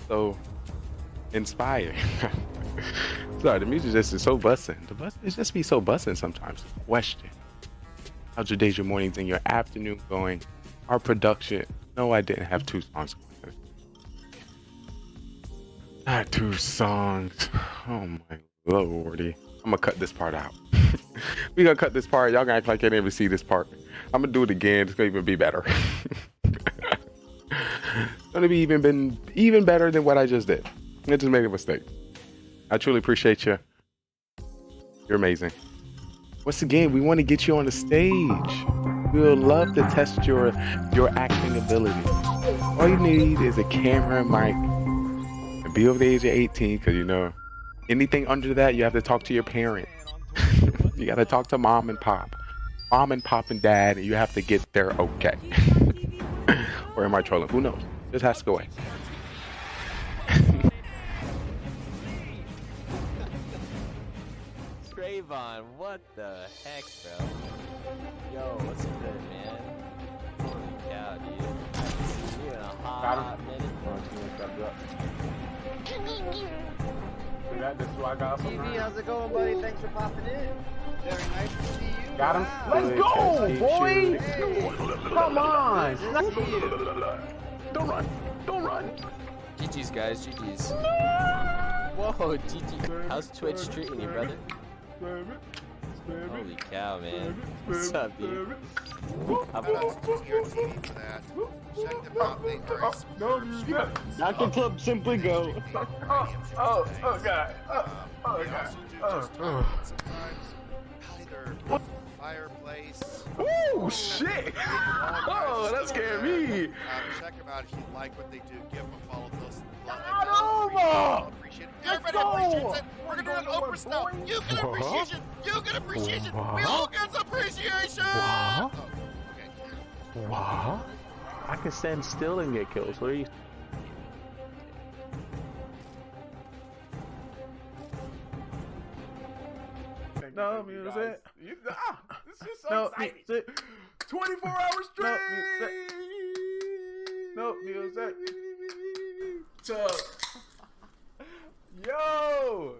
so inspired. Sorry, the music just is so busting. It just be so busting sometimes. Question: how's your days, your mornings, and your afternoon going? Our production. No, I didn't have 2 songs going. Not 2 songs. Oh my lordy. I'm gonna cut this part out. We gonna cut this part. Y'all gonna act like I didn't even see this part. I'm gonna do it again. It's gonna even be better. It's gonna be even better than what I just did. I just made a mistake. I truly appreciate you. You're amazing. Once again, we want to get you on the stage. We would love to test your acting ability. All you need is a camera and mic. And be over the age of 18, because you know, anything under that, you have to talk to your parents. You got to talk to mom and pop. Mom and pop and dad, and you have to get there okay. Or am I trolling? Who knows? Just ask away. Trayvon, what the heck, bro? Yo, what's good, man? Holy cow, dude. I haven't seen you in a hot minute. This is what I got. TV, how's it going, buddy? Thanks for popping in. Very nice to see you. Got him. Wow. Let's go, boy. Hey. Come on. Don't run. Don't run. GG's, guys, GG's. Whoa, GG. How's Twitch treating you, brother? Holy cow, man. What's up, dude? How about GGRtv for that. Check them out. They are Not the club, simply go. Oh god. They also do just sometimes either fireplace. Oh shit! Oh, that scared me. Check them out if you like what they do. Give them a follow. Appreciate it. Everybody appreciates it. We're gonna do an Oprah now. You get appreciation. You get appreciation. We all get appreciation. What? Okay. What? I can stand still and get kills. What are you? No music. This is so exciting. Music. 24 hours straight. No music. Chug. Yo.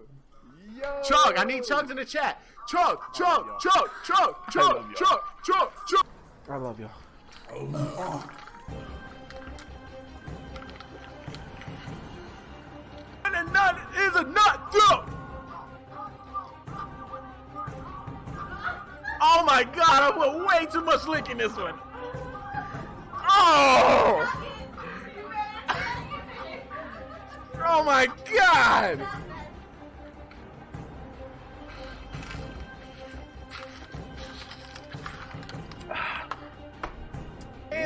Chug. I need chugs in the chat. Chug. I love you. And a nut is a nut, dude. Oh my god, I put way too much lick in this one. Oh! Oh my god!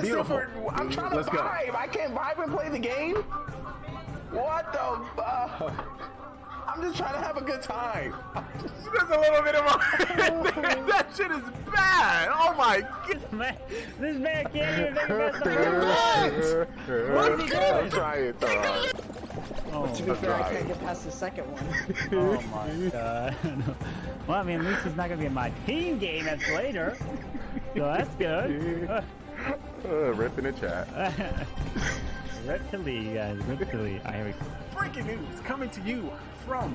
Beautiful. I'm trying to Let's go. vibe. I can't vibe and play the game. What the fuck? I'm just trying to have a good time. There's a little bit of my that shit is bad. Oh my god. This man can't even make a mess of What is he doing? I'm trying to. Oh, To be fair, I can't get past the second one. oh my god. Well, I mean, at least it's not gonna be my team game that's later. So that's good. Rip in the chat. Rip to Lee, guys. Rip to Lee. Alright, here we go. Breaking news coming to you from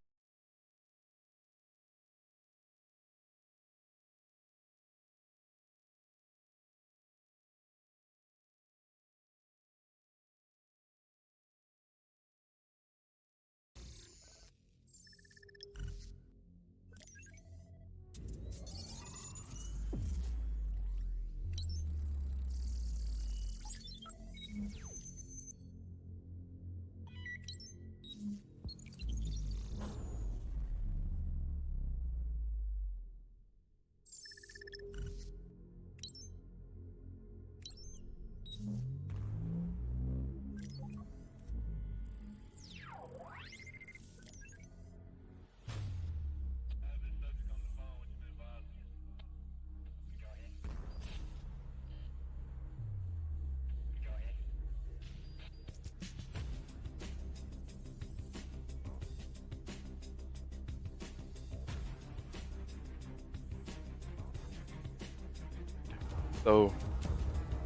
So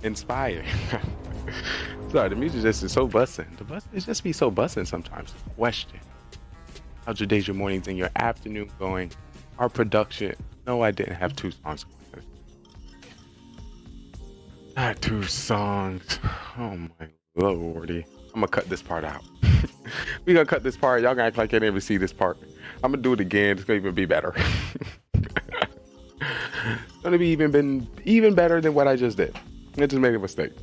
inspired. Sorry, the music just is so busting. It just be so busting sometimes. Question. How's your days, your mornings, and your afternoon going? Our production. No, I didn't have 2 songs going. Not 2 songs. Oh my lordy. I'm gonna cut this part out. We gonna cut this part. Y'all gonna act like I didn't even see this part. I'm gonna do it again. It's gonna even be better. It's gonna be even better than what I just did. I just made a mistake.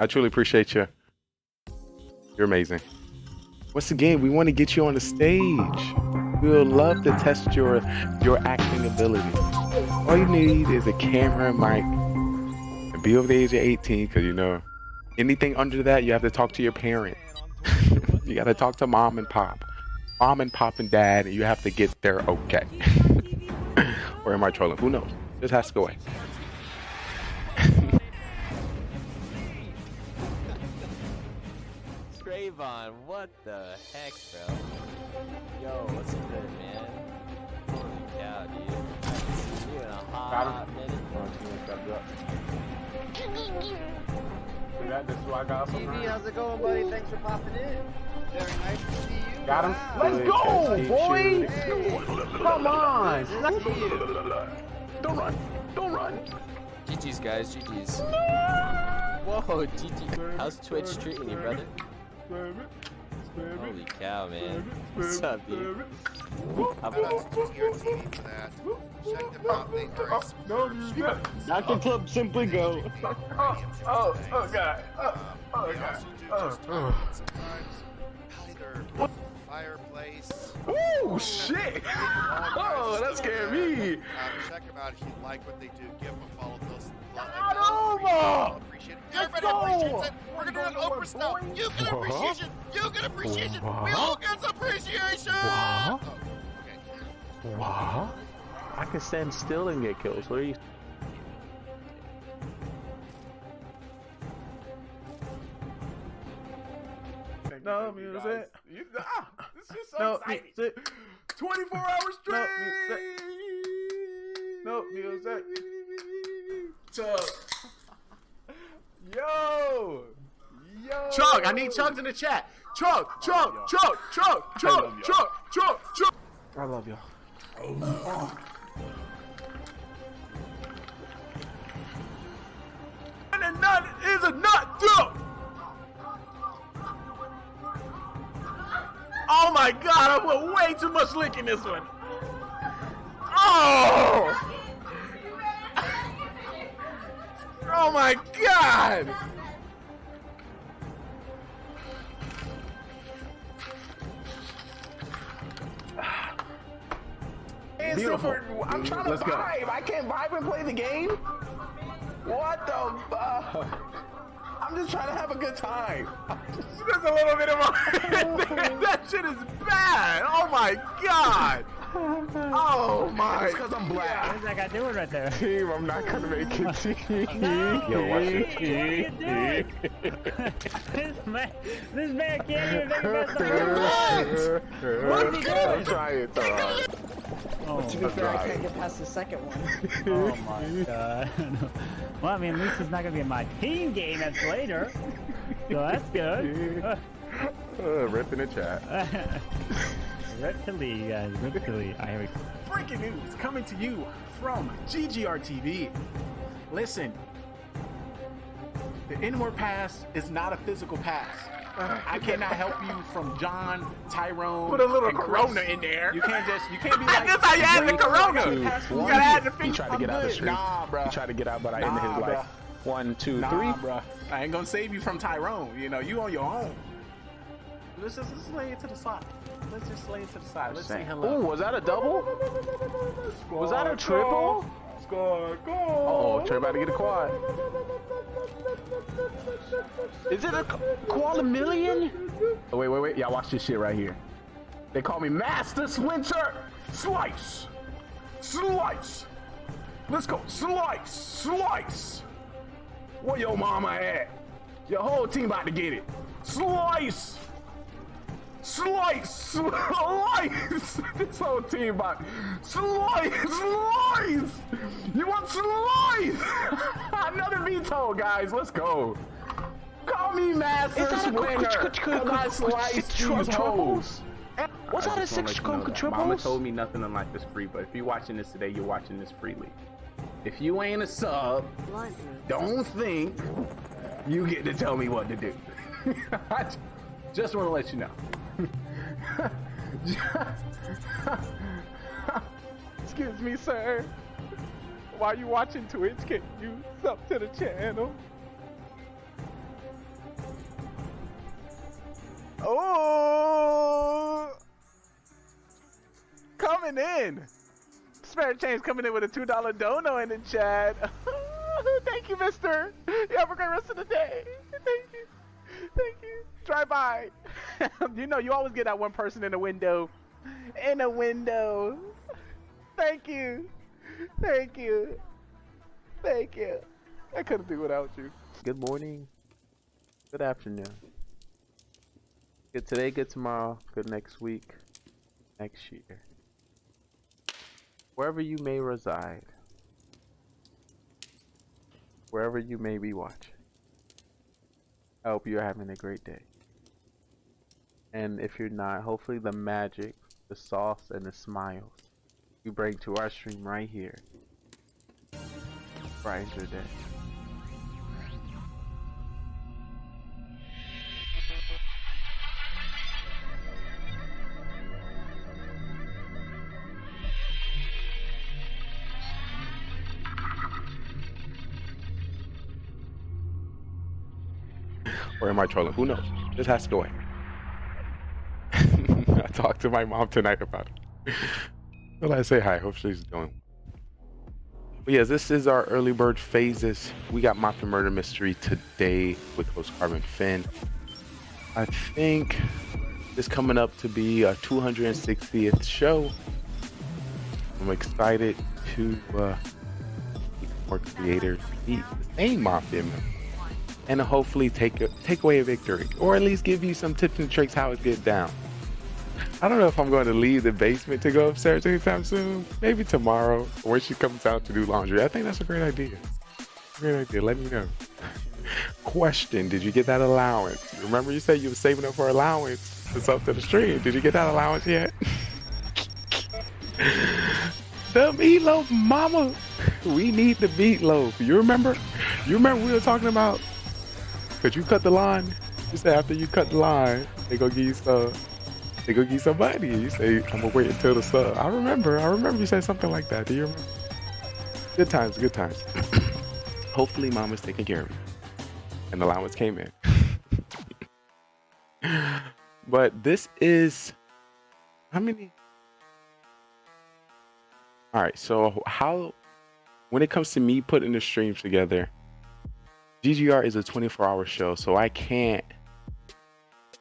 I truly appreciate you. You're amazing. What's the game? We want to get you on the stage. We would love to test your acting ability. All you need is a camera and mic. And be over the age of 18, because you know, anything under that, you have to talk to your parents. You got to talk to mom and pop. Mom and pop and dad, and you have to get there okay. Or am I trolling? Who knows? Just has to go away. Trayvon, what the heck, bro? Yo, what's good, man? Holy cow, dude. I haven't seen you in a hot minute. This is what I got from TV, how's it going, buddy? Thanks for popping in. Very nice to see you. Got him. Wow. Let's go, boy. Hey. Come on. This is up to you. Don't run. Don't run. GG's, guys, GG's. Whoa, GG. How's Twitch treating you, brother? Holy cow, man. What's up, dude? I've got GGRtv for that. Check them out. They are superb. Dr. Club simply go. Oh, God. They also do just sometimes either fireplace. Oh, shit. Oh, that scared me. Check them out if you like what they do. Give them a follow. Appreciate it. Everybody appreciates it. We're gonna do an Oprah now. You get appreciation. You get appreciation. We all get appreciation. Oh, okay. What? I can stand still and get kills. What are you? No music. This is so exciting. 24 hours straight. No music. Chug. Yo. Chug, I need chugs in the chat. Chug. I love y'all. And a nut is a nut, too. Oh my God, I put way too much lick in this one. Oh! Oh my God! Beautiful. I'm trying to vibe. I can't vibe and play the game. What the? I'm just trying to have a good time. Just a little bit of that shit is bad. Oh my God. Oh my. It's because I'm black. What is that guy doing right there? Team, I'm not gonna make it. No. Yo, watch it. This man can't even make a it. What is he doing? I'm trying. Oh, To be fair, I can't get past the second one. oh my God. Well, I mean, at least it's not gonna be in my team game that's later. So that's good. Rip in the chat. Rip to Lee, guys. Rip to Lee. Here we go. Breaking news coming to you from GGRtv. Listen, the inward pass is not a physical pass. I cannot help you from John, Tyrone. Put a little and Corona Chris. in there. You can't be like. That's how you add the Corona. You You gotta add the He tried to get out the street. Nah, bro. He tried to get out, but I ended his life. 1, 2, 3. bro. I ain't gonna save you from Tyrone. You know, you on your own. Let's just lay it to the side. Let's just lay it to the side. Let's say hello. Oh, was that a double? Was that a triple? Score, Uh-oh, Trey about to get a quad. Is it a quad million? Oh, wait. Y'all watch this shit right here. They call me Master Splinter. Slice. Let's go. Slice. Where your mama at? Your whole team about to get it. Slice. This whole team about slice. You want slice? Another veto, guys. Let's go. call me Master Swinger. Cause I slice these hoes. What's I all just this wanna let six you know coke that. triples? Mama told me nothing in life is free, but if you're watching this today, you're watching this freely. If you ain't a sub, don't think you get to tell me what to do. I just want to let you know. Excuse me, sir. While you watching Twitch, can you sub to the channel? Oh, coming in. Spare change coming in with a $2 dono in the chat. Thank you, mister. You have a great rest of the day. Thank you. Thank you. Drive by. You know, you always get that one person in the window. In a window. Thank you. Thank you. Thank you. I couldn't do without you. Good morning. Good afternoon. Good today, good tomorrow, good next week, next year. Wherever you may reside. Wherever you may be watching. I hope you're having a great day. And if you're not, hopefully the magic, the sauce, and the smiles you bring to our stream right here brightens your day. Or am I trolling? Who knows? This has to go away. I talked to my mom tonight about it. Well, I say hi. Hope she's doing well. But yes, this is our early bird phases. We got Mafia Murder Mystery today with host Carbon Finn. I think this coming up to be a 260th show. I'm excited to meet more creators, meet the same Mafia members, and hopefully take away a victory, or at least give you some tips and tricks how it gets down. I don't know if I'm going to leave the basement to go upstairs anytime soon. Maybe tomorrow, when she comes out to do laundry. I think that's a great idea. Great idea. Let me know. Question: did you get that allowance? Remember you said you were saving up for allowance to sub to the stream. Did you get that allowance yet? The meatloaf, mama. We need the meatloaf. You remember? You remember we were talking about? Could you cut the line? You say after you cut the line, they go give you some. They go give you some money. You say I'm gonna wait until the sub. I remember you said something like that. Do you remember? Good times, good times. Hopefully, mama's taking care of you. And allowance came in. But this is how many? All right. So when it comes to me putting the streams together, GGR is a 24-hour show, so I can't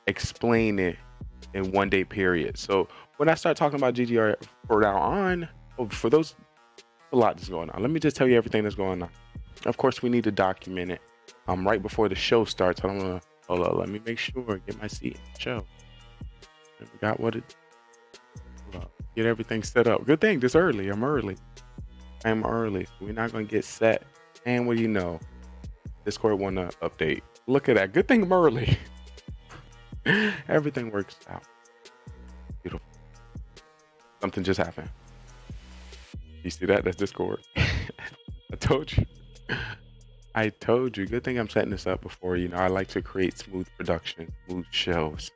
explain it in 1 day period. So when I start talking about GGR from now on, for those, a lot is going on. Let me just tell you everything that's going on. Of course, we need to document it. Right before the show starts, I don't want to. Hold on, let me make sure. Get my seat in the show. I forgot what it. Get everything set up. Good thing this early. I'm early. We're not gonna get set. And what do you know? Discord wanna update. Look at that. Good thing I'm early. Everything works out. Beautiful. Something just happened. You see that? That's Discord. I told you. Good thing I'm setting this up before. I like to create smooth production, smooth shows.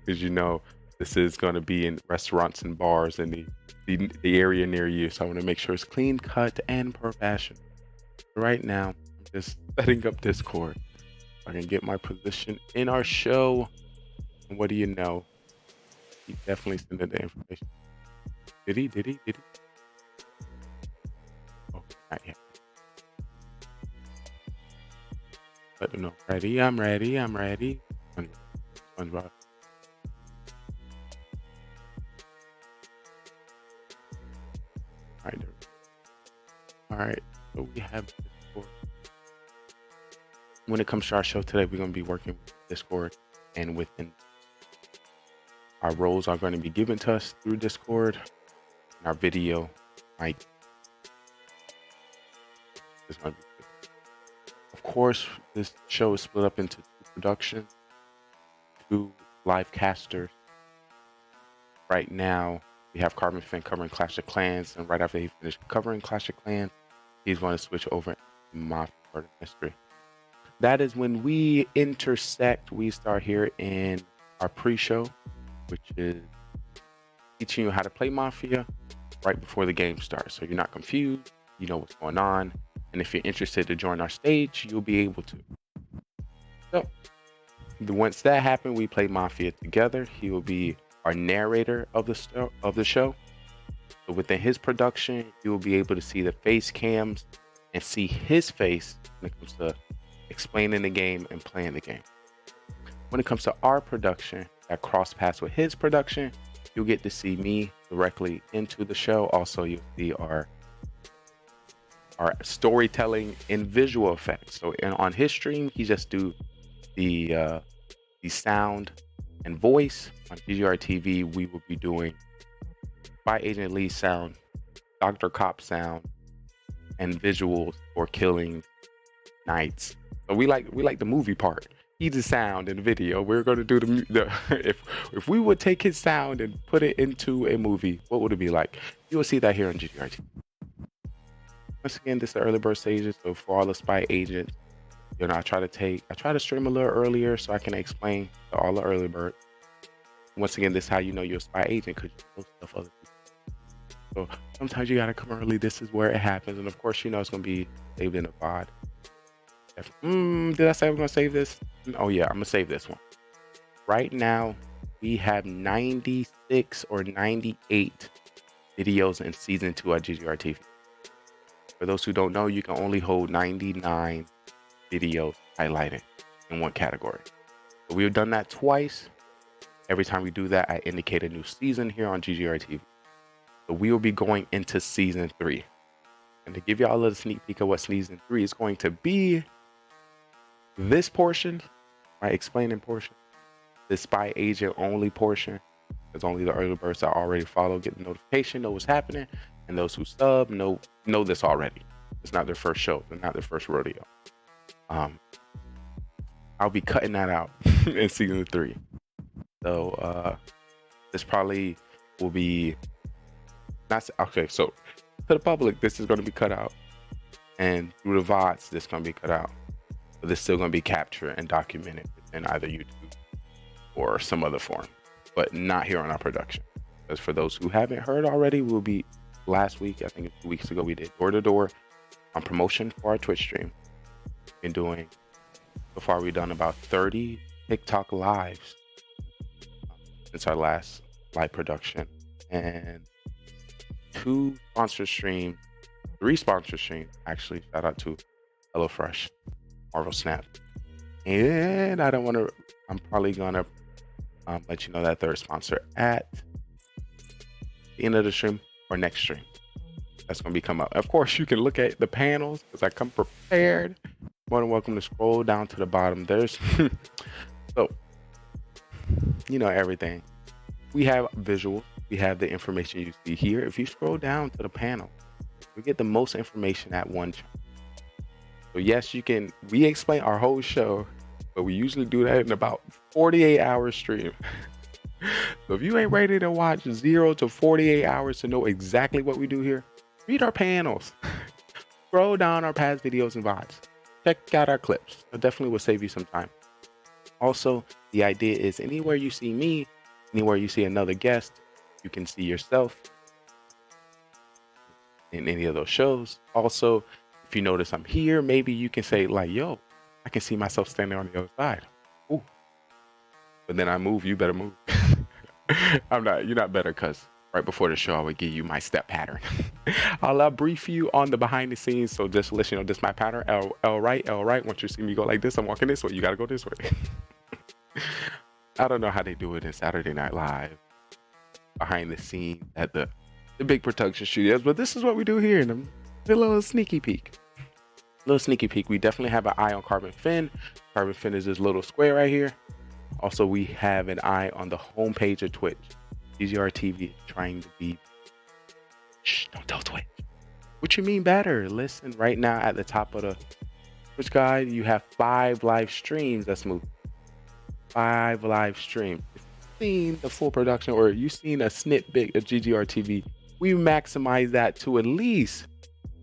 Because this is going to be in restaurants and bars in the area near you. So I want to make sure it's clean cut and professional. Right now, I'm just setting up Discord. I can get my position in our show. And what do you know? He definitely sent the information. Did he? Oh, not yet. Let them know. I'm ready. SpongeBob. All right. So we have Discord. When it comes to our show today, we're going to be working with Discord and within. Our roles are going to be given to us through Discord. And our video mic. Of course, this show is split up into 2 production, 2 live casters. Right now, we have Carbon Finn covering Clash of Clans, and right after he finished covering Clash of Clans, he's going to switch over to Mafia Murder Mystery. That is when we intersect. We start here in our pre-show, which is teaching you how to play Mafia right before the game starts. So you're not confused, you know what's going on. And if you're interested to join our stage, you'll be able to. So once that happens, we play Mafia together. He will be our narrator of the show. So within his production, you will be able to see the face cams and see his face when it comes to explaining the game and playing the game. When it comes to our production, that cross paths with his production, you'll get to see me directly into the show. Also, you'll see our storytelling in visual effects. So on his stream, he just do the sound and voice. On GGRtv, we will be doing Spy Agent Lee sound, Dr. Cop sound, and visuals for killing nights. So we like the movie part. He's the sound and video. We're going to do the if we would take his sound and put it into a movie, what would it be like? You will see that here on GGRtv. Once again, this is the early bird stages. So for all the spy agents, you know, I try to stream a little earlier so I can explain to all the early birds. Once again, this is how you know you're a spy agent, because you know stuff other people. So sometimes you gotta come early. This is where it happens, and of course, you know it's gonna be saved in a VOD. Did I say I'm gonna save this? Oh yeah, I'm gonna save this one. Right now, we have 96 or 98 videos in season 2 at GGRtv. For those who don't know, you can only hold 99 videos highlighted in one category. But we've done that twice. Every time we do that, I indicate a new season here on GGRtv. So we will be going into season 3. And to give y'all a little sneak peek of what season 3 is going to be, this portion, my explaining portion, the spy agent only portion, because only the early birds that already follow get the notification, know what's happening, and those who sub know this already. It's not their first show, it's not their first rodeo. I'll be cutting that out in season 3. So this probably will be not okay. So to the public, this is going to be cut out, and through the VODs, this is going to be cut out. But this is still going to be captured and documented in either YouTube or some other form, but not here on our production. Because for those who haven't heard already, we'll be last week, I think 2 weeks ago, we did door-to-door on promotion for our Twitch stream. Been doing so far, we've done about 30 TikTok lives since our last live production, and 3 sponsor streams actually. Shout out to HelloFresh, Marvel Snap, and I'm probably gonna let you know that 3rd sponsor at the end of the stream or next stream. That's gonna be come up. Of course, you can look at the panels because I come prepared. More than welcome to scroll down to the bottom. There's so you know everything. We have visuals. We have the information you see here. If you scroll down to the panel, you get the most information at one channel. So yes, you can. We explain our whole show, but we usually do that in about 48-hour stream. So if you ain't ready to watch 0 to 48 hours to know exactly what we do here, read our panels. Scroll down our past videos and VODs. Check out our clips. It definitely will save you some time. Also, the idea is anywhere you see me, anywhere you see another guest, you can see yourself in any of those shows. Also, if you notice I'm here, maybe you can say like, yo, I can see myself standing on the other side. Ooh. But then I move, you better move. You're not better, cuz right before the show, I would give you my step pattern. I'll brief you on the behind the scenes. So just let you know, this is my pattern. L right. Once you see me go like this, I'm walking this way. You got to go this way. I don't know how they do it in Saturday Night Live behind the scenes at the big production studios, but this is what we do here. And a little sneaky peek. We definitely have an eye on Carbon Finn. Carbon Finn is this little square right here. Also, we have an eye on the homepage of Twitch. GGRtv is trying to be. Shh, don't tell Twitch. What you mean better? Listen, right now at the top of the Twitch guide, you have 5 live streams. That's moved. 5 live streams. If you've seen the full production or you've seen a snippet of GGRtv, we maximize that to at least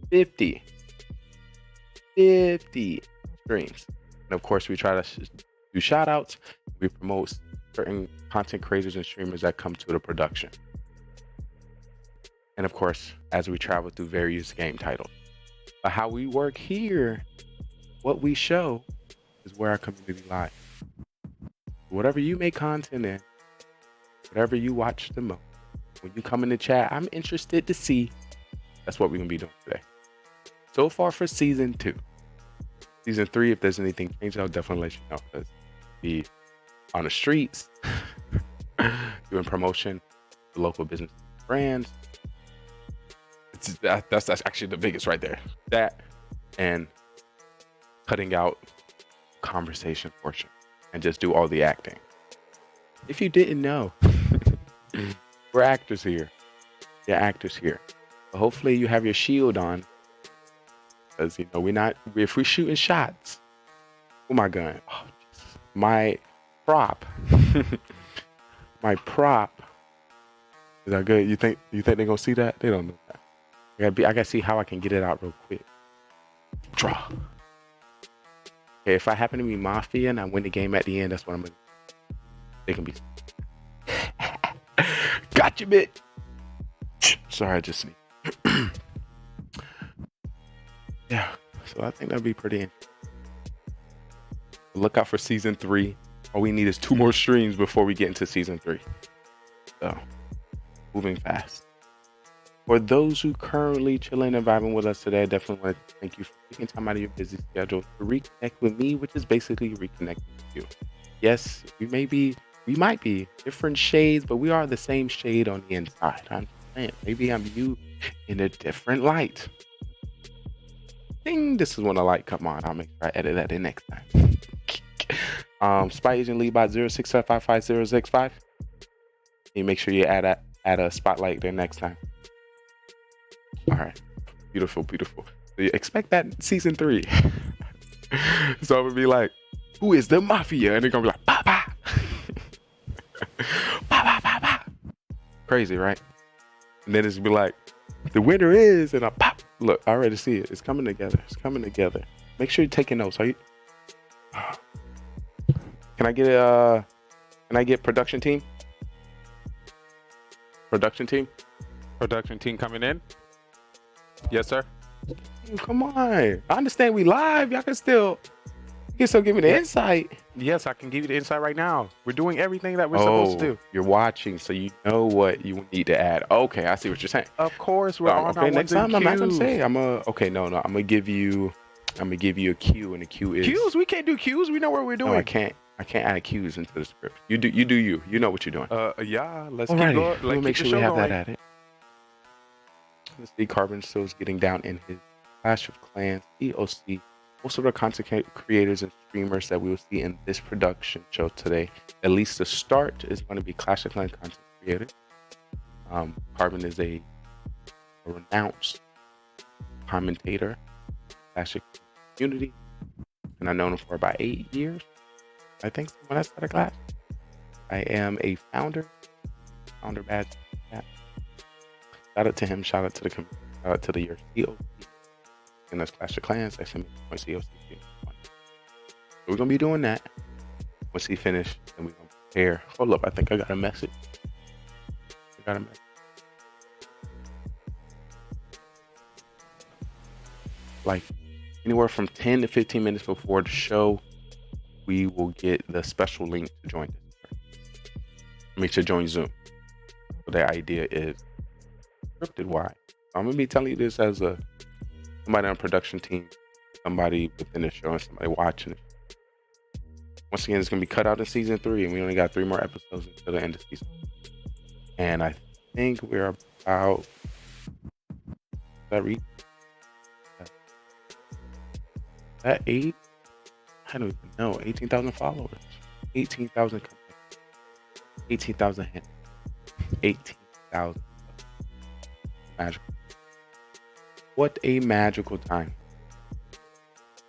50 streams. And of course, we try to do shout outs. We promote certain content creators and streamers that come to the production. And of course, as we travel through various game titles. But how we work here, what we show is where our community lies. Whatever you make content in, whatever you watch the most, when you come in the chat, I'm interested to see. That's what we're going to be doing today. So far for season 2. Season 3, if there's anything changed, I'll definitely let you know. Because be on the streets, doing promotion to local business brands. That's actually the biggest right there. That and cutting out conversation portion and just do all the acting. If you didn't know, we're actors here. Yeah, actors here. But hopefully you have your shield on, because you know if we're shooting shots. Oh my gun! Oh, Jesus. My prop. My prop. Is that good? You think they're gonna see that? They don't know that. I gotta see how I can get it out real quick. Draw. Okay, if I happen to be Mafia and I win the game at the end, that's what I'm gonna do. They can be. Gotcha, bit. Sorry, I just sneezed. Yeah, so I think that'd be pretty interesting. Look out for season 3. All we need is 2 more streams before we get into season 3. So, moving fast. For those who currently chilling and vibing with us today, I definitely want to thank you for taking time out of your busy schedule to reconnect with me, which is basically reconnecting with you. Yes, we might be different shades, but we are the same shade on the inside. I'm saying, maybe I'm you in a different light. Ding, this is when the light come on. I'll make sure I edit that in next time. Spy Agent Leadbot 06755065. You make sure you add a spotlight there next time. All right, beautiful. So you expect that in season 3. So I'm gonna be like, who is the Mafia? And they're gonna be like, bah, bah. Bah, bah, bah, bah. Crazy, right? And then it's gonna be like, the winner is, and I pop. Look, I already see it. It's coming together. Make sure you're taking notes. Are you? Can I get production team? Production team coming in. Yes, sir. Come on. I understand we live. Y'all can still give me the insight. Yes, I can give you the insight right now. We're doing everything that we're supposed to do. You're watching, so you know what you need to add. Okay, I see what you're saying. Of course, we're on our next time. I'm not gonna say. I'm gonna give you a cue, and the cue is cues. We can't do cues. We know what we're doing. No, I can't add cues into the script. You do you. You know what you're doing. Yeah. Let's keep going. Let's make sure we have that added. Let's see. Carbon still is getting down in his Clash of Clans EOC. Most of the content creators and streamers that we will see in this production show today, at least the start, is going to be Clash of Clans content creators. Carbon is a renounced commentator, Clash of Clans community, and I've known him for about 8 years. I think when I started Clash, I am a founder badge. Yeah. Shout out to him. Shout out to the community. Shout out to the EOC. And that's Clash of Clans. XM.COC. So we're gonna be doing that. Once he finished, then we're gonna prepare. Hold up, I think I got a message. Like anywhere from 10 to 15 minutes before the show, we will get the special link to join this. Make sure to join Zoom. So the idea is scripted wise. I'm gonna be telling you this as somebody on the production team, somebody within the show, and somebody watching it. Once again, it's gonna be cut out in season 3, and we only got 3 more episodes until the end of season. And I think we're about that 8. I don't even know. 18,000 followers. 18,000. 18,000 hands. 18,000. Magical. What a magical time.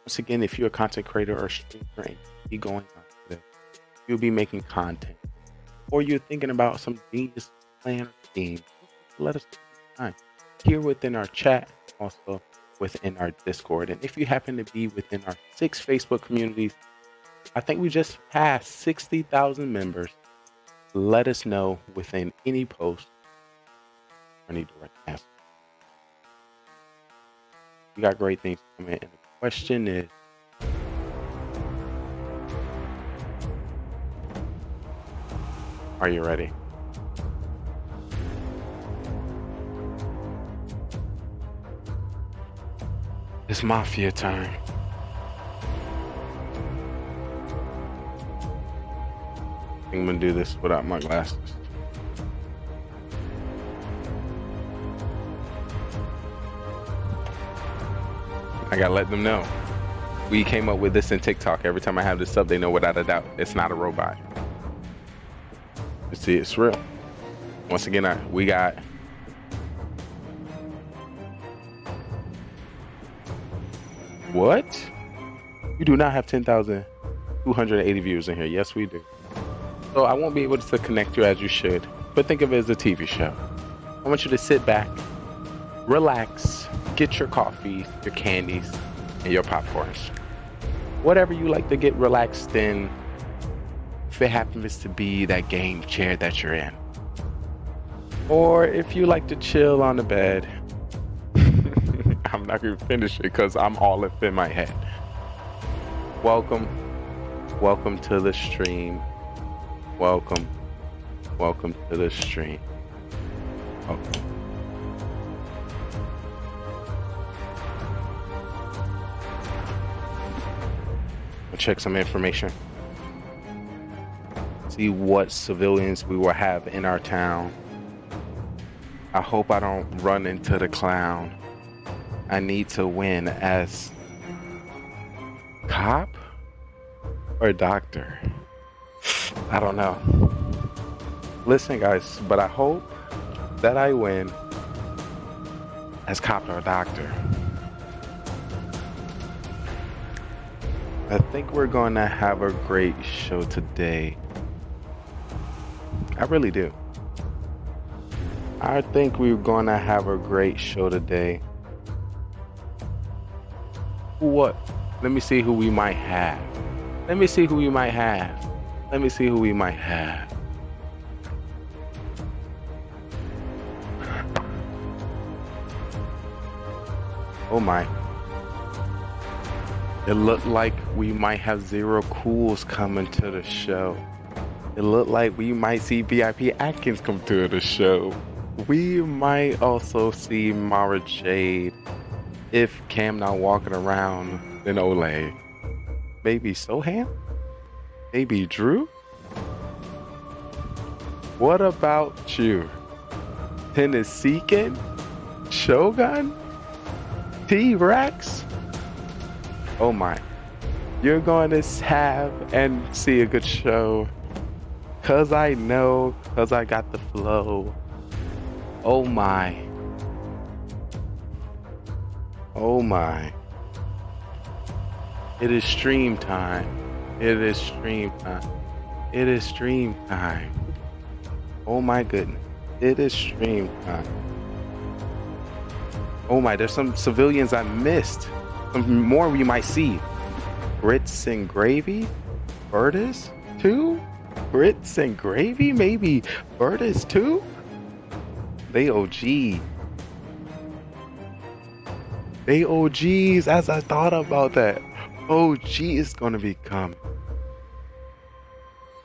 Once again, if you're a content creator or streamer and you going on today, you'll be making content, or you're thinking about some genius plan or theme, let us know here within our chat, also within our Discord. And if you happen to be within our 6 Facebook communities, I think we just passed 60,000 members. Let us know within any post. I need to write answer. We got great things coming in. And the question is, are you ready? It's Mafia time. I think I'm gonna do this without my glasses. I gotta let them know. We came up with this in TikTok. Every time I have this up, they know without a doubt it's not a robot. You see, it's real. Once again, we got what? We do not have 10,280 viewers in here. Yes, we do. So I won't be able to connect you as you should, but think of it as a TV show. I want you to sit back, relax, get your coffees, your candies, and your popcorns. Whatever you like to get relaxed in, if it happens to be that game chair that you're in. Or if you like to chill on the bed. I'm not going to finish it because I'm all up in my head. Welcome to the stream. Welcome to the stream. Welcome. We'll check some information. See what civilians we will have in our town. I hope I don't run into the clown. I need to win as cop or doctor. I don't know. Listen, guys, but I hope that I win as cop or doctor. I think we're going to have a great show today. I really do. I think we're going to have a great show today. What? Let me see who we might have. Let me see who we might have. Let me see who we might have. Oh my. It looked like we might have Zero Cools coming to the show. It looked like we might see VIP Atkins come to the show. We might also see Mara Jade. If Cam not walking around, then Olay. Maybe Soham? Maybe Drew? What about you? Tennesseekin? Shogun? T-Rex? Oh my. You're going to have and see a good show. Cause I know, cause I got the flow. Oh my. Oh my. It is stream time. It is stream time. It is stream time. Oh my goodness. It is stream time. Oh my, there's some civilians I missed. Some more we might see. Grits and gravy? Bertus? 2? Grits and gravy? Maybe Bertus 2? They OG. They OGs as I thought about that. OG is gonna become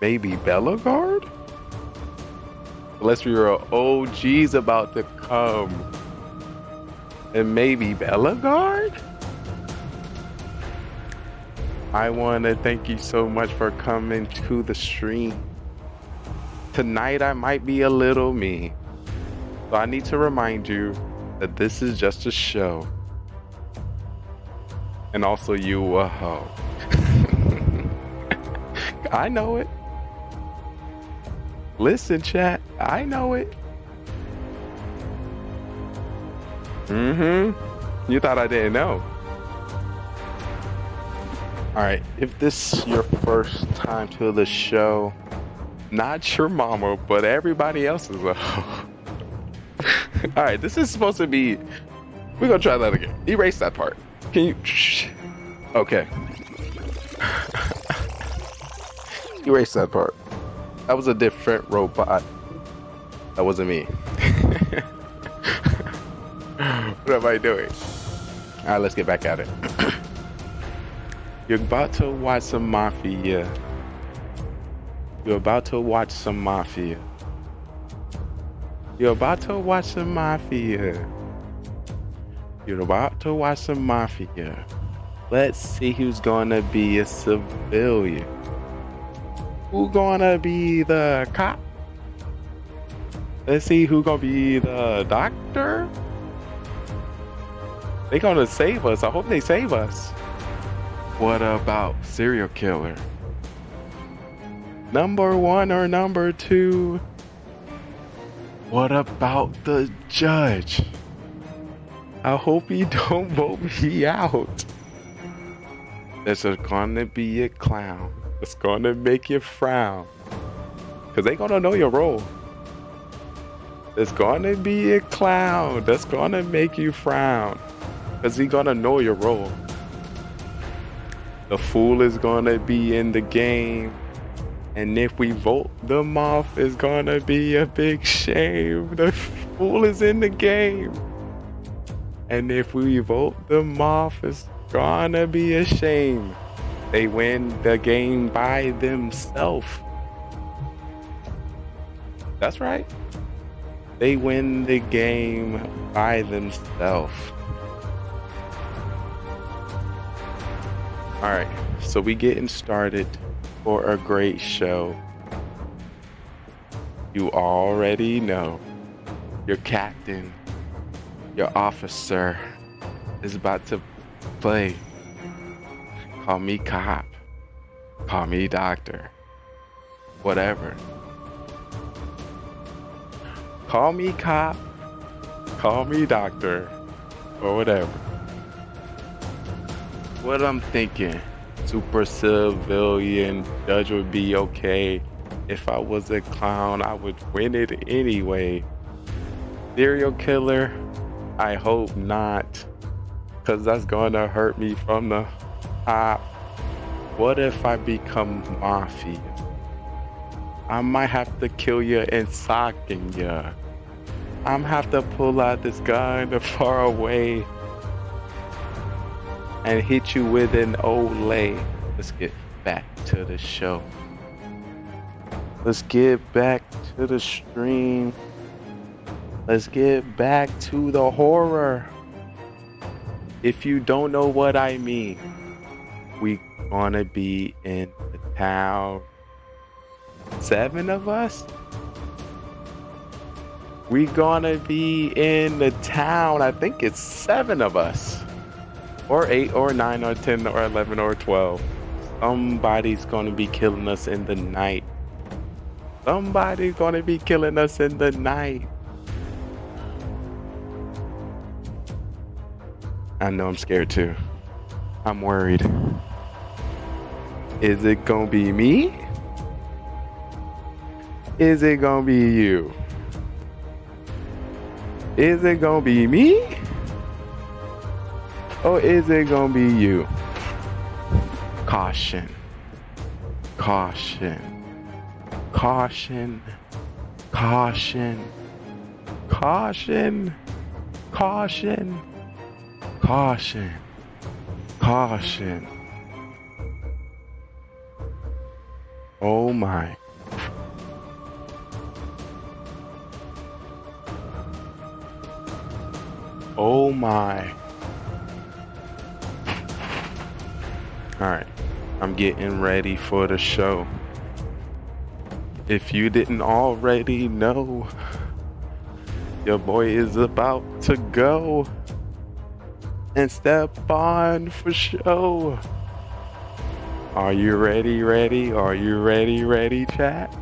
maybe Bellegarde? Let's be real, OG's about to come. And maybe Bellegarde? I wanna thank you so much for coming to the stream. Tonight I might be a little me. So I need to remind you that this is just a show. And also you a hoe. I know it. Listen, chat, I know it. You thought I didn't know. Alright, if this is your first time to the show, not your mama, but everybody else's. Alright, this is supposed to be... We're gonna try that again. Erase that part. Can you... Okay. Erase that part. That was a different robot. That wasn't me. What am I doing? Alright, let's get back at it. You're about to watch some Mafia. You're about to watch some Mafia. You're about to watch some Mafia. You're about to watch some Mafia. Let's see who's gonna be a civilian. Who's gonna be the cop? Let's see who's gonna be the doctor. They gonna save us. I hope they save us. What about serial killer? Number 1 or number 2? What about the judge? I hope he don't vote me out. There's gonna be a clown. It's gonna make you frown. Cause they gonna know your role. There's gonna be a clown that's gonna make you frown. Cause he gonna know your role. The fool is gonna be in the game. And if we vote them off, it's gonna be a big shame. The fool is in the game. And if we vote them off, it's gonna be a shame. They win the game by themselves. That's right. They win the game by themselves. Alright, so we getting started for a great show. You already know your captain, your officer is about to play. Call me cop, call me doctor, whatever. Call me cop, call me doctor, or whatever. What I'm thinking, super civilian judge would be okay. If I was a clown, I would win it anyway. Serial killer, I hope not, cause that's gonna hurt me from the top. What if I become Mafia? I might have to kill you and socking ya. I'm have to pull out this gun far away and hit you with an Olay. Let's get back to the show. Let's get back to the stream. Let's get back to the horror. If you don't know what I mean, we gonna be in the town. 7 of us? We gonna be in the town. I think it's 7 of us. Or 8 or 9 or 10 or 11 or 12. Somebody's gonna be killing us in the night. Somebody's gonna be killing us in the night. I know I'm scared too. I'm worried. Is it gonna be me? Is it gonna be you? Is it gonna be me? Or is it gonna be you? Caution. Caution. Caution. Caution. Caution. Caution. Caution. Caution. Oh my. Oh my. Alright, I'm getting ready for the show. If you didn't already know, your boy is about to go and step on for show. Are you ready? Are you ready, chat?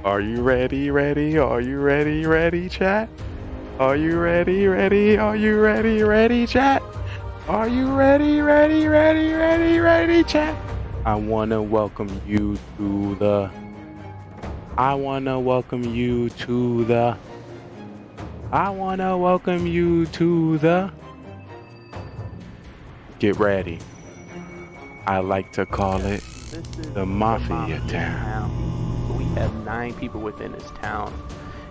Are you ready? Are you ready, chat? Are you ready? Are you ready, chat? Are you ready, chat? I wanna welcome you to the. I wanna welcome you to the. I wanna welcome you to the. Get ready. I like to call it This is the Mafia Town. We have 9 people within this town,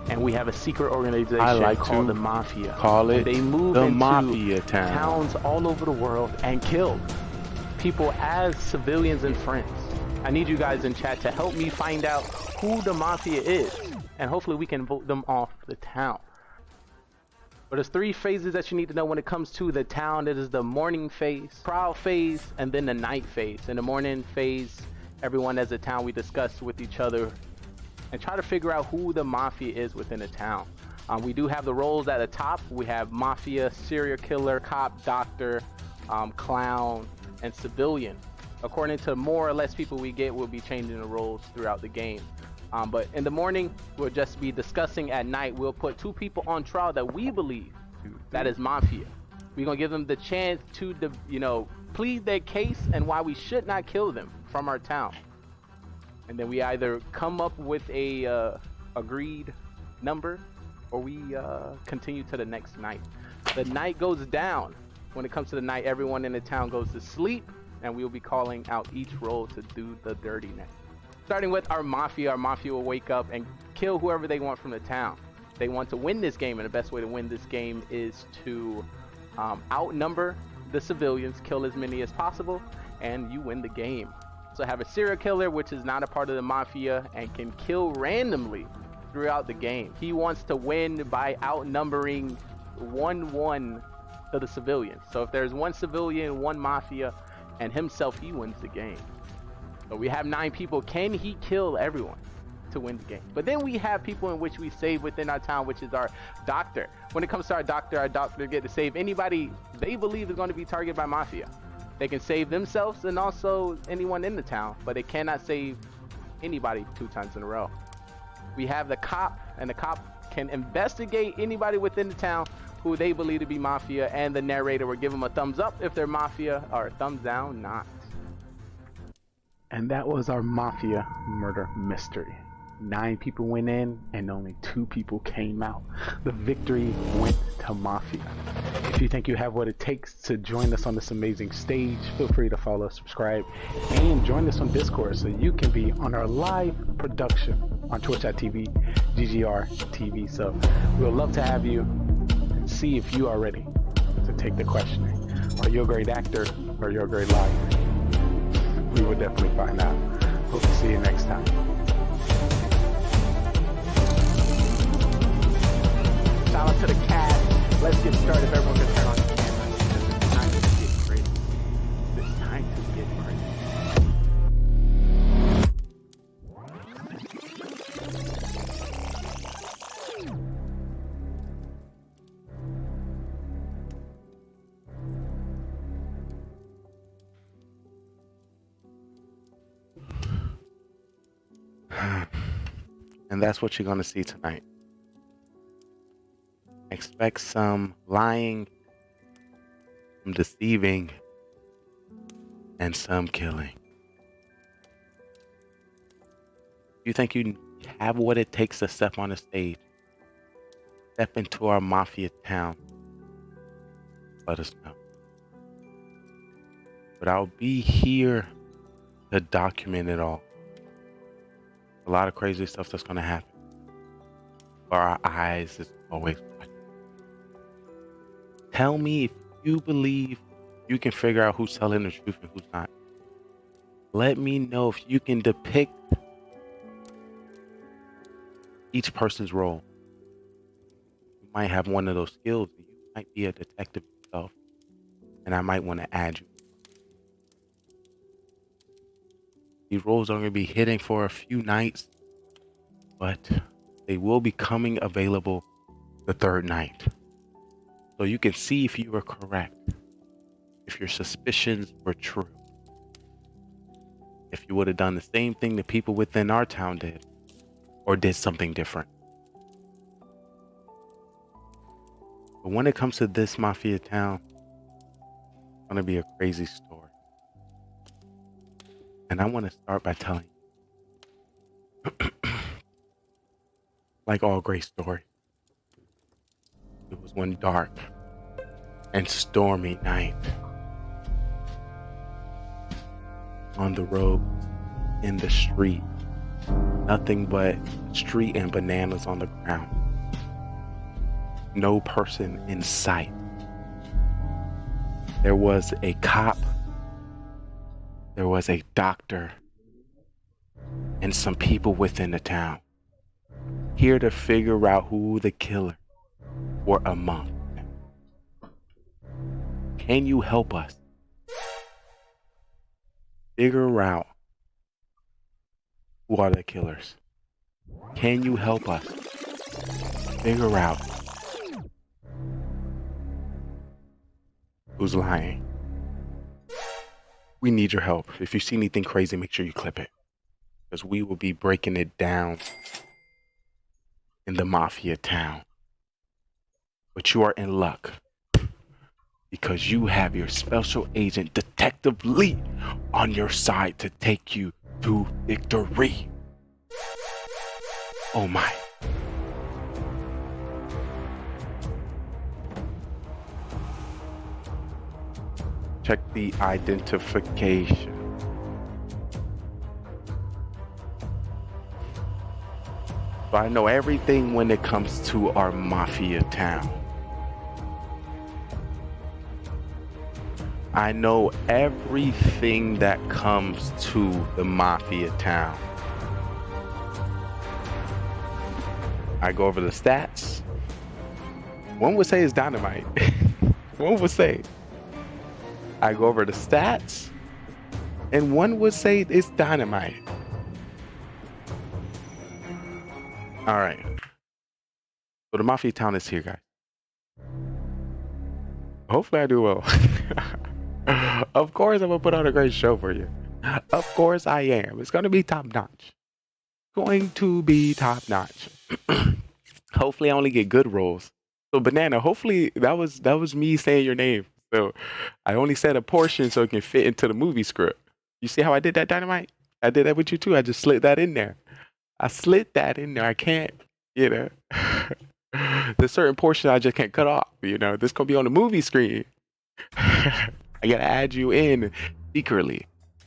and we have a secret organization I like called to the Mafia. call it They move the into Mafia Town. towns all over the world and kill people as civilians and friends. I need you guys in chat to help me find out who the Mafia is, and hopefully we can vote them off the town. But there's 3 phases that you need to know when it comes to the town. It is the morning phase, trial phase, and then the night phase. In the morning phase, everyone as a town, we discuss with each other and try to figure out who the Mafia is within the town. We do have the roles at the top. We have Mafia, serial killer, cop, doctor, clown, and civilian. According to more or less people we get, we'll be changing the roles throughout the game. But in the morning, we'll just be discussing. At night, we'll put 2 people on trial that we believe that is Mafia. We're gonna give them the chance to, plead their case and why we should not kill them from our town. And then we either come up with a agreed number, or we continue to the next night. The night goes down. When it comes to the night, everyone in the town goes to sleep, and we'll be calling out each role to do the dirty next. Starting with our Mafia will wake up and kill whoever they want from the town. They want to win this game, and the best way to win this game is to outnumber the civilians, kill as many as possible, and you win the game. So have a serial killer, which is not a part of the Mafia and can kill randomly throughout the game. He wants to win by outnumbering 1-1 to the civilians. So if there's 1 civilian, 1 Mafia, and himself, he wins the game. So we have 9 people. Can he kill everyone to win the game? But then we have people in which we save within our town, which is our doctor. When it comes to our doctor get to save anybody they believe is going to be targeted by Mafia. They can save themselves and also anyone in the town, but they cannot save anybody 2 times in a row. We have the cop, and the cop can investigate anybody within the town who they believe to be Mafia, and the narrator will give them a thumbs up if they're Mafia, or a thumbs down not. And that was our Mafia murder mystery. 9 people went in and only 2 people came out. The victory went to Mafia. If you think you have what it takes to join us on this amazing stage, feel free to follow, subscribe, and join us on Discord so you can be on our live production on twitch.tv, GGRtv. So we'll love to have you and see if you are ready to take the questioning. Are you a great actor or you're a great liar? We will definitely find out. Hope to see you next time. Shout out to the cast. Let's get started. If everyone can turn on the camera, because it's time to get crazy. It's time to get crazy. And that's what you're going to see tonight. Expect some lying, some deceiving, and some killing. You think you have what it takes to step on the stage? Step into our Mafia town. Let us know. But I'll be here to document it all. A lot of crazy stuff that's going to happen. For our eyes is always watching. Tell me if you believe you can figure out who's telling the truth and who's not. Let me know if you can depict each person's role. You might have one of those skills. You might be a detective yourself, and I might want to add you. These roles are going to be hitting for a few nights, but they will be coming available the 3rd night. So you can see if you were correct, if your suspicions were true, if you would have done the same thing the people within our town did, or did something different. But when it comes to this Mafia town, it's going to be a crazy story. And I want to start by telling you, like all great stories, it was one dark and stormy night. On the road, in the street, nothing but street and bananas on the ground. No person in sight. There was a cop, there was a doctor, and some people within the town, here to figure out who the killer were among them. Can you help us figure out who are the killers? Can you help us figure out who's lying? We need your help. If you see anything crazy, make sure you clip it, because we will be breaking it down in the Mafia town. But you are in luck, because you have your special agent, Detective Lee, on your side to take you to victory. Oh my. Check the identification. So I know everything when it comes to our Mafia town. I know everything that comes to the Mafia town. I go over the stats. One would say it's dynamite. One would say. I go over the stats, and one would say it's dynamite. All right. So the Mafia town is here, guys. Hopefully I do well. Of course I'm gonna put on a great show for you. Of course I am. It's gonna be top notch. Going to be top notch. Hopefully I only get good roles. So Banana, hopefully that was me saying your name. So I only said a portion so it can fit into the movie script. You see how I did that, Dynamite? I did that with you too. I just slid that in there. I slid that in there. I can't, you know. There's certain portion I just can't cut off, you know. This gonna be on the movie screen. I gotta add you in secretly.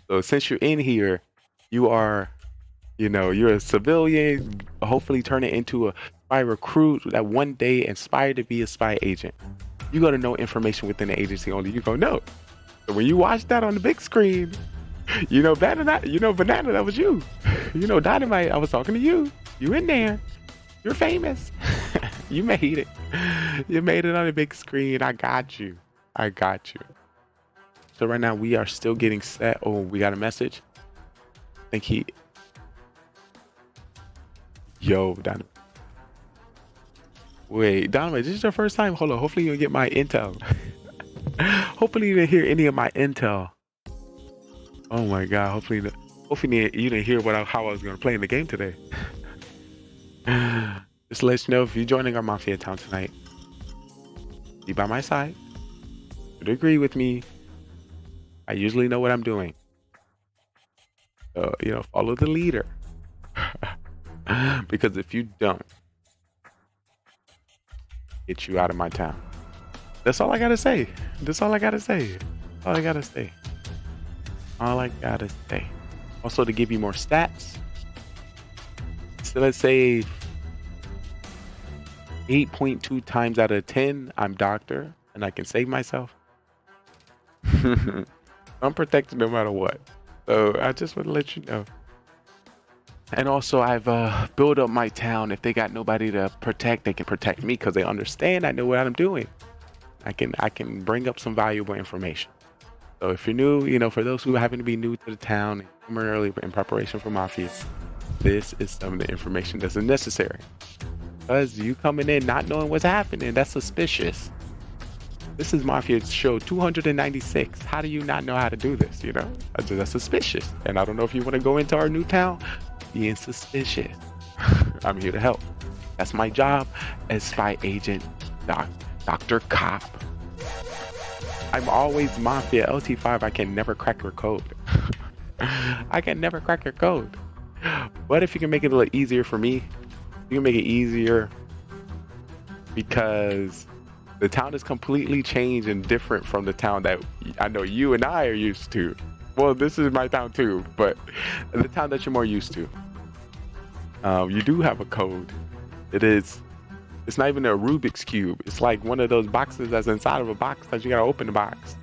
So since you're in here, you are, you know, you're a civilian, hopefully turn it into a spy recruit that one day inspired to be a spy agent. You gotta know information within the agency only you gonna know. So when you watch that on the big screen, you know Banana, that was you. You know Dynamite, I was talking to you. You in there. You're famous. You made it. You made it on the big screen. I got you. I got you. So right now we are still getting set. Oh, we got a message. I think he. Yo, Dynamite. Wait, Dynamite, this is your first time? Hold on. Hopefully you'll get my intel. Hopefully you didn't hear any of my intel. Oh my God. Hopefully you didn't hear how I was going to play in the game today. Just to let you know, if you're joining our Mafia town tonight, be by my side. You'd agree with me. I usually know what I'm doing. So, you know, follow the leader. Because if you don't, get you out of my town. That's all I gotta say. That's all I gotta say. All I gotta say. All I gotta say. Also, to give you more stats. So let's say 8.2 times out of 10, I'm doctor and I can save myself. I'm protected no matter what. So I just want to let you know. And also, I've built up my town. If they got nobody to protect, they can protect me because they understand I know what I'm doing. I can bring up some valuable information. So if you're new, you know, for those who happen to be new to the town and come early in preparation for Mafia, this is some of the information that's necessary. Because you coming in not knowing what's happening, that's suspicious. This is Mafia show 296. How do you not know how to do this? You know, that's suspicious. And I don't know if you want to go into our new town being suspicious. I'm here to help. That's my job as spy agent, Dr. Cop. I'm always Mafia LT5. I can never crack your code. I can never crack your code. What if you can make it a little easier for me? You can make it easier because the town is completely changed and different from the town that I know you and I are used to. Well, this is my town too, but the town that you're more used to. You do have a code. It's not even a Rubik's Cube. It's like one of those boxes that's inside of a box that you gotta open the box.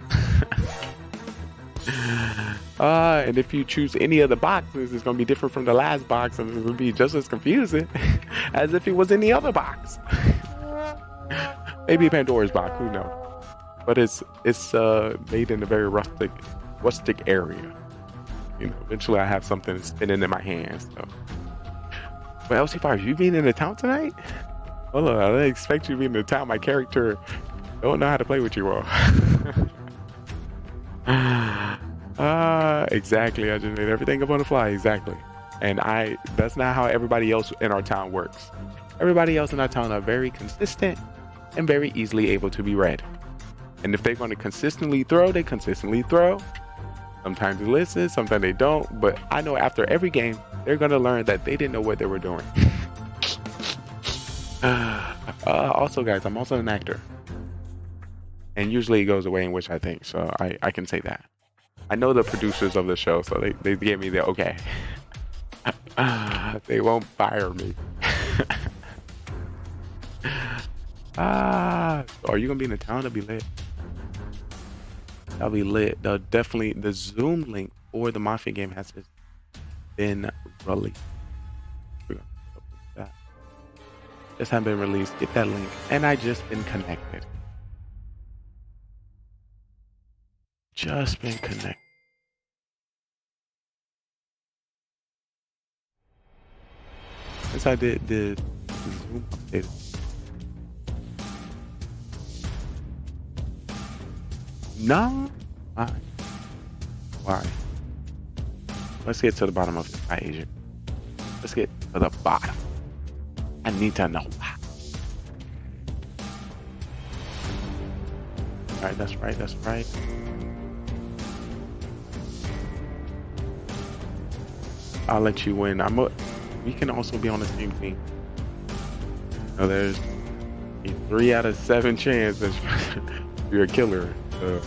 And if you choose any of the boxes, it's gonna be different from the last box, and it's gonna be just as confusing as if it was any other box. Maybe Pandora's box, who knows? But it's made in a very rustic area. You know, eventually I have something spinning in my hands. So. But LC5, you being in the town tonight? Hold on, I didn't expect you to be in the town. My character don't know how to play with you all. Exactly. I just made everything up on the fly. Exactly. And that's not how everybody else in our town works. Everybody else in our town are very consistent and very easily able to be read. And if they're going to consistently throw, they consistently throw. Sometimes they listen, sometimes they don't. But I know after every game, they're going to learn that they didn't know what they were doing. Also, guys, I'm also an actor. And usually it goes away in which I think. So I can say that. I know the producers of the show, so they gave me the okay. They won't fire me. So are you gonna be in the town? That'll be lit. That'll be lit. Definitely the Zoom link for the Mafia game has been released. Just haven't been released. Get that link. And I just been connected. Just been connected. Since I did the Zoom update. No? Why? Let's get to the bottom of it, Asia. Let's get to the bottom. I need to know why. Alright, that's right, that's right. I'll let you win. We can also be on the same team. So there's a 3 out of 7 chance that you're a killer. So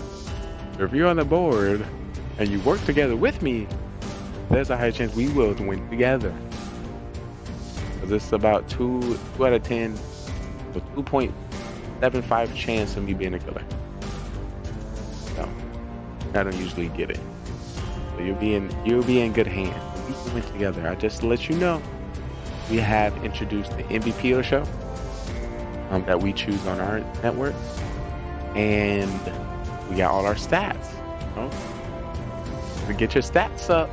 if you're on the board and you work together with me, there's a high chance we will win together. So this is about 2 out of 10, with 2.75 chance of me being a killer. So I don't usually get it. So you'll be in good hands. We can win together. I just to let you know, we have introduced the MVP of the show that we choose on our network, and we got all our stats. You know? To get your stats up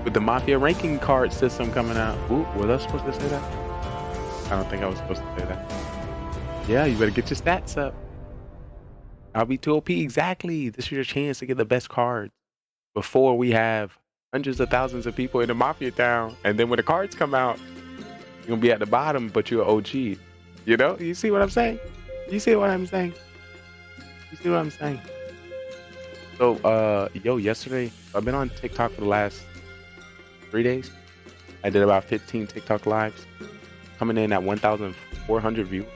with the Mafia ranking card system coming out. Ooh, was I supposed to say that? I don't think I was supposed to say that. Yeah, you better get your stats up. I'll be 2 OP exactly. This is your chance to get the best cards before we have hundreds of thousands of people in the Mafia town. And then when the cards come out, you're gonna be at the bottom, but you're OG. You know? You see what I'm saying? You see what I'm saying? You see what I'm saying? So, yesterday, I've been on TikTok for the last 3 days. I did about 15 TikTok lives, coming in at 1,400 views,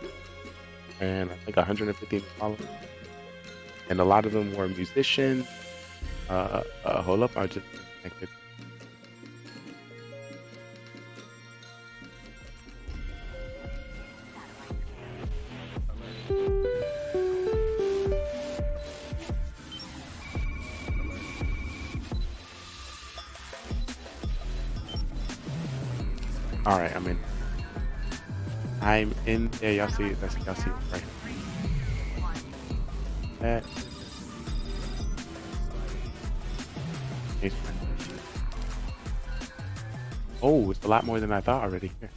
and I think 150 followers. And a lot of them were musicians. Hold up, I just connected. All right, I'm in there. Y'all see it? Y'all see it right there. That. Oh, it's a lot more than I thought already. Here.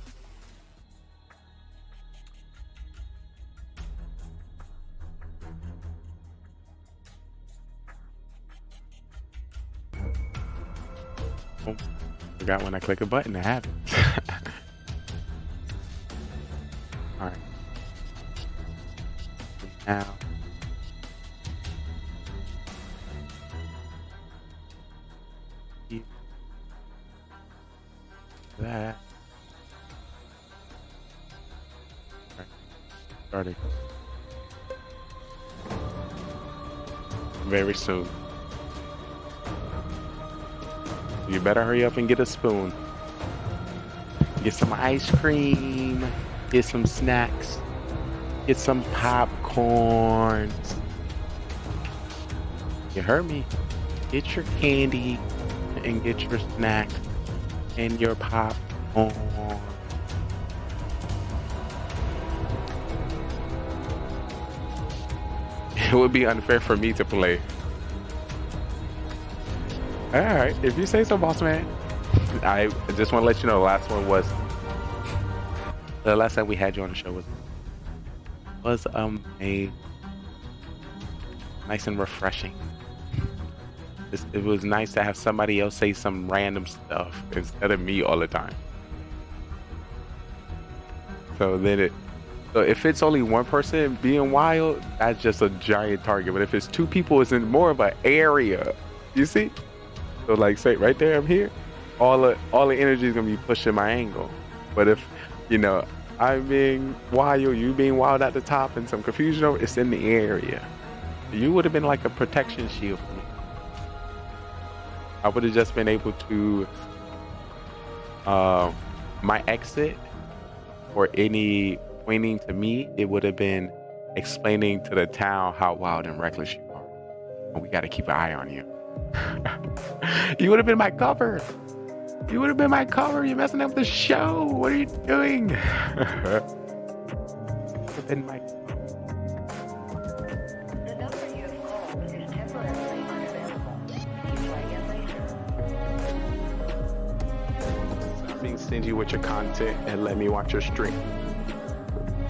Oh, forgot when I click a button to have it. All right. Now. that. Alright, starting. Very soon. You better hurry up and get a spoon. Get some ice cream. Get some snacks. Get some popcorn. You heard me. Get your candy and get your snacks and your popcorn. It would be unfair for me to play. Alright, if you say so, boss man. I just want to let you know the last one was the last time we had you on the show was a nice and refreshing. It was nice to have somebody else say some random stuff instead of me all the time. So if it's only one person being wild, that's just a giant target. But if it's two people, it's in more of an area. You see? So like, say right there, I'm here. All the energy is gonna be pushing my angle. But if I'm being wild, you being wild at the top, and some confusion over, it's in the area. You would have been like a protection shield for me. I would have just been able to my exit or any pointing to me, it would have been explaining to the town how wild and reckless you are. And we got to keep an eye on you. You would have been my cover. You would have been my cover. You're messing up the show. What are you doing? You would have been my The number you have called is temporarily unavailable. Please try again later. Stop being stingy with your content and let me watch your stream.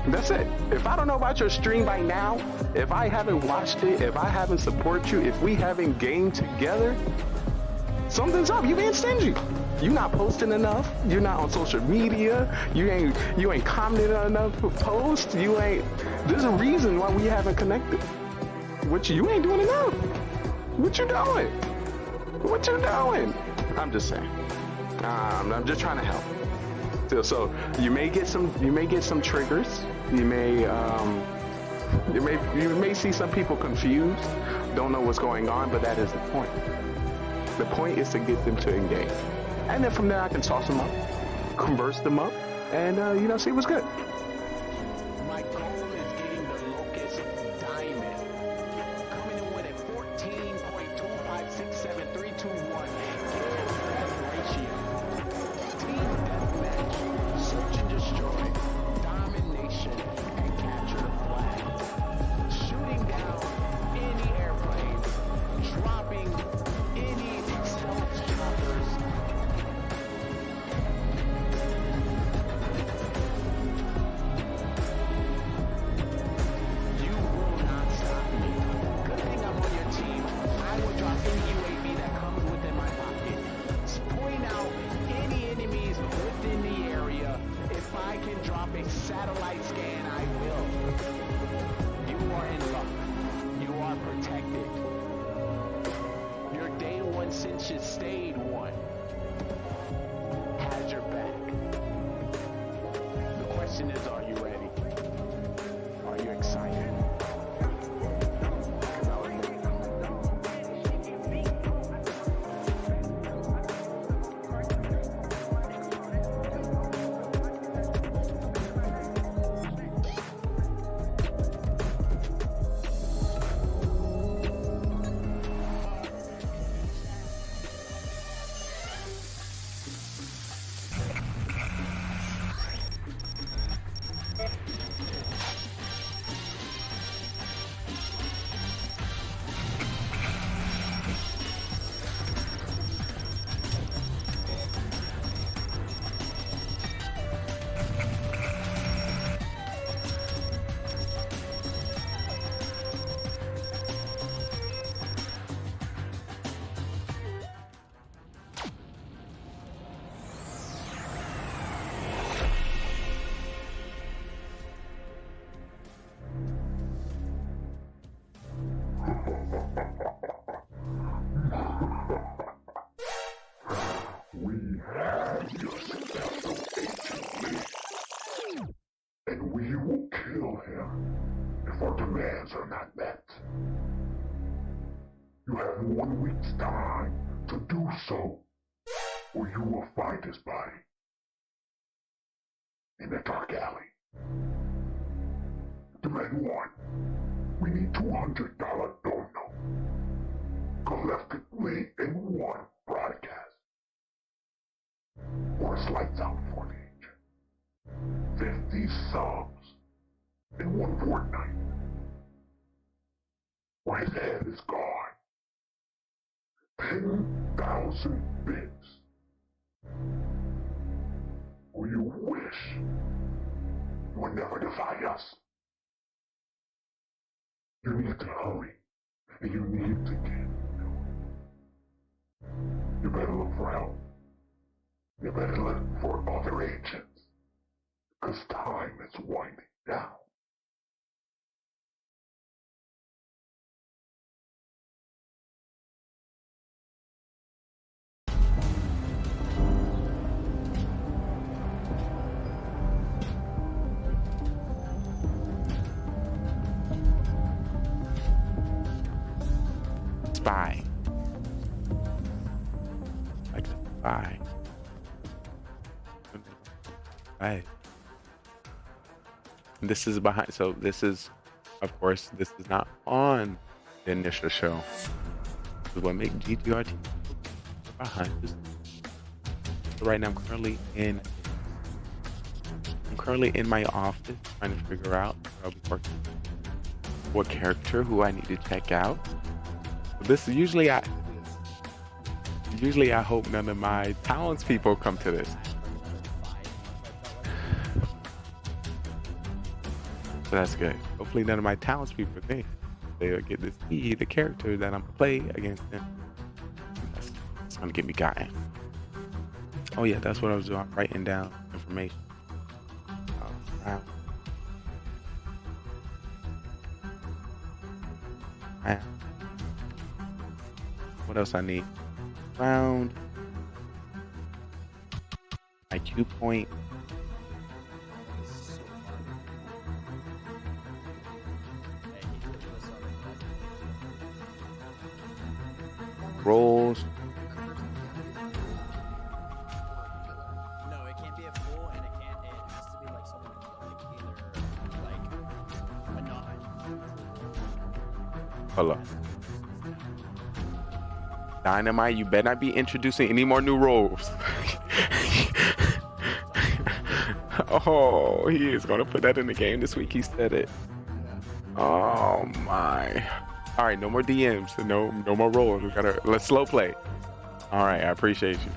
That's it. If I don't know about your stream by now, if I haven't watched it, if I haven't supported you, if we haven't gamed together, something's up. You being stingy. You not posting enough. You're not on social media. You ain't commenting on enough posts. You ain't. There's a reason why we haven't connected. What you ain't doing enough. What you doing? What you doing? I'm just saying. I'm just trying to help. So you may get some triggers. You may see some people confused, don't know what's going on, but that is the point. The point is to get them to engage, and then from there I can toss them up, converse them up, and see what's good. My goal is getting the Locust Diamond, coming in with a 14.2567321 ratio. Team deathmatch, search and destroy, domination, and capture the flag. Shooting down any airplanes, dropping any stealth choppers. You will not stop me. Good thing I'm on your team. I will drop any UAV that comes within my pocket. Point out any enemies within the area. If I can drop a satellite scan, I will. You are in luck. You are protected. Your day one since you stayed one has your back. The question is, are you ready? Are you excited? demands are not met. You have 1 week's time to do so, or you will find his body in a dark alley. Demand 1. We need $200 dono. Collectively in 1 broadcast. Or it's lights out for the agent. 50 subs in 1 fortnight. Or his head is gone. 10,000 bits. Or you wish you would never defy us. You need to hurry, and you need to get help. You better look for help. You better look for other agents, because time is winding down. Spy. Like a spy. Right. This is behind, so this is, of course, this is not on the initial show. This is what makes GGRtv behind this. So right now I'm currently in my office trying to figure out where I'll be working, what character, who I need to check out. This is usually I hope none of my townspeople come to this. So that's good. Hopefully none of my townspeople think they'll get to see the character that I'm gonna play against them. That's gonna get me gotten. Oh yeah, that's what I was doing. I'm writing down information. What else I need? Round. IQ point. Rolls. No, it can't be a fool, and it has to be like someone like either like a non. Hello. Dynamite, you better not be introducing any more new roles. Oh, he is gonna put that in the game this week. He said it. Oh my. All right, no more DMs, no more roles. Let's slow play. All right, I appreciate you.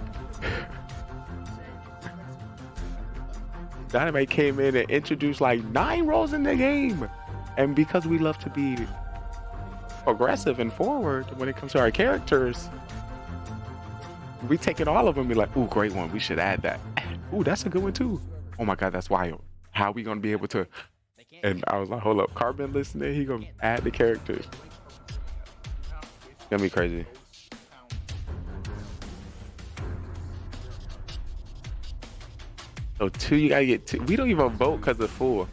Dynamite came in and introduced like 9 roles in the game, and because we love to be aggressive and forward when it comes to our characters, we take it all of them and be like, ooh, great one, we should add that. Ooh, that's a good one too. Oh my god, that's wild. How are we gonna be able to? And I was like, hold up, Carbon listening, he gonna add the characters. It's gonna be crazy. So 2, you gotta get 2. We don't even vote because it's full.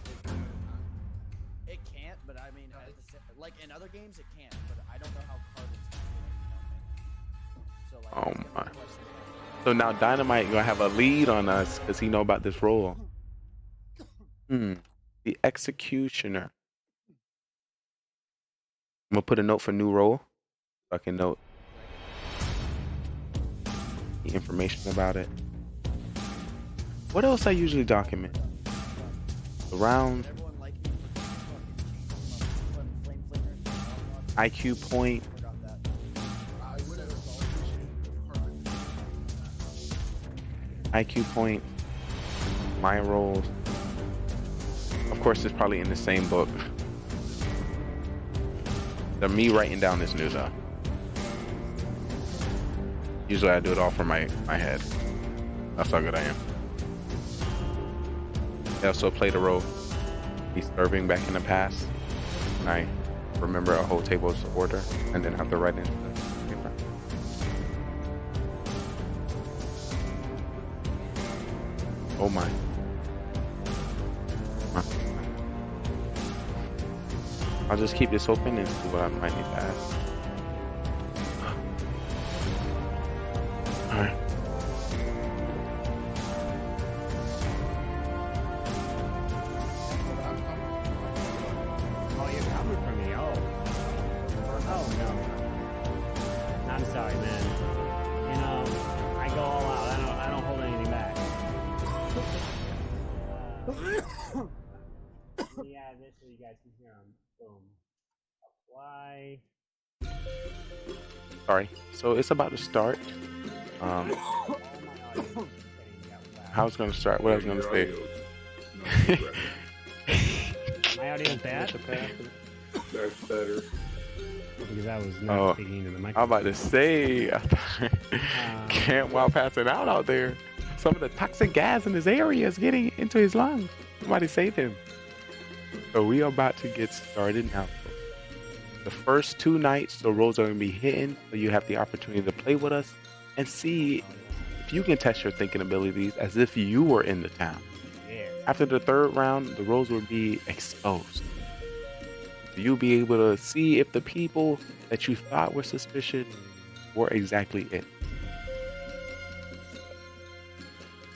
It can't, but I mean, like in other games, it can't. But I don't know how Carbon's doing it. So like, Oh my. So now Dynamite gonna have a lead on us because he know about this role. The Executioner. I'm gonna put a note for new role. So I can note the information about it. What else I usually document? The round. IQ point. IQ point. My roles. Of course, it's probably in the same book. Me writing down this new though. Usually I do it all from my head. That's how good I am. I also played a role. He's serving back in the past. And I remember a whole table's order and then have to write in. Oh my. I'll just keep this open and see what I might need to ask. Alright. Oh, you're coming for me. Oh no. I'm sorry, man. You know, I go all out. I don't hold anything back. Yeah, this so you guys can hear them. Boom. Apply. Sorry. So it's about to start. How it's gonna start? What I was gonna say? My audio is bad. That's better. Because I was not speaking into the microphone. I'm about to say, can't while passing out there. Some of the toxic gas in his area is getting into his lungs. Somebody save him. So we are about to get started now. The first 2 nights, the roles are going to be hidden, so you have the opportunity to play with us and see if you can test your thinking abilities as if you were in the town. Yeah. After the 3rd round, the roles will be exposed. So you'll be able to see if the people that you thought were suspicious were exactly it.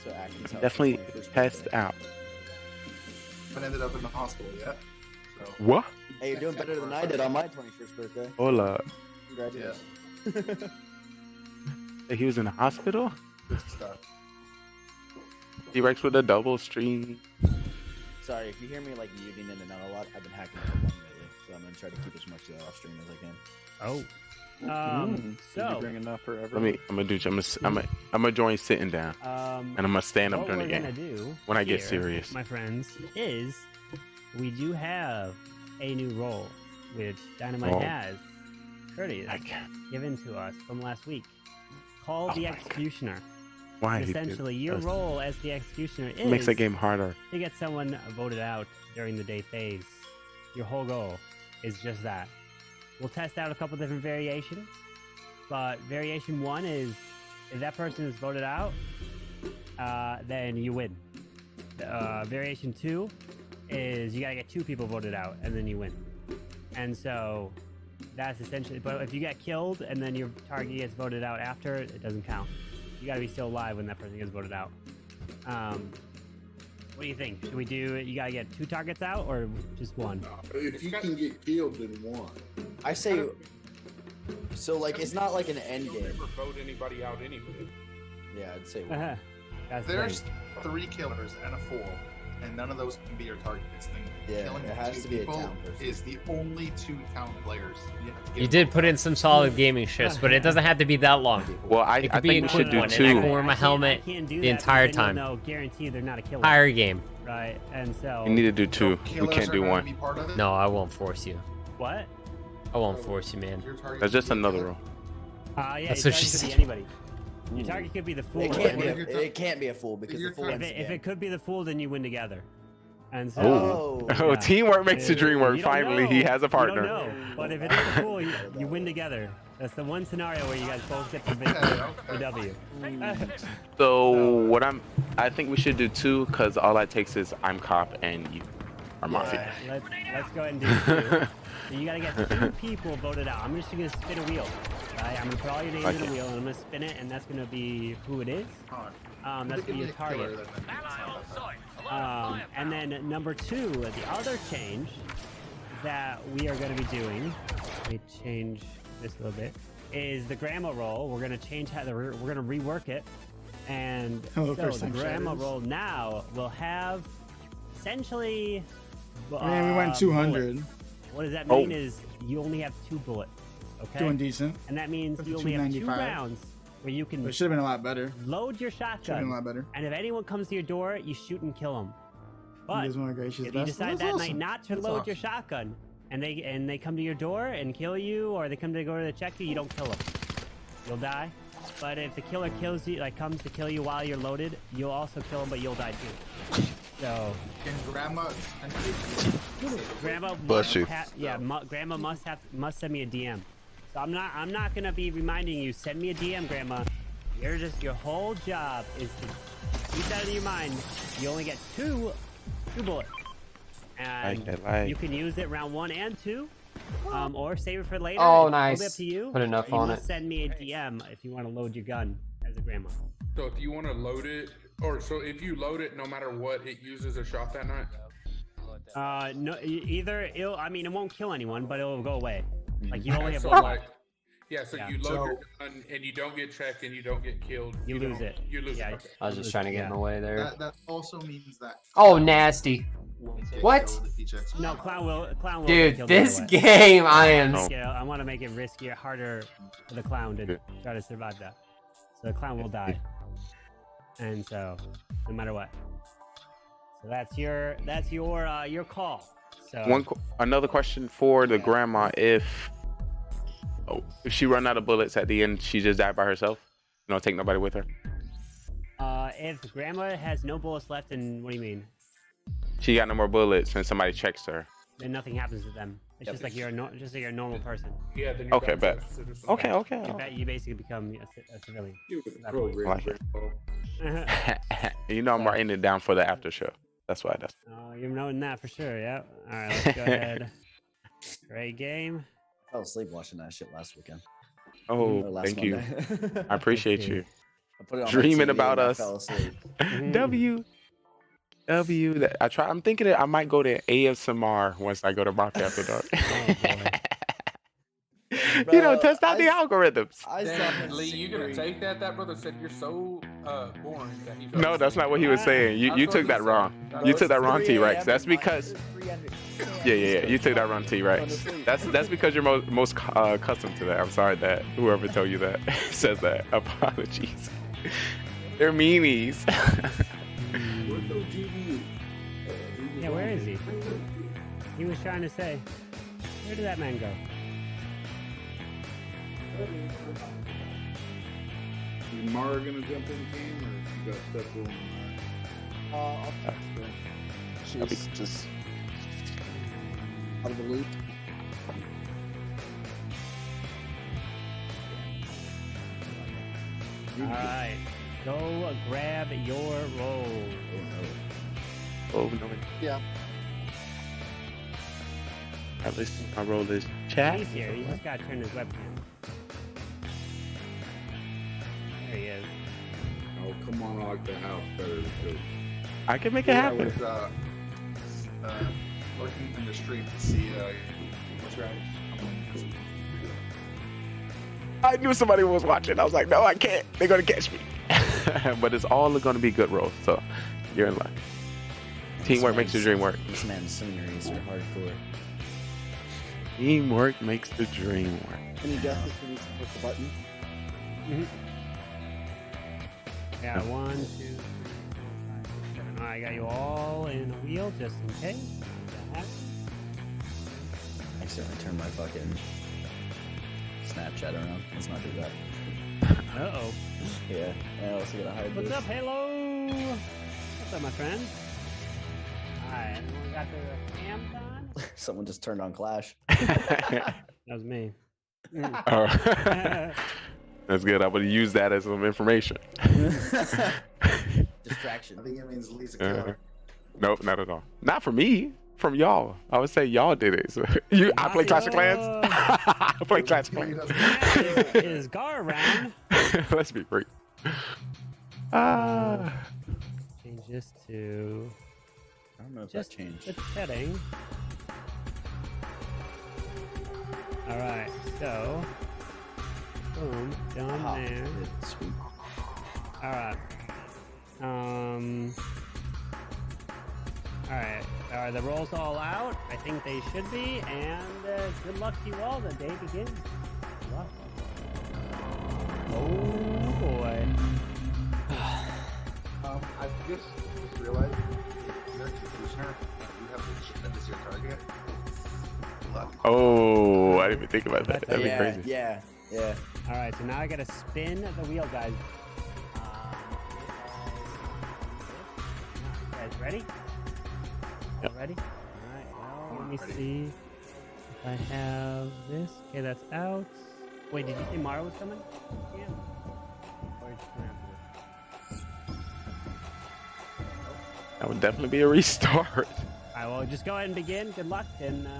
So Atkins, Definitely test out. I haven't ended up in the hospital yet. So. What? Hey, you're doing better than I did on my 21st birthday. Hola. Congratulations. He was in the hospital? Good stuff. He works with a double stream. Sorry, if you hear me like muting in and out a lot, I've been hacking up lately, so I'm gonna try to keep as much of that off stream as I can. Oh. So bring enough for I'm gonna join sitting down. And I'm gonna stand up what during the we're gonna game. do When I get here, serious. my friends, is we do have a new role which Dynamite has courteous given to us from last week, called the Executioner. Why? And essentially, your role as the Executioner is makes the game harder. to get someone voted out during the day phase. Your whole goal is just that. We'll test out a couple different variations, but variation 1 is if that person is voted out, then you win. Variation 2 is you gotta get 2 people voted out, and then you win. And so that's essentially. But if you get killed and then your target gets voted out after, it doesn't count. You gotta be still alive when that person gets voted out. What do you think? Should we do? You gotta get 2 targets out or just 1? If you can get killed, then 1. I say. So like, it's not like an end game. Never vote anybody out anyway. Yeah, I'd say 1. There's 3 killers and a 4, and none of those can be your targets. Yeah, Killing it has 2 to be a people town person. is the only 2 town players. You did put in some solid gaming shifts, but it doesn't have to be that long. Well, I it could think we should do one, 2. And I can wear my helmet the entire time. No, guarantee they're not a killer. Entire game. Right, and so. We need to do 2. We can't do 1. No, I won't force you. What? I won't force you, man. That's just another rule. Yeah, That's your what she target could said. be anybody. Your target could be the fool. It can't be a fool because the fool. If it could be the fool, then you win together. And so. Oh, teamwork makes the dream work. Finally, he has a partner. You don't know, but if it is the fool, you win together. That's the one scenario where you guys both get the W. So I think we should do 2 because all that takes is I'm cop and you are Mafia. Let's go ahead and do 2. So you gotta get 2 people voted out. I'm just gonna spin a wheel. Right? I'm gonna put all your names in a wheel and I'm gonna spin it, and that's gonna be who it is. That's gonna be your target. And then number 2, the other change that we are gonna be doing. Let me change this a little bit. Is the grandma roll? We're gonna change how we're gonna rework it, and so the grandma roll now will have essentially. Man, we went 200. Bullets. What does that mean? Is you only have 2 bullets. Okay. Doing decent. And that means you only have 2 rounds where you can. It should have been a lot better. Load your shotgun. Should have been a lot better. And if anyone comes to your door, you shoot and kill them. But if you decide that night not to load your shotgun, and they come to your door and kill you, or they come to go to check you don't kill them. You'll die. But if the killer kills you, like comes to kill you while you're loaded, you'll also kill him, but you'll die too. So. Can grandma? Grandma. Bless you. Grandma must send me a DM. So I'm not gonna be reminding you. Send me a DM, Grandma. Your whole job is to keep that in your mind. You only get two bullets. And like. you can use it round 1 and 2, or save it for later. Oh, It's nice. totally up to you. Put enough you on must it. send me a DM if you want to load your gun as a grandma. So if you want to load it, or so if you load it, no matter what, it uses a shot that night. No, either it won't kill anyone, but it'll go away. Like you only have So one. like, yeah, so you load your gun and you don't get checked and you don't get killed. You lose it. You lose it. Okay. I was just trying to get in the way there. That also means that. Oh, nasty. What? No, clown will. Dude, kill this the other way. game, I am. Yeah, I want to make it riskier, harder for the clown to try to survive that. So the clown will die, and so no matter what. So that's your call. So Another question for the grandma: if she run out of bullets at the end, she just died by herself. You don't take nobody with her. If grandma has no bullets left, and what do you mean? She got no more bullets, and somebody checks her. Then nothing happens to them. It's just like you're a normal person. Yeah. Then Okay, bet. Okay. You basically become a civilian. You know I'm writing it down for the after show. That's why. You're knowing that for sure. Yeah. All right. Let's go ahead. Great game. I fell asleep watching that shit last weekend. Oh, Or last thank you. Monday. I appreciate you. I put it on my Dreaming TV about and I us. fell asleep. W. I'm thinking that I might go to ASMR once I go to Mafia After Dark. Test out the algorithms. Damn, Lee, you gonna take that? That brother said you're so boring that he. No, that's not what he was saying. You took that wrong. You took that wrong, T-Rex. That's because. Yeah. You took that wrong, T-Rex. That's because you're most accustomed to that. I'm sorry that whoever told you that says that. Apologies. They're meanies. Yeah, where is he? He was trying to say, where did that man go? Is Mara gonna jump in the game, or you got stuff going on? I'll text her. She's just out of the loop. Alright, go grab your roll. Oh no. Yeah. At least my role is chat. He's here, he just gotta turn his webcam. There he is. Oh, come on, I like the house better than Coach. I can make it happen. I was looking in the street to see what's right. I knew somebody was watching. I was like, no, I can't. They're gonna catch me. But it's all gonna be good rolls, so you're in luck. Teamwork makes the dream work. This man's seminaries are hardcore. Teamwork makes the dream work. Can you guess this when you push the button? Yeah, 1, 2, 3, 4, 5, 6, 7. I got you all in a wheel just in case. I accidentally turned my fucking Snapchat around. Let's not do that. Uh-oh. Yeah, I also gotta hide What's this. up, Halo? What's up, my friend? Alright, everyone got their cams on? Someone just turned on Clash. That was me. Oh. That's good. I would use that as some information. Distraction. I think it means Lee's a killer. Nope, not at all. Not for me. From y'all. I would say y'all did it. So I play Clash of Clans. I play Clash of Clans. Is Gar around? Let's be free. Change this to. I don't know if just that changed. the setting. Alright, so. Boom, done there. Sweet. Alright. Alright, are the rolls all out? I think they should be, and good luck to you all. The day begins. Good luck. Oh boy. I just realized you're a executioner. You have that as your target. Good luck. Oh, I didn't even think about that. That'd be crazy. Yeah. Alright, so now I gotta spin the wheel, guys. You guys ready? Yep. Ready? Alright, well, let me see if I have this. Okay, that's out. Wait, did you say Mara was coming? Yeah. Or is she coming after this? That would definitely be a restart. I will just go ahead and begin. Good luck, and all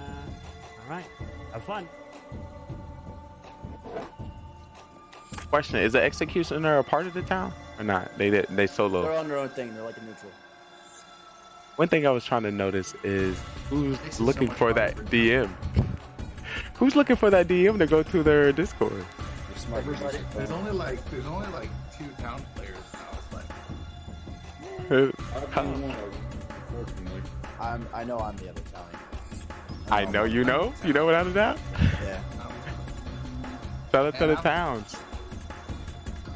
right, have fun. Question: is the executioner a part of the town or not? They solo. They're on their own thing. They're like a neutral. One thing I was trying to notice is who's looking for that DM. Who's looking for that DM to go to their Discord? Everybody. There's only like 2 town players now. It's like I know I'm the other Italian. I know you know. You know without a doubt. Yeah. Shout out to the towns.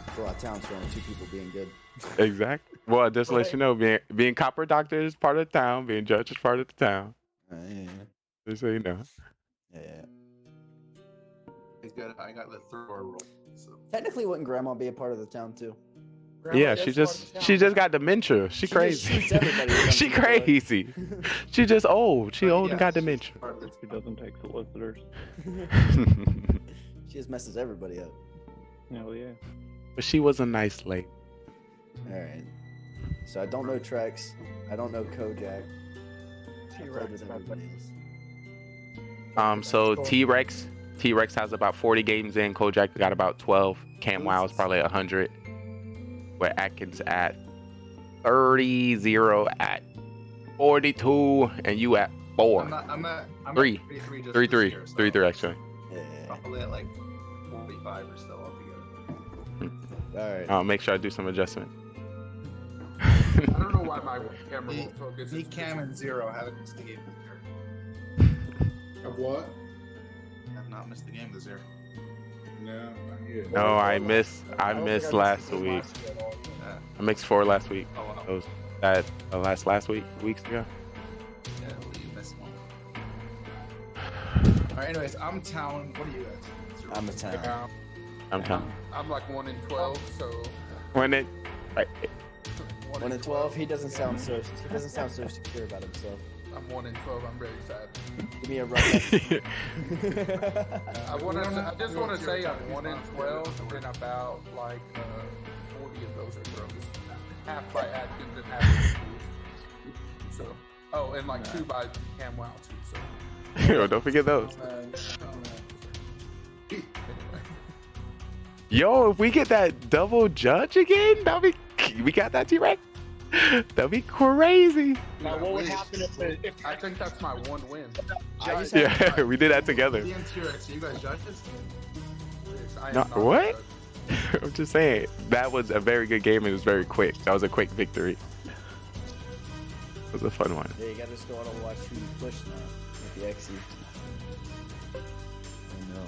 For a lot of towns, for only 2 people being good. Exactly. Well, just to let you know, being copper doctor is part of the town. Being judge is part of the town. Yeah. Just so you know. Yeah. I got the thrower roll. So. Technically, wouldn't Grandma be a part of the town too? Yeah, she just got dementia. She crazy. She crazy. She just old. She old and got dementia. She doesn't take solicitors. She just messes everybody up. Hell yeah. But she was a nice lady. All right. So I don't know Trex. I don't know Kojak. I played with everybody else. So T-Rex has about 40 games in. Kojak got about 12. Cam Wow's probably 100. Where Atkins at 30, 0 at 42, and you at 4. I'm at 3 actually. Yeah. Probably at like 45 or so altogether. All right. I'll make sure I do some adjustment. I don't know why my camera won't focus. Me, Cam, and Zero haven't missed the game Of what? I've not missed the game this year. No, not yet. No, I missed last week. I mixed 4 last week. Oh, wow. Those last weeks ago. Yeah, well, you missed one. Alright, anyways, I'm town. What are you guys? I'm a town. I'm town. I'm like 1 in 12, so. When it. Right. 1 in 12. He doesn't sound so secure about himself. I'm 1 in 12. I'm very sad. Give me a rough. I just want to say I'm 1 in 12, and about like 40 of those are throws. Half by Atkins and half by Schools. So, oh, and like 2 by Cam Wow too. So. Yo, don't forget those. Yo, if we get that double judge again, we got that T-Rex. That'd be crazy. Now, what would happen if I think that's my 1 win. Yeah, we did that together. You guys judges? No, what? I'm just saying, that was a very good game. It was very quick. That was a quick victory. It was a fun one. Yeah, you gotta just go on and watch who you push now with the XE. Oh no.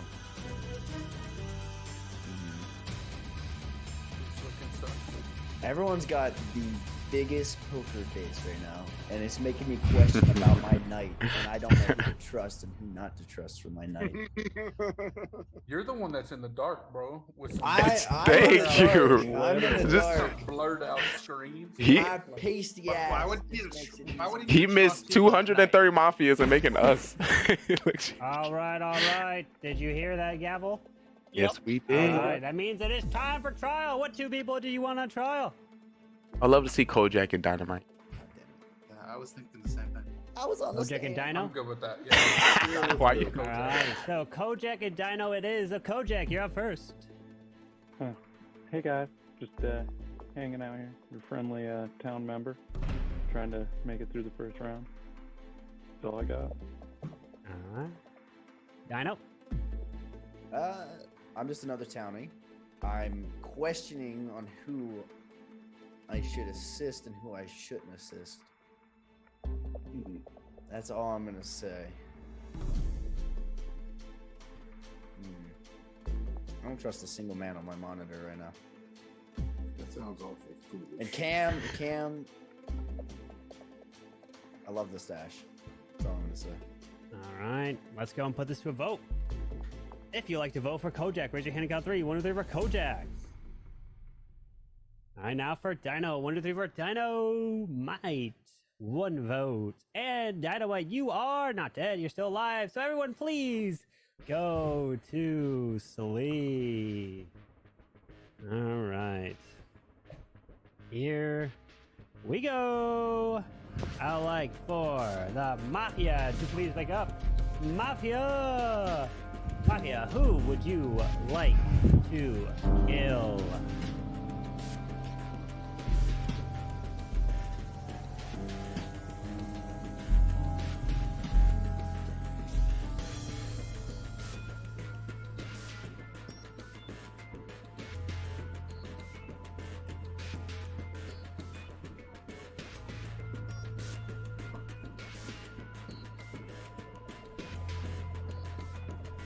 Everyone's got the biggest poker face right now, and it's making me question about my night, and I don't know who to trust and who not to trust for my night. You're the one that's in the dark, bro. With Thank you. I'm in the dark. Blurred out screens. My pasty ass. Why would He missed 230 Mafias and making us. All right. Did you hear that, Gavel? Yes, we did. All right, that means it is time for trial. What 2 people do you want on trial? I'd love to see Kojak and Dynamite. Yeah, I was thinking the same thing. I was on the Kojak and Dino? I'm good with that. Yeah. Why you? All right, so Kojak and Dino it is. Kojak, you're up first. Hey guys, just hanging out here. Your friendly town member, trying to make it through the first round. That's all I got. All right. Dino? I'm just another townie. I'm questioning on who I should assist and who I shouldn't assist. That's all I'm gonna say. I don't trust a single man on my monitor right now. That sounds awful. And Cam, I love the stash. That's all I'm gonna say. All right, let's go and put this to a vote. If you like to vote for Kojak, raise your hand and count 3. 1, 2, 3 for Kojak. All right, now for Dino. 1, 2, 3 for Dino. Might. 1 vote. And Dynamite, you are not dead. You're still alive. So everyone, please go to sleep. All right. Here we go. I'd like for the Mafia to please wake up. Mafia! Mafia, who would you like to kill?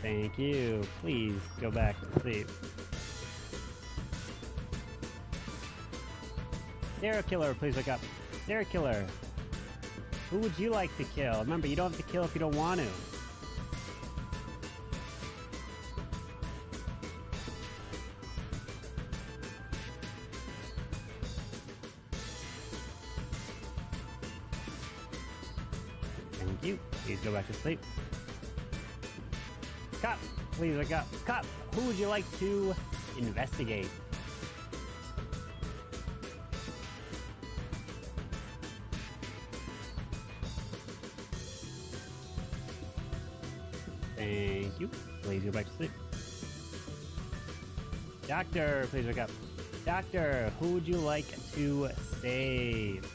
Thank you. Please go back to sleep. Serial killer, please wake up. Serial killer. Who would you like to kill? Remember, you don't have to kill if you don't want to. Thank you. Please go back to sleep. Cop, please wake up. Cop, who would you like to investigate? Thank you. Please go back to sleep. Doctor, please wake up. Doctor, who would you like to save?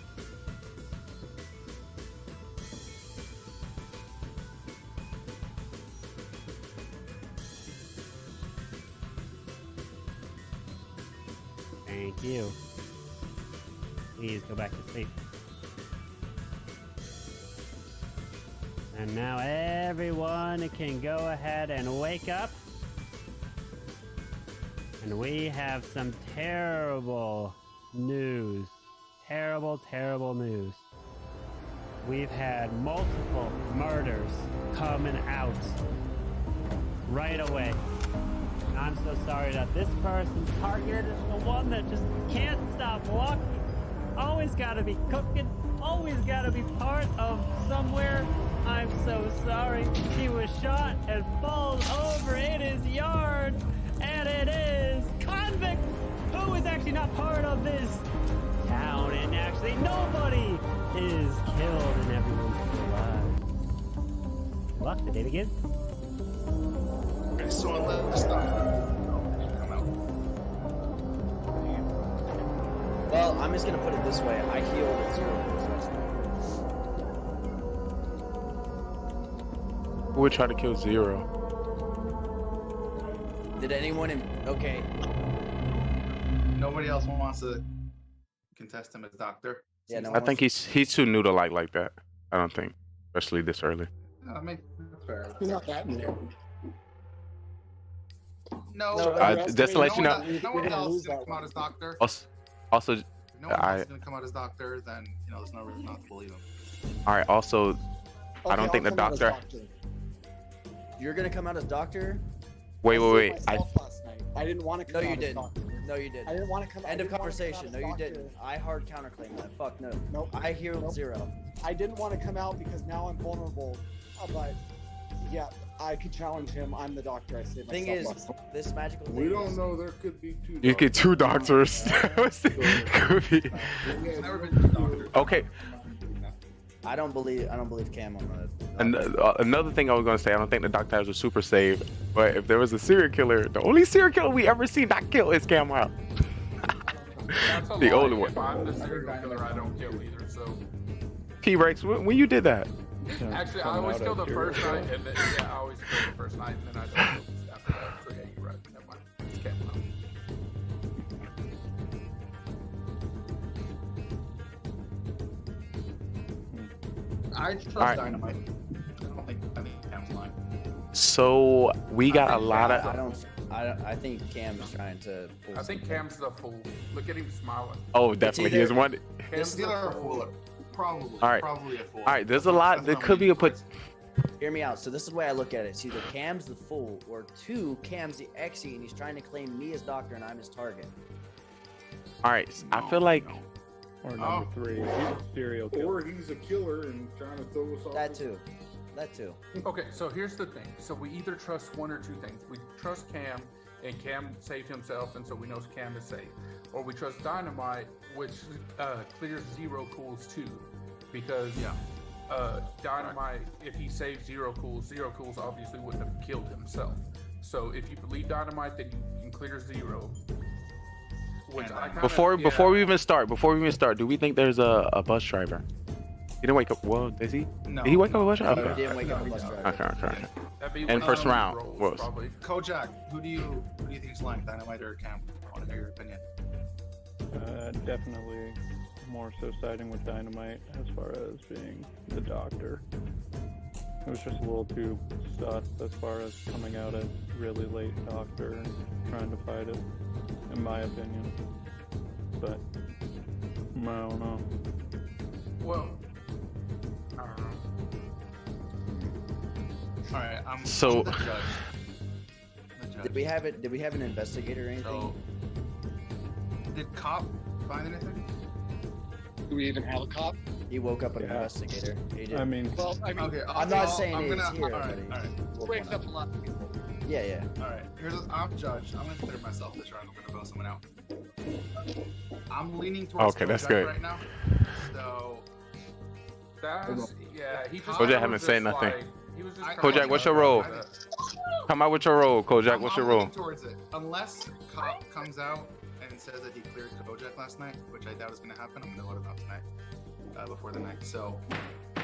Thank you. Please go back to sleep. And now everyone can go ahead and wake up. And we have some terrible news. Terrible, terrible news. We've had multiple murders coming out right away. I'm so sorry that this person's target is the one that just can't stop walking. Always gotta be cooking. Always gotta be part of somewhere. I'm so sorry. He was shot and falls over in his yard. And it is convict who is actually not part of this town. And actually nobody is killed and everyone's still alive. What? The day begins? Okay, so let's start. Well, I'm just gonna put it this way. I healed at 0. Who would try to kill Zero? Did anyone okay. Nobody else wants to contest him as doctor? Yeah, no I think he's too new to like that. I don't think, especially this early. I mean, that's fair. You're not that new. No, just to let you know. No one else is gonna come out as doctor. Also, If no one else is gonna come out as doctor, then there's no reason not to believe him. all right. Also, I don't think the doctor. You're gonna come out as doctor? Wait. I didn't want to come No, you out as didn't. doctor. No, you didn't. I didn't want to come. End of conversation. No, you didn't. I hard counterclaim that. Fuck no. Nope. I healed 0. I didn't want to come out because now I'm vulnerable. But yeah, I could challenge him. I'm the doctor. I saved Thing myself. is, this magical thing We don't is- know. There could be 2. You get 2 doctors. Could be. There's never been 2 doctors. Okay. I don't believe Cam on that. And another thing I was gonna say, I don't think the doctor has a super save, but if there was a serial killer, the only serial killer we ever seen not kill is Cam Wild. That's a The lie. only one. If I'm the serial killer, I don't kill either. So T-Rex, when you did that? actually, I always kill the first night, and then I always kill the first night, and then I don't kill after that. So yeah, you're right. Never mind. It's Cam Wild. I trust Alright. Dynamite. I think Cam's lying. So we got a lot of. I think Cam's trying to. I think Cam's the fool. Look at him smiling. Oh, definitely. He is one. Cam's the either a fool. fool. Probably. All right. Probably a fool. All right. There's a lot. There could be a put. Hear me out. So this is the way I look at it. It's either Cam's the fool, or 2, Cam's the Exie, and he's trying to claim me as doctor, and I'm his target. All right. I feel like. Or number 3, he's a serial killer. Or he's a killer and trying to throw us off. That too. Okay, so here's the thing. So we either trust one or two things. We trust Cam, and Cam saved himself, and so we know Cam is safe. Or we trust Dynamite, which clears 0, cools 2. because Dynamite, if he saved Zero Cools obviously wouldn't have killed himself. So if you believe Dynamite, then you can clear Zero. Which I kinda, Before we even start, do we think there's a bus driver? He didn't wake up. Well, does he? No. Did he wake up a bus driver? He didn't wake up a bus driver. Okay. And first round was. Kojak, who do you think is lying, Dynamite or Cam? I want to know your opinion. Definitely more so siding with Dynamite as far as being the doctor. It was just a little too sus as far as coming out as really late doctor and trying to fight it, in my opinion. But I don't know. Well, I don't know. All right, So- I'm the judge. Did we have it? Did we have an investigator or anything? So, did cop find anything? Do we even have a cop? He woke up an investigator. He did. I mean, Well, I mean, Okay, I'm not saying I'm he's gonna. here, All right, but all right. he's wakes up a lot of people. Yeah. All right, I'm judge. I'm gonna clear myself this round. I'm gonna vote someone out. I'm leaning towards Okay, that's Kojak good. right now. So That's he just. Kojak haven't said nothing. He was just Kojak, what's your role? Come out with your role, Kojak. What's your I'm role? leaning towards it. Unless cop comes out and says that he cleared Kojak last night, which I doubt is gonna happen. I'm gonna vote him out tonight, before the night. So.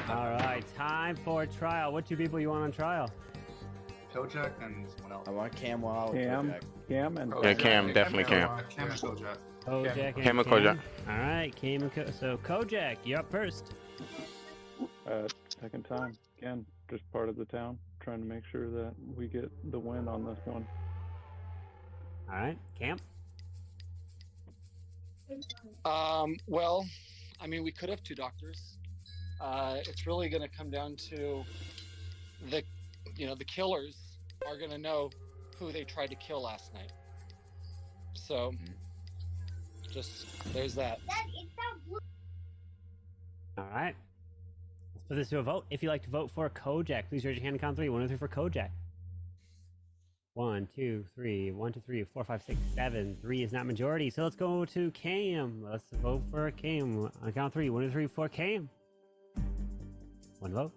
All right, time for trial. What two people you want on trial? Kojak and someone else. I want Cam Wild. Cam and Yeah, Cam, definitely Cam. Cam and Kojak. Kojak Cam and Kojak. All right, Cam and so Kojak, you're up first. Second time. Again, just part of the town. Trying to make sure that we get the win on this one. All right, Cam. Well, I mean, we could have two doctors. It's really going to come down to the killers are going to know who they tried to kill last night. So, just there's that. All right. Let's put this to a vote. If you'd like to vote for Kojak, please raise your hand and count 3. 1, 2, 3 for Kojak. 1, 2, 3. 1, 2, 3, 4, 5, 6, 7. 3 is not majority. So let's go to Cam. Let's vote for Cam. On count 3. 1, 2, 3 for Cam. 1 vote.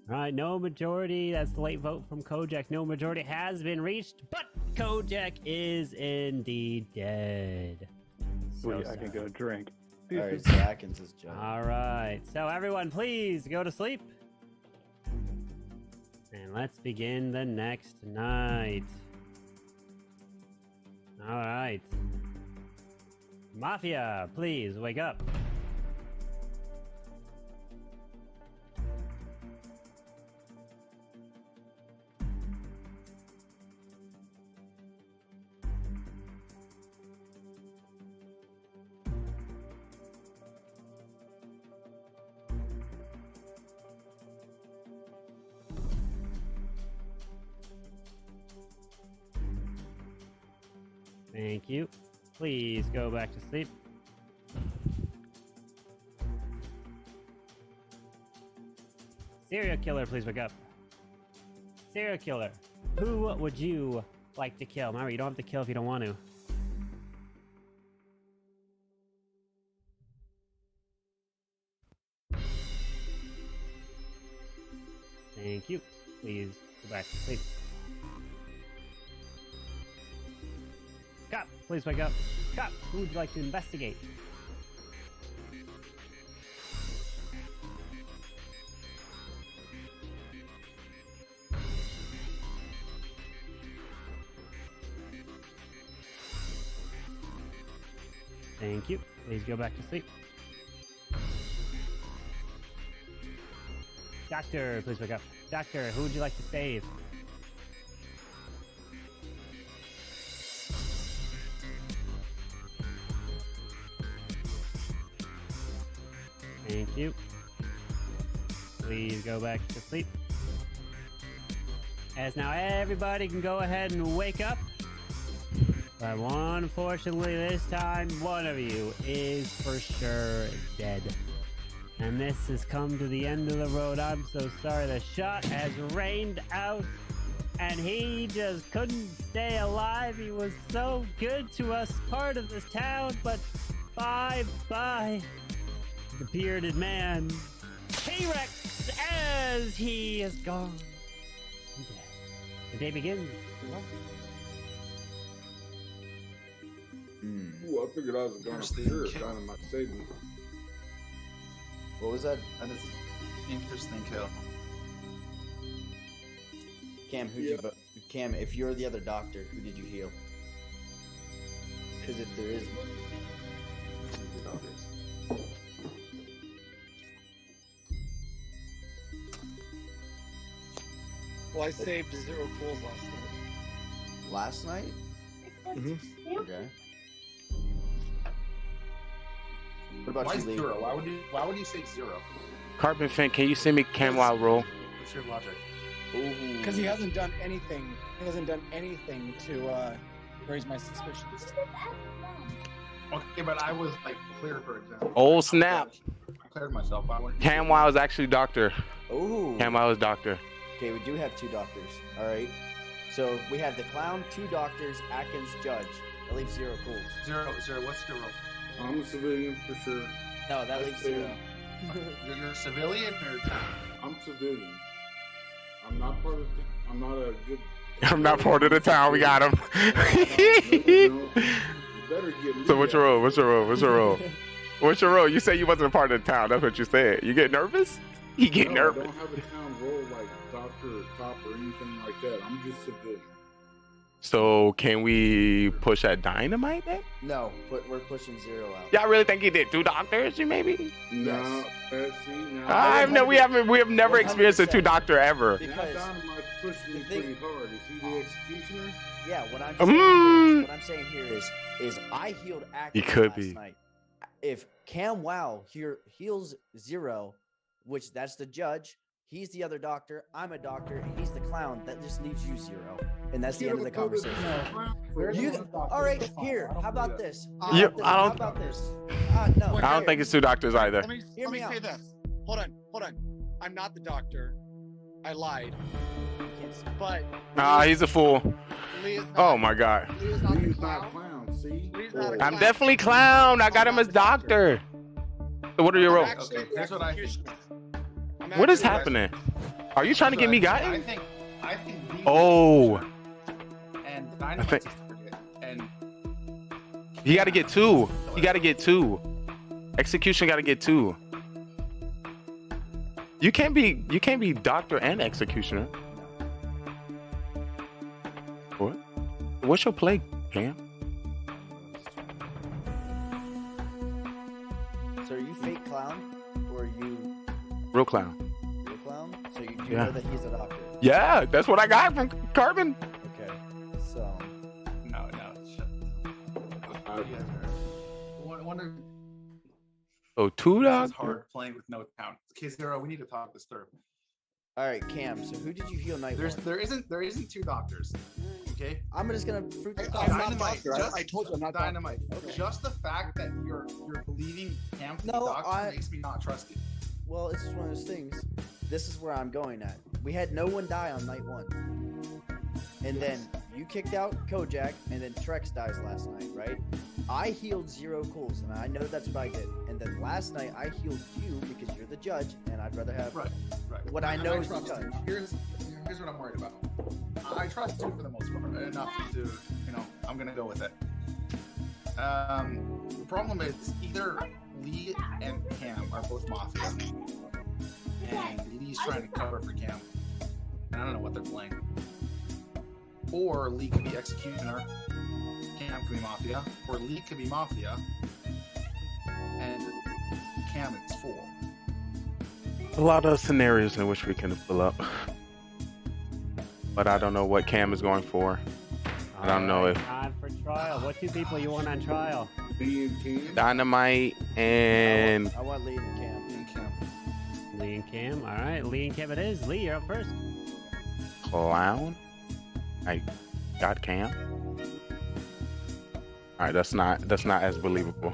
All right, no majority. That's the late vote from Kojak. No majority has been reached, but Kojak is indeed dead. Sweet, I can go drink. All right, so Atkins is judge. All right, so everyone, please go to sleep. And let's begin the next night. All right. Mafia, please wake up. Thank you. Please go back to sleep. Serial killer, please wake up. Serial killer. Who would you like to kill? Remember, you don't have to kill if you don't want to. Thank you. Please go back to sleep. Cop, please wake up. Cop, who would you like to investigate? Thank you. Please go back to sleep. Doctor, please wake up. Doctor, who would you like to save? Thank you. Please go back to sleep. As now everybody can go ahead and wake up. But unfortunately this time, one of you is for sure dead. And this has come to the end of the road. I'm so sorry. The shot has rained out. And he just couldn't stay alive. He was so good to us, part of this town. But bye-bye. The bearded man T-Rex as he is gone. Dead. The day begins. Ooh, I figured I was gonna for sure. Dynamite saved me. What was that? Interesting kill. Cam, Cam, if you're the other doctor, who did you heal? Because if there is Well, I saved 0 pools last night. last night? Okay. What about Why you, Lee? 0? Why would you say 0? Carbon Fan, can you send me Camwow roll? What's your logic? Because he hasn't done anything. He hasn't done anything to raise my suspicions. Okay, but I was like clear for example. Oh snap! I cleared myself. Camwow is actually doctor. Ooh. Camwow is doctor. Okay, we do have 2 doctors. All right. So we have the clown, 2 doctors, Atkins, judge. That leaves 0 pools. 0. What's your role? I'm a civilian for sure. No, that leaves 0. You're a civilian or? I'm civilian. I'm not part of. I'm not a good. I'm not part of the town. We got him. You better get me. So what's your role? What's your role? What's your role? What's your role? You say you wasn't a part of the town. That's what you said. You get nervous? You get nervous. I don't have a town role like doctor or cop or anything like that. I'm just civilian. So can we push at Dynamite then? No, but we're pushing 0 out. Y'all really think he did 2 doctors? You maybe? No, We have never experienced a 2 doctor ever. Because Dynamite pushed me pretty hard. Is he the executioner? Yeah, what I'm saying here is I healed Atkins He could last be. night. If Camwow here heals 0, which that's the judge, he's the other doctor, I'm a doctor, and he's the clown, that just leaves you 0. And that's the end of the conversation. All right, here, how about this? Yeah, How about this? No. I don't think it's 2 doctors either. Let me say this. Hold on. I'm not the doctor. I lied. But He's a fool. Oh my god. He's not clown, see? I'm definitely clown. I got him as doctor. So what are your roles? Okay, here's what I think. What is happening? Are you trying to get me gotten? I think. Oh. And I think and he got to get 2. He got to get 2. Execution got to get 2. You can't be doctor and executioner. What? What's your play, Cam? So are you fake clown or are you Real clown. real clown? So you do Yeah. know that he's a doctor. Yeah, that's what I got from Carbon. Okay. So no. Wonder. Oh, 2 This is doctors. hard playing with no town. K0, we need to talk this through. all right, Cam. So who did you heal night one? There isn't 2 doctors. Okay. I'm just gonna fruit the I'm not a Dynamite. doctor. I told you I'm not a doctor. Dynamite. Just the fact that you're believing Cam to be No, doctor makes me not trust you. Well, it's just one of those things. This is where I'm going at. We had no one die on night 1. And then you kicked out Kojak, and then Trex dies last night, right? I healed 0 cools, and I know that's what I did. And then last night I healed you because you're the judge, and I'd rather have right. what I know is the trust judge. you. Here's what I'm worried about. I trust you for the most part enough to, I'm gonna go with it. The problem is either Lee and Cam are both Mafia, and Lee's trying to cover for Cam, and I don't know what they're playing. Or Lee could be Executioner, Cam could be Mafia, or Lee could be Mafia, and Cam is Fool. A lot of scenarios in which we can pull up. But I don't know what Cam is going for. I don't know if Time for trial. What 2 people you want on trial? Dynamite and I want Lee and Cam. Lee and Cam. All right, Lee and Cam it is. Lee, you're up first. Clown. I got Cam. All right, that's not as believable.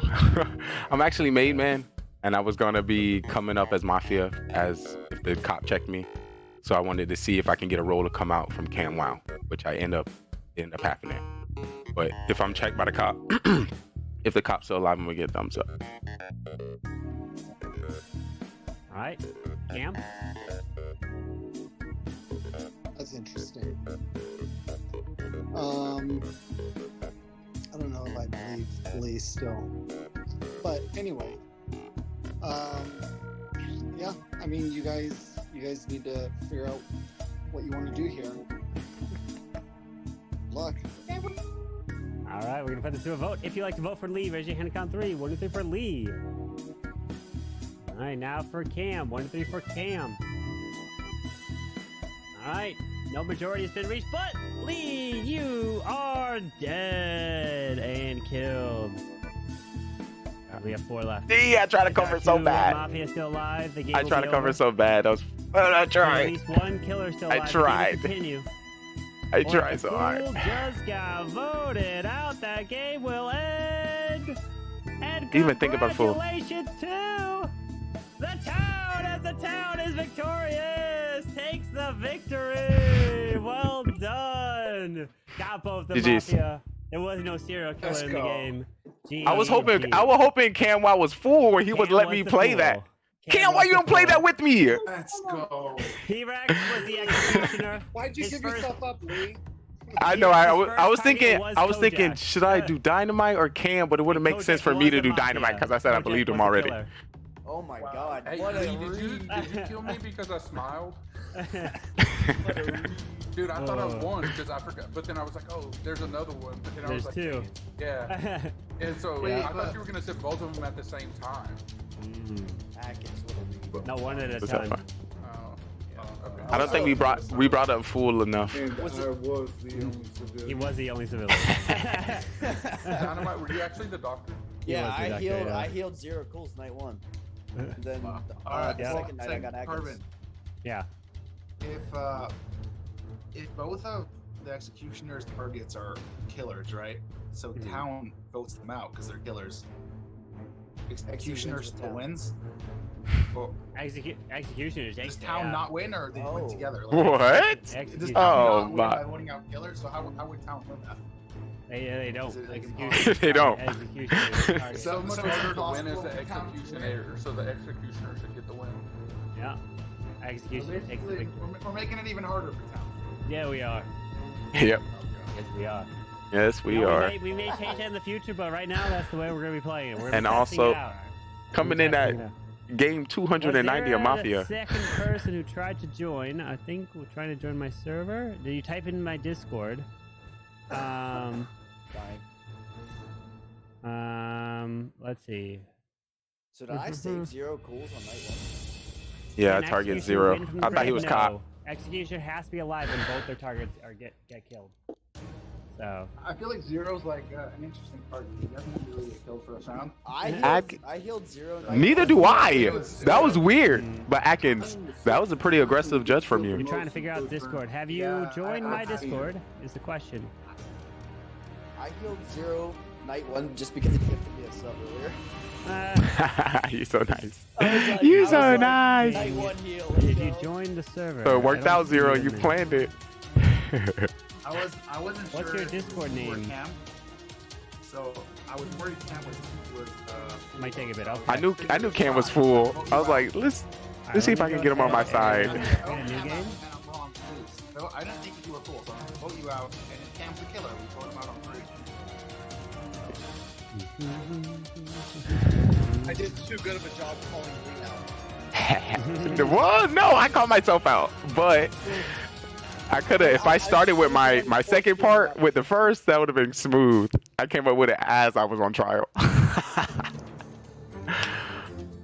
I'm actually made man, and I was gonna be coming up as Mafia as if the cop checked me. So I wanted to see if I can get a role to come out from Camwow, which I end up happening. But if I'm checked by the cop, if the cop's still alive, I'm gonna get a thumbs up. All right, Cam. That's interesting. I don't know if I believe Lee still, but anyway, yeah. I mean, you guys need to figure out what you want to do here. Luck. All right, we're gonna put this to a vote. If you'd like to vote for Lee, raise your hand and count 3. 1, 2, 3 for Lee. All right, now for Cam. 1, 2, 3 for Cam. All right, no majority has been reached, but Lee, you are dead and killed. All right, we have 4 left. See, I tried to cover so bad. Mafia still alive. The game I tried to cover so bad. I At tried. least 1 killer still alive. I The game will tried. continue. I tried so hard. Fool just got voted out. That game will end. And Even think about fool. congratulations to the town, as the town is victorious. Takes the victory. Well done. Got both the GG's. Mafia. There was no serial killer Let's in the go. game. I was hoping Cam Wow was fool where he would let me play that. Cam, why you don't play that with me? Let's go. T-Rex was the executioner. Why'd you give yourself up, Lee? I know. I was thinking, should I do Dynamite or Cam? But it wouldn't make sense for me to do Dynamite because I said I believed him already. Oh my god. Hey, What a Lee, did you kill me because I smiled? Dude, I thought I won because I forgot. But then I was like, oh, there's another one. But then I was There's like, 2. yeah. And so Yeah. I thought you were gonna say both of them at the same time. No, one at a Was that time. fun? Okay. I don't think we brought up fool enough. And I was the only civilian. He was the only civilian. Dynamite, were you actually the doctor? Yeah, was the I doctor, healed. yeah. I healed 0 cools night 1. And then Alright, the second night I got Atkins. Carbon. Yeah. If both of the executioner's targets are killers, right? So town votes them out because they're killers. Executioner still wins. Well, Executioners. does town not win, or they win together? What? Does town Oh not win my! by voting out killers? So how would town win that? They don't. They don't. So much harder to win as the executioner, so the executioner should get the win. Yeah. Execution takes the Basically, victory. we're making it even harder for town. Yeah, we are. Yep. Yes, we are. Yes, we No, are. We may change that in the future, but right now that's the way we're gonna be playing it. We're gonna And be testing also it out. coming in at game 290 of Mafia. Was there a second person who tried to join? I think we're trying to join my server. Did you type in my Discord? Let's see. So did I save 0 cools on night 1? Yeah, An target execution 0. win from I thought he was no. caught. Execution has to be alive when both their targets are get killed. So I feel like Zero's like an interesting target. He doesn't really get killed for a sound. I healed 0 night Neither 1. do I. That was weird. But Atkins, that was a pretty aggressive judge from we're you. trying to figure out Discord. Have you joined my Discord? Is the question. I healed 0 night 1 just because he gifted me a sub earlier. You're so nice. Like, You're so nice. Night 1 heal. Did you join the server? So it worked I don't out, Zero. see it You in there. planned it. I wasn't sure. What's your Discord if you were name? Cam, so I was worried Cam was Might take a bit. Okay. I knew Cam was full. I was like, let's see if I can get him on my side. In a new game? So I didn't think you were cool, so I'm gonna vote you out. And if Cam's the killer, we vote him out on 3. I did too good of a job calling Lee out. Well, no, I called myself out, but I could have. If I started with my second part with the first, that would have been smooth. I came up with it as I was on trial.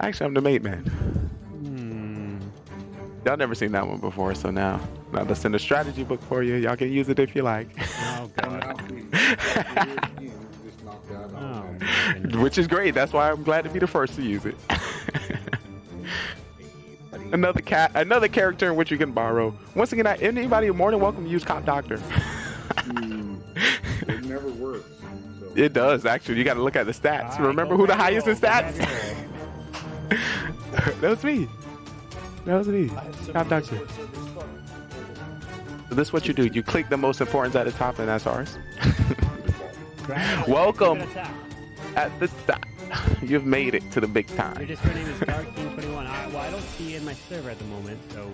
Actually, I'm the mate man. Y'all never seen that one before, so now let's send a strategy book for you. Y'all can use it if you like. Oh god. Which is great. That's why I'm glad to be the first to use it. another character in which you can borrow. Once again, anybody more than welcome to use Cop Doctor. It never works. So. It does actually. You got to look at the stats. Remember who the highest in stats? That was me. Cop Doctor. So this is what you do. You click the most importance at the top, and that's ours. Welcome at the top. You've made it to the big Your time. Discord name is Dark King 21. Well, I don't see it in my server at the moment, so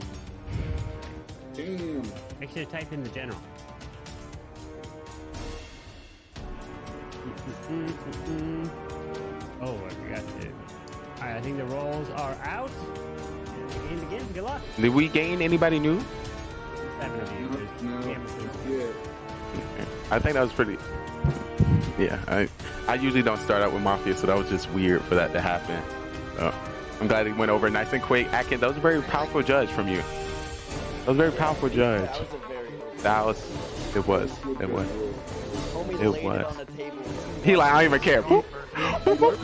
Damn. make sure to type in the general. Oh, I forgot to. Alright, I think the rolls are out. And the game begins. Good luck. Did we gain anybody new? 7 of you. Yeah. I think that was pretty. Yeah, I usually don't start out with Mafia, so that was just weird for that to happen. I'm glad it went over nice and quick. Atkins, that was a very powerful judge from you. That was a very powerful judge. That was. It was. It was. It was. He like, I don't even care. Boop. Boop, boop.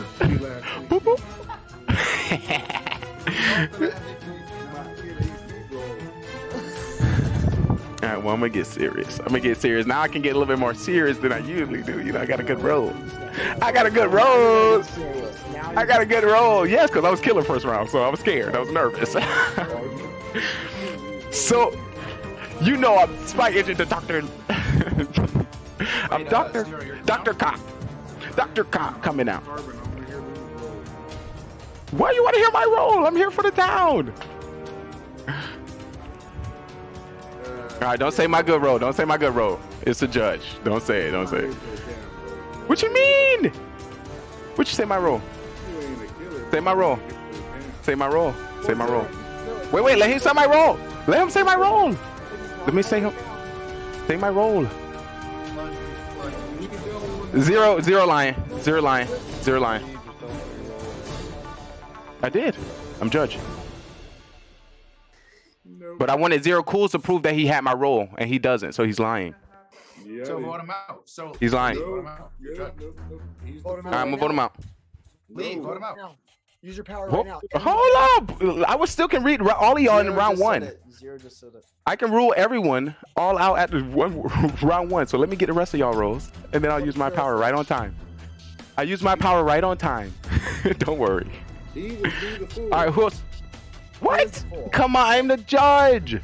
Boop, boop. All right, well, I'm gonna get serious. Now I can get a little bit more serious than I usually do. You know, I got a good roll. I got a good roll. Yes, because I was killing first round, so I was scared. I was nervous. So, you know, I'm Spy Agent the Doctor. I'm Dr. Cop. Dr. Cop coming out. Why you want to hear my role? I'm here for the town. All right, don't say my good role. Don't say my good role. It's a judge. Don't say it. Don't say it. What you mean? What you say my role? Say my role. Say my role. Say my role. Wait, let him say my role. Let him say my role. Let me say him. Say my role. Zero lying. Zero lying. Zero lying. I did. I'm judge. But I wanted Zero Cools to prove that he had my role, and he doesn't, so he's lying. So vote him out. So he's lying. Vote him out. I'm gonna vote him out. Lee, vote him out. Use your power right now. Hold up! I still can read all of y'all in round one. Zero just said it. I can rule everyone all out at round one. So let me get the rest of y'all rolls, and then I'll use my power right on time. I use my power right on time. Don't worry. All right, who else? What? Come on, I'm the judge.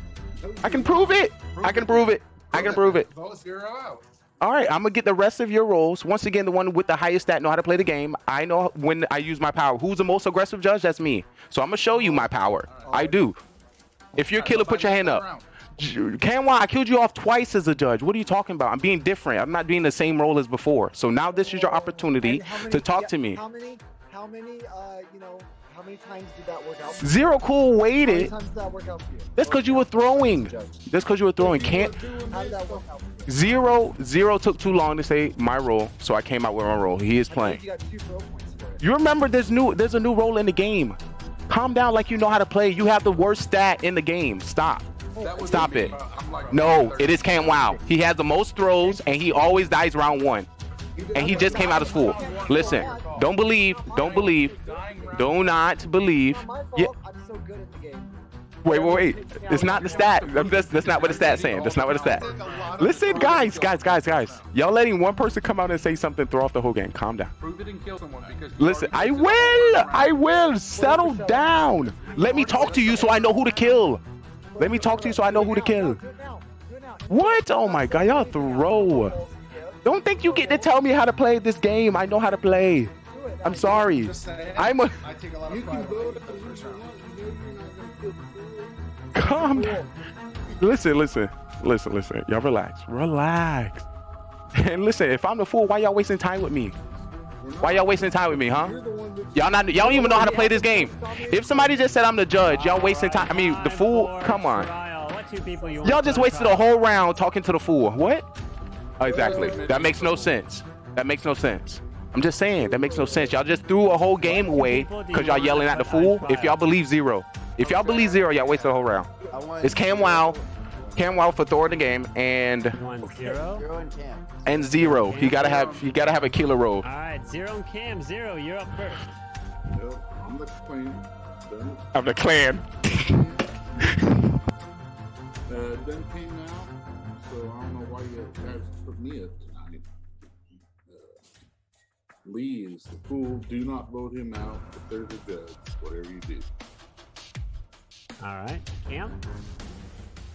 I can prove it. I can prove it. I can prove it. Vote Zero out. All right, I'm gonna get the rest of your rolls. Once again, the one with the highest stat know how to play the game. I know when I use my power. Who's the most aggressive judge? That's me. So I'm gonna show you my power. I do. If you're a killer, put your hand up. Canwa, I killed you off twice as a judge. What are you talking about? I'm being different. I'm not doing the same role as before. So now this is your opportunity to talk to me. How many, how many times did that work out for you? Zero Cool waited. How many times did that work out for you? That's because you were throwing. That's because you were throwing. Can't. How did that work out for you? Zero took too long to say my role, so I came out with my role. He is playing. You got 2 throw points for it. You remember there's a new role in the game. Calm down like you know how to play. You have the worst stat in the game. Stop. Stop it. No, it is Cam Wow. He has the most throws and he always dies round 1. And he just came out of school. Listen, don't believe. Do not believe. Yeah. I'm so good at the game. Wait. It's not the stat. That's not what the stat's saying. That's not what the stat. Listen, guys. Y'all letting one person come out and say something, throw off the whole game. Calm down. Prove it and kill someone because Listen, I will. Settle down. Let me talk to you so I know who to kill. What? Oh my God, y'all throw. Don't think you get to tell me how to play this game. I know how to play. I'm sorry. I'm a. I take a lot of pride in the first round. Calm down. Listen. Y'all relax. And listen, if I'm the fool, why y'all wasting time with me? Huh? Y'all don't even know how to play this game. If somebody just said I'm the judge, y'all wasting time. I mean, the fool, come on. Y'all just wasted a whole round talking to the fool. What? Exactly. That makes no sense. I'm just saying, that makes no sense. Y'all just threw a whole game away because y'all yelling at the fool. If y'all believe zero, y'all wasted a whole round. It's Cam Wow for throwing the game, and Zero. He gotta have a killer role. All right, Zero and Cam. Zero, you're up first. I'm the clan. Done came out, so I don't know why you guys put me up tonight. Lee is the fool. Do not vote him out. If there's a judge, whatever you do. All right, Cam.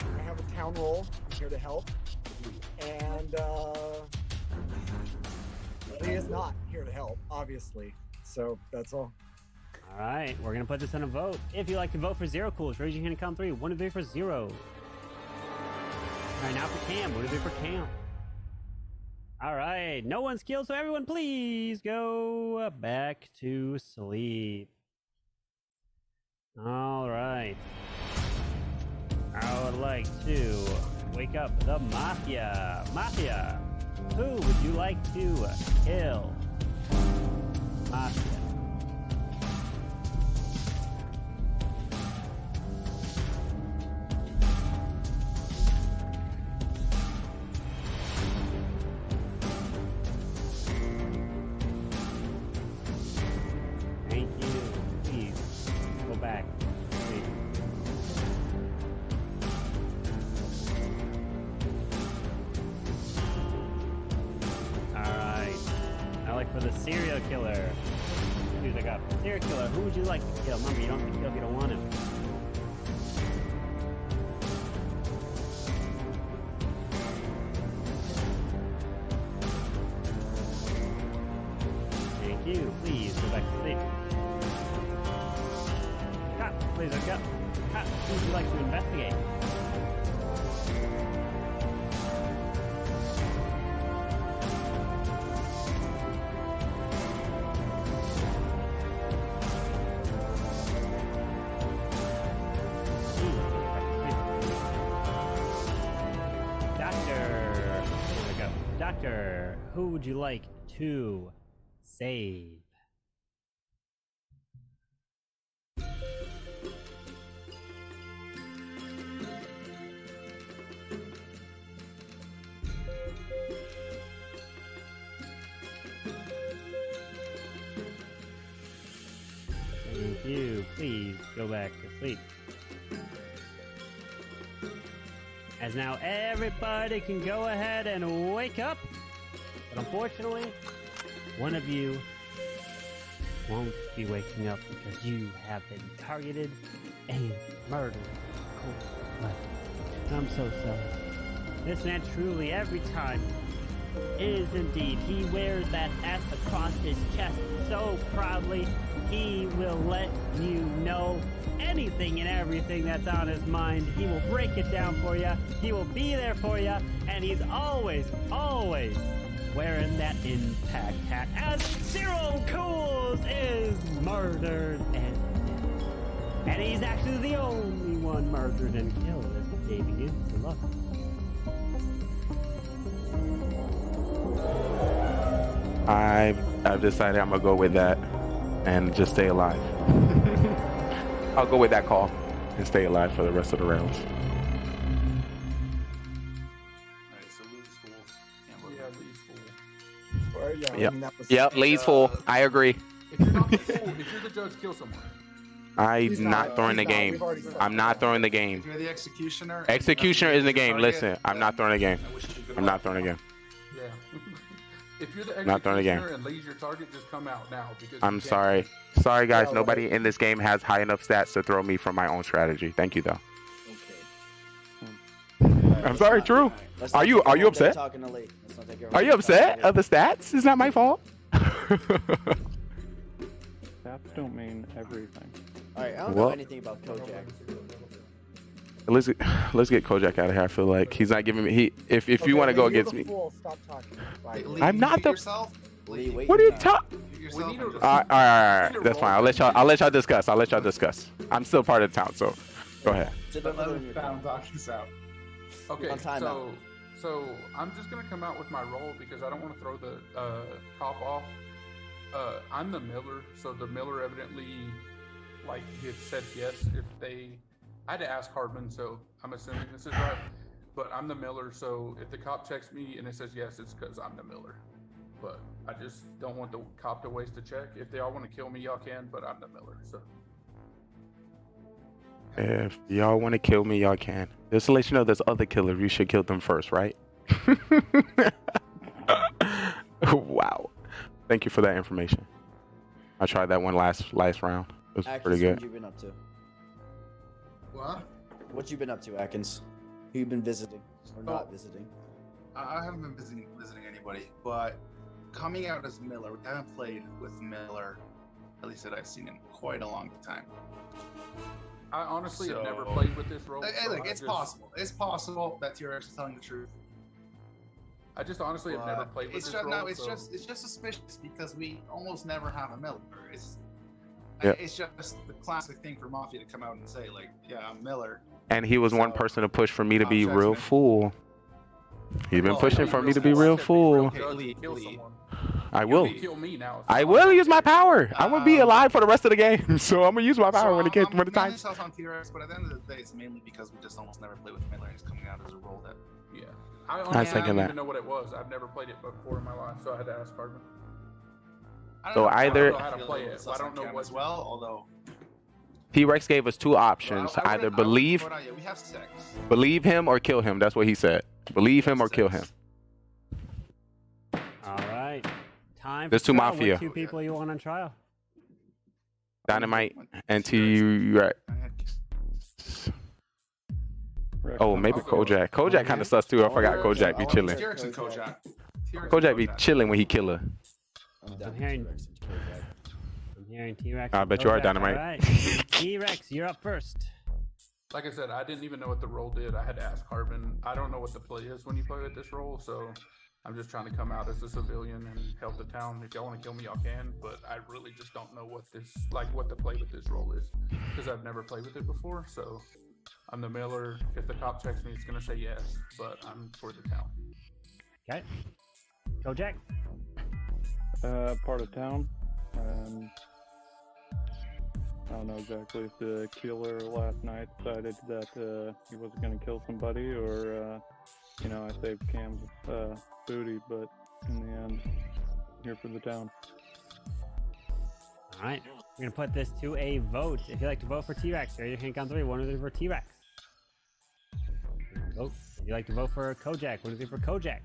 I have a town role. I'm here to help. And Lee is not here to help, obviously. So that's all. All right, we're gonna put this on a vote. If you like to vote for Zero Coolers, raise your hand and count 3. 1, 2, 3 for Zero. All right, now for Cam. 1, 2, 3 for Cam. All right, no one's killed, so everyone please go back to sleep. All right. I would like to wake up the Mafia. Mafia, who would you like to kill? Mafia. Thank you. Please go back. Please. Alright. Now like for the serial killer. Who's I got? Serial killer, who would you like to kill? Remember, you don't have to kill if you don't want him. Thank you. Please go back to sleep. Cop, please wake up. Cop, who would you like to investigate? Doctor, who would you like to save? Thank you. Please go back to sleep. As now everybody can go ahead and wake up. But unfortunately, one of you won't be waking up because you have been targeted and murdered. I'm so sorry. This man truly, every time, is indeed. He wears that S across his chest so proudly. He will let you know anything and everything that's on his mind. He will break it down for you. He will be there for you. And he's always, always wearing that impact hat as Zero Cools is murdered and he's actually the only one murdered and killed as the day begins. Good luck. I've decided I'm gonna go with that and just stay alive. I'll go with that call and stay alive for the rest of the rounds. Alright, so Lee's full. Yeah, Lee's full. Or, yeah, I Yep. mean, that was- Yep, Lee's full. I agree. If you're not the fool, if you're the judge, kill someone. I'm He's not throwing the he's not. game. We've already said I'm not throwing the game. If you're the executioner. Executioner is in the game. Listen, I'm not throwing the game. I wish you good I'm luck. not throwing the game. Yeah. If you're the Not throwing the game. executioner and Lee's your target, just come out now because I'm you can't- sorry. Sorry, guys. Yeah, Nobody in this game has high enough stats to throw me from my own strategy. Thank you, though. Okay. I'm sorry. True. Let's Are not you take our are you whole day upset? talking to Lee. Let's not take our Are whole you day upset talking to of the stats? It's not my fault. Stats don't mean everything. All right, I don't Well- know anything about Kojak. Let's get Kojak out of here. I feel like he's not giving me. If you want to go against me, Stop talking. Hey, Lee, I'm you not mute the- yourself? Lee, wait what are your you time. talking? Mute yourself We need and to- just- All right. That's fine. I'll let y'all discuss. I'll let y'all discuss. I'm still part of the town, so go ahead. Sit Let down him in your found doc this out. Okay, On timeout. so I'm just gonna come out with my role because I don't want to throw the cop off. I'm the miller, so the miller evidently like had said yes if they. I had to ask Hardman, so I'm assuming this is right. But I'm the miller, so if the cop checks me and it says yes, it's because I'm the miller. But I just don't want the cop to waste a check. If they all want to kill me, y'all can, but I'm the miller, so. If y'all want to kill me, y'all can. Just to let you know, there's other killers. You should kill them first, right? Wow. Thank you for that information. I tried that one last round. It was Atkins, pretty what good. you been up to? What? What you been up to, Atkins? Who you been visiting or not visiting? I haven't been visiting anybody, but coming out as Miller, we haven't played with Miller at least that I've seen in quite a long time. I honestly have never So- played with this role. Hey, so look, I it's just- possible. It's possible that T-Rex is telling the truth. I just honestly have never But played with it's this just, role. no, it's so just suspicious because we almost never have a Miller. It's Yeah. it's just the classic thing for Mafia to come out and say like, yeah, I'm Miller. And he was one person to push for me to be real fool. He's been Well, pushing be for me real to be fool. real Okay, fool. kill someone. I You will. can kill me now. I will use my power. I'm gonna be alive for the rest of the game, so I'm gonna use my power when it gets when the I'm time. mainly on T-Rex, but at the end of the day, it's mainly because we just almost never play with Miller, and it's coming out as a role that. Yeah. I was honestly thinking didn't that. even know what it was. I've never played it before in my life, so I had to ask Carbon. So either I don't know how to play it. I don't know what. as well, although. T-Rex gave us two options: either believe We have sex. believe him or kill him. That's what he said. Believe him or kill him. All right. Time There's for two trial. Mafia. What two people you want on trial? Dynamite and T-Rex. Oh, maybe Kojak. Kojak kind of sus too. I forgot Kojak be chilling. T-Rex and Kojak. Kojak be chilling when he kill her. I'm hearing T-Rex. I bet you are, Kojak. Dynamite. All right. T-Rex, you're up first. Like I said, I didn't even know what the role did. I had to ask Carbon. I don't know what the play is when you play with this role, so I'm just trying to come out as a civilian and help the town. If y'all want to kill me, y'all can. But I really just don't know what the play with this role is, because I've never played with it before. So I'm the Miller. If the cop checks me, it's gonna say yes, but I'm for the town. Okay. Kojak. Part of town. I don't know exactly if the killer last night decided that he wasn't going to kill somebody or, I saved Cam's booty, but in the end, I'm here for the town. All right. We're going to put this to a vote. If you'd like to vote for T-Rex, raise your hand count 3. 1 or 3 for T-Rex. Vote. If you'd like to vote for Kojak, 1 or 3 for Kojak.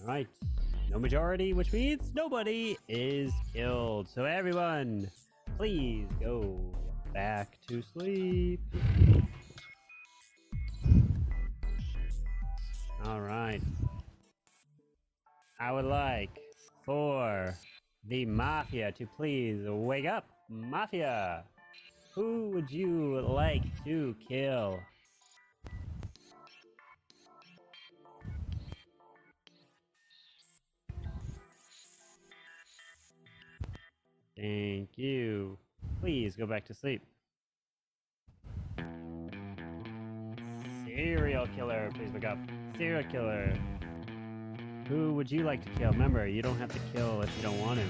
All right. No majority, which means nobody is killed. So everyone, please go back to sleep. All right. I would like for the Mafia to please wake up. Mafia, who would you like to kill? Thank you. Please go back to sleep. Serial killer, please wake up. Serial killer. Who would you like to kill? Remember, you don't have to kill if you don't want to.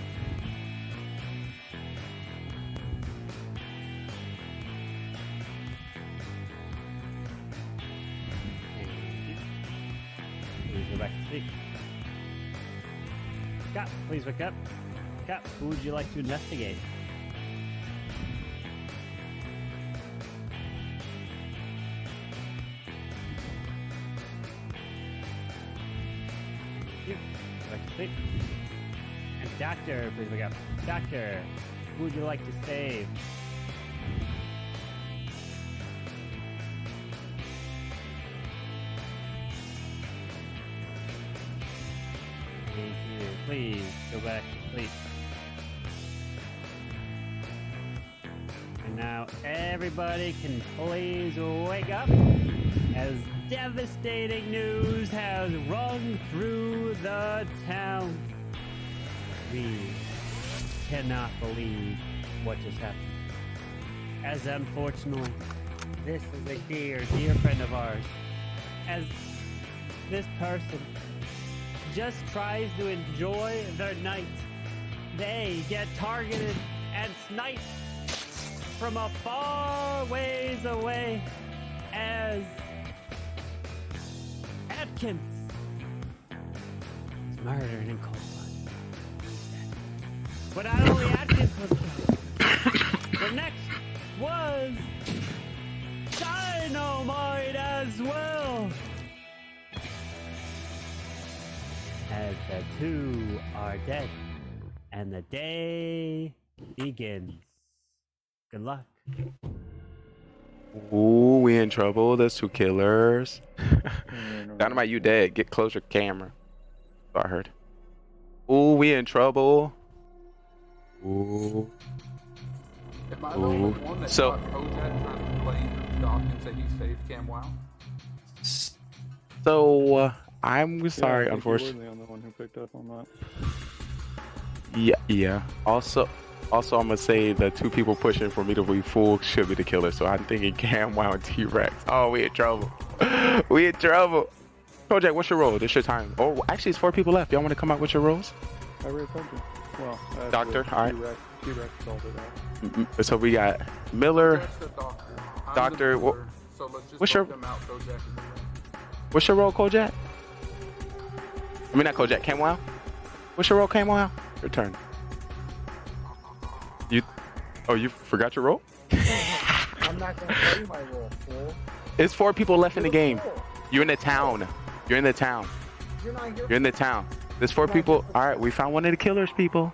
Thank you. Please go back to sleep. Cop, please wake up. Cop, who would you like to investigate? Thank you. Go back to sleep. And Doctor, please wake up. Doctor, who would you like to save? Thank you. Please go back to sleep. And now everybody can please wake up as devastating news has rung through the town. We cannot believe what just happened. As unfortunately, this is a dear, dear friend of ours. As this person just tries to enjoy their night, they get targeted and sniped from a far ways away as Atkins was murdered in cold blood. But not only Atkins was killed, the next was Dynamite as well. As the two are dead and the day begins. Good luck. Ooh, we in trouble. There's two killers. Dynamite, you dead. Get closer camera. So I heard. Ooh, we in trouble. Ooh. Am I the only one that So- caught Kojak trying to play Doc and say he saved Cam Wow? So I'm Yeah, sorry, I think you were unfortunately. the only one who picked up on that. Yeah. Also, I'm gonna say the two people pushing for me to be full should be the killer. So I'm thinking Cam Wow and T-Rex. Oh, we in trouble. We in trouble. Kojak, what's your role? This your time. Oh, actually, it's 4 people left. Y'all want to come out with your roles? I already told you. Well, Doctor, all right. T-Rex called it out. So we got Miller, Kojak's the doctor. I'm Doctor. the Miller, so let's just What's vote your them out, Kojak and Miller. What's your role, Kojak? I mean, not Kojak. Cam Wow. What's your role, Cam Wow? Your turn. You forgot your role? I'm not gonna tell you my role, fool. It's 4 people left in the game. You're in the town. You're in the town. You're not here. You're in the town. There's 4 people. All right, we found one of the killers, people.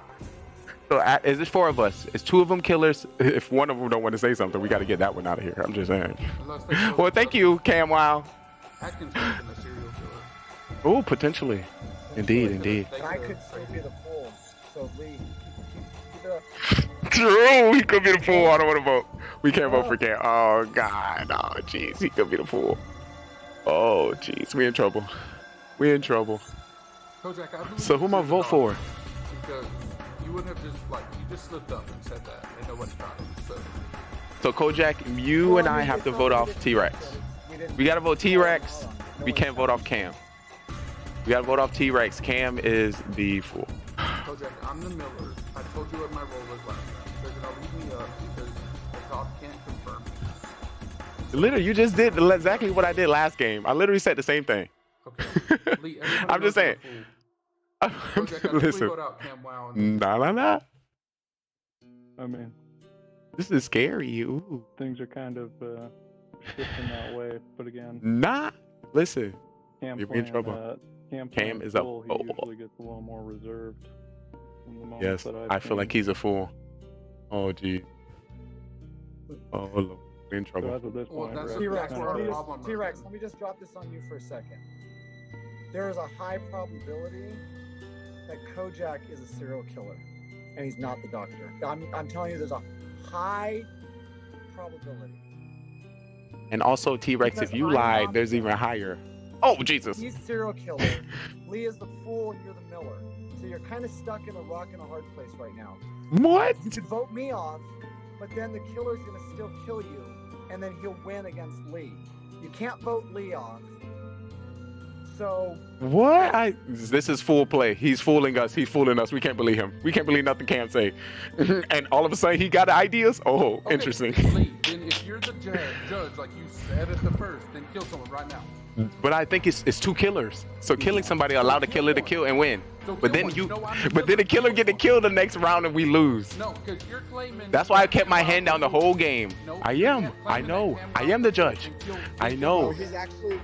So is this 4 of us? Is 2 of them killers? If one of them don't want to say something, we got to get that one out of here. I'm just saying. Well, thank you, Cam Wow. Atkins could have been a serial killer. Oh, potentially. Indeed. And I could still be the fool. So Lee, keep it up. True, he could be the fool. I don't want to vote. We can't vote for Cam. Oh God. Oh jeez, he could be the fool. Oh jeez, we in trouble. We in trouble. Kojak, I believe So who am I you're the vote for? doctor, because you wouldn't have just you just slipped up and said that, and nobody got it. So Kojak, you and I have to vote off T-Rex. We gotta vote T-Rex. We can't vote off Cam. We gotta vote off T-Rex. Cam is the fool. Kojak, I'm the Miller. I told you what my role was last time. They're gonna leave me up because the doc can't confirm me. Literally, you just did exactly what I did last game. I literally said the same thing. Okay. Lee, I'm just saying. Kojak, I Listen. vote out Cam Wow and Nah. I mean, This is scary. Ooh. things are kind of shifting that way, but again, Nah. Listen. Cam You'll be in playing, trouble. Cam is up. full, he usually gets a little more reserved. In the moments Yes, that I've I feel like seen. he's a fool. Oh, gee. Oh, Lord. We're in So trouble. as of this Well, point, that's we're T-Rex, kind where of- our problem is. T-Rex, let me just drop this on you for a second. There is a high probability that Kojak is a serial killer, and he's not the doctor. I'm telling you, there's a high probability. And also, T-Rex, if Because you I'm lied, not- there's even higher. Oh, Jesus. He's serial killer. Lee is the fool, and you're the Miller. So you're kind of stuck in a rock and a hard place right now. What? You could vote me off, but then the killer's gonna still kill you, and then he'll win against Lee. You can't vote Lee off. So What? This is fool play. He's fooling us. He's fooling us. We can't believe him. We can't believe nothing Cam say. And all of a sudden, he got ideas? Oh, Okay, interesting. Lee, then if you're the judge, like you said at the first, then kill someone right now. But I think it's 2 killers. So killing somebody allow the killer to kill and win. So But kill then one. you, No, I'm the but then the killer get to kill the next round and we lose. No, because you're claiming. That's why I kept my hand down the whole game. No, I you am. can't I claim know. that Cam I Wow am the killed judge. and killed- I killed know. he's actually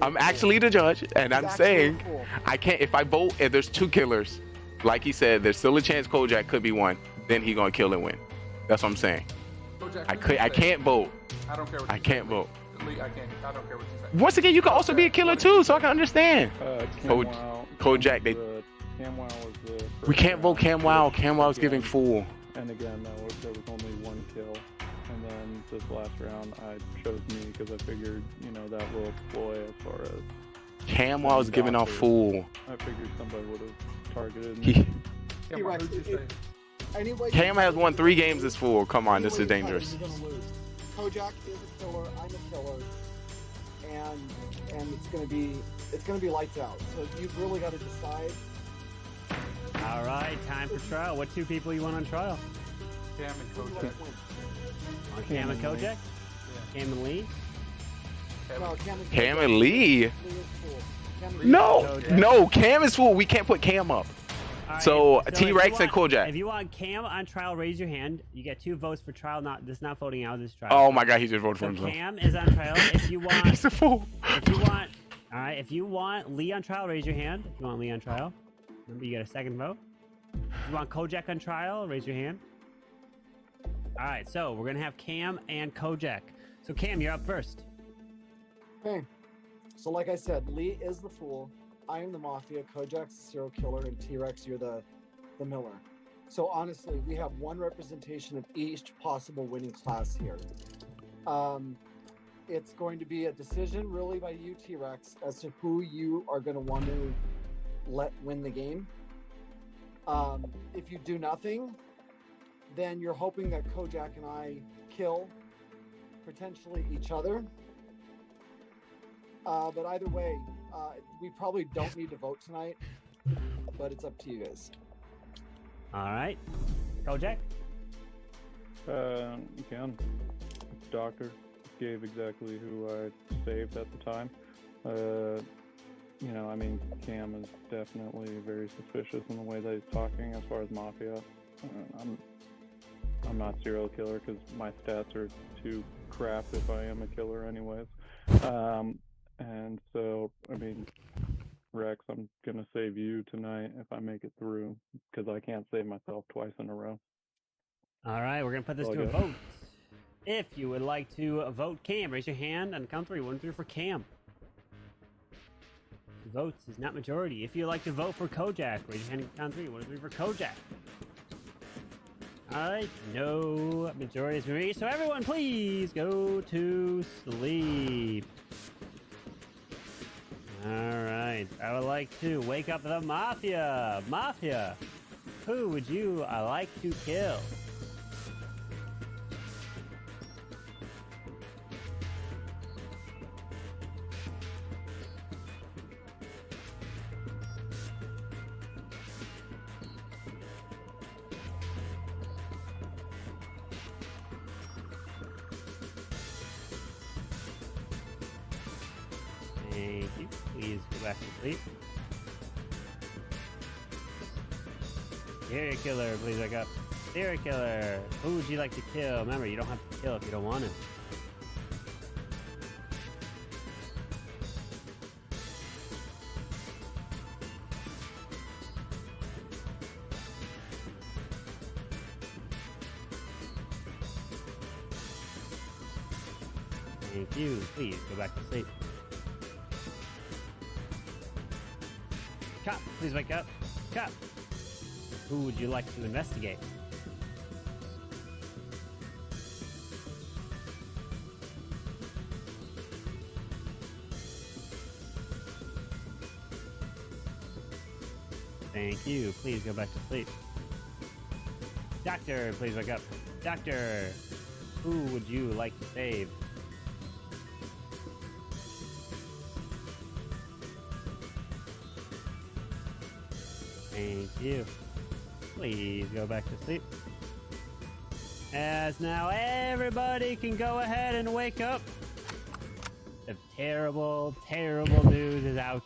I'm actually the judge, and I'm He's actually saying a fool. I can't. If I vote, if there's 2 killers, like he said, there's still a chance Kojak could be one. Then he gonna kill and win. That's what I'm saying. Kojak, I who's could. gonna I say? can't vote. I don't care what I you can't say, vote. Lee, I don't care what you say. Once again, you can also be a killer too, so I can understand. Kojak, they. Cam Wow was the We can't vote Cam Wow. Cam Wow's giving fool. And again, there was only 1 kill. And then this last round, I chose me because I figured, that little ploy as far as Cam Wow's giving off fool. I figured somebody would have targeted me. He, T-Rex, anyway, Cam has won 3 games as fool. Come on, this is dangerous. You're gonna lose. Kojak is a killer. I'm a killer, and it's gonna be lights out. So you've really got to decide. All right, time for trial. What 2 people you want on trial? Cam and Kojak. On Cam and Kojak? Cam and Lee? No, Cam and Lee. Lee is cool. Cam and No, Cam is fool. We can't put Cam up. All right, So if T-Rex you and want- Kojak. If you want Cam on trial, raise your hand. You get 2 votes for trial. This is not voting out. This is trial. Oh my God, he just voted for So himself. Cam is on trial. If you want, He's a fool. if you want, all right. If you want Lee on trial, raise your hand. If you want Lee on trial, remember you get a second vote. If you want Kojak on trial, raise your hand. All right, so we're gonna have Cam and Kojak. So Cam, you're up first. Okay. So like I said, Lee is the fool. I am the Mafia. Kojak's the serial killer, and T-Rex, you're the Miller. So honestly, we have one representation of each possible winning class here. It's going to be a decision really by you, T-Rex, as to who you are going to want to let win the game. If you do nothing, then you're hoping that Kojak and I kill potentially each other. But either way, we probably don't need to vote tonight, but it's up to you guys. All right. Kojak? Again, Doctor gave exactly who I saved at the time. You know, I mean, Cam is definitely very suspicious in the way that he's talking as far as Mafia. I'm not serial killer because my stats are too crap if I am a killer anyways. And so, I mean, Rex, I'm gonna save you tonight if I make it through because I can't save myself twice in a row. All right, we're gonna put this to a vote. If you would like to vote Cam, raise your hand and count 3. 1, 3 for Cam. Votes is not majority. If you'd like to vote for Kojak, raise your hand and count 3. 1, 3 for Kojak. All right, no majority is reached, so everyone please go to sleep. All right, I would like to wake up the Mafia. Mafia, who would you like to kill? Thank you. Please go back to sleep. Serial killer, please wake up. Serial killer, who would you like to kill? Remember, you don't have to kill if you don't want to. Thank you. Please go back to sleep. Cop, please wake up. Cop, who would you like to investigate? Thank you. Please go back to sleep. Doctor, please wake up. Doctor, who would you like to save? Thank you. Please go back to sleep. As now everybody can go ahead and wake up. The terrible, terrible news is out.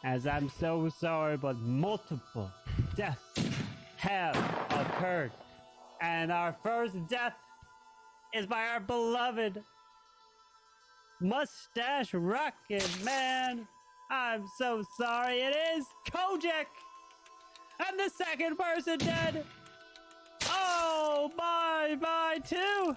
As I'm so sorry, but multiple deaths have occurred. And our first death is by our beloved Mustache Rocket Man. I'm so sorry. It is Kojak. And the second person dead. Oh, bye too.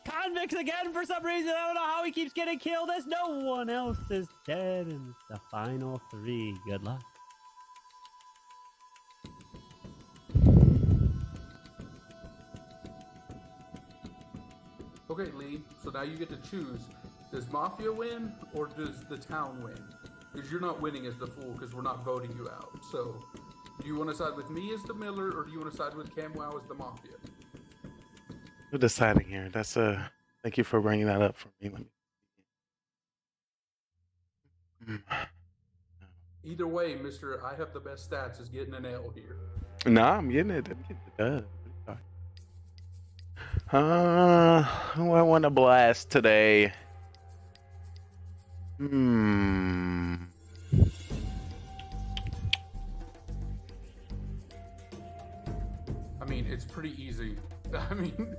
Convicts again for some reason. I don't know how he keeps getting killed as no one else is dead. And it's the final 3. Good luck. Okay, Lee, so now you get to choose. Does Mafia win or does the town win? Because you're not winning as the fool because we're not voting you out. So, do you want to side with me as the Miller or do you want to side with CamWow as the Mafia? We're deciding here. That's thank you for bringing that up for me. Either way, Mr. I have the best stats is getting an L here. Nah, I'm getting it. Who I want to blast today? I mean, it's pretty easy. I mean,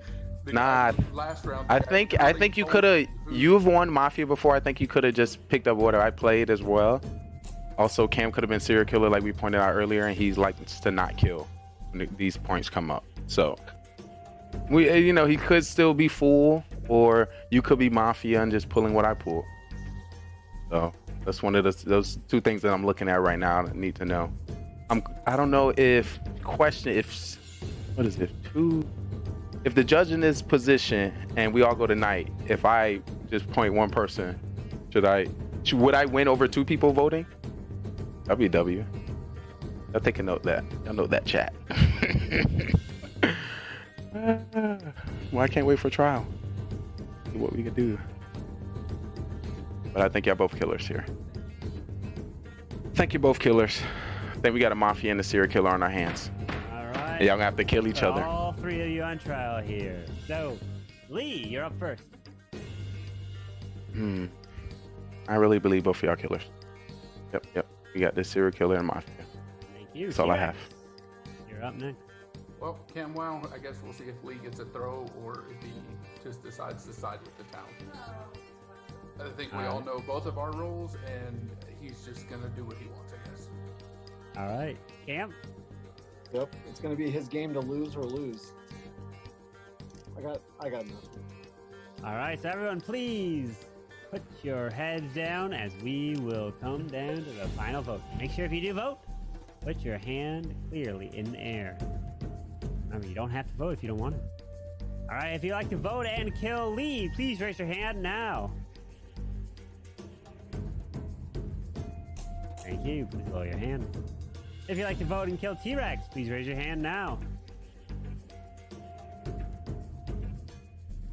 last round. I think you could have. You've won Mafia before. I think you could have just picked up what I played as well. Also, Cam could have been serial killer, like we pointed out earlier, and he's likes to not kill when these points come up. So, he could still be fool, or you could be Mafia and just pulling what I pulled. So that's one of those 2 things that I'm looking at right now. I need to know. I don't know if what is it? If the judge in this position and we all go to night, if I just point one person, would I win over 2 people voting? That'd be W. Y'all take a note that. Y'all note that, chat. Well, I can't wait for trial. See what we can do. But I think y'all both killers here. Thank you, both killers. I think we got a mafia and a serial killer on our hands. All right. And y'all gonna have to kill each other. All 3 of you on trial here. So, Lee, you're up first. I really believe both of y'all killers. Yep. We got this serial killer and mafia. Thank you. That's all I have. You're up next. Well, Camwow, I guess we'll see if Lee gets a throw or if he just decides to side with the town. I think we all know both of our roles, and he's just gonna do what he wants, I guess. All right, Cam. Yep, it's gonna be his game to lose or lose. I got nothing. All right, so everyone, please put your heads down as we will come down to the final vote. Make sure if you do vote, put your hand clearly in the air. Remember, you don't have to vote if you don't want to. All right, if you'd like to vote and kill Lee, please raise your hand now. Thank you. Please lower your hand. If you'd like to vote and kill T-Rex, please raise your hand now.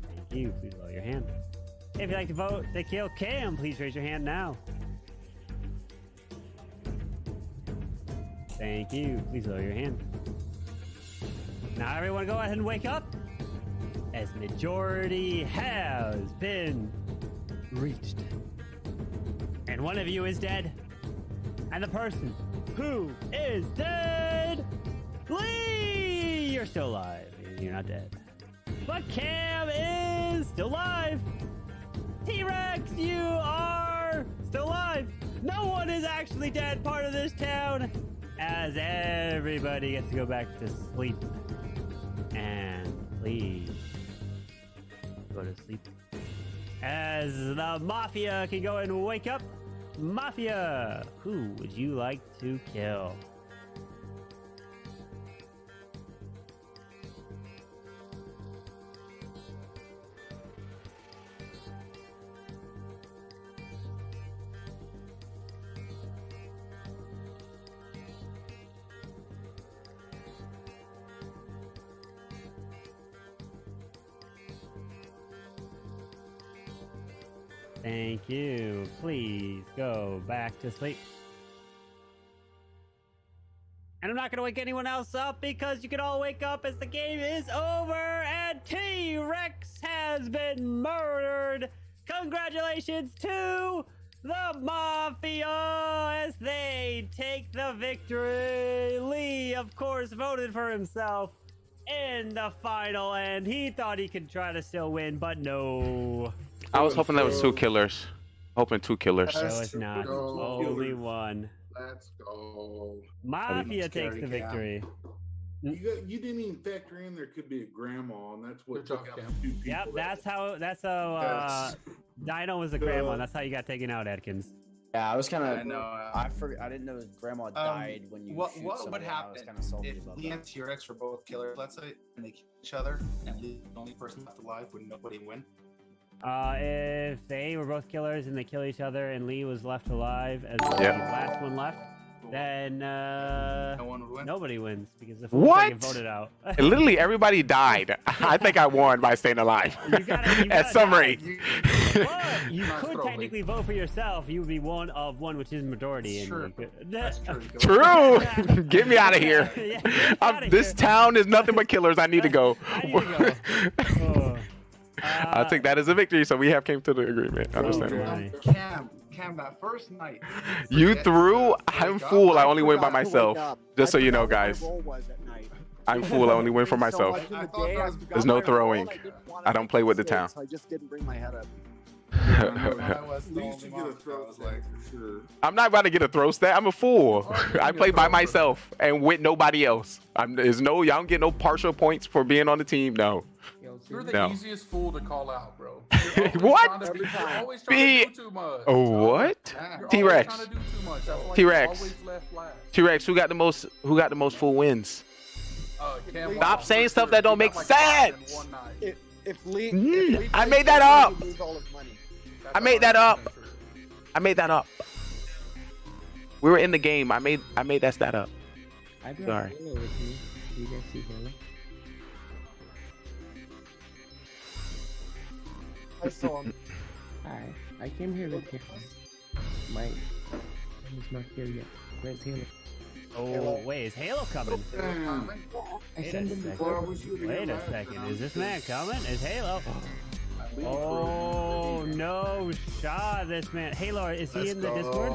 Thank you. Please lower your hand. If you'd like to vote to kill Cam, please raise your hand now. Thank you. Please lower your hand. Now everyone go ahead and wake up, as majority has been reached. And one of you is dead. And the person who is dead, Lee! You're still alive. You're not dead. But Cam is still alive. T-Rex, you are still alive. No one is actually dead part of this town, as everybody gets to go back to sleep. And please go to sleep. As the Mafia can go and wake up. Mafia, who would you like to kill? Thank you. Please go back to sleep. And I'm not going to wake anyone else up because you can all wake up as the game is over and T-Rex has been murdered. Congratulations to the Mafia as they take the victory. Lee, of course, voted for himself in the final and he thought he could try to still win, but no. I was hoping that was 2 killers. Hoping 2 killers. No, it's not. Only one. Let's go. Mafia takes the victory. You didn't even factor in there could be a grandma, and that's what took out 2 people. Yep, that's how Dino was the grandma. That's how you got taken out, Adkins. Yeah, I was kind of. I know. I didn't know his grandma died when you. What somebody. would happen if Lee and T-Rex were both killers, let's say, and they kill each other, and Lee the only person left alive, would nobody win? If they were both killers and they kill each other and Lee was left alive as the last one left, then no one would win. Nobody wins because the What? get voted out. Literally everybody died. I think I won by staying alive. At some rate. But you could technically vote for yourself. You would be one of one, which is majority. And True. That's True. Get me out of here. Yeah, this town is nothing but killers. I need to go. I think that is a victory, so we have came to the agreement. Understandable. Cam, that first night. You threw? I'm fool. I only win by myself. Just so you know, guys. I'm fool. I only win for myself. There's no throwing. I don't play with the town. I just didn't bring my head up. I'm not about to get a throw stat. I'm a fool. I play by myself and with nobody else. Y'all don't get no partial points for being on the team. No. You're the No. easiest fool to call out, bro. What? You're always trying to do too much. Oh, what? You're T-Rex. always trying to do too much. That's why T-Rex. you're always left last. T-Rex, who got the most full wins? Cam Stop Wall, saying for stuff sure. that don't He make got, like, 5 in sense. one night. If Lee, I made that up. Lose all his money. I made that up. I made that up. We were in the game. I made that stat up. I brought Sorry. Halo with me. Do you guys see Halo? I saw him. Hi, I came here with him. My he's not here yet. Where's Halo? Oh, wait, is Halo coming? I Wait sent a him second. before. Wait a second. Is this man coming? Is Halo? Oh, no shot. This man. Halo, is he in the Discord?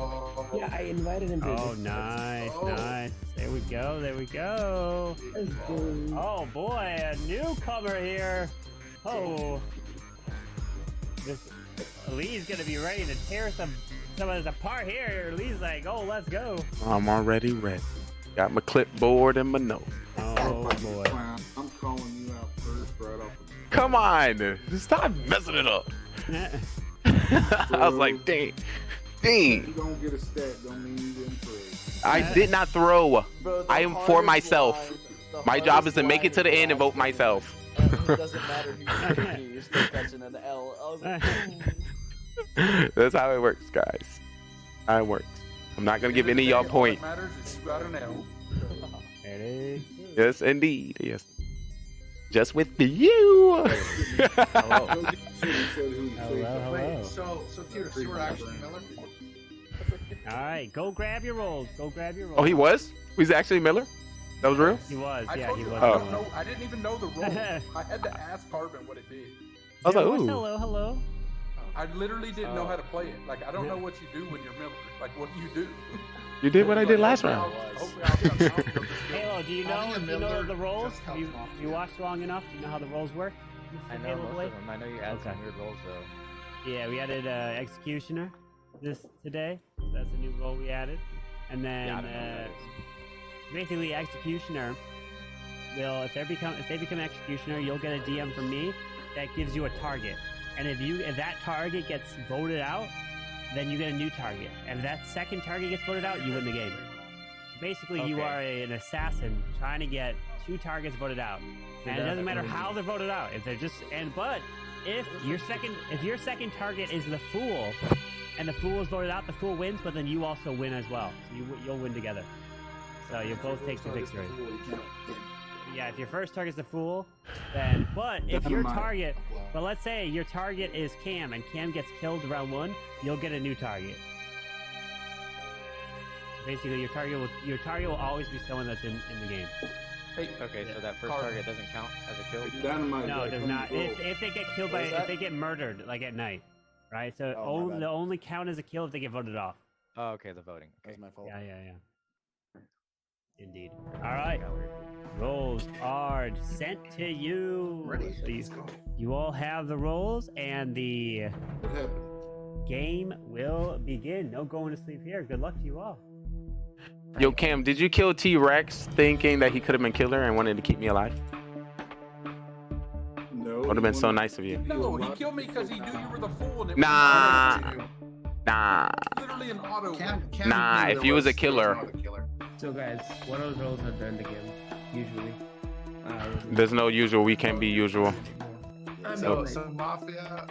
Yeah, I invited him to Oh, this. nice, nice. There we go, there we go. Oh, boy, a newcomer here. Oh. This Lee's going to be ready to tear some of us apart here. Lee's like, oh, let's go. I'm already ready. Got my clipboard and my notes. Oh, boy. I'm calling you out first right off. Come on. Stop messing it up. I was like, dang. You don't get a stat, don't mean you didn't throw. I did not throw. Bro, the I am for hardest myself. line- My job is to make it to the end and vote myself. It doesn't matter who you're catching, you're still catching an L. I was like, That's how it works, guys. How it works. I'm not gonna give any of y'all point. All that matters is you got an L. There it is. Yes, indeed. Yes. Just with you. Hello. Wait, so T-Rex, you were actually Miller? All right, go grab your rolls. Go grab your rolls. Oh, he was? Was he actually Miller? That was real? He was. I Yeah, told he you, was. I don't know. I didn't even know the role. I had to ask Carbon what it did. I was like, What's ooh. hello, hello. I literally didn't know how to play it. Like, I don't know what you do when you're Miller. Like, what do you do? You did what I did last round. Halo, do you know the roles? You watched long enough? Do you know how the roles work? I know Halo most Blade? of them. I know you added some weird roles though. Yeah, we added Executioner today. So that's a new role we added. And then Yeah, I don't know what that basically Executioner will if they become Executioner, you'll get a DM from me that gives you a target. And if that target gets voted out, then you get a new target. And if that second target gets voted out, you win the game. Basically, you are an assassin trying to get 2 targets voted out, and it doesn't matter how they're voted out. If they're just but if your second target is the fool, and the fool is voted out, the fool wins, but then you also win as well. So you'll win together. So you'll both take the victory. Yeah, if your first target's the fool, then but if your target, but let's say your target is Cam, and Cam gets killed round 1, you'll get a new target. Basically, your target will always be someone that's in the game. Okay, so that first target doesn't count as a kill? No, it does not. If they get killed if they get murdered, like at night, right? So Oh, they only count as a kill if they get voted off. Oh, okay, the voting. Okay. That's my fault. Yeah. Indeed. All right. Rolls are sent to you. Ready? So you all have the rolls, and the game will begin. No going to sleep here. Good luck to you all. Yo, Cam, did you kill T-Rex thinking that he could have been killer and wanted to keep me alive? No. Would have been so nice of you. No, he killed me because he knew you were the fool. And it Nah. was Nah. literally an auto. Nah, if you was a killer. So guys, what other roles are there in the game? Usually. There's no usual. We can't be usual. So Mafia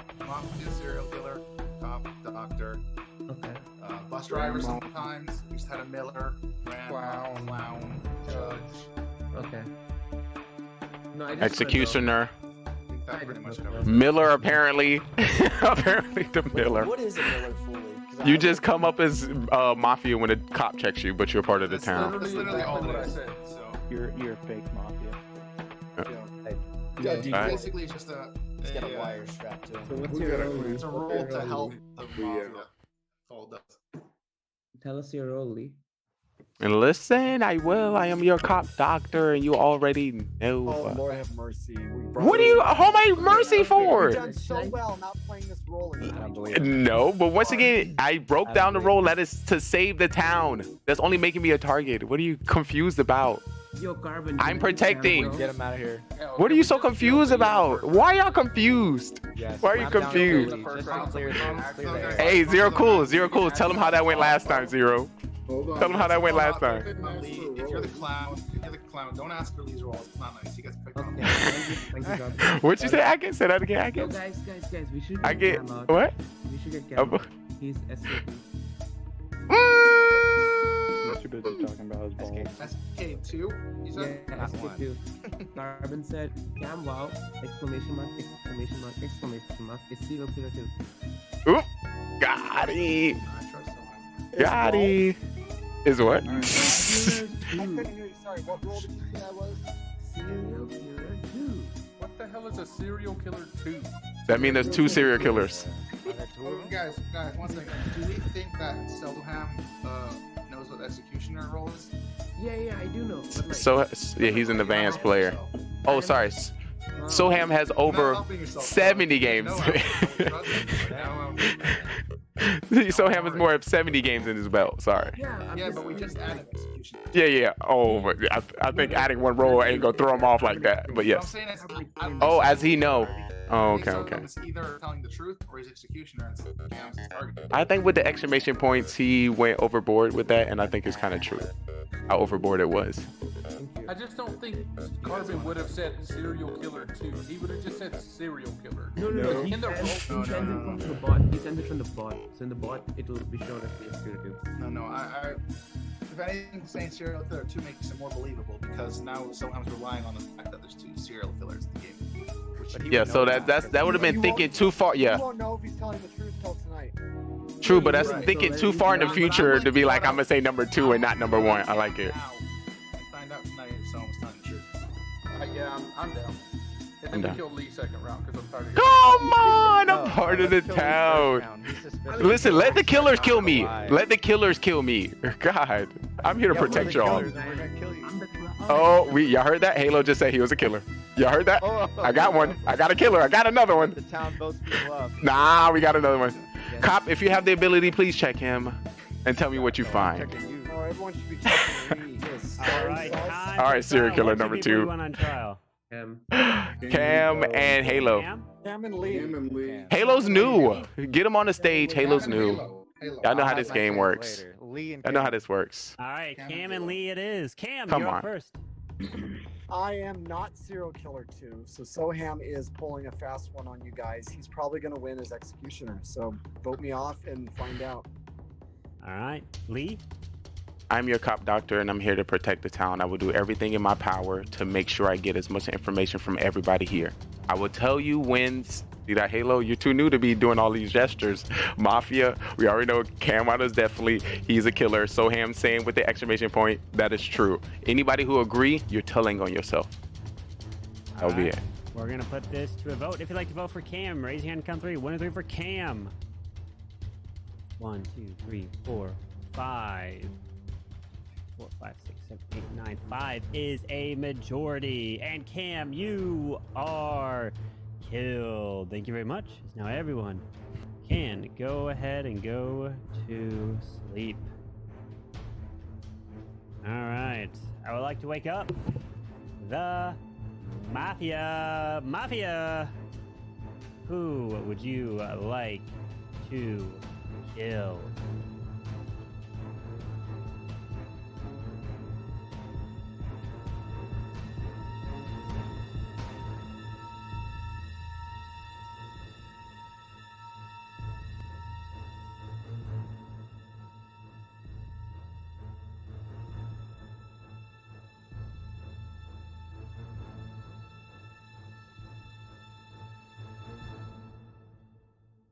serial killer, cop, doctor, bus driver sometimes. We just had a Miller, clown, judge. Okay. No, I just Executioner. I think that pretty much covers it. Miller, apparently. Apparently the Miller. What is a Miller fully? You just come up as Mafia when a cop checks you, but you're part of the town. That's literally all that I said. So You're a fake Mafia. yeah, Alright. basically it's just a. He's got a wire strapped to him. So what's your role? It's a role to help the mafia. All it does. Tell us your role, Lee. And listen, I will. I am your cop doctor, and you already know. Oh, Lord have mercy. What do you hold my mercy for? You've done so well not playing this role anymore. No, but once again, I broke down the role that is to save the town. That's only making me a target. What are you confused about? Yo, Carbon. I'm protecting. Get him out of here. What are you so confused about? Why y'all confused? Yes, Why are you slam down the confused? lead, just to clear the air. Hey, Zero Cool. Tell him how that went last time, Zero. Tell him how that went last time. If you're the clown, don't ask for Lee's roles. It's not nice. He gets picked on. What'd you say? I can say that again. I Yo, can. guys, we should I get Cam out. what? We should get Cam out. He's escaping. He's too busy talking about his balls. SK2? You said? Yeah, SK2. Carbon said, Cam wow, exclamation mark, exclamation mark, exclamation mark, it's serial killer too. Oop. Got it. Got it. Is what? I couldn't hear you. Sorry, what role did you say I was? Serial killer 2. What the hell is a serial killer 2? That means there's 2 serial killers. Guys, 1 second. Do we think that Soham knows what the executioner role is? Yeah, I do know. But like, So yeah, he's an advanced player. Oh, sorry. Soham has over 70 games. Soham has more of 70 games in his belt. Sorry. Yeah, but we just added executioner. Yeah. Oh, but I think adding 1 role ain't gonna throw him off like that. But yes. Oh, as he know. Oh, okay. It's either telling the truth or he's executioner and Cam's his target. I think with the exclamation points, he went overboard with that, and I think it's kind of true how overboard it was. I just don't think Carbon would have said serial killer 2. He would have just said serial killer. No. He sends it from the bot. He sends it from the bot. So in the bot, it will be shown as the serial killer. No. I if anything, saying serial killer 2 makes it more believable because now Soham's relying on the fact that there's 2 serial killers in the game. Yeah, so that would have been thinking too far. Yeah. You won't know if he's telling the truth till tonight. True, but that's thinking too far in the future to be like, I'm gonna say number 2 and not number 1. I like it. Find out tonight if Soham's telling the truth. Yeah, I'm down. And then we kill Lee second round because I'm tired of Come on, I'm part of the town. Listen, let the killers kill me. Let the killers kill me. God, I'm here to protect y'all. Oh, y'all heard that? Halo just said he was a killer. Y'all heard that? I got one. I got a killer. I got another one. The town votes people up. Nah, we got another one. Cop, if you have the ability, please check him and tell me what you find. No, everyone should be checking me. All right, serial killer number 2. On trial. Cam and Halo. Cam and Lee. Halo's new. Get him on the stage. Halo's new. Y'all know how this game works. I know how this works. All right, Cam and Lee it is. Cam, Come you're on. up first. I am not serial killer 2, so Soham is pulling a fast one on you guys. He's probably going to win as executioner, so vote me off and find out. All right, Lee? I'm your cop doctor, and I'm here to protect the town. I will do everything in my power to make sure I get as much information from everybody here. I will tell you when... See that, Halo? You're too new to be doing all these gestures. Mafia, we already know Cam is definitely, he's a killer. Soham saying with the exclamation point, that is true. Anybody who agree, you're telling on yourself. That'll be it. We're going to put this to a vote. If you'd like to vote for Cam, raise your hand, count 3. 1 and 3 for Cam. 1, 2, 3, 4, 5. 4, 5, 6, 7, 8, 9. 5 is a majority. And Cam, you are killed. Thank you very much. Now everyone can go ahead and go to sleep. All right. I would like to wake up the Mafia. Mafia! Who would you like to kill?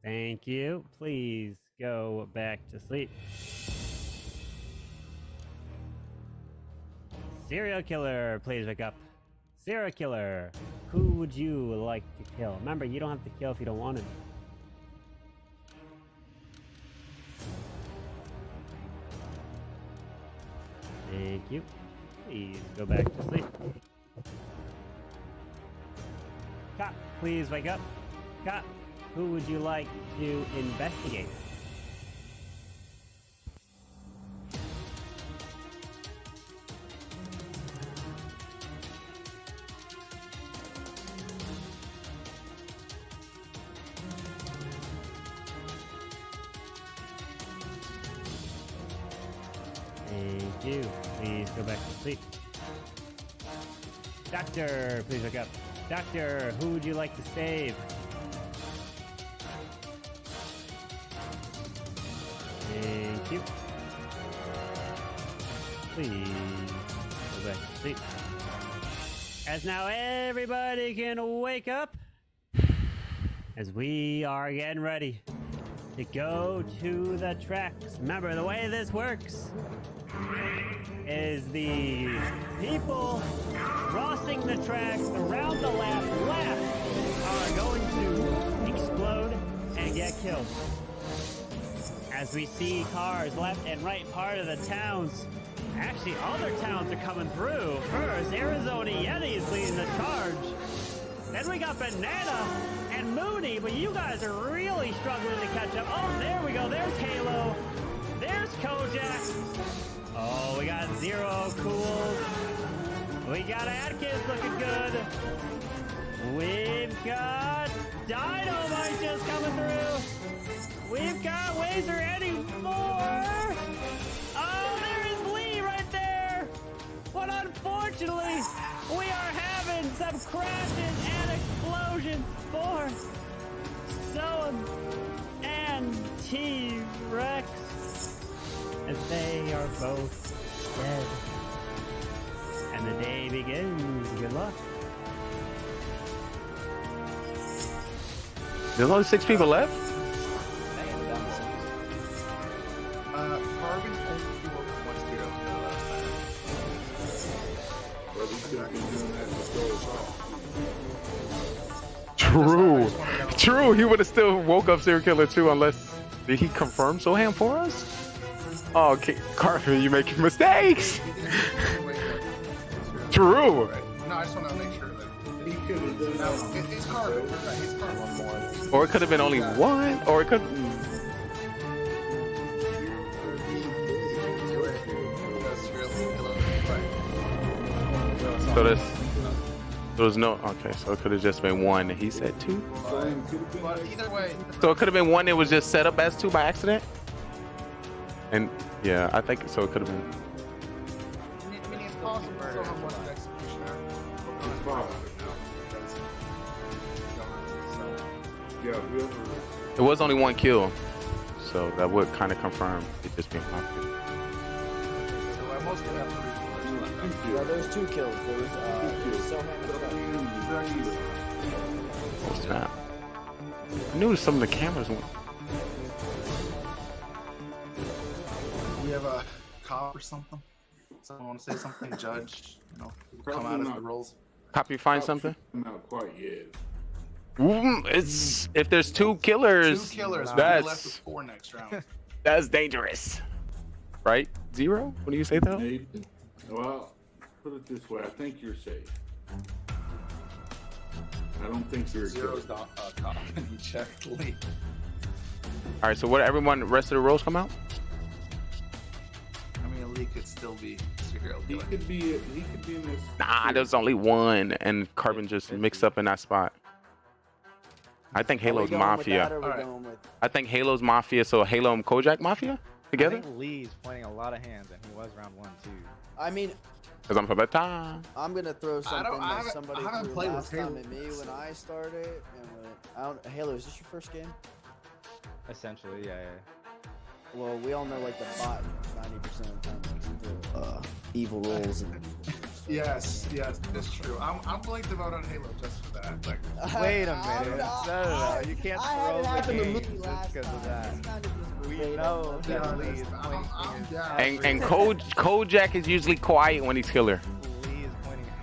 Thank you. Please go back to sleep. Serial killer, please wake up. Serial killer, who would you like to kill? Remember, you don't have to kill if you don't want to. Thank you. Please go back to sleep. Cop, please wake up. Cop, who would you like to investigate? Thank you. Please go back to sleep. Doctor, please wake up. Doctor, who would you like to save? Thank you. Please go back to sleep. As now everybody can wake up, as we are getting ready to go to the tracks. Remember, the way this works is the people crossing the tracks around the lap are going to explode and get killed. As we see cars left and right part of the towns, actually other towns are coming through. First, Arizona Yeti is leading the charge. Then we got Banana and Mooney, but you guys are really struggling to catch up. Oh, there we go. There's Halo. There's Kojak. Oh, we got Zero Cool. We got Atkins looking good. We've got Dynamite just coming through. We've got Wazer anymore. Oh, there is Lee right there. But unfortunately, we are having some crashes and explosions for Soam and T-Rex, as they are both dead. And the day begins. Good luck. There's only 6 people left? Carbon only do over 1-0 True. True. He would have still woke up serial killer too, unless did he confirm Soham for us? Oh, okay, Carter, you making mistakes. True. No, I just want to make sure that he could have done that. It's Carbon. It's Carbon. Or it could have been only one, or it could. So there's no. Okay, so it could have just been one. He said 2. But either way, So it could have been one that was just set up as 2 by accident. And yeah, I think so. It could have been. I mean, it's possible. Soham was an executioner. It was only 1 kill, so that would kind of confirm it just being Mafia. So I mostly have 3 killers left. Yeah, there's 2 kills. There's Soham and Oh snap! I knew some of the cameras went. Do you have a cop or something? Someone want to say something? Judge, you know, come out of the roles. Cop, you find something? Not quite yet. It's if there's 2 killers. 2 killers. We'll be That's left with 4 next round. that's dangerous, right? Zero? What do you say though? Nathan, well, put it this way. I think you're safe. I don't think you're Zero's not a cop, and he checked Lee. All right. So what? Everyone, rest of the roles come out. I mean, Lee could still be serial He killer. could be in this. Nah, there's only one, and Carbon just mixed up in that spot. I think Halo's Mafia. I think Halo's Mafia. So Halo and Kojak Mafia together. I think Lee's pointing a lot of hands, and he was round 1 too. I mean, Cause I'm for the time. I'm gonna throw something I that somebody haven't threw played with last time Halo. at me when I started. And when Halo, is this your first game? Essentially, yeah. Well, we all know like the bot 90% of the time likes to do evil roles and. Yes, that's true. I'm willing to vote on Halo just for that. Like, Wait a minute. No. You can't throw the game just because of that. We know that Lee is pointing And Kojak is usually quiet when he's killer.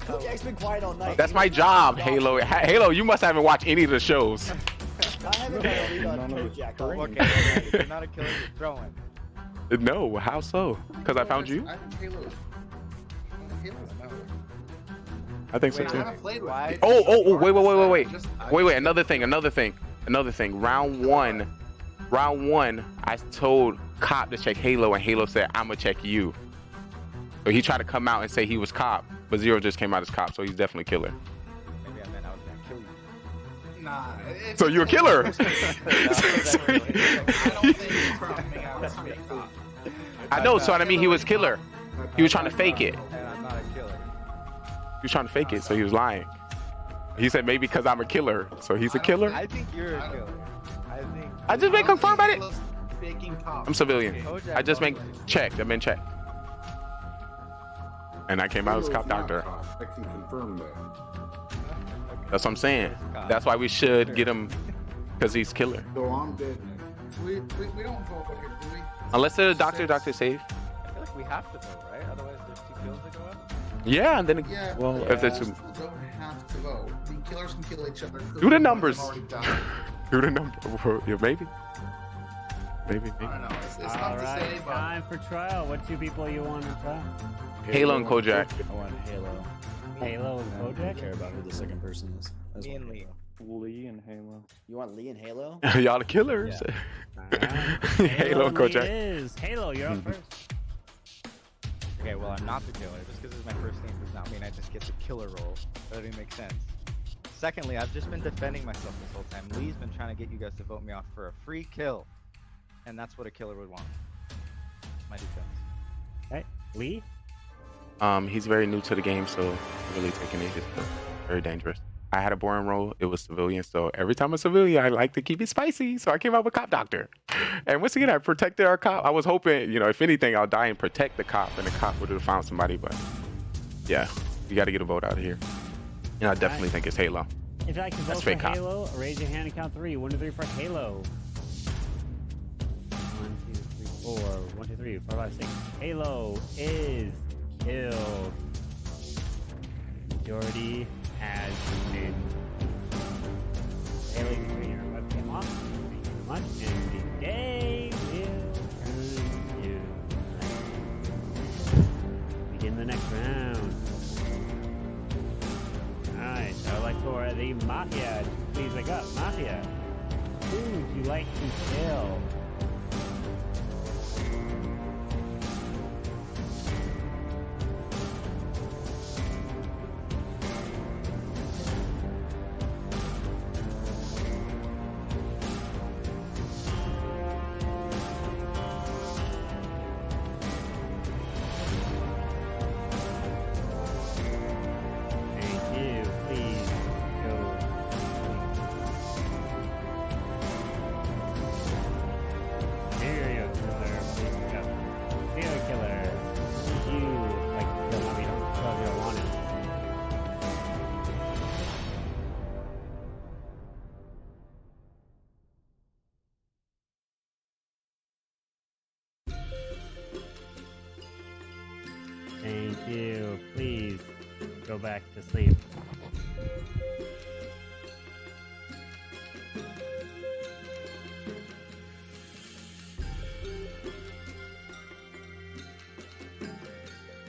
Kojak's been quiet all night. That's my job, Halo. Halo, you must haven't watched any of the shows. I haven't had a read on Kojak. Okay, if you're not a killer, you're throwing. No, how so? Because I found you? I think Halo's I think so Wait, too. I haven't played with it. Oh, wait, another thing. Round one, I told Cop to check Halo, and Halo said, I'm gonna check you. So he tried to come out and say he was Cop, but Zero just came out as Cop, so he's definitely killer. Maybe I meant I was gonna kill you. Nah. So you're a killer. I don't think he's coming out as being cop. I know, so I mean he was killer. He was trying to fake it. And I'm not a killer. He was trying to fake it, so he was lying. He said maybe because I'm a killer, so he's a killer. I think you're a killer. I just been confirmed by it. Faking cops. I'm civilian. I just been checked. I've been checked. And I came out as cop doctor. I can confirm that. That's what I'm saying. That's why we should get him, because he's killer. So I'm dead. We don't vote here, do we? Unless there's a doctor save. I feel like we have to vote, right? Otherwise, there's 2 kills that go up. Yeah, and then Yeah, well, but if it's people don't have to vote. The killers can kill each other. do the numbers. Already died. Do the number. Yeah, maybe. Maybe. I don't know. It's All tough to right, say, but time for trial. What 2 people you want to trial? Halo and Kojak. I want Halo. Halo and I don't Kojak? care about who the second person is. That's Me and what I Lee. care Lee and Halo. You want Lee and Halo? Y'all the killers. Halo and Lee Kojak. is. Halo, you're up first. Okay, well, I'm not the killer. Just because it's my first name does not mean I just get the killer role. That doesn't even make sense. Secondly, I've just been defending myself this whole time. Lee's been trying to get you guys to vote me off for a free kill. And that's what a killer would want. My defense. Okay, Lee? He's very new to the game, so really taking it is very dangerous. I had a boring role. It was civilian, so every time a civilian, I like to keep it spicy. So I came out with cop doctor. And once again, I protected our cop. I was hoping, if anything, I'll die and protect the cop, and the cop would have found somebody. But yeah, you got to get a vote out of here. And I definitely think it's Halo. If you'd like to vote That's for fake cop. Halo, raise your hand and count 3. 1, 2, 3 for Halo. 1, 2, 3, 4. 1, 2, 3, 4, 5, 6. Halo is killed. Majority has been. Halo, you can turn your webcam off. Thank you very much. And the game will continue. Begin the next round. Alright, so I'd like for the Mafia. Please wake up. Mafia. Who would you like to kill? Thank you. Please go. Serial killer. Please go. Serial killer. Would you like to kill? I mean, don't you don't want it. Thank you. Please go back to sleep.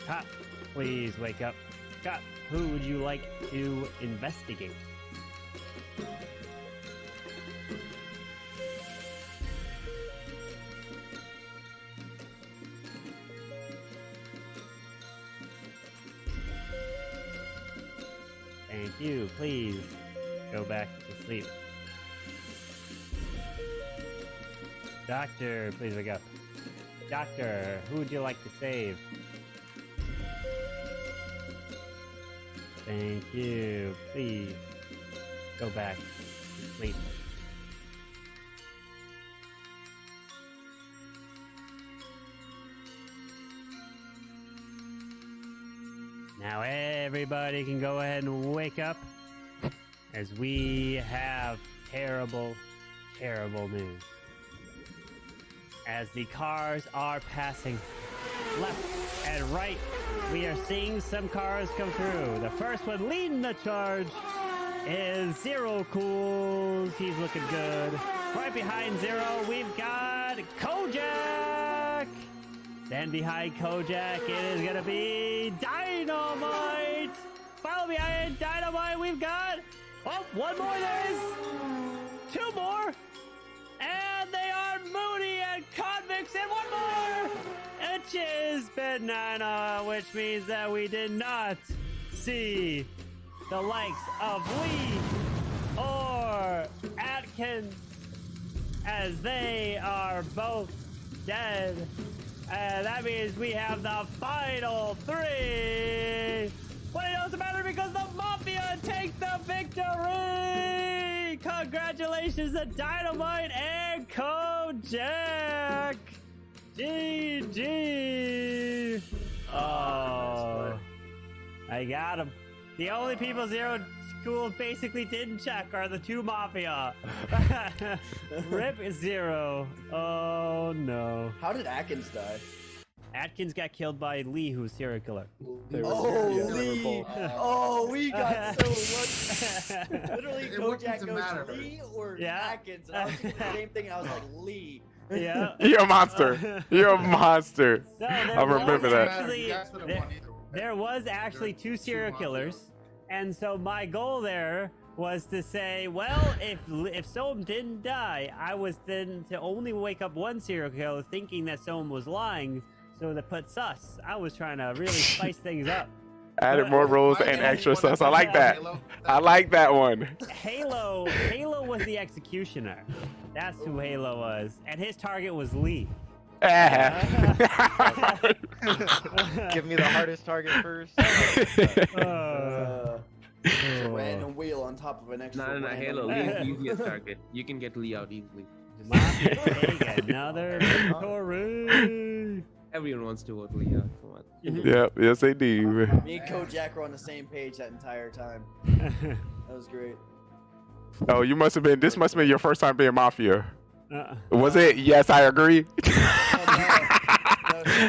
Cop, please wake up. Cop, who would you like to investigate? Thank you. Please go back to sleep. Doctor, please wake up. Doctor, who would you like to save? Thank you. Please go back to sleep. Now everybody can go ahead and wake up, as we have terrible, terrible news. As the cars are passing left and right, we are seeing some cars come through. The first one leading the charge is Zero Cools. He's looking good. Right behind Zero, we've got Kojak. Then behind Kojak, it is going to be Dynamite. Follow behind Dynamite, we've got... Oh, one more there is. 2 more. And they are Moody and Convicts, and 1 more. Which is Banana, which means that we did not see the likes of Lee or Atkins, as they are both dead. And that means we have the final three. But it doesn't matter because the Mafia take the victory. Congratulations to Dynamite and Kojak. GG. Oh, I got him. The only people Zero Cool basically didn't check are the two Mafia. Rip Zero. Oh no. How did Atkins die? Atkins got killed by Lee, who's serial killer. Oh, Lee! Oh, we got so lucky. Literally, Kojak goes Lee or Atkins, and I was thinking the same thing, and I was like, Lee. Yeah. You're a monster. You're a monster. So I remember that. There was actually two serial killers, and so my goal there was to say, well, if someone didn't die, I was then to only wake up one serial killer thinking that someone was lying, so to put sus. I was trying to really spice things up. Added more roles and extra sus. I like that. I like that one. Halo was the executioner. That's who Halo was, and his target was Lee. Give me the hardest target first. It's a random wheel on top of an extra. No, Halo. Lee is the easiest target. You can get Lee out easily. Another victory. Everyone wants to vote Lee out. Come on. Yep, yes they do. Me and Kojak were on the same page that entire time. That was great. Oh, you must have been. This must have been your first time being Mafia. Was it? Yes, I agree.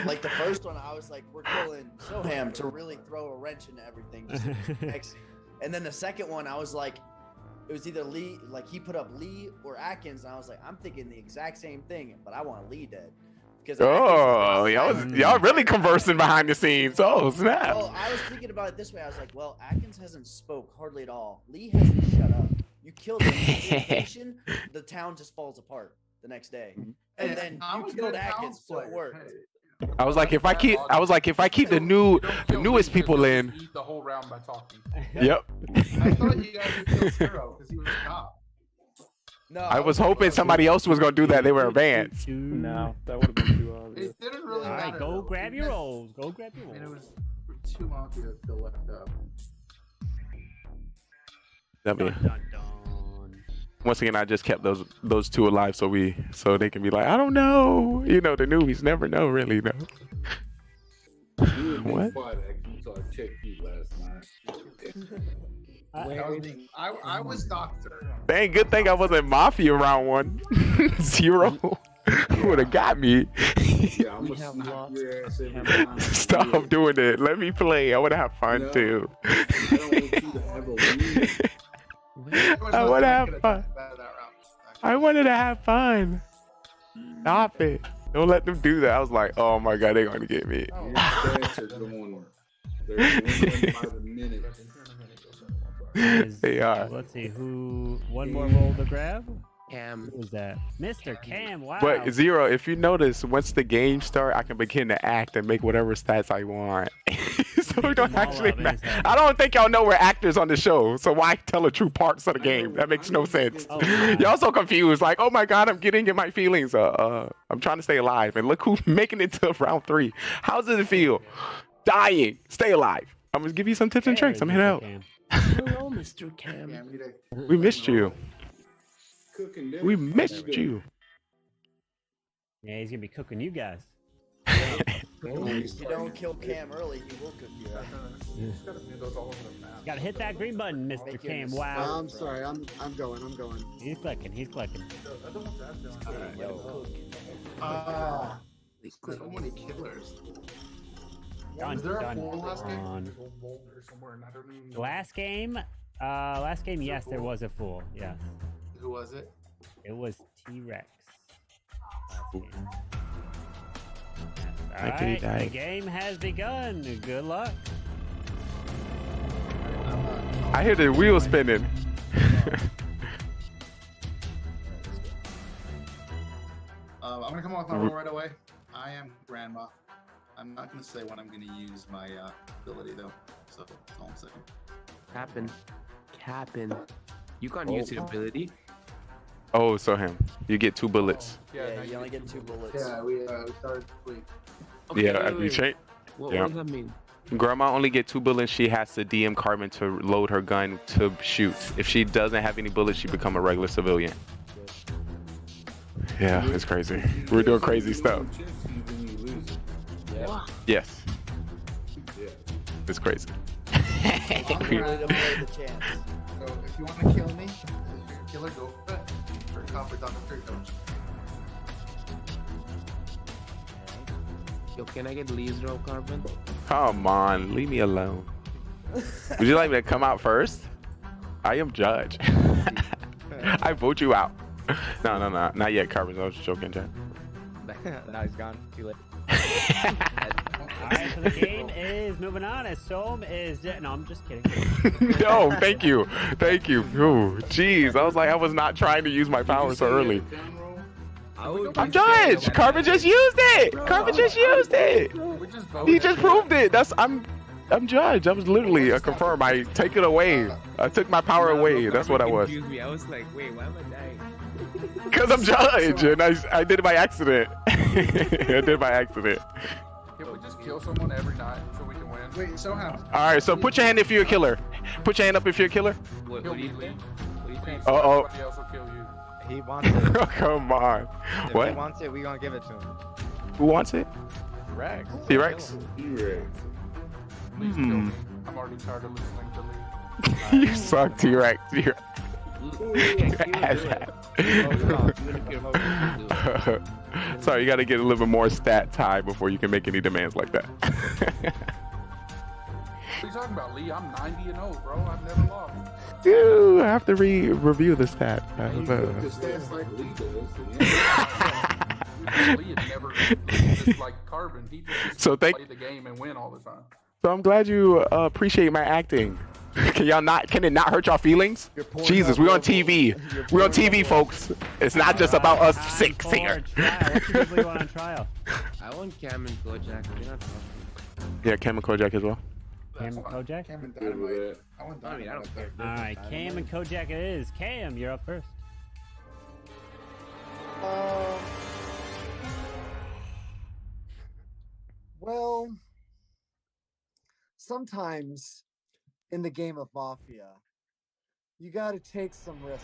Like the first one, I was like, we're killing Soham to really throw a wrench into everything. And then the second one, I was like, it was either Lee, like he put up Lee or Atkins, and I was like, I'm thinking the exact same thing, but I want Lee dead. Oh, y'all really conversing behind the scenes. Oh, snap. Well, I was thinking about it this way. I was like, well, Atkins hasn't spoke hardly at all. Lee hasn't shut up. You killed him. The town just falls apart the next day. And then you killed Atkins, so it worked. I was like, if I keep the newest people in. Eat the whole round by talking. Yep. I thought you guys would kill Zero because he was a cop. No, I was hoping somebody else was gonna do that. They were advanced. No, that would have been too obvious. It didn't really All right, matter. go grab your rolls. Go grab your I rolls. mean, it was two Mafia still left up. Once again, I just kept those two alive so they can be like, I don't know. You know, the newbies never know, really. No. What? So I checked you last night. I was doctor. Dang, good thing I wasn't Mafia round one. Zero would have got me. Yeah, I'm gonna knock your ass every time. Stop doing it. Let me play. I would have fun too. I don't want you to ever win. I want to have fun. I wanted to have fun. Stop it. Don't let them do that. I was like, oh my God, they're going to get me. Your stats are going. They're going by the minute. They are. Let's see who. One more roll to grab. Cam. Who's that? Mr. Cam. Wow. But Zero, if you notice, once the game starts, I can begin to act and make whatever stats I want. So we don't actually. I don't think y'all know we're actors on the show, so why tell the true parts of the game? That makes no sense. Y'all so confused, like, oh my God, I'm getting in my feelings. I'm trying to stay alive, and look who's making it to round 3. How does it feel? Dying. Stay alive. I'm gonna give you some tips and tricks. I'm here to help. Hello, Mr. Cam. We missed you. Cooking dinner. We missed you. Yeah, he's gonna be cooking you guys. If you don't kill Cam early, he will cook you. Gotta hit that green button, Mr. Cam. Wow. I'm sorry. I'm going. He's clicking. He's clicking. So many killers. Done. Was there a Done. pool last game? Done. Last game, yes, there was a fool. Yes. Who was it? It was T-Rex. I could Alright, die. the game has begun. Good luck. I hear the wheel spinning. I'm gonna come off my roll right away. I am Grandma. I'm not gonna say when I'm gonna use my ability though. So that's all I'm saying. Capping. You can't use your ability. Oh, so him. You get 2 bullets. Yeah, you only get 2 bullets. Yeah, we started late. Yeah, you check. What Yeah. does that mean? Grandma only get 2 bullets. She has to DM Carmen to load her gun to shoot. If she doesn't have any bullets, she become a regular civilian. Yeah, it's crazy. We're doing crazy stuff. Yeah. Yes. Yeah. It's crazy. I'm ready to play the chance. So if you want to kill me, if you're a killer, go for it. Or copper doctor, don't. Yo, can I get Lee's roll, Carbon? Come on, leave me alone. Would you like me to come out first? I am judge. I vote you out. No, not yet, Carbon. I was joking, Jack. Now he's gone. Too late. Alright, so the game is moving on as Soam is dead. No, I'm just kidding. No, thank you. Thank you. Ooh, jeez, I was like, I was not trying to use my power so early. I'm judge. Carbon just used it. Carbon just used it. He just proved it. I'm judge. That was literally a confirm. I take it away. I took my power away. That's what I was. I was like, wait, why am I dying? Because I'm judge, and I did it by accident. I did it by accident. Can we just kill someone every night so we can win? Wait, so how? All right, so put your hand if you're a killer. Put your hand up if you're a killer. What do you think? What do you think? Uh-oh. Somebody else will kill you. He wants it. Come on. If What? he wants it, we gonna give it to him. Who wants it? Rex. T-Rex? T-Rex. Please kill me. I'm already tired of listening to Lee. You suck, T-Rex. You're sorry, you gotta get a little bit more stat time before you can make any demands like that. What are you talking about, Lee? I'm 90 and 0, bro. I've never lost. Dude, I have to review the stat. The stats like Lee does. Lee had never just like Carbon. He just So play the game and win all the time. So I'm glad you appreciate my acting. Can it not hurt y'all feelings? Jesus, we're on TV. We're on TV, folks. It's not just about us six here. What you usually want on trial? I want Cam and Kojak. You're not talking. Yeah, Cam and Kojak as well. Cam and Kojak? Cam and Dynamite. I want Dynamite. I don't care. Alright, Cam and Kojak it is. Cam, you're up first. Well, sometimes in the game of Mafia, you gotta take some risks.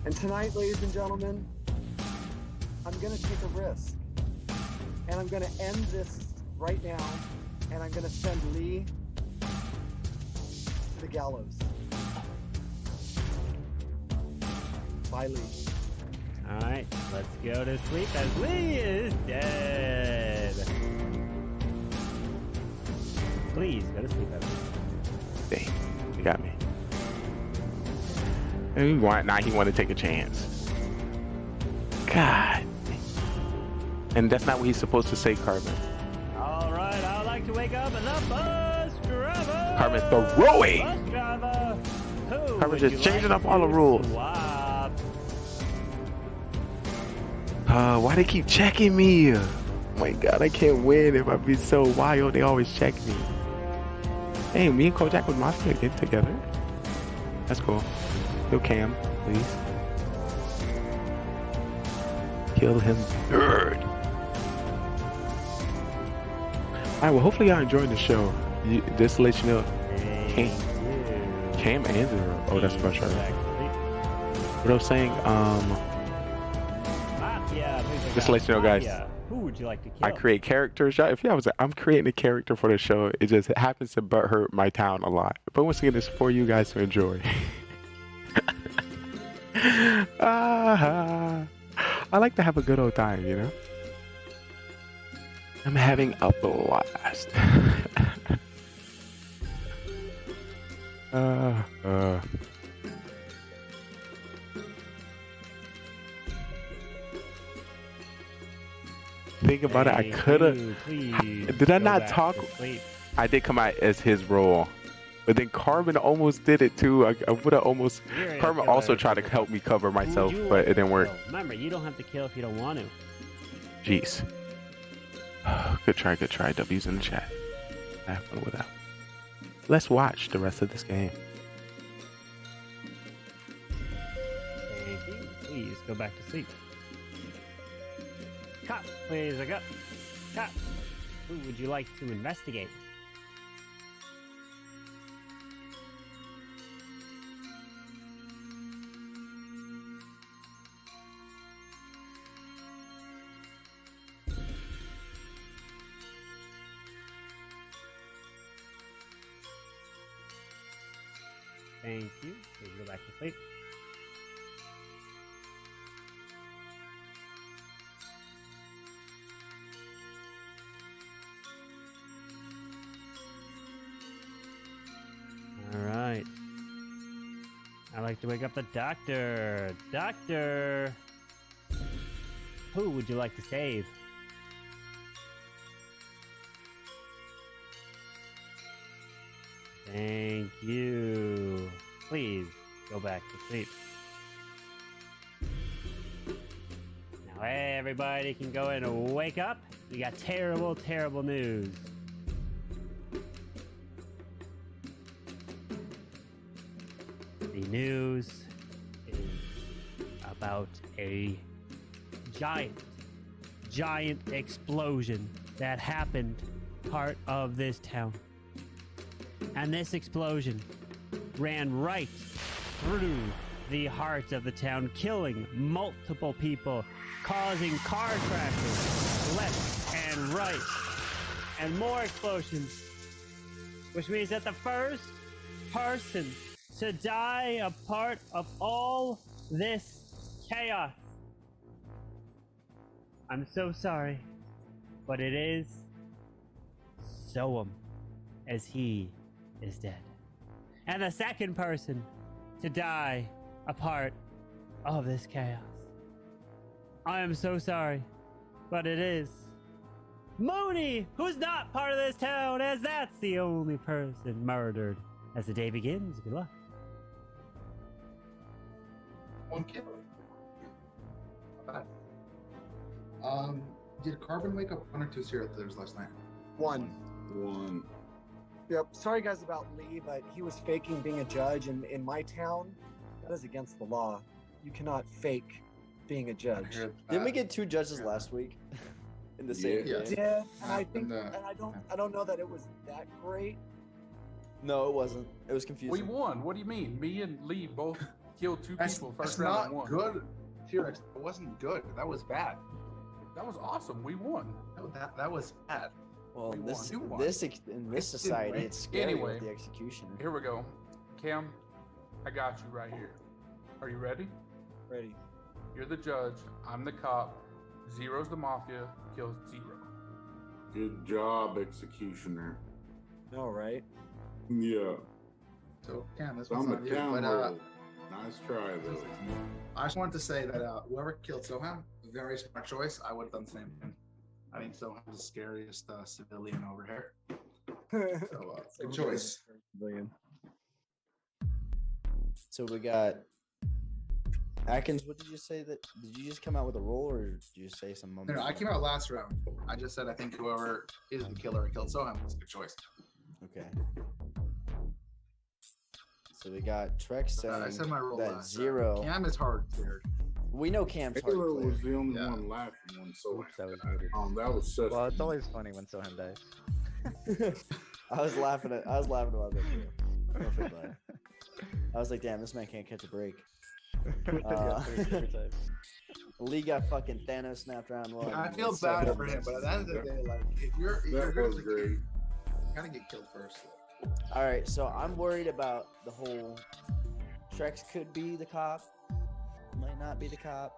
And tonight, ladies and gentlemen, I'm gonna take a risk. And I'm gonna end this right now, and I'm gonna send Lee to the gallows. Bye, Lee. Alright, let's go to sleep as Lee is dead. Please, go to sleep as Dang, you got me. And he wanted to take a chance. God. And that's not what he's supposed to say, Carbon. Alright, I would like to wake up as a bus driver. Carbon, throw it! Bus driver. Who Carbon would just you changing like up all the to rules. swap? Why they keep checking me? Oh my God, I can't win if I be so wild. They always check me. Hey, me and Kojak with Mafia get together. That's cool. Kill Cam, please. Kill him third. Alright, well, hopefully y'all enjoying the show. Just to let you know, Cam and Zero. Oh, that's Brush. What I was saying, just to let you know, guys. Who would you like to kill? I create characters. I'm creating a character for the show. It just happens to hurt my town a lot. But once again, it's for you guys to enjoy. I like to have a good old time, you know? I'm having a blast. Think about it. I could have. Did I not talk? I did come out as his role, but then Carbon almost did it too. I would have almost. Carbon also tried to help me cover myself, but it didn't work. Remember, you don't have to kill if you don't want to. Jeez. Good try, good try. W's in the chat. Have fun with that. Let's watch the rest of this game. go back to sleep. Cop, please, I got. Cop, who would you like to investigate? Thank you. Please go back to sleep. All right. I like to wake up the doctor. Doctor! Who would you like to save? Thank you. Please go back to sleep. Now everybody can go in and wake up. We got terrible, terrible news. The news is about a giant explosion that happened part of this town. And this explosion ran right through the heart of the town, killing multiple people, causing car crashes left and right, and more explosions, which means that the first person to die a part of all this chaos. I'm so sorry, but it is Soam, as he is dead. And the second person to die a part of this chaos. I am so sorry, but it is Mooney, who's not part of this town, as that's the only person murdered. As the day begins, good luck. One kill. Not bad. Did Carbon wake up 1 or 2 serial killers last night? One. One. Yep. Sorry, guys, about Lee, but he was faking being a judge, and in my town, that is against the law. You cannot fake being a judge. Didn't we get 2 judges last week in the same game? Yeah, and I think, and I don't know that it was that great. No, it wasn't. It was confusing. We won. What do you mean? Me and Lee both killed 2 people That's first round not and won. good. T-Rex, it wasn't good. That was bad. That was awesome. We won. No, that was bad. Well, We in won. this You won. in this society, it's scary Anyway, with the executioner. Here we go. Cam, I got you right here. Are you ready? Ready. You're the judge. I'm the cop. Zero's the mafia. Kills Zero. Good job, executioner. No, right? Yeah. So, Cam, this I'm one's a on you. town But, roll. Nice try, though. I just wanted to say that whoever killed Soham, very smart choice. I would have done the same thing. I think Soham's the scariest civilian over here. So, good choice. So we got Atkins. What did you say? That did you just come out with a roll, or did you say some? No, I came out last round. I just said I think whoever is the killer and killed Soham was a good choice. Okay. So we got Trek saying I said my roll that last. Zero. Cam is hard cleared. We know Cam's hard Taylor clear. was the only one laughing when so That was muted. that was such. Well, it's always funny when Soham dies. I was laughing about that too. No fake laugh. I was like, damn, this man can't catch a break. Lee got fucking Thanos snapped around one. I feel bad for him, but at the end of the day, like if you're That good was as a great. kid, you gotta get killed first. All right, so I'm worried about the whole Trex could be the cop, might not be the cop.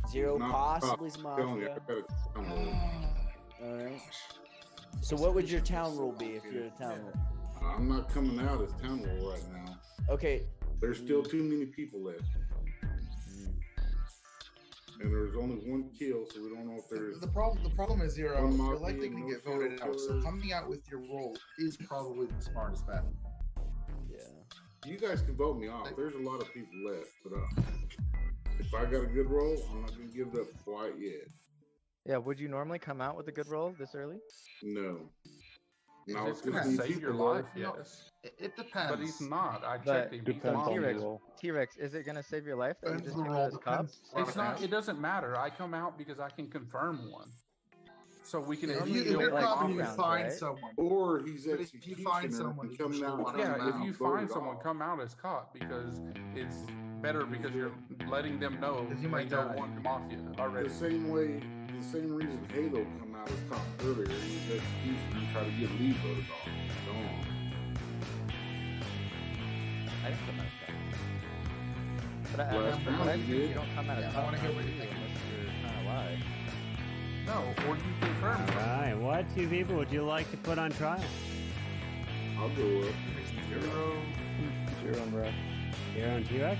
Zero Not possibly is I'm telling you, mafia. I got a town roll. All right. So what would your town rule be if you're a town rule? I'm not coming out as town roll right now. Okay. There's still too many people left. And there's only 1 kill, so we don't know if there's. The problem is Zero. One You're mafia, likely to no get voted serial out. So killers. coming out with your role is probably the smartest bet. Yeah. You guys can vote me off. There's a lot of people left, but if I got a good roll, I'm not gonna give it up quite yet. Yeah, would you normally come out with a good roll this early? No. No, If it's gonna save your life, yes. It depends. But he's not. I But checked him. He's Depends not. on the T-Rex, role. T-Rex, is it gonna save your life that you Depends just on the came role, out as cop? depends what It's it not. is. It doesn't matter. I come out because I can confirm one. So we can. If Normally you're like cop and you backgrounds, find right? someone, Or he's but if you executioner find someone, and you coming still out. want Yeah, them if out. you find someone, come out as cop because it's better because you're letting them know Because they you might know die. one Mafia already. The same way, the same reason Halo come out as cop earlier, he was executioner and try to get Lee voted off. Gone. I didn't come out as cop. But Last from what round I've you seen, did. you don't come out as Yeah, I cop wanna hear what you unless think. you're trying to lie. No, or you confirm. All right, what two people would you like to put on trial? I'll go up. Zero. Zero and Rex. Zero and T-Rex?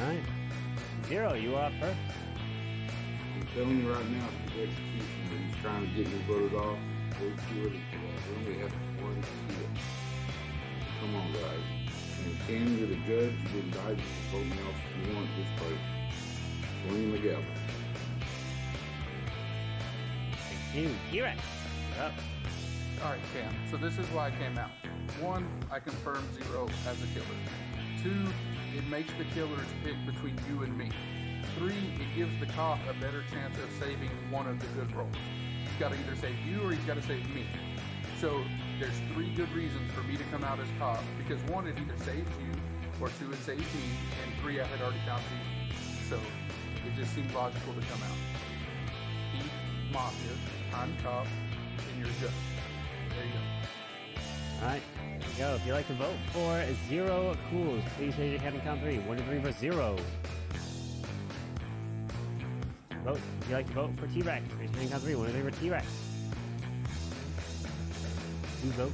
All right. Zero, you are up first. I'm telling you right now, he's executioner. He's trying to get me voted off. Way too early for that. We only have one kill. Come on, guys. And Cam, you're the judge. You didn't die. Just vote me off if you want this place. Swing the gavel. Thank you. T-Rex, you're up. All right, Cam. So this is why I came out. One, I confirmed Zero as a killer. Two, it makes the killers pick between you and me. Three, it gives the cop a better chance of saving one of the good roles. He's got to either save you or he's got to save me. So there's three good reasons for me to come out as cop because one, it either saves you, or two, it saves me, and three, I had already found you. So it just seemed logical to come out. He's Mafia, I'm cop, and you're a judge. There you go. All right, there you go. If you'd like to vote for Zero Cools, please raise your hand and count three. 1 to 3 for Zero. Vote. If you'd like to vote for T-Rex, raise your hand and count three. 1 to 3 for T-Rex. You vote.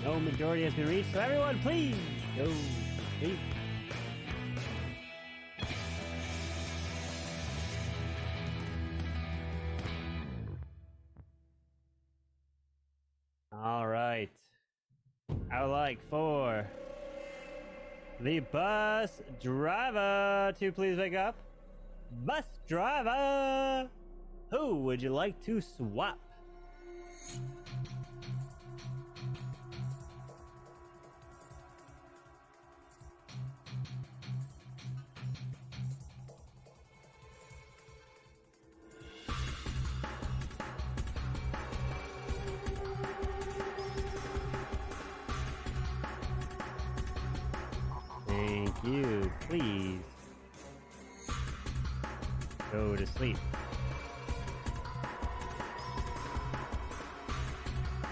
No majority has been reached, so everyone, please go to sleep. All right. I would like for the bus driver to please wake up. Bus driver! Who would you like to swap? Thank you. Please go to sleep.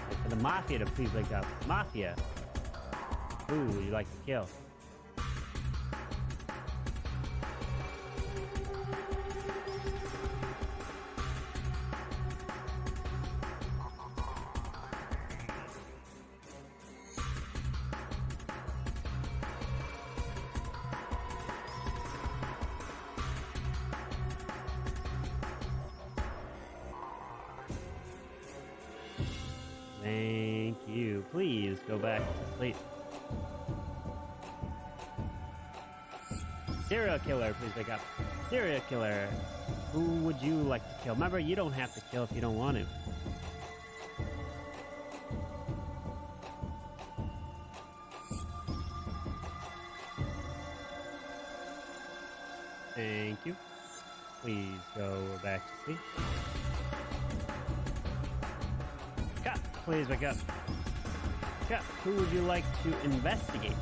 And for the Mafia to please wake up. Mafia, who would you like to kill? Thank you. Please go back to sleep. Serial killer, please wake up. Serial killer, who would you like to kill? Remember, you don't have to kill if you don't want to. Thank you. Please go back to sleep. Cop, please wake up. Cop, who would you like to investigate?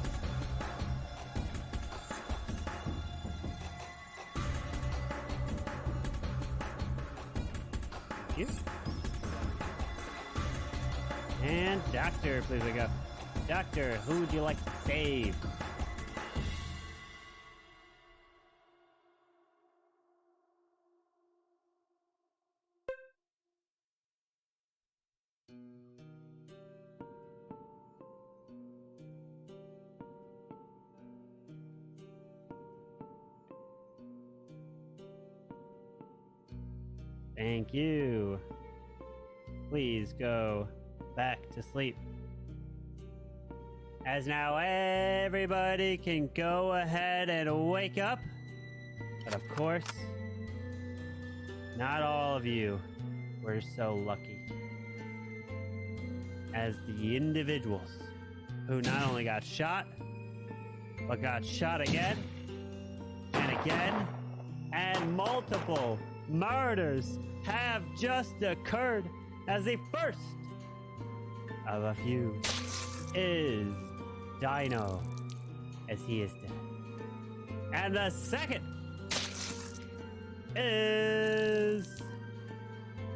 Thank you. And Doctor, please wake up. Doctor, who would you like to save? Thank you. Please go back to sleep. As now everybody can go ahead and wake up. But of course, not all of you were so lucky. as the individuals who not only got shot, but got shot again and again, and multiple murders have just occurred, as the first of a few is Dino, as he is dead. And the second is,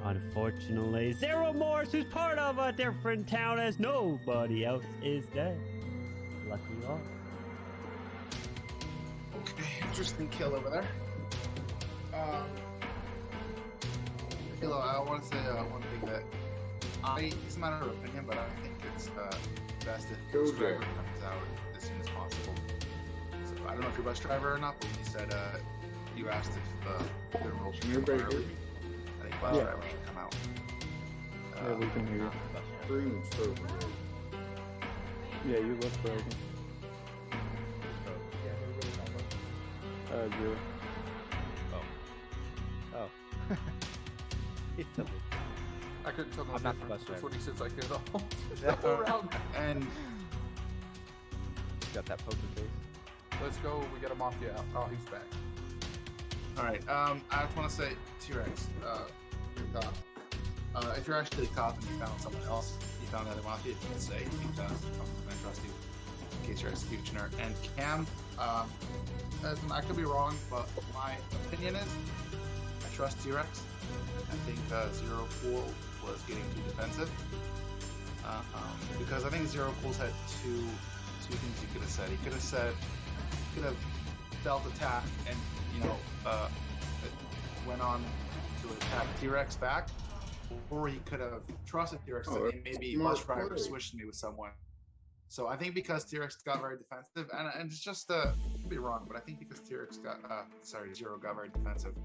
unfortunately, Zero Morse, who's part of a different town, as nobody else is dead. Lucky you all. Okay, interesting kill over there. Halo, I want to say one thing that it's a matter of opinion, but I think it's best if the bus driver comes out as soon as possible. So I don't know if you're a bus driver or not, but when you said you asked if the role should come out early, I think bus driver should come out. Yeah, we can hear you. Yeah, you look frozen. Zero. Oh. I couldn't tell no I'm not the difference. bus That's driver. what he says I could the whole round. And got that poker face. Let's go. We got a Mafia out. Oh, he's back. all right, I just want to say, T-Rex, if you're actually a cop and you found someone else, you found another Mafia, you can say, because I'm going to trust you in case you're executioner. And Cam, I could be wrong, but my opinion is I trust T-Rex. I think Zero Cool was getting too defensive. Because I think Zero Cool's had two things he could have said. He could have felt attacked and, went on to attack T-Rex back, or he could have trusted T-Rex and maybe bus driver switched me with someone. So I think because T-Rex got very defensive, and it's just to be wrong, but I think because T-Rex Zero got very defensive,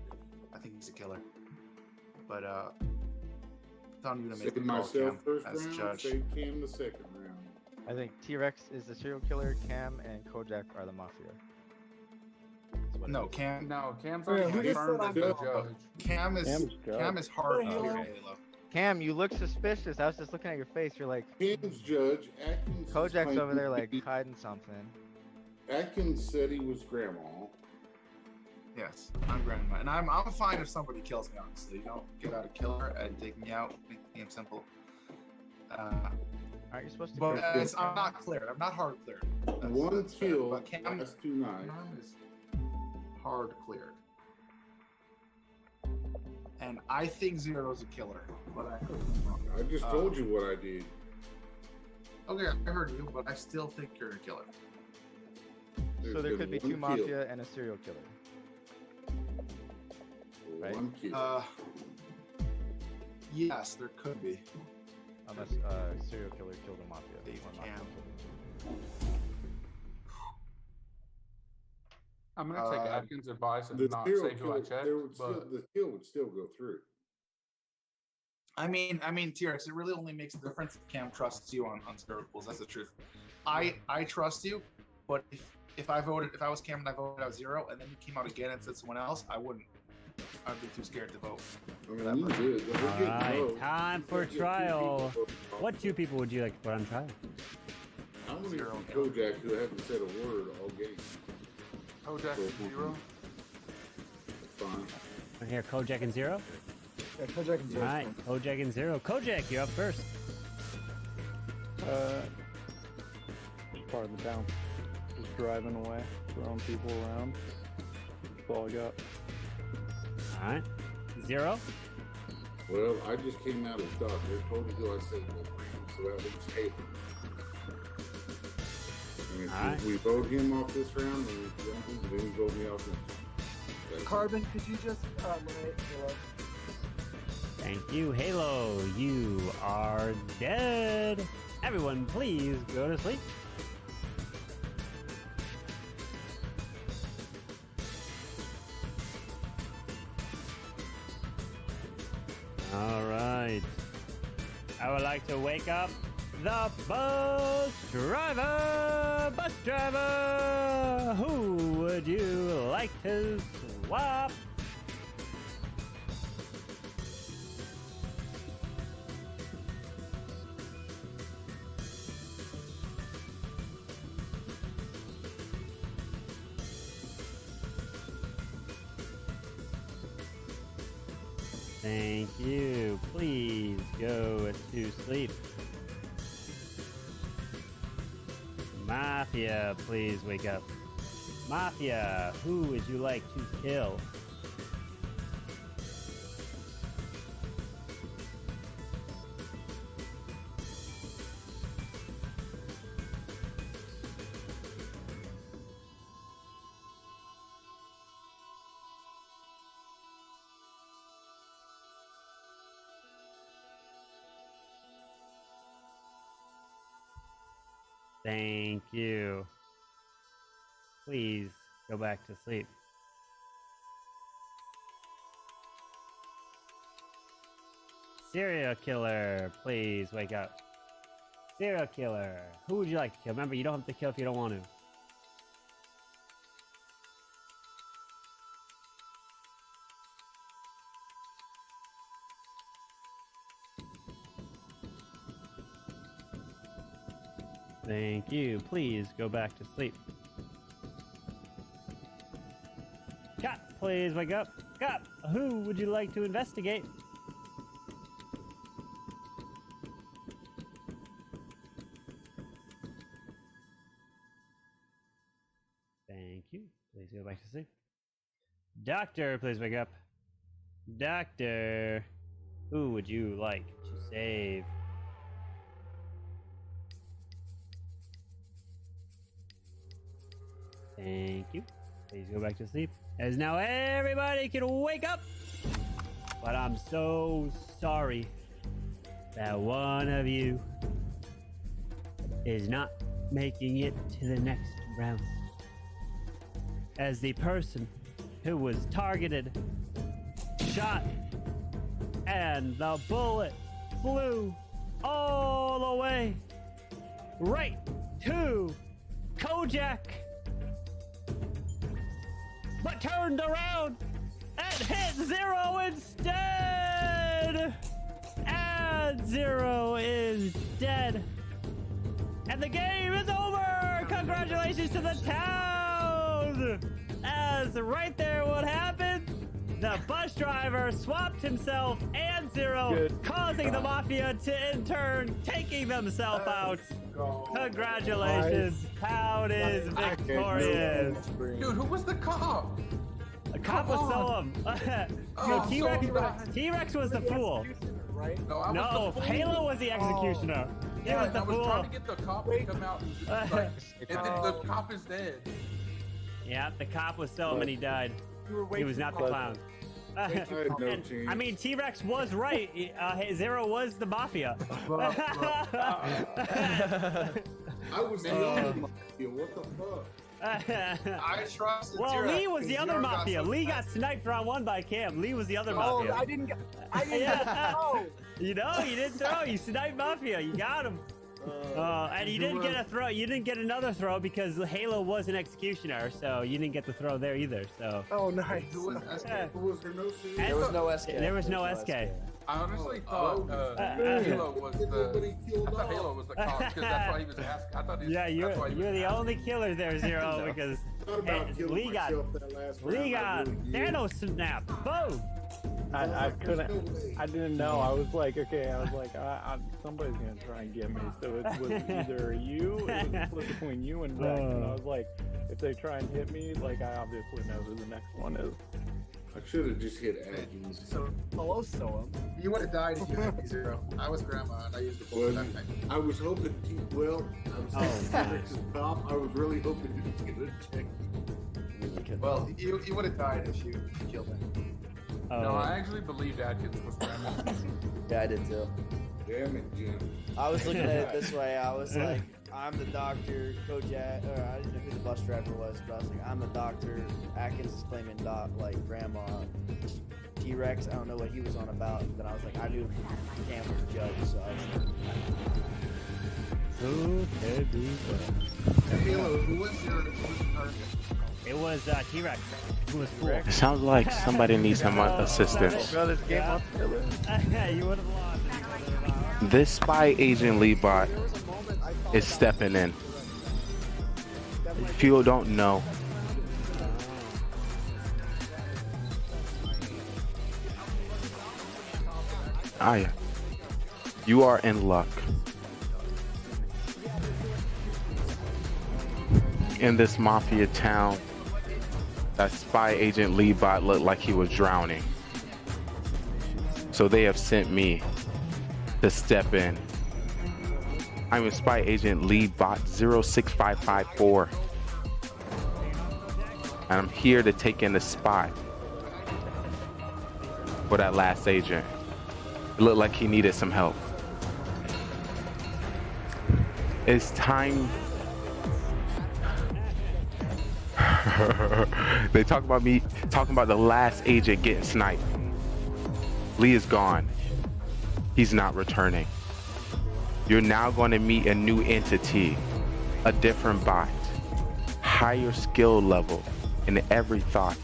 I think he's a killer. But telling you to make the call, Cam, as judge. Save Cam the second round. I think T-Rex is the serial killer, Cam and Kojak are the Mafia. No, Cam. No, Cam's already already confirmed as the judge. Cam is hard clear. Cam, you look suspicious. I was just looking at your face. You're like, Cam's judge. Atkins Kojak's over there like hiding something. Atkins said he was grandma. Yes, I'm grandma, and I'm fine if somebody kills me. Honestly, you don't get out a killer and take me out. Make the game simple. Aren't you supposed to? But I'm not cleared. I'm not hard cleared. One kill. But Cam, last 2 nights. Is hard cleared. And I think Zero's a killer, but I could be wrong. I just told you what I did. Okay, I heard you, but I still think you're a killer. So there could be 2 Mafia and a serial killer. Right? One kill. Yes, there could be. Unless serial killer killed a Mafia. I'm gonna take Atkins' advice and The not serial say who I killer, checked, the kill would still go through. I mean, T-Rex, it really only makes a difference if Cam trusts you on circles. That's the truth. I trust you, but if I was Cam and I voted out Zero, and then you came out again and said someone else, I wouldn't. I'd be too scared to vote. Alright, time for trial. What 2 people would you like to put on trial? I'm going to go Kojak, who hasn't said a word all game. Kojak Zero. Fine. Right here, Kojak and Zero? Yeah, Kojak and Zero. Alright, Kojak and Zero. Kojak, you're up first. Just part of the town. Just driving away, throwing people around. That's all I got. Alright. Zero? Well, I just came out as doctor. Told you I said no, so that was Halo. And if we vote him off this round, then he vote me off next. Carbon, could you just eliminate Halo? Thank you, Halo. You are dead. Everyone, please go to sleep. All right. I would like to wake up the bus driver. Bus driver, who would you like to swap? Thank you. Please go to sleep. Mafia, please wake up. Mafia, who would you like to kill? Thank you. Please go back to sleep. Serial killer, please wake up. Serial killer, who would you like to kill? Remember, you don't have to kill if you don't want to. Thank you. Please go back to sleep. Cop, please wake up. Cop, who would you like to investigate? Thank you. Please go back to sleep. Doctor, please wake up. Doctor, who would you like to save? Thank you. Please go back to sleep. As now everybody can wake up. But I'm so sorry that one of you is not making it to the next round. As the person who was targeted, shot, and the bullet flew all the way right to Kojak, but turned around and hit Zero instead! And Zero is dead. And the game is over! Congratulations to the town! As right there, what happened? The bus driver swapped himself and Zero, causing the Mafia to in turn taking themselves out. Congratulations, Town is victorious. Dude, who was the cop? The cop was Solom. T-Rex was the fool. Right? No, Halo was the executioner. He was the I was fool. trying to get the cop to come out and, and then the cop is dead. Yeah, the cop was Solom and he died. He was not the clown. I mean, T-Rex was right. Zero was the Mafia. I was the only Mafia. What the fuck? I trust. Well, Lee was the other Mafia. Lee got sniped round one by Cam. Lee was the other Mafia. I didn't throw. You know, you didn't throw. You sniped Mafia. You got him. And you didn't get a throw. You didn't get another throw because Halo was an executioner, so you didn't get the throw there either. So. Oh, nice. There was no SK. There was no SK. I honestly thought Halo was the cop because that's why he was asking. I thought he was, yeah, you're the only killer there, Zero, because Lee got Thanos snap. Boom. I couldn't. I didn't know. I was like, okay. I was like, somebody's gonna try and get me. So it was either you. It was a split between you and Rex. And I was like, if they try and hit me, like I obviously know who the next one is. I should have just hit Atkins. So, hello, Solom. You would have died if you had me, Zero. I was Grandma and I used the bullet that night. I was hoping I was Rex's cop. I was really hoping he was gonna check. Well, you would have died if you killed him. No, I actually believed Atkins was Grandma. Yeah, I did too. Damn it, Jim. I was looking at it this way. I was like, I'm the doctor, Kojak, or I didn't know who the bus driver was, but I was like, I'm the doctor. Atkins is claiming like Grandma. T-Rex, I don't know what he was on about. And then I was like, I knew Cam was judge, so I was like, Halo, who was your target? It was T-Rex. Who was full. It sounds like somebody needs some assistance. You would have lost. This spy agent Lee bot is stepping in. If you don't know, You are in luck. In this Mafia town, that spy agent Leebot looked like he was drowning. So they have sent me to step in. I'm a spy agent Leebot 06554. And I'm here to take in the spy for that last agent. It looked like he needed some help. It's time. They talk about me talking about the last agent getting sniped. Lee is gone. He's not returning. You're now going to meet a new entity, a different bot, higher skill level in every thought.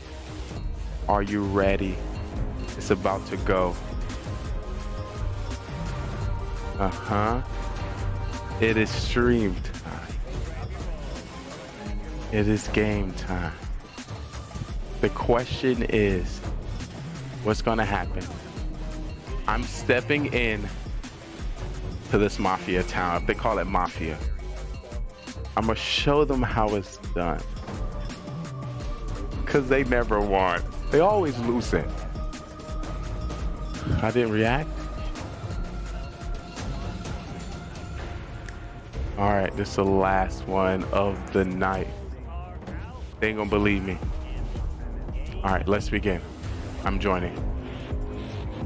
Are you ready? It's about to go. It is stream time. It is game time. The question is, what's gonna happen? I'm stepping in to this Mafia town, if they call it Mafia. I'm gonna show them how it's done. Cause they never won. They always losing. I didn't react. All right, this is the last one of the night. They ain't gonna believe me. All right, let's begin. I'm joining.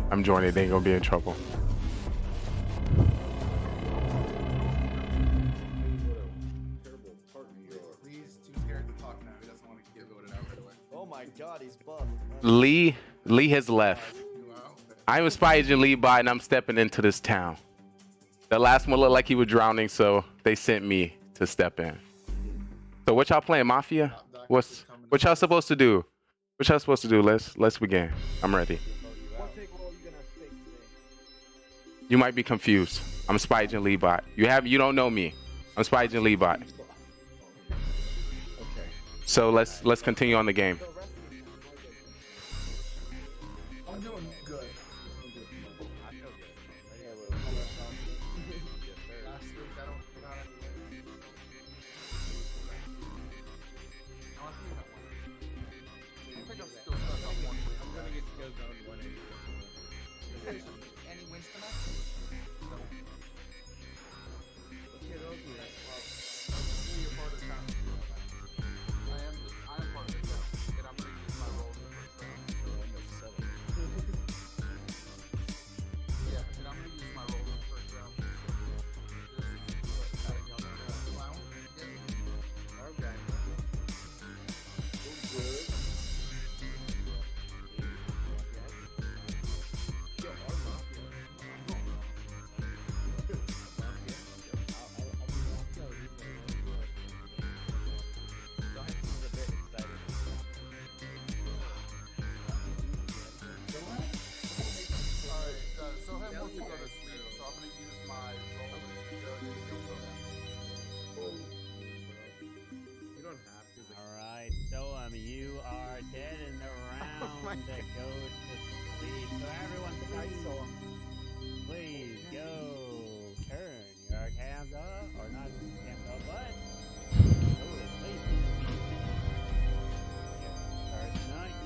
They ain't gonna be in trouble. Lee's too scared to talk now. He doesn't want to get voted out right away. Oh my God, he's buff. Lee has left. I'm a spy agent Leebot, and I'm stepping into this town. The last one looked like he was drowning, so they sent me to step in. So what y'all playing, Mafia? What y'all supposed to do? What y'all supposed to do? Let's begin. I'm ready. You might be confused. I'm Spy Agent Leebot. You don't know me. I'm Spy Agent Leebot. So let's continue on the game. I'm doing good. Last week, I don't forgot anything. Honestly, not one. I think I'm still stuck on one. I'm gonna get skills on 180. Any wins tonight? No. Okay, those are you're part of the town. I am part of the town, and I'm gonna use my role in the first round. Yeah, and I'm gonna use my role in the first round. Just letting y'all know that clown. Okay. Alright, so you are dead in the round that goes to sleep. So everyone, please go turn your cams off, or not cams off, but go to sleep. First night.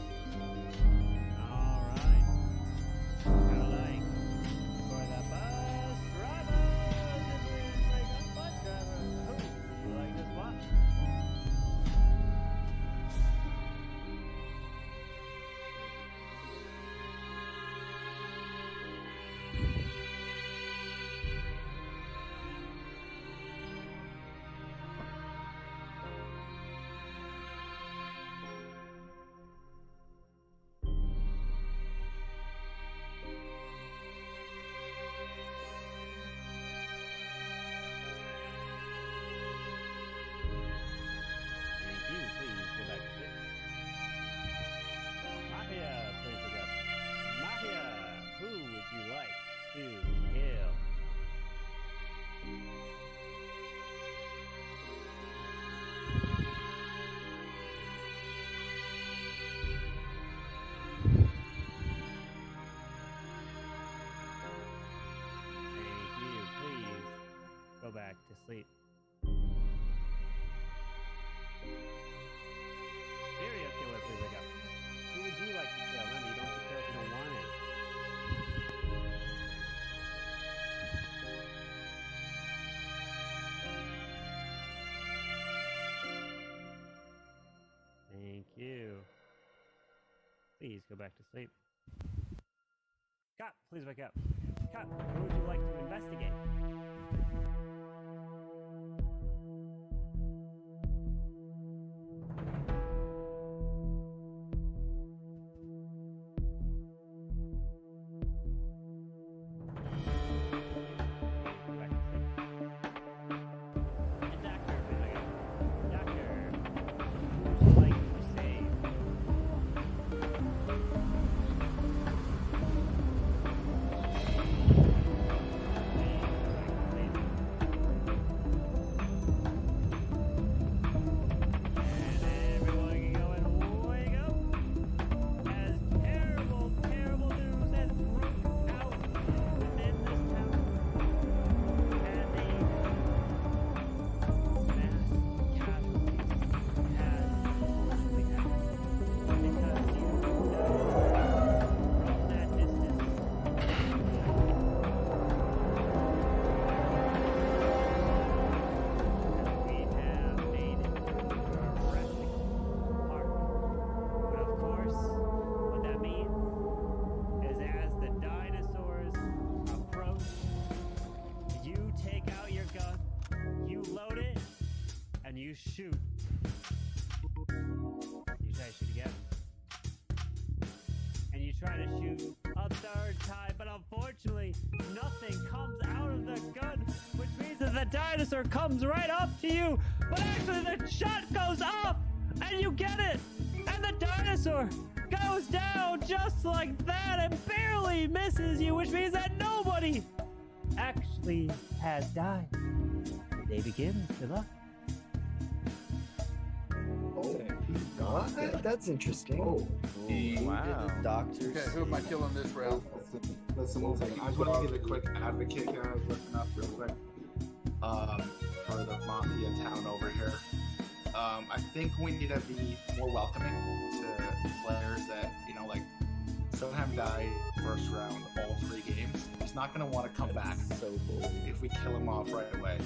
Alright. Go like for the bus drivers. If we make a bus driver, who you like this one? sleep. Serial killer, please wake up. Who would you like to kill? Remember, you don't have to kill if you don't want it. Thank you. Please go back to sleep. Cop, please wake up. Cop, who would you like to investigate? You shoot. You try to shoot again. And you try to shoot a third time, but unfortunately, nothing comes out of the gun, which means that the dinosaur comes right up to you, but actually the shot goes off, and you get it, and the dinosaur goes down just like that and barely misses you, which means that nobody actually has died. The day begins. Good luck. That's interesting. Oh, wow. The doctors. Okay, who am I killing this round? Listen, one second. I just want to get a quick advocate, guys. Listen up real quick. For the Mafia town over here. I think we need to be more welcoming to players that, you know, like, Soham died first round all 3 games. He's not going to want to come back if we kill him off right away.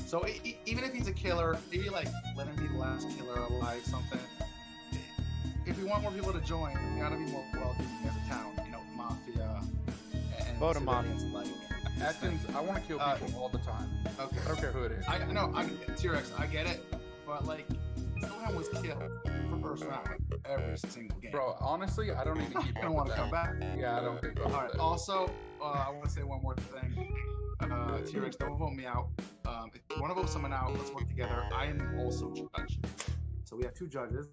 So even if he's a killer, maybe like let him be the last killer alive, something. If we want more people to join, we gotta be more welcoming as a town. You know, Mafia and Vote him off. like Atkins, I want to kill people all the time. Okay. I don't care who it is. I know, T-Rex, I get it, but like, Soham was killed for first round every single game. Bro, honestly, I don't even keep I don't want to come back. Yeah, I don't think so. All right. Also, I want to say one more thing. T-Rex, don't vote me out. If you want to vote someone out, let's work together. I am also judge. So we have 2 judges.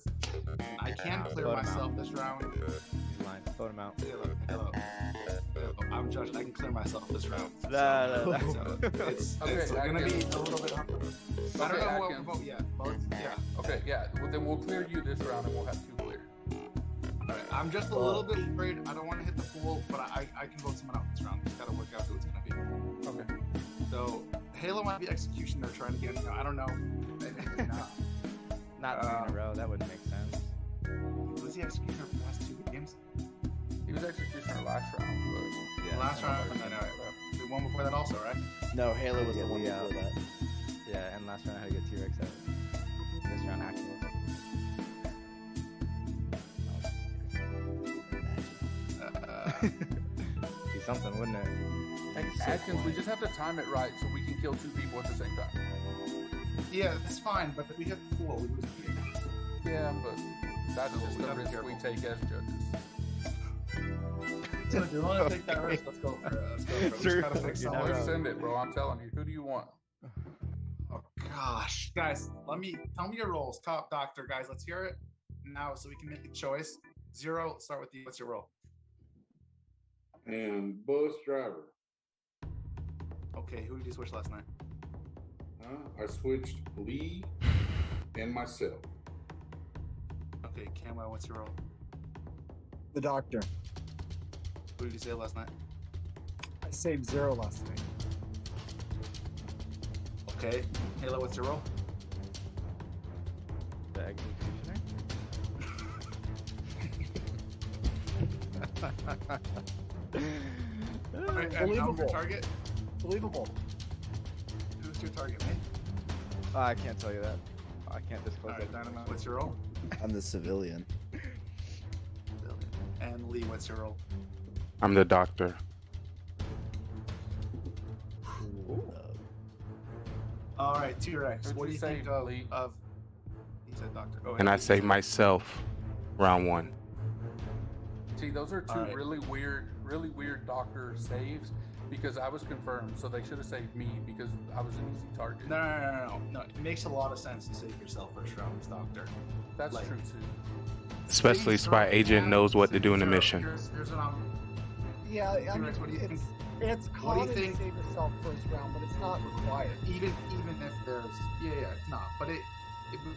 I can clear myself this round. He's lying. Vote him out. Hello. I'm judge. I can clear myself this round. So, No. so it's going to be a little bit hard. I don't know what vote yet. Yeah. Okay, yeah. Well, then we'll clear you this round and we'll have 2 cleared. All right. I'm just a little bit worried. I don't want to hit the pool, but I can vote someone out this round. Just got to work out who it's going to be. Okay. So Halo might be executioner trying to get, you know, I don't know. Maybe not. Not 3 in a row. That wouldn't make sense. Was he executioner for the last 2 games? He was executioner last round, but yeah. Last round, I know. The one before that also, right? No, Halo was the one before that. Yeah, and last round I had to get T-Rex out. This round Axel. Be something, wouldn't it? Atkins, we just have to time it right so we can kill 2 people at the same time. Yeah, that's fine, but if we hit the pool, we lose the game. Yeah, but that's just the risk we take as judges. So if you want to take that risk, let's go for it. Let's go for it. Let's try to fix something. Let's send it, bro. I'm telling you. Who do you want? Oh gosh, guys, tell me your roles. Top doctor, guys. Let's hear it now so we can make a choice. Zero, start with you. What's your role? And bus driver. Okay, who did you switch last night? I switched Lee and myself. Okay, Camwell, what's your role? The doctor. Who did you save last night? I saved Zero last night. Okay. Halo, what's your role? The executioner. Alright, and I'm your target? Believable. Who's your target, mate? I can't tell you that. I can't disclose Alright, that. Dynamite, what's your role? I'm the civilian. And Lee, what's your role? I'm the doctor. Alright, T-Rex, What'd what do you you say, think Lee? of... He said doctor. Oh, And yeah, I say myself, round 1. See, those are two Alright. really weird doctor saves because I was confirmed, so they should have saved me because I was an easy target. No. It makes a lot of sense to save yourself first round as doctor. That's Like- true too. Especially spy agent knows what to do in the mission. Here's what I'm... Yeah, I mean, T-Rex, what do you think? it's What do you common to think? save yourself first round, but it's not required. Even if there's... Yeah, it's not. But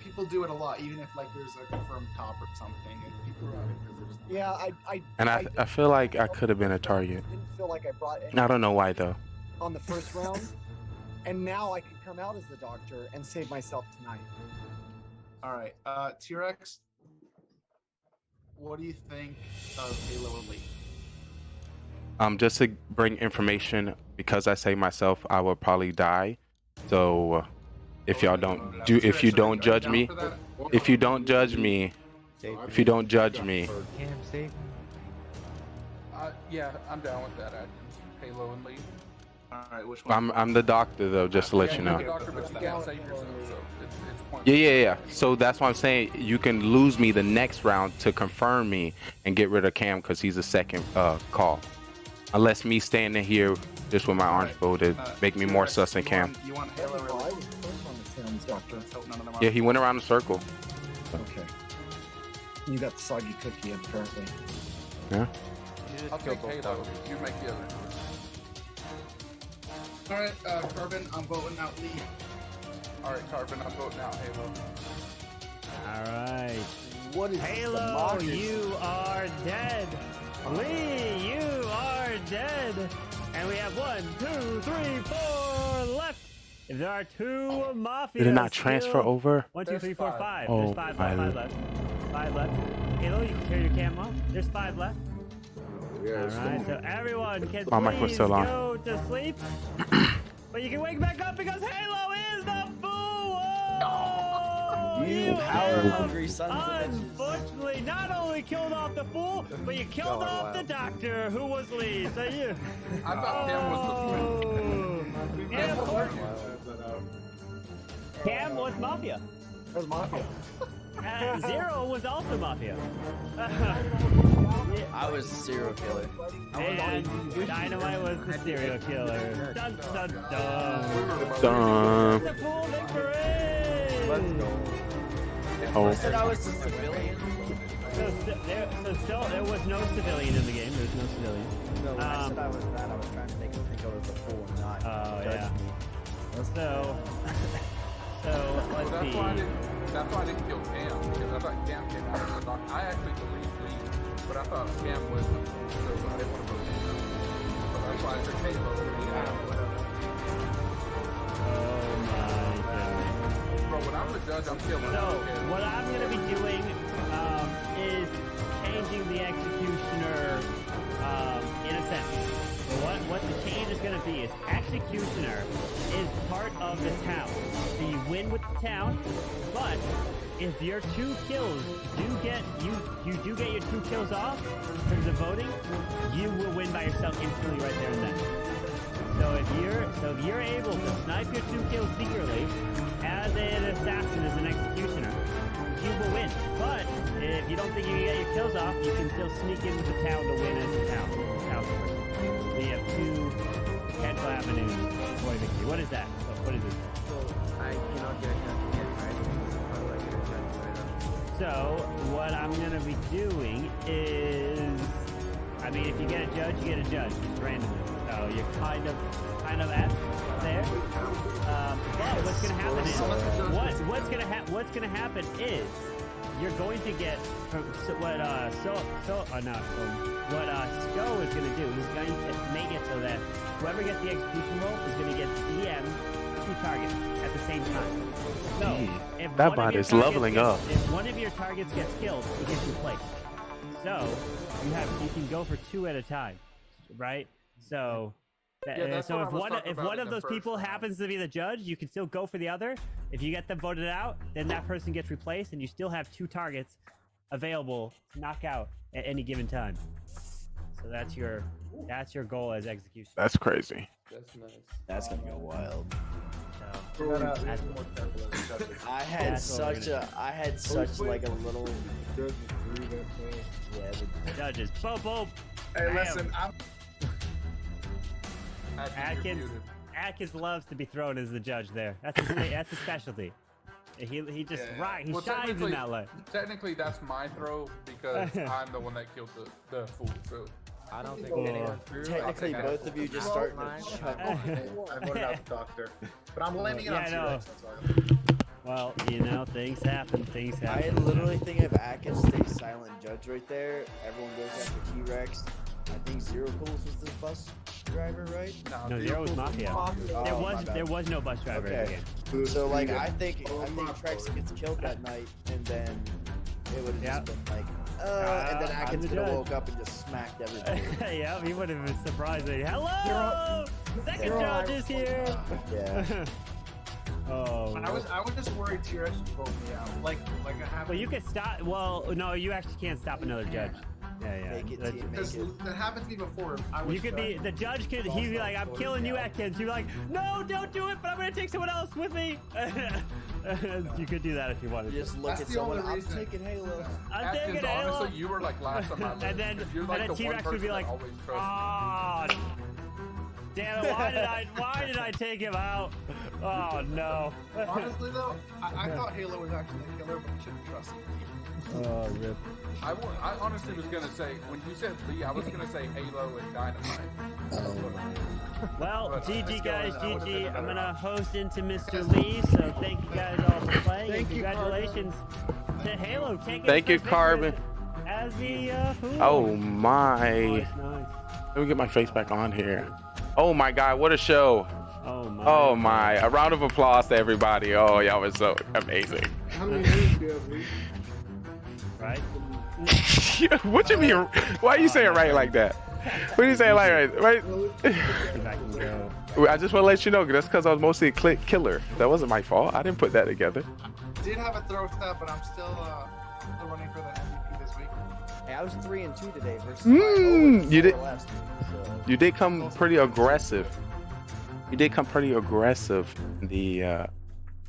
people do it a lot, even if like there's a confirmed top or something. And people run it because there's... Yeah, And I feel like I could have been a target. didn't feel like I brought any I don't know why though. on the first round, and now I can come out as the doctor and save myself tonight. Alright, T-Rex, what do you think of Halo and Lee? Just to bring information, because I say myself, I will probably die. So if y'all don't do, if you don't judge me, if you don't judge me, if you don't judge me, Cam, save me. Yeah, I'm down with that. Halo and Lee. Alright, which one? I'm the doctor though, just to let you know. You're the doctor, but you can't save yourself, so it's pointless. Yeah. So that's why I'm saying you can lose me the next round to confirm me and get rid of Cam because he's a second call. Unless me standing here just with my arms folded make me more sus than Cam. You want Halo or Lee? Yeah, he went around the circle. Okay. You got the soggy cookie apparently. Yeah. I'll take Halo. You make the other. Alright, Carbon, I'm voting out Lee. Alright, Carbon, I'm voting out Halo. Alright. What is Halo, democracy? you are dead. Lee, you are dead. And we have 1, 2, 3, 4 left. There are 2 Mafia. Did it not transfer over? 1, 2, 3, 4, 5. Oh, There's 5 left. 5 left. Halo, you can carry your cam off. There's 5 left. Alright, so everyone can My mic was please still on. go to sleep. But you can wake back up because Halo is the fool! You power-hungry sons of bitches. Unfortunately, not only killed off the fool, but you killed off the doctor, who was Lee. So you... I thought Cam was the And of course, Cam was Mafia. That was Mafia. Zero was also Mafia. I was a serial killer. And Dynamite was the serial killer. Dun dun dun. Dun. The full victory! Let's go. Oh. I said I was a civilian. So there was no civilian in the game. There was no civilian. No, when I said I was that, I was trying to make him think I was a fool and not judge me. So let's that's see. Why I didn't kill Cam, because I thought Cam came out of the dock. I actually believed Lee, but I thought Cam was the fool, so I didn't want to vote him out. So that's why I took Halo. Whatever. Oh my goodness. Bro, when I'm the judge, I'm killing So what I'm gonna be doing is changing the executioner in a sense. So what the change is gonna be is executioner is part of the town. So you win with the town, but if your 2 kills do get you do get your 2 kills off in terms of voting, you will win by yourself instantly right there and then. So if you're able to snipe your 2 kills secretly as an assassin, as an executioner, you will win. But if you don't think you can get your kills off, you can still sneak in with the town to win as a town person. So you have 2 potential avenues for victory. What is that? What is it? So I cannot get a judge yet, right? How do I get a judge right now? So what I'm gonna be doing is, I mean, if you get a judge, you get a judge, just randomly. So you're kind of at there. But what's gonna happen is what's gonna happen is you're going to get what Sko is gonna do. He's going to make it so that whoever gets the execution roll is gonna get DM 2 targets at the same time. So, if that one of bot your is targets leveling gets- up. If one of your targets gets killed, it gets replaced. So, you can go for 2 at a time, right? So, Yeah, that's so what I if was one talking if about one in of the those first people round. happens to be the judge, you can still go for the other. If you get them voted out, then that person gets replaced, and you still have 2 targets available to knock out at any given time. So that's your goal as execution. That's crazy. That's nice. That's gonna go wild. So, I had That's what we're such gonna a, I had such like a little. Yeah, judges. Boom, boom. Hey, Bam. listen, I'm. Atkins loves to be thrown as the judge there. That's his specialty. He just he Well, shines in technically- that light. Technically, that's my throw because I'm the one that killed the fool. So I don't think anyone threw. Technically, both of you just starting to chuck. I voted out the doctor, but I'm blaming it on Yeah, I know. T-Rex. That's all. Well, things happen. Things I happen. literally think if Atkins stays silent judge right there, everyone goes after T-Rex. I think Zero Cools was the bus driver, right? No, Zero was Mafia. Oh, there was no bus driver in the Okay. game. So like I think Trex gets killed that night, and then it would have just been like, and then I'm Atkins the could have judge. woke up and just smacked everybody. Yeah, he would have been surprising. Hello, second judge is here. Yeah. Oh. I was just worried T-Rex would vote me out. Like I have. But you could stop. Well, no, you actually can't stop another judge. Yeah. Because that happened to me before. You could be the judge. He'd be like, "I'm killing you, Atkins." You'd be like, "No, don't do it." But I'm gonna take someone else with me. You could do that if you wanted. You just look That's at the someone. only I'm reason. taking Halo. I'm Atkins, taking Halo. honestly, you were like last on my list. And then, You're like the one T-Rex would be person like, that always trusts "Ah, damn it! Why did I take him out? Oh no." Honestly though, I thought Halo was actually the killer, but I shouldn't trust him. Oh, rip. I honestly was gonna say when you said Lee, I was gonna say Halo and Dynamite. Well, But GG guys, that would've been GG. better I'm gonna option. host into Mr. Lee, so thank you guys all for playing. And congratulations to Halo taking Thank you, first Carbon. victory as the fool. Oh my. Nice. Let me get my face back on here. Oh my God, what a show. Oh my. A round of applause to everybody. Oh, y'all was so amazing. How many minutes do you have, Lee? Right? What you mean? Why you saying right like that? What do you say like right? I just want to let you know that's because I was mostly a click killer. That wasn't my fault. I didn't put that together. Did have a throw step, but I'm still running for the MVP this week. Hey, I was 3-2 today versus. You did. Last week, so. You did come pretty aggressive. You did come pretty aggressive in the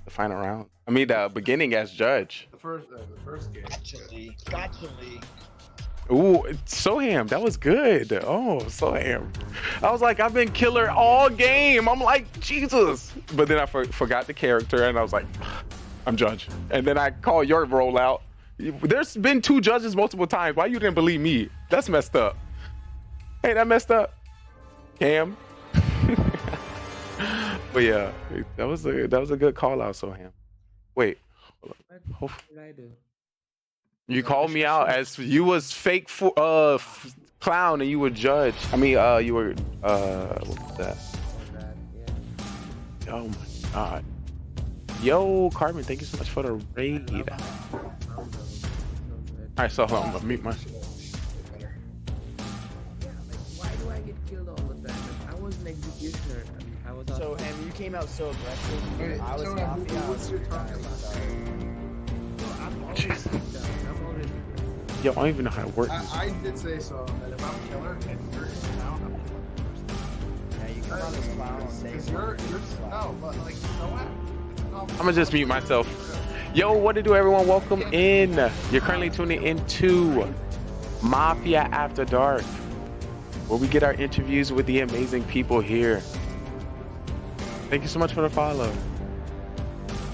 final round. I mean, the beginning as judge. The first game. Gotcha, Lee. Ooh, Soham, that was good. Oh, Soham. I was like, I've been killer all game. I'm like, Jesus. But then I forgot the character, and I was like, I'm judge. And then I call your rollout. There's been 2 judges multiple times. Why you didn't believe me? That's messed up. Hey, that messed up. Cam. But yeah, that was a good call out, Soham. Wait. What did I do? You called me out as you was fake clown and you were judge. I mean, you were what was that? Oh my God. Yo, Carmen, thank you so much for the raid. Alright, so hold on, I'm gonna mute my. Why do I get killed all the time? I was an executioner. I was. So, Ham, you came out so aggressive. I was Mafia. I was Yo, I don't even know how it works. I did say so that if I'm killer and you're in town, I'm killing first. Yeah, you come out as clown on day Because you're no, but like, you know what? I'm gonna just mute myself. Yo, what to do, everyone? Welcome in. You're currently tuning into Mafia After Dark, where we get our interviews with the amazing people here. Thank you so much for the follow.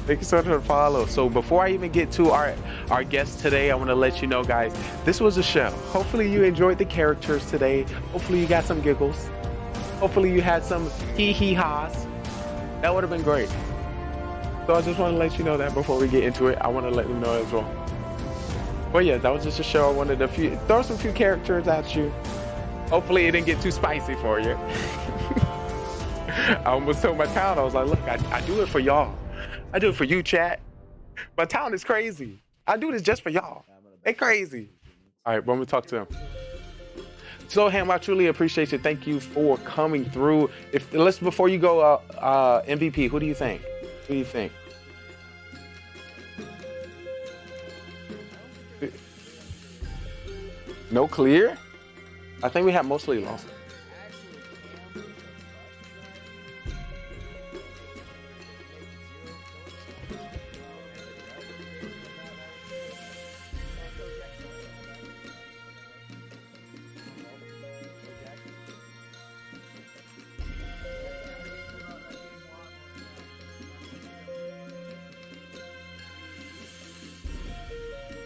Thank you so much for the follow. So before I even get to our guest today, I want to let you know, guys, this was a show. Hopefully you enjoyed the characters today. Hopefully you got some giggles. Hopefully you had some hee-hee-ha's. That would have been great. So I just want to let you know that before we get into it. I want to let you know as well. But yeah, that was just a show. I wanted to throw some few characters at you. Hopefully it didn't get too spicy for you. I almost told my town, I was like, look, I do it for y'all. I do it for you, chat. My town is crazy. I do this just for y'all. They crazy. All right, when we talk to them. So, Ham, I truly appreciate you. Thank you for coming through. Before you go, MVP, who do you think? Who do you think? No clear? I think we have mostly lost.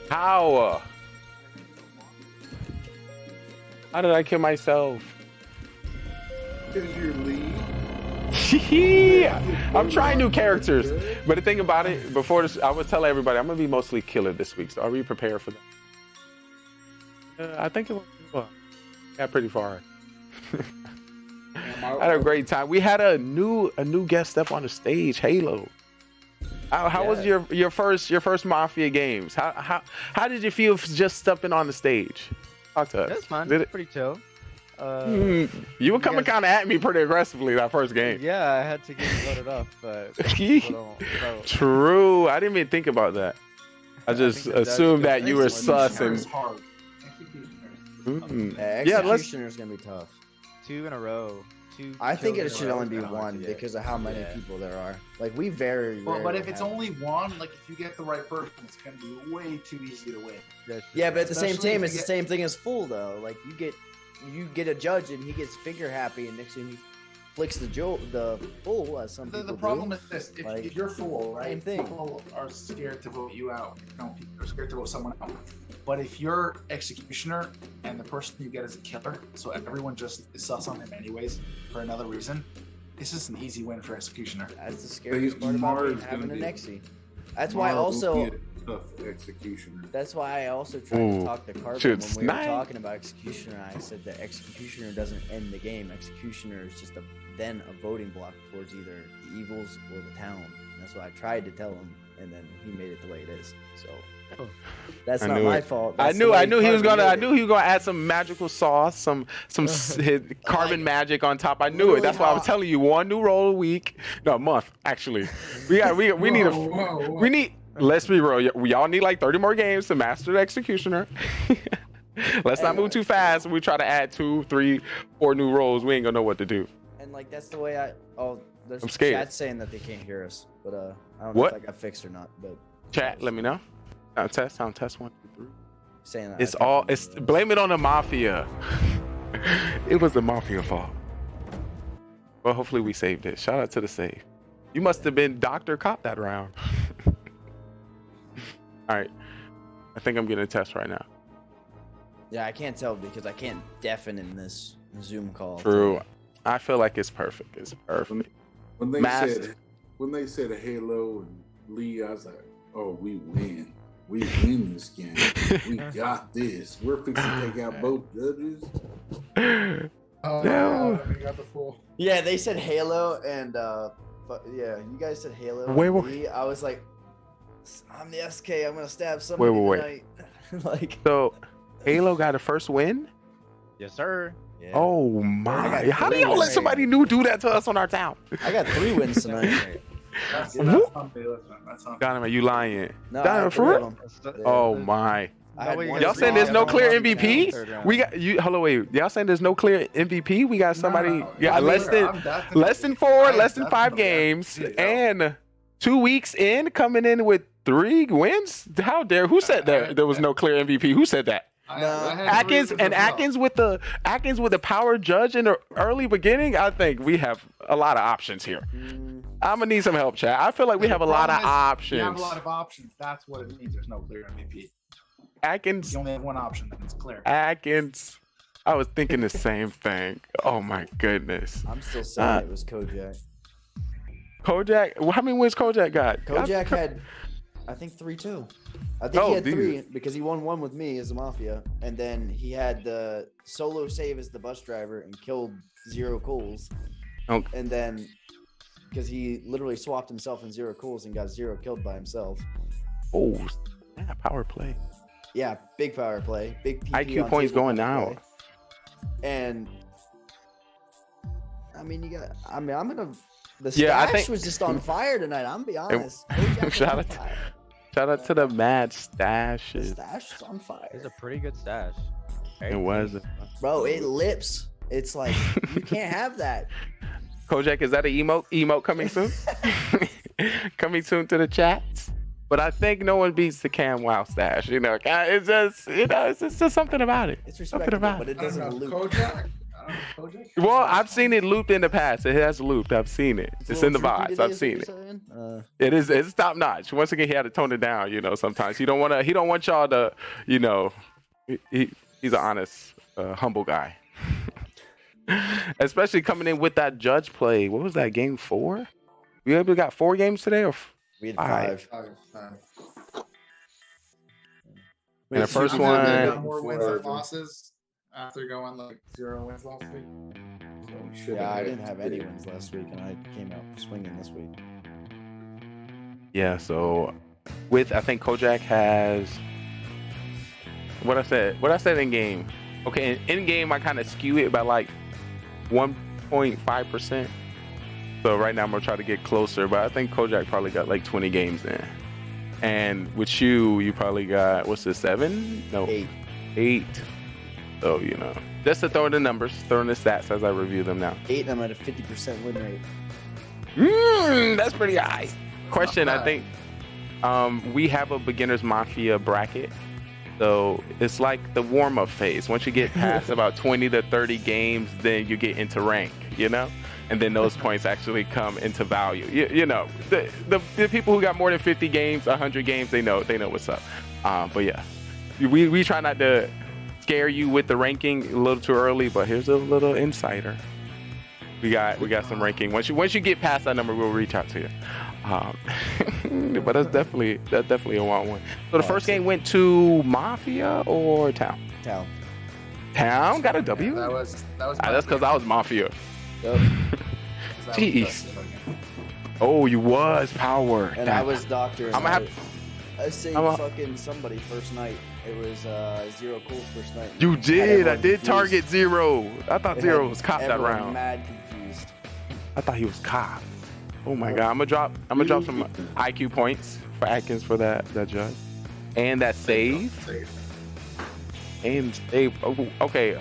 How? How did I kill myself? Because you're lead. I'm trying new characters. But the thing about it, before this, I would tell everybody, I'm going to be mostly killer this week. So are we prepared for that? I think it went well. Got pretty far. I had a great time. We had a new guest step on the stage, Halo. How was your first Mafia games? How did you feel just stepping on the stage? Talk to us. That's fun. Did it? Pretty chill. You were coming kind of at me pretty aggressively that first game. Yeah, I had to get voted off, but True. I didn't even think about that. I just assumed that you were sus and. Executioner's gonna be tough. 2 in a row. I think it should only be one because of how many people there are. Like we very. Well, but if it's only one, like if you get the right person, it's gonna be way too easy to win. Yeah, but at the same time, it's the same thing as full though. Like you get a judge and he gets finger happy, and next thing he flicks the full as some people The problem do. is this: if you're full, right? Same thing. People are scared to vote you out. No, people are scared to vote someone out. But if you're executioner and the person you get is a killer, so everyone just is sus on him anyways for another reason, this is an easy win for executioner. That's the scariest part about having an exie. That's why also. Tough executioner. That's why I also tried to talk to Carbon when we were talking about Executioner. I said that Executioner doesn't end the game. Executioner is just then a voting block towards either the evils or the town. And that's what I tried to tell him, and then he made it the way it is. So that's not my fault. I knew he was gonna add some magical sauce, some carbon magic on top. I knew it. That's why I was telling you, one new roll a week, no, a month actually. We need. Let's be real. We all need like 30 more games to master the Executioner. Let's not move too fast. We try to add 2, 3, 4 new roles. We ain't gonna know what to do. And like that's the way there's I'm scared. chat saying that they can't hear us, but I don't know What? if that got fixed or not. But Chat, let me know. Sound test 1, 2, 3. Saying that It's blame it on the Mafia. It was the Mafia fault. Well, hopefully we saved it. Shout out to the save. You must have been Dr. Cop that round. All right, I think I'm getting a test right now. Yeah, I can't tell because I can't deafen in this Zoom call. True. I feel like it's perfect. It's perfect. When they said Halo and Lee, I was like, oh, we win. We win this game. We got this. We're fixing to take out both judges. No. We got the full. Yeah, they said Halo and but yeah, you guys said Halo. Wait, and wait. Lee. I was like, I'm the SK. I'm gonna stab somebody tonight. Like, so, Halo got a first win? Yes, sir. Yeah. Oh my! How do y'all let somebody new do that to us on our town? I got 3 wins tonight. That's on Bayless, man. That's on. Donovan, you lying? No, Donovan, for real? Oh my! Y'all saying there's no clear MVP? We got you. Hello, wait. Y'all saying there's no clear MVP? We got somebody. Less than 4, less than 5 games, and 2 weeks in, coming in with 3 wins. How dare? Who said that there was no clear MVP? Who said that? Atkins with the power judge in the early beginning. I think we have a lot of options here. I'm gonna need some help, chat. I feel like we have a lot of options. You have a lot of options. That's what it means. There's no clear MVP. Atkins. You only have one option, then it's clear. Atkins. I was thinking the same thing. Oh my goodness. I'm still saying it was Kojak. Kojak? Well, how many wins Kojak got? Kojak had, I think 3 too. I think he had 3 because he won 1 with me as a Mafia, and then he had the solo save as the bus driver and killed 0 Coles, Okay. And then, because he literally swapped himself in 0 cools and got 0 killed by himself. Oh, yeah, power play. Yeah, big power play. Big PP IQ on points table going power now. play. And I mean, I'm gonna. The stash Yeah, I think was just on fire tonight. I'm gonna be honest. shout out to the mad stashes. The stash was on fire. It's a pretty good stash. It was. Bro, it lips. It's like you can't have that. Kojak, is that an emote coming soon? Coming soon to the chats. But I think no one beats the Cam Wow stash. You know, it's just it's just something about it. It's respectable, but it doesn't loop. Kojak? Well, I've seen it looped in the past. It has looped. I've seen it. It's in the vibes. I've seen it. It is. It's top notch. Once again, he had to tone it down. You know, sometimes he don't want y'all to. You know, he's an honest, humble guy. Especially coming in with that judge play. What was that, game 4? We got 4 games today, or we had 5. And the first one. More wins than losses after going like 0 wins last week. Yeah, I didn't have any wins last week, and I came out swinging this week. Yeah, so I think Kojak has what I said in game. Okay, in game I kind of skew it by like 1.5%. So right now I'm gonna try to get closer, but I think Kojak probably got like 20 games in. And with you probably got, what's this, 7? No, 8. So, you know, just to throw in the numbers, throw in the stats as I review them now. 8, and I'm at a 50% win rate. That's pretty high. Question, I think we have a beginner's Mafia bracket. So it's like the warm-up phase. Once you get past about 20 to 30 games, then you get into rank, you know? And then those points actually come into value. You know, the people who got more than 50 games, 100 games, they know what's up. But yeah, we try not to scare you with the ranking a little too early, but here's a little insider. We got some ranking. Once you get past that number, we'll reach out to you. But that's definitely a wild one. So the first game went to Mafia or Town? Town got a W? That was that's because I was Mafia. Yep. Jeez. Oh, you was Power. And I was Doctor. I saved I'm fucking somebody first night. It was 0 cools first night. You did. I did target 0. I thought 0 was cop that round. Mad confused. I thought he was cop. Oh my god. I'm gonna drop some IQ points for Atkins for that judge. And that save. And save. Oh, okay.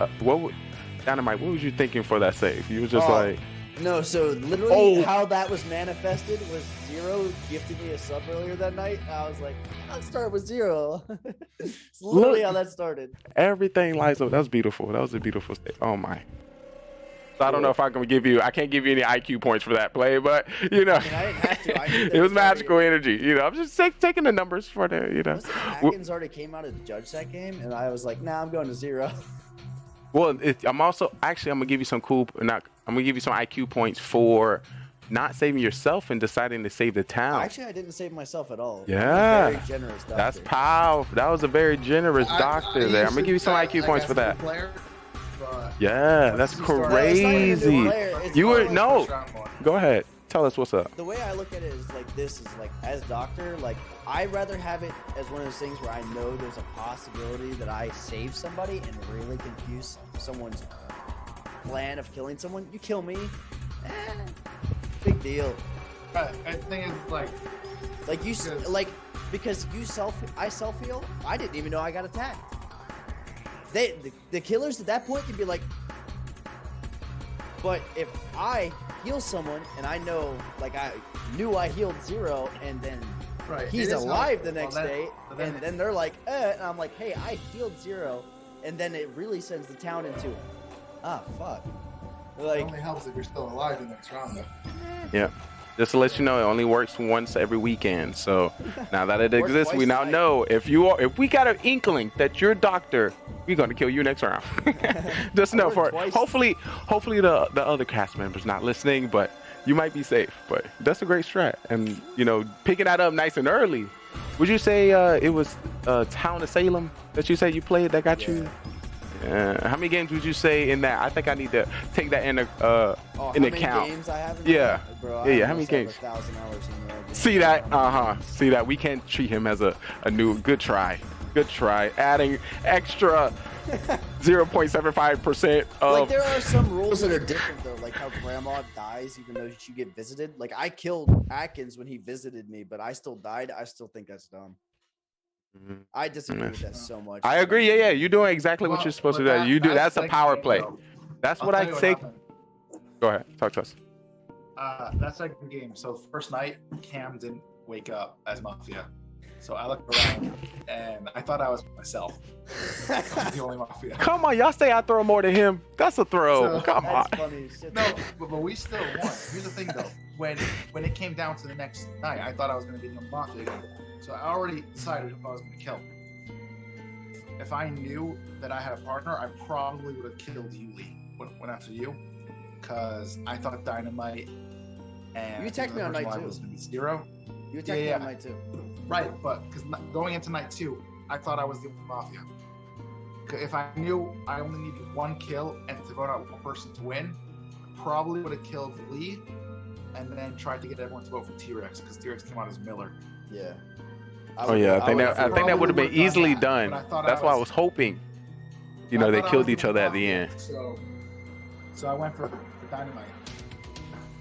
Dynamite, what was you thinking for that save? You were just like... No, so literally how that was manifested was 0 gifted me a sub earlier that night. I was like, I'll start with 0. It's literally how that started. Everything lies up. That was beautiful. That was a beautiful save. Oh my. So I don't know if I can't give you any IQ points for that play, but you know, I didn't have to. it was magical energy. You know, I'm just taking the numbers for the, you know. Atkins already came out to judge that game, and I was like, nah, I'm going to 0. Well, I'm gonna give you some I'm gonna give you some IQ points for not saving yourself and deciding to save the town. Actually, I didn't save myself at all. Yeah, very generous doctor. That's powerful. That was a very generous doctor there. I'm gonna give you some IQ points for that. Yeah, that's crazy. You were Go ahead. Tell us what's up. The way I look at it is like this: is like as doctor, like I'd rather have it as one of those things where I know there's a possibility that I save somebody and really confuse someone's plan of killing someone. You kill me, big deal. But I think it's like you because I self heal. I didn't even know I got attacked. The killers at that point could be like, but if I heal someone and I know, like I knew I healed 0 and then he's alive the next day, and then they're like, and I'm like, hey, I healed 0, and then it really sends the town into, fuck. Like, it only helps if you're still alive the next round, though. Yeah. Just to let you know, it only works once every weekend. So now that it exists, we now know if we got an inkling that you're a doctor, we're gonna kill you next round. Just know for it. Hopefully the other cast members not listening, but you might be safe. But that's a great strat, and you know, picking that up nice and early. Would you say it was Town of Salem that you said you played that got you? How many games would you say in that? I think I need to take that in How in many account. games I have in Yeah. that? Bro, Yeah. I How many almost have games? 1,000 hours in there. See that? See that? We can't treat him as a new. Good try. Good try. Adding extra 0.75% of. Like there are some rules that are different though, like how grandma dies even though she get visited. Like I killed Atkins when he visited me, but I still died. I still think that's dumb. I disagree with that so much. I agree. Yeah. You're doing exactly what you're supposed to do. You do. That's a power play. That's what I'd say. Go ahead. Talk to us. That second game. So first night, Cam didn't wake up as Mafia. So I looked around and I thought I was myself. I was the only Mafia. Come on, y'all say I throw more than him. That's a throw. Come on. No, but we still won. Here's the thing though. When it came down to the next night, I thought I was going to be the Mafia again. So I already decided who I was going to kill. If I knew that I had a partner, I probably would have killed you, Lee. Went after you, because I thought Dynamite and You attacked me on night 2. was going to be Zero. You attacked me on night 2. Right, but because going into night 2, I thought I was the Mafia. If I knew I only needed 1 kill and to vote out 1 person to win, I probably would have killed Lee and then tried to get everyone to vote for T-Rex because T-Rex came out as Miller. Yeah. I think that would have been easily done. That's why I was hoping. You know, they killed each other at the end. So I went for Dynamite,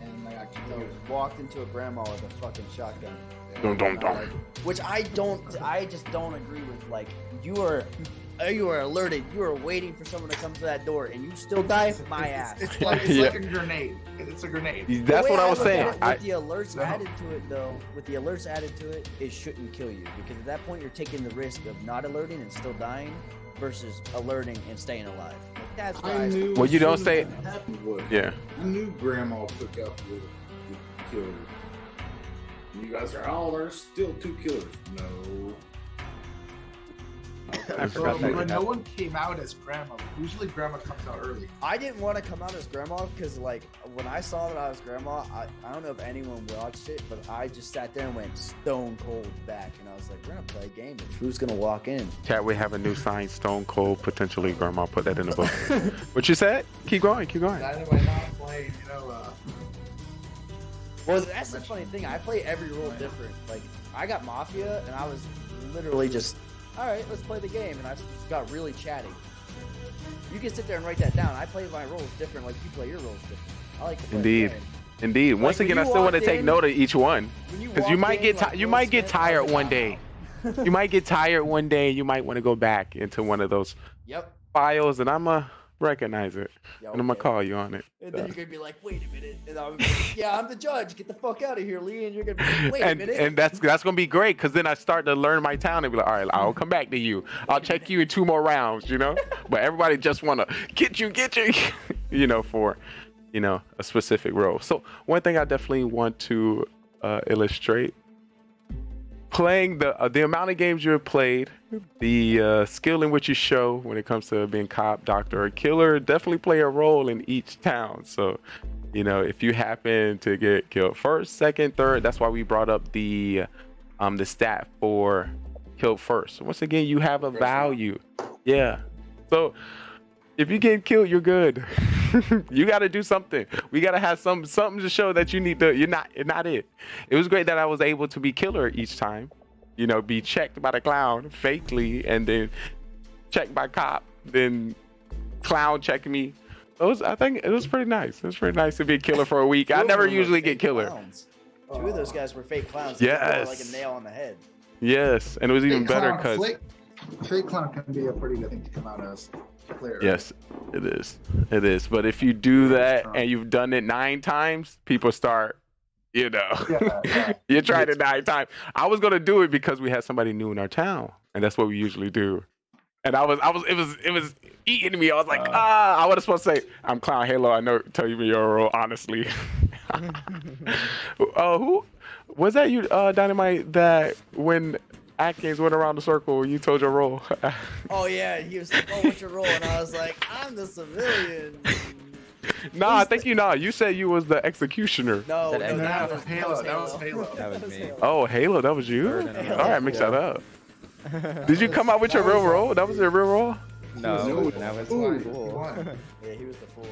and I got killed. Walked into a grandma with a fucking shotgun. Dum, dum, dum. Which I just don't agree with. Like you are alerted. You are waiting for someone to come to that door, and you still die. My ass. It's like a grenade. It's a grenade. That's what I was saying. With the alerts added to it, though, it shouldn't kill you because at that point you're taking the risk of not alerting and still dying, versus alerting and staying alive. Like, that's what I knew. Well, you don't say. Yeah. I knew Grandma took out the killer. You guys are, oh, there's still 2 killers. No. I forgot that. But no one came out as Grandma. Usually Grandma comes out early. I didn't want to come out as Grandma because, like, when I saw that I was Grandma, I don't know if anyone watched it, but I just sat there and went stone cold back. And I was like, we're going to play a game. Who's going to walk in? Chat, we have a new sign, Stone Cold, potentially Grandma. Put that in the book. What you said? Keep going. Dynamite not playing, Well, that's the funny thing. I play every role different. Like, I got Mafia, and I was literally just, all right, let's play the game. And I just got really chatty. You can sit there and write that down. I play my roles different, like you play your roles different. I like to play the game. Indeed. Once Like, again, when I you still want to walked take in- note of each one, when you because you walked might in, get like, you might get Will Smith, tired I was one like, day. You might get tired one day. You might want to go back into one of those Yep. files, and I'ma recognize it, Yeah, and I'm gonna okay. call you on it. And then you're going to be like, wait a minute. And I'm like, yeah, I'm the judge. Get the fuck out of here, Lee. And you're going to be like, wait a minute. And that's gonna be great, because then I start to learn my town and be like, all right, I'll come back to you. I'll check you in 2 more rounds, But everybody just wanna get you, for a specific role. So one thing I definitely want to illustrate, playing the amount of games you've played, the skill in which you show when it comes to being cop, doctor, or killer, definitely play a role in each town. So, if you happen to get killed first, second, third, that's why we brought up the stat for killed first. Once again, you have a value. Yeah. So if you get killed, you're good. You got to do something. We got to have something to show that you're not it. It was great that I was able to be killer each time. Be checked by the clown fakely, and then checked by cop, then clown check me. I think it was pretty nice. It was pretty nice to be a killer for a week. I never usually get killer. Clowns. 2 of those guys were fake clowns. Yes. They were like a nail on the head. Yes, and it was even better because fake clown can be a pretty good thing to come out as a player. yes, it is. It is. But if you do that and you've done it 9 times, people start, you tried it 9 times. I was gonna do it because we had somebody new in our town, and that's what we usually do. And it was eating me. I was like, I was supposed to say, I'm Clown Halo. I know, tell you your role, honestly. Who was that? You, Dynamite? That when Atkins went around the circle, you told your role. Oh yeah, he was like, "Oh, what's your role?" And I was like, "I'm the civilian." No, I think you said you was the executioner. No, that was Halo. That was Halo. That was me. Oh, Halo, that was you? All right, mix that up. Did you come out with your real role? That was your real role? No, that was Fool. cool. Yeah, he was the fool.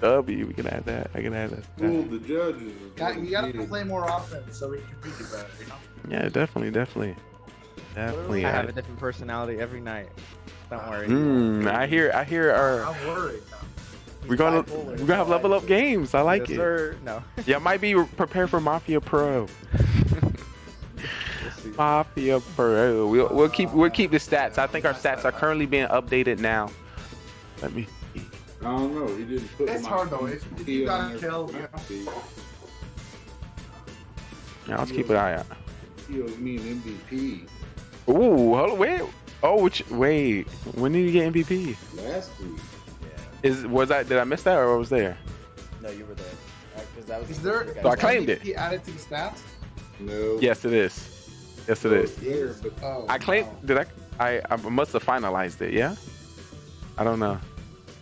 W, we can add that. I can add that. Fool the judges. is what You he gotta did. play more often so we can beat you better, you know? Yeah, definitely. I have a different personality every night. Don't worry. I hear our. I'm worried. We're gonna have level up games. I like Yes, it. sir. No. Yeah, might be prepared for Mafia Pro. Mafia Pro. We'll keep the stats. I think our stats are currently being updated now. Let me. I don't know. He didn't put. It's my hard though. If you got there. killed, Yeah, let's keep an eye out. He owes me an MVP Ooh, hold on, wait. Oh, wait. When did you get MVP? last week. Did I miss that or was there? No, you were there. Because that was. is there? So I claimed it. He added to the stats. No. Yes, it is. Yes, it is. There, but Oh, I claimed. wow. I must have finalized it. Yeah. I don't know.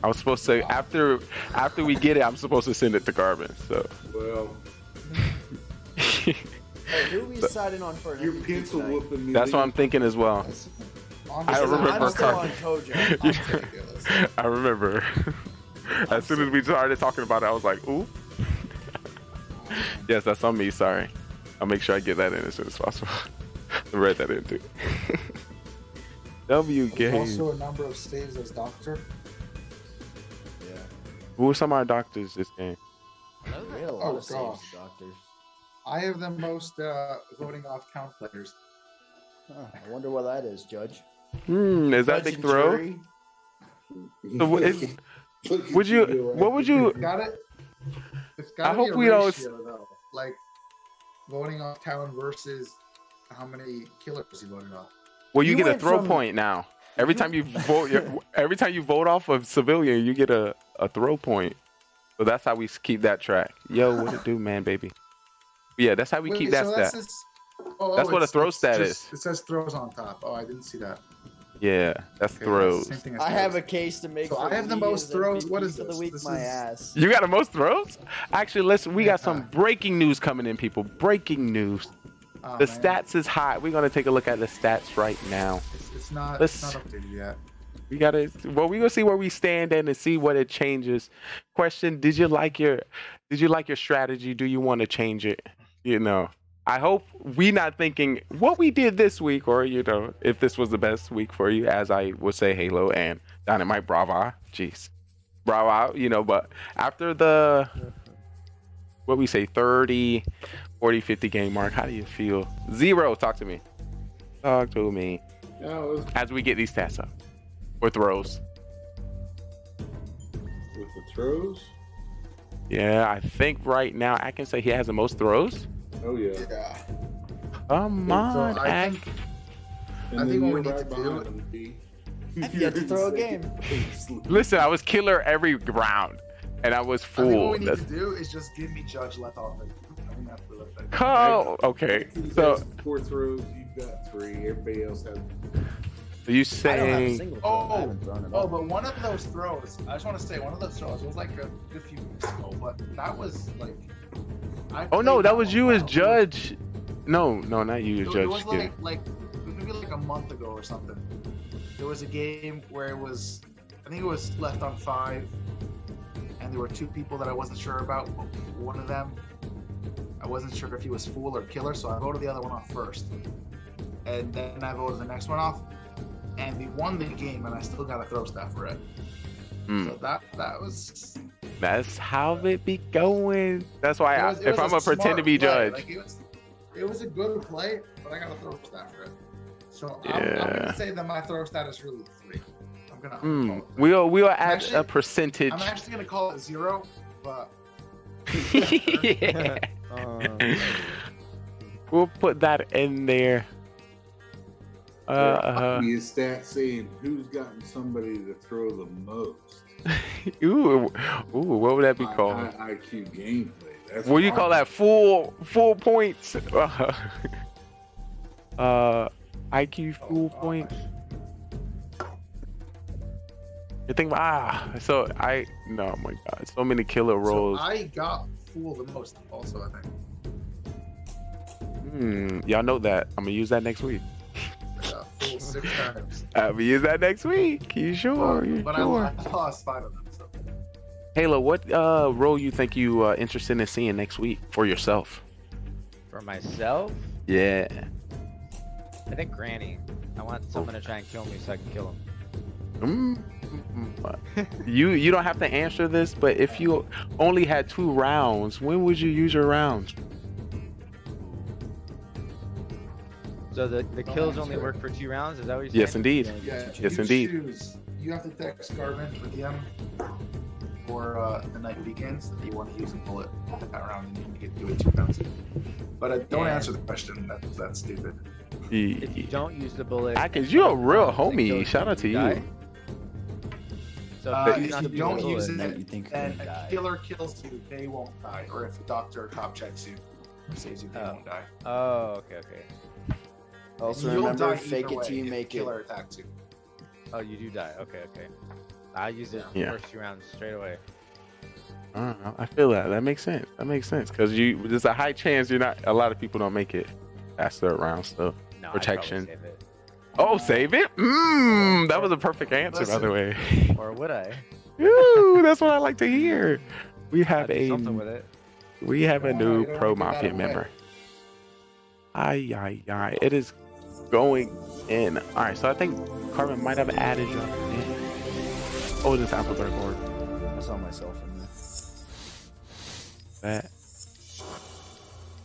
I was supposed to after we get it. I'm supposed to send it to Carbon. So. well, Hey, who are we deciding on for an your MVP pencil tonight? whooping me. That's what I'm thinking as well. I remember I'm still on Carbon. Kojak. I remember. As soon as we started talking about it, I was like, ooh. Yes, that's on me. Sorry. I'll make sure I get that in as soon as possible. I read that in too. W There's game. also a number of saves as Doctor. Yeah. Who are some of our doctors this game? We had a lot Oh, of saves, gosh. doctors. I have the most voting off count players. Huh, I wonder what that is, Judge. Is that Judge big and throw? jury? So would you? What would you? Got it. It's I got to hope be a we don't- ratio, though. Like voting off town versus how many killers you voted off. Well, you You get a went throw from- point now. Every time you vote, every time you vote off of civilian, you get a throw point. So that's how we keep that track. Yo, what it do, man, baby? Yeah, that's how we Wait, keep that so stat. That's what a it's- throw it's stat just- is. It says throws on top. Oh, I didn't see that. Yeah, that's Okay, throws. same thing as I throws. have a case to make. So for I have the me most as throws. MVP What is for the this? week? This My is- ass. You got the most throws? Actually, we got some breaking news coming in, people. Breaking news. Oh, The man. stats is high. We're gonna take a look at the stats right now. It's not. Let's- It's not updated yet. We gotta. Well, we gonna see where we stand and see what it changes. Question: Did you like your strategy? Do you want to change it? You know. I hope we not thinking what we did this week, or if this was the best week for you, as I would say, Halo and Dynamite, Brava, jeez, Brava, But after the what we say 30, 40, 50 game mark, how do you feel? Zero, talk to me. Talk to me. Yeah, it was As we get these stats up for throws. with the throws. Yeah, I think right now I can say he has the most throws. Oh yeah. Yeah. Come So on, I Ak. think And I then think what you're we need right to do- behind him, B. You have to throw a game. Listen, I was killer every round, and I was I think what full. we need That's to do is just give me Judge left off. I think that's the left. oh, okay. He's So got 4 throws. You've got 3. Everybody else has. you I don't have a saying? single throw. I haven't thrown it all. But one of those throws, I just want to say, one of those throws was like a good few weeks ago, but that was like. I Oh no, played that was one you as well. Judge. No, not you as It Judge. was Kidding. like maybe like a month ago or something. There was a game where it was, I think it was left on 5, and there were 2 people that I wasn't sure about. One of them, I wasn't sure if he was fool or killer, so I voted the other one off first, and then I voted the next one off, and we won the game, and I still got a throw stat for it. Hmm. So that was. That's how it be going. That's why It was if I'm gonna pretend to smart be play. Judge. Like, it was a good play, but I got a throw stat for it. So I'm Yeah. gonna say that my throw stat is really 3. I'm gonna. Hmm. We'll add Actually, a percentage. I'm actually gonna call it 0, but Yeah. We'll put that in there. Be a stat saying who's gotten somebody to throw the most. Ooh, what would that be called? High IQ gameplay. That's What do you call that? Full points. IQ full points. You think so no, oh my god, so many killer rolls. So I got fool the most also, I think. Y'all know that. I'm gonna use that next week. I got fool 6 6 turnips. I'll be using that next week. You sure? You But sure? I lost 5 of them. So. Halo, what role you think you interested in seeing next week for yourself? For myself, Yeah. I think Granny. I want someone to try and kill me so I can kill him. You don't have to answer this, but if you only had 2 rounds, when would you use your rounds? So the kills only work for 2 rounds? Is that what you're saying? Yes, indeed. Yeah, Yes, you indeed. Choose, you have to text Garvin for DM for the night begins that you want to use a bullet that round and you can do it 2 rounds. But don't answer the question. That's stupid. If you don't use the bullet, Atkins, you're a real homie. Shout out to you. So if you don't use it, then a killer kills you, they won't die. Or if a doctor top checks you, saves you, they won't die. Oh, okay. Also You'll remember, die fake either it till way you if make the it. killer attacks you. Oh, you do die. Okay. I use it Yeah. first 2 rounds straight away. I feel that. That makes sense. Because there's a high chance a lot of people don't make it past 3rd round, so No, protection. I'd probably save it. Oh, save it? That was a perfect answer, by the way. Or would I? Ooh, that's what I like to hear. We have I'd do something with it. We have a new you don't Pro have to get Mafia out of member. Aye. It is going in. All right, so I think Carmen might have added you. Oh, this apples are board. I saw myself in there. That.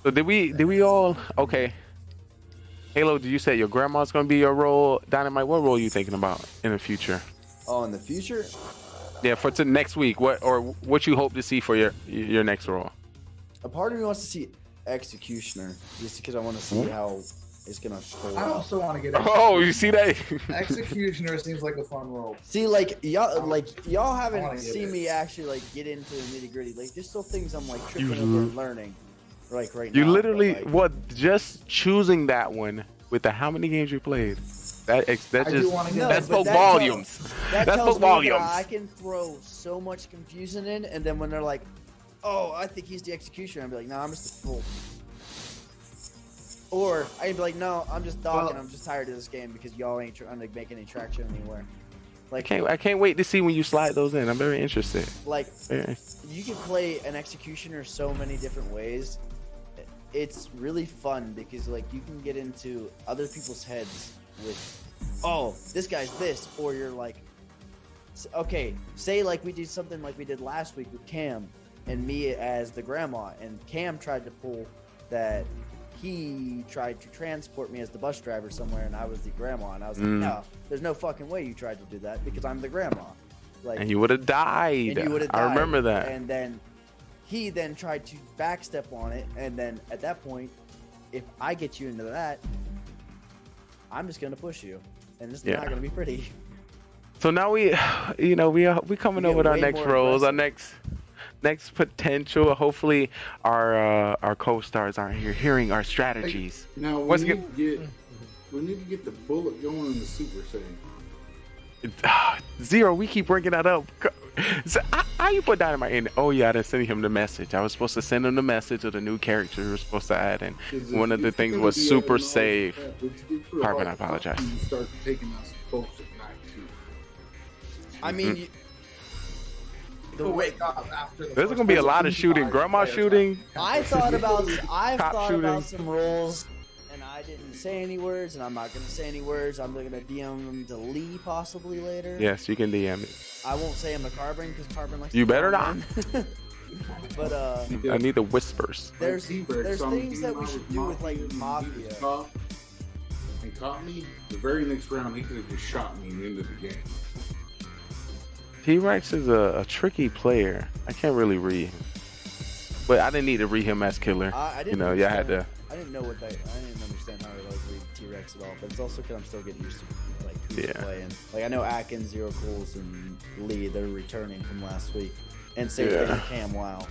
So did we all? Okay. Halo, did you say your grandma's gonna be your role? Dynamite, what role are you thinking about in the future? Oh, in the future? Yeah, for next week. What you hope to see for your next role? A part of me wants to see Executioner, just because I want to see how it's gonna pull I out. also want to get. Oh, you see that? Executioner seems like a fun role. See, y'all haven't wanna get seen it. me actually get into the nitty gritty. There's still things I'm tripping over and learning, right You now. literally just choosing that one with how many games you played. That spoke volumes. That That tells spoke me volumes. that I can throw so much confusion in, and then when they're like, "Oh, I think he's the Executioner," I'd be like, "No, I'm just a fool." Or I'd be like, "No, I'm just dogging. I'm just tired of this game because y'all ain't trying to make any traction anywhere." I can't wait to see when you slide those in. I'm very interested. You can play an Executioner so many different ways. It's really fun because you can get into other people's heads with, "Oh, this guy's this," or you're like, okay, say we did something like we did last week with Cam and me as the grandma, and Cam tried to pull that he tried to transport me as the bus driver somewhere and I was the grandma, and I was like, "No, there's no fucking way you tried to do that because I'm the grandma." And you would have died. I remember that. And then he then tried to backstep on it, and then at that point, if I get you into that, I'm just gonna push you, and it's not gonna be pretty. So now we coming up with our next roles, our next potential. Hopefully, our co-stars are here hearing our strategies. Now we need to get the bullet going in the Super Saiyan. Zero, we keep bringing that up. So, how you put Dynamite in? Oh yeah, I didn't send him the message. I was supposed to send him the message of the new character we were supposed to add, and one of the things was super save. Carbon, I apologize. Start taking us folks at night too. I mean, there's gonna be a lot of shooting. Grandma shooting. I've thought about shooting. some roles, and I didn't say any words, and I'm not gonna say any words. I'm gonna DM them to Lee possibly later. Yes, you can DM it. I won't say him to Carbon because Carbon likes. You to better not. But I need the whispers. there's things that we should do with Mafia. And caught me the very next round. He could have just shot me and ended the game. T-Rex is a tricky player. I can't really read him, but I didn't need to read him as killer. I didn't I had to. I didn't know I didn't understand how to read T-Rex at all. But it's also because I'm still getting used to who's playing. I know Atkins, Zero Cools, and Lee. They're returning from last week, and same thing with Cam. Wow.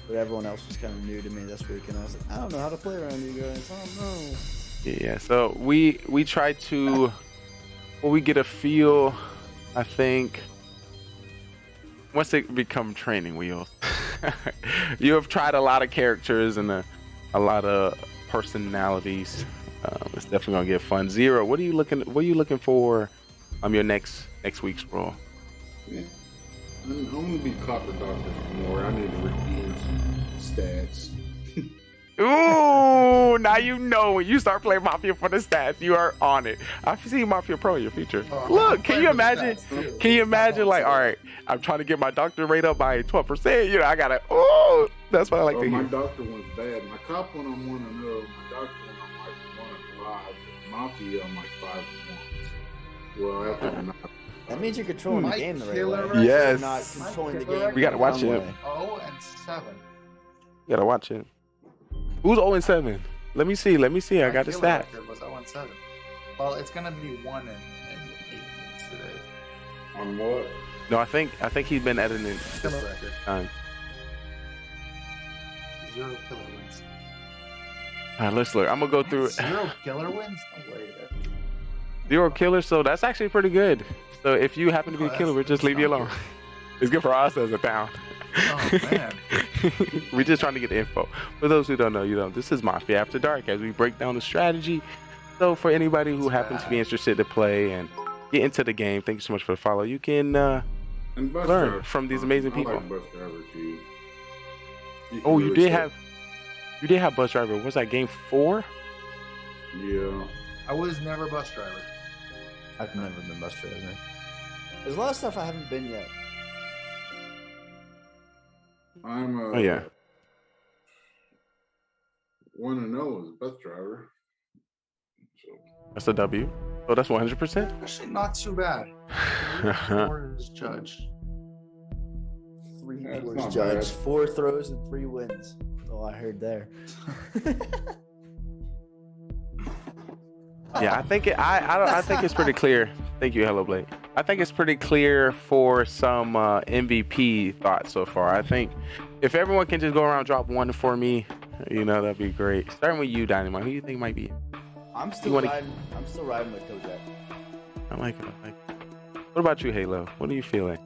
But everyone else was kind of new to me this week, and I was like, I don't know how to play around you guys. I don't know. Yeah, so we try to, when we get a feel, I think, once it become training wheels, you have tried a lot of characters and a lot of personalities. It's Definitely gonna get fun. Zero, what are you looking for your next week's role? Yeah. I'm gonna be Copper Doctor some more. I need to redeem some stats. Ooh, now you know when you start playing Mafia for the stats, you are on it. I've seen Mafia Pro in your future. Look, can you imagine? Can you imagine? Like, all right, I'm trying to get my doctor rate up by 12%. You know, I gotta. Oh, that's what I like to hear. My doctor one's bad. My cop one I'm 1-0. My doctor one I'm like 1-5. Mafia I'm like 5-1. Well, after the that means you're controlling the game the right way. Yes. You're not controlling the game. We gotta watch it. 0-7. You gotta watch it. Who's 0-7? Let me see. I got the stats. Was 0-7. Well, it's gonna be 1-8 today. On what? No, I think he's been editing this time. 0 killer wins. All right, let's look. I'm gonna go through 0 killer wins? No way. 0 killers, so that's actually pretty good. So if you happen to be a killer, we'll just leave you alone. It's good for us as a town. Oh man. We're just trying to get the info. For those who don't know, this is Mafia After Dark as we break down the strategy. So for anybody who happens to be interested to play and get into the game, thank you so much for the follow. You can learn from these amazing people. I like Bus Driver too. Oh, you did have Bus Driver. Was that game 4? Yeah. I was never Bus Driver. I've never been Bus Driver. There's a lot of stuff I haven't been yet. I'm oh yeah. 1-0 as a bus driver. So. That's a W. Oh, that's 100%. Actually, not too bad. 4 is judge. 3 was judge. 4 throws and 3 wins. That's all I heard there. Yeah, I think I think it's pretty clear. Thank you, Hello Blake. I think it's pretty clear for some MVP thoughts so far. I think if everyone can just go around drop 1 for me, that'd be great. Starting with you, Dynamite. Who do you think might be? I'm still riding with Kojak. I like it. What about you, Halo? What are you feeling?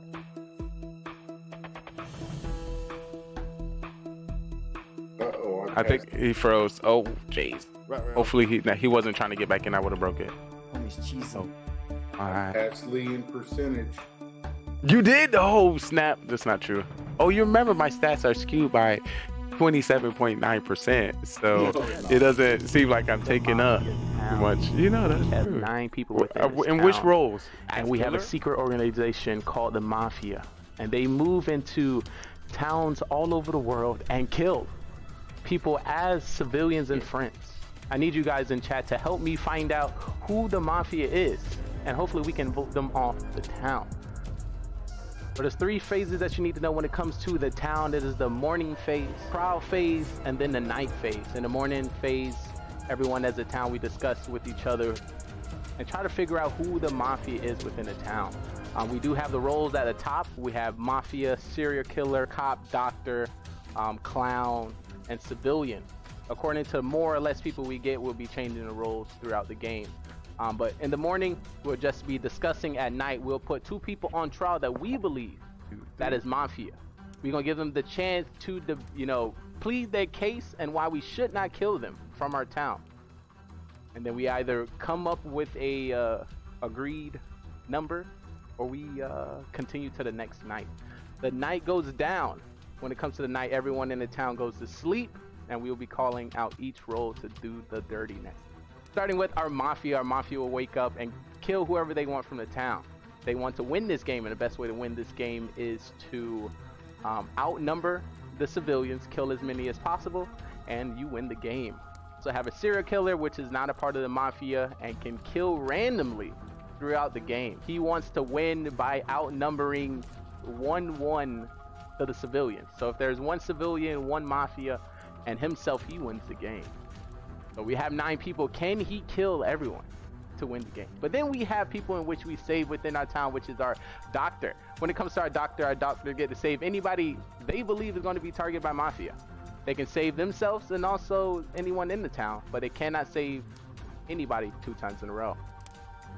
I think he froze. Oh, jeez. Right. Hopefully he wasn't trying to get back in. I would have broke it. Homie's cheesy. Oh. All right. That's lean percentage. You did? Oh, snap. That's not true. Oh, you remember my stats are skewed by 27.9%. So it doesn't seem like I'm taking up too much. That's true. 9 people within in which roles? And we have a secret organization called the Mafia. And they move into towns all over the world and kill people as civilians and friends. I need you guys in chat to help me find out who the Mafia is. And hopefully we can vote them off the town. But there's 3 phases that you need to know when it comes to the town. It is the morning phase, trial phase, and then the night phase. In the morning phase, everyone as a town, we discuss with each other and try to figure out who the Mafia is within the town. We do have the roles at the top. We have Mafia, serial killer, cop, doctor, clown, and civilian. According to more or less people we get, we'll be changing the roles throughout the game. But in the morning, we'll just be discussing. At night, we'll put 2 people on trial that we believe that is Mafia. We're going to give them the chance to, plead their case and why we should not kill them from our town. And then we either come up with a agreed number or we continue to the next night. The night goes down. When it comes to the night, everyone in the town goes to sleep, and we will be calling out each role to do the dirtiness. Starting with our Mafia will wake up and kill whoever they want from the town. They want to win this game, and the best way to win this game is to outnumber the civilians, kill as many as possible, and you win the game. So have a serial killer, which is not a part of the Mafia and can kill randomly throughout the game. He wants to win by outnumbering 1-1 to the civilians. So if there's 1 civilian, 1 Mafia, and himself, he wins the game. So we have 9 people. Can he kill everyone to win the game? But then we have people in which we save within our town, which is our doctor. When it comes to our doctor get to save anybody they believe is going to be targeted by Mafia. They can save themselves and also anyone in the town, but they cannot save anybody 2 times in a row.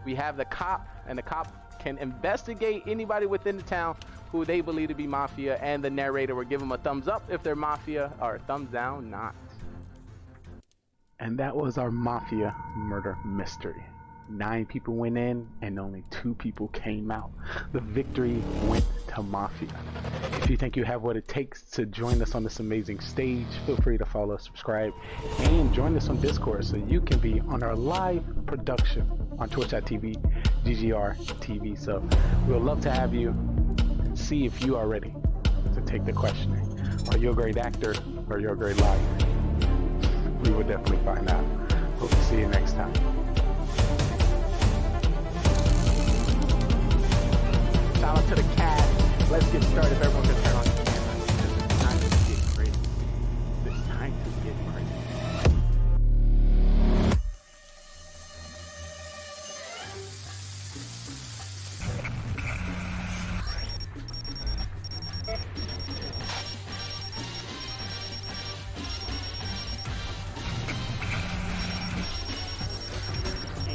We have the cop, and the cop can investigate anybody within the town who they believe to be Mafia, and the narrator will give them a thumbs up if they're Mafia or a thumbs down not. And that was our Mafia murder mystery. 9 people went in and only 2 people came out. The victory went to Mafia. If you think you have what it takes to join us on this amazing stage, feel free to follow, subscribe, and join us on Discord so you can be on our live production on twitch.tv, GGRtv. So we'll love to have you and see if you are ready to take the questioning. Are you a great actor or are you a great liar? We will definitely find out. Hope to see you next time. Shout out to the cast. Let's get started. If everyone can turn on the camera, because it's time to get crazy. It's time to get crazy.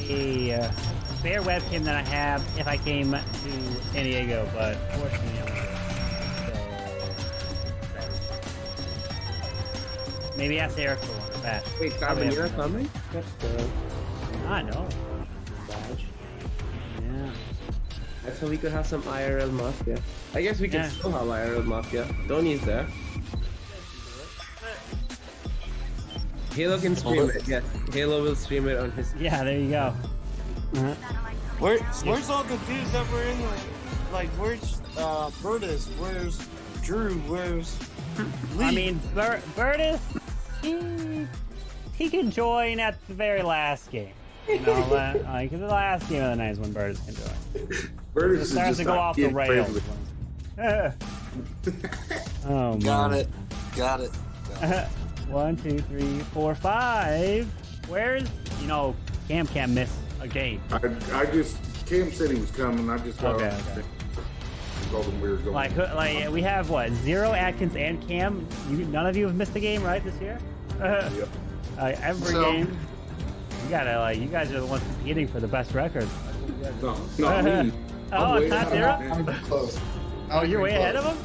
A spare webcam that I have if I came to San Diego, but fortunately I'm good. So maybe ask Eric for one or that. Wait, Carmen, you're coming? That's good. I know. Yeah. That's so we could have some IRL Mafia. I guess we can still have IRL Mafia. Tony's there. Halo can stream it, yes. Halo will stream it on his... Yeah, there you go. We're so confused that we're in like where's Burtis? Where's Drew? Where's Lee? I mean, Burtis, he can join at the very last game. You know, like the last game of the night is when Burtis can join. Burtis It starts to go off the rails. Oh, Got it. 1, 2, 3, 4, 5. Where's, you know, Cam can't miss a game. I just, Cam said he was coming. I just got okay. told him we were going. Like we have what, 0 Atkins and Cam. None of you have missed a game, right, this year? Yep. Every game. You gotta you guys are the ones competing for the best record. No, not me. Oh, it's not Zero? I'm close. Oh, you're way ahead of him?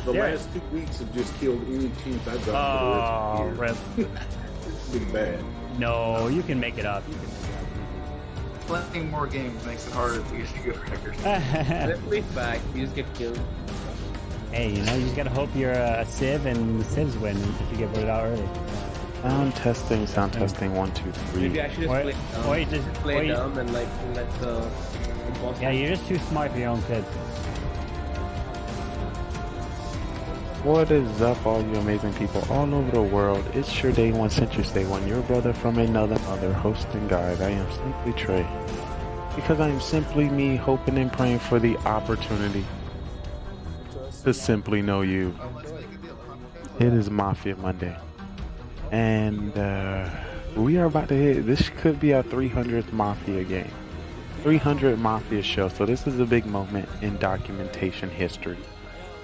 The last 2 weeks have just killed any chance I've got. Oh, rip. It's been bad. No, you can make it up. Playing more games makes it harder to get a good record. Definitely back. You just get killed. Hey, you know, you just gotta hope you're a Civ and the Civs win if you get voted out early. Sound testing, 1, 2, 3. Maybe I should just play dumb and like let the Yeah, you're just too smart for your own kids. What is up, all you amazing people all over the world? It's your Day 1 Citrus Day 1, your brother from another mother, host and guide. I am simply Trey. Because I am simply me, hoping and praying for the opportunity to simply know you. It is Mafia Monday. And we are about to hit, this could be our 300th Mafia game. 300 Mafia show, so this is a big moment in documentation history.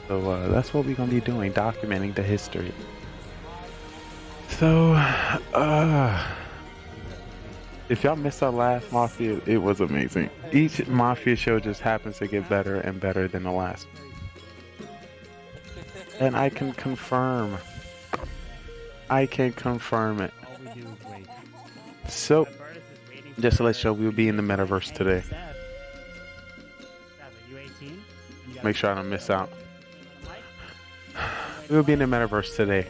So that's what we're going to be doing, documenting the history. So, if y'all missed our last Mafia, it was amazing. Each Mafia show just happens to get better and better than the last. And I can confirm it. So, just to let you know, we'll be in the metaverse today. Make sure I don't miss out. We'll be in the metaverse today,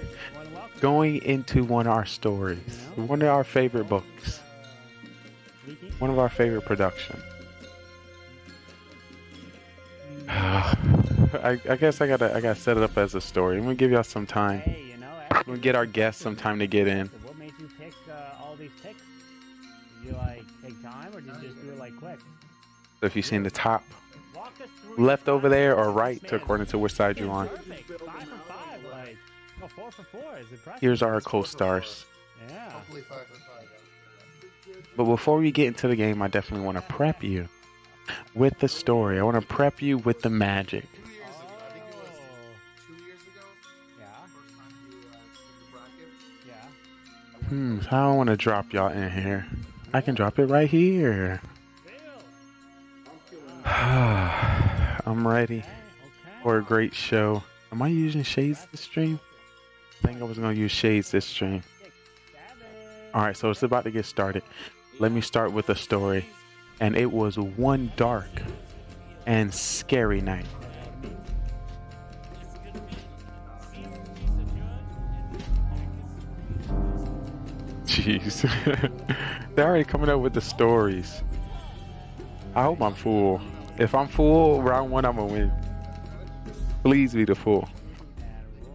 going into one of our stories, one of our favorite books, one of our favorite productions. I guess I gotta set it up as a story. I'm gonna give y'all some time. I'm gonna get our guests some time to get in. What made you pick all these picks? Did you like take time, or did you just do it like quick? So if you see in the top left over there or right, according to which side you're on. 5 for 5, like, no, 4 for 4 is impressive. Here's our co-stars. Yeah. Hopefully 5 for 5. But before we get into the game, I definitely want to prep you with the story. I want to prep you with the magic. How I want to drop y'all in here. I can drop it right here. I'm ready for a great show. Am I using shades this stream? I think I was going to use shades this stream. All right, so it's about to get started. Let me start with a story. And it was one dark and scary night. Jeez. They're already coming up with the stories. I hope I'm full. If I'm full, round one, I'm going to win. Please be the fool.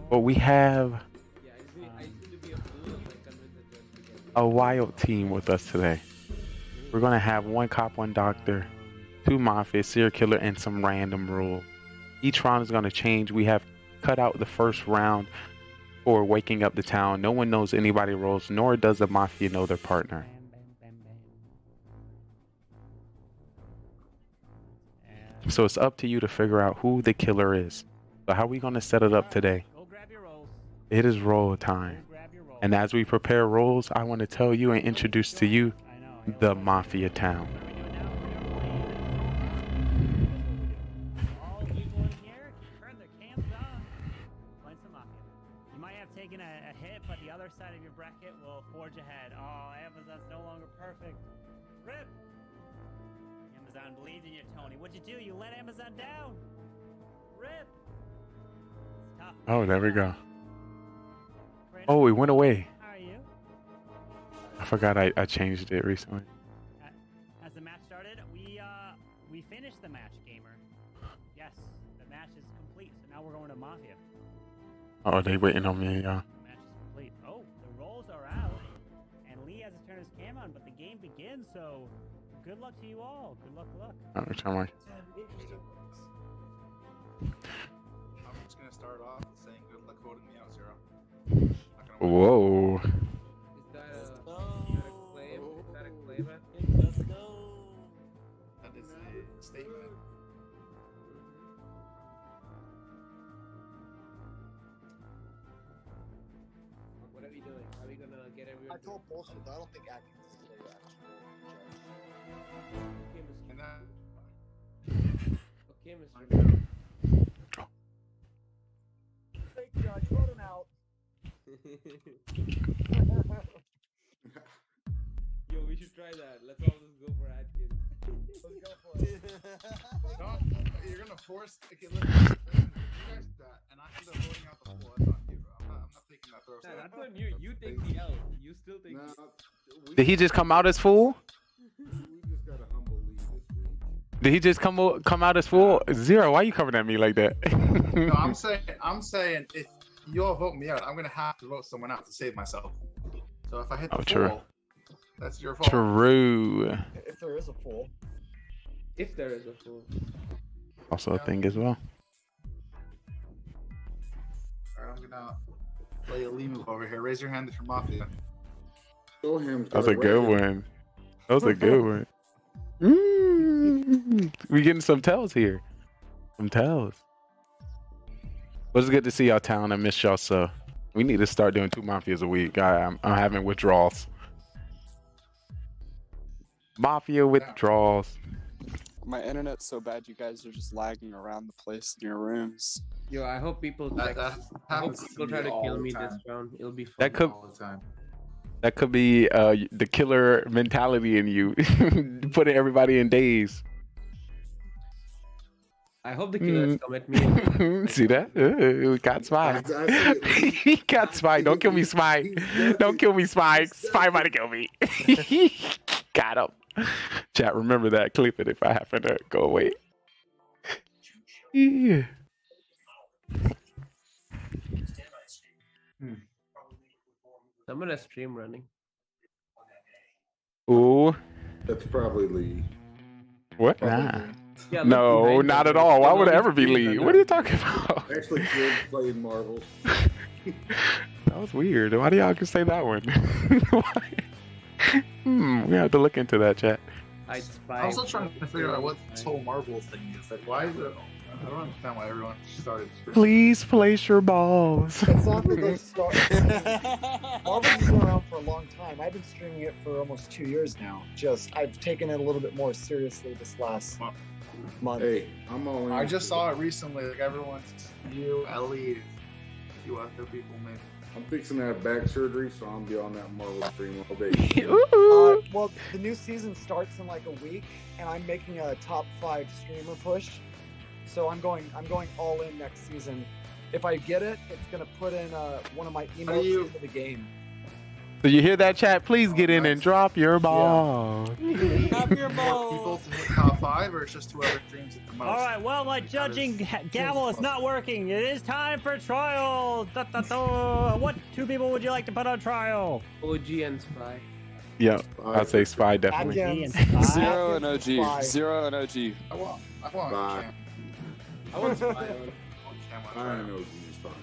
But we have a wild team with us today. We're going to have one cop, one doctor, 2 Mafia, serial killer, and some random rule. Each round is going to change. We have cut out the first round for waking up the town. No one knows anybody's roles, nor does the Mafia know their partner. So it's up to you to figure out who the killer is. So how are we going to set it up today? It is roll time. And as we prepare roles, I want to tell you and introduce to you the Mafia town. You might have taken a hit, but the other side of your bracket will forge ahead. Oh, Amazon's no longer perfect. RIP! Amazon believes in you, Tony. What'd you do? You let Amazon down. RIP! It's tough. Oh, there we go. Oh, it went away. How are you? I forgot I changed it recently. As the match started, we finished the match, gamer. Yes, the match is complete. So now we're going to Mafia. Oh, they waiting on me, yeah. The match is complete. Oh, the rolls are out, and Lee has to turn his cam on, but the game begins. So, good luck to you all. Good luck, good luck. I'm trying to. I'm just gonna start off saying good luck voting me out, Zero. Whoa. Is that a claim? Is that a claim? Let's go. That is a statement. What are we doing? Are we gonna get everyone? I told bullshit. I don't think Atkins is the Okay, Mr. Fake judge, vote him out. Yo, we should try that. Let's all just go for Atkins. Let's go for it. You're gonna force. Okay, listen. You guys do that, and I end up voting out the fool. That's on you, bro. I'm not taking that throw. Nah, that's on you. You take the L. You still take the L. Did he just come out as fool? We just got a humble lead this week. Did he just come out as fool? Zero, why you coming at me like that? No, I'm saying if you all vote me out, I'm gonna have to vote someone out to save myself. So if I hit the fool, true. that's your fault. True. If there is a fool. If there is a fool. Also a thing as well. Alright, I'm gonna play a Lee move over here. Raise your hand if you're Mafia. Show him. That was a good one. That was a good one. We getting some tells here. Some tells. Well, it's good to see y'all town. I miss y'all so. We need to start doing 2 Mafias a week. I'm having withdrawals. Mafia withdrawals. My internet's so bad, you guys are just lagging around the place in your rooms. Yo, I hope people I hope people try to kill me this round. It'll be fun. That could all the time. That could be the killer mentality in you, putting everybody in daze. I hope the killers come at me. See that? We got Spy. He got Spy. Don't kill me, Spy. Don't kill me, Spy. Spy about to kill me. Got him. Chat, remember that. Clip it if I happen to go away. Yeah. I'm on a stream running. Ooh. That's probably Lee. What? Nah. Yeah, no, not at all. Why would I ever be Lee? What are you talking about? Actually, good playing marbles. That was weird. Why do y'all can say that one? We have to look into that, chat. I'm still trying to figure out what this whole Marvel thing is. Like, why is it? I don't understand why everyone started. Please place your balls. It's not that they started. Marvel's been around for a long time. I've been streaming it for almost 2 years now. Just I've taken it a little bit more seriously this last month. Hey, I'm all in. I just saw it recently. Like everyone's you, Ellie, a few other people maybe. I'm fixing to have back surgery, so I'm gonna be on that Marvel stream all day. Well, the new season starts in like a week, and I'm making a top 5 streamer push. So I'm going all in next season. If I get it, it's gonna put in one of my emotes into the game. So you hear that, chat? Please get in and drop your ball. Drop your ball. People to hit top 5, or it's just whoever streams it the most? All right, well, my judging gavel is not working. It is time for trial. Da, da, da. What 2 people would you like to put on trial? OG and Spy. Yeah, I'd say Spy definitely. Zero and OG. Zero and OG. I want Bye. Cam. I want Spy. I know he's fine.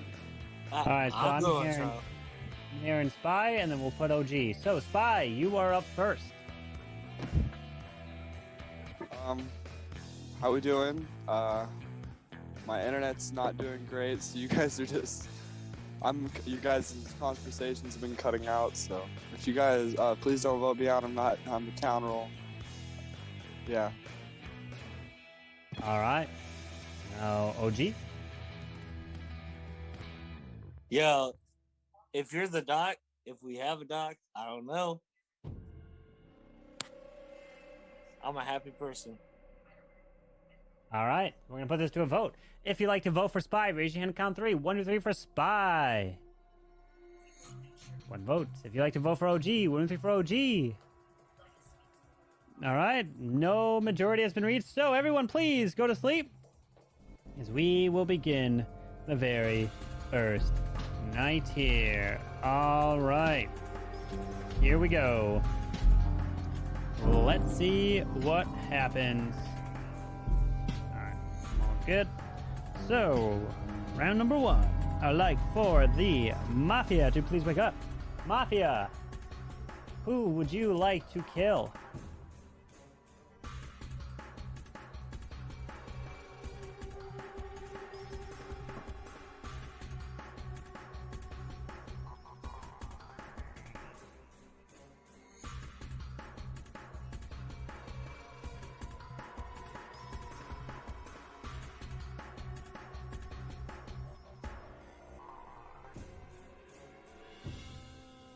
All right, so I'm hearing Spy, and then we'll put OG. So, Spy, you are up first. How we doing? My internet's not doing great, so you guys are just... you guys' conversations have been cutting out, so if you guys, please don't vote me out. I'm the town role. Yeah. All right. Now, OG. Yeah, if you're the doc, if we have a doc, I don't know. I'm a happy person. All right, we're going to put this to a vote. If you'd like to vote for Spy, raise your hand and count 3. 1, 2, 3 for Spy. 1 vote. If you'd like to vote for OG, 1, 2, 3 for OG. All right, no majority has been reached, so everyone please go to sleep, as we will begin the very first night here. All right, here we go. Let's see what happens. All right, all good. So, round number 1. I'd like for the Mafia to please wake up. Mafia, who would you like to kill?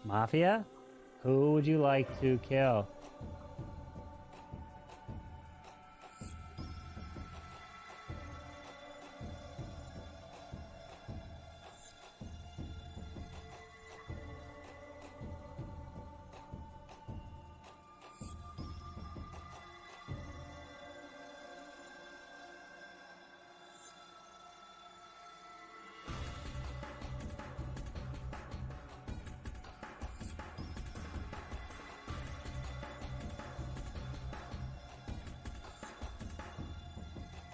Mafia, who would you like to kill?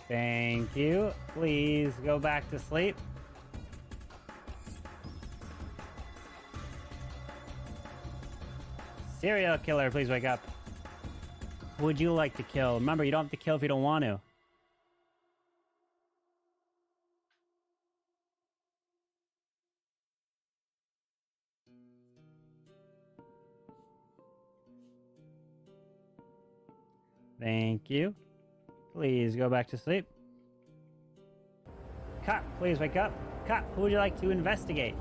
Thank you. Please go back to sleep. Serial killer, please wake up. Who would you like to kill? Remember, you don't have to kill if you don't want to. Thank you. Please go back to sleep. Cop, please wake up. Cop, who would you like to investigate?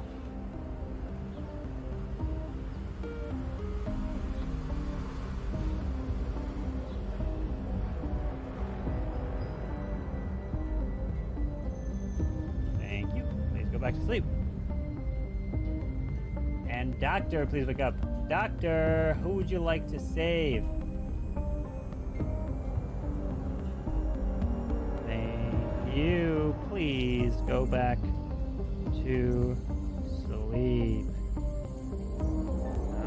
Thank you. Please go back to sleep. And Doctor, please wake up. Doctor, who would you like to save? You please go back to sleep.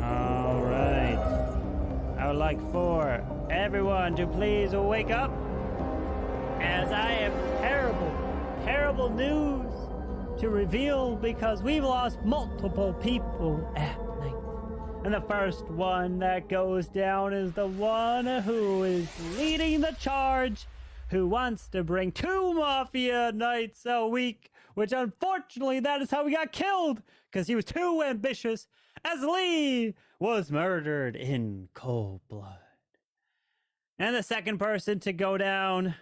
All right. I would like for everyone to please wake up, as I have terrible news to reveal, because we've lost multiple people at night. And the first one that goes down is the one who is leading the charge, who wants to bring 2 Mafia nights a week, which unfortunately that is how he got killed, because he was too ambitious, as Lee was murdered in cold blood. And the second person to go down,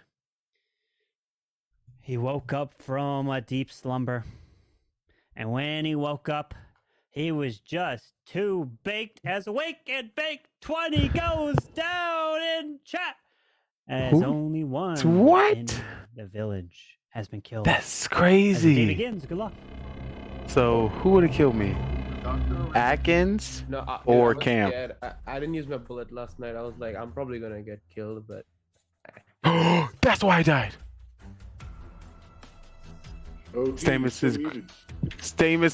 he woke up from a deep slumber. And when he woke up, He was just too baked as a wake and bake. 20 goes down in chat. As Who? only one What? in the village has been killed. That's As the day crazy. begins, good luck. So who would have killed me? Atkins No, or I was Cam? scared. I didn't use my bullet last night. I was like, I'm probably gonna get killed, but That's why I died. Stamus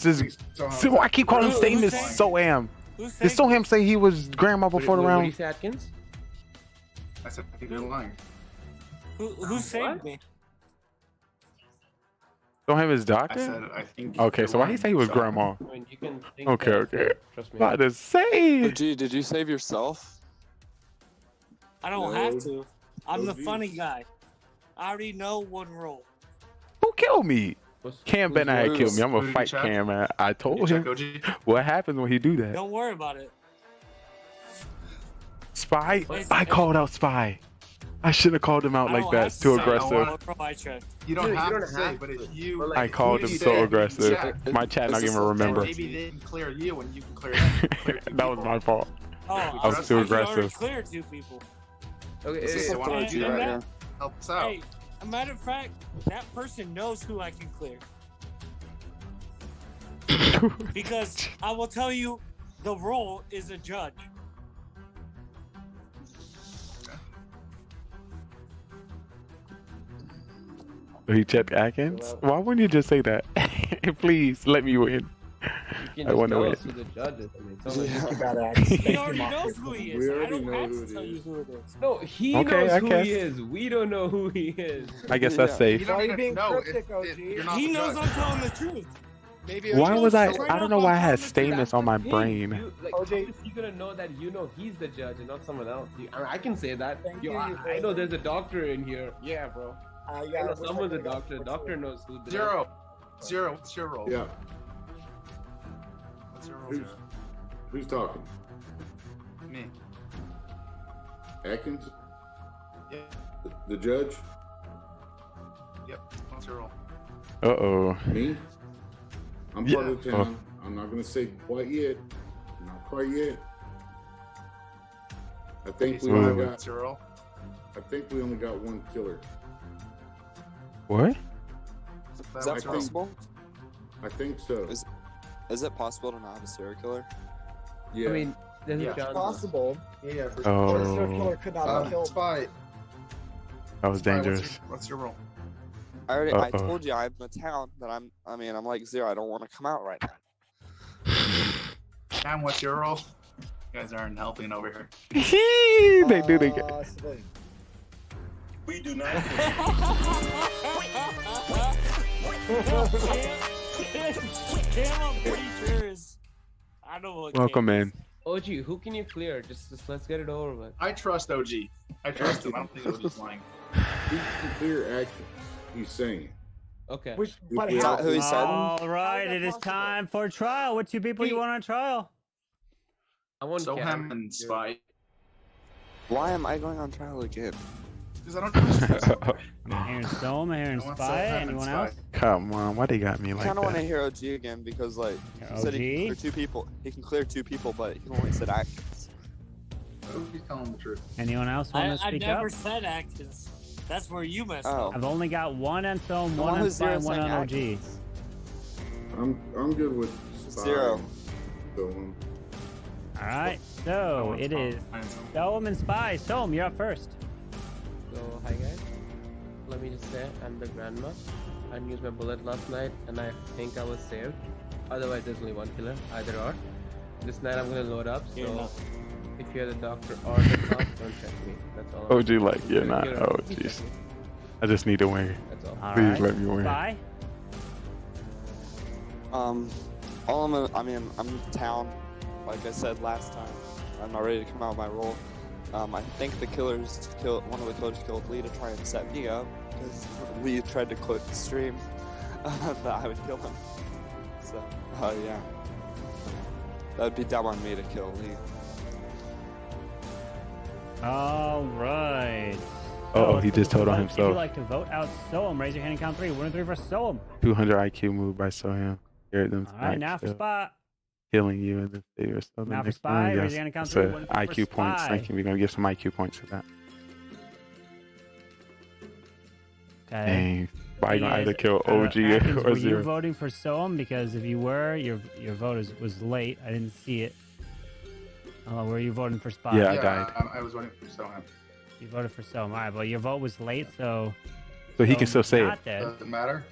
is. So I keep calling him Stamus. Soham. Did Soham say he was grandma before the What do you round? say, Atkins? I said you're lying. Who saved me? Soham is doctor? I said I think. Okay, you're so why he lying. say he was So- grandma? I mean, you can think Okay, that, okay. Trust me. About to say. OG, did you save yourself? I don't No. have to. I'm the OG. funny guy. I already know one rule. Who killed me? Cam better not have killed me. I'm Who gonna did fight you check? Cam, man. I told You check him. OG? What happens when he do that? Don't worry about it. Spy? It's- I called out Spy. I shouldn't have called him out I like don't that. have to Too say, aggressive. bro, I checked. You don't Dude, have you to don't say, have but to. if you. But, like, I called him you so did, aggressive. check. My chat not Is even this remember. Maybe they didn't clear you and you can clear them. That was my fault. Oh, I was too I already aggressive. cleared 2 people. Okay, This is Hey, the one and- that you and right that- here. Help us out. Hey, a matter of fact, that person knows who I can clear. Because I will tell you, the role is a judge. He checked Atkins? Why wouldn't you just say that? Please let me win. You can I just want to tell win. us who the judge is. I mean, it's not Yeah. like You gotta act. He already knows who he is. We I already don't know have who to it tell you is. who it is. No, he Okay, knows I who guess. he is. We don't know who he is. I guess that's You safe. don't Why are you even being know cryptic, OG? you're not He the knows judge. I'm telling the truth. Maybe Why He was knows I? straight I don't up know I'm why I had telling the truth. Stamus on my Thing, brain. You, like, OJ. how is he gonna know that you know he's the judge and not someone else? I mean, I can say that. Thank Yo, you, I know there's a doctor in here. Yeah, bro. Yeah, I know what's someone's a that? doctor. Doctor knows who the Zero. Zero. What's your role? Yeah. What's your role? Who's, Zero? who's talking? Me. Atkins? Yeah. The judge? Yep. What's your role? Uh-oh. Me? I'm Yeah. part of the town. I'm not gonna say quite yet. Not quite yet. I think we only got. What's your role? I think we only got one killer. What? Is What's that your role? possible? I think so. Is it possible to not have a serial killer? Yeah. I mean, there's Yeah. a chance. Possible. Yeah, for Or the serial Oh, killer could not have killed. Spy. that was Spy, dangerous. What's your role? I already. I Uh-oh. told you I'm a town that I'm. I mean, I'm like Zero. I don't want to come out right now. Cam, what's your role? You guys aren't helping over here. They do the game. Civilian. We do not. Cam, I'm pretty sure is. I know what. Welcome Cam in. OG, who can you clear? Just let's get it over with. I trust OG. I trust him. I don't think OG's lying. Who's the clear action? He's saying. Okay. Which, Who but clear- how? Who he said? All right, it is time for trial. What 2 people you want on trial? I want So Cam. him and Spy. Why am I going on trial again? Because I don't trust you guys. I'm hearing Stone, I'm hearing I want Spy. Soham and Anyone Spy. else? Come on, why they got me I like kind of want to that? hear OG again because like he said he can OG? clear 2 people. He can clear 2 people, but he only said Atkins. OG's telling the truth. Anyone else want to I speak never up? said Atkins. That's where you messed Oh. up. I've only got 1 on Stone, The 1 one on who's Spy, Zero and 1 saying on OG. Atkins. I'm good with Spy. Zero. So, All right, so it is Stone and Spy. Stone, you're up first. So hi guys. Let me just say I'm the grandma. I didn't use my bullet last night, and I think I was saved. Otherwise, there's only one killer, either or. This night I'm gonna load up. You're So not. if you're the doctor or the cop, don't check me. That's all. OG like, you're not. You're Oh, not. jeez. I just need to win. That's all. All Please right, let me win. Spy. I'm in town. Like I said last time, I'm not ready to come out of my role. I think one of the killers killed Lee to try and set me up because Lee tried to quit the stream that I would kill him. So, yeah, that'd be dumb on me to kill Lee. All right. Oh, he just told on If you'd himself. like to vote out Soam, raise your hand and count 3. 1 and 3 for Soam. 200 IQ move by Soham. Scared them. All right, now for Spot. Spot. killing you in the state or something. Now for next spy, time, raise yes. your hand count That's through, a one for IQ points. spy. Thank you. We're gonna give some IQ points for that. Okay. Dang. Spy Thing gonna is, either kill OG Atkins, or were Zero. you voting for Soam? Because if you were, your vote was late. I didn't see it. Were you voting for Spy? Yeah, I died. I was voting for Sohan. You voted for Soam. All right, well, your vote was late, so So he can still Soam's say not it. dead. Doesn't matter.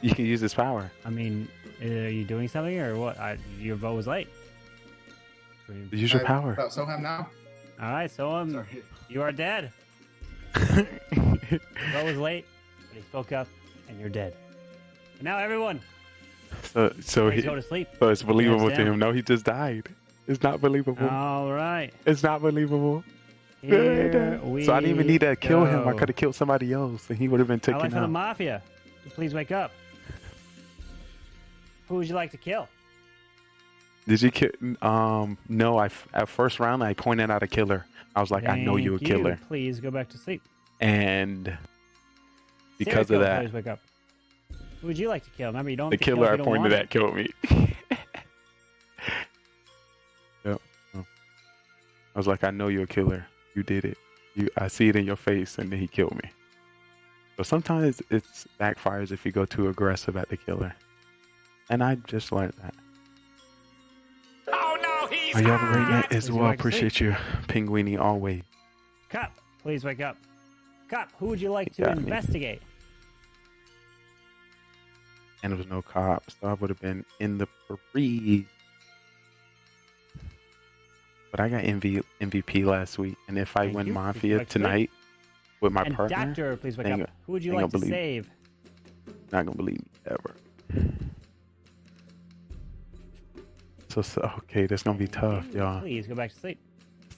You can use his power. I mean, are you doing something or what? Your vote was late. Use your power. About Sohan now. All right, Soam, you are dead. Your vote was late, but he spoke up, and you're dead. And now everyone, So please go to sleep. So it's believable Yes, to down. him. No, he just died. It's not believable. All right. It's not believable. Here So I didn't even need to kill him. I go. could have killed somebody else, and he would have been I'd taken like for the out. Mafia to please wake up. Who would you like to kill? Did you kill? No. At first round, I pointed out a killer. I was like, I know you're a Thank you. killer, Please go back to sleep. and because Serial of killer, that, please wake up. Who would you like to kill? Remember, you don't the have to kill killer if I you don't pointed want at killed me. Yep. I was like, I know you're a killer. You did it. I see it in your face, and then he killed me. So sometimes it backfires if you go too aggressive at the killer, and I just learned that. Oh no, he's Are you have a great night Please as go well. back to sleep. Appreciate you, Pinguini, always. Cop, please wake up. Cop, who would you like to Got me. investigate? And there was no cops, so I would have been in the free. But I got MVP last week, and if I Thank win you. Mafia Please tonight with my And partner, Doctor, please wake they up. ain't Who would you gonna like to believe me. save? Not gonna believe me ever. So okay, that's gonna be tough, y'all. Please go back to sleep.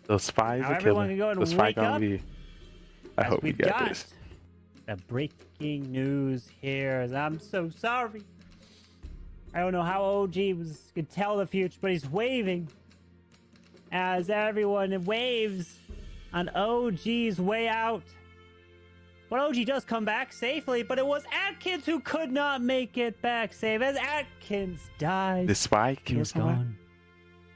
The spy is Now a everyone killer. can go and The spy wake gonna up, be. I as hope we we've got got this. the breaking news here. I'm so sorry. I don't know how OG could tell the future, but he's waving as everyone waves on OG's way out. But OG does come back safely, but it was Atkins who could not make it back safe as Atkins died. The spy He killed is somebody. gone.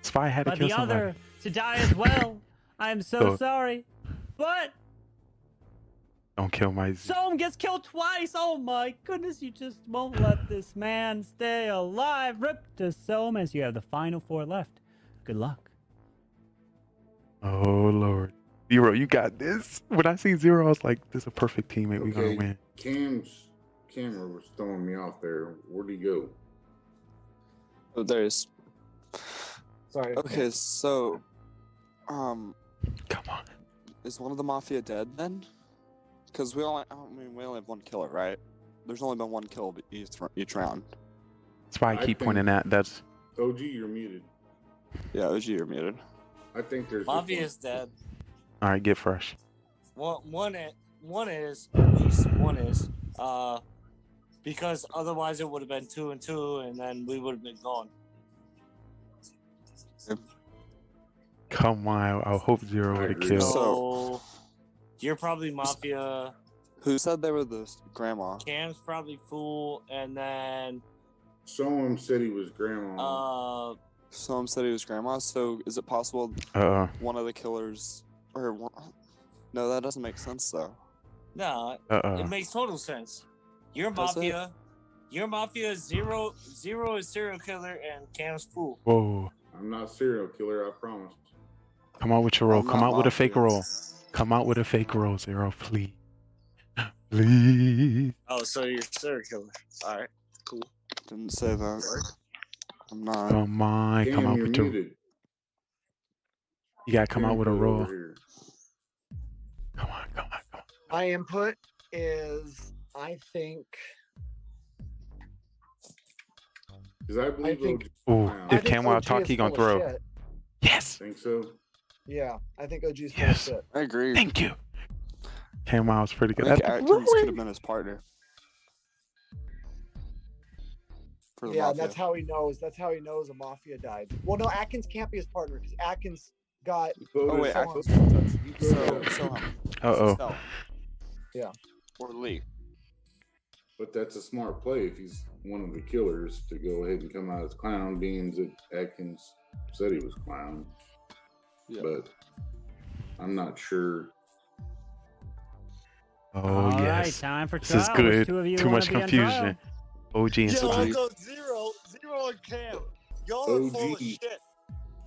Spy had to But kill the somebody. other to die as well. I'm so So- sorry. But Don't kill my. Soam gets killed twice. Oh my goodness, you just won't let this man stay alive. Rip to Soam as you have the final 4 left. Good luck. Oh Lord, Zero, you got this. When I see Zero, I was like, "This is a perfect teammate. We're gonna win." Cam's camera was throwing me off there. Where'd he go? Oh, there's. Sorry. Okay, so, come on. Is one of the Mafia dead then? Because we only have one killer, right? There's only been one kill each round. Spy I keep think- pointing at. That's OG, you're muted. Yeah, OG, you're muted. I think there's. Mafia is dead. all right. Get fresh. One is because otherwise it would have been 2 and 2, and then we would have been gone. Come on. I hope Zero would have killed. So you're probably Mafia. Who said they were the grandma? Cam's probably Fool, and then Someone said he was grandma. Someone said he was grandma. So is it possible one of the killers or one? No, that doesn't make sense though. no, Uh-oh. it makes total sense. You're Does it? Mafia. You're Mafia. Zero is serial killer, and Cam's Fool. Whoa. I'm not a serial killer, I promise. Come out with your roll. I'm Come not out with a fake Mafia. roll. Come out with a fake roll, Zero, please. Please. Oh, so you're serial killer. All right, cool. Didn't say that. I'm not. Come on. Cam, Come out you're with your. muted. You gotta come out with a Cam, roll. over here. My input is, I think. Because I believe think- OG. Ooh, Wow. if Camwell talk, he gonna throw. Shit. Yes. Think so? Yeah, I think OG's full Yes. of shit. I agree. Thank you. Camwell's pretty I good. think That's- Atkins could have been his partner. For the Yeah, Mafia. that's how he knows. That's how he knows a Mafia died. Well, no, Atkins can't be his partner because Atkins got. Oh wait, someone- Atkins. So Uh-oh. Stella. Yeah. Or Lee. But that's a smart play if he's one of the killers to go ahead and come out as clown, being that Atkins said he was clown. Yeah. But I'm not sure. Oh All yes. right, time for This trial. is Which good. two of you Too wanna much be on trial? confusion. OG and Yo, I'll Spy. go zero on Cam. Y'all are full of OG. shit.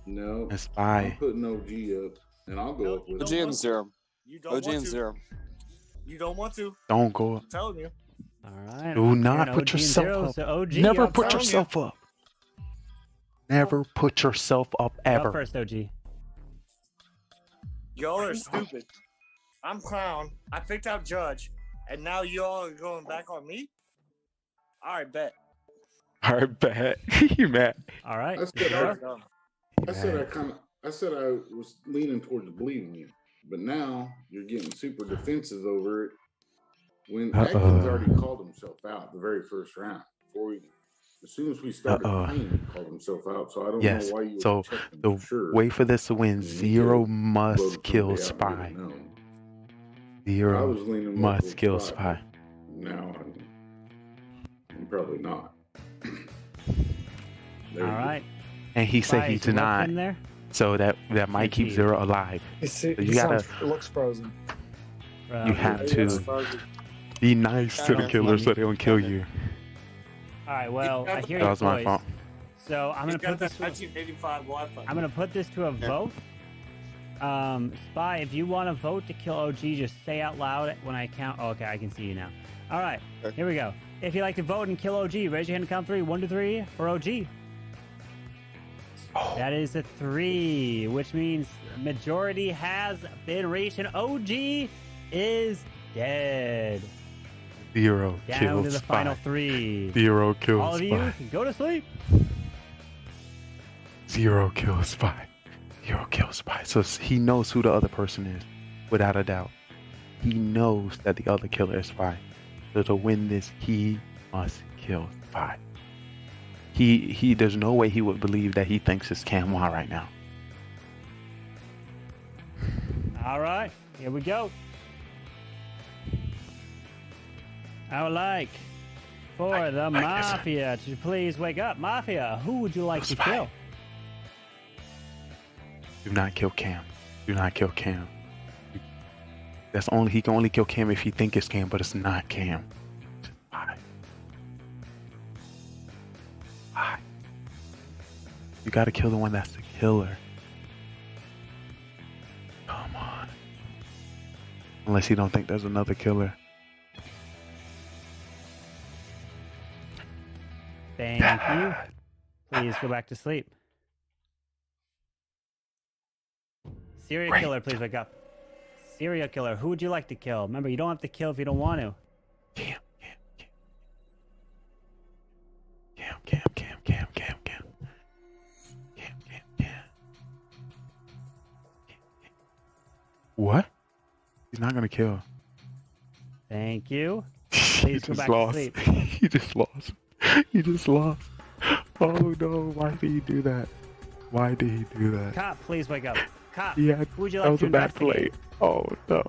No. And Spy. I'm putting OG up, and I'll go up with OG and Zero. You don't OG want and to. Zero. You don't want to. Don't go up. I'm telling you. All right. Do I'm not hearing put OG and yourself zero, up. So OG, Never up put first. yourself up. Never put yourself up Up ever. first, OG. Y'all are stupid. I'm clown. I picked out Judge, and now y'all are going back on me? All right, bet. All right, bet. You mad? All right. I said I was leaning towards believing you, but now you're getting super defensive over it. When Atkins already called himself out the very first round, as soon as we started playing, he called himself out. So I don't know why you would So check him the for sure. way for this to win, Zero must voted kill somebody out Spy. and didn't know. I Zero was leaning more must towards kill Spy. Spy. Now I'm probably not. All right. And he said Spy, he is your webcam denied. there? So that might keep Zero alive. So you gotta. It looks frozen. You have to be nice to the killers so they don't kill you. All right. Well, I hear That your was my voice. fault. So I'm He's gonna got put that this. 1985 Wi-Fi. I'm gonna put this to a vote. Spy, if you want to vote to kill OG, just say out loud when I count. Oh, okay, I can see you now. All right, here we go. If you'd like to vote and kill OG, raise your hand and count 3. 1, 2, 3 for OG. That is a 3, which means majority has been reached and OG is dead. Zero Down kills to the Spy. final 3. Zero kills All of you Spy. can go to sleep. Zero kills Spy. Zero kills Spy. So he knows who the other person is, without a doubt. He knows that the other killer is Spy. So to win this, he must kill Spy. He there's no way he would believe that he thinks it's Camwa right now. All right, here we go. I would like for the Mafia to please wake up. Mafia, who would you like to kill? Do not kill Cam. Do not kill Cam. He can only kill Cam if he think it's Cam, but it's not Cam. Just Spy. Spy. You gotta kill the one that's the killer. Come on. Unless you don't think there's another killer. Thank you. Please go back to sleep. Serial killer, please wake up. Serial killer, who would you like to kill? Remember, you don't have to kill if you don't want to. Cam. What? He's not gonna kill. Thank you. He Please go just back lost. to sleep. He just lost. He just lost. Oh no, why did he do that? Why did he do that? Cop, please wake up. Cop, Yeah, who would you that like was to a bad play. investigate? Oh no.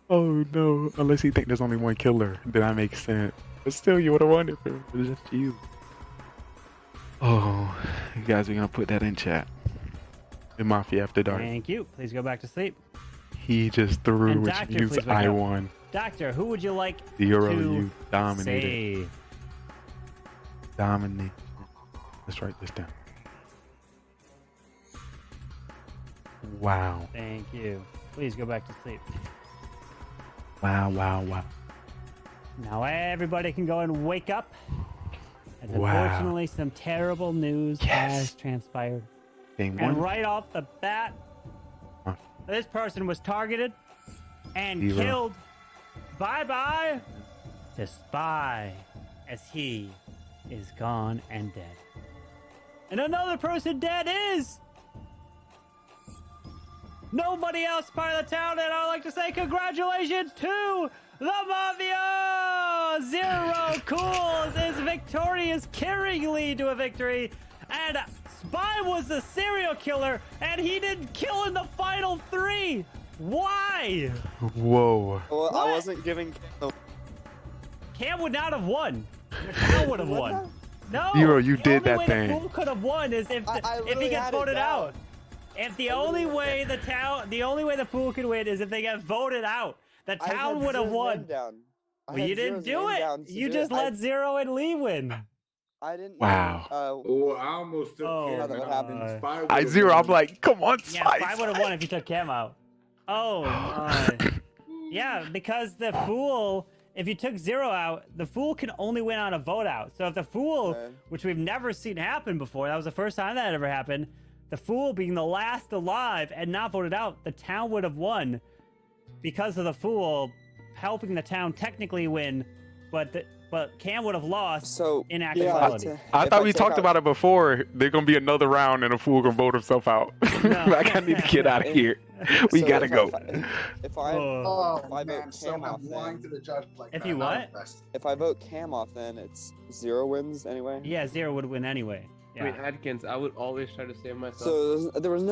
Oh no. Unless he think there's only one killer, then that makes sense. But still, you would have won if it was just you. Oh, you guys are gonna put that in chat. The Mafia After Dark. Thank you. Please go back to sleep. He just threw, And which Doctor, means please wake I up. won. Doctor, who would you like Zero, to you dominated. save? Dominate. Let's write this down. Wow. Thank you. Please go back to sleep. Wow. Now everybody can go and wake up. As Wow. unfortunately, some terrible news has transpired. Thing And one. right off the bat, this person was targeted and Zero. killed. Bye-bye to Spy, as he is gone and dead. And another person dead is nobody else part of the town, and I'd like to say congratulations to the Mafia! Zero Cools is victorious, carrying lead to a victory, and Spy was the serial killer, and he didn't kill in the final 3! Why? Whoa. Well, I wasn't giving Cam would not have won. The town would have won. No. Zero, you did The that only way thing. the fool could have won is if he gets voted out. If the only way the fool could win is if they get voted out. The town would have won. Well, you didn't do it. You just let Zero and Lee win. I didn't. Wow. Oh, I almost took Cam. What happened? I Zero. I'm like, come on, Yeah, Spice. Spy would have won if you took Cam out. Oh my. Yeah, because the fool, if you took Zero out, the fool can only win on a vote out. So if the fool, which we've never seen happen before, that was the first time that ever happened, the fool being the last alive and not voted out, the town would have won because of the fool helping the town technically win, but Cam would have lost in actuality. I thought we talked about it before. There's gonna be another round and a fool can vote himself out. Like, I need to get out of here. We gotta go. If I vote Cam off, lying to the judge like If that. you Not what? impressed. if I vote Cam off, then it's Zero wins anyway. Yeah, Zero would win anyway. Yeah. Wait, Adkins, I would always try to save myself. So there's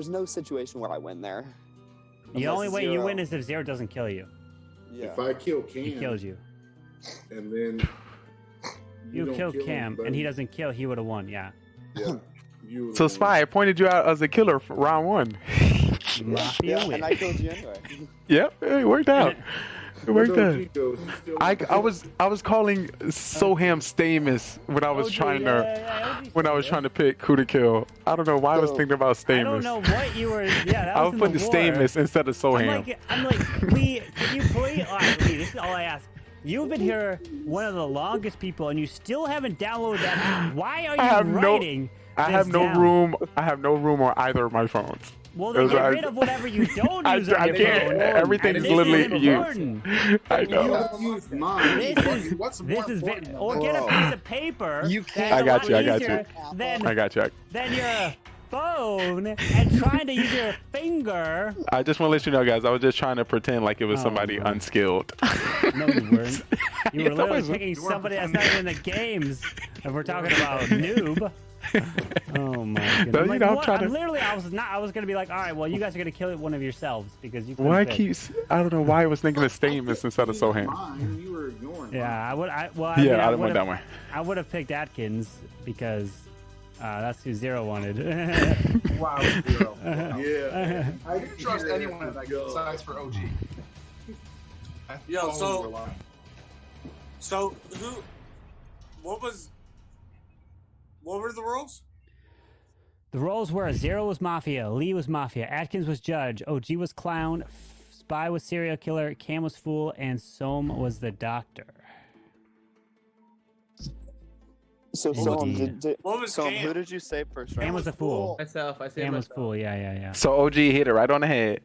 no situation where I win there. The Unless only way you Zero- win is if Zero doesn't kill you. Yeah. If I kill Cam, He kills you. and then You don't kill kill Cam, him, and he doesn't kill, he would have won, yeah. Yeah. You So Spy, I pointed you out as a killer for round 1. Mafia win. And I killed you anyway. Yep, it worked out. It worked Where out. OG goes, he's still- I was calling Soham Stamus when I was trying to pick who to kill. I don't know why I was thinking about Stamus. I don't know what you were. Yeah, that I was was putting Stamus instead of Soham. I'm like, Lee, can you please? All right, Lee, this is all I ask. You've been here one of the longest people, and you still haven't downloaded that app. Why are you writing? I have no room. I have no room on either of my phones. Well, then get rid of whatever you don't use on I your can't. phone. Everything is This literally important. used. I know. Use mine. This is or get a piece of paper. You can't. I got you. I got you. Then I got you. Then your phone and trying to use your finger. I just want to let you know, guys. I was just trying to pretend like it was somebody unskilled. No, you weren't. You were Yes, I literally was. picking somebody that's not even in the games. And we're talking about noob. Oh my goodness! No, I'm you like, know, I'm what? trying to- Literally, I was gonna be like, all right, well, you guys are gonna kill one of yourselves because you. Why couldn't pick. I don't know why I was thinking of Stamus instead of Soham. Mine, you were ignoring. Yeah, I would. I Yeah, I went that way. I would have picked Atkins because that's who Zero wanted. Wow, Zero. Yeah. I didn't trust anyone that besides for OG. Yo, so who? What were the rules? The roles were Zero was Mafia, Lee was Mafia, Atkins was Judge, OG was Clown, Spy was Serial Killer, Cam was Fool, and Soam was the Doctor. So Indeed. who did you say first round? Cam was a Fool. Myself, I saved Cam was myself. Fool, yeah. So OG hit it right on the head.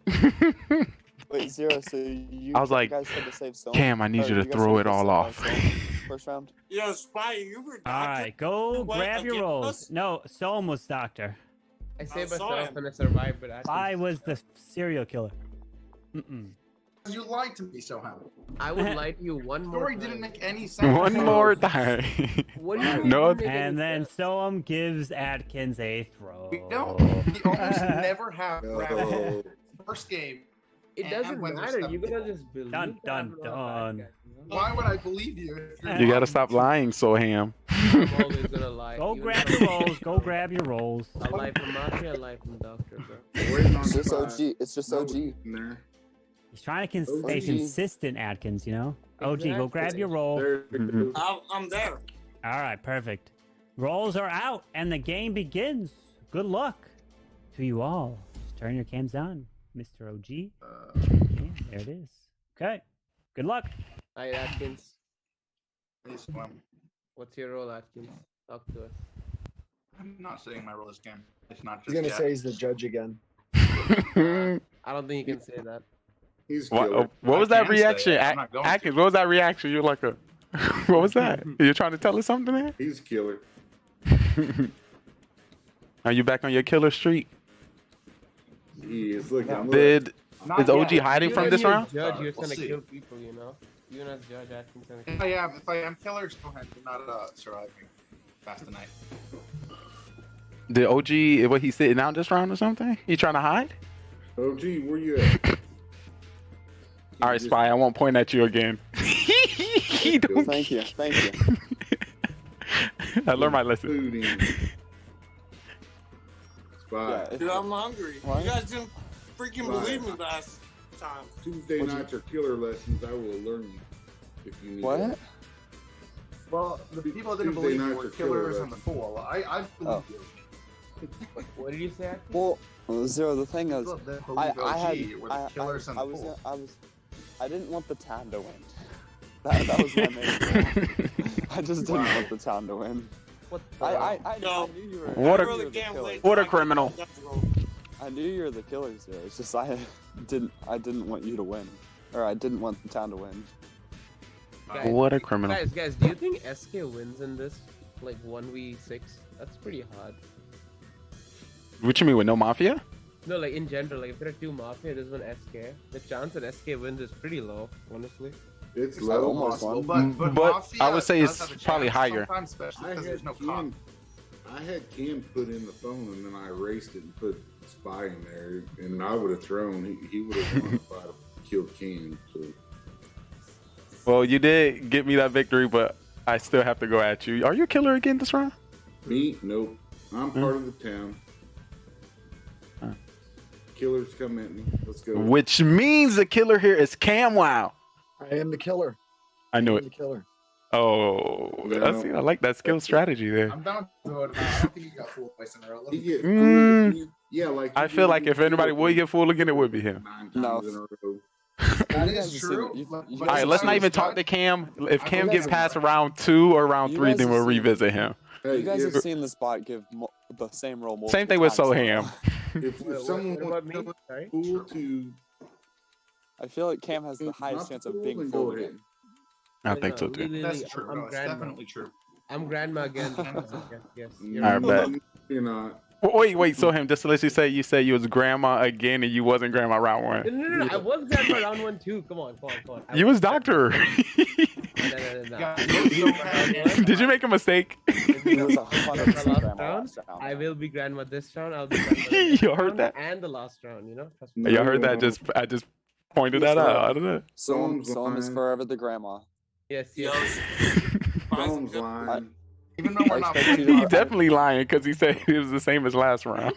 Wait, Zero. So you I was like, guys had to save Soam? Cam, I need you to guys throw had it to all save off. Soam first round. Yo, Spy, you were. All right, go grab your rolls. No, Soam was Doctor. I saved saw myself him. and I survived, but Spy was the Serial Killer. You lied to me, Soham. I would lie to you one more Story time. didn't make any sense. One more time. What do you mean No. you make any And then sense? Soam gives Atkins a throw. We don't. We almost never have Oh. first game. It and doesn't when there's matter. stuff- You gotta just believe. Dun, that dun, I'm not a bad dun. guy, you know? Why would I believe you? If you're You gotta lying? stop lying, Soham. I'm always gonna lie. Go even grab if your I'm- rolls. Go grab your rolls. I lie from Mafia, I lie from Doctor, bro. Waiting on It's just Spy. OG. It's just No, OG. in there. He's trying to stay OG. consistent, Atkins, you know? OG, go grab your roll. There it goes. I'm there. All right, perfect. Rolls are out, and the game begins. Good luck to you all. Just turn your cams on, Mr. OG. Yeah, there it is. Okay. Good luck. Hi, Atkins. Please, well, What's your role, Atkins? Talk to us. I'm not saying my role this game. It's not just He's gonna yet. say he's the judge again. I don't think you can say that. He's killer. What was I that can say it, reaction? I'm not going Atkins, what was that reaction? You're like a. What was that? You're trying to tell us something there? He's killer. Are you back on your killer streak? He is. Look, I'm Is OG hiding You from and this your round? Judge, you're We'll trying to see. kill people, you know? You and as Judge, Atkins gonna kill If I am killer, Soham, you're not surviving fast tonight. Did OG, what, he sitting out this round or something? He trying to hide? OG, where you at? All right, Spy, I won't point at you again. He don't. Thank you. Thank you. I learned my lesson. Spot. Dude, I'm hungry. What? You guys didn't freaking Right. believe me last time. Tuesday nights are killer lessons. I will learn you if you need What? that. Well, the people that didn't Tuesday believe you nights were are killer killers and the lessons. fool. I believe you. What did you say? Well, Zero, the thing is, People that I believe had, OG were the killers and the fool. I didn't want the town to win. That was my main goal. I just didn't want the town to win. I knew you were. What I a- knew you were the killer. What a criminal. I knew you were the killer, Zero. It's just I didn't want you to win, or I didn't want the town to win. Guys, What a criminal. Guys, do you think SK wins in this, like 1v6? That's pretty hard. What you mean with no Mafia? No, like in general, like if there are two Mafia, there's one SK. The chance that SK wins is pretty low, honestly. It's It's low. almost possible, But Mafia I would say does it's have a probably chance higher. sometimes, especially I because there's had no cop. I had Cam put in the phone and then I erased it and put Spy in there, and I would have thrown. He would have won if I'd have killed Cam. So Well, you did get me that victory, but I still have to go at you. Are you a killer again this round? me, nope. I'm part of the town. Killers come at me. Let's go. Which means the killer here is Cam. Wow. I am the killer. I knew I'm it. the killer. Oh, I like that skill strategy there. I'm down to vote him out. I don't think he got full twice in a row. Let me- He get Mm, yeah, like I feel like if anybody would get fooled again, it would be him. 9 No. times in a row. That You guys is have seen true. it. You but guys All right, have let's seen not it. even talk to Cam. If I Cam guys gets have- past round 2 or round You 3, guys then have we'll seen it. revisit him. Hey, You guys if, have seen the spot give the same role multiple Same thing with times, Soham. if someone What about me? wants Sorry? fool to I feel like Cam has the not highest chance of fool, being then fooled go ahead. again. I think so too. That's true. I'm No, it's grandma. definitely true. I'm grandma again. Yes. You're I right. bet. You're not. Wait, Soham, just to let you say you was grandma again and you wasn't grandma round 1. No. I was grandma round 1 too. Come on. You was doctor. No. Did you make a mistake? He was 100% grandma last round. I will be grandma this round. I'll be grandma the next You heard round that? and the last round. You know. Trust me. Y'all heard that? I just pointed that out. I don't know. Soham is lying. forever the grandma. Yes. Someone's lying. Even though we're I not expect you He's to- definitely lying because he said it was the same as last round.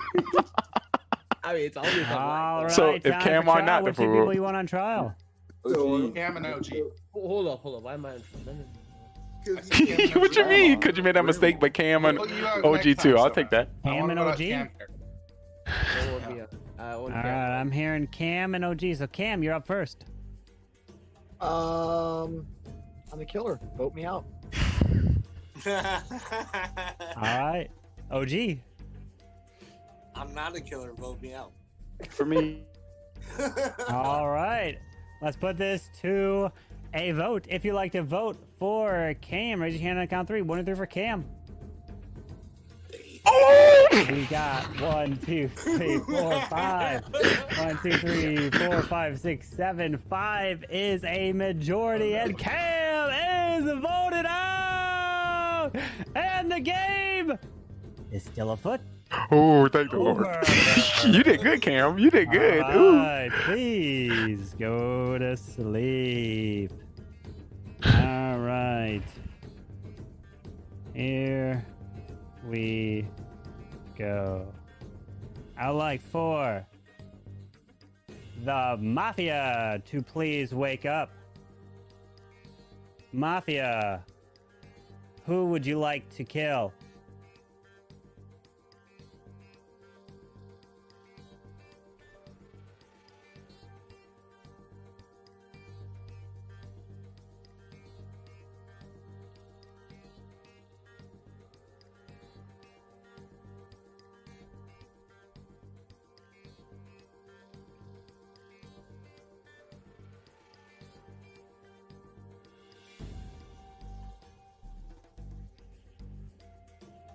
I mean, it's always All right, So, if time Cam for are trial. not the Which two fool- people you want on trial? So, Cam and OG. Hold on. Why am I? What you mean? Because you made that mistake, but Cam and Well, you are OG next too. time, I'll so take that. I Cam wanna and vote OG? Cam here. All right, I'm hearing Cam and OG. So Cam, you're up first. I'm the killer. Vote me out. All right, OG. I'm not a killer. Vote me out. For me. All right, let's put this to a vote. If you'd like to vote for Cam, raise your hand on count 3. 1 and 3 for Cam. We got 1, 2, 3, 4, 5. 1, 2, 3, 4, 5, 6, 7. 5 is a majority, and Cam is voted out. And the game is still afoot. Oh, thank the Lord. You did good, Cam. You did good. All right, please go to sleep. All right. Here we go. I'd like for the Mafia to please wake up. Mafia, who would you like to kill?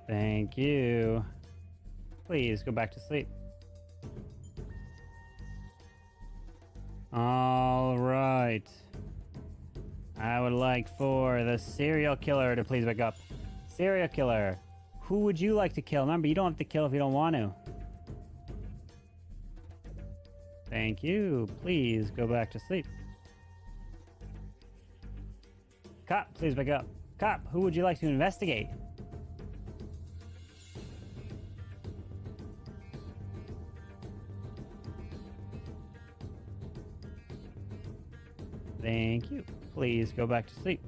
Thank you. Please go back to sleep. All right. I would like for the serial killer to please wake up. Serial killer, who would you like to kill? Remember, you don't have to kill if you don't want to. Thank you. Please go back to sleep. Cop, please back up. Cop, who would you like to investigate? Thank you. Please go back to sleep.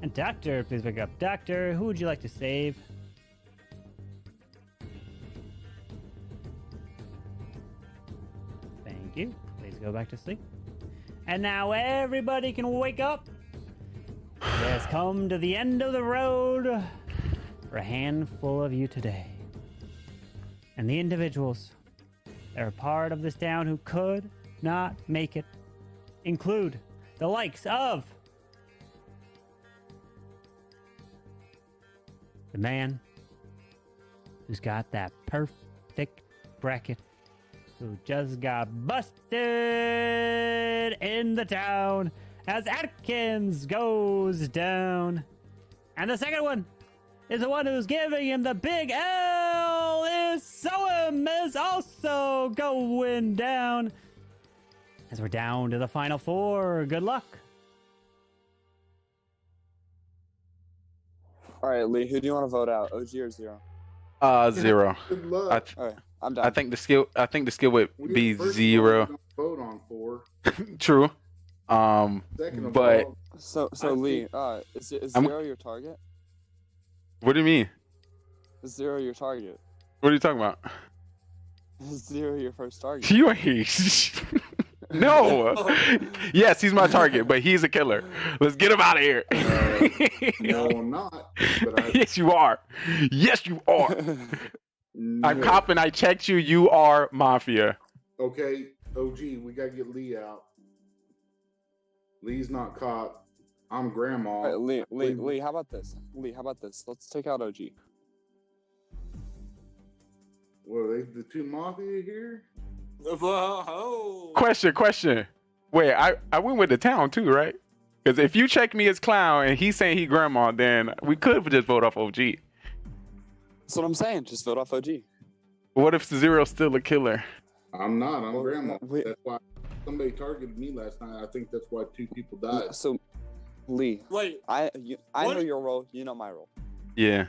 And Doctor, please back up. Doctor, who would you like to save? Thank you. Please go back to sleep. And now everybody can wake up. It has come to the end of the road for a handful of you today. And the individuals that are part of this town who could not make it include the likes of the man who's got that perfect bracket, who just got busted in the town as Atkins goes down. And the second one is the one who's giving him the big L, is Soem, is also going down. As we're down to the final four. Good luck. All right, Lee, who do you want to vote out? OG or Zero? Zero. Good luck. All right, I'm done. I think the skill would be First of all, Zero. don't vote on 4. True. Second of but all, So Lee, is I'm- Zero your target? what do you mean? Is Zero your target? What are you talking about? Is Zero your first target? You ain't. No. Yes, he's my target, but he's a killer. Let's get him out of here. no, I'm not. But Yes, you are. Yes, you are. I'm No. copping. I checked you. You are Mafia. Okay, OG, we gotta get Lee out. Lee's not caught. I'm grandma. All right, Lee, how about this? Lee, how about this? Let's take out OG. What are they? The 2 Mafia here? Question. Wait, I went with the town too, right? Because if you check me as clown and he's saying he grandma, then we could just vote off OG. That's what I'm saying. Just vote off OG. What if Zero's still a killer? I'm not. I'm grandma. That's why somebody targeted me last night. I think that's why 2 people died. So, Lee, Wait. I What? know your role. You know my role. Yeah.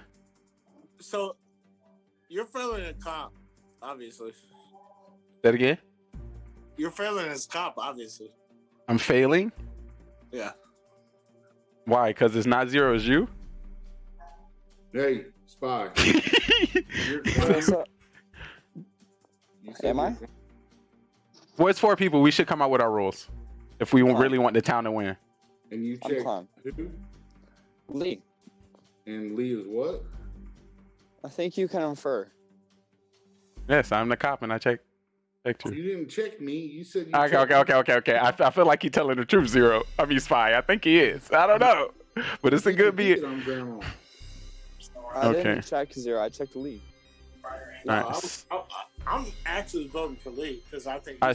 So, you're failing a cop, obviously. That again? You're failing as cop, obviously. I'm failing? Yeah. Why? Because it's not Zero, it's you? Hey, spy. Am I? Well, it's 4 people. We should come out with our rules if we really want the town to win. And you I'm check clown. who? Lee. And Lee is what? I think you can infer. Yes, I'm the cop, and I checked you. You didn't check me. You said you Okay. I feel like he's telling the truth, Zero. I mean, Spy. I think he is. I don't know. But it's a good beat. I'm grandma. I Okay. didn't check Zero. I checked Lee. Nice. I'm actually voting for Lee because I think. All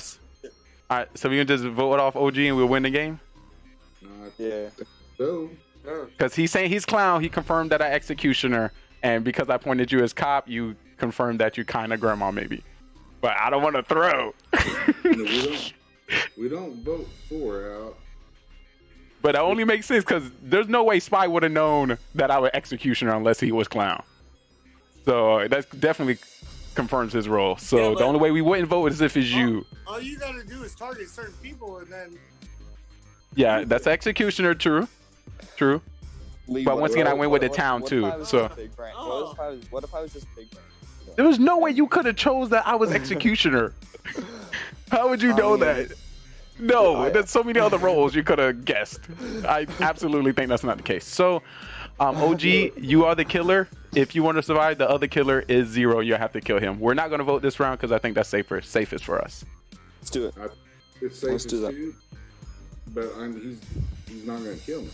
right, so we can just vote off OG and we'll win the game? Yeah. So. Because he's saying he's clown. He confirmed that I executioner. And because I pointed you as cop, you confirmed that you kind of grandma maybe. But I don't want to throw. No, we don't vote 4 out. But that only makes sense because there's no way Spy would have known that I was executioner unless he was clown. So that definitely confirms his role. So the only way we wouldn't vote is if it's you. All you gotta do is target certain people and then. Yeah, that's executioner. True. Lee, But once again, I went with the what town if too. I was So just Big Brain? What if I was just Big Brain? there was no way you could have chose that I was executioner. How would you know that? No, there's so many other roles you could have guessed. I absolutely think that's not the case. So, OG, you are the killer. If you want to survive, the other killer is Zero. You have to kill him. We're not going to vote this round because I think that's safest for us. Let's do it. It's Let's safest do that. too, but he's not gonna kill me.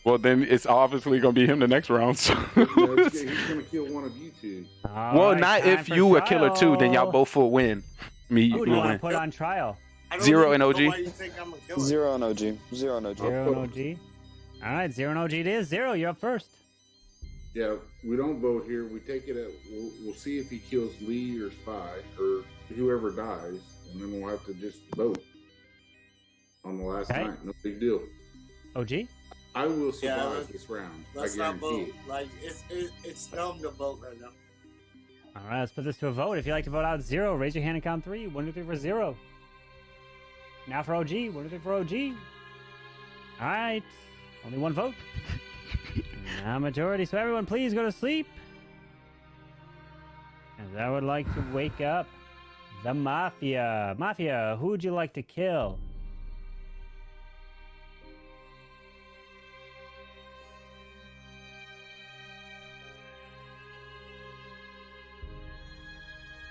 Well, then it's obviously going to be him the next round. So. No, he's gonna kill one of you 2. Well, not if you a killer too, then y'all both will win. Me, Who you do you will want to win. put on trial? Zero and OG. Zero and OG. Zero and OG. Zero and OG. All right, Zero and OG it is. Zero, you're up first. Yeah, we don't vote here. We take it at. We'll see if he kills Lee or Spy or whoever dies, and then we'll have to just vote on the last Okay. night. No big deal. OG? I will Yeah, survive this round. I Let's not guarantee vote. it. Like it's dumb to vote right now. All right, let's put this to a vote. If you'd like to vote out 0, raise your hand and count 3. 1, 2, 3 for 0. Now for OG. 1, 2, 3 for OG. All right. Only one vote. Now majority. So everyone, please go to sleep. As I would like to wake up the Mafia. Mafia, who would you like to kill?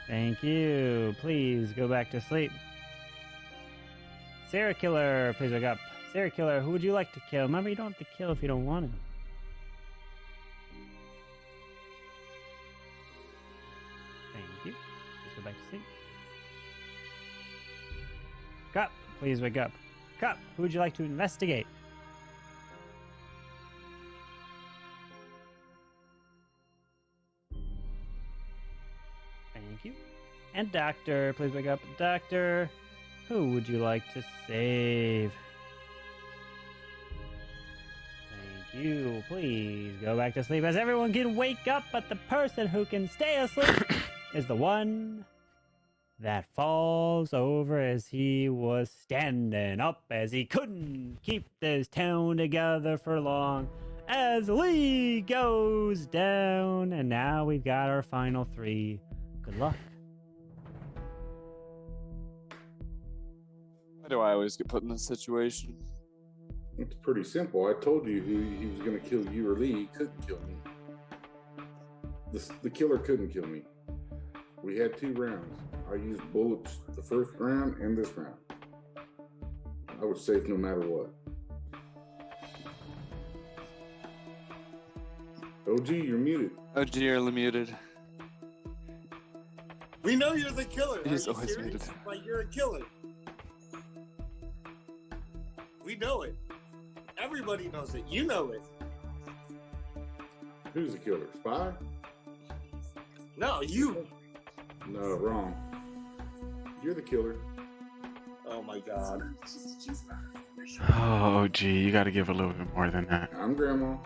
Thank you. Please go back to sleep. Sarah Killer, please wake up. Sarah Killer, who would you like to kill? Remember, you don't have to kill if you don't want to. Thank you. Please go back to sleep. Cup, please wake up. Cup, who would you like to investigate? Thank you. And Doctor, please wake up. Doctor, who would you like to save? Thank you. Please go back to sleep as everyone can wake up, but the person who can stay asleep is the one that falls over as he was standing up, as he couldn't keep this town together for long, as Lee goes down. And now we've got our final 3. Good luck. Why do I always get put in this situation? It's pretty simple. I told you he was going to kill you or Lee. He couldn't kill me. The killer couldn't kill me. We had 2 rounds. I used bullets the first round and this round. I was safe no matter what. OG, you're muted. OG, you're muted. We know you're the killer. He's Are you always serious? muted. Like you're a killer. We know it. Everybody knows it. You know it. Who's the killer? Spy? No, you. No, wrong. You're the killer. Oh my god. Oh, gee, you got to give a little bit more than that. I'm Grandma.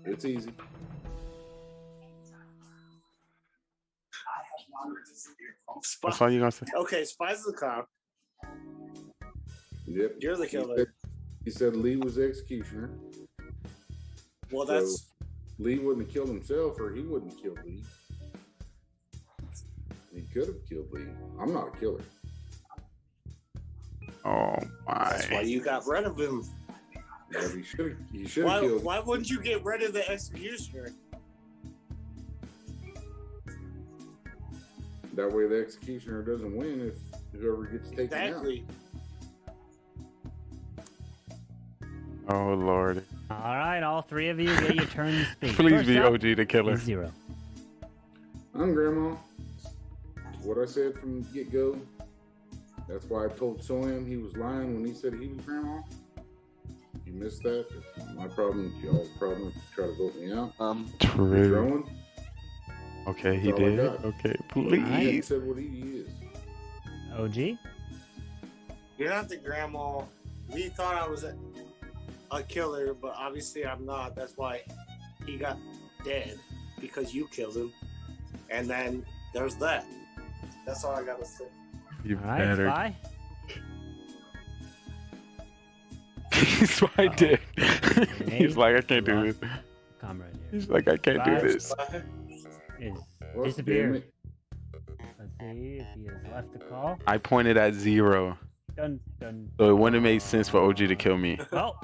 It's easy. That's all you gonna say? Okay, Spy's the cop. Yep. You're the killer. He said Lee was the executioner. Well, that's. So Lee wouldn't have killed himself, or he wouldn't have killed Lee. He could have killed Lee. I'm not a killer. Oh my! That's why you got rid of him. Yeah, he should have killed. Why wouldn't you get rid of the executioner? That way, the executioner doesn't win if whoever gets taken Exactly. Oh Lord! All right, all 3 of you get your turn to speak. Please First be up OG the killer. is 0. I'm Grandma. What I said from the get-go. That's why I told Soham he was lying when he said he was Grandma. You missed that. It's not my problem. It's y'all's problem if you try to vote me out. True. Throwing. Okay, he That's all I did. got. Okay, He please. said what he is. OG? You're not the grandma. Lee thought I was a killer, but obviously I'm not. That's why he got dead, because you killed him. And then there's that. That's all I gotta say. You All right, better. Spy? Spy did. He's like, I can't do this. Comrade here. He's like, I can't do this. Is Well, disappeared. damn Let's see if he has left the call. I pointed at 0, Dun, dun. so it wouldn't have made sense for OG to kill me Well,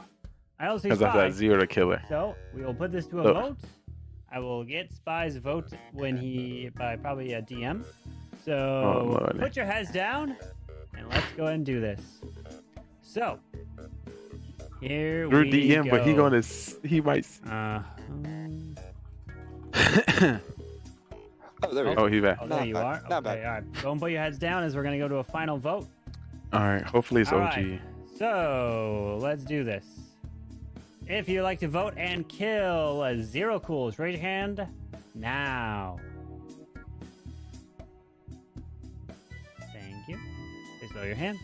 I don't see because I Spy. said 0 to killer. So we will put this to a Look. vote. I will get Spy's vote when he by probably a DM. So Lord. put your heads down and let's go ahead and do this. So here Through we DM, go. but he might. Oh, there we Oh, he back. Oh, there you are. Not Okay, bad. all right. Go and put your heads down as we're gonna go to a final vote. All right. Hopefully it's All OG. right. So let's do this. If you'd like to vote and kill 0 cools, raise your hand now. lower your hand.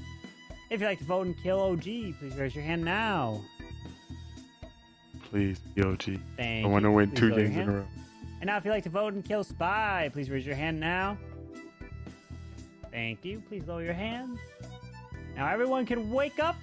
If you'd like to vote and kill OG, please raise your hand now. Please, OG. Thank I want to you. win Please 2 lower your games in a hands. row. And now if you'd like to vote and kill Spy, please raise your hand now. Thank you. Please lower your hands. Now everyone can wake up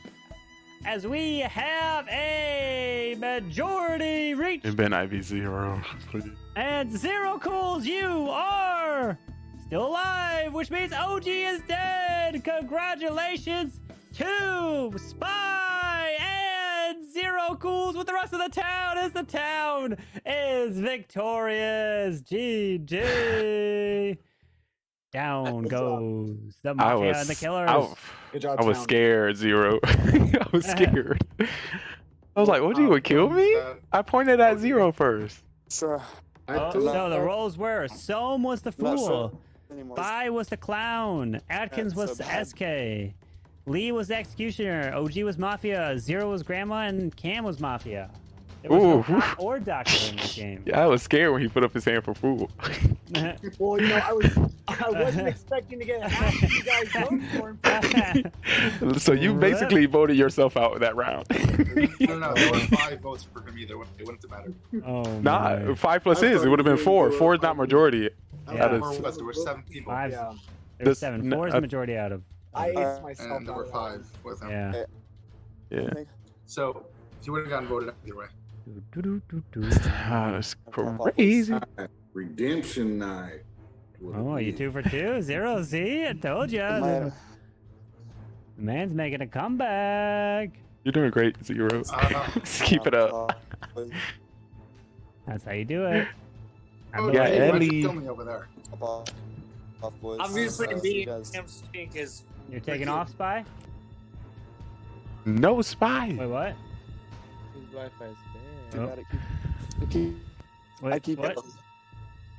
as we have a majority reach. And Ben IV 0, please. And Zero Cools, you are still alive, which means OG is dead. Congratulations to Spy and Zero Cools with the rest of the town as the town is victorious. GG. Down goes the Mafia and the Killers. Good job, I was scared, Zero. I was scared. I was like, OG would kill me? I pointed at Zero first. So the roles were Soam was the fool, Spy was the clown, Atkins was the SK, Lee was the executioner, OG was Mafia, Zero was Grandma, and Cam was Mafia. There was no cop or doctor in this game. Yeah, I was scared when he put up his hand for fool. Well, you know, I wasn't expecting to get half of you guys vote for him. So you basically voted yourself out that round. No, there were 5 votes for him either. It wouldn't have mattered. Oh, nah, 5 plus his. It would have been 4. 4 is not majority. There were 7 people. There were 7. 4 is the majority out of. I aced myself. And there were 5 with him. Yeah. Yeah. So he would have gotten voted out either way. That's crazy. Redemption night. Oh, you 2 for 2? 0 Z? I told you. The man's making a comeback. You're doing great, Zero. Keep it up. That's how you do it. Yeah, Ellie. Over there. Obviously, me and Cam Stink is. You're taking off, Spy? No, Spy. Wait, what? His Wi-Fi is Oh. bad. Wait, what?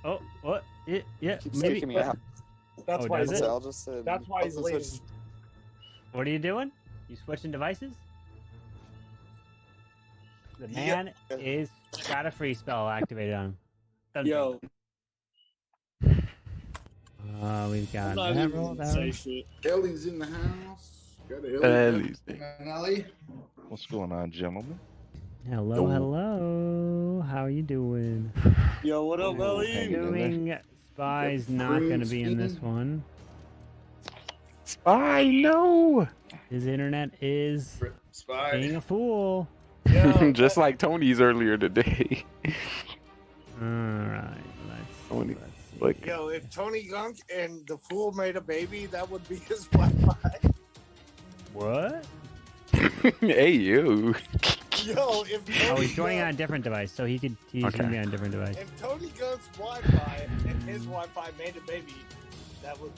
Oh, what? Yeah, Keeps maybe. kicking me out. That's Oh, why does he's. it? I'll just say. That's why he's leaving. What are you doing? You switching devices? The man is got a free spell activated on him. Doesn't Yo. We've got I'm not that even roll gonna say down. shit. Ellie's in the house. Got a Ellie's Ellie. What's going on, gentlemen? Hello, hello. How are you doing? Yo, what up, Ellie? Doing. Spy's not going to be in this one. Spy, no. His internet is Spy. being a fool. Just like Tony's earlier today. Alright, Tony, let's see. like, Yo, if Tony Gunk and the fool made a baby, that would be his Wi-Fi. What? Hey, you. Yo, if Tony Oh, he's joining on a different device, so he's going to be on a different device. If Tony Gunk's Wi-Fi and his Wi-Fi made a baby, that would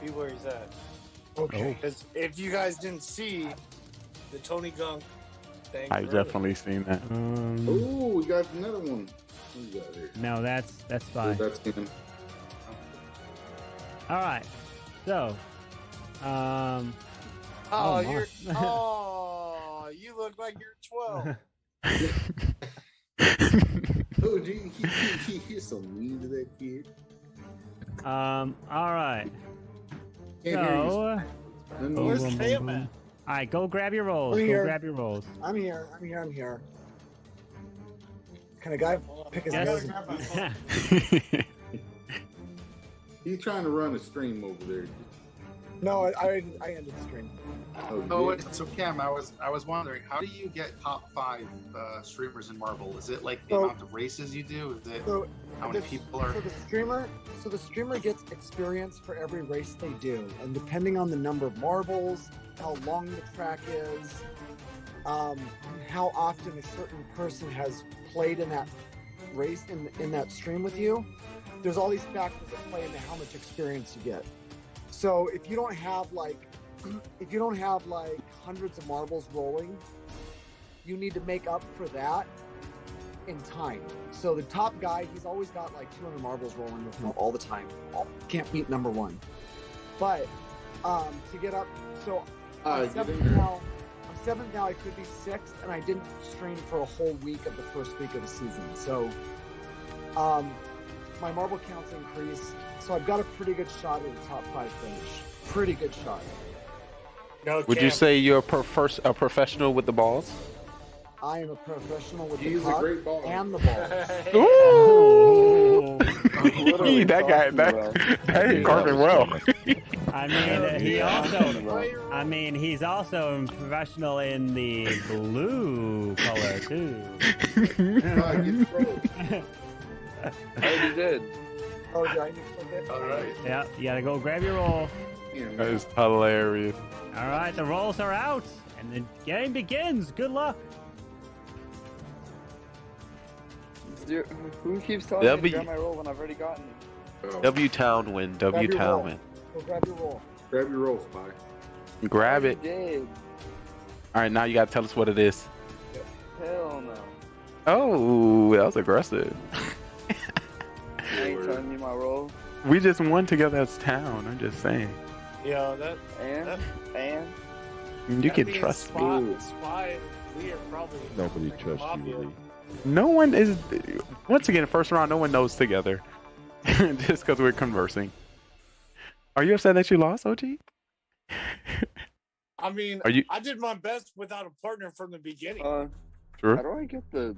be where he's at. Okay. Because if you guys didn't see the Tony Gunk thing, I definitely seen that. Ooh, we got another one. Who we got here? No, that's Spy. That's him. Alright, so, Oh, my. you're. Oh, you look like you're 12. Oh, gee, he's so mean to that kid. alright. Can't hear you. So, Where's Cam at? Alright, go grab your rolls. I'm Go here. grab your rolls. I'm here. Can a guy pick his Yes. nose? He's trying to run a stream over there. No, I ended the stream. Oh, wait, so Cam, I was wondering, how do you get top 5 streamers in Marvel? Is it like the amount of races you do? Is it how many people are? So the streamer gets experience for every race they do, and depending on the number of marbles, how long the track is, how often a certain person has played in that race in that stream with you, there's all these factors that play into how much experience you get. So if you don't have like hundreds of marbles rolling, you need to make up for that in time. So the top guy, he's always got like 200 marbles rolling with him all the time. Can't beat number 1. But to get up, so I'm 7th now. I could be 6th, and I didn't stream for a whole week of the first week of the season. So my marble count's increased, so I've got a pretty good shot at a top 5 finish. Pretty good shot. No, Would you say you're a professional with the balls? I am a professional with He's the a cock great baller. and the balls. Ooh! Literally that guy, talking that ain't carving well. I mean, he also. I mean, he's also professional in the blue color too. I already did. Oh, did I mix a bit? All right. Yeah, you gotta go grab your roll. That is hilarious. All right, the rolls are out, and the game begins. Good luck. Who keeps telling me W- to grab my roll when I've already gotten it? W Town win. Grab W your Town roll. win. Go grab your roll. Grab your roll, Spy. Grab it. Did. All right, now you gotta tell us what it is. Hell no. Oh, that was aggressive. You ain't telling me my roll. We just won together as town. I'm just saying. Yeah, that. And You can trust me. Spy, we are probably. Nobody trusts Mafia. you, Lee. No one is. Once again, first round, no one knows together. Just because we're conversing. Are you upset that you lost, OG? I mean, Are you- I did my best without a partner from the beginning. True. How do I get the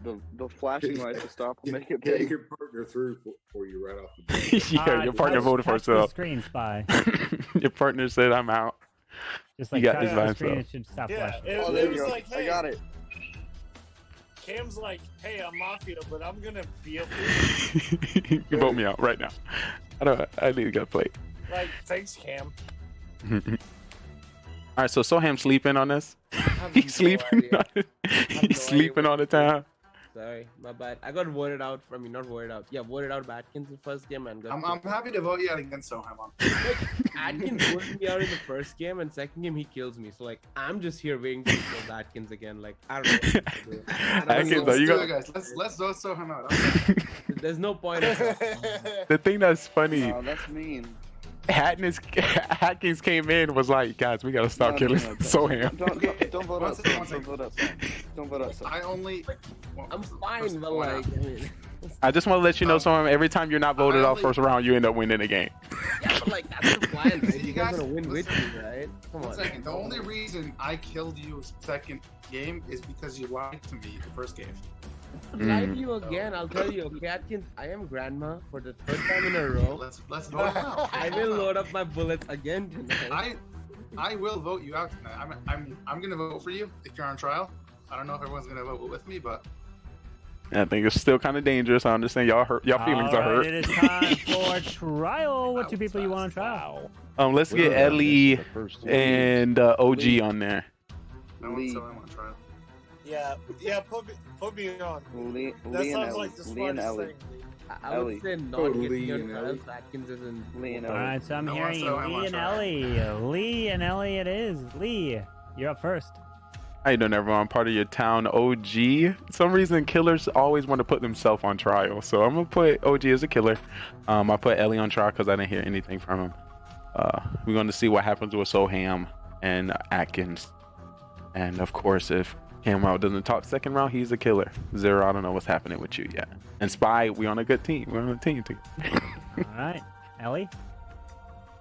flashing lights to stop and make it Get big? your partner through for you right off the bat. Yeah, your partner voted for touch the himself. screen, Spy. Your partner said, "I'm out." Just You like got touch this by the screen, himself. it should stop Yeah, flashing. it, Oh, it there was you go. like, hey, I got it. Cam's like, hey, I'm Mafia, but I'm gonna be a You vote me out right now. I need to get played. like, thanks, Cam. All right, so Soham's sleeping on this. He's sleeping. He's sleeping all the time. Sorry, my bad. I got voted out. I mean, not voted out. Yeah, voted out of Atkins in first game and got. I'm happy to vote you out against Soham. Atkins voted me out in the first game, and second game he kills me. So like, I'm just here waiting to kill Atkins again. Like, I don't know. What to do. Atkins, Let's you do got- it, guys. Let's vote Soham out. There's no point. In The thing that's funny, Oh, that's mean. Hatkins came in was like, guys, we gotta stop killing Soham. Don't vote One out. second, Don't vote out. Don't vote out. I only. I'm fine, but like, I mean, I just want to let you know, Soham, every time you're not voted off first round, you end up winning the game. yeah, but like that's the plan, right? See, You guys guys, gonna win with me, right? Come One on. second. The only reason I killed you second game is because you lied to me the first game. Lie to you again. I'll tell you, okay, Atkins. I am grandma for the third time in a row. Let's vote him out. I will load up my bullets again tonight. I will vote you out tonight. I'm gonna vote for you if you're on trial. I don't know if everyone's gonna vote with me, but I think it's still kind of dangerous. I understand y'all hurt. Y'all feelings are hurt. It is time for trial. What two people you want on trial? Let's get Ellie and OG on there. I want Soham on trial. Yeah, put me on. Lee That and sounds Ellie. like the Lee and smartest Ellie. thing. I Ellie. would say not Oh, getting Lee your and trials. Ellie. Atkins isn't. Lee and All Ellie. right, so I'm I want hearing Soham Lee on and trial. Ellie. Lee and Ellie it is. Lee, you're up first. How you doing, everyone? Part of your town OG. For some reason, killers always want to put themselves on trial. So I'm gonna put OG as a killer. I put Ellie on trial because I didn't hear anything from him. We're going to see what happens with Soham and Atkins. And of course, if Camwow doesn't talk second round, he's a killer. Zero, I don't know what's happening with you yet. And Spy, we on a good team. We're on a team together. All right, Ellie.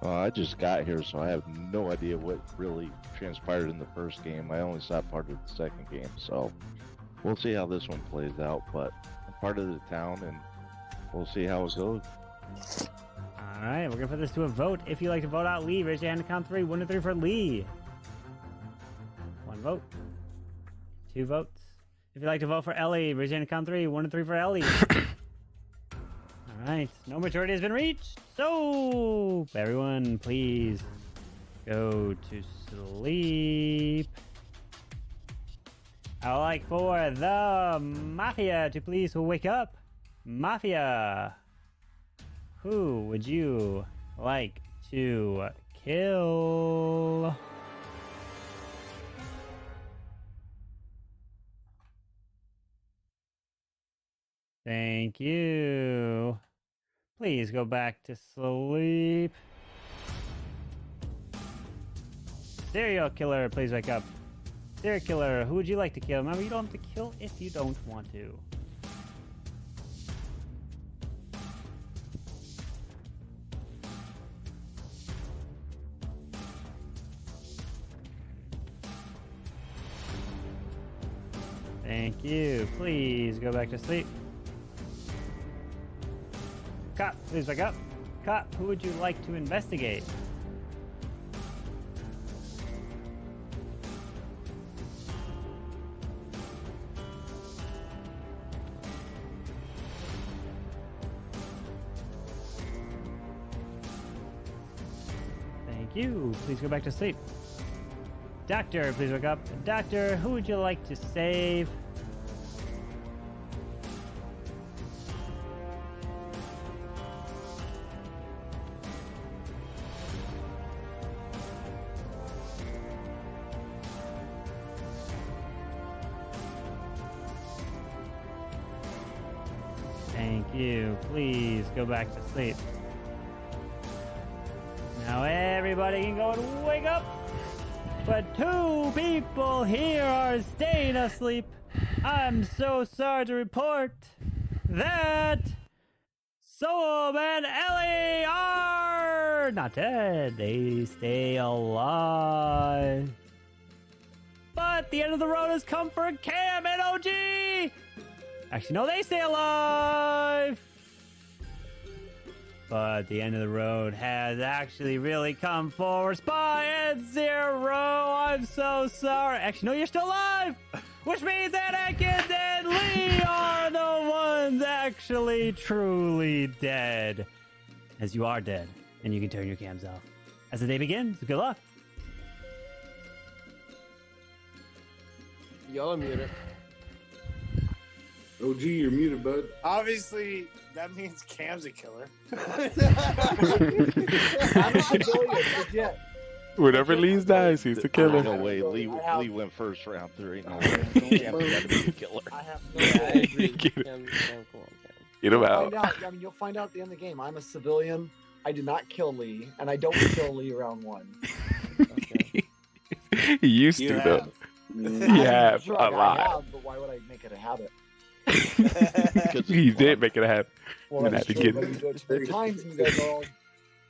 I just got here, so I have no idea what really transpired in the first game. I only saw part of the second game, so we'll see how this one plays out. But I'm part of the town, and we'll see how it goes. All right, we're gonna put this to a vote. If you'd like to vote out Lee, raise your hand to count 3. 1 to 3 for Lee. 1 vote. 2 votes. If you'd like to vote for Ellie, raise your hand to count 3. 1 to 3 for Ellie. All right, no majority has been reached. So everyone, please go to sleep. I'd like for the Mafia to please wake up. Mafia. Who would you like to kill? Thank you. Please go back to sleep. Serial killer, please wake up. Serial killer, who would you like to kill? Remember, you don't have to kill if you don't want to. Thank you. Please go back to sleep. Cop, please wake up. Cop, who would you like to investigate? Thank you. Please go back to sleep. Doctor, please wake up. Doctor, who would you like to save? Thank you. Please go back to sleep. Now everybody can go and wake up. But 2 people here are staying asleep. I'm so sorry to report that Soam and Ellie are not dead. They stay alive. But the end of the road has come for Cam and OG. Actually, no, they stay alive. But the end of the road has actually really come for Spy and Zero. I'm so sorry. Actually, no, you're still alive. Which means that Atkins and Lee are the ones actually truly dead. As you are dead, and you can turn your cams off. As the day begins, good luck. Y'all are muted. OG, you're muted, bud. Obviously, that means Cam's a killer. Whenever Lee's dies, he's the killer. No way. Lee went first round. There ain't no way. Cam's got to be the killer. I have I agree. Get it. Cam, come on, Cam. Get him out. I mean, you'll find out at the end of the game. I'm a civilian. I did not kill Lee, and I don't kill Lee round 1. He used to, though. He have Sure, a lot. I have, but why would I make it a habit? Because he did make it happen. Well, And that's had to true, get but you do it 3 times, and you guys are all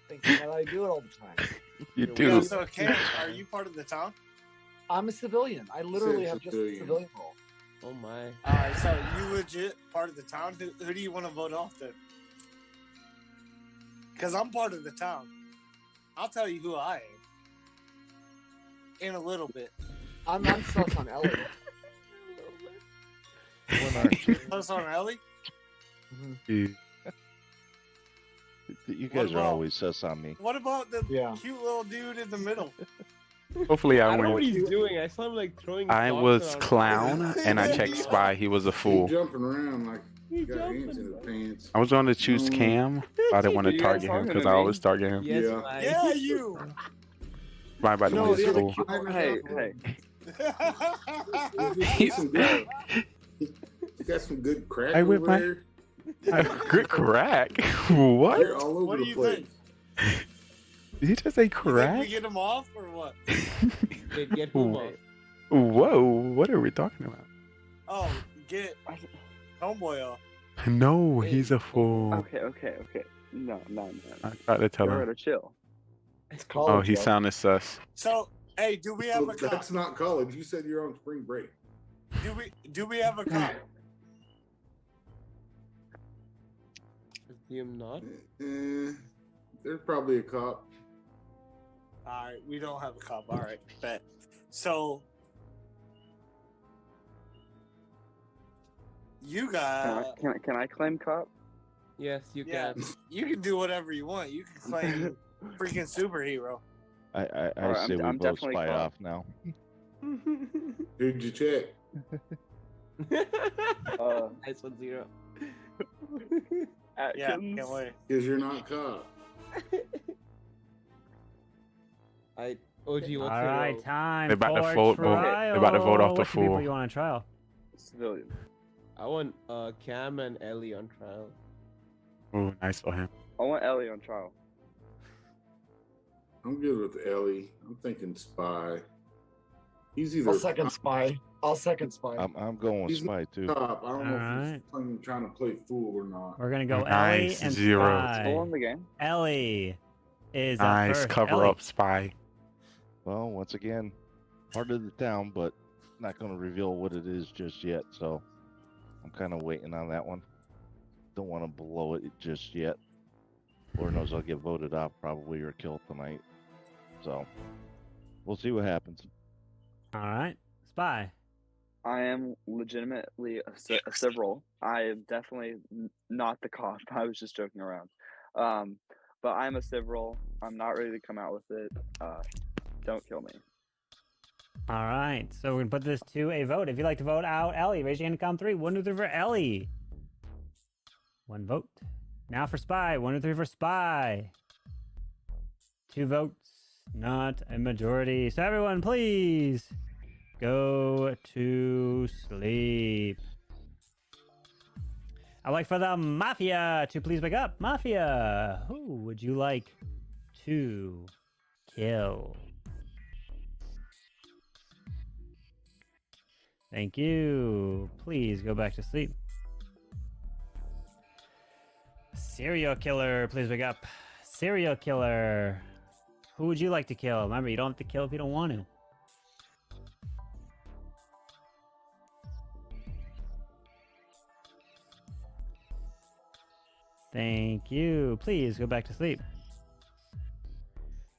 thinking that I do it all the time. You Yeah, do. so Cam, are you part of the town? I'm a civilian. I literally have just a civilian role. Oh my. Alright, so you legit part of the town? Who do you want to vote off then? Because I'm part of the town. I'll tell you who I am. In a little bit. I'm sus on Ellie. Sus on Ellie? You guys are about- always sus on me. What about the cute little dude in the middle? Hopefully I I don't know what win. he's doing. I saw him like throwing. I socks was around. clown, and I checked spy. He was a fool. He's jumping around like he got hands in his pants. I was going to choose Cam, but I didn't want to You guys target him talking because to I me? always target him. Yes, Yeah. Spy. Yeah, you! Spy, by the way, is fool. Hey, hey. You got some good crack I over whip my- there. Good crack. What? You're all over What do the you place. think? Did you just say You think crack? we get him off or what? Get whom off? Whoa, what are we talking about? Oh, get homeboy off. No, he's a fool. Okay. No. I tried to tell him. chill. It's Oh, college. he yo. sounded sus. So, hey, do we have So a cop? that's not college. You said you're on spring break. Do we have a cop? Assume not. There's probably a cop. Alright, we don't have a cop. Alright, bet. So you got Can I claim cop? Yes, you yeah, can. you can do whatever you want. You can claim freaking superhero. I Alright, say we I'm both definitely spy caught. off now. Who'd you check? Nice 1-0. Yeah, can't wait. Because you're not cop. OG, what's your All right, role? time They're about to for vote. trial. They're about to vote off the Which people fool. you want on trial? Civilian. I want Cam and Ellie on trial. Oh, nice for him. I want Ellie on trial. I'm good with Ellie. I'm thinking spy. He's either I'll second spy. I'm going with He's spy too. cop. I don't know if Alright. he's trying to play fool or not. We're gonna go Nice, Ellie and zero. Spy. Still in the game. Ellie is up Nice first. cover Ellie. up spy. Well, once again, part of the town, but not going to reveal what it is just yet, so I'm kind of waiting on that one. Don't want to blow it just yet. Lord knows I'll get voted off probably or killed tonight. So we'll see what happens. All right, Spy. I am legitimately a several. I am definitely not the cop. I was just joking around. But I'm a several. I'm not ready to come out with it. Don't kill me. All right, so we're gonna put this to a vote. If you'd like to vote out Ellie, raise your hand and count 3. 1, 2, 3 for Ellie. 1 vote. Now for Spy. 1, 2, 3 for Spy. 2 votes. Not a majority. So everyone, please go to sleep. I'd like for the Mafia to please wake up. Mafia, who would you like to kill? Thank you. Please go back to sleep. Serial killer, please wake up. Serial killer. Who would you like to kill? Remember, you don't have to kill if you don't want to. Thank you. Please go back to sleep.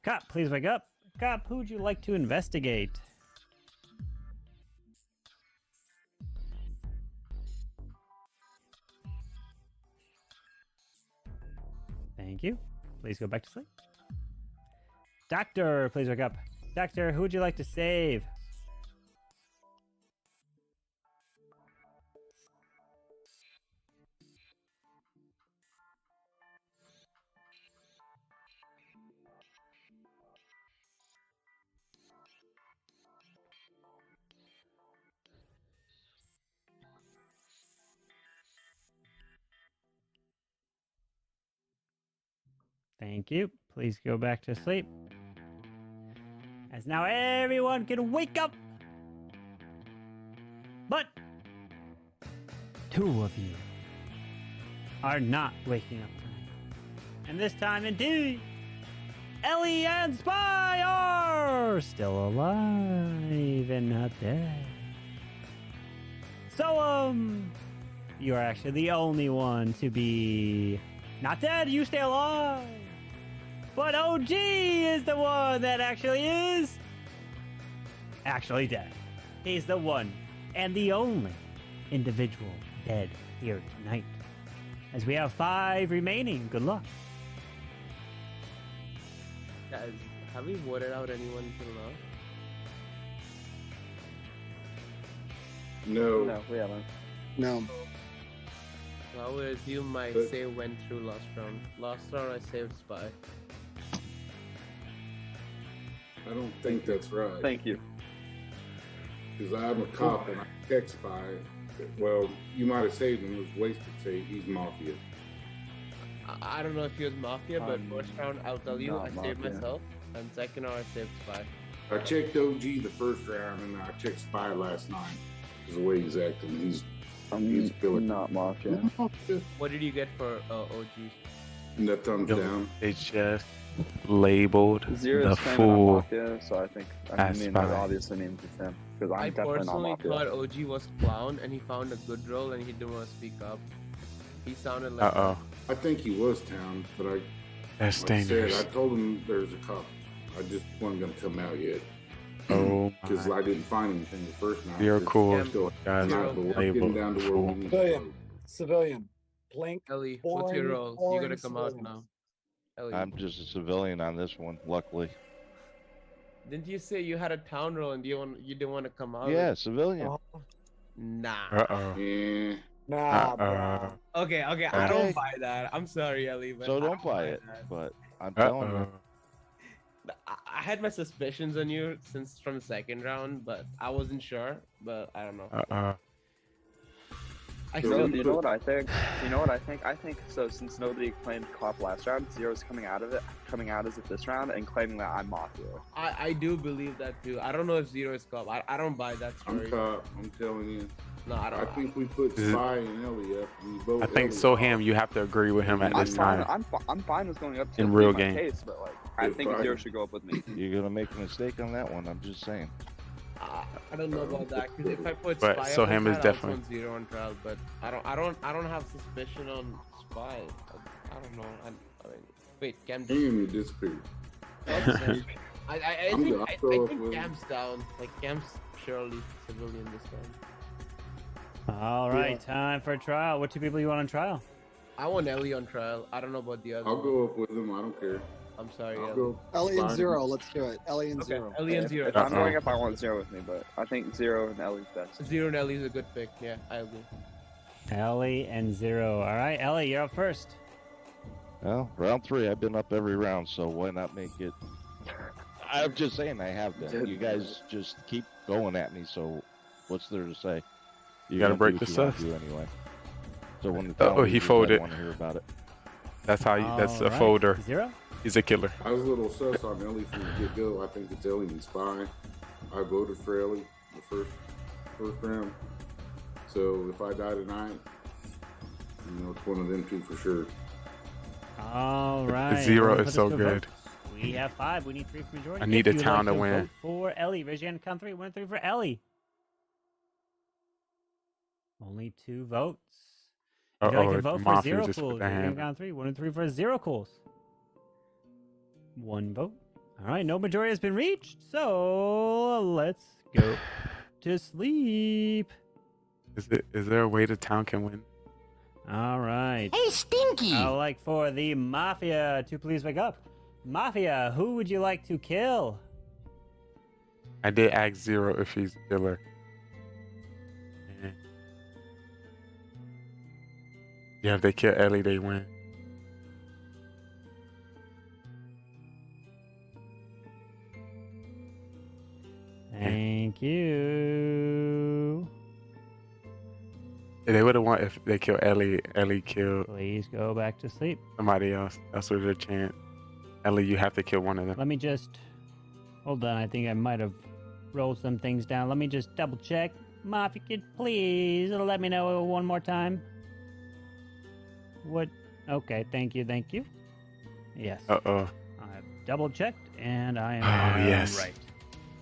Cop, please wake up. Cop, who would you like to investigate? Thank you. Please go back to sleep. Doctor, please wake up. Doctor, who would you like to save? Thank you. Please go back to sleep. As now everyone can wake up. But 2 of you are not waking up tonight. And this time, indeed, Ellie and Spy are still alive and not dead. So, you are actually the only one to be not dead. You stay alive. But OG is the one that actually is dead. He's the one and the only individual dead here tonight. As we have 5 remaining. Good luck. Guys, have we voted out anyone till now? No. No, we haven't. No. So I would assume my save went through last round. Last round I saved Spy. I don't think that's right. Thank you. Because I'm a cop and I check Spy. Well, you might have saved him. It was wasted save. He's Mafia. I don't know if he was Mafia, but first round I'll tell you I saved Mafia. myself. And second round I saved Spy. I checked OG the first round and I checked Spy last night. Because the way he's acting, he's feeling not Mafia. What did you get for OG? The thumbs down. It's just labeled Zero the is claiming I'm fool. Mafia, so I think that obviously means it's him. Because I'm I definitely not personally Mafia. thought OG was clown and he found a good role and he didn't want to speak up. He sounded like I think he was town, but I. That's like I said, dangerous. I told him there's a cop. I just wasn't gonna come out yet. Oh Because I didn't find anything the first night. You're It's cool, still guys. not, but we're Labeled getting down to where we need to go. Civilian. Blink. Ellie, boring, what's your role? You boring gotta come out civilians. now. Ellie, I'm just a civilian on this one, luckily. didn't you say you had a town role and you didn't want to come out? Yeah, civilian. Nah. Yeah. Nah, Okay, I Okay. don't buy that. I'm sorry, Ellie, but So I don't buy it, that. but I'm telling you. I had my suspicions on you since from the second round, but I wasn't sure. But I don't know. I You still know what I think? You know what I think? I think so. Since nobody claimed cop last round, Zero's coming out as it this round and claiming that I'm Mafia. I do believe that too. I don't know if Zero is cop. I don't buy that story. I'm cop. I'm telling you. No, I don't. I think we put Spy and Ellie up. And we vote I think Ellie Soham, you have to agree with him at this time. I'm fine with going up to In plead real my game. case, but like I think Zero should go up with me. You're gonna make a mistake on that one. I'm just saying. I don't know about that because if I put But spy Soham on is trial, definitely- I want 0 on trial. But I don't have suspicion on spy. I don't know. I mean, wait, Cam. Damn, you disappeared. I I'm think good. I'll go up think with- Cam's down. Like Cam's surely civilian this time. All right, time for a trial. What two people you want on trial? I want Ellie on trial. I don't know about the other. I'll go up with him. I don't care. I'm sorry, I'll Ellie. go Ellie and Spy. Zero, let's do it. Ellie and Okay, Zero. Ellie and Zero. If I'm going up, I want Zero with me, but I think Zero and Ellie's best. Zero and Ellie's a good pick. Yeah, I agree. Ellie and Zero. All right, Ellie, you're up first. Well, round 3, I've been up every round, so why not make it? I'm just saying I have been. You guys just keep going at me, so what's there to say? You gotta gonna break do the what you wanna sus. do anyway. So when the Oh, he folded. I want to hear about it. That's how you. That's a All right. folder. Zero. He's a killer. I was a little sus on Ellie from the get-go. I think it's Ellie and Spy. I voted for Ellie the first round. So if I die tonight, it's one of them two for sure. All right. Zero Everyone is put so this to a vote. good. We have 5. We need 3 for majority. I need If a you'd town like to win. Vote for Ellie. Raise your hand. Count 3. 1, 3 for Ellie. Only 2 votes. If you'd like to vote for Mafia Zero just put Cools, their raise your hand. count 3. 1 and 3 for Zero Cools. 1 vote. All right. No majority has been reached. So let's go to sleep. Is there a way the town can win? All right. Hey, Stinky! I would like for the Mafia to please wake up. Mafia, who would you like to kill? I did ask Zero if he's a killer. Yeah, if they kill Ellie, they win. Thank you. They would have won if they kill Ellie. Ellie killed Please go back to sleep. somebody else. That's what their chance. Ellie, you have to kill one of them. Let me just hold on. I think I might have rolled some things down. Let me just double check. Mafia, could please let me know one more time. What? Okay, thank you. Yes. Uh-oh. I've double checked and I am yes. right.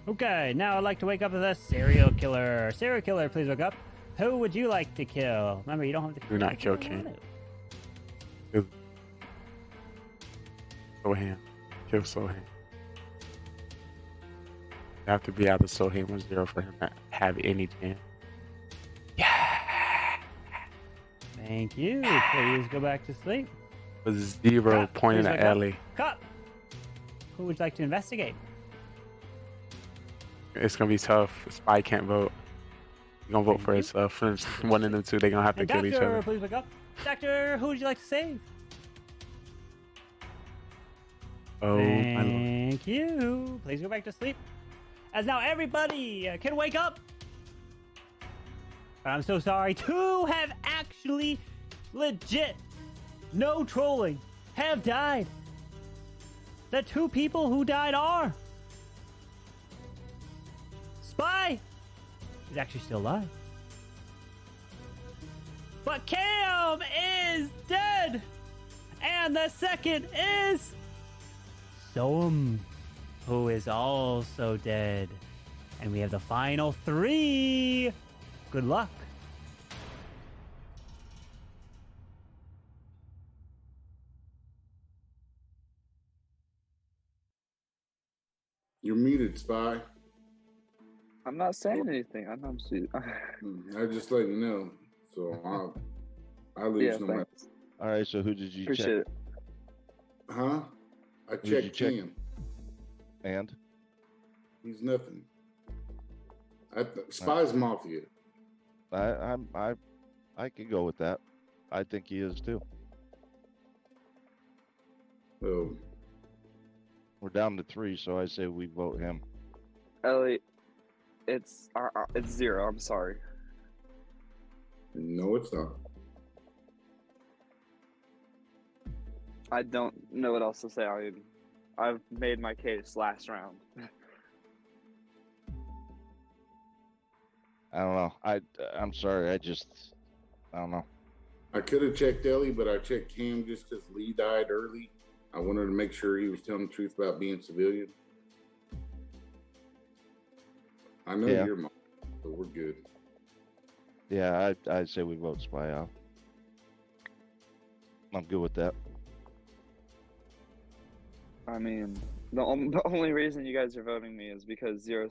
Okay, now I'd like to wake up the serial killer. Serial killer, please wake up. Who would you like to kill? Remember, you don't have to Do not kill King. Soham. Kill Soham. You have to be out of Soham or Zero for him to have any chance. Thank you. Please go back to sleep. With Zero Cut. pointing Please at wake up. Ellie. Cut. Who would you like to investigate? It's gonna be tough. Spy can't vote. He's gonna vote for himself. One of them two, they're gonna have to And kill each Doctor, other. please wake up. Doctor, who would you like to save? Oh, my lord. Thank you. Please go back to sleep. As now everybody can wake up. But I'm so sorry to have actually legit, no trolling, have died. The 2 people who died are Spy is actually still alive. But Cam is dead. And the second is Soham, who is also dead. And we have the final 3. Good luck. You're muted, Spy. I'm not saying anything. I'm not. I just let you know. So I lose Yeah, no matter. thanks. All right, so who did you Appreciate check? it. Huh? I Who did you checked check? Cam. And? He's nothing. Spy's Mafia. I could go with that. I think he is too. Oh. We're down to 3, so I say we vote him. Ellie, it's Zero. I'm sorry. No, it's not. I don't know what else to say. I've made my case last round. I don't know. I'm sorry. I don't know. I could have checked Ellie, but I checked Cam just because Lee died early. I wanted to make sure he was telling the truth about being civilian. I know Yeah. you're mafia, so we're good. Yeah, I'd say we vote spy out. I'm good with that. I mean, the only reason you guys are voting me is because Zero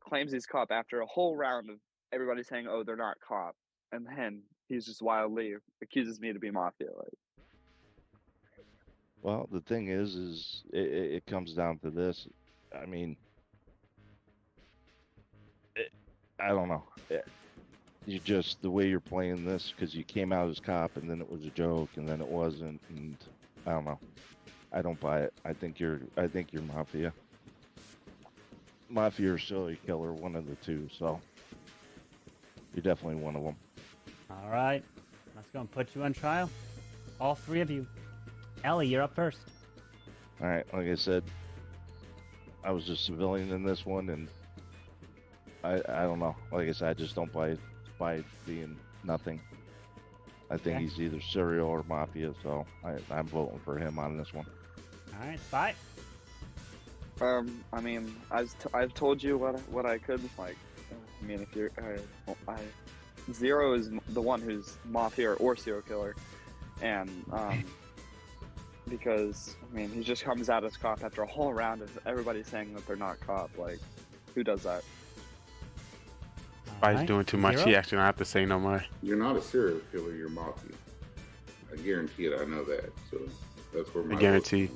claims he's cop after a whole round of everybody saying, "Oh, they're not cop," and then he's just wildly accuses me to be mafia. Like, Well, the thing is it comes down to this. I mean, I don't know. You just the way you're playing this because you came out as cop and then it was a joke and then it wasn't, and I don't know. I don't buy it. I think you're mafia. Mafia or serial killer, one of the two. So you're definitely one of them. All right, let's go and put you on trial. All three of you. Ellie, you're up first. All right, like I said, I was just civilian in this one, and I don't know. Like I said, I just don't buy being nothing. I think Okay. he's either serial or mafia, so I'm voting for him on this one. All right, Spy. I mean, I've told you what I could like. I mean, if you're, Zero is the one who's mafia or serial killer, and because I mean, he just comes out as cop after a whole round of everybody saying that they're not cop. Like, who does that? Spy's doing too much. He actually don't have to say no more. You're not a serial killer. You're mafia. I guarantee it. I know that. So that's where my I guarantee.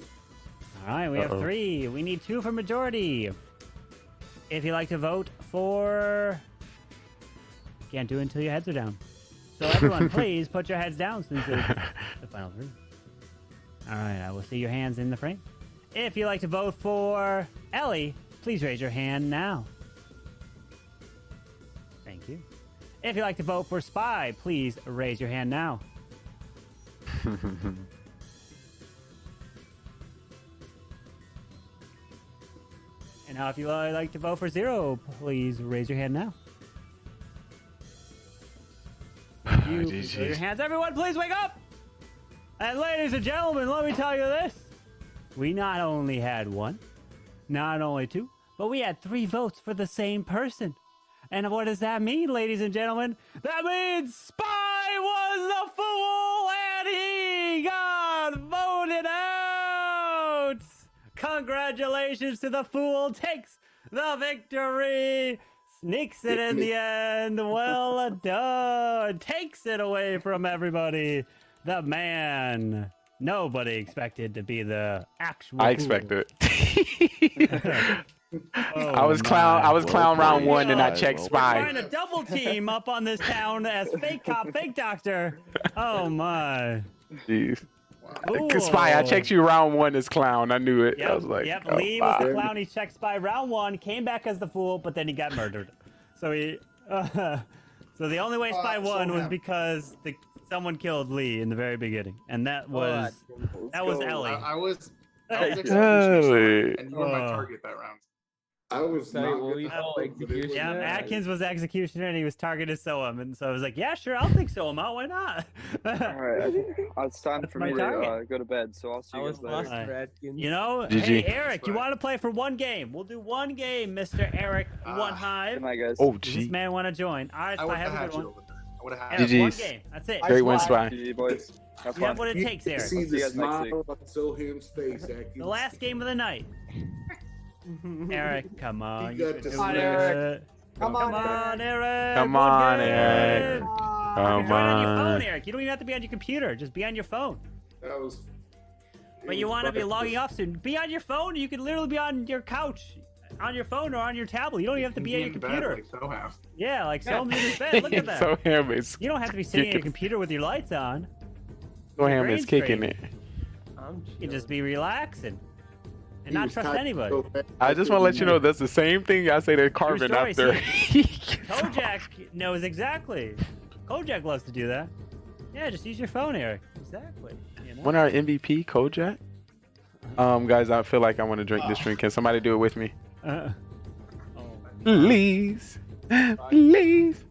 All right, we have 3. We need 2 for majority. If you like to vote for... Can't do it until your heads are down. So everyone, please put your heads down since it's the final 3. All right, I will see your hands in the frame. If you like to vote for Ellie, please raise your hand now. Thank you. If you like to vote for Spy, please raise your hand now. And now if you like to vote for Zero, please raise your hand now. You raise your hands. Everyone, please wake up! And ladies and gentlemen, let me tell you this. We not only had 1, not only 2, but we had 3 votes for the same person. And what does that mean, ladies and gentlemen? That means Spy was the fool and he got voted out! Congratulations to the fool, takes the victory! Sneaks it in the end, well done! Takes it away from everybody! The man nobody expected to be the actual I fool. expected it. I was clown round 1 and I checked We're Spy. trying to double team up on this town as fake cop, fake doctor. Oh my. Jeez. Cool. Spy, I checked you round 1 as clown. I knew it. I was like, Yep. oh, Lee was the bye. clown. He checked Spy round 1, came back as the fool, but then he got murdered. So he. So the only way Spy won was because someone killed Lee in the very beginning, and that was Ellie. I was Ellie. executioner, and you were my target that round. I was Sorry, not what were you gonna called? vote for this. Executioner? Yeah, Atkins was executioner, and he was targeted Soham, and so I was like, yeah, sure, I'll take Soham out. Why not? All right, I think it's time for my me to target. go to bed. So I'll see you guys later. Alright. Atkins. You know, GG. hey Eric, you want to play for 1 game? We'll do 1 game, Mr. Eric One Good Hive. night, guys. Oh, Does gee. this man want to join? All right, I Spy, would have have a had good you one. over there. I would have had Eric, you. 1 GG's. game. That's it. Great win, Spy. GG, boys. Have You have fun. what it takes, You Eric. see I'll see the you guys next smile on Soham's face, Atkins. The last game of the night. Eric, come on. He You got can the do smile. it. Come Come on, on, Eric. Come one on, game. Eric. Come Join on your phone, on. Eric. You don't even have to be on your computer. Just be on your phone. That was. But you want to be logging off soon. Be on your phone. You can literally be on your couch, on your phone or on your tablet. You don't even have to be on your computer. Yeah, like Soham's in his bed. Look at that. Soham is You don't have to be sitting at your kicking. computer with your lights on. Soham Brain is kicking strain. it. You can just be relaxing and not trust anybody. I just want to let you know that's the same thing I say to Carmen story, after. Kojak knows exactly. Kojak loves to do that. Yeah, just use your phone, Eric. Exactly. You know? When our MVP, Kojak? Guys, I feel like I want to drink this drink. Can somebody do it with me? Please. Please.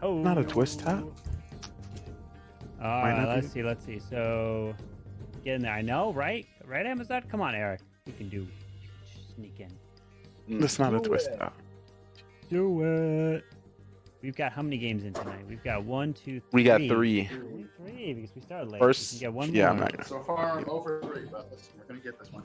Oh. Not a twist top. Might not be. Let's see. So, get in there. I know, right? Right, Amazon? Come on, Eric. You can sneak in. That's not a twist out. Do it. We've got how many games in tonight? We've got 1, 2, 3. We got 3. Only 3 because we started late. First, we can get one yeah, more. I'm not gonna. So far, I'm 0 for 3, but listen, we're gonna get this one.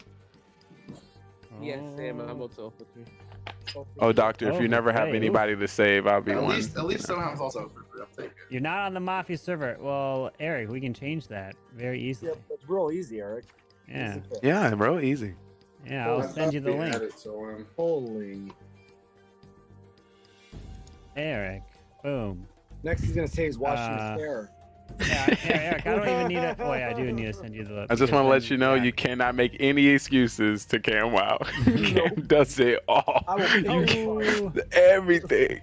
Yeah, same. I'm also for 3. Oh, doctor, if you never have okay. anybody to save, I'll be At one. least sometimes also for 3. I'll take it. You're not on the Mafia server. Well, Eric, we can change that very easily. Yeah, it's real easy, Eric. Yeah. Easy fix. Yeah, bro, easy. Yeah, I'll send you the We link. had it, so, Holy. Eric, boom. Next, he's gonna say he's watching his hair. Yeah, Eric, I don't even need to. Oh, yeah, I do need to send you the. I just want to let you know you cannot make any excuses to Cam Wow. Cam does it all. Everything.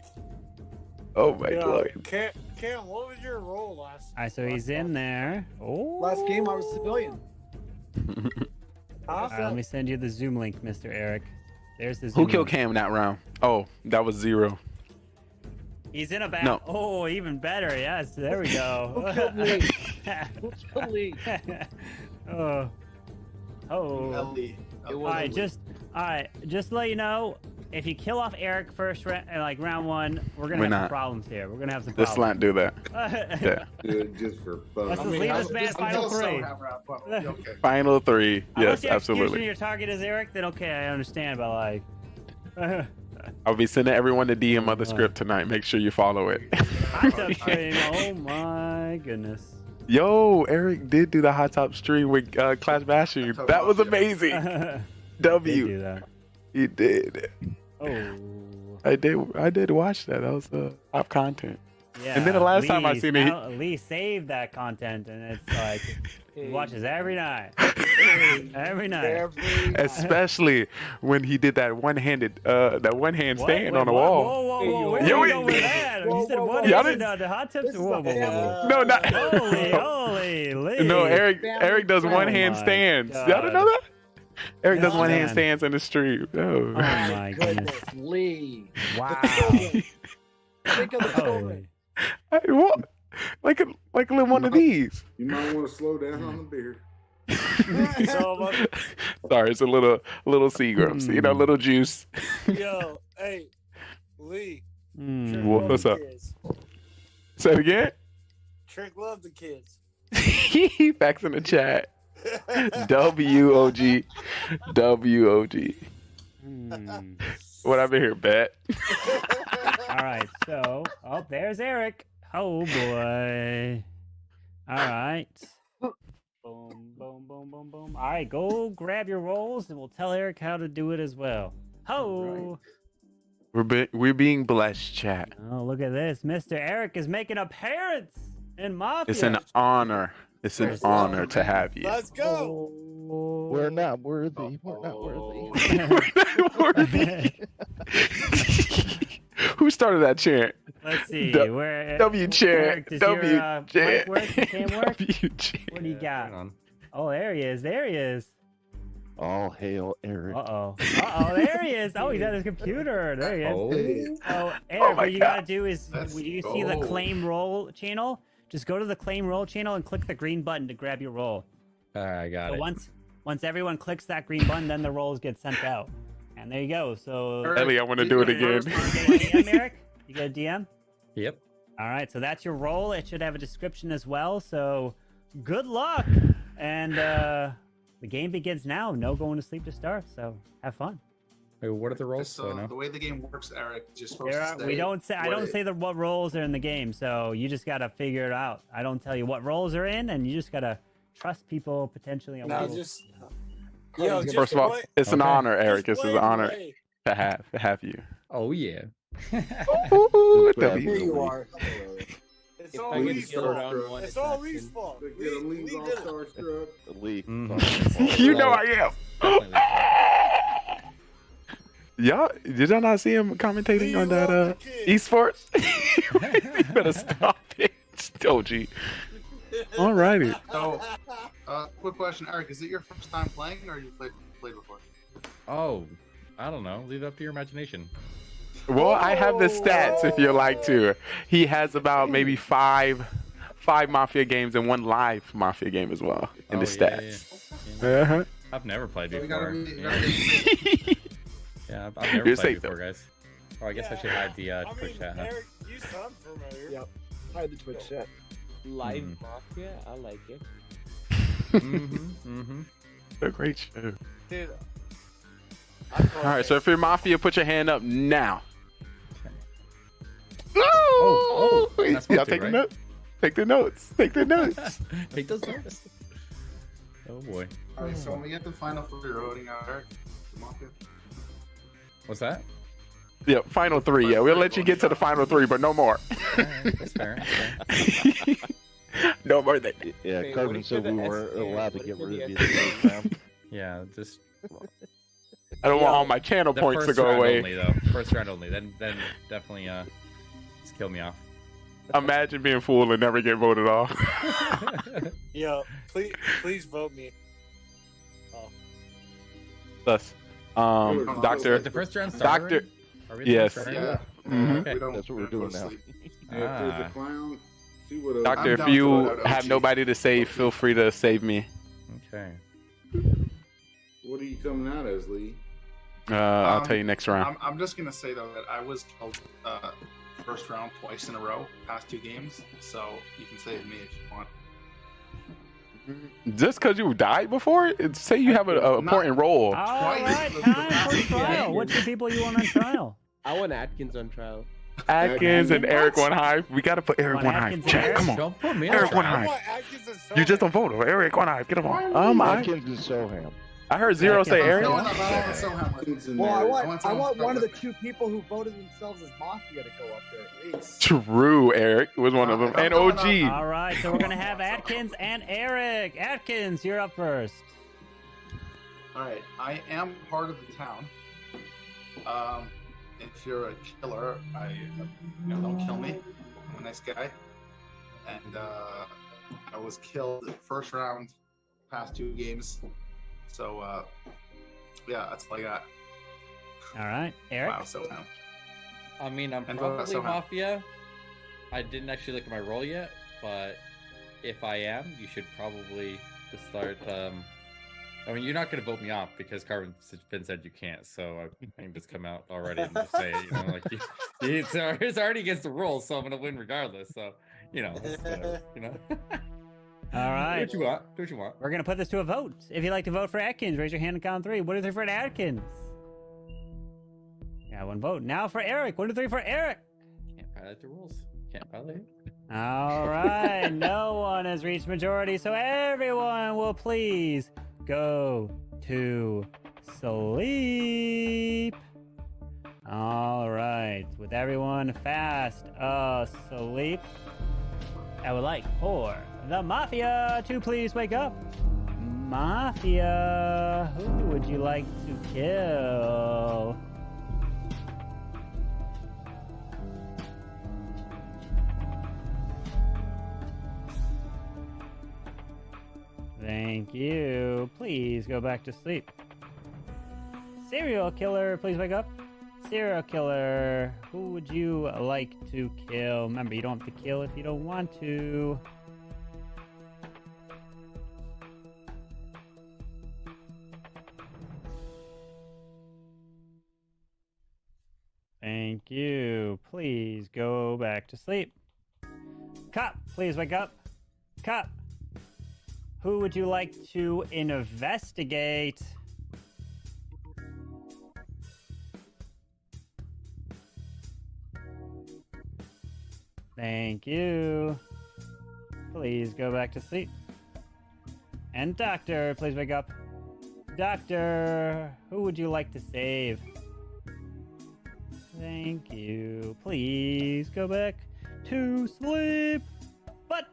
Oh my god. Cam, what was your role last? All right, so he's in there. Oh. Last game, I was civilian. All right, let me send you the Zoom link, Mr. Eric. There's the Zoom Who killed link. Cam that round? Oh, that was 0. He's in a back. No. Oh, even better. Yes, there we go. Who killed Lee? Who killed Lee? Oh. Oh. All right, just to let you know, if you kill off Eric first, like round 1, we're gonna We're have some not. problems here. We're gonna have some Let's problems. not do that. Yeah. Do it just for fun. Let's just leave this man final 3. Final 3. Unless Yes, you have confusion absolutely. your target is Eric, then okay, I understand. But like, I'll be sending everyone the DM of the script tonight. Make sure you follow it. hot tub stream. Oh my goodness. Yo, Eric did do the hot top stream with Clash Bashing. That was amazing. W. Did do that. He did. Oh. I did watch that. That was top content. Yeah. And then the last time I seen it, now, Lee saved that content, and it's like he watches every night. Every night. especially when he did that one-handed, that one-hand stand on the wall. Whoa, whoa, whoa! Where Yo, are you going with that? You said one Y'all handed didn't- the hot tips. Whoa, whoa, whoa! No, not. Holy, Lee. No, Eric does one-hand my stands. Y'all didn't God. know that? Eric does No, one-hand man. stands in the stream. Oh Oh. my goodness! Lee. Wow. Think of the children. Hey, what? Like a little one of these. You might want to slow down on the beer. Sorry, it's a little Seagrams. You know, little juice. Yo, hey, Lee. Trick What- love what's the up? Kids. Say it again. Trick love the kids. Facts in the chat. WOG. WOG. What I've been here, bet. All right, so there's Eric. Oh boy. All right. Boom, boom, boom, boom, boom. All right, go grab your rolls, and we'll tell Eric how to do it as well. Ho! We're being blessed, chat. Oh, look at this. Mr. Eric is making an appearance in Mafia. It's an honor. It's an honor to have you. Let's go. We're not worthy. We're not worthy. Who started that chant? Let's see. Where W chant. Eric, does W your, chant. mic work? It can't work? W chant. What do you got? Oh, there he is. There he is. All hail Eric. Uh-oh. Uh-oh, there he is. Oh, he's at his computer. There he is. Oh, Eric, my what you God. gotta do is, when you see the claim roll channel, just go to the claim roll channel and click the green button to grab your roll. I got So it. once everyone clicks that green button, then the rolls get sent out. And there you go. So Ellie, I want to do it again. you get a DM, Eric? You get a DM? Yep. All right, so that's your roll. It should have a description as well. So good luck. And the game begins now. No going to sleep to start. So have fun. Wait, what are the rolls? So the way the game works, Eric, you're supposed to say We don't say. I don't say what roles are in the game. So you just gotta figure it out. I don't tell you what roles are in, and you just gotta trust people potentially. On Now what just. First of all, it's an honor, Eric. It's an honor play. to have you. Oh yeah. Ooh, Here W. you are. It's all I can Lee's get around fault. one It's all Lee's fault. Get a Lee Lee's did it. All-Star Scrub. Lee. You know I am. Y'all, did y'all not see him commentating on that esports? Better stop it. OG. Alrighty. So, quick question, Eric. Is it your first time playing, or you played before? Oh, I don't know. Leave it up to your imagination. Well, I have the stats if you like to. He has about maybe five Mafia games and 1 live Mafia game as well in the stats. Yeah. Uh-huh. I've never played So we before. gotta Yeah, Yeah, I've never You're played safe, before, guys. Oh, I guess I should hide the Twitch chat. Huh? Eric, you sound familiar. Yep. Hide the Twitch chat. Live Mhm. Mafia, I like it. A great show. Dude. All right, so if you're Mafia, put your hand up now. Oh, that's y'all supposed to, take the right? notes. Take the notes. Take the notes. Take those notes. Oh boy. Alright, so when we get the final three voting out, Eric, Mafia. What's that? Yeah, final three. Yeah, we'll let you get to the final three, but no more. That's fair. Okay. No more than. Yeah, Wait, Carmen what said if we you're the weren't SK? allowed to What get if you're rid the of you SK? the first round. Yeah, just I don't want all my channel the points to first go round away. only, though. First round only. Then definitely just kill me off. Imagine being fooled and never get voted off. Yo, please vote me. Oh. Thus, Doctor. The first round Doctor. Are we the Yes. first round? Yeah. Mhm. Okay. That's what we're doing now. Yeah, if there's a clown, see what Doctor, I'm if down to you it at have OG. nobody to save, feel free to save me. Okay. What are you coming out as, Lee? I'll tell you next round. I'm just gonna say though that I was killed first round twice in a row, past two games. So you can save me if you want. Just because you died before, say you have an important role. All Twice. right, time for trial. Which the people you want on trial? I want Atkins on trial. Atkins and Eric One Hive. We gotta put Eric Want One Hive. Atkins and Chat, Eric? come on. Don't put me on Eric One trial. I Hive. want Atkins and You just Sohan. don't vote. Eric One Hive. Get him on. Atkins and Soham. I heard Zero say Eric. No, but I want Sohan. Atkins and Well, I Eric. want someone one of the with two people who voted themselves as Mafia to go up there at least. True, Eric was one of them. And OG. All right, so we're gonna have Atkins and Eric. Atkins, you're up first. All right, I am part of the town. If you're a killer, don't kill me. I'm a nice guy, and I was killed first round, past two games. So yeah, that's all I got. All right, Eric. Wow, so now. I mean, I'm And probably somehow. Mafia. I didn't actually look at my role yet, but if I am, you should probably just start. I mean, you're not going to vote me off because Carmen's been said you can't, so I can just come out already and just say, it's already against the rules, so I'm going to win regardless. So, just, All right. Do what you want. Do what you want. We're gonna put this to a vote. If you'd like to vote for Atkins, raise your hand and count 3. 1, 2, 3 for Atkins. Yeah, one vote. Now for Eric. 1, 2, 3 for Eric. Can't violate the rules. Can't violate. All right. No one has reached majority, so everyone will please go to sleep. All right. With everyone fast asleep, I would like for the Mafia to please wake up. Mafia, who would you like to kill? Thank you. Please go back to sleep. Serial killer, please wake up. Serial killer, who would you like to kill? Remember, you don't have to kill if you don't want to. Thank you. Please go back to sleep. Cop, please wake up. Cop, who would you like to investigate? Thank you. Please go back to sleep. And doctor, please wake up. Doctor, who would you like to save? Thank you. Please go back to sleep. But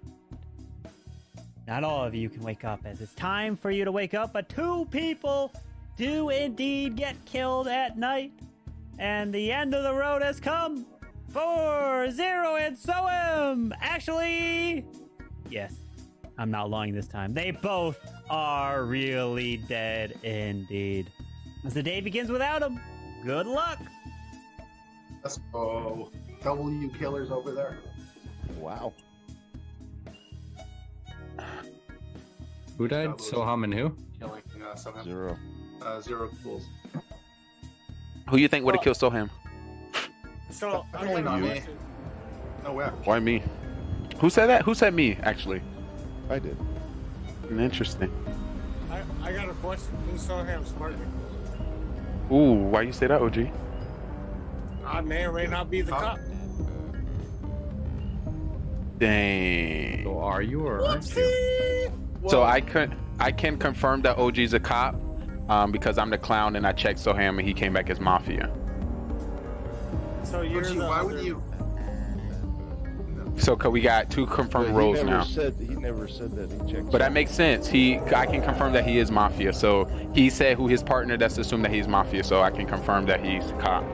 not all of you can wake up, as it's time for you to wake up, but 2 people do indeed get killed at night. And the end of the road has come for Zero and Soem. Actually, yes, I'm not lying this time. They both are really dead indeed. As the day begins without them, good luck. Let's go. W killers over there. Wow. Who died? Soham and who? Killing somehow. Zero. Zero kills. Who you think would have killed Soham? So Definitely not me. No way. Why me? Who said that? Who said me, actually? I did. Interesting. I got a question. Who saw him partner? Ooh, why you say that, OG? I may or may not be the cop. Dang. So are you or aren't you? So I can confirm that OG's a cop because I'm the clown and I checked Soham and he came back as Mafia. So you're Ochi, the why other... would you? So we got two confirmed roles now. He never said that he checked. But that makes sense. I can confirm that he is Mafia. So he said who his partner. That's assumed that he's Mafia. So I can confirm that he's a cop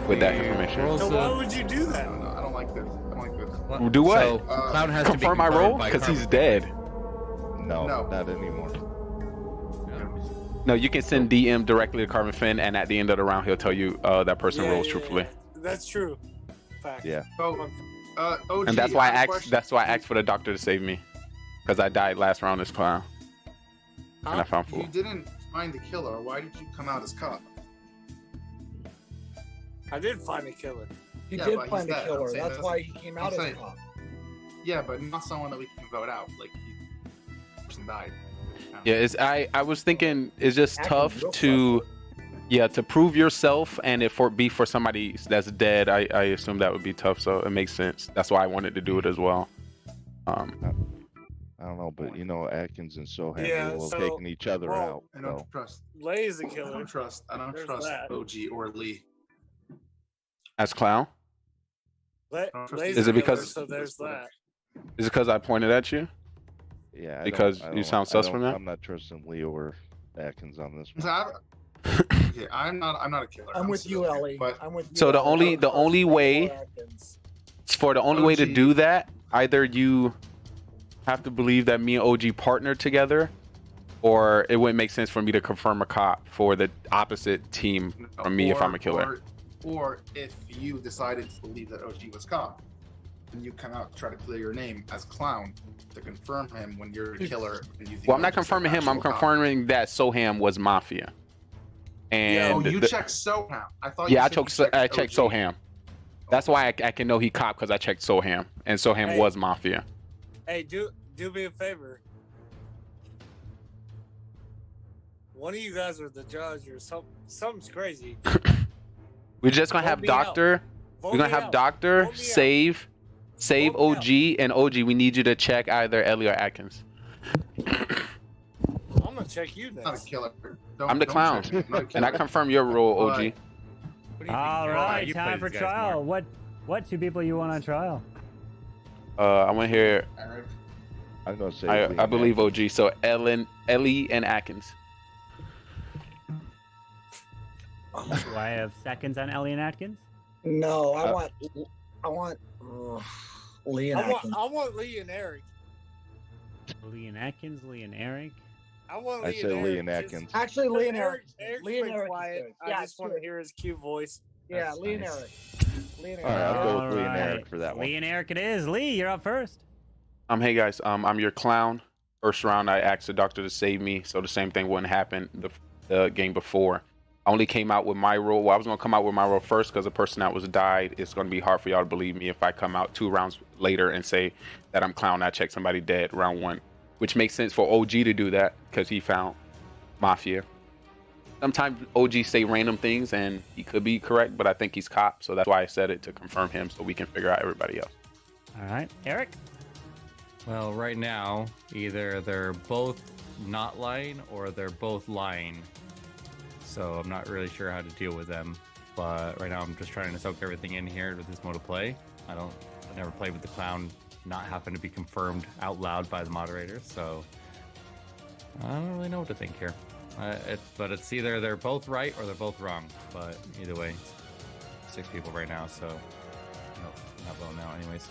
with that information. So why would you do that? I don't like this. I don't like this. Do what? So, Clown has to be confirm my confirmed role by because he's Carmen. dead. No, not anymore. No, you can send DM directly to Carbon Finn, and at the end of the round, he'll tell you that person rolls truthfully. That's true. Fact. Yeah. So, OG, And that's why I have a asked. question. That's why I asked for the doctor to save me, because I died last round as clown, and I found You fool. didn't find the killer. Why did you come out as cop? I did find a killer. He Yeah, did but find he's the dead. killer. I'm saying That's why he came out as a cop. Yeah, but not someone that we can vote out. Like, the person died. Yeah, I was thinking it's just Acting tough real to, to prove yourself, and if be for somebody that's dead, I assume that would be tough. So it makes sense. That's why I wanted to do it as well. I don't know, but Atkins and Soham Yeah, will so- taking each other well, out. I don't so. trust. Lay is a killer. I don't trust. There's that. OG or Lee. As clown, Lay's Is a it because- killer, so there's that. is it because I pointed at you? Yeah, Because you sound sus from that? I'm not trusting Leo or Atkins on this one. So yeah, I'm not a killer. I'm with you, Ellie. But I'm with you. So the Ellie. only way to do that, either you have to believe that me and OG partnered together, or it wouldn't make sense for me to confirm a cop for the opposite team from me if I'm a killer. Or if you decided to believe that OG was cop, and you come out to try to clear your name as clown to confirm him when you're a killer. And you think Well, I'm not OG's the confirming him. I'm actual cop. confirming that Soham was Mafia. And Oh, you the- checked Soham. I thought. yeah, you I said you checked OG. Soham. That's why I can know he cop, because I checked Soham, and Soham Hey. was Mafia. Hey, do me a favor. One of you guys are the judge, or something's crazy. We're just gonna Vote have me out. Doctor. Vote We're gonna me have out. Doctor Vote me out. save OG, and OG. We need you to check either Ellie or Atkins. I'm gonna check you Not a next. killer. I'm the clown, and I confirm your role, OG. All right, You time play for these guys trial. What two people you want on trial? I want to hear. I'm gonna say. I believe OG. So Ellie, and Atkins. Do I have seconds on Ellie and Atkins? No, I want Lee and I Atkins. want Lee and Eric. Lee and Atkins, Lee and Eric. I want I Lee say and Lee Eric. and Atkins. Actually, Lee and Eric. Eric. Eric's Lee and been Eric is quiet. good. I Yeah, just want to hear his cute voice. Yeah, That's Lee and nice. Eric. Lee and All right, I'll go with Lee and Alright. Eric for that one. Lee and Eric it is. Lee, you're up first. Hey guys. I'm your clown. First round, I asked the doctor to save me, so the same thing wouldn't happen the game before. I only came out with my role. Well, I was gonna come out with my role first because the person that was died. It's gonna be hard for y'all to believe me if I come out 2 rounds later and say that I'm clown. I checked somebody dead round 1, which makes sense for OG to do that because he found Mafia. Sometimes OG say random things and he could be correct, but I think he's cop, so that's why I said it to confirm him so we can figure out everybody else. All right, Eric. Well, right now, either they're both not lying or they're both lying. So I'm not really sure how to deal with them. But right now I'm just trying to soak everything in here with this mode of play. I never played with the clown not happen to be confirmed out loud by the moderators, so I don't really know what to think here. But it's either they're both right or they're both wrong. But either way, 6 people right now, so not voting now anyways.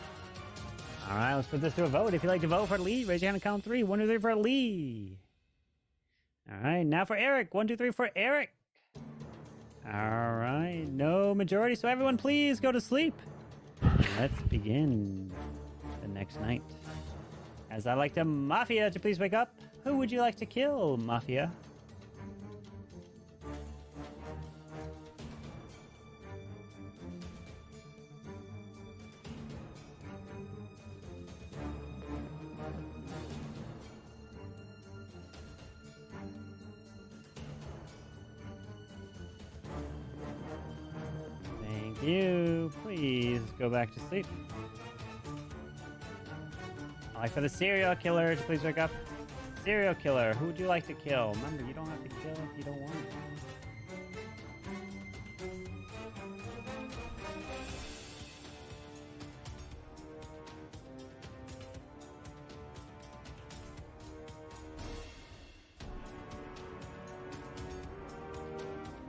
All right, let's put this to a vote. If you'd like to vote for Lee, raise your hand and count 3. 1, 2, 3 for Lee. All right, now for Eric. 1, 2, 3 for Eric. All right, no majority, so everyone please go to sleep. Let's begin the next night. As I like to Mafia to please wake up. Who would you like to kill, Mafia? Thank you. Please go back to sleep. I'd like for the serial killer to please wake up. Serial killer, who would you like to kill? Remember, you don't have to kill if you don't want to.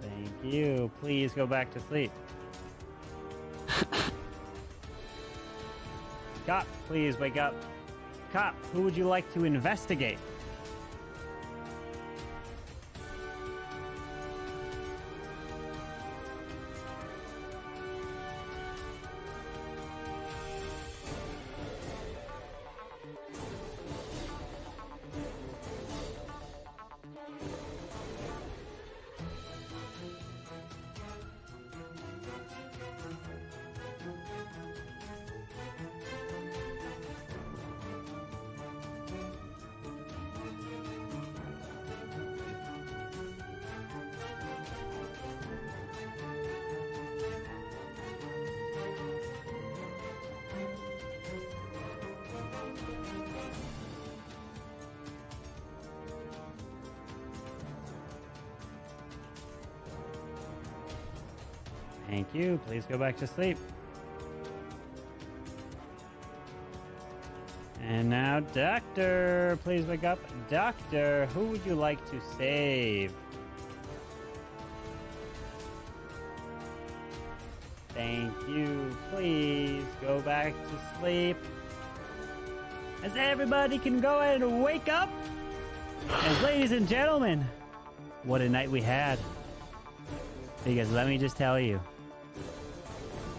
Thank you. Please go back to sleep. Cop, please wake up. Cop, who would you like to investigate? Thank you. Please go back to sleep. And now, Doctor, please wake up. Doctor, who would you like to save? Thank you. Please go back to sleep. As everybody can go ahead and wake up. As ladies and gentlemen, what a night we had. Because let me just tell you,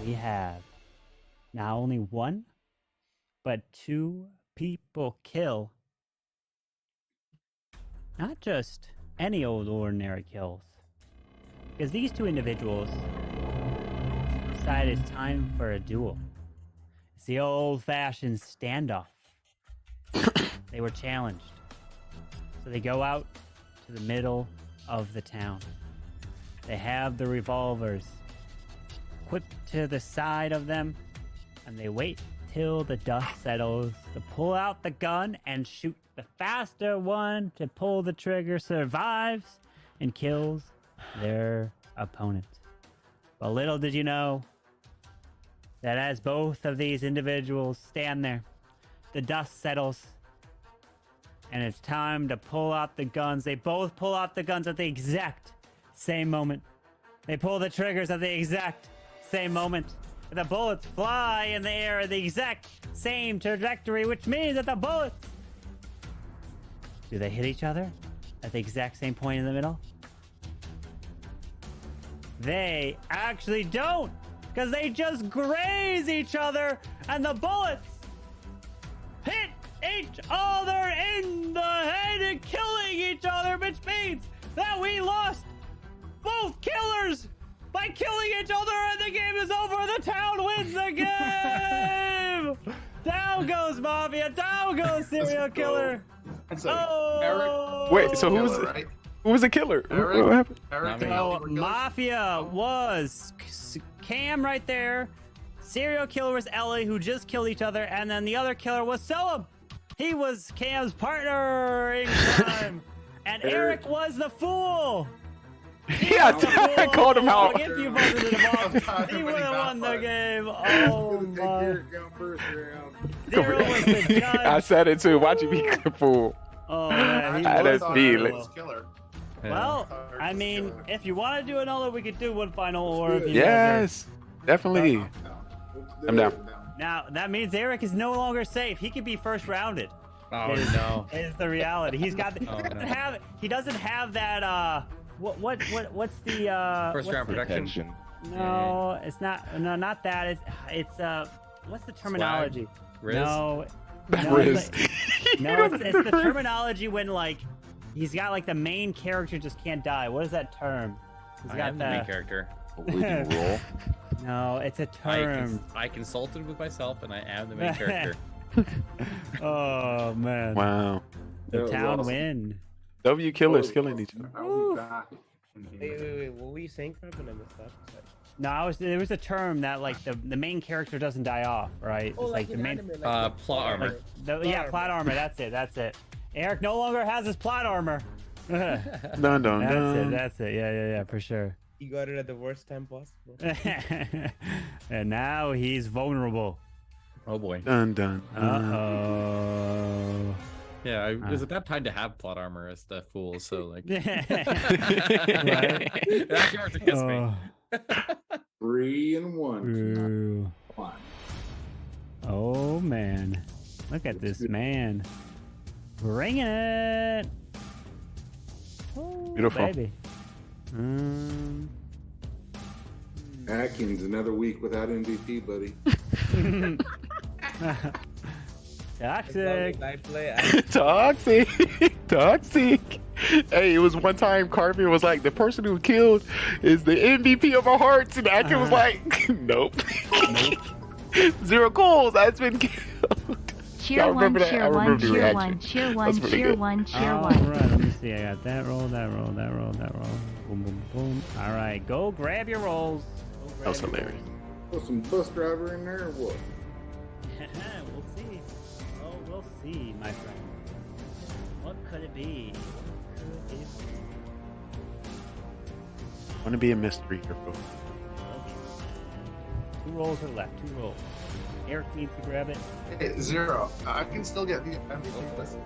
we have not only one, but two people kill. Not just any old ordinary kills. Because these two individuals decided it's time for a duel. It's the old-fashioned standoff. They were challenged. So they go out to the middle of the town. They have the revolvers equipped to the side of them, and they wait till the dust settles to pull out the gun and shoot. The faster one to pull the trigger survives and kills their opponent. But little did you know that as both of these individuals stand there, the dust settles, and it's time to pull out the guns. They both pull out the guns at the exact same moment. They pull the triggers at the exact same moment. The bullets fly in the air at the exact same trajectory, which means that the bullets... Do they hit each other at the exact same point in the middle? They actually don't, because they just graze each other, and the bullets hit each other in the head and killing each other, which means that we lost both killers by killing each other, and the game is over. The town wins the game. Down goes Mafia. Down goes serial killer. Oh. Wait, so who was the killer? What happened? So Mafia was Cam right there. Serial killer was Ellie, who just killed each other, and then the other killer was Selim. He was Cam's partner in crime, and Eric was the fool. Yeah, I called him out. If you voted him off, he would have won the game. Oh my! Zero was the judge. I said it too. Watch you be a fool. Oh man, I had a feeling. Well, I mean, if you want to do another, we could do one final, or if you Yes, definitely. I'm down. Now that means Eric is no longer safe. He could be first rounded. Oh no! Is the reality? He's got. Oh, He doesn't have that. What's the first round protection? No, it's not. No, not that. It's what's the terminology? Riz? No, Riz. it's the terminology when like he's got like the main character just can't die. What is that term? He's got the main character. Leading role. No, it's a term. I consulted with myself, and I am the main character. Oh man! Wow. The town win. W killers killing each other. Wait. What were you saying, Carbon? I missed that. Sorry. No, there was a term that like the main character doesn't die off, right? Oh, It's like the in main anime, like plot armor. plot armor. That's it. Eric no longer has his plot armor. Dun, dun, dun. That's it. Yeah, for sure. He got it at the worst time possible. And now he's vulnerable. Oh boy. Dun dun. Uh-oh. Yeah, it was a bad time to have plot armor as the fool, so like. That character kissed me. 3 and 1. Ooh. Oh man, look at this man, bringing it. Oh, Beautiful. baby. Atkins, another week without MVP, buddy. Toxic. Toxic. Hey, it was one time Carvin was like, the person who killed is the MVP of our hearts, and Atkins was like, nope. 0 goals. That's been killed. Cheer one, cheer one, cheer one, cheer one, cheer one, cheer one. Alright, let me see. I got that roll. Boom, boom, boom. Alright, go grab your rolls. That was hilarious. Put some bus driver in there or what? We'll see. Oh, we'll see, my friend. What could it be? Want to be a mystery here, folks. 2 rolls are left. 2 rolls. Eric needs to grab it. Hey, 0. I can still get the MVP list.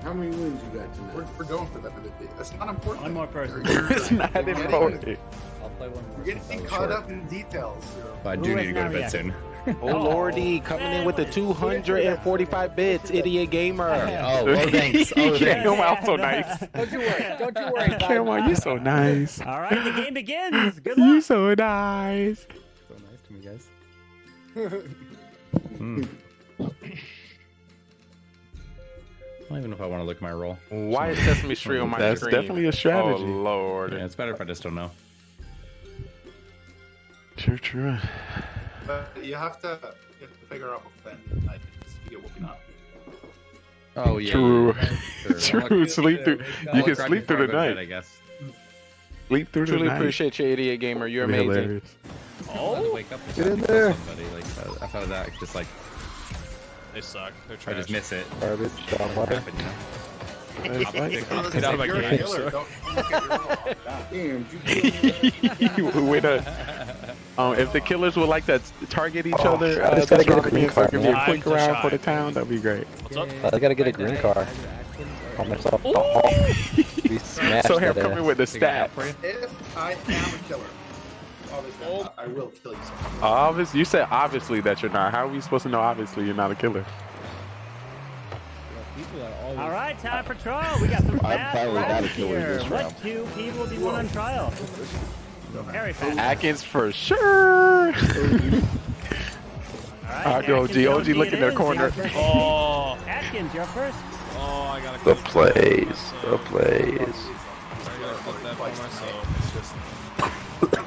How many wins you got tonight? We're going for that MVP. That's not important. One more person. It's not important. I'll play one more. We're getting caught up in details. But I do need to go to bed soon. Oh lordy, coming in with the 245 bits, idiot gamer. Oh, thanks. Oh, thanks. Come on, so nice. Don't you worry. Come on, you're so nice. All right, the game begins. Good You're luck. so nice. So nice to me, guys. I don't even know if I want to look at my roll. Why is Sesame Street on my That's screen? definitely a strategy. Oh lord. Yeah, it's better if I just don't know. True. But you have to figure out what then I get whooping up. Oh yeah. True. Sure. True. Sleep through. You can sleep through the night. I guess. Sleep through the Truly night. appreciate you, idiot gamer. You're That'd be amazing. hilarious. Oh, wake up Get in there. Somebody. Like, I thought of that just like They suck. They're I trash. just miss it. Garbage. Stop water. Happen, you know? Get out of my You're a game. killer. Don't get your roll. Damn, Wait a. If the killers would like to target each other, I just gotta get a this green round, so card, give me a man. quick I'm round shy. for the town. That'd be great. What's up? I gotta get a green card. Call myself the Hulk. We smashed So here I'm that coming ass. with the Figure it out stats. for you. If I am a killer, obviously I will kill you. Obviously, you said obviously that you're not. How are we supposed to know obviously you're not a killer? All right, time for trial. We got some I'm fast probably not a rounds killer here. this What round. 2 people do you want on trial? Very fast. Atkins for sure. All right, I'll go Atkins, OG look in their corner. Oh, Atkins, you're first. oh, I gotta The clip plays. The I plays. gotta clip that for myself. It's just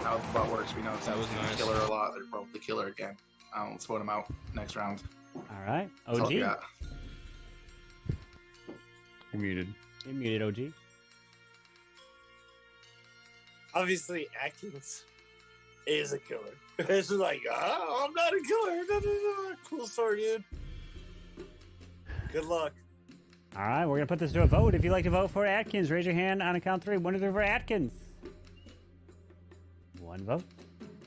how that works. We know it's That was nice. killer a lot. They're probably killer again. Let's vote them out next round. All right, That's all OG. we got. You're muted. You're muted, OG. Obviously, Atkins is a killer. It's just like, oh, I'm not a killer. No. Cool story, dude. Good luck. All right, we're gonna put this to a vote. If you'd like to vote for Atkins, raise your hand on account 3. 1 2 for Atkins. 1 vote.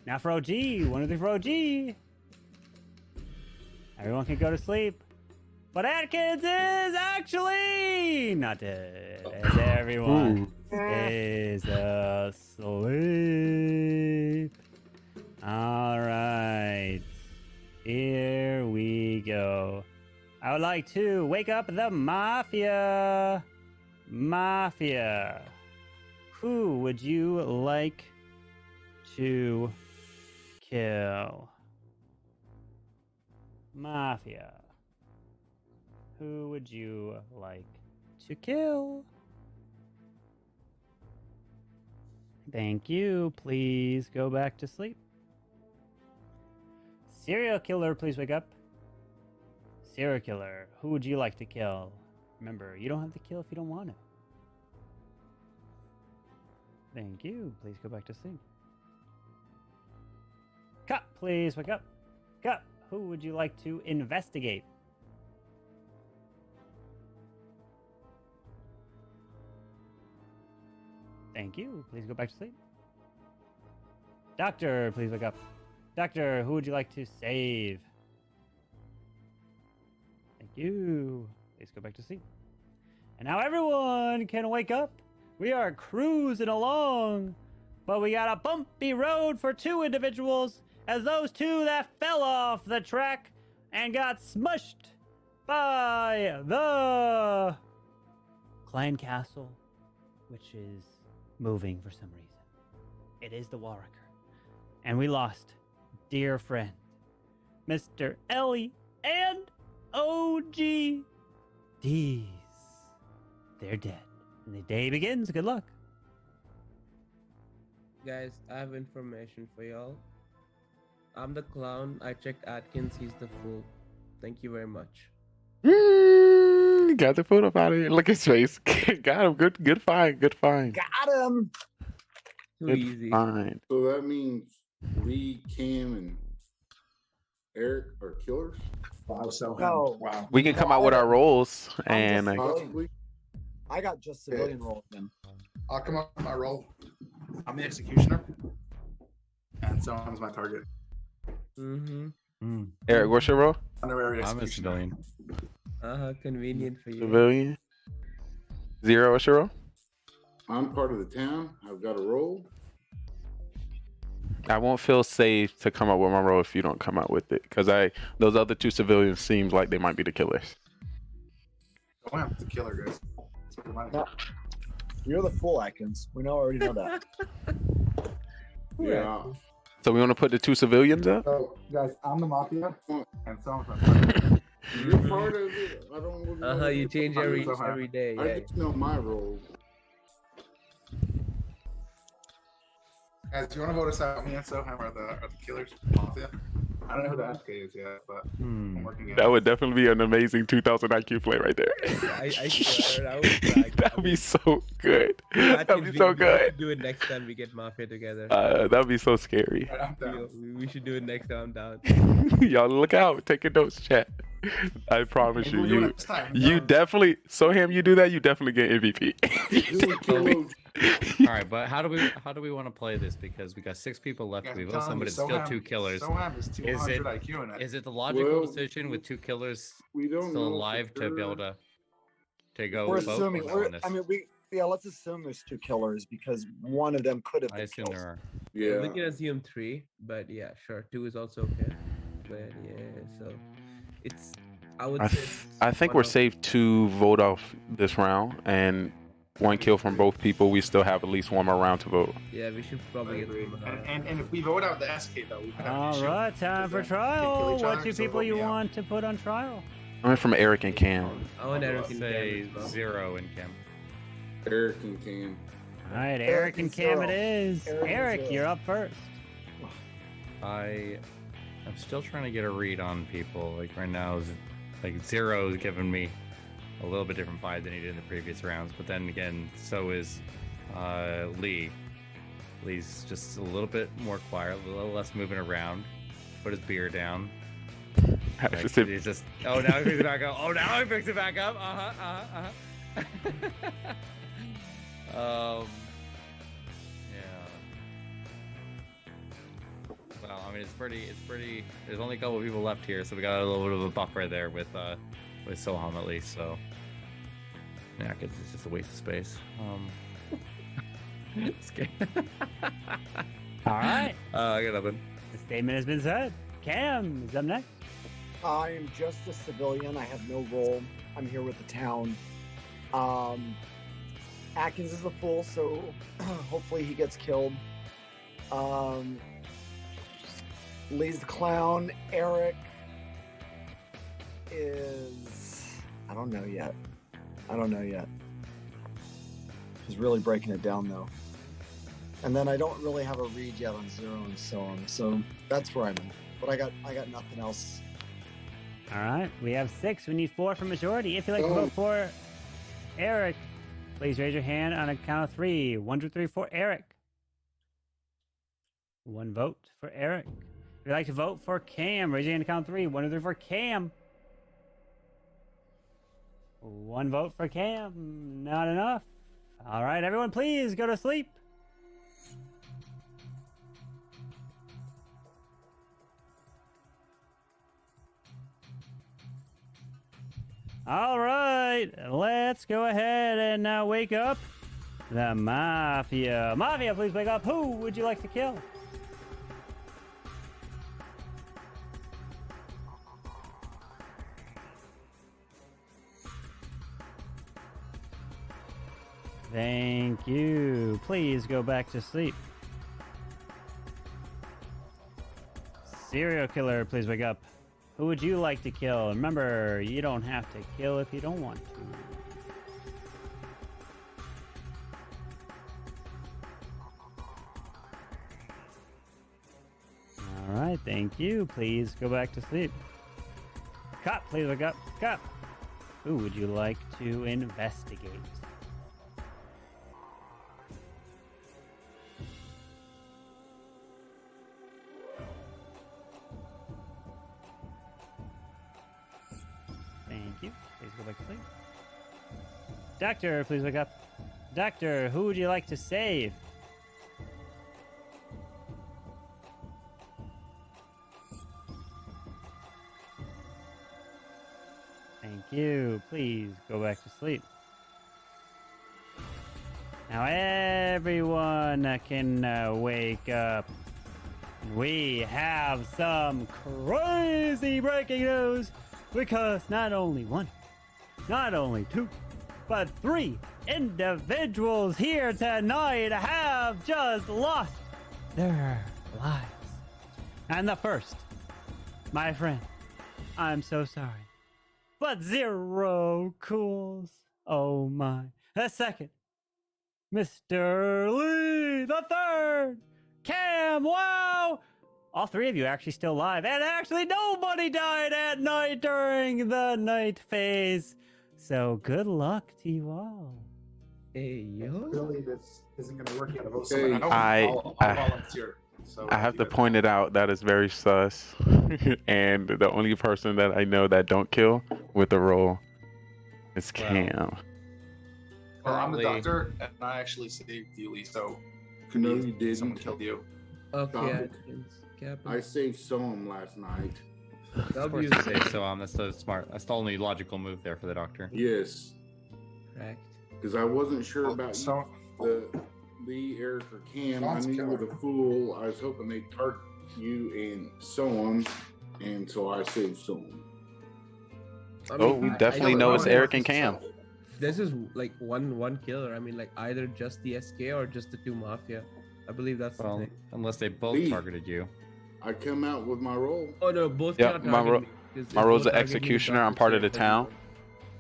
Now for OG. 1 2 for OG. Everyone can go to sleep. But Atkins is actually not dead. As everyone is asleep. All right. Here we go. I would like to wake up the Mafia. Mafia. Who would you like to kill? Mafia. Who would you like to kill? Thank you. Please go back to sleep. Serial killer, please wake up. Serial killer, who would you like to kill? Remember, you don't have to kill if you don't want to. Thank you. Please go back to sleep. Cup, please wake up. Cup, who would you like to investigate? Thank you. Please go back to sleep. Doctor, please wake up. Doctor, who would you like to save? Thank you. Please go back to sleep. And now everyone can wake up. We are cruising along, but we got a bumpy road for two individuals as those two that fell off the track and got smushed by the clan castle, which is moving for some reason. It is the Warwicker. And we lost dear friend, Mr. Ellie and OG D's. They're dead. And the day begins. Good luck. Guys, I have information for y'all. I'm the clown. I checked Atkins. He's the fool. Thank you very much. Got the foot up out of here. Look at his face. Got him. Good find. Good find. Got him. Good find. So that means Lee, Cam, and Eric are killers? Wow, so No. wow. We can come out with our roles and Possibly. I got just civilian roles then. I'll come up with my role. I'm the executioner, and someone's my target. Mm-hmm. Eric, what's your role? Honorary I'm a executioner. civilian. Convenient for you. Civilian. Zero, what's your role? I'm part of the town. I've got a role. I won't feel safe to come up with my role if you don't come out with it, because those other two civilians seems like they might be the killers. Don't have the killer, guys. No. You're the fool, Atkins. We already know that. Yeah. So we want to put the two civilians up? So, guys, I'm the Mafia, and someone's my target. You're part of it. I don't know. You change every day. I Yeah. just know my role. Guys, do you want to vote us out? Me and Soham are the killers. Mafia. I don't know who the SK is yet, but I'm working on it. That would definitely be an amazing 2000 IQ play right there. I swear, I would brag. That'd be so good. That'd be We so have good. to do it next time we get Mafia together. That'd be so scary. We should do it next time. I'm down. Y'all look out. Take your notes, chat. I promise Maybe we'll do it next time. You definitely, Soham, you do that, you definitely get MVP. All right, but how do we want to play this? Because we got 6 people left. Guys, We I'm vote telling somebody. you, It's still Soham- 2 killers. Soham is 200 IQ in it. Is it the logical Well, decision with 2 killers we don't still know for alive to be able sure. to go We're vote assuming. or no on this? Let's assume there's 2 killers because one of them could have I been assume killed. there are. Yeah. We can assume 3, but yeah, sure, 2 is also okay. But yeah, so it's. I would say. I think we're safe to vote off this round, and 1 kill from both people. We still have at least 1 more round to vote. Yeah, we should probably get them. And if we vote out the SK though, we could have an All issue. right, time for Because then trial. they kill each What other, two so people vote you me out. want to put on trial? I went from Eric and Cam. I want Eric I'll and say Cam as well. 0 in Cam. Eric and Cam. All right, Eric Eric and is Cam zero. it is. Eric is Eric, zero. you're up first. I'm still trying to get a read on people. Like right now, like 0 is giving me a little bit different vibe than he did in the previous rounds. But then again, so is Lee. Lee's just a little bit more quiet, a little less moving around. Put his beer down. Like, he's just. Oh, now he picks it back up. Oh, now he picks it back up. Yeah. Well, I mean, it's pretty. There's only a couple of people left here, so we got a little bit of a buffer there with Soham at least. So yeah, it's just a waste of space. It's good. All right. I got nothing. The statement has been said. Cam is up next. I am just a civilian. I have no role. I'm here with the town. Atkins is the fool, so hopefully he gets killed. Lee's the clown. Eric is... I don't know yet. He's really breaking it down, though. And then I don't really have a read yet on 0 and so on. So that's where I'm at. But I got nothing else. All right, we have 6. We need 4 for majority. If you'd like to vote for Eric, please raise your hand on a count of 3. 1, 2, 3 for Eric. 1 vote for Eric. If you'd like to vote for Cam, raise your hand on count of 3. 1, 2, 3 for Cam. 1 vote for Cam. Not enough. All right, everyone, please go to sleep. All right, let's go ahead and now wake up the Mafia. Mafia, please wake up. Who would you like to kill? Thank you. Please go back to sleep. Serial killer, please wake up. Who would you like to kill? Remember, you don't have to kill if you don't want to. All right, thank you. Please go back to sleep. Cop, please wake up. Cop, who would you like to investigate? Thank you. Please go back to sleep. Doctor, please wake up. Doctor, who would you like to save? Thank you. Please go back to sleep. Now everyone can wake up. We have some crazy breaking news because not only 1, not only 2, but 3 individuals here tonight have just lost their lives. And the first, my friend, I'm so sorry, but 0 cools. Oh my. The second, Mr. Lee. The third, Cam. Wow. All 3 of you are actually still alive, and actually nobody died at night during the night phase. So good luck to you all. Hey, yo. Really, this isn't going to work out. Hey, I'll volunteer. So I have to point it out that is very sus, and the only person that I know that don't kill with the roll is Cam. Well, I'm the doctor, and I actually saved you, Lee, so No, you didn't. someone killed you. Okay, I saved Soam last night. Of course you say so. That's so smart. That's the only logical move there for the doctor. Yes. Correct. Because I wasn't sure about the Lee, Eric, or Cam. I knew you were the fool. I was hoping they'd target you and Soam, and so I saved Soam. We definitely know it's Eric and Cam. This is like one killer. I mean, like either just the SK or just the 2 Mafia. I believe that's the thing. Unless they both Lee, targeted you. I come out with my role. Oh no, both. Yeah, my role's an executioner. I'm part of the town.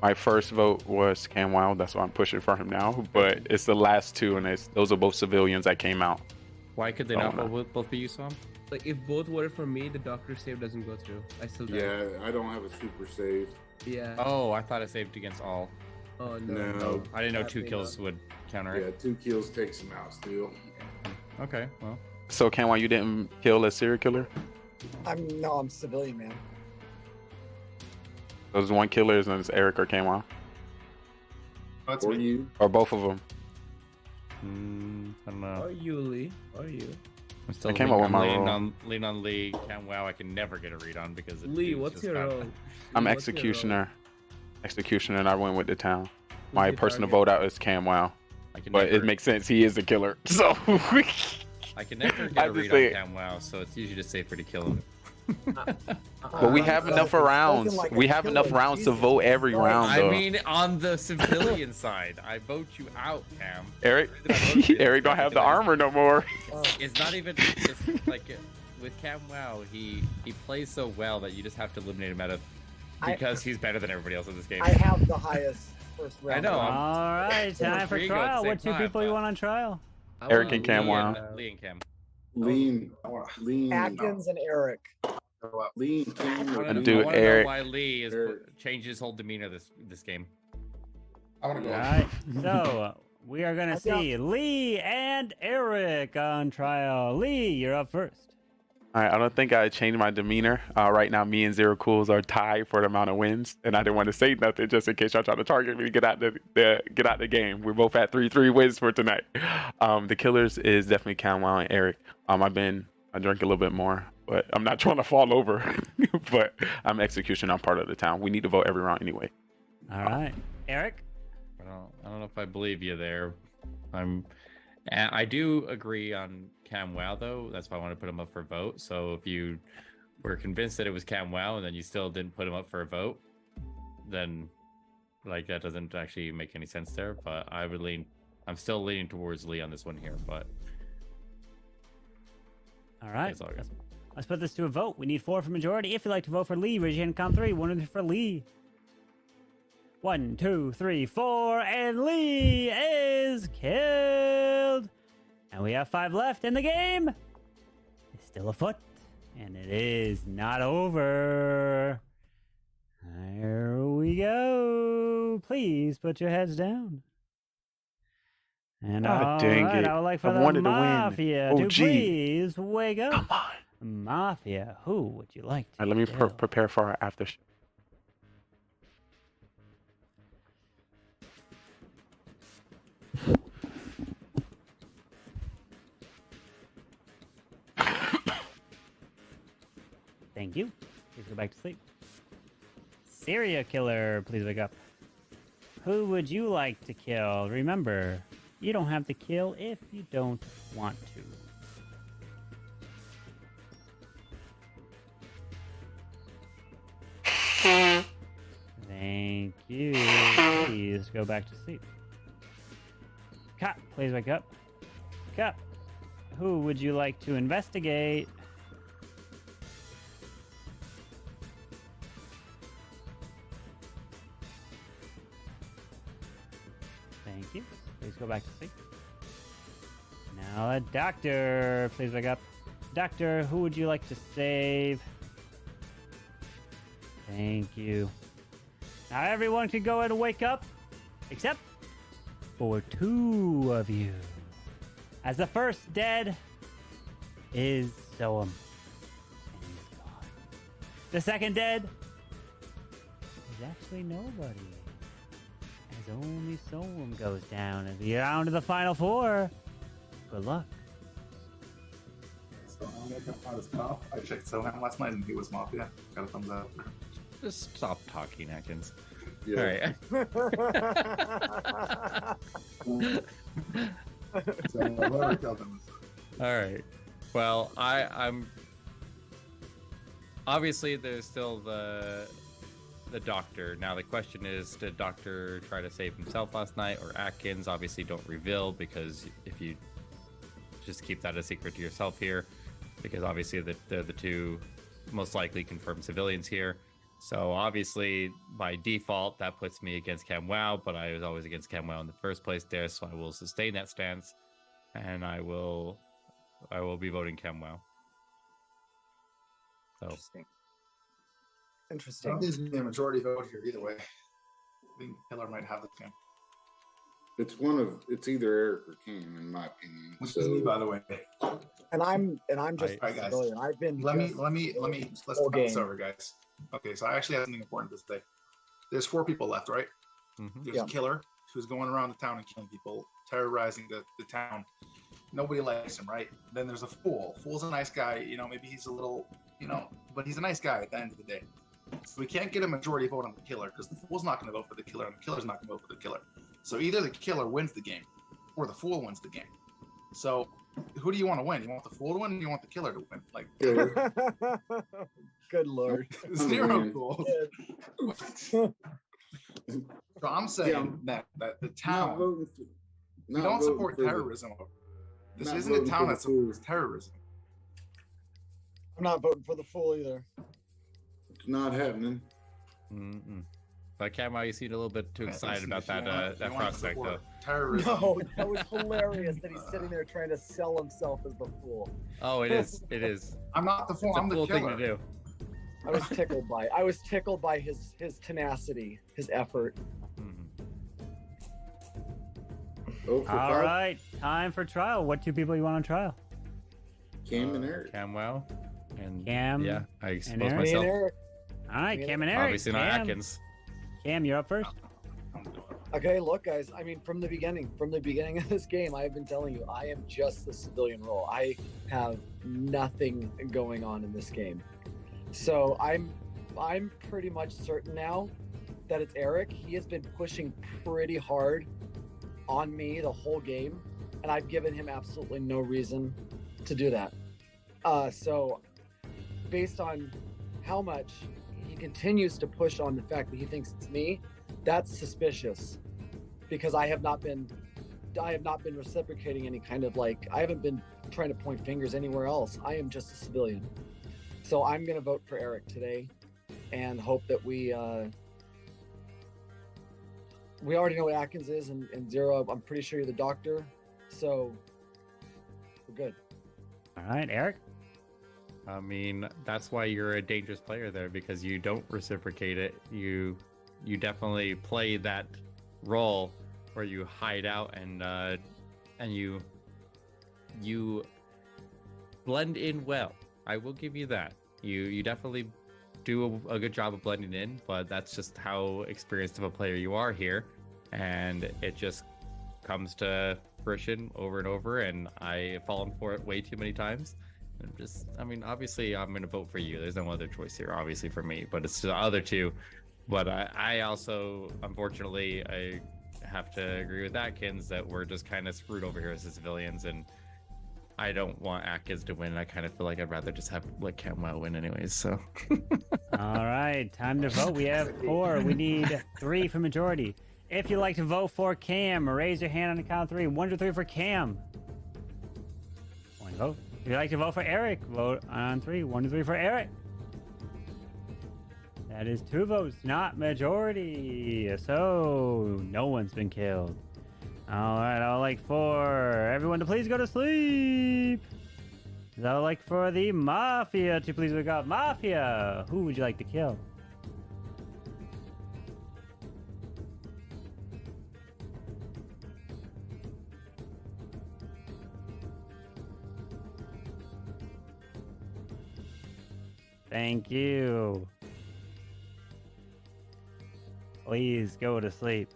My first vote was Cam Wild. That's why I'm pushing for him now. But it's the last 2, and those are both civilians that came out. Why could they not both be you, Sam? Like if both voted for me, the doctor save doesn't go through. I still die. Yeah, I don't have a super save. Yeah. Oh, I thought it saved against all. Oh no. No. I didn't know 2 kills would counter it. Yeah, 2 kills takes him out still. Okay, well. So Cam Wild, you didn't kill a serial killer? I'm civilian, man. There's 1 killer, and it's Eric or Cam Wild? Or you. Or both of them? I don't know. Or you, Lee. Or you. I'm still came up with my leaning role. lean on Lee. Cam Wow, I can never get a read on because Lee, what's your role? I'm executioner. Executioner, and I went with the town. Who's My your person to target? vote out is Cam Wow. But it makes sense. He is the killer. So I can never get I a just read say- on Cam Wow, so it's usually just safer to kill him. But we have enough rounds. We have enough rounds to vote every round, I though. mean, on the civilian side, I vote you out, Cam. Eric, Eric don't have the armor no more. It's not even it's like with Cam Wow. He plays so well that you just have to eliminate him out of because he's better than everybody else in this game. I have the highest first round. I know. All right, time for Here you go at the trial. same What 2 time, people you want on trial? Eric and Cam Wow. Lee and Cam. Lean. Atkins and Eric. Lean. Cam. And do I wanna Eric. know why Lee is changed his whole demeanor this game. I want to go. All right. So we are gonna see Lee and Eric on trial. Lee, you're up first. All right, I don't think I changed my demeanor. Right now, me and Zero Cools are tied for the amount of wins, and I didn't want to say nothing just in case y'all try to target me to get out the game. We're both at 3-3 wins for tonight. The killers is definitely Camwell and Eric. I drank a little bit more, but I'm not trying to fall over. But I'm execution. I'm part of the town. We need to vote every round anyway. All right, Eric. I don't know if I believe you there. I do agree on Camwow though. That's why I want to put him up for a vote. So if you were convinced that it was Camwow and then you still didn't put him up for a vote, then like that doesn't actually make any sense there. But I'm still leaning towards Lee on this one here. But all right, let's put this to a vote. We need 4 for majority. If you'd like to vote for Lee, raise your hand. Count 3. 1 for Lee. 1, 2, 3, 4, and Lee is killed. And we have 5 left, and the game is still afoot, and it is not over. Here we go. Please put your heads down. And God dang it. I would like for I the wanted to win. Mafia Oh, to gee. please wake up. Come on. Mafia, who would you like to Let me kill? prepare for our after show. Thank you. Please go back to sleep. Serial killer, please wake up. Who would you like to kill? Remember, you don't have to kill if you don't want to. Thank you. Please go back to sleep. Cop, please wake up. Cop, who would you like to investigate? Thank you. Please go back to sleep. Now a doctor, please wake up. Doctor, who would you like to save? Thank you. Now everyone can go ahead and wake up, except for 2 of you. As the first dead is Soam. And he's gone. The second dead is actually nobody. As only Soam goes down. As we down to the final 4. Good luck. So I'm gonna come out as cop. I checked Soham last night and he was Mafia. Got a thumbs up. Just stop talking, Atkins. Yeah. All right. All right. Well, I'm obviously there's still the doctor. Now the question is, did Doctor try to save himself last night or Atkins? Obviously, don't reveal, because if you just keep that a secret to yourself here, because obviously they're the 2 most likely confirmed civilians here. So obviously, by default, that puts me against Camwow, but I was always against Camwow in the first place there, so I will sustain that stance, and I will be voting Camwow. So I don't think there's gonna be a majority vote here either way. I think Killer might have this game. It's either Eric or Kane, in my opinion. Which is me, by the way. And I'm just All right, a guys. civilian. I've been Let's whole talk this game. over, guys. Okay, so I actually have something important to say. There's 4 people left, right? There's a killer who's going around the town and killing people, terrorizing the town. Nobody likes him, right? Then there's a fool. Fool's a nice guy, maybe he's a little, but he's a nice guy at the end of the day. So we can't get a majority vote on the killer because the fool's not going to vote for the killer and the killer's not going to vote for the killer. So either the killer wins the game or the fool wins the game. So who do you want to win? You want the fool to win or you want the killer to win? Like, Good lord. 0 goals. So I'm saying that the town, we don't support terrorism. This isn't a town that supports terrorism. I'm not voting for the fool either. It's not happening. But Camwow, you seem a little bit too excited about that prospect, though. Terrorism. No, that was hilarious that he's sitting there trying to sell himself as the fool. Oh, it is. It is. I'm not the fool. It's a I'm the cool killer. thing to do. I was tickled by his tenacity, his effort. Oh, for All five. right, time for trial. What two people you want on trial? Cam and Eric. Camwell. And Cam yeah, I and expose Eric? myself. Me and Eric. All right, Cam and Eric. Obviously not Cam. Atkins. Cam, you're up first. Okay, look, guys. I mean, from the beginning of this game, I have been telling you, I am just the civilian role. I have nothing going on in this game. So I'm pretty much certain now that it's Eric. He has been pushing pretty hard on me the whole game, and I've given him absolutely no reason to do that. So based on how much he continues to push on the fact that he thinks it's me, that's suspicious, because I have not been reciprocating any kind of, like, I haven't been trying to point fingers anywhere else. I am just a civilian. So I'm going to vote for Eric today and hope that we already know what Atkins is, and Zero, I'm pretty sure you're the doctor. So we're good. All right, Eric. I mean, that's why you're a dangerous player there, because you don't reciprocate it. You definitely play that role where you hide out and you blend in well. I will give you that. You definitely do a good job of blending in, but that's just how experienced of a player you are here, and it just comes to fruition over and over, and I've fallen for it way too many times. I mean, obviously I'm going to vote for you. There's no other choice here, obviously, for me, but it's the other two. But I also, unfortunately, I have to agree with Atkins that we're just kind of screwed over here as civilians, and I don't want Atkins to win. I kind of feel like I'd rather just have like Camwell win anyways, so. All right, time to vote. We have 4. We need 3 for majority. If you'd like to vote for Cam, raise your hand on the count of 3. 1, 2, 3 for Cam. One vote. If you'd like to vote for Eric, vote on 3. 1, 2, 3 for Eric. That is 2 votes, not majority. So no one's been killed. All right, I would like for everyone to please go to sleep. I would like for the Mafia to please wake up. Mafia, who would you like to kill? Thank you. Please go to sleep.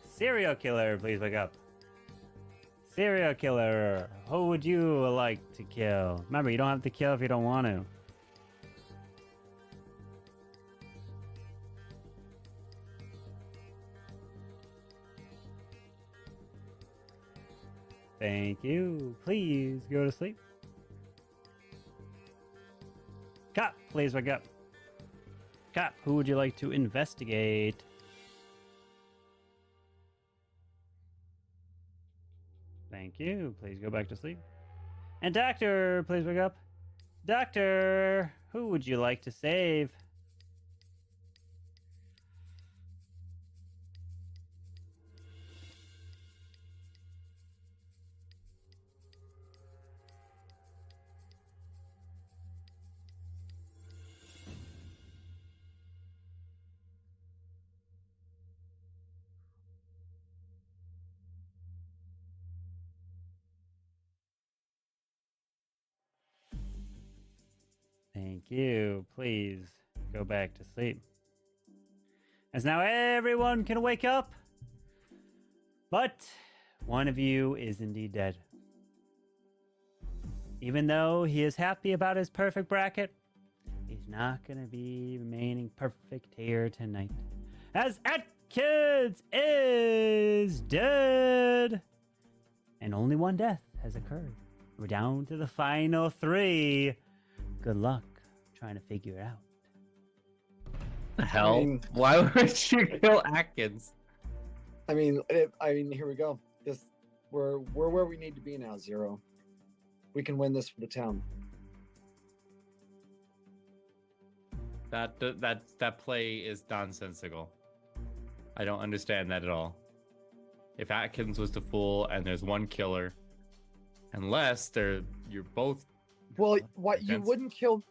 Serial killer, please wake up. Serial killer, who would you like to kill? Remember, you don't have to kill if you don't want to. Thank you. Please go to sleep. Cop, please wake up. Cop, who would you like to investigate? Thank you. Please go back to sleep. And doctor, please wake up. Doctor, who would you like to save? Thank you. Please go back to sleep. As now everyone can wake up. But one of you is indeed dead. Even though he is happy about his perfect bracket, he's not going to be remaining perfect here tonight. As Atkins is dead. And only one death has occurred. We're down to the final 3. Good luck trying to figure it out. The hell? Why would you kill Atkins? I mean, here we go. We're where we need to be now, Zero. We can win this for the town. That play is nonsensical. I don't understand that at all. If Atkins was the fool and there's one killer, unless you're both. Well, what you couldn't kill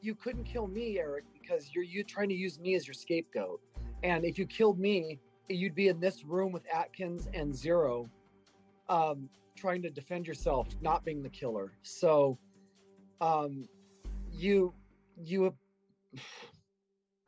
me, Eric, because you're trying to use me as your scapegoat. And if you killed me, you'd be in this room with Atkins and Zero, trying to defend yourself, not being the killer. So, you.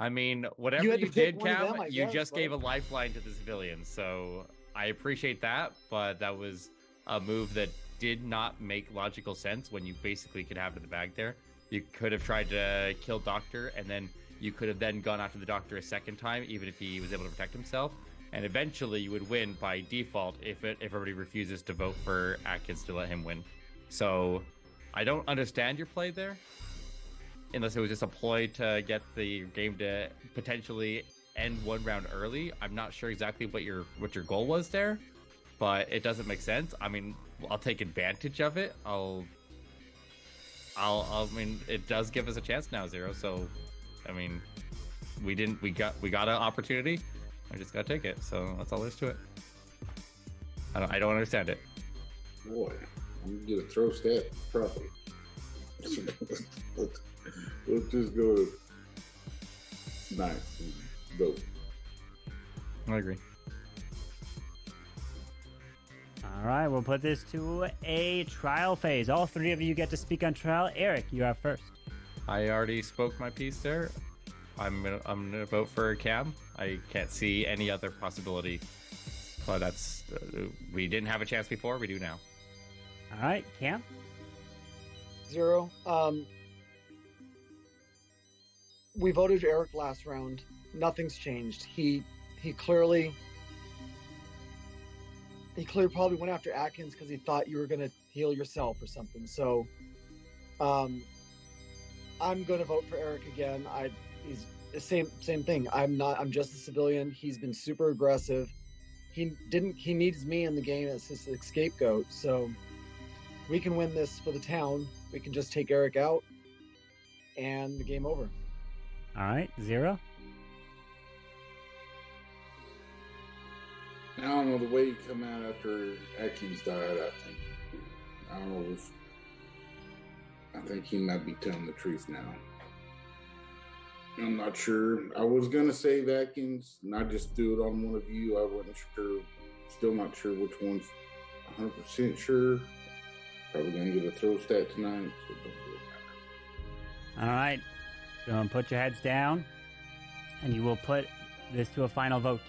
I mean, whatever You had to you pick did, one of Cam, them, I you guess, just gave a right? lifeline to the civilians. So I appreciate that, but that was a move that did not make logical sense when you basically could have it in the bag there. You could have tried to kill Doctor, and then you could have then gone after the Doctor a second time, even if he was able to protect himself. And eventually you would win by default if everybody refuses to vote for Atkins to let him win. So I don't understand your play there. Unless it was just a ploy to get the game to potentially end one round early. I'm not sure exactly what your goal was there, but it doesn't make sense. I mean, I'll take advantage of it. I mean, it does give us a chance now, Zero. So, I mean, we got an opportunity. I just gotta take it. So that's all there is to it. I don't understand it. Boy, I'm gonna throw stat properly. Let's just go to 9. Go. I agree. All right, we'll put this to a trial phase. All three of you get to speak on trial. Eric, you are first. I already spoke my piece there. I'm gonna vote for Cam. I can't see any other possibility. But that's we didn't have a chance before. We do now. All right, Cam. Zero. We voted Eric last round. Nothing's changed. He clearly probably went after Atkins because he thought you were gonna heal yourself or something. So, I'm gonna vote for Eric again. He's the same thing. I'm just a civilian. He's been super aggressive. He needs me in the game as his scapegoat. So we can win this for the town. We can just take Eric out and the game over. All right, Zero. I don't know the way you come out after Atkins died. I don't know. I think he might be telling the truth now. I'm not sure. I was gonna save Atkins, not just do it on one of you. I wasn't sure. Still not sure which one's 100% sure. Probably gonna get a throw stat tonight. So don't really matter. All right. So put your heads down, and you will put this to a final vote.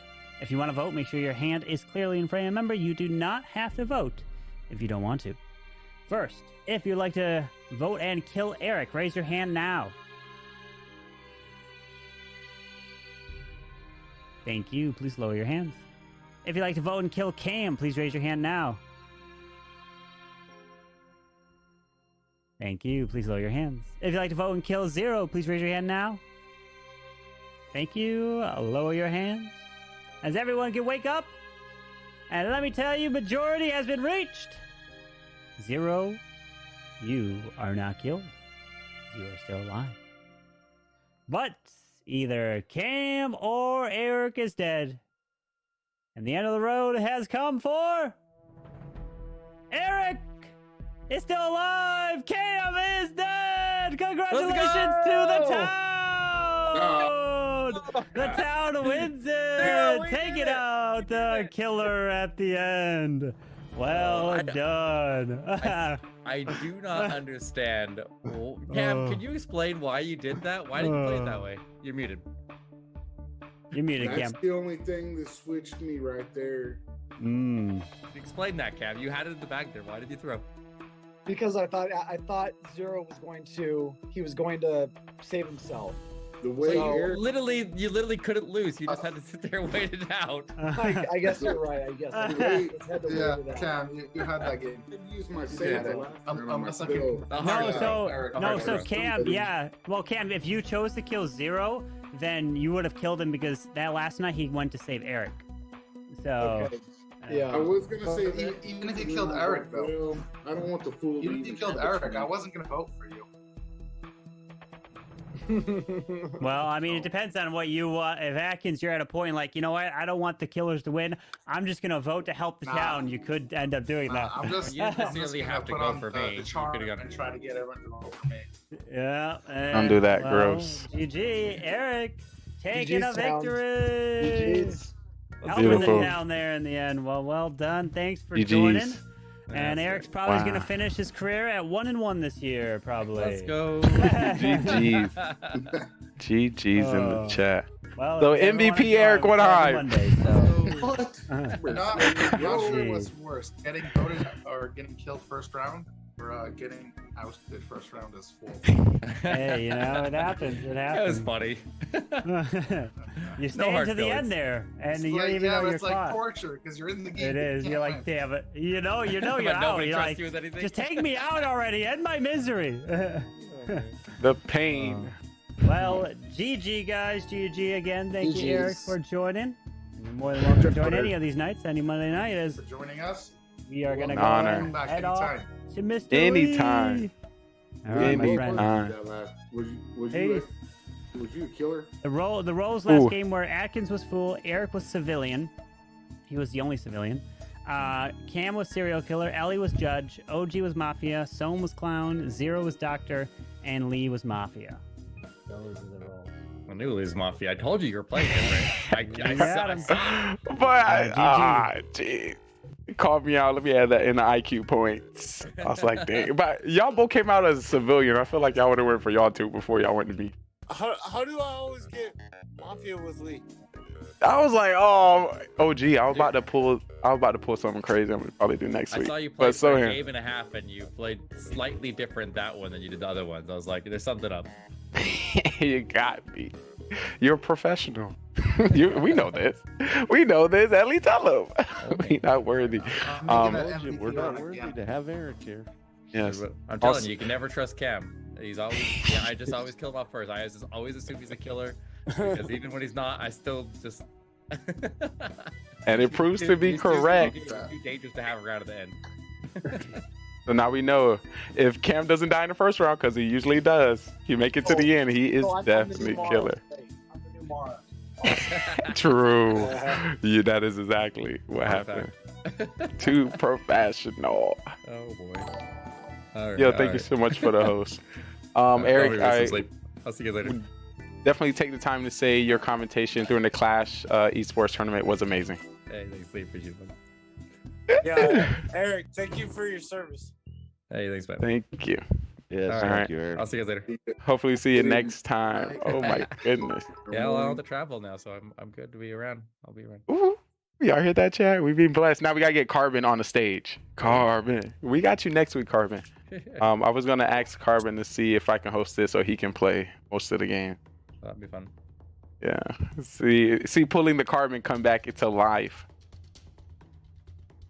If you want to vote, make sure your hand is clearly in frame. Remember, you do not have to vote if you don't want to. First, if you'd like to vote and kill Eric, raise your hand now. Thank you. Please lower your hands. If you'd like to vote and kill Cam, please raise your hand now. Thank you. Please lower your hands. If you'd like to vote and kill Zero, please raise your hand now. Thank you. Lower your hands. As everyone can wake up. And let me tell you, majority has been reached. Zero, you are not killed. You are still alive. But either Cam or Eric is dead. And the end of the road has come for Eric is still alive. Cam is dead. Congratulations to the town. The town wins it. Take it out, the killer at the end. Well done. I do not understand. Cam, can you explain why you did that? Why did you play it that way? You're muted. You're muted, Cam. That's the only thing that switched me right there. Explain that, Cam. You had it in the bag there. Why did you throw? Because I thought Zero was going to save himself. The way you literally couldn't lose. You just had to sit there and wait it out. I guess you're right. I guess. I just had to wait it out. Cam, you had that game. Use my save. So Cam, yeah. Well, Cam, if you chose to kill Zero, then you would have killed him because that last night he went to save Eric. So. Okay. Yeah. I was gonna say even if you killed Eric, though. I don't want the fool. Even if you killed Eric, I wasn't gonna vote for you. Well, I mean, it depends on what you want. If Atkins, you're at a point like, you know what, I don't want the killers to win. I'm just gonna vote to help the town. You could end up doing that. I'm just, you didn't necessarily have to go for me. The charm and try to get everyone to vote for me. Yeah. Don't do that, gross. GG, Eric, taking GG's a victory. GG's. Beautiful. Down there in the end. Well done. Thanks for GGs. joining. And Eric's probably Wow. going to finish his career at 1-1 this year, probably. Let's go. GGs. GGs in the chat. Well, So everyone MVP is Eric on Monheim. Monday, so. Not sure what's worse, getting voted or getting killed first round, or getting ousted first round as full. Hey, you know, it happens. It happens. That was funny. You stay No hard to the feelings. end there, and It's you don't like, even know you're it's like caught. torture because you're in the game. It is. you You're can't like, win. damn it. You know you're But out. nobody You're trusts like, you with anything. just take me out already. End my misery. The pain. Well, GG guys, GG again. Thank you, GGs. Eric, for joining. You're more than welcome to join any of these nights, any Monday night. As For joining us. we are gonna An go honor. and Back head off anytime. to Mr. Anytime. Lee. All right, my Anytime. friend. Was Hey. you a killer? The roles last Ooh. game were Atkins was fool, Eric was civilian. He was the only civilian. Cam was serial killer, Ellie was judge, OG was mafia, Soam was clown, Zero was doctor, and Lee was mafia. Those are the roles. I knew Lee's Mafia. I told you were playing different. I got him. But geez. He called me out. Let me add that in the IQ points. I was like, dang. But y'all both came out as a civilian. I feel like y'all would have went for y'all two before y'all went to me. How do I always get Mafia with Lee? I was like, oh, gee, I was about to pull something crazy. I'm gonna probably do next I week. saw you play But for so a him. game and a half, and you played slightly different that one than you did the other ones. I was like, there's something up. You got me. You're a professional. We know this. We know this. At least tell him. We're not worthy. We're not worthy to have Eric here. Yes. I'm telling you, you can never trust Cam. He's always, I just always kill him off first. I just always assume he's a killer because even when he's not, I still just. And it proves to be correct. Too dangerous to have around at the end. So now we know if Cam doesn't die in the first round, because he usually does, he make it to the end, he is definitely killer. True. Yeah, that is exactly what happened. Too professional. Oh boy. All right, Yo, all thank you right. so much for the host. I'll Eric, be I asleep. I'll see you guys later. definitely take the time to say your commentation during the Clash esports tournament was amazing. Hey, thanks, Lee, for you. Yeah, Eric, thank you for your service. Hey, thanks, man. Thank you. Yes, All thank right. you, Eric. I'll see you guys later. Hopefully see you next time. Oh my goodness. Yeah, well, I don't have to travel now, so I'm good to be around. I'll be around. Ooh, y'all hear that, chat? We've been blessed. Now we gotta get Carbon on the stage. Carbon, we got you next week, Carbon. I was gonna ask Carbon to see if I can host this so he can play most of the game. That'd be fun. Yeah. See, pulling the Carbon come back into life.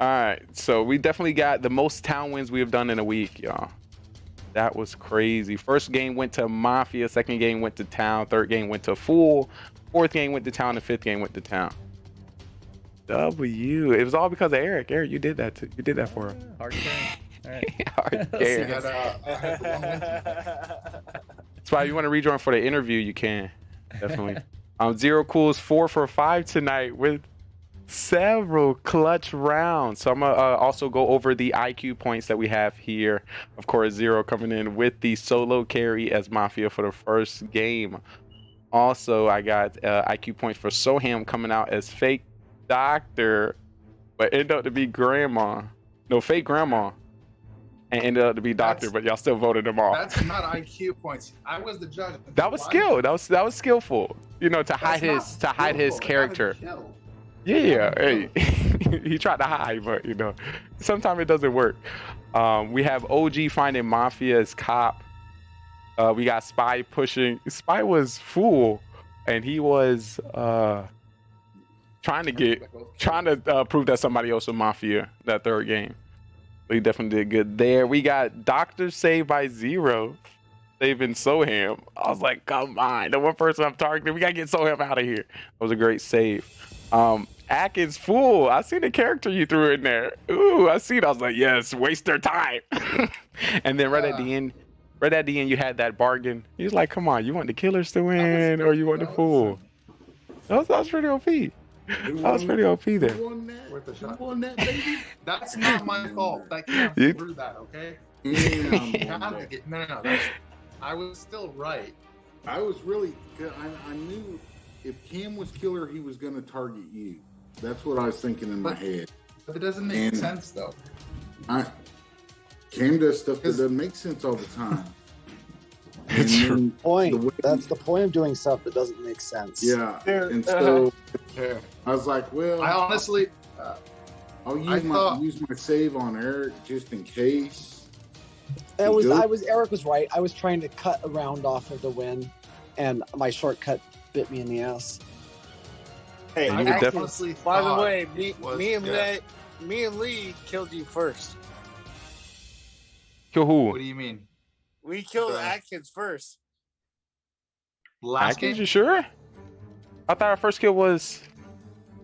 All right, so we definitely got the most town wins we have done in a week, y'all. That was crazy. First game went to Mafia, second game went to Town, third game went to Fool, fourth game went to Town, and fifth game went to Town. W. It was all because of Eric. Eric, you did that too. You did that for him. Hard carrying. All right. Hard carrying. That's why you want to rejoin for the interview, you can. Definitely. Zero Cool's 4 for 5 tonight with several clutch rounds. So I'm gonna also go over the IQ points that we have here. Of course, Zero coming in with the solo carry as Mafia for the first game. Also, I got IQ points for Soham coming out as fake doctor, but ended up to be grandma. No, fake grandma. And ended up to be doctor, but y'all still voted him off. That's not IQ points. I was the judge. That was skill. That was skillful. You know, to hide his character. Yeah, hey, he tried to hide, but you know, sometimes it doesn't work. We have OG finding Mafia as cop. We got Spy pushing. Spy was Fool, and he was trying to prove that somebody else was Mafia that third game. So he definitely did good there. We got Doctor saved by Zero, saving Soham. I was like, come on, the one person I'm targeting, we gotta get Soham out of here. That was a great save. Atkins Fool, I seen the character you threw in there. Ooh, I seen it. I was like, yes, waste their time. And then right at the end, you had that bargain. He was like, come on, you want the killers to win or you want the Fool? That was pretty OP. That was pretty OP there. Worth a shot. That's not my fault. That can't You- through that, okay? Yeah, No. I was still right. I was really. I knew if Cam was killer, he was going to target you. That's what I was thinking in my head. But it doesn't make sense though. Cam does stuff that doesn't make sense all the time. That's the point of doing stuff that doesn't make sense. Yeah, and so I was like, well, I honestly, I'll use my save on Eric just in case. Eric was right. I was trying to cut a round off of the win, and my shortcut bit me in the ass. Hey, You would honestly, by the way, me and Lee killed you first. Kill who? What do you mean? We killed Atkins first. Atkins, you sure? I thought our first kill was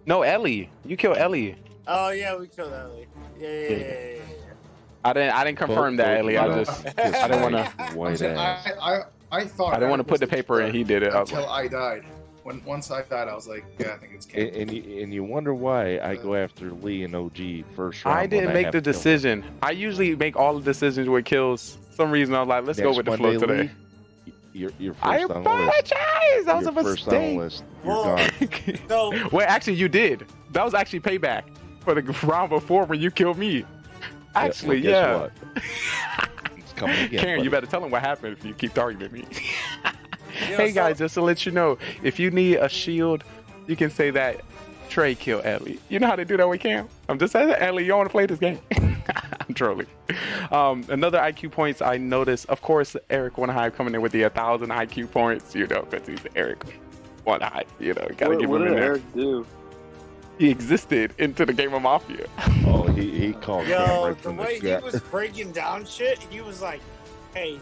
Ellie. You killed Ellie. Oh yeah, we killed Ellie. Yeah. I didn't confirm that, Ellie. I didn't want to. I thought I didn't want to put the paper in. He did it. Until I died. Once I died, I was like, yeah, I think it's Cam. And you wonder why I go after Lee and OG first round. I didn't make the decision. I usually make all the decisions with kills. For some reason, I was like, let's go with the flow today. You're first I on the list. apologize. That was a First on the mistake. list. You're gone. Well, actually, you did. That was actually payback for the round before when you killed me. Actually, well, guess what? It's coming again. Karen, you better tell him what happened if you keep targeting me. Hey guys, just to let you know, if you need a shield, you can say that Trey killed Ellie. You know how to do that with Cam? I'm just saying, Ellie, you don't want to play this game. I'm trolling. Another IQ points I noticed, of course, Eric OneHive coming in with the 1,000 IQ points, you know, because he's Eric OneHive, you know, gotta give him in there. What did Eric do? He existed into the game of Mafia. Oh, he called Cam right from the way the he was breaking down shit, he was like, hey,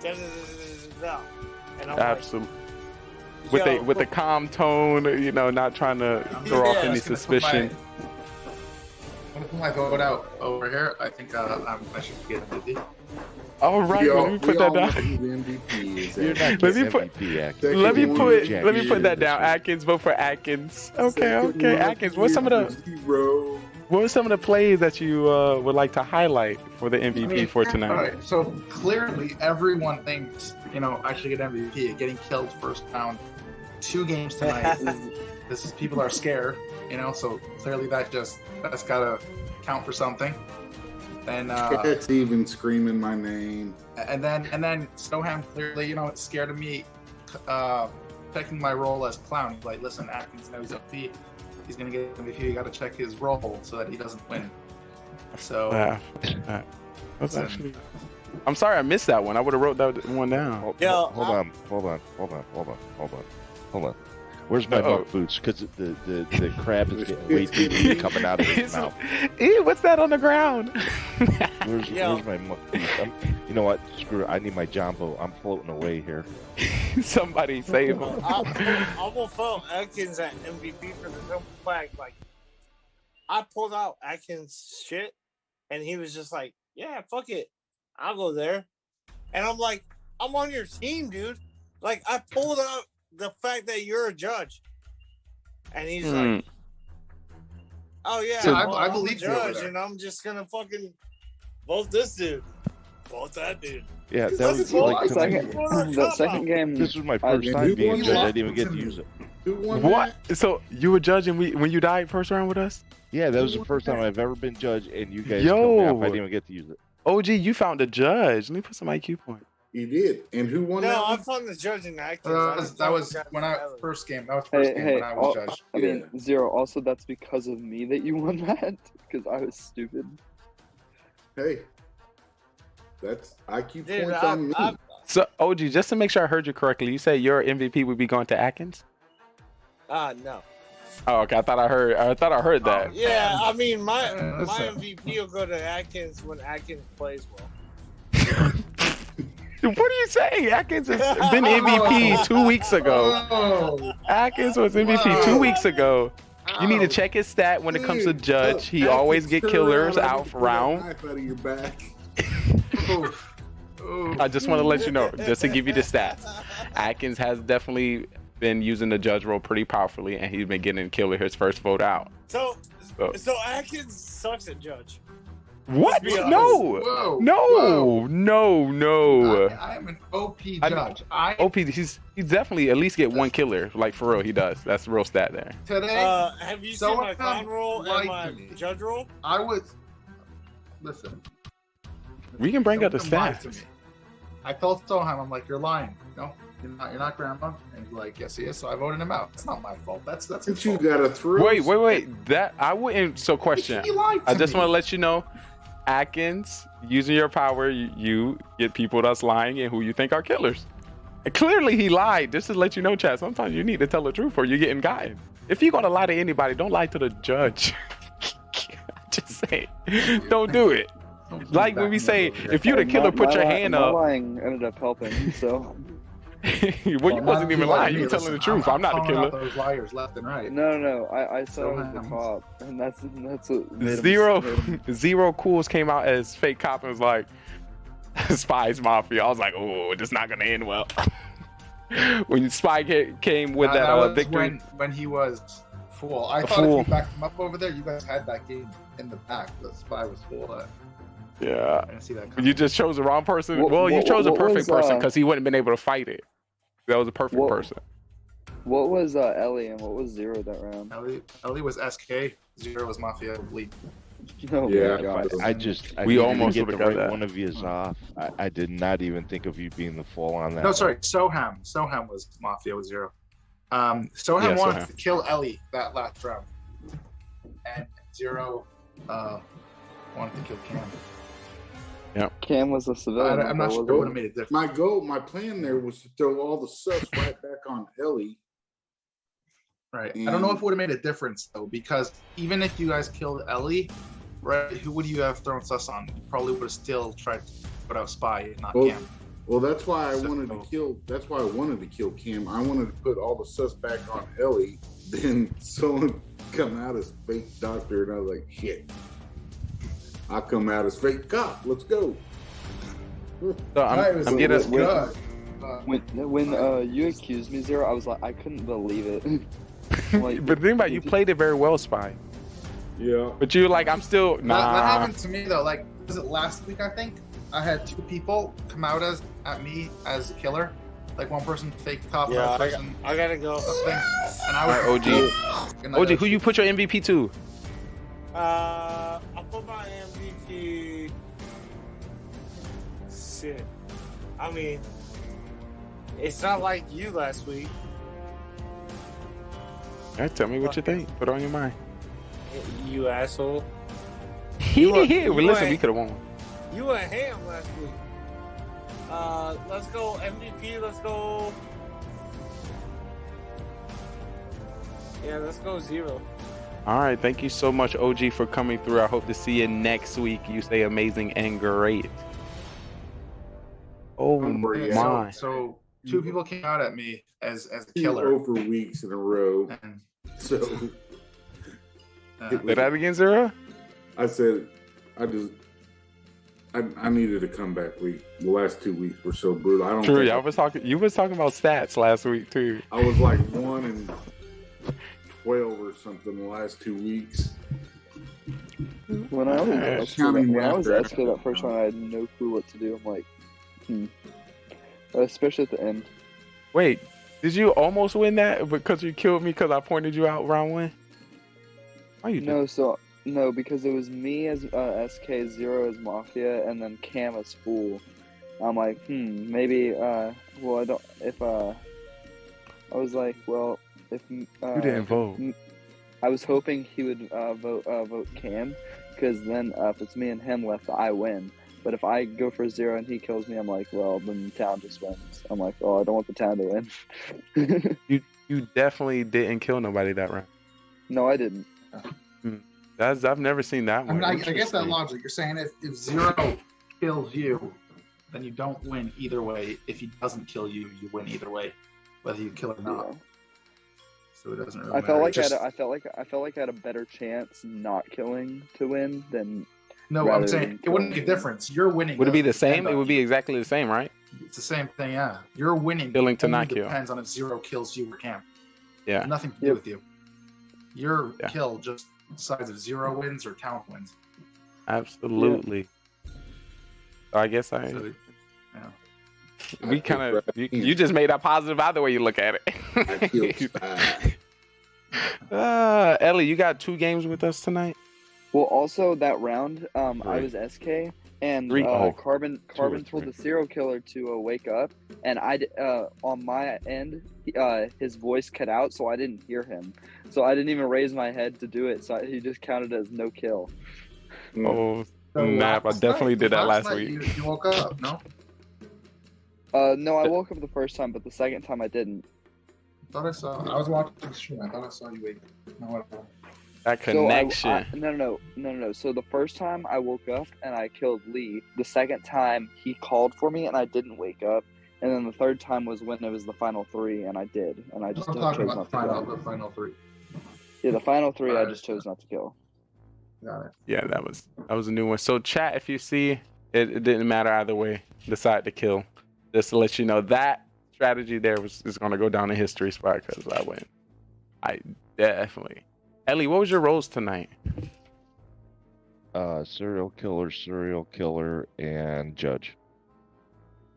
and I'm absolutely. With the calm tone, you know, not trying to throw off any suspicion. I'm gonna put my vote out over here. I think I should get MVP. All right, let me put that down. Let me put that down. Atkins, vote for Atkins. Okay. Atkins, what's some of the plays that you would like to highlight for the MVP for tonight? All right, so clearly everyone thinks, you know, I should get MVP. Getting killed first round, 2 games tonight. This is people are scared, you know. So clearly that's gotta count for something. And it's even screaming my name. And then Snowham clearly, you know, it's scared of me checking my role as clown. He's like, listen, Atkins knows he's OP. He's gonna get MVP. You gotta check his role so that he doesn't win. So that's actually. I'm sorry I missed that one. I would have wrote that one down. Hold on. Where's my muck boots? Because the crab is getting way too deep coming out of his mouth. Ew, what's that on the ground? Where's my muck boots? You know what? Screw it. I need my jumbo. I'm floating away here. Somebody save him. I'm gonna follow Atkins at MVP for the simple fact, like, I pulled out Atkins' shit, and he was just like, yeah, fuck it. I'll go there. And I'm like, I'm on your team, dude. Like, I pulled out the fact that you're a judge. And he's like, oh, yeah, so I believe I'm a judge, and I'm just going to fucking vote this dude. Vote that dude. Yeah, that was like the second game. This was my first time being judge. I didn't even get to use it. What? So you were judging when you died first round with us? Yeah, that was the first time I've ever been judged, and you guys killed me off. I didn't even get to use it. OG, you found a judge. Let me put some IQ points. You did. And who won that? No, one? I'm from the judging Atkins. That was when I first game. That was first game when I was judged. I mean, Zero, also that's because of me that you won that, because I was stupid. Hey, that's IQ points on me. So, OG, just to make sure I heard you correctly, you said your MVP would be going to Atkins? No. Oh, okay. I thought I heard that. Yeah, I mean, my MVP will go to Atkins when Atkins plays well. What are you saying? Atkins has been MVP 2 weeks ago. Atkins was MVP 2 weeks ago. You need to check his stat when it comes to judge. He always get killers out for round. I just want to let you know, just to give you the stats. Atkins has definitely been using the judge role pretty powerfully, and he's been getting killer his first vote out. So Atkins sucks at judge. What? Let's be honest. No, no. I am an OP judge. OP, he's definitely at least get one killer. Like for real, he does. That's the real stat there. Today, have you seen my con roll and my judge roll? Listen. We can bring up the Someone lied to stats. me. I told Soham, I'm like, you're lying. No, you're not grandma. And he's like, yes, he is. So I voted him out. It's not my fault. That's his You fault. got a through. Wait. That I wouldn't. So question. He lied I to just me. want to let you know, Atkins, using your power, you get people that's lying and who you think are killers. And clearly he lied. Just to let you know, chat. Sometimes you need to tell the truth or you're getting gotten. If you're gonna lie to anybody, don't lie to the judge. Just say, don't do it. Like when we say, if you're the killer, put your hand up. Lying ended up helping, so. Well, you wasn't even lying. You were telling the truth. I'm not the calling out killer. those liars left and right. No. I said I was the cop, and that's what made him- Zero, made him- Zero Cools came out as fake cop and was like, Spy's Mafia. I was like, oh, this is not gonna end well. When Spy came with that was victory. when he was full. I A thought fool. if you backed him up over there, you guys had that game in the back. The Spy was full. Yeah. I didn't see that coming. You just chose the wrong person. What- Well, you what- chose a what perfect was, person because he wouldn't have been able to fight it. That was a perfect person. What was Ellie and what was Zero that round? Ellie was SK. Zero was Mafia League. Oh Yeah, my God. I We needed almost to get would've the got right that. one of you off. I did not even think of you being the full on that. No, one. sorry. Soham was Mafia with Zero. Soham Yeah, wanted Soham. to kill Ellie that last round, and Zero wanted to kill Cam. Cam was a civilian. I'm not sure what would have made it different. My plan there was to throw all the sus right back on Ellie. Right. I don't know if it would have made a difference though, because even if you guys killed Ellie, right, who would you have thrown sus on? You probably would have still tried to put out Spy, not Cam. Well, that's why I wanted to kill. That's why I wanted to kill Cam. I wanted to put all the sus back on Ellie. Then someone come out as fake doctor, and I was like, shit. I come out as fake cop. Let's go. So I'm getting When you accused me, Zero, I was like, I couldn't believe it. But the thing about it, you played it very well, Spy. Yeah. But you were like, I'm still That nah. happened to me though. Like, was it last week? I think I had two people come out at me as a killer. Like one person fake cop, Yeah, another person. I gotta go. And I was Alright, OG. OG, who you put your MVP to? I put my MVP. Shit. I mean, it's not like you last week. All right, tell me what you think. Put it on your mind. You asshole. Well, listen, we could have won. You were ham last week. Let's go MVP. Let's go. Yeah, let's go Zero. All right, thank you so much, OG, for coming through. I hope to see you next week. You stay amazing and great. Oh my! So two people came out at me as a You killer. over weeks in a row. So Say that again, Zero? I said, I needed a comeback week. The last 2 weeks were so brutal. I don't. True. think Yeah, I was talking. You was talking about stats last week too. I was like 1-12 or something the last 2 weeks. When I Counting was after- SK that first round, I had no clue what to do. I'm like, especially at the end. Wait, did you almost win that because you killed me because I pointed you out round one? Why you No, because it was me as SK, Zero as Mafia, and then Cam as Fool. I'm like, maybe. Well, I don't. If I was like, well, if You didn't vote. I was hoping he would vote Cam, because then if it's me and him left, I win. But if I go for Zero and he kills me, I'm like, well, then the town just wins. I'm like, oh, I don't want the town to win. You definitely didn't kill nobody that round. No, I didn't. I've never seen that I one. mean, I guess that Interesting. logic. You're saying if Zero kills you, then you don't win either way. If he doesn't kill you, you win either way, whether you kill or not. So it doesn't really I matter. felt like Just- I felt like I had a better chance not killing to win than. No, rather I'm saying than it wouldn't make a killing. difference. You're winning. Would it be the doesn't depend same? It on would be exactly the same, right? It's the same thing, yeah. You're winning. Killing to only not kill. Depends on if Zero kills you or Cam. Yeah. Nothing to do with you. Your kill just decides if Zero wins or town wins. Absolutely. So I guess we kind of you just made that positive either way you look at it. Ellie, you got 2 games with us tonight. Well, also that round, I was SK, and Carbon told the serial killer to wake up, and on my end, his voice cut out, so I didn't hear him. So I didn't even raise my head to do it. So he just counted as no kill. Oh snap! I definitely did that last week. You woke up, no? No, I woke up the first time, but the second time I didn't. I was watching the stream. I thought I saw you wake up. No, whatever. That connection. No. So the first time I woke up and I killed Lee. The second time he called for me and I didn't wake up. And then the third time was when it was the final 3 and I did. And I just chose not to kill. The final 3. Yeah, the final 3 I just chose not to kill. Got it. Yeah, that was a new one. So chat, if you see it didn't matter either way, decide to kill. Just to let you know that strategy there is going to go down in history spot because I win. I definitely. Ellie, what was your roles tonight? Serial killer, and judge.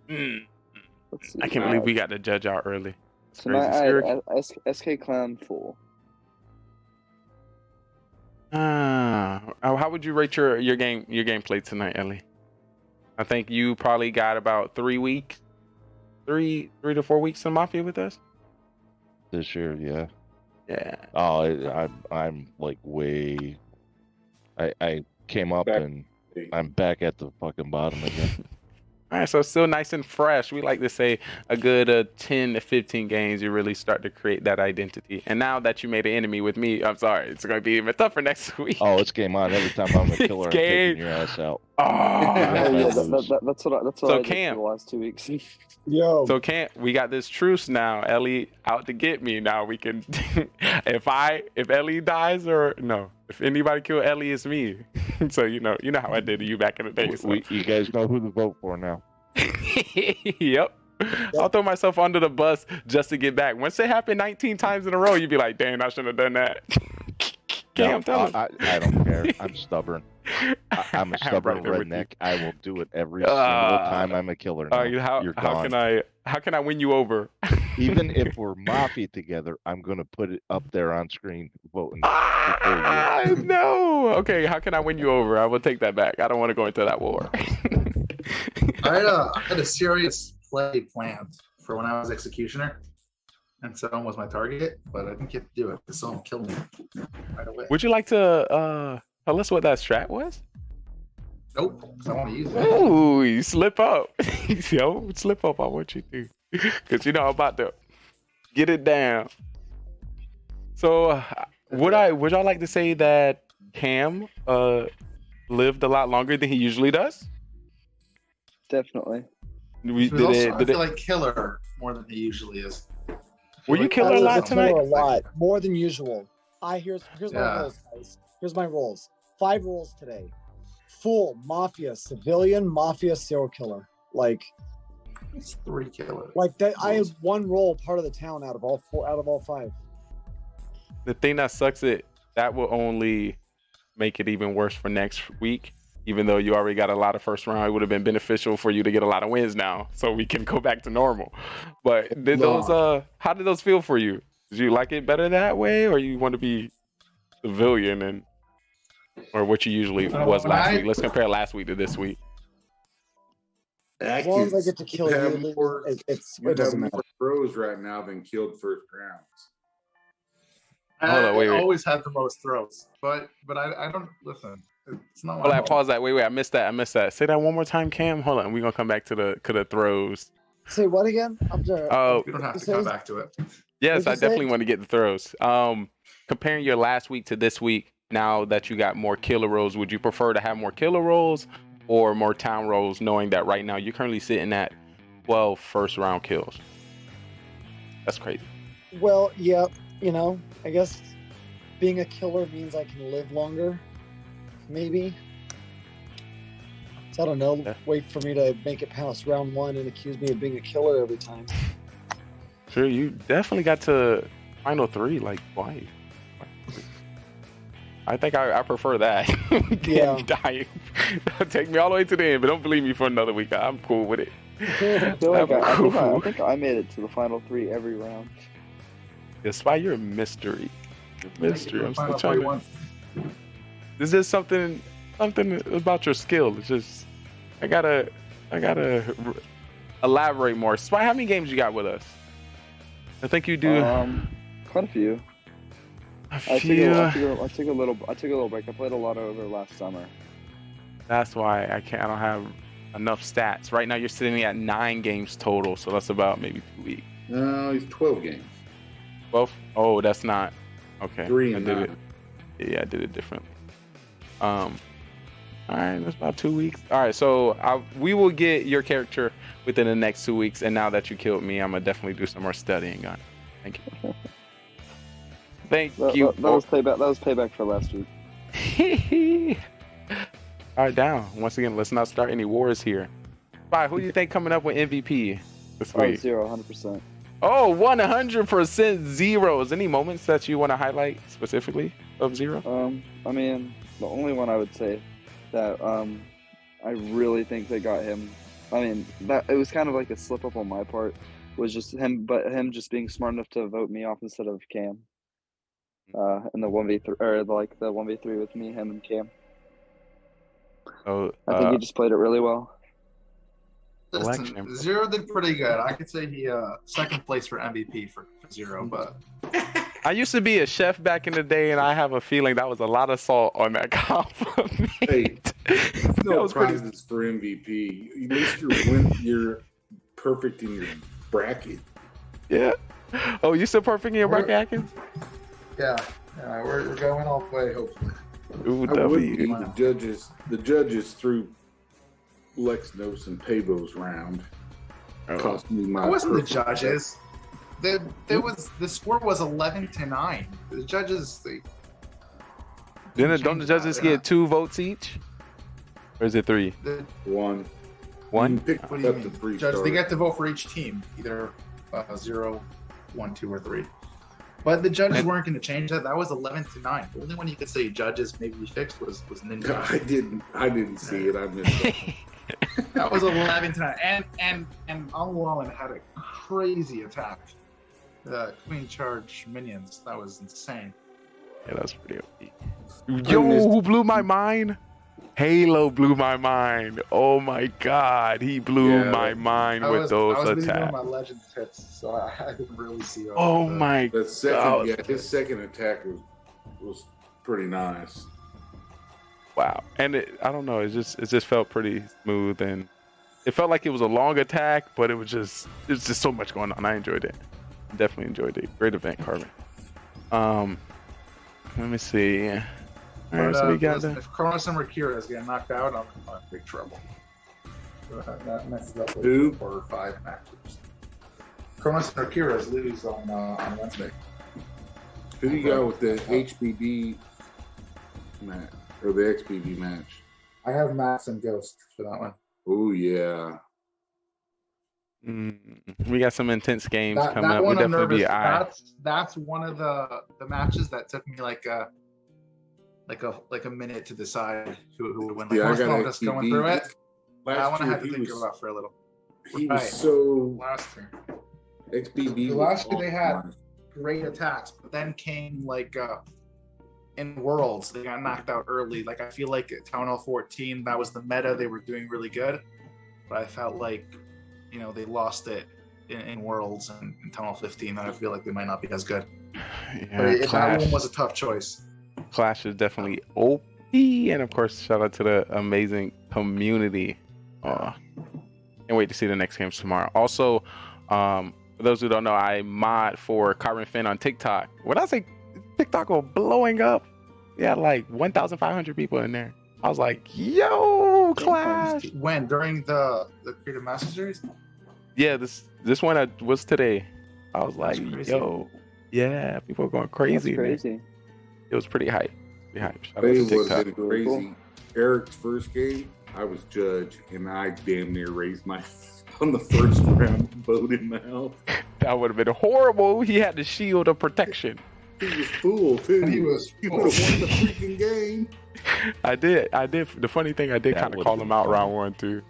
I can't believe we got the judge out early. Tonight I SK Clown full. How would you rate your gameplay tonight, Ellie? I think you probably got about 3 weeks, 3 to 4 weeks in Mafia with us this year. Yeah. Yeah. Oh, I'm like way. I came up and I'm back at the fucking bottom again. All right, so still nice and fresh. We like to say a good 10 to 15 games, you really start to create that identity. And now that you made an enemy with me, I'm sorry, it's going to be even tougher next week. Oh, it's game on every time I'm a killer. I'm taking your ass out. That's what I did Cam, for the last 2 weeks. Yo. So Cam, we got this truce now. Ellie out to get me. Now we can, if Ellie dies or no, if anybody kill Ellie, it's me. So you know how I did to you back in the day. So. You guys know who to vote for now. Yep. I'll throw myself under the bus just to get back. Once it happened 19 times in a row, you'd be like, "Damn, I shouldn't have done that." Cam, tell him. I don't care. I'm stubborn. I'm a stubborn redneck. I will do it every single time I'm a killer. Now. You're gone. How can I win you over? Even if we're Mafia together, I'm gonna put it up there on screen voting. No. Okay, how can I win you over? I will take that back. I don't want to go into that war. I had a serious play planned for when I was executioner, and someone was my target. But I think you have to do it because someone killed me right away. Would you like to tell us what that strat was? Nope, because I want to use it. Ooh, you slip up. Yo, slip up. I want you to. Because I'm about to get it down. So, would y'all like to say that Cam lived a lot longer than he usually does? Definitely. I feel like killer more than he usually is. Were you killer a lot tonight? A lot more than usual. Here's my rolls, guys. Here's my rolls. 5 rolls today. Full Mafia, civilian, Mafia, serial killer. Like it's 3 killers. Like that, I have 1 roll part of the town out of all 5. The thing that sucks that will only make it even worse for next week. Even though you already got a lot of first round, it would have been beneficial for you to get a lot of wins now, so we can go back to normal. But how did those feel for you? Did you like it better that way, or you want to be civilian or what you usually was last week? Let's compare last week to this week. As long as I get to kill you, it doesn't matter. More throws right now than killed first rounds. Hold on, wait. Always had the most throws, but I don't listen. It's not. Hold on, pause that. Wait, I missed that. Say that one more time, Cam. Hold on, we're gonna come back to the throws. Say what again? I'm sorry. We don't have to come back to it. Yes, I definitely want to get the throws. Comparing your last week to this week, now that you got more killer rolls, would you prefer to have more killer rolls or more town rolls, knowing that right now you're currently sitting at 12 first round kills? That's crazy. Well, yeah, I guess being a killer means I can live longer. Maybe. So I don't know. Yeah. Wait for me to make it past round 1 and accuse me of being a killer every time. Sure, you definitely got to final 3 like twice. I think I prefer that. Yeah. Dying. Take me all the way to the end, but don't believe me for another week. I'm cool with it. I feel like I think I made it to the final 3 every round. Yeah, Spy, you're a mystery. You're a mystery. I'm still trying to. This is something about your skill. It's just I gotta elaborate more. Spy, how many games you got with us? I think you do. Quite a few. I took a little break. I played a lot over last summer. That's why I don't have enough stats. Right now you're sitting at 9 games total, so that's about maybe 2 weeks. No, it's 12 games. 12? Oh, that's not okay. 3 and 9. Yeah, I did it differently. All right, that's about 2 weeks. All right, so we will get your character within the next 2 weeks. And now that you killed me, I'm gonna definitely do some more studying on it. Thank you. Thank you. That was payback for last week. All right, down. Once again, let's not start any wars here. Spy, who do you think coming up with MVP this week? 0, 100%. Oh, 100% zeros. Any moments that you want to highlight specifically of zero? I mean, the only one I would say that I really think that got him. I mean, that it was kind of like a slip up on my part. Was just him just being smart enough to vote me off instead of Cam. In the 1v3 or like the 1v3 with me, him, and Cam. Oh, I think he just played it really well. Listen, Zero did pretty good. I could say he second place for MVP for Zero, but I used to be a chef back in the day, and I have a feeling that was a lot of salt on that compliment. Hey, no prizes for MVP. At least you're perfect in your bracket. Yeah. Oh, you still perfect in your bracket, Atkins? yeah, we're going all the way, hopefully. Ooh, I wouldn't be the judges threw Lex Nos and Pavo's round. Cost me my. It wasn't the judges. The score was 11-9. The judges, don't the judges get 2 votes each, or is it 3? 1. 1. What do you mean? They get to vote for each team, either 0, 1, 2, or 3. But the judges weren't going to change that. That was 11-9. The only one you could say judges maybe fixed was Ninja. I didn't see it. I missed it. That was 11-9. And Allen had a crazy attack. The Queen Charge minions. That was insane. Yeah, that's pretty OP. Yo, who blew my mind? Halo blew my mind. Oh my god, he blew my mind with those attacks. I was busy doing my Legends hits, so I didn't really see. Oh my god! Yeah, his second attack was pretty nice. Wow, and I don't know, it just felt pretty smooth, and it felt like it was a long attack, but there's just so much going on. I enjoyed it. Definitely enjoyed it. Great event, Carmen. Let me see. All right, so we got if Kronos and Mercurius is getting knocked out, I'm in big trouble. That messes up with 4 or 5 matches. Kronos and Mercurius lose on Wednesday. Who do you got with the HBD match or the XBB match? I have Max and Ghost for that one. Oh yeah. We got some intense games coming up. We'll definitely be That's one of the matches that took me like a minute to decide who would win. Like, I got just going through it. That one I had to think about for a little. He was so last year. XBB. Last year they had great attacks, but then came in Worlds they got knocked out early. Like I feel like at Town Hall 14 that was the meta. They were doing really good, but I felt like they lost it in Worlds and in Town Hall 15, and I feel like they might not be as good. Yeah, but that one was a tough choice. Clash is definitely OP, and of course, shout out to the amazing community. Can't wait to see the next games tomorrow. Also, for those who don't know, I mod for Carbon Finn on TikTok. When I say TikTok was blowing up, yeah, like 1,500 people in there. I was like, yo, Clash. When? During the Creative Master Series? Yeah, this one was today. I was like, yo, yeah, people are going crazy. That's crazy. It was pretty hype. Shout out to TikTok. Was crazy. Cool. Eric's first game, I was judge, and I damn near raised my on the first round, voted him out. That would have been horrible. He had the shield of protection. He was full too. He was He would have won the freaking game. I did. The funny thing, I did kind of call him out round one too.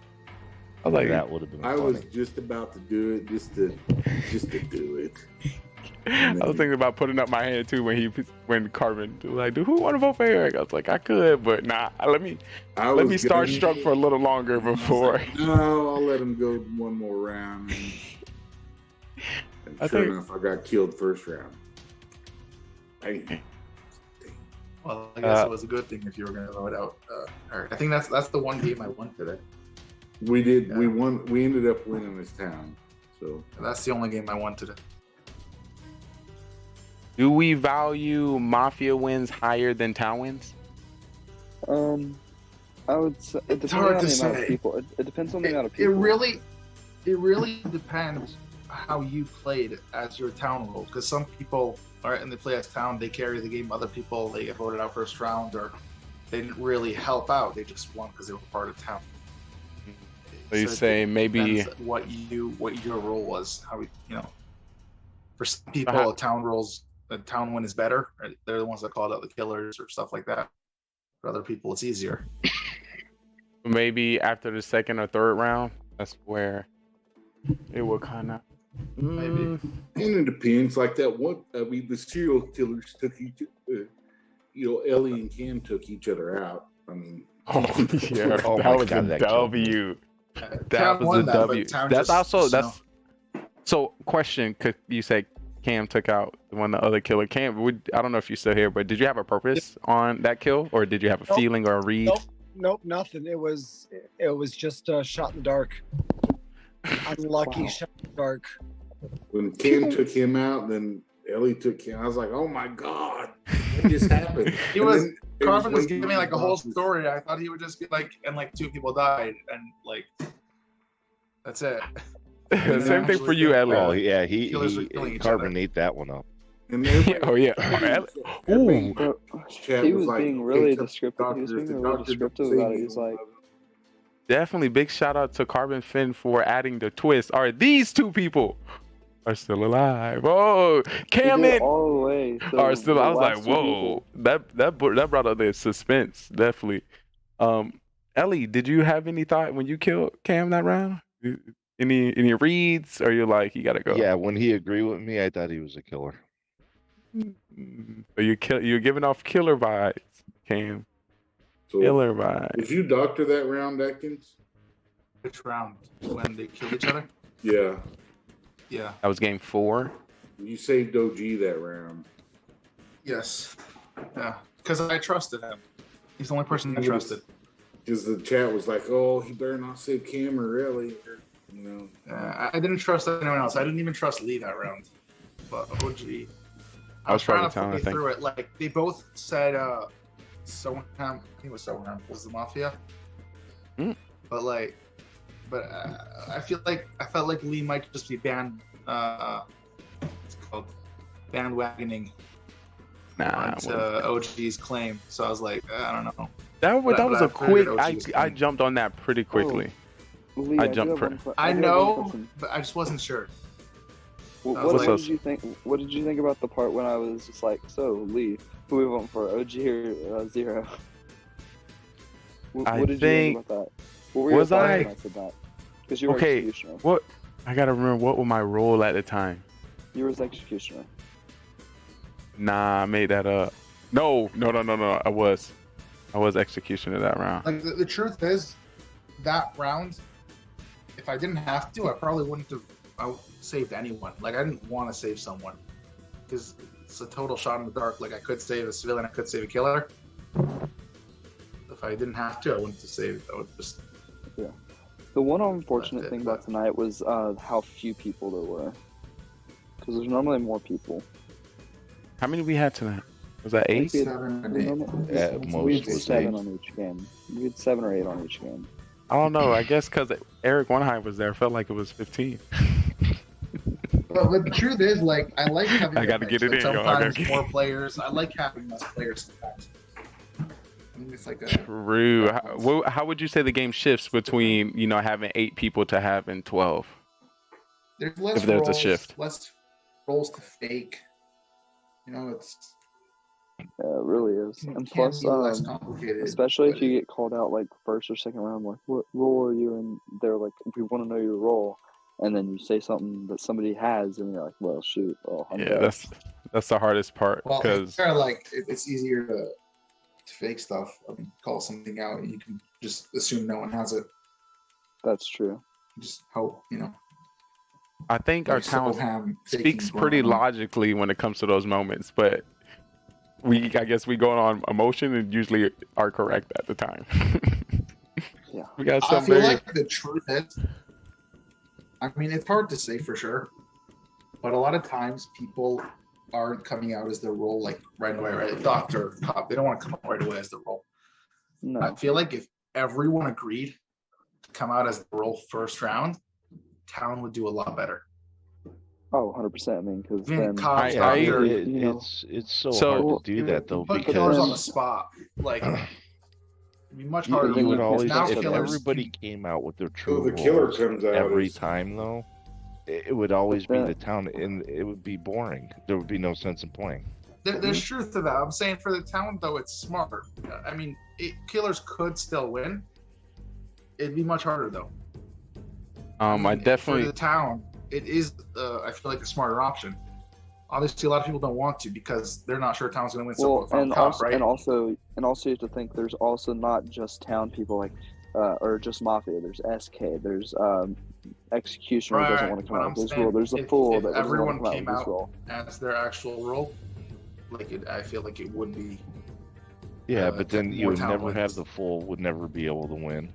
I was like, that would have been. I was just about to do it, just to do it. I was thinking about putting up my hand too when Carbon was like, "Dude, who want to vote for Eric?" I was like, I could, but nah. Let me start struck for a little longer before. Like, no, I'll let him go one more round. And sure enough, I got killed first round. Well, I guess it was a good thing if you were going to vote out Eric. I think that's the one game I won today. We did. Yeah. We won. We ended up winning this town. So that's the only game I won today. Do we value Mafia wins higher than town wins? I would say it depends hard on to the amount say. of people. It depends on the amount of people. It really depends how you played as your town role. Because some people, and they play as town, they carry the game. Other people, they get voted out first round, or they didn't really help out. They just won because they were part of town. So you say maybe what your role was. How for some people, a town win is better. Right? They're the ones that called out the killers or stuff like that. For other people, it's easier. Maybe after the second or third round, that's where it will kind of. Maybe. And it depends. Like that one, the serial killers took each, Ellie and Cam took each other out. I mean, that was a W. That was a W. That's also So, question: could you say Cam took out the other killer? Cam, I don't know if you're still here, but did you have a purpose on that kill, or did you have a feeling or a read? Nope, nothing. It was just a shot in the dark. Unlucky shot in the dark. When Cam took him out, then Ellie took him. I was like, "Oh my god, what just happened?" Carmen was giving me like a whole story. I thought he would just be like, and like 2 people died, and like that's it. Same thing for you, Ellie. Oh yeah, he Carbon ate that one up. Oh yeah. He was being really descriptive. He was being really descriptive about it. He's like, definitely big shout out to Carbon Finn for adding the twist. All right, these 2 people are still alive. Oh, Cam and all the way. So are still. I was like, whoa, that brought up the suspense. Definitely. Ellie, did you have any thought when you killed Cam that round? Any reads, or you're like, you gotta go? Yeah, when he agreed with me, I thought he was a killer. So you're giving off killer vibes, Cam. So killer vibes. Did you doctor that round, Atkins? Which round? When they killed each other? Yeah. Yeah. That was game 4. You saved OG that round. Yes. Yeah. Because I trusted him. He's the only person I trusted. Because the chat was like, "Oh, he better not save Cam or Ellie." I didn't trust anyone else. I didn't even trust Lee that round. But OG. I was trying to play through it. Like they both said, Soham. I think it was Soham was the Mafia. But I felt like Lee might just be what's it called? Bandwagoning onto OG's claim. So I was like, I don't know. That was a quick. I jumped on that pretty quickly. Lee, I jumped pretty. I know, but I just wasn't sure. What did you think? What did you think about the part when I was just like, "So Lee, who we voting for, OG or Zero?" What did you think about that? What were your thoughts when I said that? Because you were executioner. What? I gotta remember what was my role at the time. You were executioner. Nah, I made that up. No. I was executioner that round. Like the truth is, that round, if I didn't have to, I probably wouldn't have saved anyone. Like I didn't want to save someone because it's a total shot in the dark. Like I could save a civilian, I could save a killer. If I didn't have to, I wouldn't have saved. I would just. Yeah. The one unfortunate thing about tonight was how few people there were. Because there's normally more people. How many we had tonight? Was that 8? 7 and 8. At most we had was 7 8. on each game. We had 7 or 8 on each game. I don't know. I guess because Eric GoneRight was there, it felt like it was 15. But the truth is, like, I like having. I gotta get it in. Sometimes more players. I like having less players sometimes. I mean, it's like a. True. How would you say the game shifts between having 8 people to having 12? There's less if there's roles, a shift. Less roles to fake. You know, it's Yeah, it really is. And plus, be less complicated, especially if you get called out like first or second round, like what role are you? And they're like, we want to know your role. And then you say something that somebody has, and you're like, well, shoot, well, I'm Yeah, dead. that's the hardest part well, because like it's easier to fake stuff. I mean, call something out, and you can just assume no one has it. That's true. Just hope, you know. I think our town speaks faking pretty Braun. logically when it comes to those moments, but I guess we go on emotion and usually are correct at the time. Yeah. We got I some feel very like the truth is, I mean, it's hard to say for sure, but a lot of times people aren't coming out as their role like right away, right? Doctor, cop, they don't want to come out right away as their role. No. I feel like if everyone agreed to come out as the role first round, town would do a lot better. Oh, 100%. I mean, because Even then cops, doctor, it's so hard to do that though put killers on the because spot. Like, it'd be much you harder. would always, now if killers, everybody came out with their true the killer roles comes out every as- time though, it would always be the town, and it would be boring. There would be no sense in playing. there's truth to that. I'm saying for the town though, it's smarter. I mean, killers could still win. It'd be much harder though. I definitely For the town, it is. I feel like a smarter option. Obviously, a lot of people don't want to because they're not sure town's going to win. Well, So and cop, also, right? and also, you have to think there's also not just town people like, or just mafia. There's SK. There's executioner who doesn't want to come but out I'm of his saying role. There's a if fool that doesn't want everyone to come came out of his out role. as their actual role, I feel like it would be. Yeah, but then you more would town never wins. have the full, would never be able to win.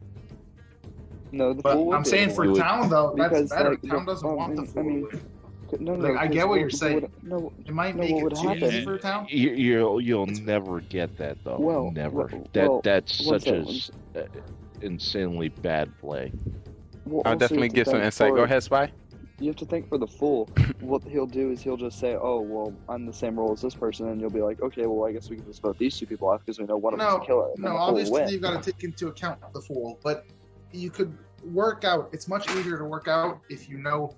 No, the But fool would I'm be saying able to for win. town though, that's Because, better. like, Town doesn't want the fool. I mean, no, Like, I because get what you're people saying. would- no, It might no, make what it would too happen- easy for town. You'll never get that though. Well, never. well, That's one such a second. insanely bad play. Well, I'll also you definitely have to get some think insight. Go for- ahead, Spy. You have to think for the fool. What he'll do is he'll just say, "Oh, well, I'm the same role as this person," and you'll be like, "Okay, well, I guess we can just vote these two people off because we know one of them's a killer." And then No, the fool will obviously win. you've got to take into account the fool, but you could work out. It's much easier to work out if you know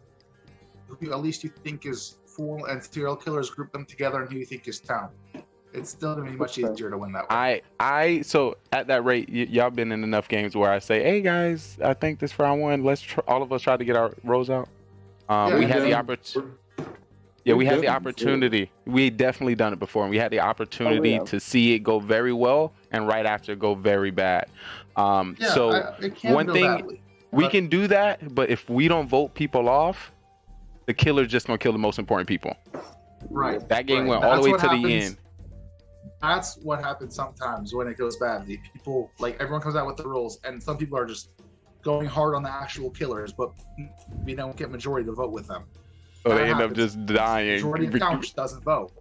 who at least you think is fool and serial killers, group them together, and who you think is town. It's still gonna be much easier to win that way. So at that rate, y'all been in enough games where I say, "Hey guys, I think this round one. Let's all of us try to get our roles out." We had the opportunity. Yeah, we had the opportunity. We definitely done it before, and we had the opportunity to see it go very well, and right after go very bad. It can one go thing badly, we can do that, but if we don't vote people off, the killer's just gonna kill the most important people. Right. That game right. went all the way That's to what the happens- end. That's what happens sometimes when it goes badly. People, like, everyone comes out with the rules, and some people are just going hard on the actual killers, but we don't get majority to vote with them. So That they end up happens. just dying. Majority of couch doesn't vote.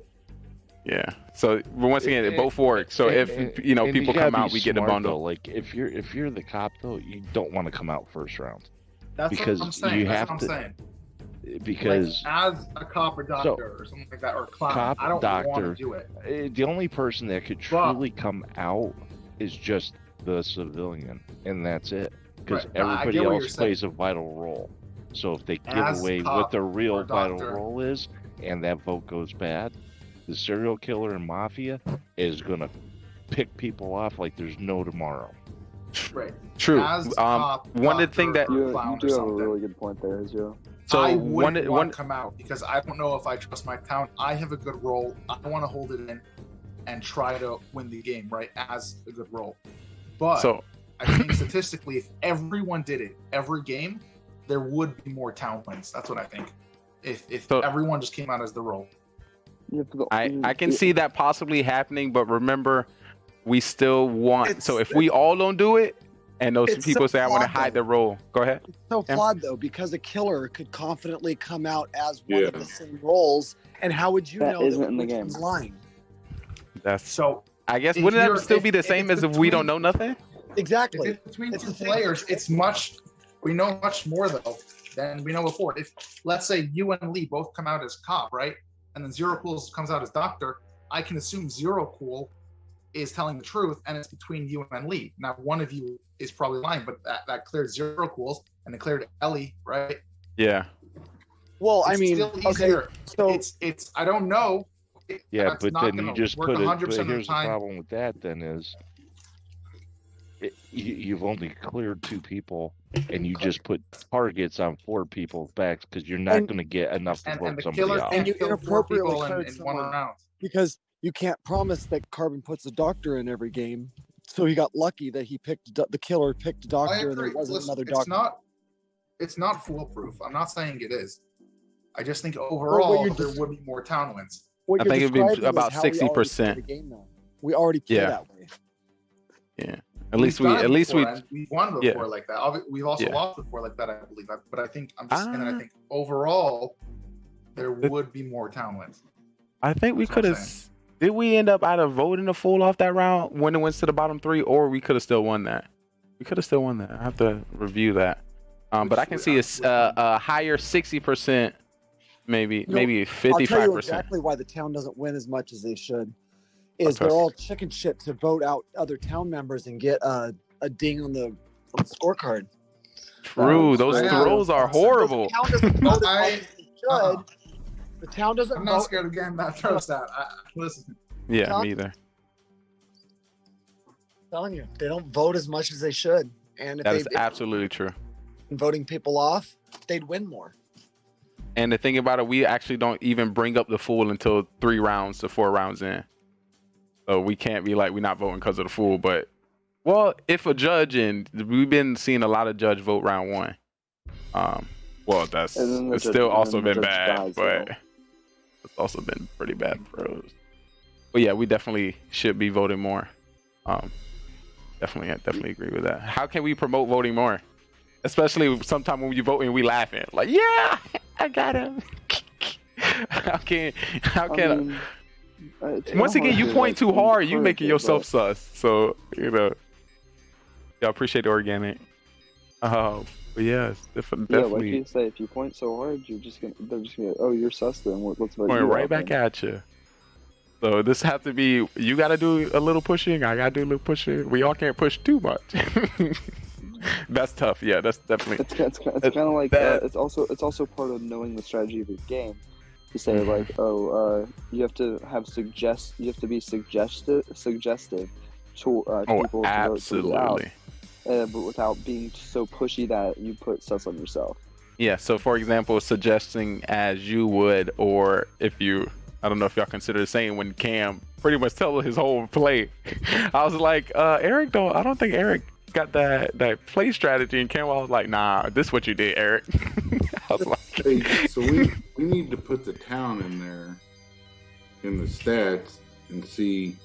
Yeah. So but once again, it both work. So if And people you come gotta out, be we get a smart, bundle. though. Like if you're the cop though, you don't want to come out first round. That's because what I'm saying. you That's have what I'm to saying. because Like, as a cop or doctor or something like that, or a clown, cop I don't want doctor, to do it. the only person that could truly come out is just the civilian, and that's it. Because Right, but I everybody get what else you're saying. plays a vital role. So if they give As away cop what their real or vital doctor. role is, and that vote goes bad, the serial killer in Mafia is gonna pick people off like there's no tomorrow. Right. True. As cop, One of the thing that You clown do or have a something. really good point there, Joe. So I one wouldn't one want to come out because I don't know if I trust my town. I have a good role. I want to hold it in and try to win the game, right? As a good role. But So- I think statistically, if everyone did it every game, there would be more town wins. That's what I think. If everyone just came out as the role. I can see that possibly happening, but remember, we still want. So if we all don't do it, and those It's people so say I want to flawed, hide the role, go ahead. So Yeah. flawed though, because a killer could confidently come out as one of Yeah. the same roles, and how would you That know isn't that in the which game. one's lying? That's so. I guess if wouldn't you're- that still be the if same it's as if we between- don't know nothing? Exactly. If it's between It's two the same players, it's much. We know much more though than we know before. If let's say you and Lee both come out as cop, right, and then Zero Cool comes out as doctor, I can assume Zero Cool is telling the truth, and it's between you and Lee. Now, one of you is probably lying, but that cleared Zero Cools and it cleared Ellie, right? Yeah. Well, I It's mean, still okay, easier. so it's I don't know Yeah, that's but not then you gonna just work put it. 100% But of the here's the time. problem with that. Then is you've only cleared 2 people, and you just put targets on 4 people's backs because you're not going to get enough to And vote the somebody killer out. can't And you kill 4 inappropriately people in cleared one someone round. because you can't promise that Carbon puts a doctor in every game. So he got lucky that he picked the killer picked a I doctor and there agree. wasn't Listen, another doctor. It's not foolproof. I'm not saying it is. I just think what overall you're there just- would be more town wins. What I you're think it'd be describing is about how we already play 60%. the game, though. We already play Yeah. that way. Yeah. At least we and we've won before yeah. like that. We've also Yeah. lost before like that, I believe. But I think I'm just saying that I think overall there would be more town wins. I think we That's what could I'm have. saying. Did we end up either voting a fool off that round when it went to the bottom 3, or we could have still won that? We could have still won that. I have to review that. But I can see a higher 60%, maybe No, maybe I'll tell you 55%. exactly why the town doesn't win as much as they should. Is they're all chicken shit to vote out other town members and get a ding on the scorecard. True, those throws are horrible. The town doesn't vote as much as they should. The town doesn't I'm vote. not scared of getting that throw stat. Listen. Yeah, me either. I'm telling you, they don't vote as much as they should. And if That they is absolutely true. voting people off, they'd win more. And the thing about it, we actually don't even bring up the fool until 3 rounds to 4 rounds in. So we can't be like, we're not voting because of the fool. But, well, if a judge, and we've been seeing a lot of judge vote round 1. Well, that's it's still also been bad, but it's also been pretty bad for pros. But yeah, we definitely should be voting more. Definitely agree with that. How can we promote voting more? Especially sometime when you vote and we laughing. Like, yeah, I got him. How can once again, you point too hard, you making yourself sus. So, you know. Yeah, I appreciate the organic. But yeah, it's definitely. Yeah, like you say, if you point so hard, they're just gonna oh, you're sus then. Let's vote Point you right out back then. at you. So this have to be, you gotta do a little pushing, I gotta do a little pushing. We all can't push too much. That's tough. Yeah, that's definitely. It's kind of like it's also part of knowing the strategy of your game. To say like, you have to be suggestive to people to absolutely. vote out, but without being so pushy that you put sus on yourself. Yeah. So for example, suggesting as you would, or if you, I don't know if y'all consider the same when Cam pretty much tell his whole play. I was like, Eric, I don't think Eric got that play strategy, and Cam was like, nah, this is what you did, Eric. I was like, hey, so we need to put the town in there in the stats and see.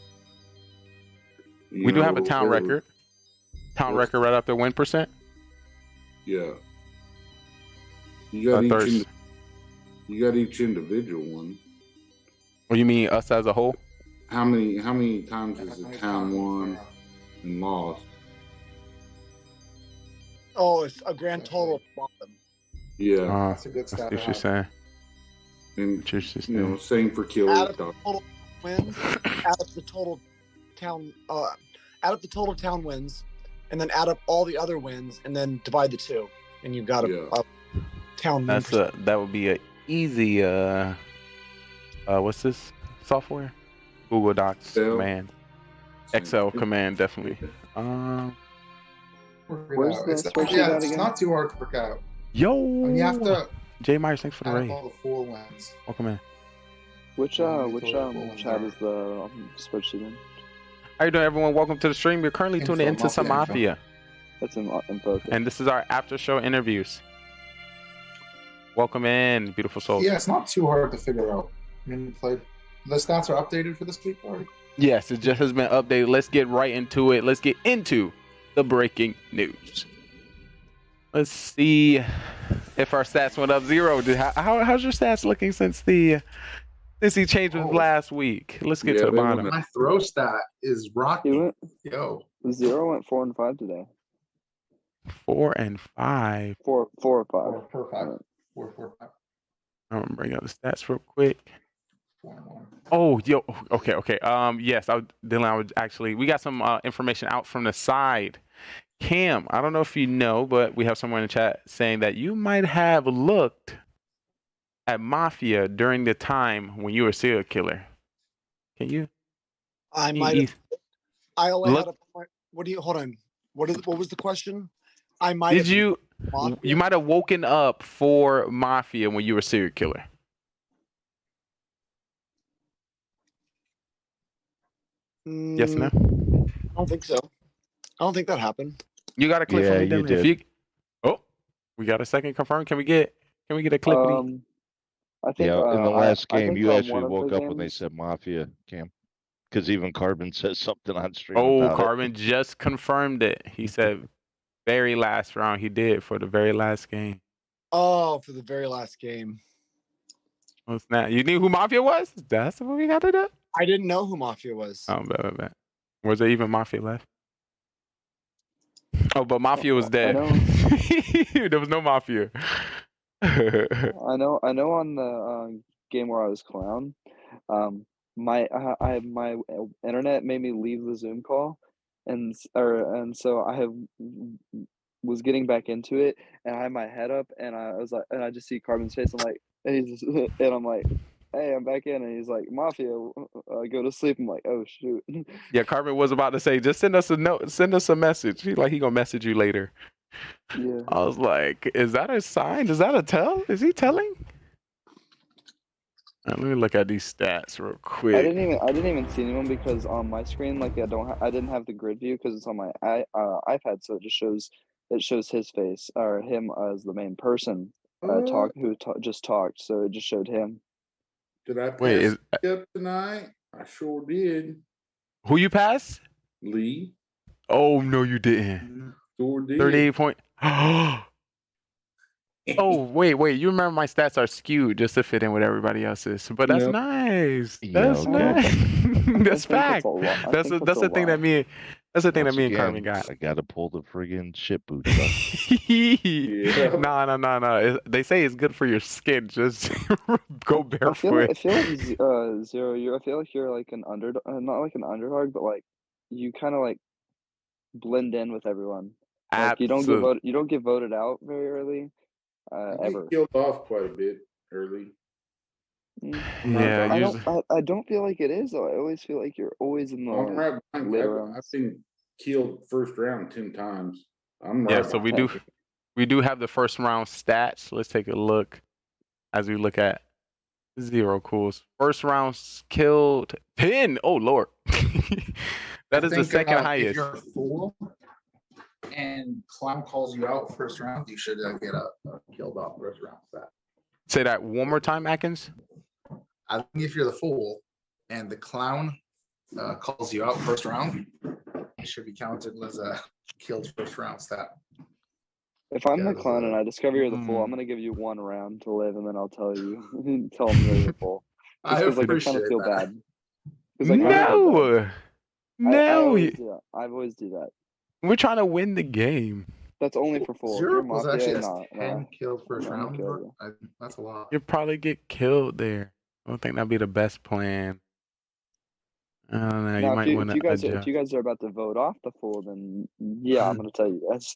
We do have a town record. Town record right after win percent. Yeah. You got each individual one. What do you mean, us as a whole? How many times has the town won and lost? Oh, it's a grand total of 11. Yeah. That's a good stat. That's what you're saying. And you know, same for killers. Add up the total wins, add up the total town wins, and then add up all the other wins, and then divide the 2, and you've got a town win. That would be a easy what's this software? Google Docs command. Excel command, definitely. Where's the spreadsheet yeah, at it's again? not too hard to work out. Yo, And you have to Jay Myers, thanks for the add up raid. all the 4 wins. Welcome in. Which chat is the spreadsheet in? How you doing, everyone? Welcome to the stream. We're currently tuning into some Mafia. That's in info. And this is our after show interviews. Welcome in, beautiful souls. Yeah, it's not too hard to figure out. I mean, you played. The stats are updated for this week already. Yes, it just has been updated. Let's get right into it. Let's get into the breaking news. Let's see if our stats went up 0. How's your stats looking since he changed it last week? Let's get to the bottom. My throw stat is rocky. Yo. 0 went 4 and 5 today. 4 and 5. 4 or 5. 4 or 5. 4, 5. I'm gonna bring up the stats real quick. Oh, yo, okay. Yes, we got some information out from the side. Cam, I don't know if you know, but we have someone in the chat saying that you might have looked at Mafia during the time when you were a serial killer. Can you? I Can you might have. eas- I only had a Look, point. What do you? Hold on. What was the question? I might did have. you? Mafia? You might have woken up for Mafia when you were a serial killer. Yes, no. I don't think so. I don't think that happened. You got a clip for Yeah, me, you Dylan? If did. you, oh, we got a second confirmed. Can we get a clip of these? I think Yeah, in the last I game, think you on actually one of the woke up when they games. said Mafia, Cam. Because even Carbon says something on stream Oh, about it. Carbon just confirmed it. He said very last round he did for the very last game. Oh, for the very last game. Oh snap! You knew who Mafia was? That's what we got to do. I didn't know who Mafia was. Oh, bad. Was there even Mafia left? Oh, but Mafia was I dead. know. There was no Mafia. I know on the game where I was clown, my internet made me leave the Zoom call, and so I was getting back into it, and I had my head up, and I was like, and I just see Carbon's face. I'm like, and I'm like, hey, I'm back in, and he's like, Mafia, go to sleep. I'm like, oh shoot. Yeah, Carbon was about to say, just send us a note, send us a message. He gonna message you later. Yeah. I was like, is that a sign? Is that a tell? Is he telling? Let me look at these stats real quick. I didn't even see anyone because on my screen, like I didn't have the grid view because it's on my iPad, so it shows his face or him as the main person just talked, so it just showed him. Did I Wait, pass up tonight? I sure did. Who you passed? Lee. Oh no, you didn't. Sure did. 38 point. Oh wait, you remember my stats are skewed just to fit in with everybody else's, but that's Yep. nice. Yeah, That's okay. nice. That's fact. That's think the thing that me and Once Carmen again, got. I gotta pull the friggin' shit boots up. No. They say it's good for your skin. Just go barefoot. I feel like Zero. I feel like you're like an underdog, not like an underdog, but like you kind of like blend in with everyone. Like you don't get voted out very early, I ever. get killed off quite a bit early. Yeah, I don't feel like it is though. I always feel like you're always in the I'm right behind you. later rounds. I've been killed first round 10 times. I'm yeah. right So behind we do have the first round stats. Let's take a look as we look at Zero Cools. First round killed 10. Oh Lord, that is the second If highest. you're a fool and Clown calls you out first round, you should get a killed off first round stat. Say that one more time, Atkins. I think if you're the fool and the Clown calls you out first round, it should be counted as a killed first round stat. If I'm the clown and I discover you're the fool, I'm gonna give you 1 round to live, and then I'll tell you, tell them you're the fool. Just because like I kind of feel bad. No. I always do that. We're trying to win the game. That's only for fools. Zero You're was Mafia, actually 10 killed first round. kill That's a lot. You'll probably get killed there. I don't think that'd be the best plan. I don't know. You Now, might want to if adjust. you guys are about to vote off the fool, then yeah, I'm gonna tell you yes.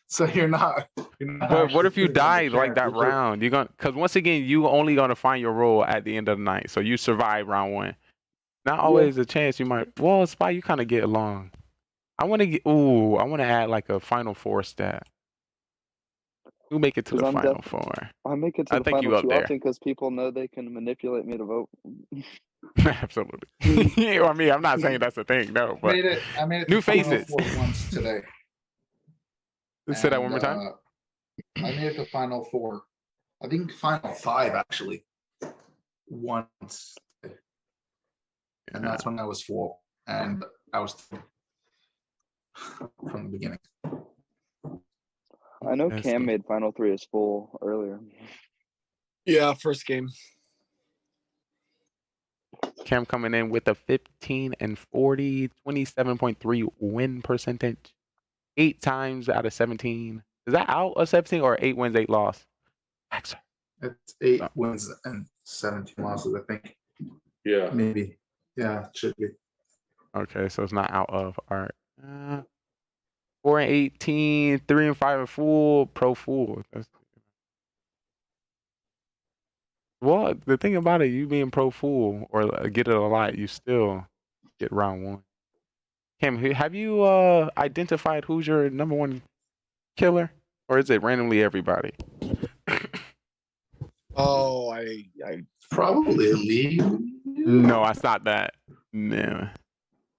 So you're not. But what if you died like that round? You're gonna, because once again, you only gonna find your role at the end of the night. So you survive round 1. Not always a chance you might. Well, Spy, you kind of get along. I want to add like a Final 4 stat. Who make it to the Final 4? I make it to I the think you final up 2 there. often because people know they can manipulate me to vote. Absolutely. I mean, I'm not saying that's the thing, no. But I made it new to Final faces. 4 once today. Say that one more time. I made it to Final 4. I think Final 5 actually. Once. And that's when I was 4. And I was from the beginning. I know Cam made Final 3 as full earlier. Yeah, first game. Cam coming in with a 15 and 40, 27.3 win percentage. 8 times out of 17. Is that out of 17 or 8 wins, 8 losses? It's 8 wins and 17 losses, I think. Yeah. Maybe. Yeah, it should be. Okay, so it's not out of. All right. 4 and 18, 3 and 5 and full, pro full. Well, the thing about it, you being pro fool or get it a lot, you still get round one. Cam, have you identified who's your number one killer, or is it randomly everybody? Oh, I Probably Lee. No, it's not that. No,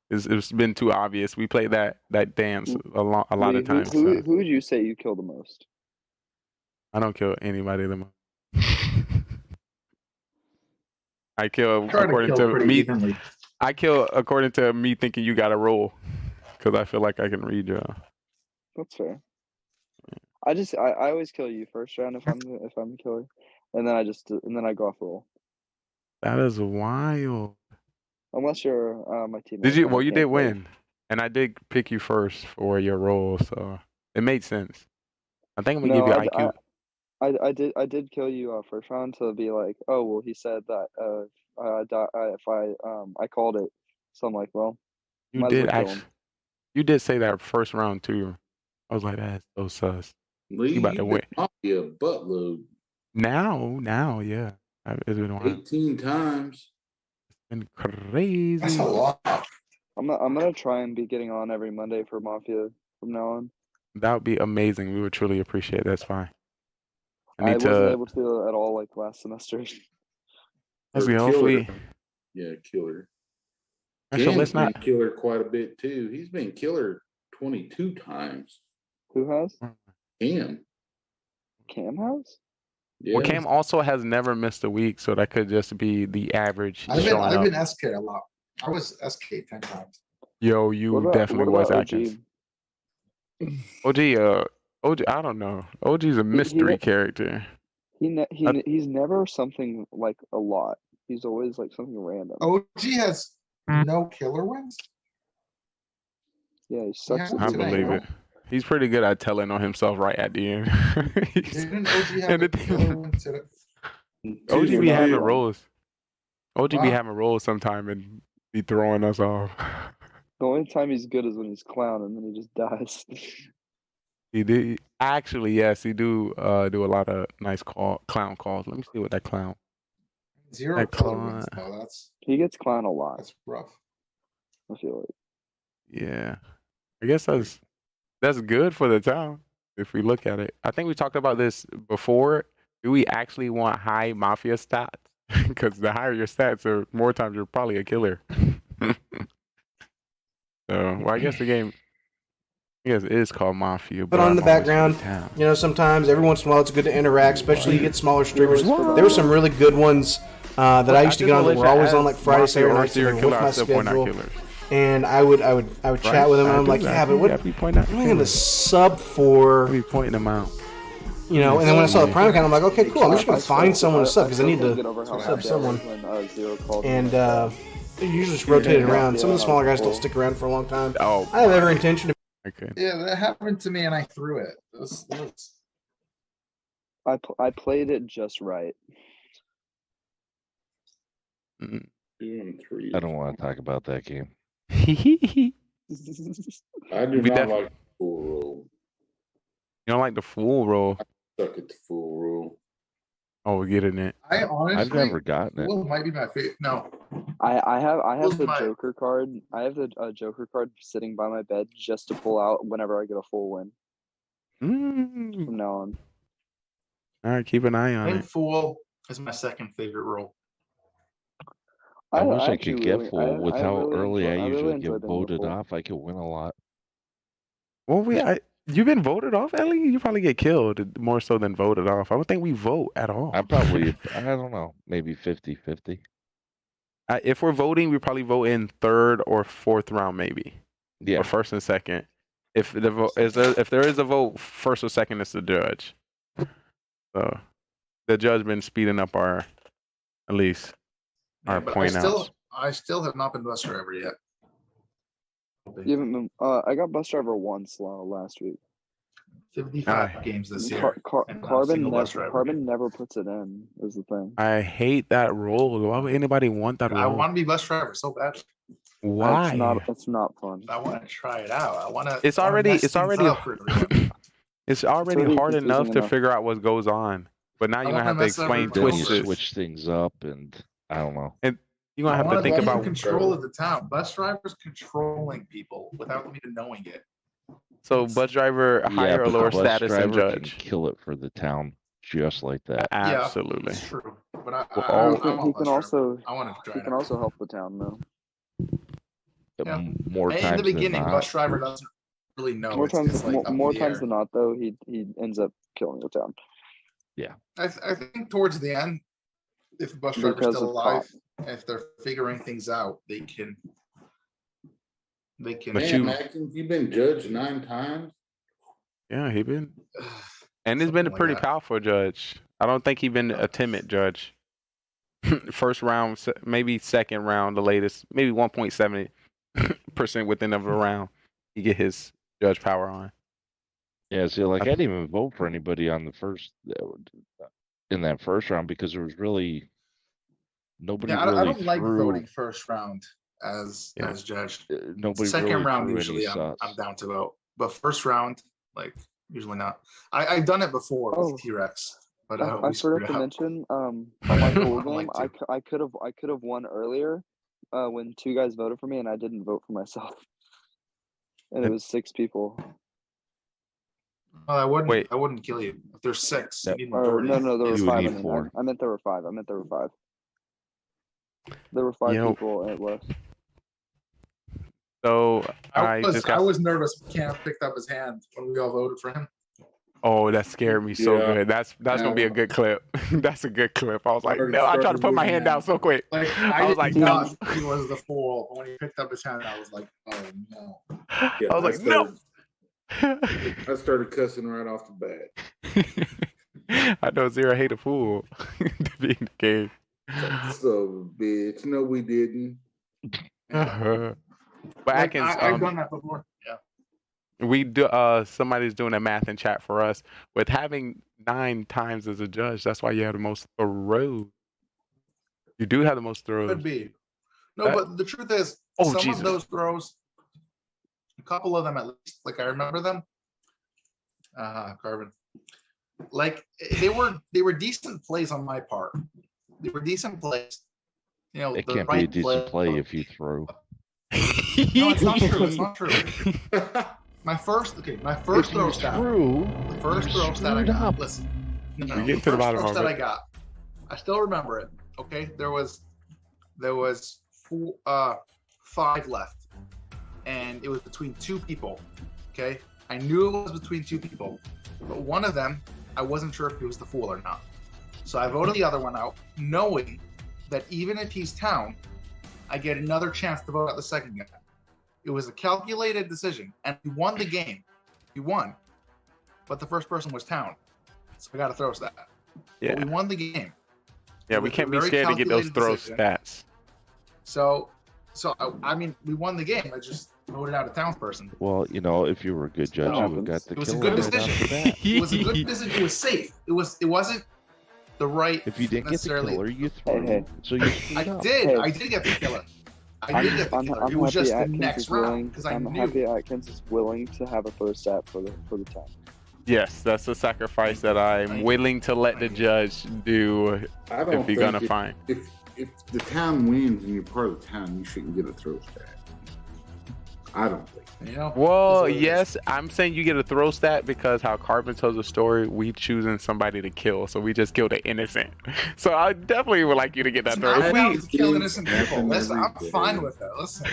it's been too obvious. We played that dance a lot Lee, of times. Who So would you say you kill the most? I don't kill anybody the most. I kill Try to according kill to pretty me. evenly. I kill according to me thinking you got a roll, because I feel like I can read you. That's fair. I always kill you first round if I'm the killer, and then I go off roll. That is wild. Unless you're my teammate. Did you? then I Well, you can't did kill you. win, and I did pick you first for your roll, so it made sense. I think I'm gonna give you IQ. I did kill you first round to be like, oh well, he said that if I called it, so I'm like, well, You might as did well kill actually. him. You did say that first round too. I was like, that's so sus. Lee, You about to you've win. been Mafia buttload. Now, yeah. It's been a while. 18 times. It's been crazy. That's a lot. I'm gonna try and be getting on every Monday for Mafia from now on. That would be amazing. We would truly appreciate it. That's fine. I wasn't able to at all like last semester. Let's Or go. killer. Hopefully. Yeah, killer. Actually, Cam's let's been not. killer quite a bit too. He's been killer 22 times. Who has? Cam. Cam has? Yeah. Well, Cam also has never missed a week, so that could just be the average showing I've up. been SK a lot. I was SK 10 times. Yo, you definitely was Atkins. OG, I don't know. OG's a mystery character. He's never something like a lot. He's always like something random. OG has no killer wins. Yeah, he sucks. I believe it. He's pretty good at telling on himself right at the end. Didn't OG have a killer win today? OG be having rolls. OG be having rolls sometime and be throwing us off. The only time he's good is when he's clown and then he just dies. He did actually, yes, he do a lot of nice clown calls. Let me see what that clown. Zero killer wins. No, he gets clown a lot. That's rough. I feel like. Yeah, I guess that's good for the town if we look at it. I think we talked about this before. Do we actually want high Mafia stats? Because the higher your stats, the more times you're probably a killer. So, well, I guess the game, it is called Mafia. But on the background, you know, sometimes every once in a while it's good to interact, especially you get smaller streamers. There were some really good ones that I used to get on that were always on like Friday, Saturday nights with my schedule. And I would chat with them, and I'm like, yeah, but what am I going to sub for? Be pointing them out. You know, and then when I saw the Prime account, I'm like, okay, cool. I'm just going to find someone to sub because I need to sub someone. And they're usually just rotated around. Some of the smaller guys don't stick around for a long time. Oh, I have every intention to. Okay. Yeah, that happened to me, and I threw it. I played it just right. I don't want to talk about that game. I do not like the full roll. You don't like the full roll? I suck at the full roll. Oh, we're getting it. I honestly, I've never gotten it. Will might be my favorite. No, I have the Joker card. I have the Joker card sitting by my bed just to pull out whenever I get a full win. From now on. All right, keep an eye on it. Fool is my second favorite role. I wish I could get full. With how early I usually get voted off, I could win a lot. Well, you've been voted off, Ellie? You probably get killed more so than voted off. I don't think we vote at all. I'm probably, I don't know, maybe 50-50. If we're voting, we probably vote in third or fourth round, maybe. Yeah. Or first and second. If there is a vote, first or second is the judge. So the judge been speeding up our point outs. I still have not been bus driver yet. You haven't been, I got bus driver once last week. 55 games this year. Carbon never puts it in, is the thing. I hate that role. Why would anybody want that role? I want to be bus driver so bad. Why? It's not fun. I want to try it out. I want to. It's already hard enough to figure out what goes on. But now you're gonna have to explain twists. Switch things up, and I don't know. And you're gonna have to think about control of the town. Bus drivers controlling people without them even knowing it. So bus driver higher or lower status than judge. Can kill it for the town just like that. Absolutely. It's true. But he can also help the town though. More times in the beginning, than not. Bus driver doesn't really know. More times than not, though, he ends up killing the town. Yeah. I think towards the end, if the bus driver's still alive, if they're figuring things out, they can. Man, Atkins, you've been judged 9 times. Yeah, he been, and he's been a pretty powerful judge. I don't think he's been a timid judge. First round, maybe second round, the latest, maybe 1.70% within of a round, you get his judge power on. Yeah, see, like I didn't even vote for anybody on the in that first round because there was really nobody. Yeah, really I don't like voting first round as judge. Nobody. Second really round usually I'm down to vote, but first round usually not. I've done it before with T-Rex. But I forgot to mention on my pool game, I could have won earlier when 2 guys voted for me and I didn't vote for myself, and it was 6 people. I wouldn't kill you if there's 6. No, there were 5. I meant there were 5. There were 5 people and it was. So I was nervous when Cam picked up his hand when we all voted for him. Oh, that scared me so good. That's gonna be a good clip. That's a good clip. I was like, no, I tried to put my hand down so quick. I was like, no. He was the fool. But when he picked up his hand, I was like, oh no. I was like, no. I started cussing right off the bat. I know Zero hate a fool to be in the game. So, bitch. No, we didn't. But Atkins, I've done that before. Yeah. We do. Somebody's doing a math in chat for us. With having 9 times as a judge, that's why you have the most throws. You do have the most throws. Could be. No, but the truth is, some of those throws, a couple of them at least, like I remember them. Carbon. Like they were decent plays on my part. They were decent plays. You know, it can't be a decent play if you throw. No, it's not true. It's not true. My first throw stat. The first throw stat I got. Listen. No, get to the bottom of it. I got. I still remember it. Okay, there was 5 left, and it was between 2 people. Okay, I knew it was between 2 people, but one of them I wasn't sure if he was the fool or not. So I voted the other one out, knowing that even if he's town, I get another chance to vote out the second guy. It was a calculated decision, and we won the game. We won, but the first person was town, so I got to throw stat. Yeah, but we won the game. Yeah, we can't be scared to get those throw stats. So I mean, we won the game. I just voted out a townsperson. Well, you know, if you were a good judge, you would got the kill. It was a good decision. It was a good decision. It was safe. It wasn't the right. If you didn't get the killer, you threw. So you. I did get the killer. I did get the killer. It was just the next round because I knew. I'm happy Atkins is willing to have a throw stat for the town. Yes, that's a sacrifice that I'm willing to let the judge do if you're gonna find. If the town wins and you're part of the town, you shouldn't get a throw stat. I don't think. Well, yes, I'm saying you get a throw stat because how Carbon tells the story, we choosing somebody to kill, so we just killed an innocent. So I definitely would like you to get that throw. We kill innocent people. Listen, I'm fine with that. Listen,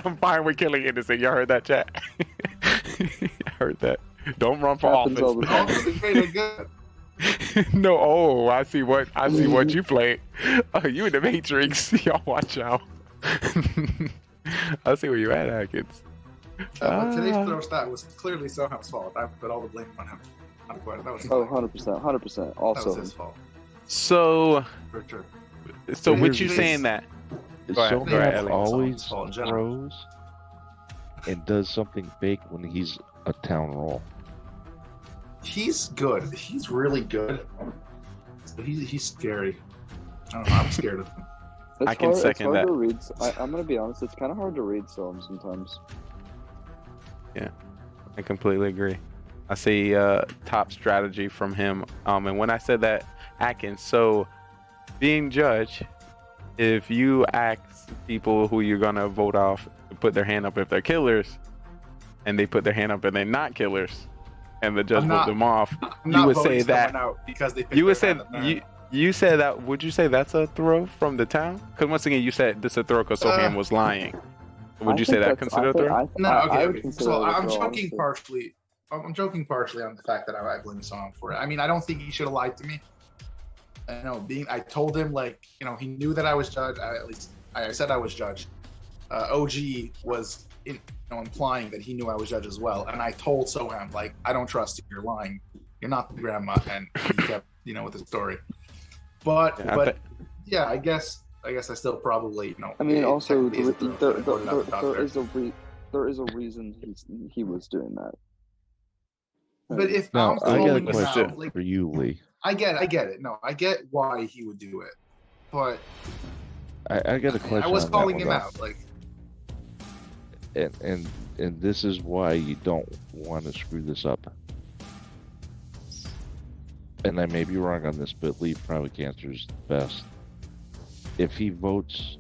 I'm fine with killing innocent. Y'all heard that, chat? I heard that. Don't run for office. No, I see what you played. Oh, you in the Matrix. Y'all watch out. I see where you at, Atkins. Today's throw stat was clearly Soham's fault. I put all the blame on him. That was 100%. Also, that was his fault. So with you saying that, Soham always throws and does something fake when he's a town roll. He's good. He's really good. He's scary. I don't know. I'm scared of him. I can second that. I'm gonna be honest. It's kind of hard to read Soham sometimes. Yeah, I completely agree. I see top strategy from him. And when I said that Atkins. So, being judge, if you ask people who you're gonna vote off to put their hand up if they're killers, and they put their hand up and they're not killers, and the judge vote them off, you would say that because they you would say you said that. Would you say that's a throw from the town? Because once again, you said this is a throw because Sohan was lying. Would you say that considered a throw? No, okay. So I'm joking partially. I'm joking partially on the fact that I blame Sohan for it. I mean, I don't think he should have lied to me. I told him, like, he knew that I was judge. At least I said I was judge. OG was implying that he knew I was judge as well, and I told Sohan, like, I don't trust you. You're lying. You're not the grandma, and he kept with the story. But yeah, I guess I still probably I mean, also there is a reason he was doing that. But if now, I'm calling him out, like, for you, Lee. I get it. No, I get why he would do it, but I got a question. I was on calling that him one, out, like, and this is why you don't want to screw this up. And I may be wrong on this, but Lee probably answers best. If he votes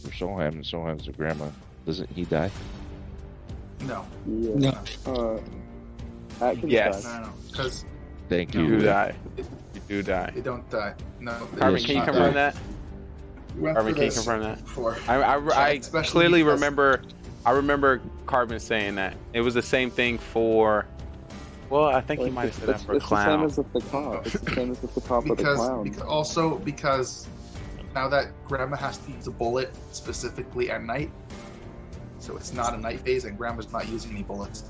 for Sohan and Sohan's a grandma, doesn't he die? No. Yeah. No. Yes. No, because thank you. You do die. You do die. You don't die. No. Carmen, can you confirm that? Carmen, can you confirm that? I clearly remember. I remember Carmen saying that it was the same thing for. Well, I think he might have said that for Clown. It's the same as with the cop. It's the same as with the cop or the clown. Because now that Grandma has to use a bullet specifically at night, so it's not a night phase, and Grandma's not using any bullets.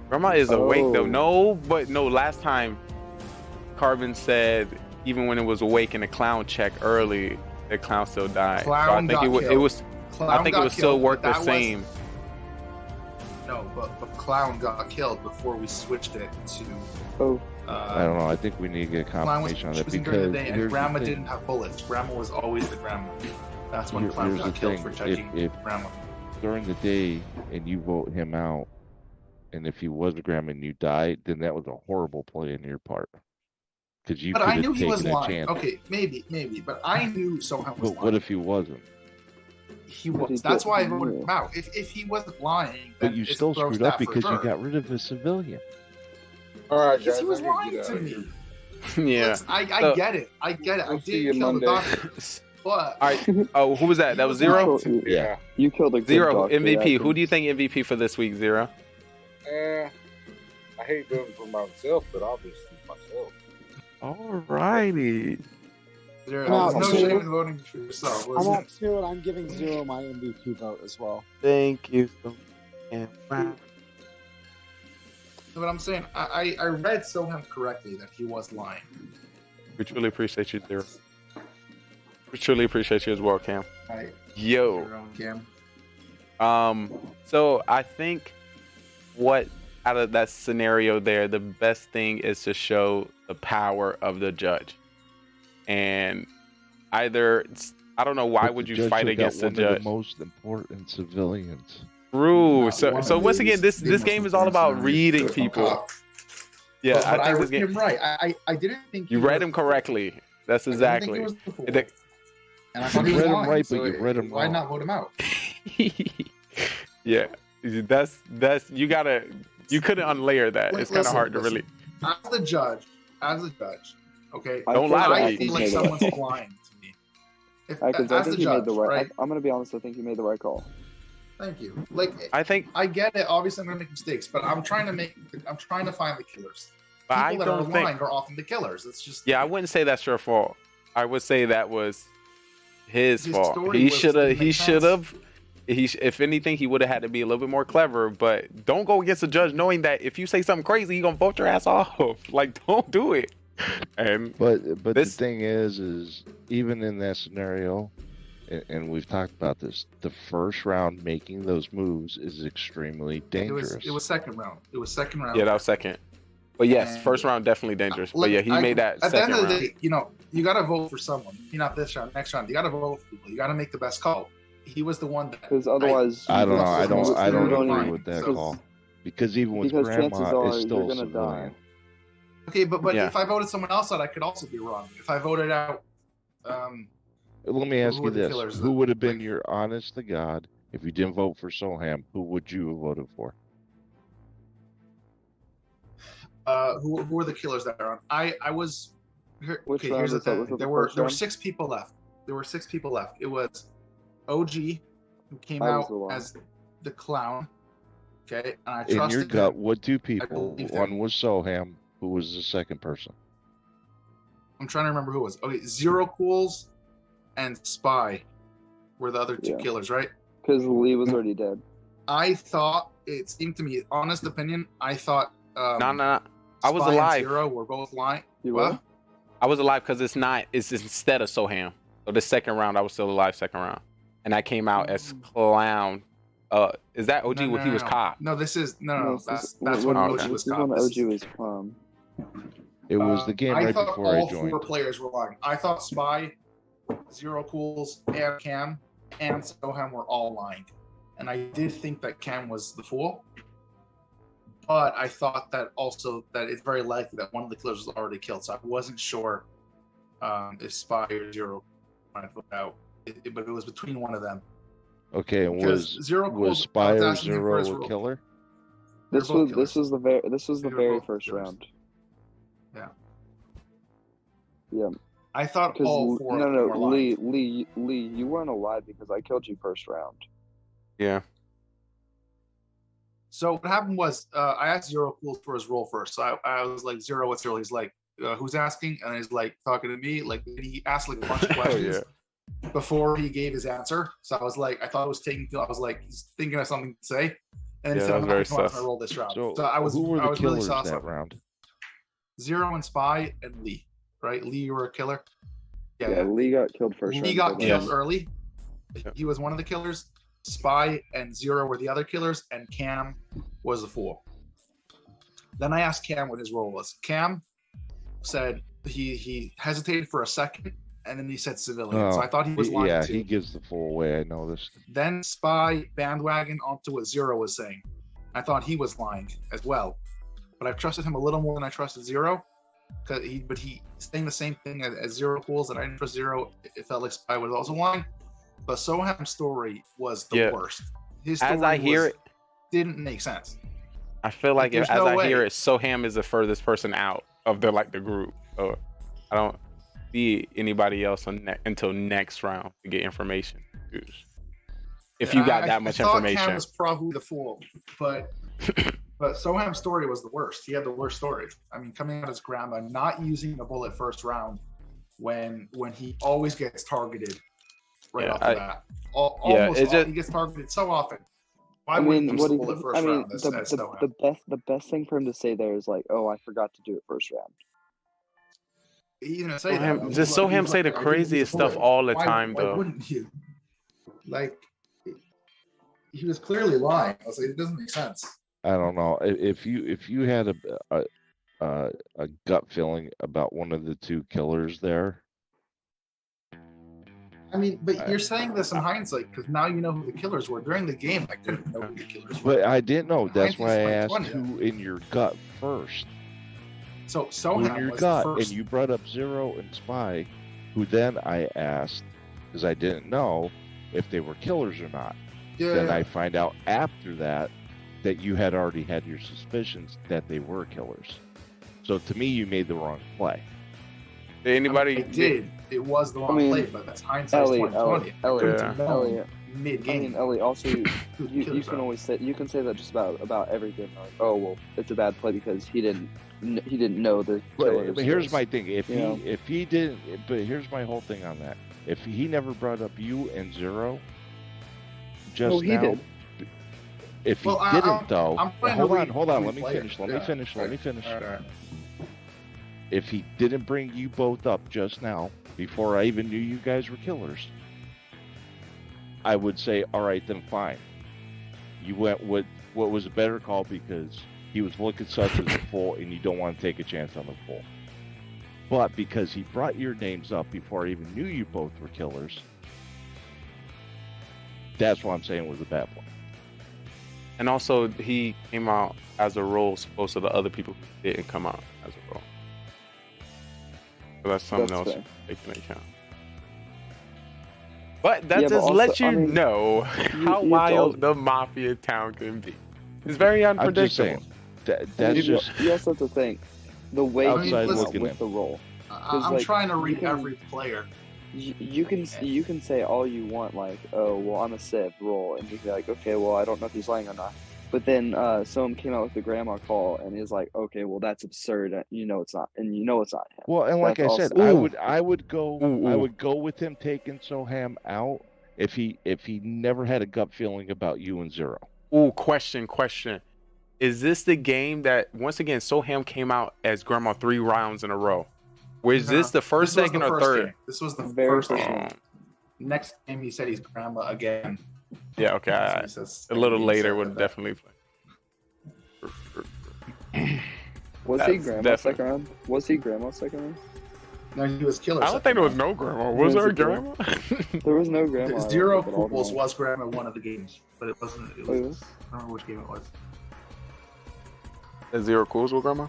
Grandma is awake though. No, last time Carbon said even when it was awake in the Clown check early, the Clown still died. Clown so I think it was. I think it would still work the same. No, but Clown got killed before we switched it to. I don't know. I think we need to get confirmation on that because and Grandma didn't have bullets. Grandma was always the grandma. That's when Clown got killed for judging Grandma. During the day, and you vote him out, and if he was a grandma and you died, then that was a horrible play on your part. Because you. But I knew he was lying. Okay, maybe, but I knew Sohan was lying. But what if he wasn't? He was. That's why I voted him out. If he wasn't lying, but you still screwed up because you got rid of a civilian. All right, guys. He was lying to me. Yeah. I get it. I did kill the doctor. But all right. Oh, who was that? That was Zero. Yeah. You killed a Zero doctor, MVP. Who do you think MVP for this week? Zero. I hate voting for myself, but obviously myself. All righty. There's no shame in voting for yourself. I'm up to it. I'm giving Zero my MVP vote as well. Thank you so much. But I'm saying, I read Sohan correctly that he was lying. We truly appreciate you, Zero. We truly appreciate you as well, Cam. Right. Yo. Cam. So I think what out of that scenario there, the best thing is to show the power of the judge. And either I don't know why would you fight against the judge? Of the most important civilians. True. So once again, this game is all about reading people. Yeah, but I think read him right. I didn't think you read him correctly. That's exactly. And I thought he was read him lying, right, so but you read him why wrong. not vote him out? Yeah, that's you gotta. You couldn't unlayer that. It's kind of hard to really. As the judge, okay. Don't lie to me. I feel like someone's lying to me. I think he made the right. I'm gonna be honest. I think he made the right call. Thank you. Like, I think I get it. Obviously, I'm gonna make mistakes, but I'm trying to find the killers. But People that are lying are often the killers. It's just. Yeah, I wouldn't say that's your fault. I would say that was his fault. He should have. If anything, he would have had to be a little bit more clever. But don't go against the judge knowing that if you say something crazy, he's gonna vote your ass off. Like, don't do it. And but the thing is even in that scenario, and we've talked about this, the first round making those moves is extremely dangerous. It was second round. Yeah, that was second. But yes, first round definitely dangerous. But yeah, he made that at second the end of the round. day, you got to vote for someone. Not this round, next round. You got to vote for people. You got to make the best call. He was the one that. Because otherwise, I don't know. I don't agree with that call. Because even with grandma, it's still you're gonna die. Okay, but if I voted someone else out, I could also be wrong. If I voted out, let me ask you this: who would have been like, your honest to God if you didn't vote for Soham? Who would you have voted for? who were the killers that are on? I was. Here, Which okay, round here's the was that? thing. Was it There the were first there were round? 6 people left. There were 6 people left. It was OG, who came I was out the one. as the clown. Okay, and I In your trusted gut, him. what 2 people? believed One him. was Soham. Who was the second person? I'm trying to remember who it was. Okay, Zero Cools and Spy were the other 2 killers, right? Because Lee was already dead. I thought, it seemed to me, honest opinion, I thought No. I was Spy alive. and Zero were both lying. You What? were? I was alive because it's instead of Soham. So the second round, I was still alive. Second round, and I came out as clown. Is that OG? No, when he was cop. No, this is No, That's when when OG OG was This is cop. when This OG was clown. It was the game I right thought before I all joined. 4 players were lying. I thought Spy, Zero Cools, and Cam, and Soham were all lying, and I did think that Cam was the fool. But I thought that also that it's very likely that one of the killers was already killed, so I wasn't sure if Spy or Zero might vote out. But it was between one of them. Okay, and Because was Zero was Cools, I Spy was or asking him for his Zero a role. killer? They're This both was killers. the They were very both first killers. round. Yeah. Yeah. I thought Because all 4 of them were lying. Lee, you weren't alive because I killed you first round. Yeah. So what happened was I asked Zero Cools for his role first. So I was like, Zero, what's your role? He's like, who's asking? And he's like talking to me. Like he asked like a bunch of questions before he gave his answer. So I was like, I thought it was taking. I was like, he's thinking of something to say. And he said, I'm not going to roll this round. So I was who were the I was really killers saucy. that round? Zero and Spy and Lee. Right? Lee, you were a killer. Yeah, Lee got killed first Lee round. got killed early. He was one of the killers. Spy and Zero were the other killers, and Cam was the fool. Then I asked Cam what his role was. Cam said he hesitated for a second, and then he said civilian. So I thought he was lying Yeah, too. he gives the full away. I noticed. Then Spy bandwagon onto what Zero was saying. I thought he was lying as well, but I trusted him a little more than I trusted Zero. But he saying the same thing as Zero Cools, that I didn't trust Zero. It felt like Spy was also lying. But Soham's story was the worst. His story As I hear it, didn't make sense. I feel like There's as no I way. hear it, Soham is the furthest person out of the group. So I don't see anybody else until next round to get information. If you got that much I thought information, Cam was probably the fool, but Soham's story was the worst. He had the worst story. I mean, coming out as grandma, not using a bullet first round when he always gets targeted right off the bat. He gets targeted so often. Why wouldn't he use the bullet first round as Soham? The best thing for him to say there is like, "Oh, I forgot to do it first round." He didn't say that. Just Soham say the craziest stuff all the time, though. Why wouldn't you? Like, he was clearly lying. I was like, it doesn't make sense. I don't know if you had a gut feeling about one of the 2 killers there. I mean, but you're saying this in hindsight because now you know who the killers were. During the game, I didn't know who the killers were. But I didn't know. That's why I asked 2020. who in your gut first. So Who Soham in your was gut, the first. and you brought up Zero and Spy, who then I asked because I didn't know if they were killers or not. Then I find out after that you had already had your suspicions that they were killers. So to me, you made the wrong play. Did anybody? I did. It was the wrong play, but that's hindsight. Elliot. Mid-game. Elliot. Also, you can always say that just about everything. Like, oh well, it's a bad play because he didn't know the killers. But here's my thing: if he didn't, but here's my whole thing on that. If he never brought up you and Zero, just he now. did. If he didn't, though, hold on. Let me finish. Let me finish. Right. If he didn't bring you both up just now, before I even knew you guys were killers, I would say, all right, then fine. You went with what was a better call because he was looking such as a fool, and you don't want to take a chance on the fool. But because he brought your names up before I even knew you both were killers, that's what I'm saying was a bad play. And also, he came out as a role, supposed to the other people who didn't come out as a role. So that's something else fair. taking into account. But that Yeah, but just also, lets you I mean, know how you wild the Mafia town can be. It's very I'm just unpredictable. saying, that's just you also have to think the way outside you looking with in. the role. I'm like, trying to you read can- every player. You can say all you want, like, oh well, I'm a Civ roll, and you'd be like, okay, well, I don't know if he's lying or not. But then someone came out with the grandma call, and he's like, okay, well, that's absurd. You know it's not, and you know it's not him. Well, and like That's I said, also- I would go with him taking Soham out if he never had a gut feeling about you and Zero. Ooh, question. Is this the game that once again Soham came out as Grandma 3 rounds in a row? Was this the first, This was second, the or first third? game. This was the Very first first game. one. Next game, he said he's grandma again. Yeah, okay. That's what he says. A little He later said would that. definitely. Was he That's grandma definitely- second round? Was he grandma second round? No, he was killer. I don't think there was no grandma. Was there a grandma? There was no grandma. I don't Zero think, at all. Pools was grandma one of the games, but it wasn't. It Oh, was. it was? I don't remember which game it was. Is Zero Cools with grandma?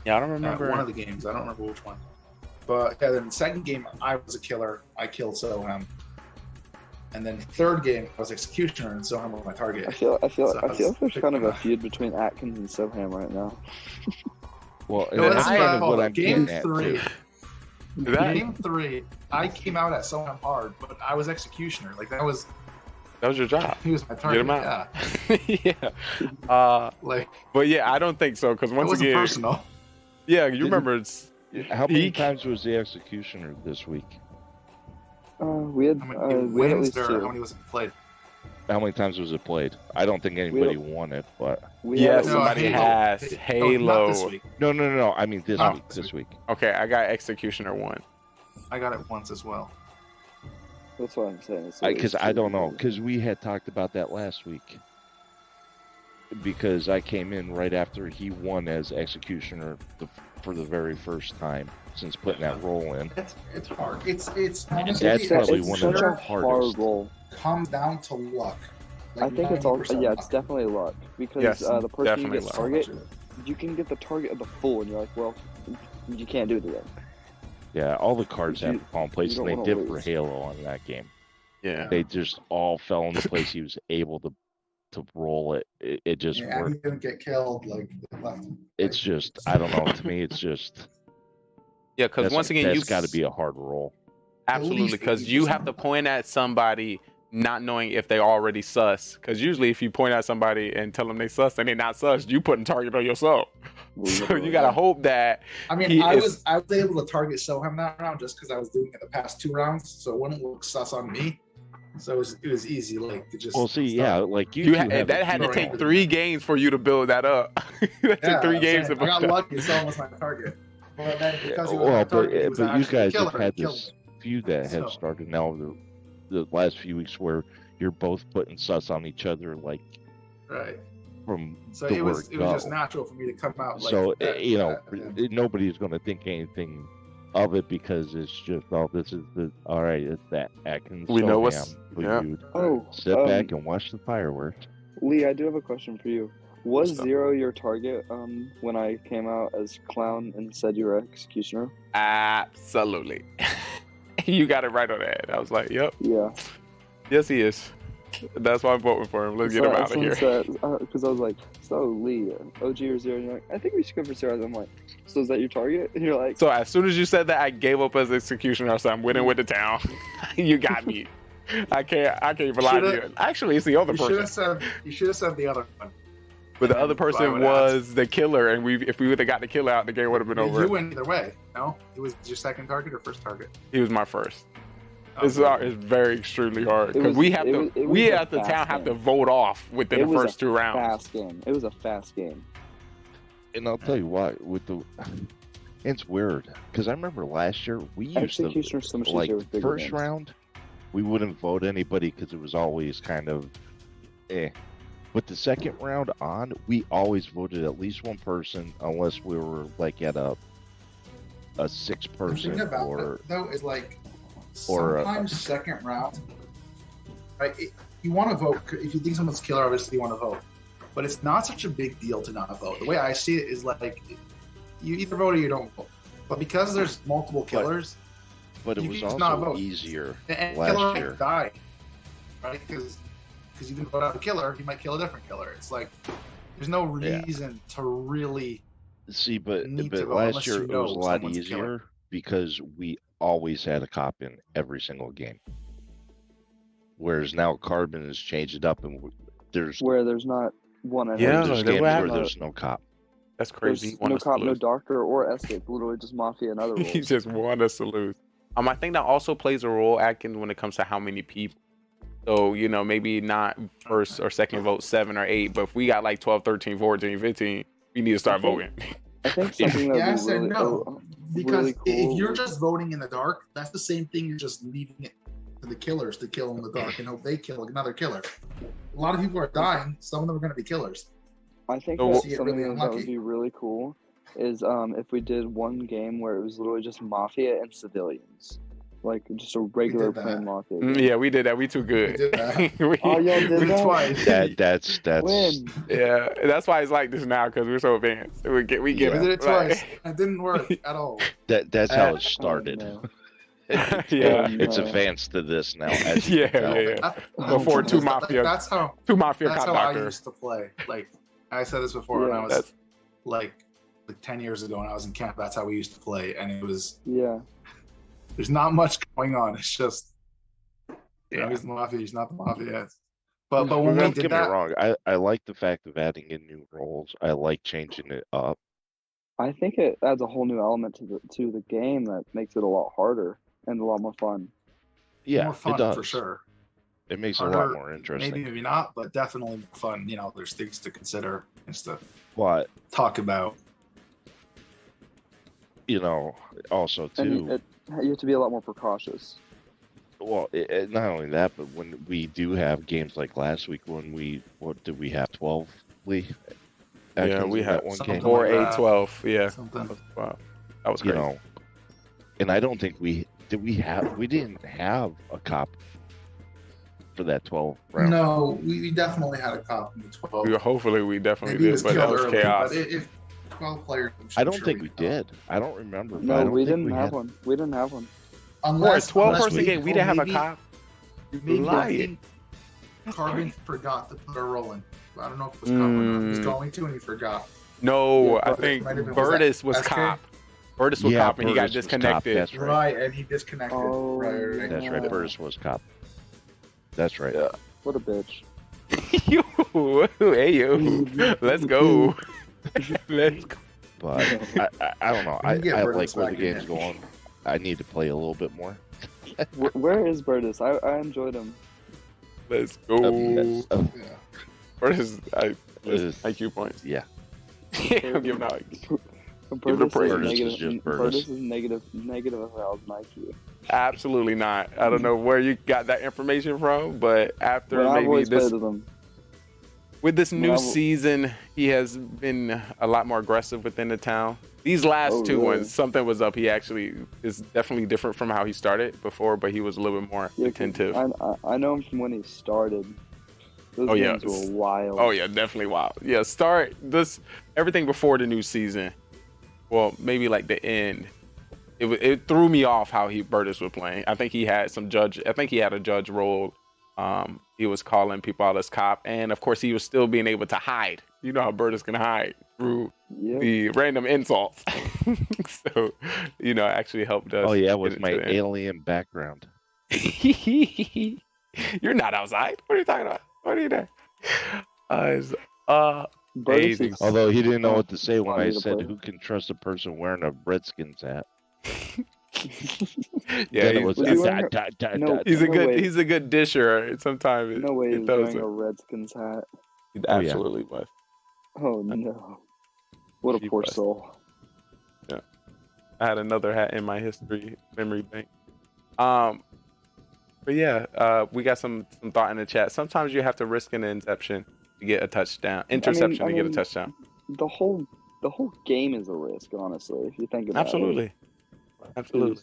Yeah, I don't remember. One of the games. I don't remember which one. But yeah, then second game, I was a killer. I killed Soham. And then third game, I was executioner, and Soham was my target. I feel So I like was there's kind of a picking feud between Atkins and Soham right now. Well, No, that's that's kind of what what I'm game getting at three. too. Game 3, I came out at Soham hard, but I was executioner. Like that was your job. He was my Get target. him out. Yeah. Yeah. Like, but yeah, I don't think so because once wasn't again, personal. Yeah, you remember it's. How many times was the executioner this week? We had How we many had at wins least there? two. How many was it played? How many times was it played? I don't think anybody won it, but Yeah, somebody has Halo. Not this week. No. I mean this Not week. this This week. Okay, I got Executioner 1. I got it once as well. That's what I'm saying. Because I don't know. Because we had talked about that last week. Because I came in right after he won as executioner for the very first time since putting that role in. It's hard. It's That's probably one of the hardest. role. Comes down to luck. I think it's all. 90% Yeah, luck. it's definitely luck because Yes, the person you definitely get luck. target, you can get the target of the fool, and you're like, well, you can't do it again. Yeah, all the cards You- have to fall in place, you and they don't did wanna for lose. Halo on that game. Yeah. They just all fell into place. He was able to roll it. It just Yeah, he worked. didn't get killed. Like left. It's just, I don't know. To me, it's just. Yeah, because once again, that's got to be a hard roll. Absolutely, because you have to point at somebody not knowing if they already sus. Because usually, if you point at somebody and tell them they sus and they're not sus, you putting target on yourself. So you gotta hope that. I mean, he I is- was able to target Soham that round just because I was doing it the past 2 rounds, so it wouldn't look sus on me. So it was easy, like to just. Well, see, yeah, like you. You two had, have that a had to good take roll. 3 games for you to build that up. That took 3 games to I build got that. lucky. Soham was my target. But then because he was my Well, target, he was but you actually guys killer, have had he killed this me. feud that So- has started now the last few weeks where you're both putting sus on each other, like Right. from So the it was word just go. natural for me to come out. Like So that, you know, that. nobody's going to think anything of it because it's just, oh, this is the all right. It's that Atkins. We know Soham, what's- but yeah. you'd Oh, sit back and watch the fireworks. Lee, I do have a question for you. Was What's up? Zero your target when I came out as clown and said you were executioner? Absolutely. You got it right on that. I was like, yep. Yeah. Yes, he is. That's why I'm voting for him. Let's get him out of here. Because I was like, so Lee, OG or Zero? And you're like, I think we should go for Zero. I'm like, so is that your target? And you're like, So as soon as you said that, I gave up as executioner. I said, I'm winning with the town. You got me. I can't even lie to you. Actually, it's the other You should person. have said. You should have said the other one. But the other So I person would was the killer, and if we would have got the killer out, the game would have been You over. win either way. No, it was your second target or first target. He was my first. Oh, It's very extremely hard It because was- we have it to. was- it We was a at the town fast have to game. vote off within it the was first a 2 rounds. fast game. It was a fast game. And I'll tell you what, with the, it's weird because I remember last year we used to Executioner's so much like easier with bigger first games. round, we wouldn't vote anybody because it was always kind of, eh. But the second round on, we always voted at least one person unless we were like at a 6 The person thing about or it, though, is like or, sometimes second round, right? You want to vote if you think someone's killer. Obviously, you want to vote, but it's not such a big deal to not vote. The way I see it is like you either vote or you don't vote. But because there's multiple killers, but it you was can just not also vote. easier And last killer year. might die, right? Because you didn't vote out a killer, he might kill a different killer. It's like there's no reason to really see, but need to vote last unless year you it know was a lot someone's a killer. easier because we always had a cop in every single game. Whereas now Carbon has changed it up, and there's not one. there's games where there's no cop. That's crazy. There's no cop, no doctor, or escape. Literally just Mafia and other roles. He just want us to lose. I think that also plays a role, Atkins, when it comes to how many people. So, maybe not first or second vote 7 or 8, but if we got like 12, 13, 14, 15, we need to start voting. I think something that I would be said really, no. Because really cool. if you're just voting in the dark, that's the same thing. You're just leaving it to the killers to kill in the dark and hope they kill another killer. A lot of people are dying. Some of them are going to be killers. I think So that's we'll- something really that would be really cool is if we did one game where it was literally just Mafia and civilians. Like just a regular plain Mafia game. Yeah, we did that. We too good. We did that. Oh, y'all did that? Twice. That's When? Yeah, that's why it's like this now, because we're so advanced. We get We it. did it Like- twice. It didn't work at all. That's how it started. Yeah. It's advanced to this now. As Yeah, you can tell. yeah. Before two mafia, That's how cop I doctor. used to play. Like I said this before when I was That's- like 10 years ago when I was in camp. That's how we used to play, and it was there's not much going on. It's just he's the mafia, he's not the mafia. But when we Don't did get me that, wrong. I like the fact of adding in new roles. I like changing it up. I think it adds a whole new element to the game that makes it a lot harder and a lot more fun. Yeah, more fun it does. for sure. It makes it a lot Harder, more interesting. Maybe not, but definitely more fun. There's things to consider and stuff. But Talk about. Also too. And you have to be a lot more precautious. Well, not only that, but when we do have games like last week, what did we have? 12, Lee? Yeah, we had one game. 4, 8, 12. Yeah. Wow. That was crazy. And I don't think we didn't have a cop for that 12 round. No, we definitely had a cop in the 12. Hopefully, we definitely Maybe it did, was but that killed was early, chaos. but if 12 players, I don't think we did. I don't remember. but I No, don't we think didn't have one. We didn't have one. For a 12-person game, we didn't have a cop. Maybe I Lying. think Carbon forgot to put a roll in. I don't know if it was cop or not. He was going to, and he forgot. No, Yeah, I Burtis think might have been- Burtis was SK? cop. Burtis was cop, and he got Burtis was cop, disconnected. that's right. Right, and he disconnected. Oh, right. That's right. Burtis was cop. That's right. What a bitch. Hey, you. Let's go. Let's go. But I don't know. We I can get Burtis like where the back in game's there. going. I need to play a little bit more. Where is Burtis? I enjoyed him. Let's go. Burtis, IQ points. Yeah. I'm giving out. Burtis is just Burtis. Burtis is negative 1,000 IQ. Absolutely not. I don't know where you got that information from, but after But I've maybe always this, played with him. with this new I've- season, he has been a lot more aggressive within the town. These last two really? ones, something was up. He actually is definitely different from how he started before, but he was a little bit more attentive. I know him from when he started. Those Oh, yeah. games were wild. Oh yeah, definitely wild. Yeah, start this everything before the new season. Well, maybe like the end. It threw me off how Burtis was playing. I think he had a judge role. He was calling people out as cop, and of course he was still being able to hide. You know how Burtis can hide through the random insults. So, actually helped us. Oh yeah, get with it my to the end. alien background. You're not outside. What are you talking about? What are you doing? Amazing. Although he didn't know what to say when funny I to said, play. "Who can trust a person wearing a Redskins hat?" Yeah, Then it was he's a good disher. Sometimes No way it he's does wearing it. a Redskins hat. He absolutely was. Oh no. What a poor soul. Yeah. I had another hat in my memory bank. But yeah, we got some thought in the chat. Sometimes you have to risk an interception to get a touchdown. Interception to get a touchdown. The whole game is a risk, honestly, if you think about Absolutely. it. Absolutely.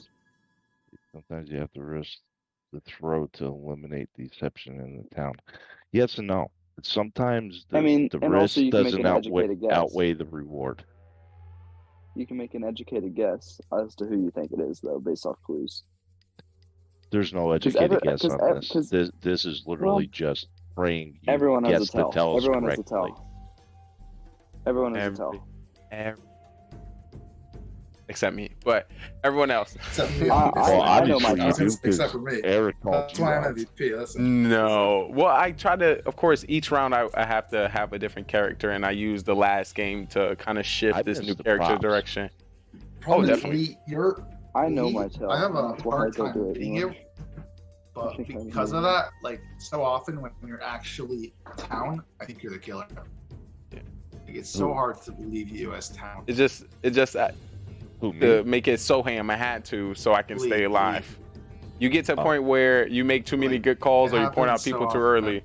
Sometimes you have to risk the throw to eliminate deception in the town. Yes and no. Sometimes the and risk also you can make doesn't an educated guess. outweigh the reward. You can make an educated guess as to who you think it is, though, based off clues. There's no educated guess on this. This is literally just praying you everyone has guess a tell. the tells Everyone correctly. has a tell. Everyone has a tell. Except me, but everyone else. Except me. I know my except for me. Eric That's why I'm MVP. Listen. No. Well, I try to, of course, each round I have to have a different character, and I use the last game to kind of shift this new character direction. Problem definitely. I know my tell. I have a hard time beating you, but because of that, like so often when you're actually town, I think you're the killer. Like, it's so hard to believe you as town. It's just to make it Soham, I had to so I can stay alive. You get to a point where you make too many good calls, or you point out people too early.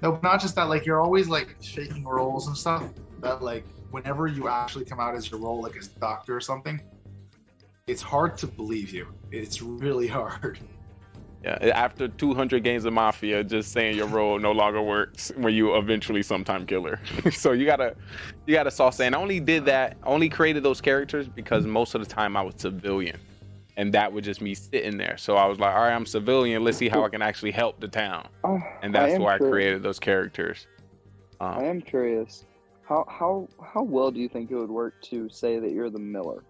No, but not just that. Like you're always like shaking rolls and stuff. That like whenever you actually come out as your role, like as doctor or something, it's hard to believe you. It's really hard. Yeah, after 200 games of Mafia, just saying your role no longer works when you eventually sometime killer. So you gotta sauce it. And I only created those characters because most of the time I was civilian, and that would just me sitting there. So I was like, all right, I'm civilian. Let's see how I can actually help the town, and that's why I created those characters. I am curious, how well do you think it would work to say that you're the Miller?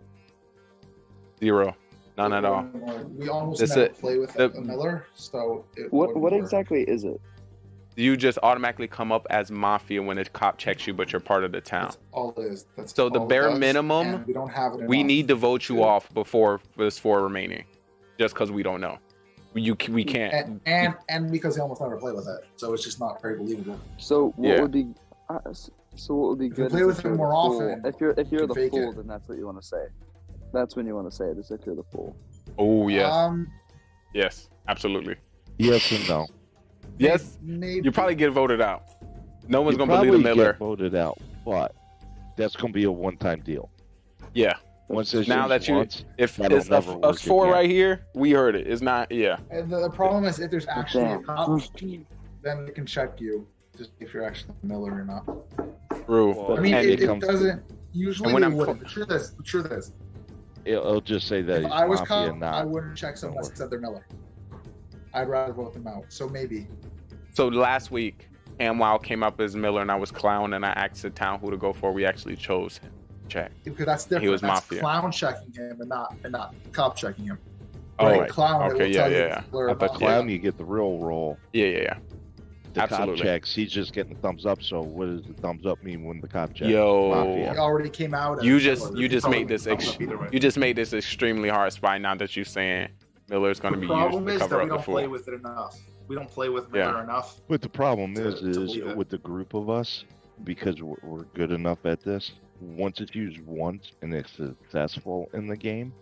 0. None at all. We almost never play with a Miller, so what exactly is it? You just automatically come up as Mafia when a cop checks you, but you're part of the town. That's all it is. That's so the bare minimum. We don't have it. We need to vote you off before there's 4 remaining, just because we don't know. We can't. And because they almost never play with it, so it's just not very believable. So what would be? So what would be good? If you play with it more often. If you're the fool, then that's what you want to say. That's when you want to say it, is if you're the fool. Oh, yes. Yes, absolutely. Yes and no. Yes, maybe. You probably get voted out. No one's going to probably believe the Miller. Get voted out, but that's going to be a one-time deal. Yeah. Once it's now that once, if it's us 4 right here, we heard it. It's not, And the problem is if there's actually a cop, then they can check you just if you're actually a Miller or not. True. I mean, it doesn't usually. When the truth is. It'll just say that if he's I was Mafia, cop, not. I wouldn't check someone that said they're Miller. I'd rather vote them out. So maybe. So last week, Amwow came up as Miller, and I was Clown, and I asked the town who to go for. We actually chose him. Check. Because that's different. He was that's Mafia. Clown checking him and not cop checking him. Oh, right. Clown. Okay, yeah. I thought Clown, you get the real role. Yeah. The Absolutely. cop checks, he's just getting the thumbs up. So what does the thumbs up mean when the cop checks? Yo, Mafia? He already came out. You just made this extremely hard spy. Now that you're saying Miller's going to be used to cover up the fool. We don't play with it enough. We don't play with Miller enough. But the problem is with the group of us, because we're good enough at this. Once it's used once and it's successful in the game,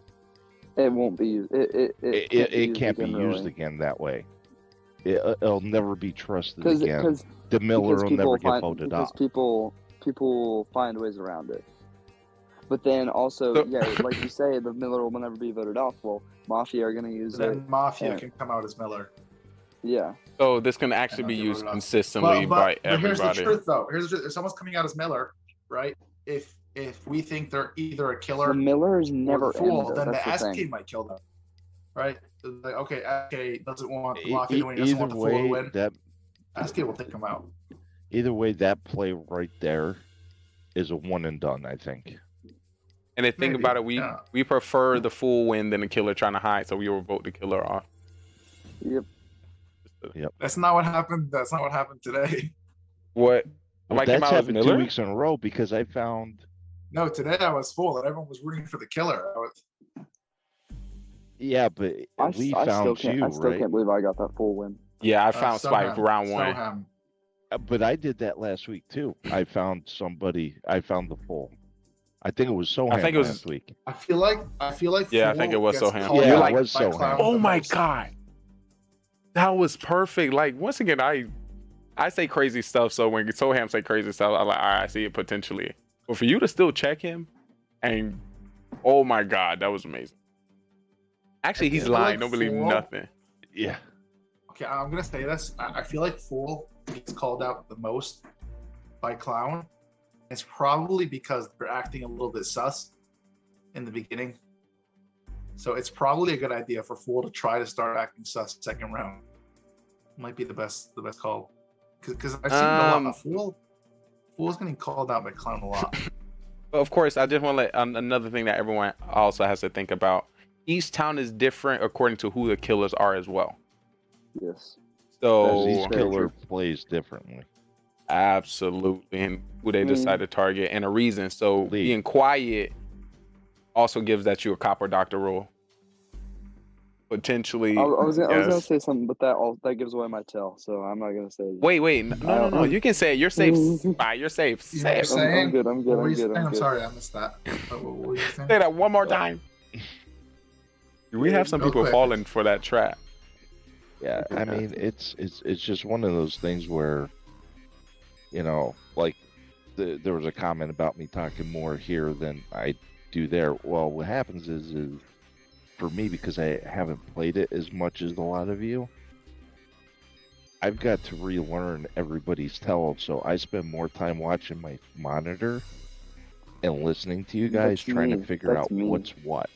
it won't be used. It can't be used again that way. It'll never be trusted again. The Miller will never get voted off. People find ways around it. But then also, like you say, the Miller will never be voted off. Well, Mafia are going to use it. Then Mafia can come out as Miller. Yeah. So this can actually be used consistently by everybody. Here's the truth, though. If someone's coming out as Miller, right? If we think they're either a killer, the Miller is never or a fool, in, then the SK might kill them, right? Like, okay, SK doesn't want Mafia doing. Doesn't want the fool to win. SK will take him out. Either way, that play right there is a one and done, I think. And then think about it, we prefer the fool win than the killer trying to hide, so we will vote the killer off. Yep. That's not what happened. That's not what happened today. What? Well, that's happened 2 weeks in a row because I found. No, today I was full and everyone was rooting for the killer. Yeah, but we found you, right? I still can't believe I got that full win. Yeah, I found Spike round 1. But I did that last week too. I found somebody. I found the full. I think it was Soham last week. I feel like. Yeah, I think it was Soham. Yeah, it was Soham. Oh my god, that was perfect. Like once again, I say crazy stuff. So when Soham say crazy stuff, I'm like, all right, I see it potentially. But for you to still check him, and oh my god, that was amazing. Actually, he's lying. Don't believe nothing. Yeah. Okay, I'm gonna say this. I feel like Fool gets called out the most by Clown It's probably because they're acting a little bit sus in the beginning. So it's probably a good idea for Fool to try to start acting sus second round. Might be the best call. Because I've seen a lot. Fool's getting called out by Clown a lot. But of course, I just want to let another thing that everyone also has to think about. Each town is different according to who the killers are as well. Yes. So each killer plays differently. Absolutely, and who they decide to target and a reason. So being quiet also gives that you a cop or doctor role. Potentially. I was gonna say something, but that gives away my tell, so I'm not gonna say it. Wait, no. You can say it. You're safe. Bye. You're safe. Say it. I'm good. I'm sorry, I missed that. What were you saying? Say that one more time. We have some people falling for that trap. Yeah, I mean, it's just one of those things where, you know, like there was a comment about me talking more here than I do there. Well, what happens is for me, because I haven't played it as much as a lot of you, I've got to relearn everybody's tell, so I spend more time watching my monitor and listening to you guys, trying to figure out what's what.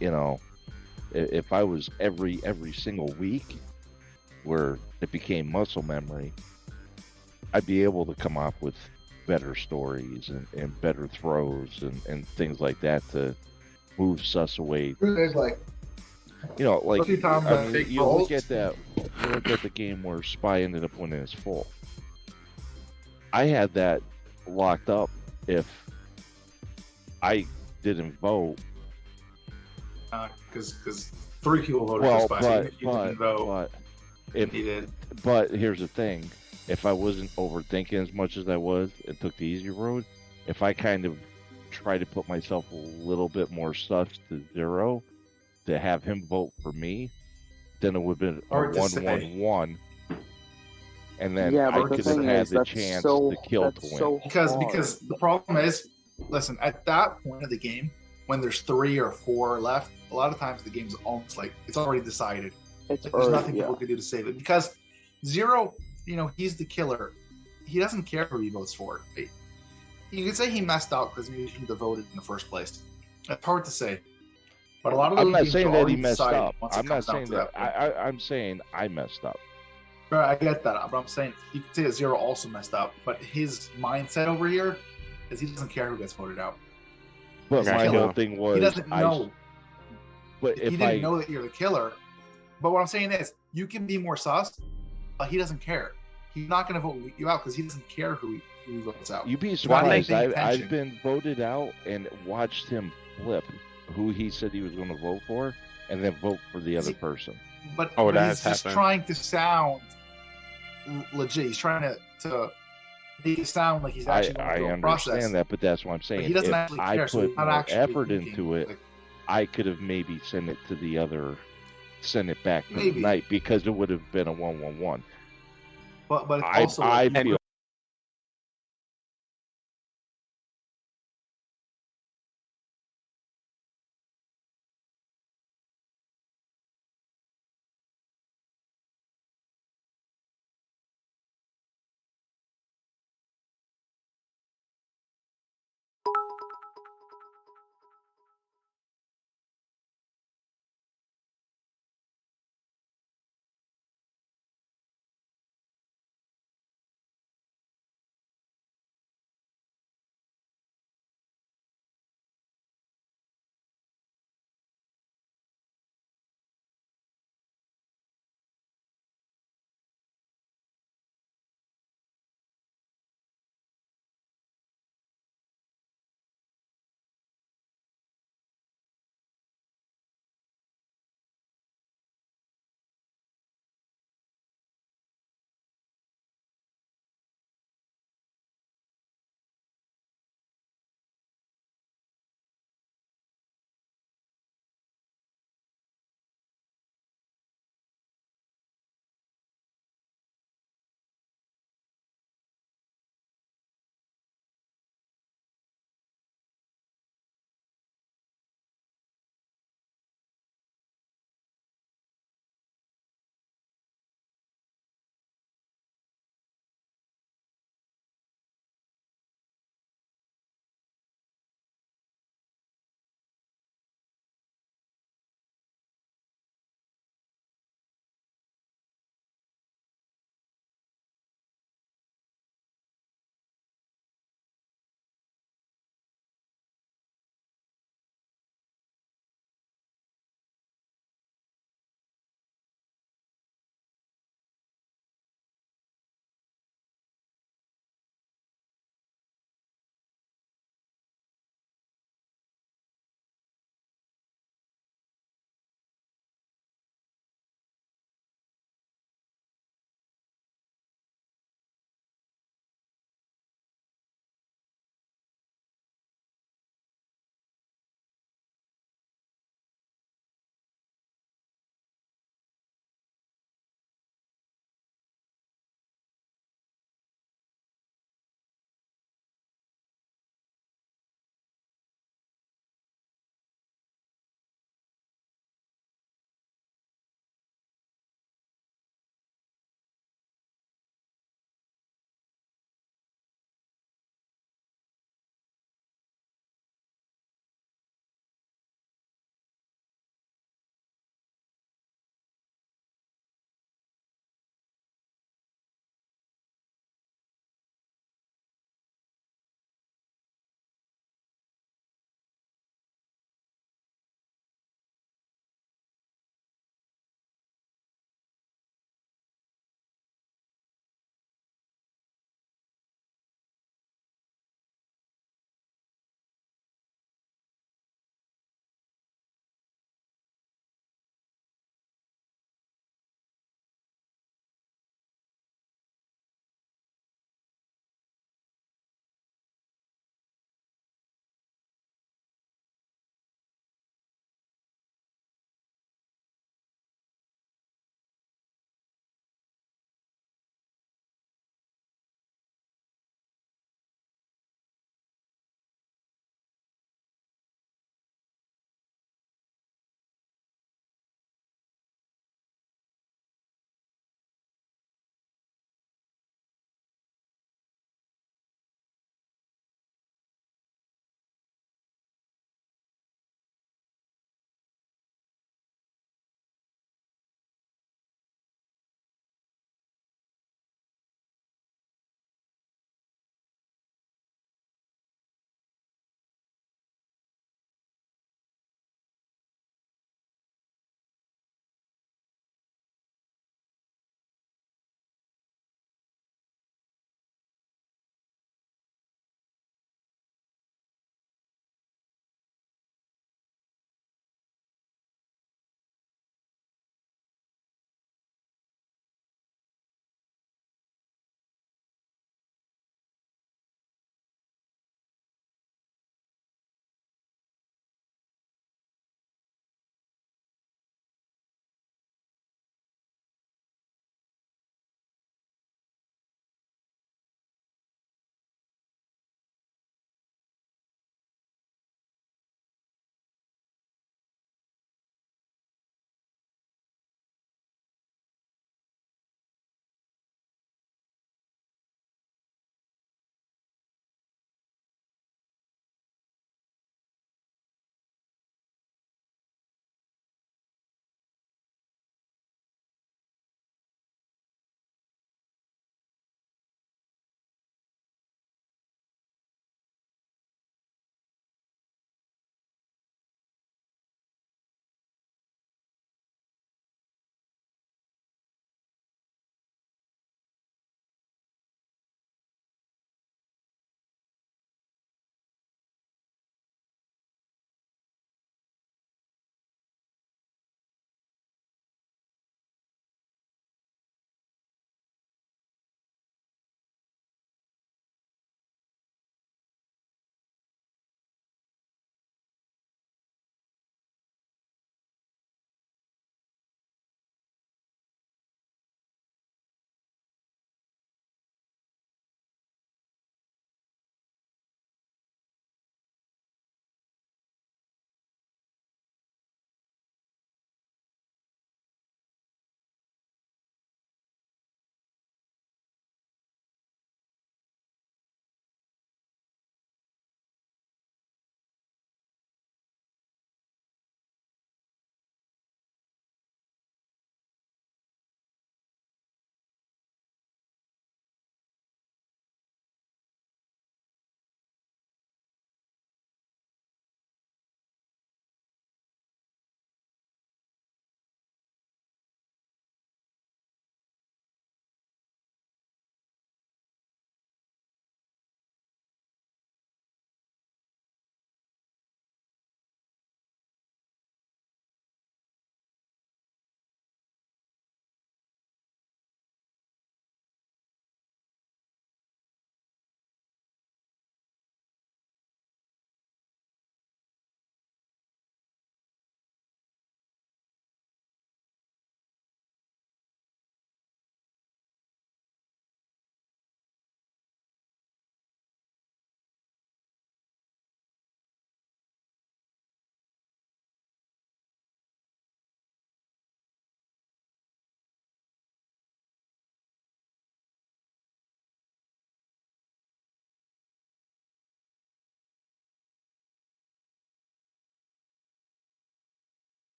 You know, if I was every single week where it became muscle memory, I'd be able to come up with better stories and better throws and things like that to move sus away. Like, you know, like I mean, you look at that. You look at the game where Spy ended up winning his full. I had that locked up. If I didn't vote, because 3 people voted for Spy. So if you didn't vote, he did. But here's the thing: if I wasn't overthinking as much as I was and took the easy road, if I kind of try to put myself a little bit more sus to 0 to have him vote for me, then it would have been a 1-1-1, and then I could have had the chance to kill to win. Because the problem is, listen, at that point of the game, when there's 3 or 4 left, a lot of times the game's almost like it's already decided. There's nothing people can do to save it, because 0, you know, he's the killer. He doesn't care who he votes for. You could say he messed up because maybe he shouldn't have voted in the first place. It's hard to say. But a lot of I'm not games saying are that already he messed decided up. once it I'm not comes down saying to that. point. I'm saying I messed up. Right, I get that. But I'm saying you could say that 0 also messed up. But his mindset over here is he doesn't care who gets voted out. But my whole thing was he doesn't know. But he didn't know that you're the killer. But what I'm saying is, you can be more sus, but he doesn't care. He's not going to vote you out because he doesn't care who he votes out. You'd be surprised. I've been voted out and watched him flip who he said he was going to vote for, and then vote for the other person. But he's just trying to sound legit. He's trying to make it sound like he's actually going through a process. I understand that, but that's what I'm saying. But he doesn't if actually I care, so put he's not more actually effort thinking, into it, I could have maybe sent it to the other, send it back to the night, because it would have been a 1-1-1. But it's also I feel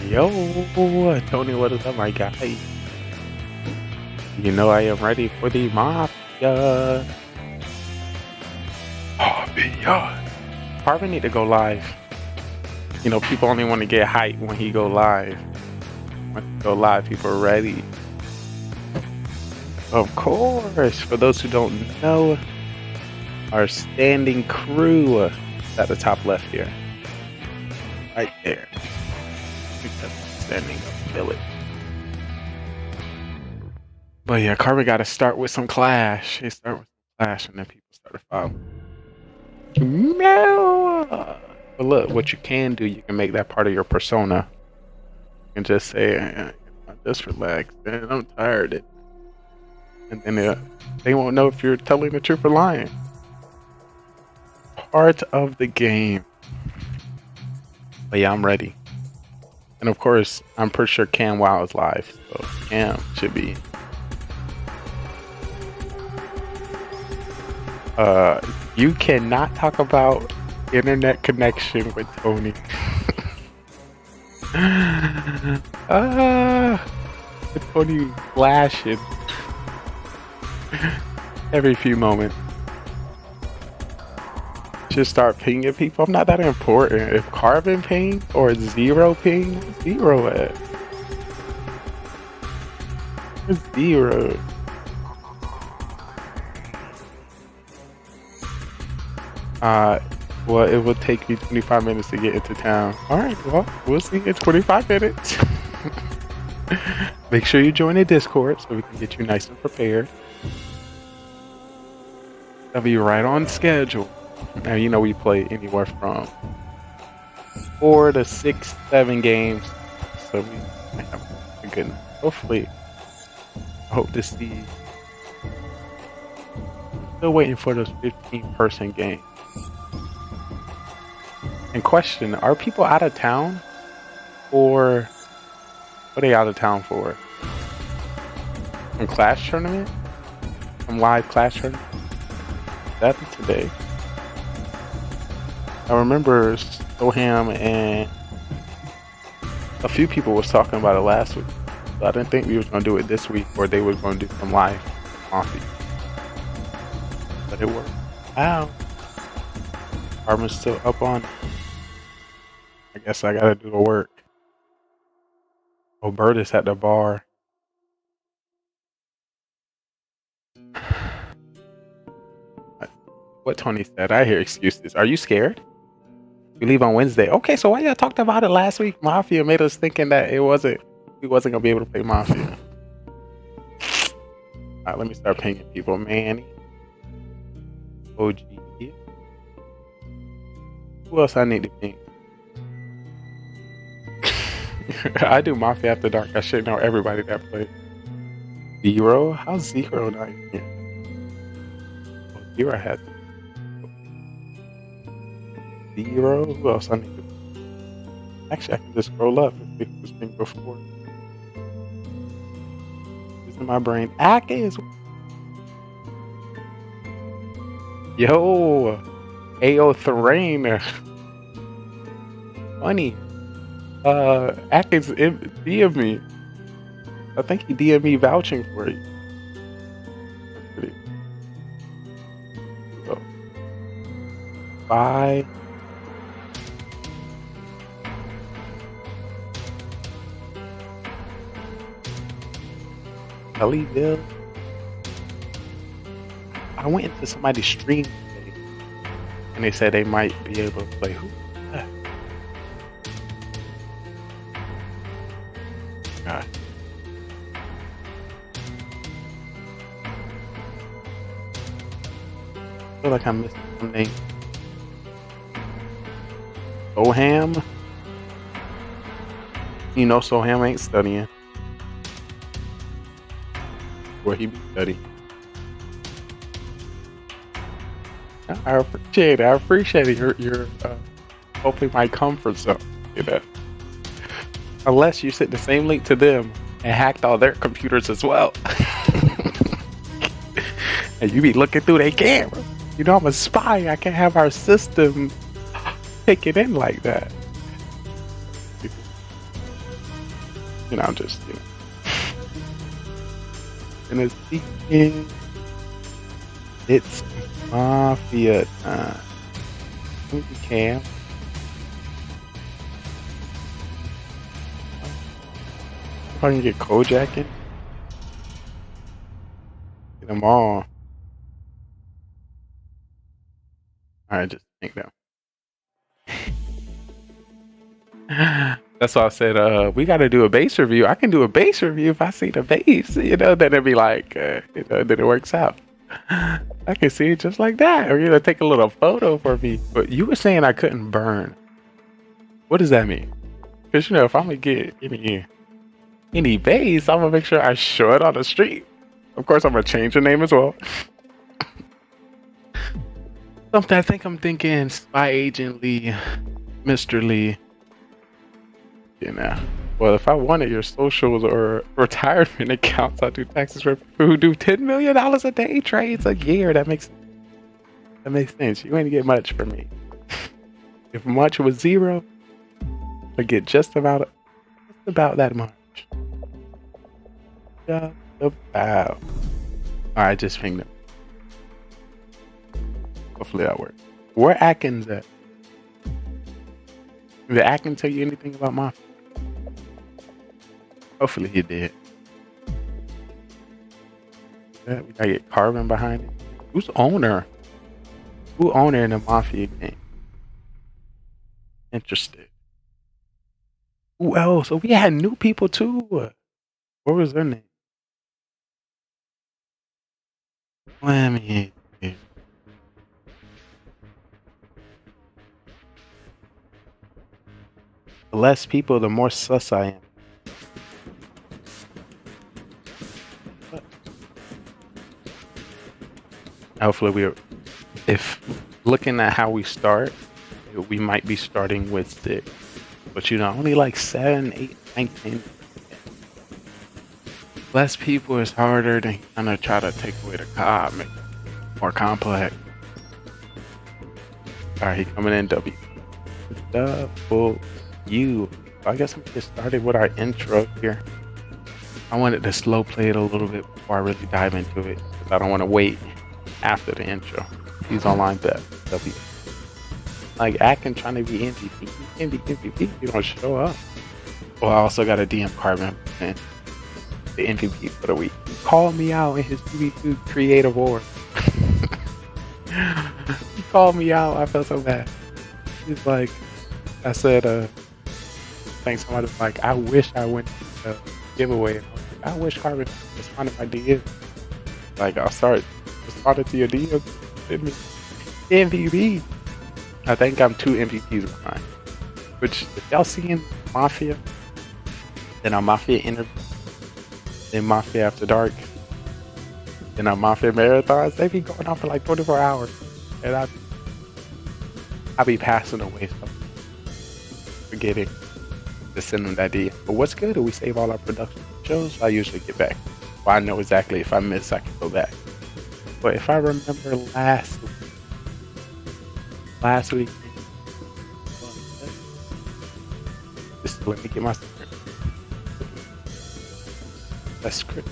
Yo, Tony, what is up, my guy? You know I am ready for the Mafia. Mafia. Harvey need to go live. You know, people only want to get hyped when he go live. When he go live, people are ready. Of course, for those who don't know, our standing crew is at the top left here. Right there. Standing up village. But yeah, Carver got to start with some Clash. They start with some Clash and then people start to follow. No! But look, what you can do, you can make that part of your persona. You can just say, just relax, man, I'm tired. And then they won't know if you're telling the truth or lying. Part of the game. But yeah, I'm ready. And of course, I'm pretty sure Cam Wow is live, so Cam should be. You cannot talk about internet connection with Tony. With Tony flashing every few moments. Just start pinging people. I'm not that important. If Carbon ping or Zero ping, Zero at? Where's Zero? Well, it will take me 25 minutes to get into town. Alright, well, we'll see in 25 minutes. Make sure you join the Discord so we can get you nice and prepared. That'll be right on schedule. Now, you know, we play anywhere from 4 to 6, 7 games. So we have a good night. Hopefully, I hope to see. Still waiting for those 15-person games. And question, are people out of town? Or what are they out of town for? Some Clash tournament? Some live Clash tournament? That's today. I remember Soham and a few people was talking about it last week. So I didn't think we was going to do it this week or they were going to do some live Mafia. But it worked. Wow. Armin's still up on it. I guess I got to do the work. Obertus at the bar. What Tony said, I hear excuses. Are you scared? We leave on Wednesday. Okay, so why y'all talked about it last week? Mafia made us thinking that we wasn't gonna be able to play Mafia. Alright, let me start pinging people. Manny. OG. Who else I need to ping? I do Mafia After Dark. I should know everybody that plays. Zero? How's Zero not here? Well, Zero has Zero. Who else I need to... Actually, I can just scroll up and see this thing before. It's in my brain. Atkins. Yo, AO Thorane. Funny. Atkins DM'd me. I think he DM'd me vouching for you. So, bye. Kellyville. I went into somebody's stream today, and they said they might be able to play. Who? God. I feel like I'm missing something. Soham? You know Soham ain't studying. Where he be studying. I appreciate it. I appreciate it. You're hopefully my comfort zone, you know. Unless you sent the same link to them and hacked all their computers as well. And you be looking through their camera. You know, I'm a spy. I can't have our system take it in like that. You know, I'm just, you know. And it's Mafia time. We can. If I can get Kojak in. Get them all. Alright, just think now. That's why I said, we gotta do a base review. I can do a base review if I see the base, you know, then it'd be like, you know, then it works out. I can see it just like that. Or, you know, take a little photo for me. But you were saying I couldn't burn. What does that mean? Because, you know, if I'm gonna get any base, I'm gonna make sure I show it on the street. Of course, I'm gonna change the name as well. Something I think I'm thinking Spy Agent Lee, Mr. Lee. You know, well, if I wanted your socials or retirement accounts, I do taxes for people who do $10 million a day trades a year. That makes sense. You ain't get much for me. If much was zero, I get just about that much. Just about. All right, just ping them. Hopefully that works. Where Atkins at? Did Atkins tell you anything about Mafia? Hopefully he did. Yeah, we gotta get Carbon behind it. Who's owner? Who owner in the Mafia game? Interested. Who else? So we had new people too. What was their name? Let me see. The less people, the more sus I am. Hopefully if looking at how we start, we might be starting with 6. But you know, only like 7, 8, 9, 10. Less people is harder than kind of try to take away the cob, make it more complex. Alright, he coming in W. W. I guess I'm gonna get started with our intro here. I wanted to slow play it a little bit before I really dive into it, because I don't want to wait after the intro. He's online bet W. Like Atkins trying to be MVP. MVP, you don't show up. Well, I also got a DM Carbon and the MVP for the week. He called me out in his TV2 Creative Award. He called me out. I felt so bad. He's like, I said, thanks somebody was like, I wish I went to the giveaway. I wish Carbon responded to my DM. Like, I'll start responding to your DM. Send me MVP. I think I'm 2 MVPs behind. Which, if y'all seen Mafia, Then our Mafia interview. Then Mafia After Dark. Then our Mafia marathons. They be going on for like 24 hours. And I be passing away. So forgetting to send them that DM. But what's good is we save all our production shows. So I usually get back. Well, I know exactly if I miss, I can go back. But if I remember last week, just let me get my script. That script.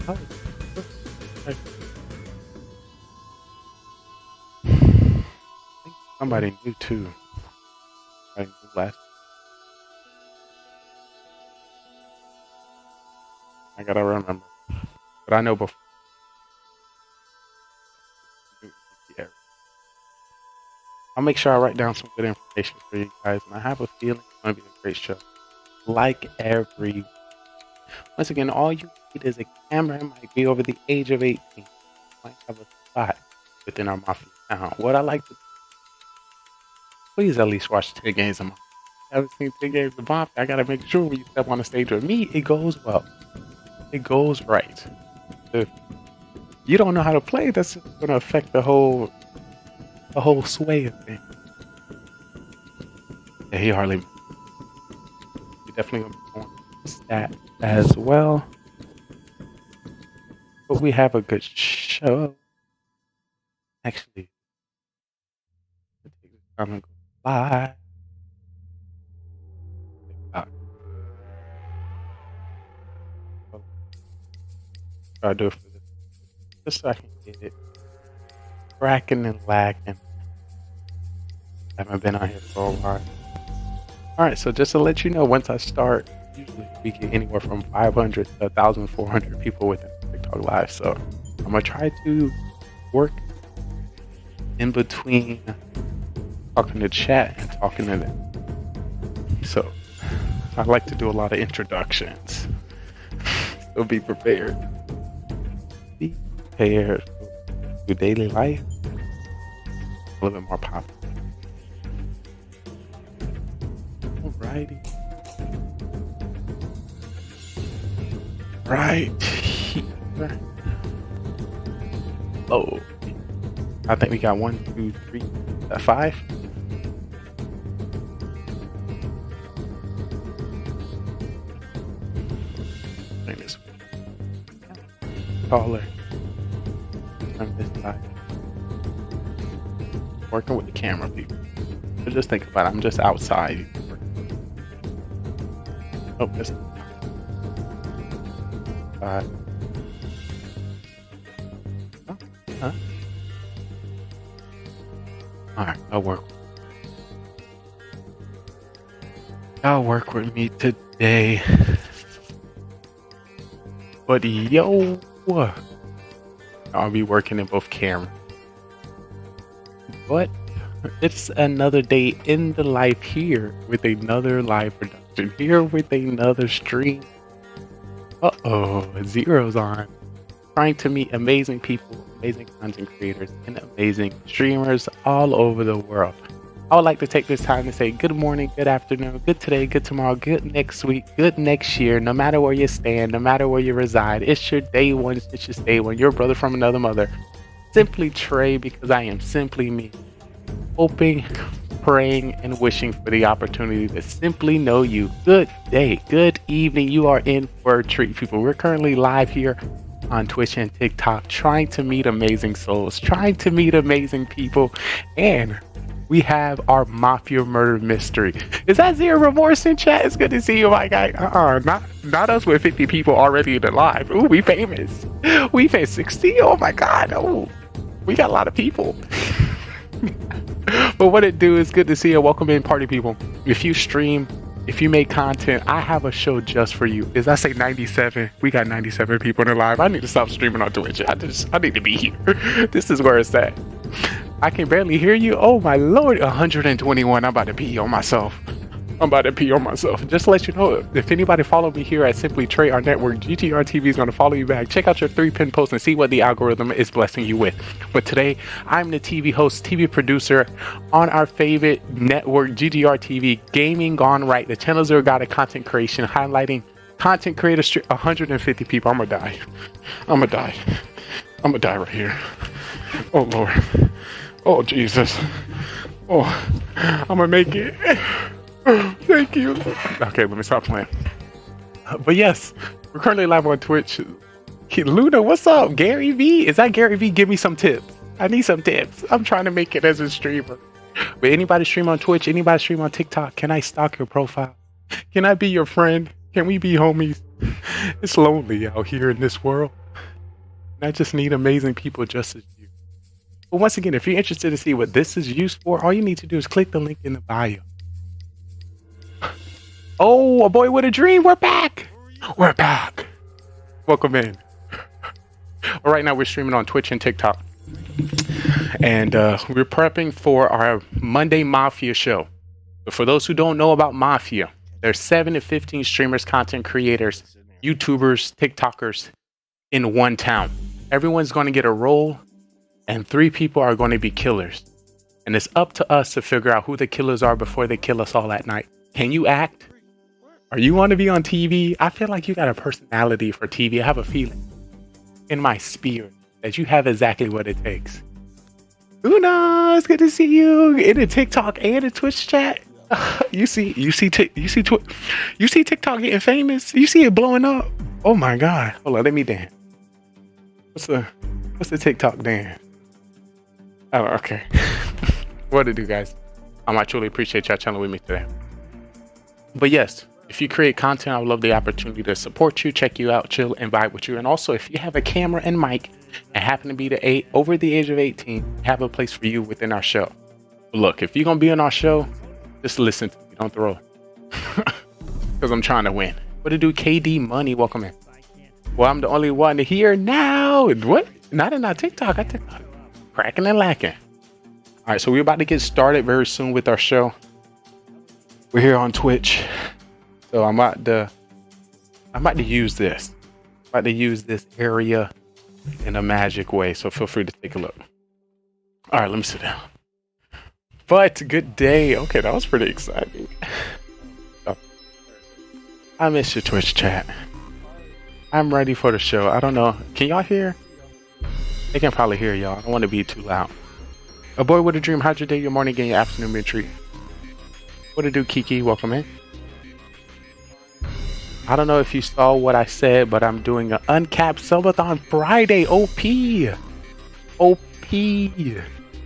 Oh. Somebody new too. I knew last. I gotta remember, but I know before. Yeah. I'll make sure I write down some good information for you guys, and I have a feeling it's gonna be a great show. Like once again, all you need is a camera. It might be over the age of 18. Might have a spot within our Mafia town. What I like to please at least watch 10 games a month. I haven't seen 10 games a month. I gotta make sure when you step on the stage with me, it goes well. It goes right. If you don't know how to play, that's gonna affect the whole sway of things. Yeah, he hardly. You definitely gonna be on that as well. But we have a good show. Actually, I'm gonna go live. I'll do it for this, just so I can get it cracking and lagging. I haven't been on here for a while. Alright, so just to let you know, once I start, usually we get anywhere from 500 to 1,400 people within TikTok Live. So I'm gonna try to work in between talking to chat and talking to them. So I like to do a lot of introductions. So be prepared. Be prepared for daily life. A little bit more popular. Alrighty. Right. Oh. I think we got 1, 2, 3, 5. Bring this taller. Turn this side. Working with the camera, people. So just think about it. I'm just outside. Oh, this. Huh? Alright, I'll work with me today. But yo, I'll be working in both cameras. But it's another day in the life here with another live production. Here with another stream. Zero's on. Trying to meet amazing people, amazing content creators, and amazing streamers all over the world. I would like to take this time to say good morning, good afternoon, good today, good tomorrow, good next week, good next year, no matter where you stand, no matter where you reside. It's your day one, it's your day one, your brother from another mother. Simply Trey, because I am simply me. Hoping, praying, and wishing for the opportunity to simply know you. Good day, good evening. You are in for a treat, people. We're currently live here on Twitch and TikTok, trying to meet amazing souls, trying to meet amazing people, and we have our Mafia murder mystery. Is that Zero Remorse in chat? It's good to see you, my guy. Not us with 50 people already in the live. Ooh, we famous. We've had 60. Oh my God. Oh, we got a lot of people. But what it do is good to see you. Welcome in, party people. If you stream, if you make content, I have a show just for you. As I say 97, we got 97 people in the live. I need to stop streaming on Twitch. I need to be here. This is where it's at. I can barely hear you. Oh my Lord, 121. I'm about to pee on myself. I'm about to pee on myself. Just to let you know, if anybody follow me here at Simply Trey, our network, GGRtv is going to follow you back. Check out your 3-pin post and see what the algorithm is blessing you with. But today, I'm the TV host, TV producer on our favorite network, GGRtv, Gaming GoneRight, the channel Zero God of content creation, highlighting content creators, 150 people. I'm going to die. I'm going to die. I'm going to die right here. Oh, Lord. Oh, Jesus. Oh, I'm going to make it. Thank you. Okay, let me stop playing. But yes, we're currently live on Twitch. Luna, what's up? Gary V? Is that Gary V? Give me some tips. I need some tips. I'm trying to make it as a streamer. But anybody stream on Twitch? Anybody stream on TikTok? Can I stalk your profile? Can I be your friend? Can we be homies? It's lonely out here in this world. And I just need amazing people just as you. But once again, if you're interested to see what this is used for, all you need to do is click the link in the bio. Oh, a boy with a dream. We're back. We're back. Welcome in. All right, now we're streaming on Twitch and TikTok. And we're prepping for our Monday Mafia show. But for those who don't know about Mafia, there's 7 to 15 streamers, content creators, YouTubers, TikTokers in one town. Everyone's going to get a role, and 3 people are going to be killers. And it's up to us to figure out who the killers are before they kill us all at night. Can you act? Are you want to be on TV? I feel like you got a personality for TV. I have a feeling in my spirit that you have exactly what it takes. Una, it's good to see you in the TikTok and the Twitch chat. You see TikTok getting famous. You see it blowing up. Oh my God! Hold on, let me dance. What's the TikTok dance? Oh, okay. What to do, guys? I truly appreciate y'all chilling with me today. But yes, if you create content, I would love the opportunity to support you, check you out, chill, and vibe with you. And also, if you have a camera and mic and happen to be over the age of 18, have a place for you within our show. But look, if you're going to be on our show, just listen to me. Don't throw. Because I'm trying to win. What to do, KD Money? Welcome in. Well, I'm the only one here now. What? Not in our TikTok. I TikTok. Cracking and lacking. All right, so we're about to get started very soon with our show. We're here on Twitch. So I'm about to use this. I'm about to use this area in a magic way. So feel free to take a look. All right, let me sit down. But good day. Okay, that was pretty exciting. Oh, I miss your Twitch chat. I'm ready for the show. I don't know. Can y'all hear? They can probably hear y'all. I don't want to be too loud. A boy with a dream. How's your day, your morning, and your afternoon been treated? What to do, Kiki? Welcome in. I don't know if you saw what I said, but I'm doing an uncapped subathon Friday. OP.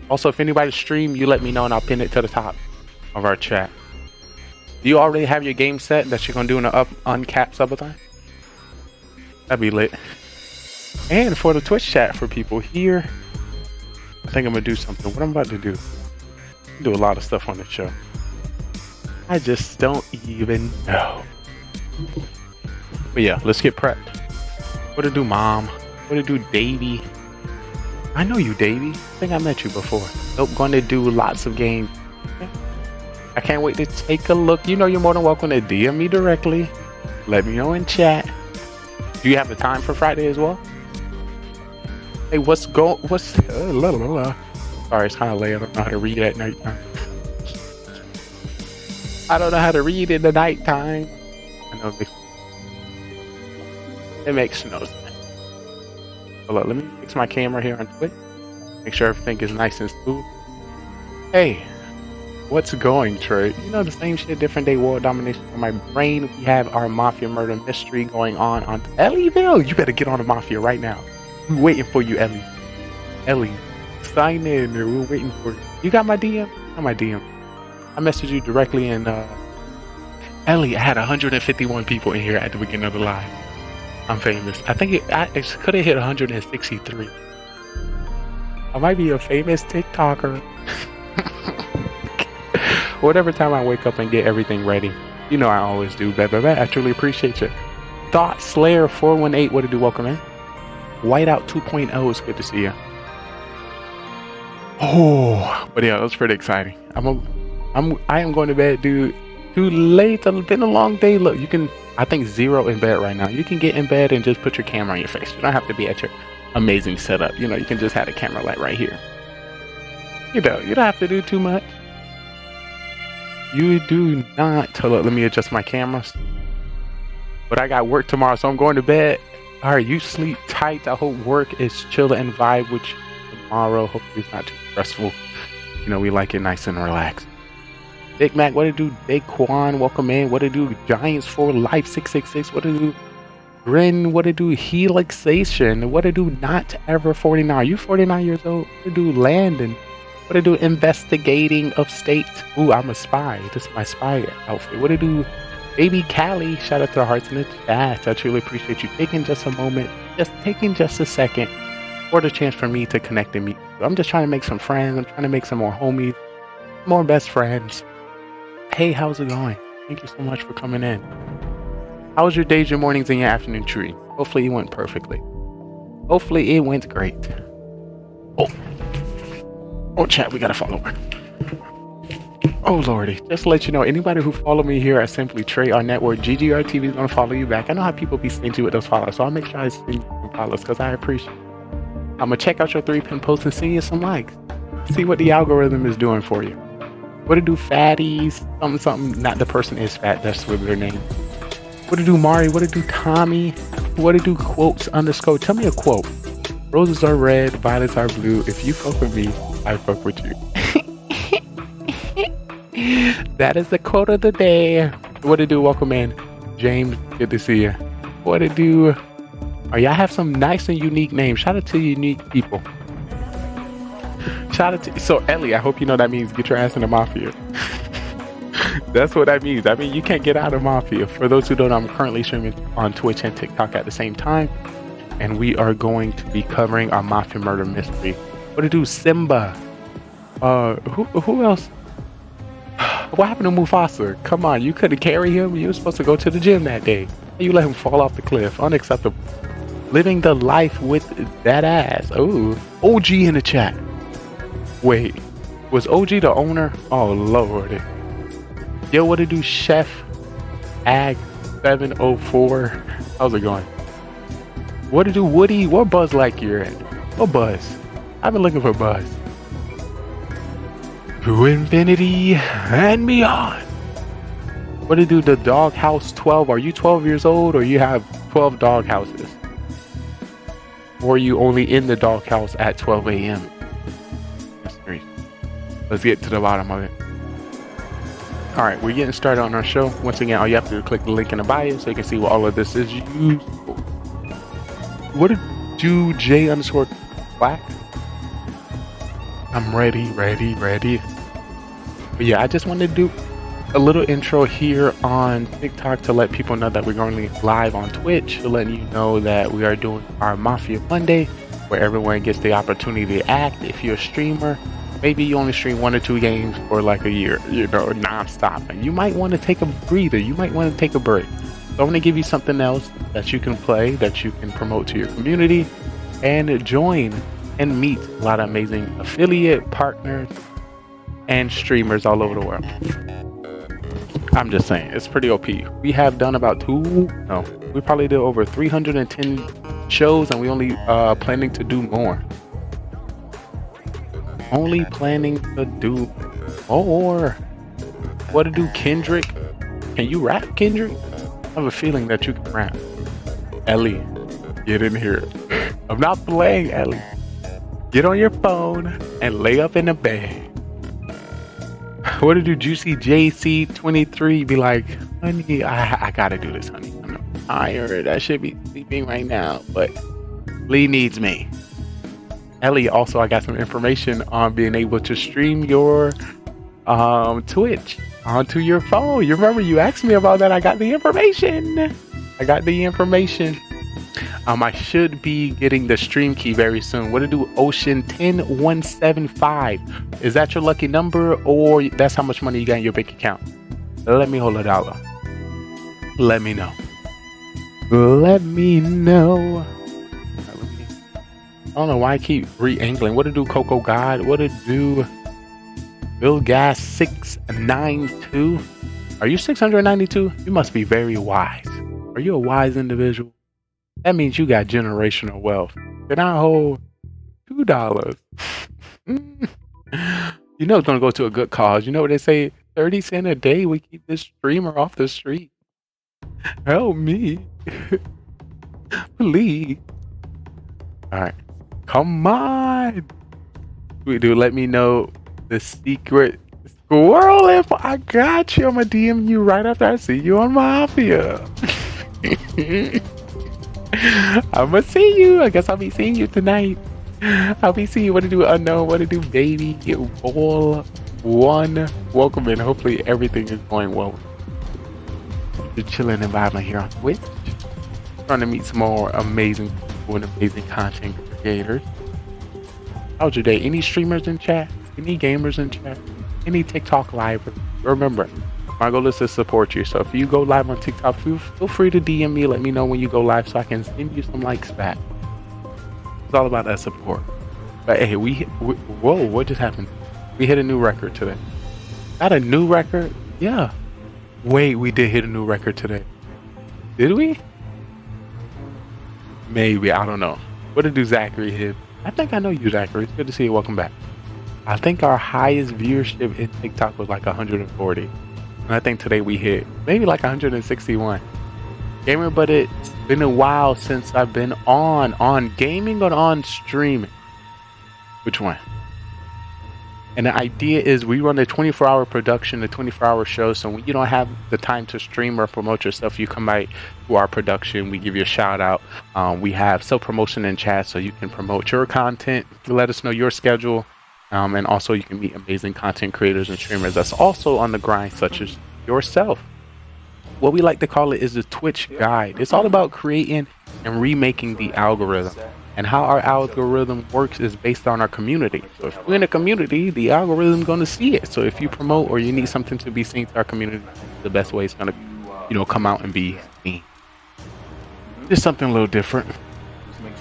Also, if anybody stream, you let me know and I'll pin it to the top of our chat. Do you already have your game set that you're going to do in an uncapped subathon? That'd be lit. And for the Twitch chat for people here, I think I'm going to do something. What I'm about to do? Do a lot of stuff on the show. I just don't even know. But yeah, let's get prepped. What to do, Mom? What to do, Davey? I know you, Davey. I think I met you before. Nope, going to do lots of games. I can't wait to take a look. You know you're more than welcome to DM me directly. Let me know in chat. Do you have the time for Friday as well? Hey, Sorry, it's kind of late. I don't know how to read at nighttime. I don't know how to read in the nighttime. I know it makes no sense. Hold on, let me fix my camera here on Twitch. Make sure everything is nice and smooth. Hey, what's going, Trey? You know, the same shit, different day, world domination. In my brain, we have our Mafia murder mystery going on Ellieville. You better get on the Mafia right now. We're waiting for you, Ellie. Ellie, sign in. We're waiting for you. You got my DM? Got my DM. I messaged you directly in Ellie. I had 151 people in here at the beginning of the live. I'm famous. I think it could have hit 163. I might be a famous TikToker. Whatever time I wake up and get everything ready. You know I always do. I truly appreciate you. Thought Slayer 418. What to do? Welcome in. Whiteout 2.0. It's good to see you. Oh, but yeah, that was pretty exciting. I am going to bed, dude. Too late. It's been a long day. Look, you can, I think, zero in bed right now. You can get in bed and just put your camera on your face. You don't have to be at your amazing setup. You know, you can just have the camera light right here. You know, you don't have to do too much. You do not. Hold up, let me adjust my cameras. But I got work tomorrow, so I'm going to bed. All right, you sleep tight. I hope work is chill and vibe with you tomorrow. Hopefully it's not too stressful. You know, we like it nice and relaxed. Big Mac, what to do? Daquan, welcome in. What to do? Giants for Life 666. What to do? Grin, what to do? Helixation. What to do? Not ever 49. You 49 years old. What to do? Landon. What to do? Investigating of state. Ooh, I'm a spy. This is my spy outfit. What to do? Baby Callie. Shout out to the hearts in the chat. I truly appreciate you taking just a moment, just taking just a second for the chance for me to connect and meet you. I'm just trying to make some friends. I'm trying to make some more homies, more best friends. Hey, how's it going? Thank you so much for coming in. How was your days, your mornings, and your afternoon tree? Hopefully it went perfectly. Hopefully it went great. Oh, chat, we got a follower. Oh, Lordy. Just to let you know, anybody who follow me here at Simply Trey, our network, GGRtv is going to follow you back. I know how people be stingy with those followers, so I'll make sure I send you some follows because I appreciate it. I'm going to check out your 3-pin post and send you some likes. See what the algorithm is doing for you. What to do, fatties? Something. Not the person is fat. That's with their name. What to do, Mari? What to do, Tommy? What to do, quotes _ Tell me a quote. Roses are red, violets are blue. If you fuck with me, I fuck with you. That is the quote of the day. What to do? Welcome in, James. Good to see you. What to do? Oh, y'all have some nice and unique names. Shout out to unique people. Shout out to, so Ellie, I hope you know that means get your ass in the Mafia. That's what that means. I mean, you can't get out of Mafia. For those who don't know, I'm currently streaming on Twitch and TikTok at the same time. And we are going to be covering our Mafia murder mystery. What to do, Simba? Who else? What happened to Mufasa? Come on, you couldn't carry him? You were supposed to go to the gym that day. You let him fall off the cliff. Unacceptable. Living the life with that ass. Ooh. OG in the chat. Wait, was OG the owner? Oh, Lord. Yo, what to do, Chef Ag 704? How's it going? What to do, Woody? What Buzz Lightyear at? What Buzz? I've been looking for Buzz. To infinity and beyond. What to do, the Doghouse 12? Are you 12 years old or you have 12 dog houses? Or are you only in the doghouse at 12 a.m.? Let's get to the bottom of it. All right, we're getting started on our show. Once again, all you have to do is click the link in the bio so you can see what all of this is used for. What did do J_Black? I'm ready. But yeah, I just wanted to do a little intro here on TikTok to let people know that we're going live on Twitch, to letting you know that we are doing our Mafia Monday, where everyone gets the opportunity to act. If you're a streamer, maybe you only stream 1 or 2 games for like a year, you know, non-stop. And you might want to take a breather. You might want to take a break. So I'm going to give you something else that you can play, that you can promote to your community, and join and meet a lot of amazing affiliate partners and streamers all over the world. I'm just saying, it's pretty OP. We have done about we probably did over 310 shows, and we only planning to do more. Only planning to do more. What to do, Kendrick? Can you rap, Kendrick? I have a feeling that you can rap. Ellie, get in here. I'm not playing, Ellie. Get on your phone and lay up in the bed. What to do, Juicy JC23? Be like, honey, I gotta do this, honey. I'm tired. I should be sleeping right now, but Lee needs me. Ellie, also, I got some information on being able to stream your Twitch onto your phone. You remember you asked me about that. I got the information. I should be getting the stream key very soon. What to do, Ocean 10175? Is that your lucky number, or that's how much money you got in your bank account? Let me hold $1. Let me know. I don't know why I keep re-angling. What to do, Coco God? What to do, Bill Gas 692? Are you 692? You must be very wise. Are you a wise individual? That means you got generational wealth. Can I hold $2? You know it's gonna go to a good cause. You know what they say? 30 cents a day. We keep this streamer off the street. Help me, please. All right, come on. Sweet dude, let me know the secret squirrel info. I got you. I'm gonna DM you right after I see you on Mafia. I'm gonna see you. I guess I'll be seeing you tonight. I'll be seeing you. What to do, unknown? What to do, baby? Ball one. Welcome in. Hopefully everything is going well. You're chilling environment here on Twitch. Trying to meet some more amazing people and amazing content creators. How's your day? Any streamers in chat? Any gamers in chat? Any TikTok live? Remember, my goal is to support you. So if you go live on TikTok, feel free to DM me. Let me know when you go live so I can send you some likes back. It's all about that support. But hey, whoa, what just happened? We hit a new record today. Not a new record? Yeah. Wait, we did hit a new record today. Did we? Maybe, I don't know. What did do Zachary hit? I think I know you, Zachary. It's good to see you. Welcome back. I think our highest viewership in TikTok was like 140. And I think today we hit maybe like 161. Gamer, but it's been a while since I've been on gaming or on streaming. Which one? And the idea is we run a 24-hour production, a 24-hour show. So when you don't have the time to stream or promote yourself, you come by to our production. We give you a shout out. We have self-promotion in chat so you can promote your content. Let us know your schedule. And also you can meet amazing content creators and streamers that's also on the grind, such as yourself. What we like to call it is the Twitch guide. It's all about creating and remaking the algorithm. And how our algorithm works is based on our community. So if we're in a community, the algorithm's going to see it. So if you promote or you need something to be seen to our community, the best way is going to, come out and be seen. Just something a little different.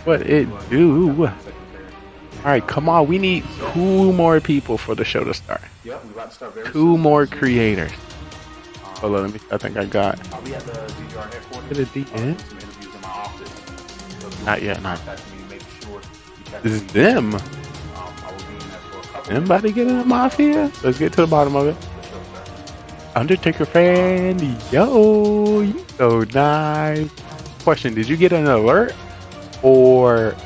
What it do? All right, come on. We need 2 more people for the show to start. 2 more creators. Hold on, I think I got. I'll be at the GGR headquarters. Did it end? Some interviews in my office. Not yet, not. This is them. Anybody get in the Mafia? Let's get to the bottom of it. Undertaker fan, yo, you so nice. Question: did you get an alert, or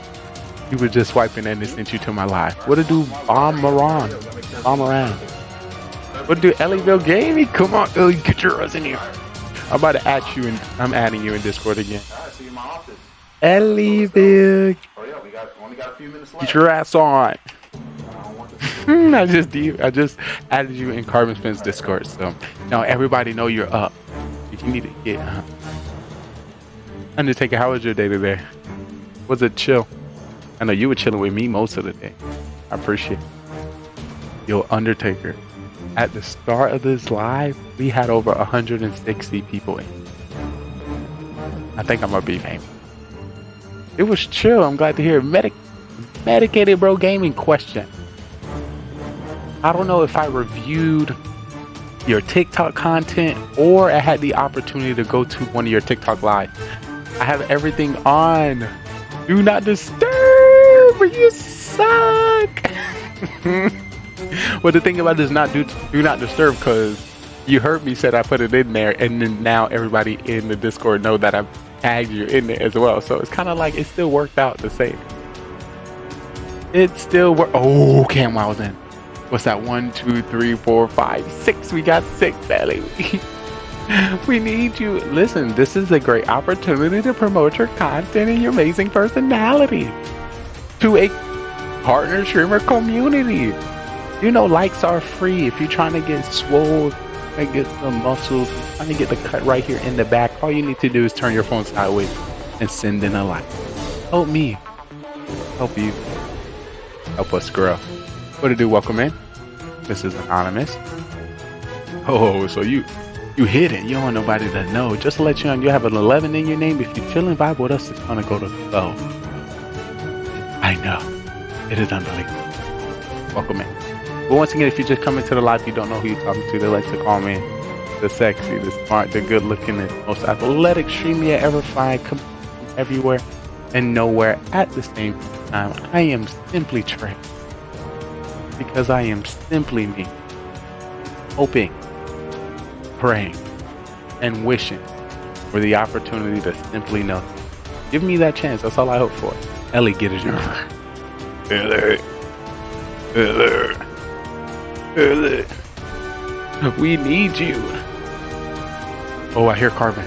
you were just swiping and it sent you to my live? What to do, bomb around? What to do, Elleville Gaming? Come on, get your ass in here. I'm about to add you, and I'm adding you in Discord again. Elleville. Only got a few minutes left. Get your ass on. I just added you in Carbon Spin's Discord, so now everybody know you're up. If you need to get Undertaker, how was your day today? Was it chill? I know you were chilling with me most of the day. I appreciate it. Yo, Undertaker, at the start of this live, we had over 160 people in. I think I'm gonna be famous. It was chill. I'm glad to hear. Medicated Bro Gaming question. I don't know if I reviewed your TikTok content or I had the opportunity to go to one of your TikTok live. I have everything on. Do not disturb. You suck. Well, the thing about it is do not disturb, because you heard me said I put it in there, and then now everybody in the Discord know that I've tagged you in there as well. So it's kind of like it still worked out the same. It still worked. Oh, Cam Wild's in. What's that? 1, 2, 3, 4, 5, 6. We got 6, Ellie. We need you. Listen, this is a great opportunity to promote your content and your amazing personality to a partner streamer community. You know, likes are free. If you're trying to get swole, trying to get some muscles, trying to get the cut right here in the back, all you need to do is turn your phone sideways and send in a like. Help me. Help you. Help us grow. What to do? Welcome in. This is Anonymous. Oh, so you hidden. You don't want nobody to know. Just to let you know, you have an 11 in your name. If you chill and vibe with us, it's gonna go to 12. I know. It is unbelievable. Welcome in. But once again, if you just come into the live, you don't know who you're talking to, they like to call me the sexy, the smart, the good looking, the most athletic streamer you ever find, everywhere and nowhere at the same time. I am simply Trey. Because I am simply me. Hoping, praying, and wishing for the opportunity to simply know. Give me that chance. That's all I hope for. Ellie, get it. Ellie. We need you. Oh, I hear Carbon.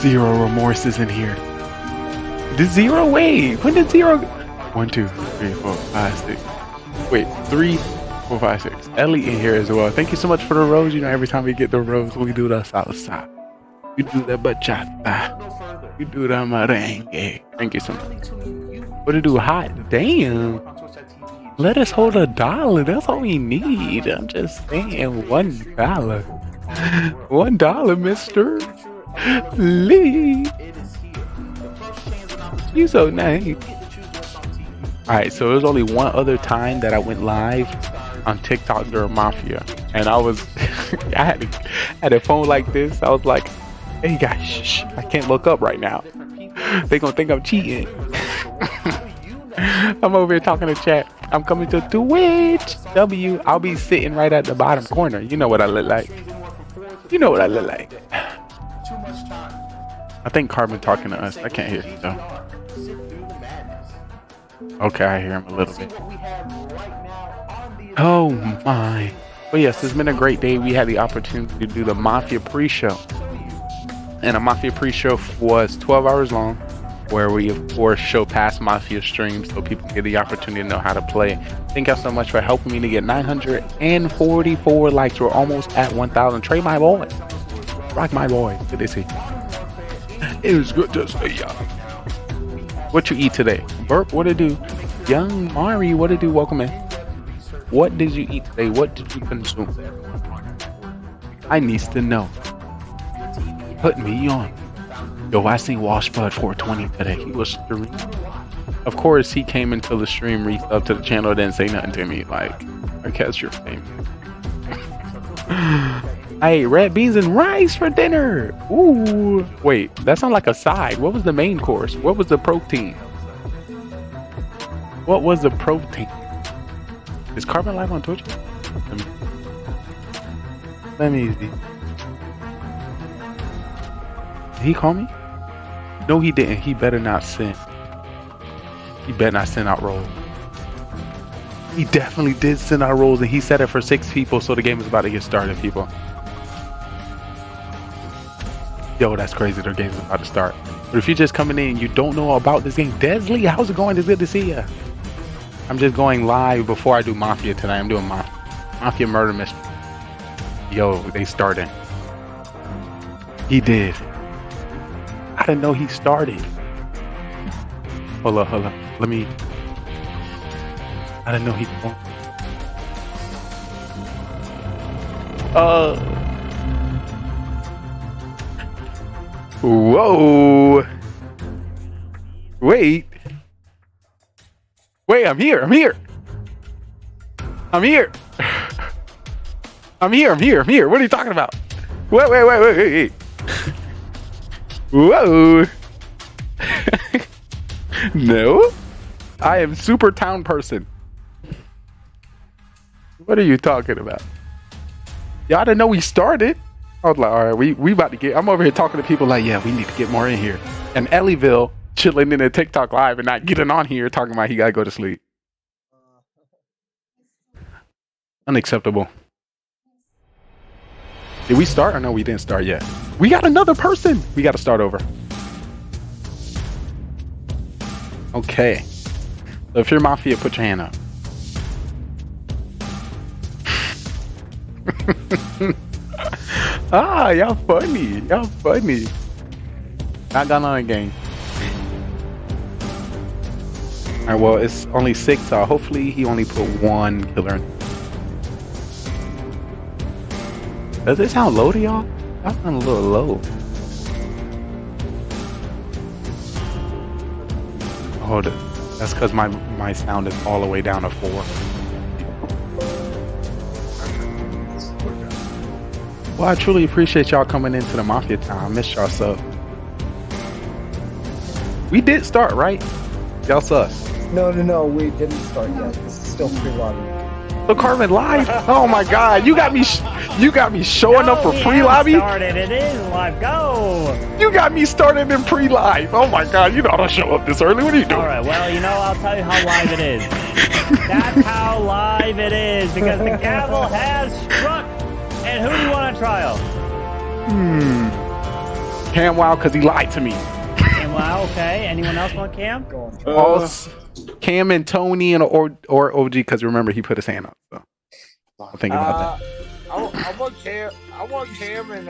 Zero remorse is in here. Did Zero wait? When did Zero? 1, 2, 3, 4, 5, 6. Wait, 3, 4, 5, 6. Ellie in here as well. Thank you so much for the rose. You know, every time we get the rose, we do the salsa. You do the bachata. You do the merengue. Thank you so much. What to do? Hot damn. Let us hold $1. That's all we need. I'm just saying, $1. $1, Mr. Lee. You so nice. Alright, so there's only one other time that I went live on TikTok during Mafia. And I was, I had a phone like this. I was like, hey guys, shh, I can't look up right now. They gonna think I'm cheating. I'm over here talking to chat. I'm coming to Twitch. I'll be sitting right at the bottom corner. You know what I look like. You know what I look like. I think Carbon talking to us. I can't hear you though. Okay, I hear him a little bit. Oh my. But yes, it's been a great day. We had the opportunity to do the Mafia pre-show. And a Mafia pre-show was 12 hours long, where we of course show past Mafia streams so people get the opportunity to know how to play. Thank y'all so much for helping me to get 944 likes. We're almost at 1,000. Trey, my boy. Rock my boy. Good to see you. It was good to see ya. What you eat today? Burp, what it do? Young Mari, what it do? Welcome in. What did you eat today? What did you consume? I needs to know. Put me on. Yo, I seen Washbud 420 today. He was streaming. Of course, he came into the stream, resubbed to the channel, didn't say nothing to me. Like, I guess you're famous. I ate red beans and rice for dinner. Ooh. Wait, that sounds like a side. What was the main course? What was the protein? What was the protein? Is Carbon live on Twitch? Let me see. Did he call me? No, he didn't. He better not send. He better not send out rolls. He definitely did send out rolls, and he set it for 6 people, so the game is about to get started, people. Yo, that's crazy. Their game is about to start. But if you're just coming in and you don't know about this game, Desley, how's it going? It's good to see you. I'm just going live before I do Mafia tonight. I'm doing Mafia Murder Mystery. Yo, they started. He did. I didn't know he started. Hold up. Let me. I didn't know he. Whoa. Wait, I'm here. I'm here. What are you talking about? Wait. Whoa. No. I am super town person. What are you talking about? Y'all didn't know we started. I was like, all right, we about to get. I'm over here talking to people like, yeah, we need to get more in here. And Ellieville chilling in a TikTok live and not getting on here talking about he gotta go to sleep. Unacceptable. Did we start or no? We didn't start yet. We got another person. We got to start over. Okay. So if you're Mafia, put your hand up. Ah, y'all funny. Not gone on a game. Alright, well, it's only 6, so hopefully he only put 1 killer. Does it sound low to y'all? Y'all sound a little low. Oh, that's because my sound is all the way down to 4. Well, I truly appreciate y'all coming into the Mafia town. I missed y'all so. We did start, right? Y'all sus. No, we didn't start yet. This is still pre-lobby. So Carmen live? Oh my God! You got me showing up for pre-lobby. Started. It is live. Go. You got me started in pre-live. Oh my God! You know how to show up this early. What are you doing? All right. Well, I'll tell you how live it is. That's how live it is because the gavel has struck. And who do you want on trial? Cam Wow, because he lied to me. Cam Wow, okay. Anyone else want Cam? Cam and Tony or OG, because remember he put his hand up. So I'm thinking about that. I want Cam. I want Cam and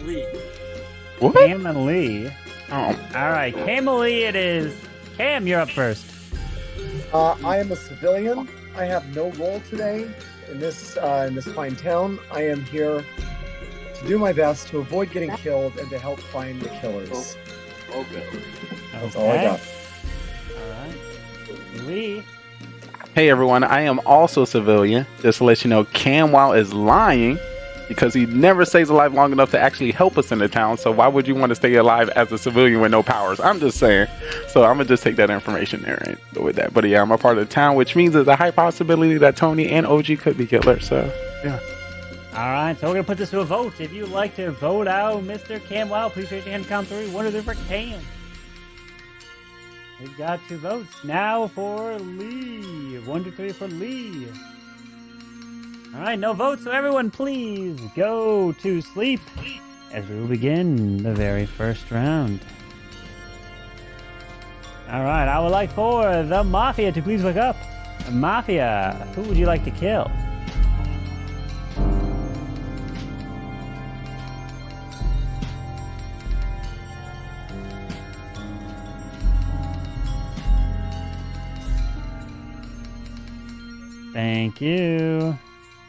Lee. What? Cam and Lee. Oh. All right, Cam and Lee it is. Cam, you're up first. I am a civilian. I have no role today in this fine town. I am here to do my best to avoid getting killed and to help find the killers. Okay. That's all I got. All right. Lee. Hey everyone, I am also a civilian. Just to let you know, Cam Wow is lying because he never stays alive long enough to actually help us in the town. So why would you want to stay alive as a civilian with no powers? I'm just saying. So I'm gonna just take that information there and go with that. But yeah, I'm a part of the town, which means there's a high possibility that Tony and OG could be killers. So yeah. All right, so we're gonna put this to a vote. If you'd like to vote out Mr. Cam Wow, please raise your hand. Count 3. 1 or 2 for Cam. We've got 2 votes now for Lee. 1 to 3 for Lee. All right, no votes, so everyone please go to sleep as we will begin the very first round. All right, I would like for the Mafia to please wake up. Mafia, who would you like to kill? Thank you.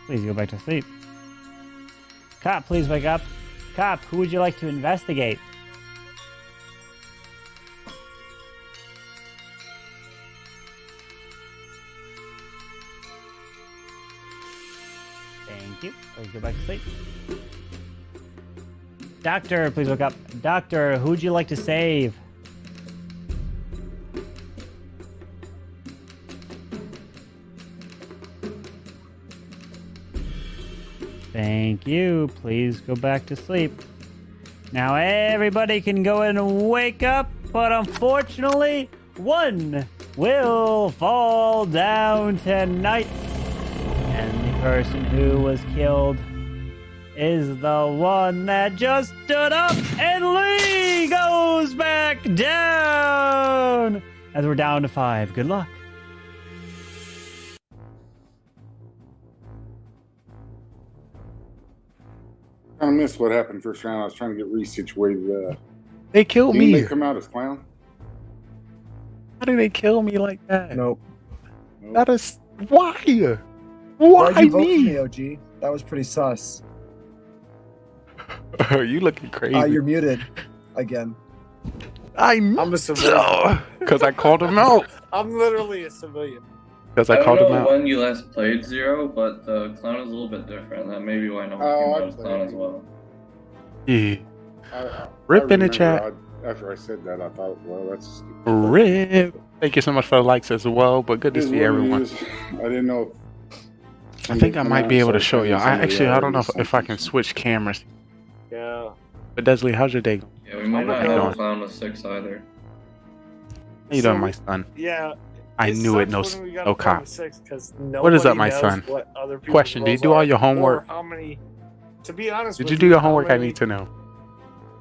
Please go back to sleep. Cop, please wake up. Cop, who would you like to investigate? Thank you. Please go back to sleep. Doctor, please wake up. Doctor, who would you like to save? Thank you. Please go back to sleep. Now everybody can go and wake up, but unfortunately, one will fall down tonight. And the person who was killed is the one that just stood up, and Lee goes back down. As we're down to 5. Good luck. I missed what happened first round. I was trying to get resituated. They killed me. Didn't they come out as clown? How did they kill me like that? Nope. That is why. Why'd you vote for me, OG? That was pretty sus. You looking crazy? You're muted again. I'm a civilian. Because I called him out. I'm literally a civilian. Because I called him out. I don't know when you last played Zero, but the clown is a little bit different. That may be why no one came out as clown as well. Yeah. Rip in the chat. After I said that, I thought, well, that's stupid. Rip. Thank you so much for the likes as well, but good to see everyone. I didn't know. I think I might be able to show y'all. I don't know if I can switch cameras. Yeah. But Desley, how's your day going? Yeah, we might not have a clown with 6 either. How you doing, my son? Yeah. I knew it. No cop. What What is up, my son? Question: do you do all your homework? How many? To be honest, Did you do your homework? I need to know.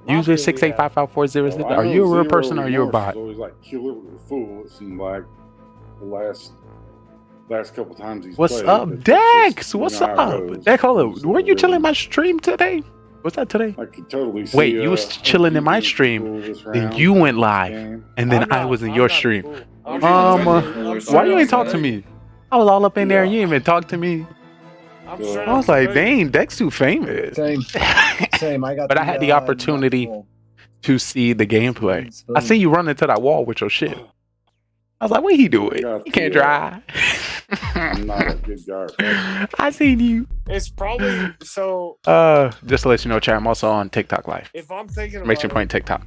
User 6855400. Are you a real person or are you a bot? Always like killer with a fool. It seemed like the last couple times he's What's played, up, Dex? What's up? Dex, hold up. Were you chilling my stream today? What's that today? I could totally see. Wait, you was chilling in my stream, then you went live, and then I was in your stream. Why you ain't talk to me? I was all up in there and you didn't even talk to me. I was like, dang, Dex too famous. Same. I got. But I had the opportunity to see the gameplay. I seen you run into that wall with your shit. I was like, what he doing? He can't drive. I'm not a good guard. I seen you. It's probably so. Just to let you know, chat, I'm also on TikTok Live. If I'm thinking Exclamation about point TikTok.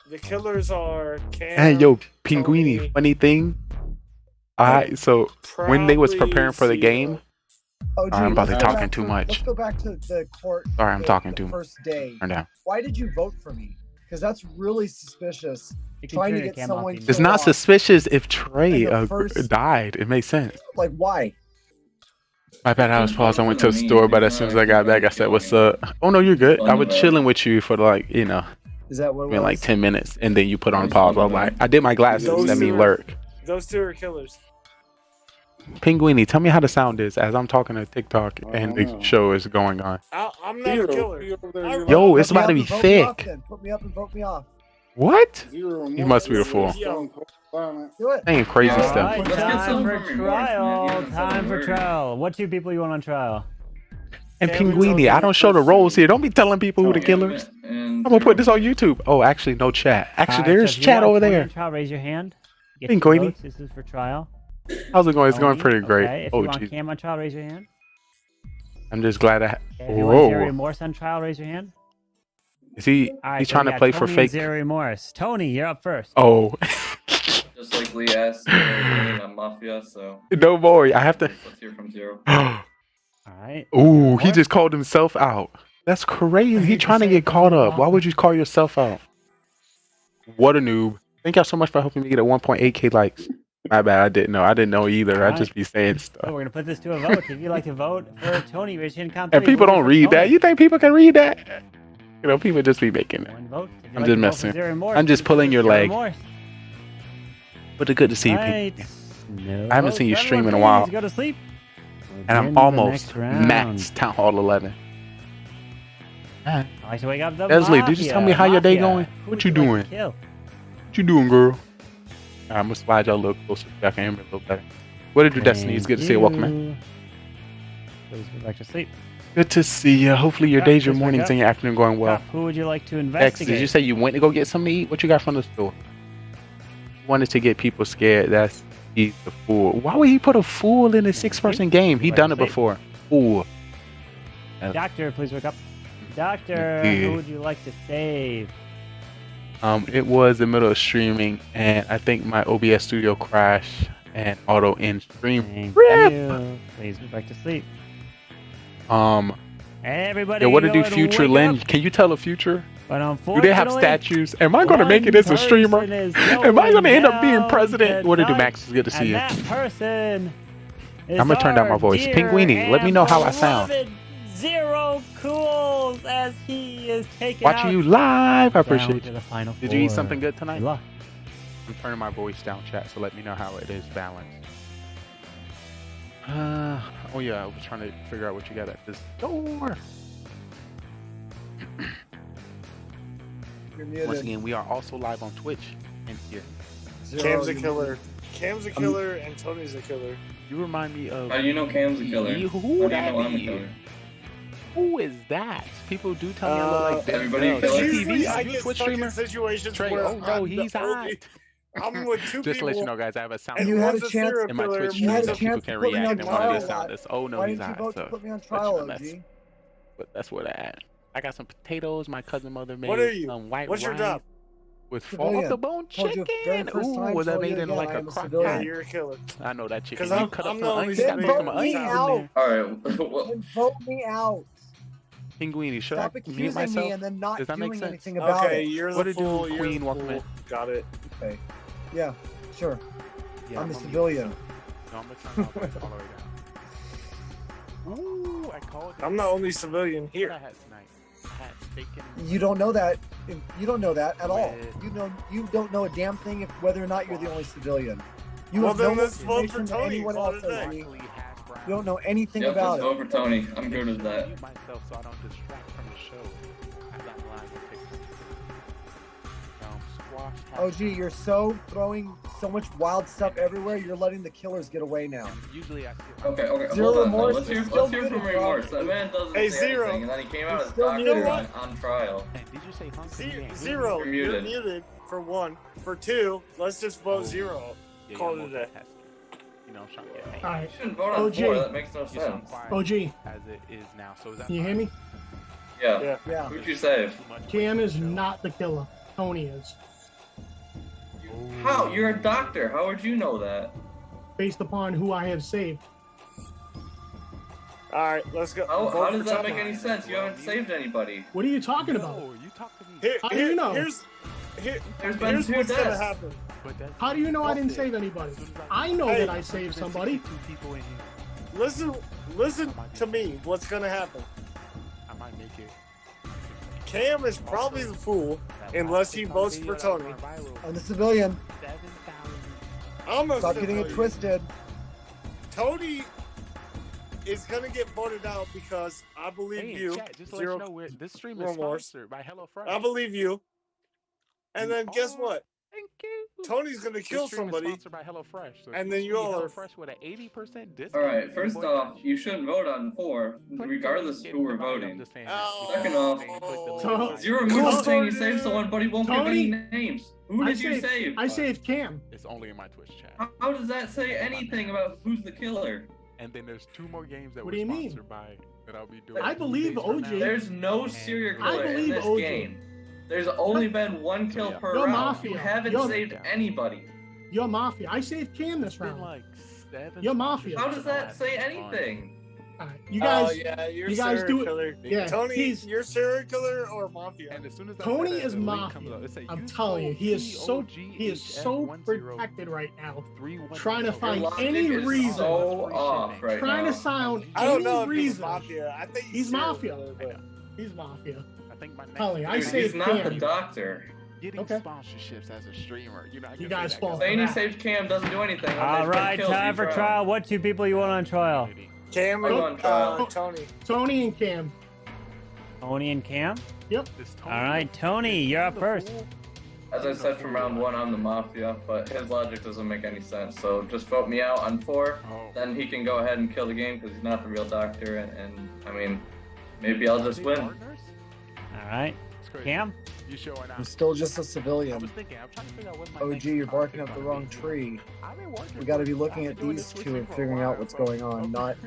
the killers are Cam. And yo, Pinguini, funny thing. Alright, so when they was preparing for the game, I'm about to talking too much. Let's go back to the court. Sorry, I'm talking too much. First day. Turn down. Why did you vote for me? Because that's really suspicious. Trying to get someone. It's not suspicious if Trey died. It makes sense. Like why? My bad. I was paused. I went to the store, but as soon as I got back, I said, "What's up?" Oh no, you're good. I was chilling with you for like, you know, is that what it was? like 10 minutes, and then you put on pause. I was like, I did my glasses. Let me lurk. Those two are killers. Pinguini, tell me how the sound is as I'm talking to TikTok and the show is going on. I'm not a killer. Yo, it's about to be thick. Put me up and vote me off. What? You must be a fool. Do it. Saying crazy stuff. Right, time for trial. Time for trial. What two people you want on trial? And Pinguini, I don't show the roles here. Don't be telling people who the killers. I'm gonna put this on YouTube. Oh, actually, no chat. Actually, there's chat over there. Trial, raise your hand. Pinguini. This is for trial. How's it going? It's going pretty great. Okay, if you want Cam on trial, raise your hand. I'm just glad I. If you want Zero Remorse on trial, raise your hand. Is he? Right, he's so trying to play for fake. Zero Remorse. Tony, you're up first. Oh. Just like Lee asked, I'm Mafia, so. Don't worry, I have to. Let's hear from Zero. Alright. Ooh, he just called himself out. That's crazy. He trying to get caught up. Why would you call yourself out? What a noob. Thank y'all so much for helping me get a 1.8k likes. My bad, I didn't know. I didn't know either. I'd just be saying stuff. So we're gonna put this to a vote. If you'd like to vote for Tony, raise your hand. Count And three. people don't read that. You think people can read that? You know, people just be making it. One vote. If you'd I'm like just to vote for messing. Zero Remorse, I'm just pulling your Zero leg. Remorse. But it's good to see you, Right. people. No I haven't votes. seen you Everyone stream in a please while. Go to sleep. And I'm Begin the almost next round. max Town Hall 11. I like to wake up the Leslie, did you tell me how your day Mafia. going? Who What would you like to doing? kill? What you doing, girl? I'm gonna slide y'all a little closer so I can hear me a little better. What did you, Destiny? It's good to see you. Welcome in. Please go back to sleep. Good to see you. Hopefully your days, your please wake mornings, up. and your afternoon going well. Who would you like to X, investigate? did you say you went to go get something to eat? What you got from the store? Wanted to get people scared. He's the fool. Why would he put a fool in a 6-person game? He done it before. Fool. Doctor, please wake up. Doctor, Yeah. who would you like to save? It was the middle of streaming, and I think my OBS studio crashed and auto end stream. Thank Rip! you. Please go back to sleep. Everybody, Yeah, what to go do, and Future wake Lynn? up. Can you tell a future? But Do they have statues? Am I going to make it as a streamer? Am I going to end up being president? What to do, Max? It's good to see you. That person is I'm going to turn down my voice. dear Pinguini, let me know how I sound. beloved Zero Cools as he is taken Watching out you live. I appreciate down you. to the final Did you eat four. something good tonight? Good luck. I'm turning my voice down, chat, so let me know how it is balanced. Oh yeah, I was trying to figure out what you got at this door. You're muted. Once again, we are also live on Twitch and here. Cam's a killer. Cam's a killer, and Tony's a killer. You remind me of. How do you know Cam's a killer? Who How do you that know I'm a be? killer? Who is that? People do tell me I look like everybody Denzel. killer. Usually I You get Twitch stuck in streamer? situations Trey, where oh no, I'm he's the hot. only- I'm with two Just to people. let you know, guys, I have a sound and You had one's a chance- serial in my killer, Twitch You had stream a so people chance can to put me react, on and one of trial. the sound is, oh no, Why he's didn't you hot. vote So to put me on let trial, you know that's- OG? But that's where they're at. I got some potatoes my cousin mother made. What are you? Some white What's your rice job? with Civilian. off the bone Told you very chicken. first Ooh, time, was that told made you in again, like I a am a crock civilian. Yeah, pot? you're a killer. I know that chicken. 'Cause You I'm- cut I'm up the some only onions. Got me civilian. some Then vote onions me in out. there. Alright, Then vote me out. Pinguini, should Stop I mute accusing myself? me and then not Does that make doing sense? anything about Okay, it. you're the What did fool. you, You're Queen, the welcome fool. in? Got it. Okay. Yeah, sure. Yeah, I'm a on mute. civilian. No, I'm gonna turn my voice all the way down. Ooh, I called it. I'm the only civilian What here. I had tonight? I had steak and You don't know that. You don't know that at all. bread. You don't know a damn thing if whether or not you're the only civilian. You Well, have then no let's vote for information that Tony. anyone Call else it a has. day. broccoli, hash browns. You don't know anything Yep, about let's it. vote for Tony. I'm good with I that. mute myself so I don't distract from the show. I got live on TikTok. Squash. OG, you're so throwing so much wild stuff everywhere. You're letting the killers get away now. Usually I see. Okay, Zero hold on. remorse Let's is hear, still let's hear good, from bro. Remorse. That man doesn't Hey, say Zero. anything, and then he came out You're as still doctor muted. on trial. Hey, did you say hungry? Zero. You're You're muted. muted for one. For two, let's just vote zero. Call it a day. you know, I'm trying to get paid. All right. You shouldn't vote on 4. That makes no sense. OG. As it is now, so is that Can you hear me? Yeah. Yeah. Who'd you save? Cam is not the killer. Tony is. How? You're a doctor. How would you know that? Based upon who I have saved. All right, let's go. How does that make any sense? You haven't saved anybody. What are you talking about? You talk to me. How do you know? There's been Here's 2 what's gonna deaths. happen. How do you know I didn't save anybody? I know Hey. that I saved somebody. Listen to me. What's gonna happen? I might make it. Cam is probably the fool unless he votes for Tony. I'm the civilian. I'm a Stop getting it civilian. twisted. Tony is gonna get voted out because I believe Hey, you. chat, just to let you know, this stream is remorse. sponsored by HelloFresh. I believe you. And then guess what? Thank you. Tony's gonna kill This stream is somebody. sponsored by HelloFresh. So And if then see you all are- HelloFresh with an 80% discount. All right. First off, you shouldn't vote on 4, regardless of who we're voting. Second off, Zero Moon saying you saved someone, but he won't give any names. Who did you save? I saved Cam. It's only in my Twitch chat. How does that say anything about who's the killer? And then there's 2 more games that What were do you mean? sponsored by that I'll be doing. I believe OG. There's no serial I killer in believe this OG. game. There's only been 1 kill per You're round. Mafia. You haven't You're- saved anybody. You're Mafia. I saved Cam this round. You're Mafia. How does that say anything? You guys, Oh yeah, you're you guys serial do killer. it. Yeah, Tony, you're serial killer or Mafia? And as soon as I Tony say that, is the link Mafia. comes up. It say, I'm use telling you, code he is so GGRtv protected right now, 310. trying to Your find logic any is reason, so off right trying now. to sound I don't any know if he's reason. Mafia. I think He's serial Mafia. killer, but- He's Mafia. I think my next Telling you, I Dude, saved he's not the Cam. doctor. getting Okay. sponsorships as a streamer. You know, I You can guys say that fall 'cause Saying he that. saved Cam doesn't do anything. when All there's been right, kills time each for round. trial. What 2 people you want on trial? Cam I'm and on trial. Tony. Tony and Cam. Tony and Cam? Yep. All right, Tony, you're up first. As I said from round 1, I'm the Mafia, but his logic doesn't make any sense. So just vote me out on 4, then he can go ahead and kill the game because he's not the real doctor. And I mean, maybe I'll just win. All right, Cam? You showing I'm out. still just a civilian. I'm trying to figure out what my OG, you're barking up the wrong tree. We got to be looking at these two and figuring out what's going on, not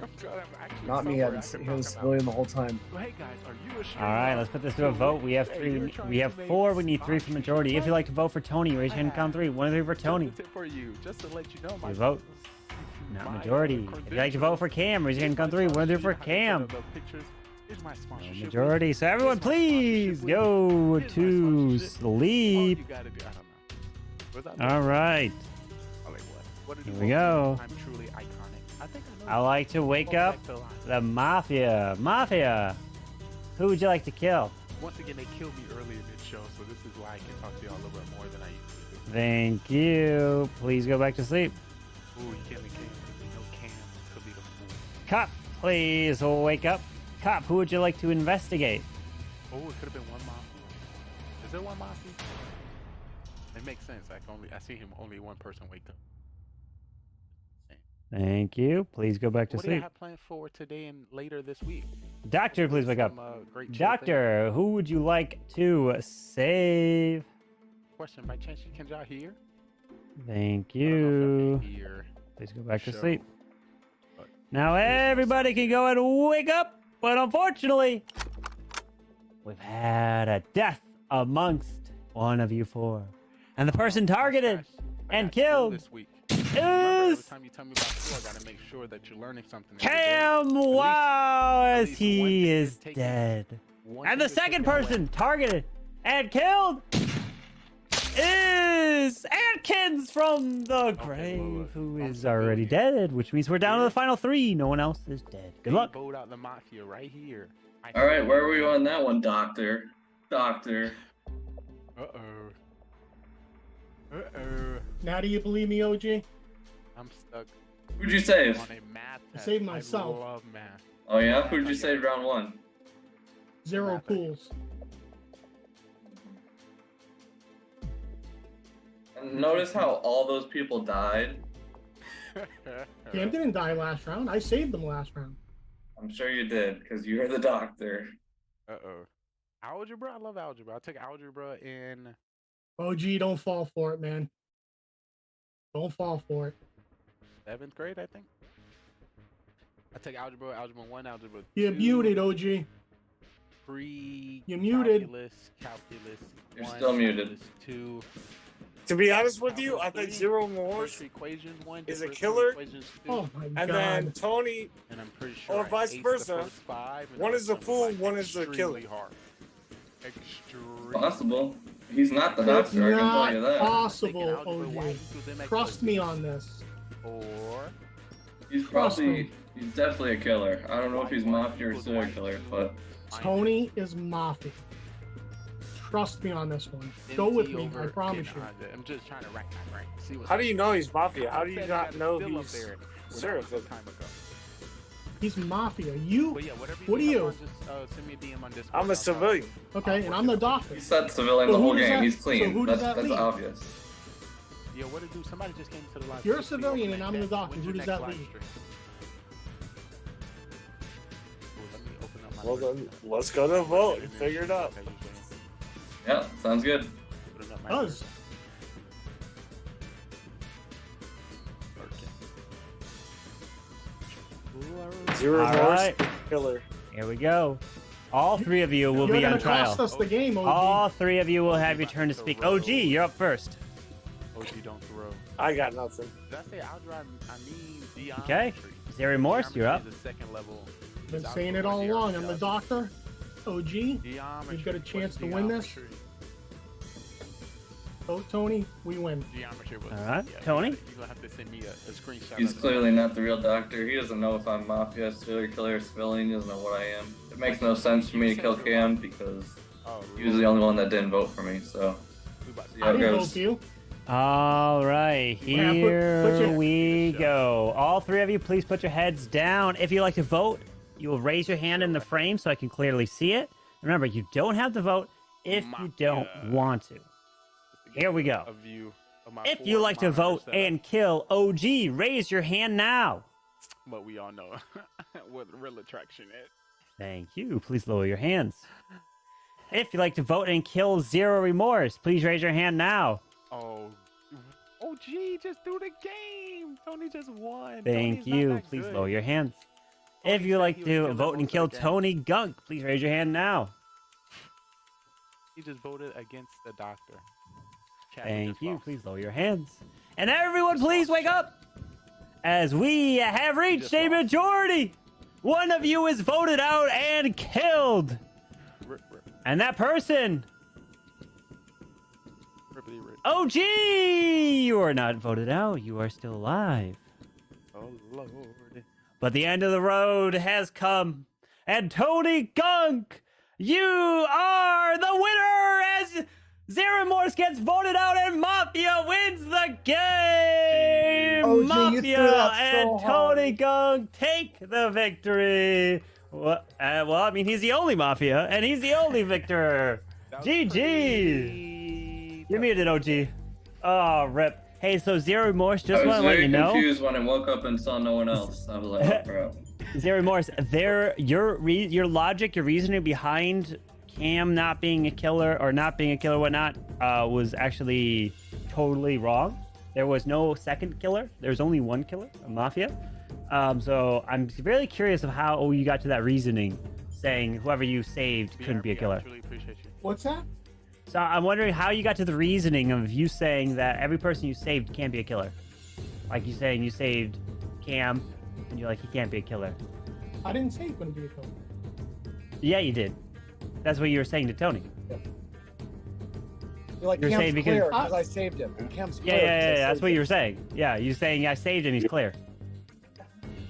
me. I've been sitting here as a civilian the whole time. Hey guys, are you a streamer? All right, let's put this to a vote. We have 3. We have 4. We need 3 for majority. If you'd like to vote for Tony, raise your hand. Count 3. 1 and 3 for Tony. For you, just to let you know, 2 votes. Not majority. If you'd like to vote for Cam, raise your hand. Count 3. 1 and 3 for Cam. Here's my sponsorship. Majority. So everyone, please go to sleep. You gotta do. I don't know. Was that All right. Oh, wait, what? Here we go. I'm truly iconic. I think I know. I like to wake up the Mafia. Mafia. Who would you like to kill? Once again, they killed me earlier in this show, so this is why I can talk to you all a little bit more than I used to. Thank you. Please go back to sleep. Ooh, you can't make Cam. You know Cam could be the fool. Cop, please wake up. Cop, who would you like to investigate? Oh, it could have been one Mafia. Is there one Mafia? It makes sense. I see him. Only one person waked up. Thank you. Please go back to What do you sleep. have planned for today and later this week? Doctor, please wake up. Some, great chill Doctor, who would you like to save? Question: by chance, can y'all hear? Thank you. Hear. Please go back to Show. sleep. Now everybody can go and wake up, but unfortunately, we've had a death amongst one of you 4. And the person targeted and killed This week. Every is time you tell me about school, I gotta make sure that you're learning something. Cam. Wow, as he is dead. And the second person targeted and killed is Atkins from the grave, who is already dead, which means we're down to the final 3. No one else is dead. Good luck. Vote out the Mafia right here. All right, where were you on that one, Doctor? Doctor. Uh-oh. Now do you believe me, OG? I'm stuck. Who'd you save? On a math I test. saved myself. I love math. Oh yeah, who'd you save round 1? 0 pools. And notice how all those people died. Cam didn't die last round. I saved them last round. I'm sure you did, because you're the doctor. Uh-oh. Algebra? I love algebra. I took algebra in... OG, don't fall for it, man. Don't fall for it. 7th grade, I think. I took algebra 1, algebra 2. You're muted, OG. You're muted. Calculus. You're 1, still muted. calculus 2. To be honest with you, I think Zero Remorse is a killer. Oh my and god. then Tony, And I'm pretty sure or I vice aced the versa. first 5, and One then is a some fool, like one is a killer. extremely hard. Extremely. Possible. He's not the It's doctor, I can tell you not that. possible, OG. Trust me on this. Or He's probably, he's definitely a killer. I don't know if he's Mafia or serial killer, but Tony is Mafia. Trust me on this one. Go with me, I promise you. I'm just trying to rank my rank. See what's How do you know he's Mafia? How do you not know still up he's there serial some killer? time ago. He's Mafia. You? But yeah, whatever What are have you? on, just send me a DM on Discord. I'm a civilian. Okay, and I'm the doctor. he said civilian So the who whole does game. that- He's so clean. who does that That's leave? obvious. Yeah, what to do? Somebody just came to the live. You're a civilian and I'm the doctor. Who does that leave? Well then, let's go to vote and figure it out. Yeah, sounds good. Does. Zero All Remorse, right. killer. Here we go. All 3 of you will You're be gonna on trial. cost us the game, OG. All 3 of you will have your turn to speak. OG, you're up first. OG don't throw. I got nothing. Did I say algebra? I mean geometry. Okay. Zero Remorse, you're up. Geometry is the second level. Been saying it all along. I'm the doctor. OG, you've got a chance to win this. Oh, Tony, we win. Geometry was. All right, yeah, Tony? You're gonna have to send me a screenshot. He's of clearly not the real doctor. He doesn't know if I'm Mafia, serial killer, civilian. He doesn't know what I am. It makes no sense for me to kill Cam because he was the only one that didn't vote for me. So see how I it didn't vote goes. for you. All right, Yeah, here put your- we go. All 3 of you, please put your heads down. If you like to vote, you will raise your hand in the frame so I can clearly see it. Remember, you don't have to vote if you don't want to. Here we go. a view of my If four you like to monitor vote setup. and kill OG, raise your hand now. But we all know what real attraction is. Thank you. Please lower your hands. If you like to vote and kill Zero Remorse, please raise your hand now. Oh, OG just threw the game. Tony just won. Thank Tony's not you. that Please good. lower your hands. If you like to vote and kill Tony Gunk, please raise your hand now. He just voted against the doctor. Chat Thank just you. lost. Please lower your hands. And everyone, please wake up. As we have reached a majority. One of you is voted out and killed. Rip, rip, And that person, rippity, rip. OG, you are not voted out. You are still alive. Oh, Lord. But the end of the road has come. And Tony Gunk, you are the winner as Zero Remorse gets voted out and Mafia wins the game. OG, you Mafia threw that so and hard. Tony Gunk take the victory. Well, I mean, he's the only Mafia and he's the only victor. GG. You're muted, OG. Oh, rip. Hey, so Zero Remorse, just I want was to let very you know. confused when I woke up and saw no one else. I was like, oh, crap. Zero Remorse, your logic, your reasoning behind Cam not being a killer or not being a killer, whatnot, was actually totally wrong. There was no second killer. There's only one killer, a Mafia. So I'm really curious of how you got to that reasoning, saying whoever you saved couldn't be a killer. I truly appreciate you. What's that? So I'm wondering how you got to the reasoning of you saying that every person you saved can't be a killer. Like you saying you saved Cam, and you're like, he can't be a killer. I didn't say he couldn't be a killer. Yeah, you did. That's what you were saying to Tony. You're like, You're Cam's saying because- clear because I saved him. Cam's Yeah, clear yeah, 'cause I yeah. That's saved what him. you were saying. Yeah, you're saying I saved him. He's clear.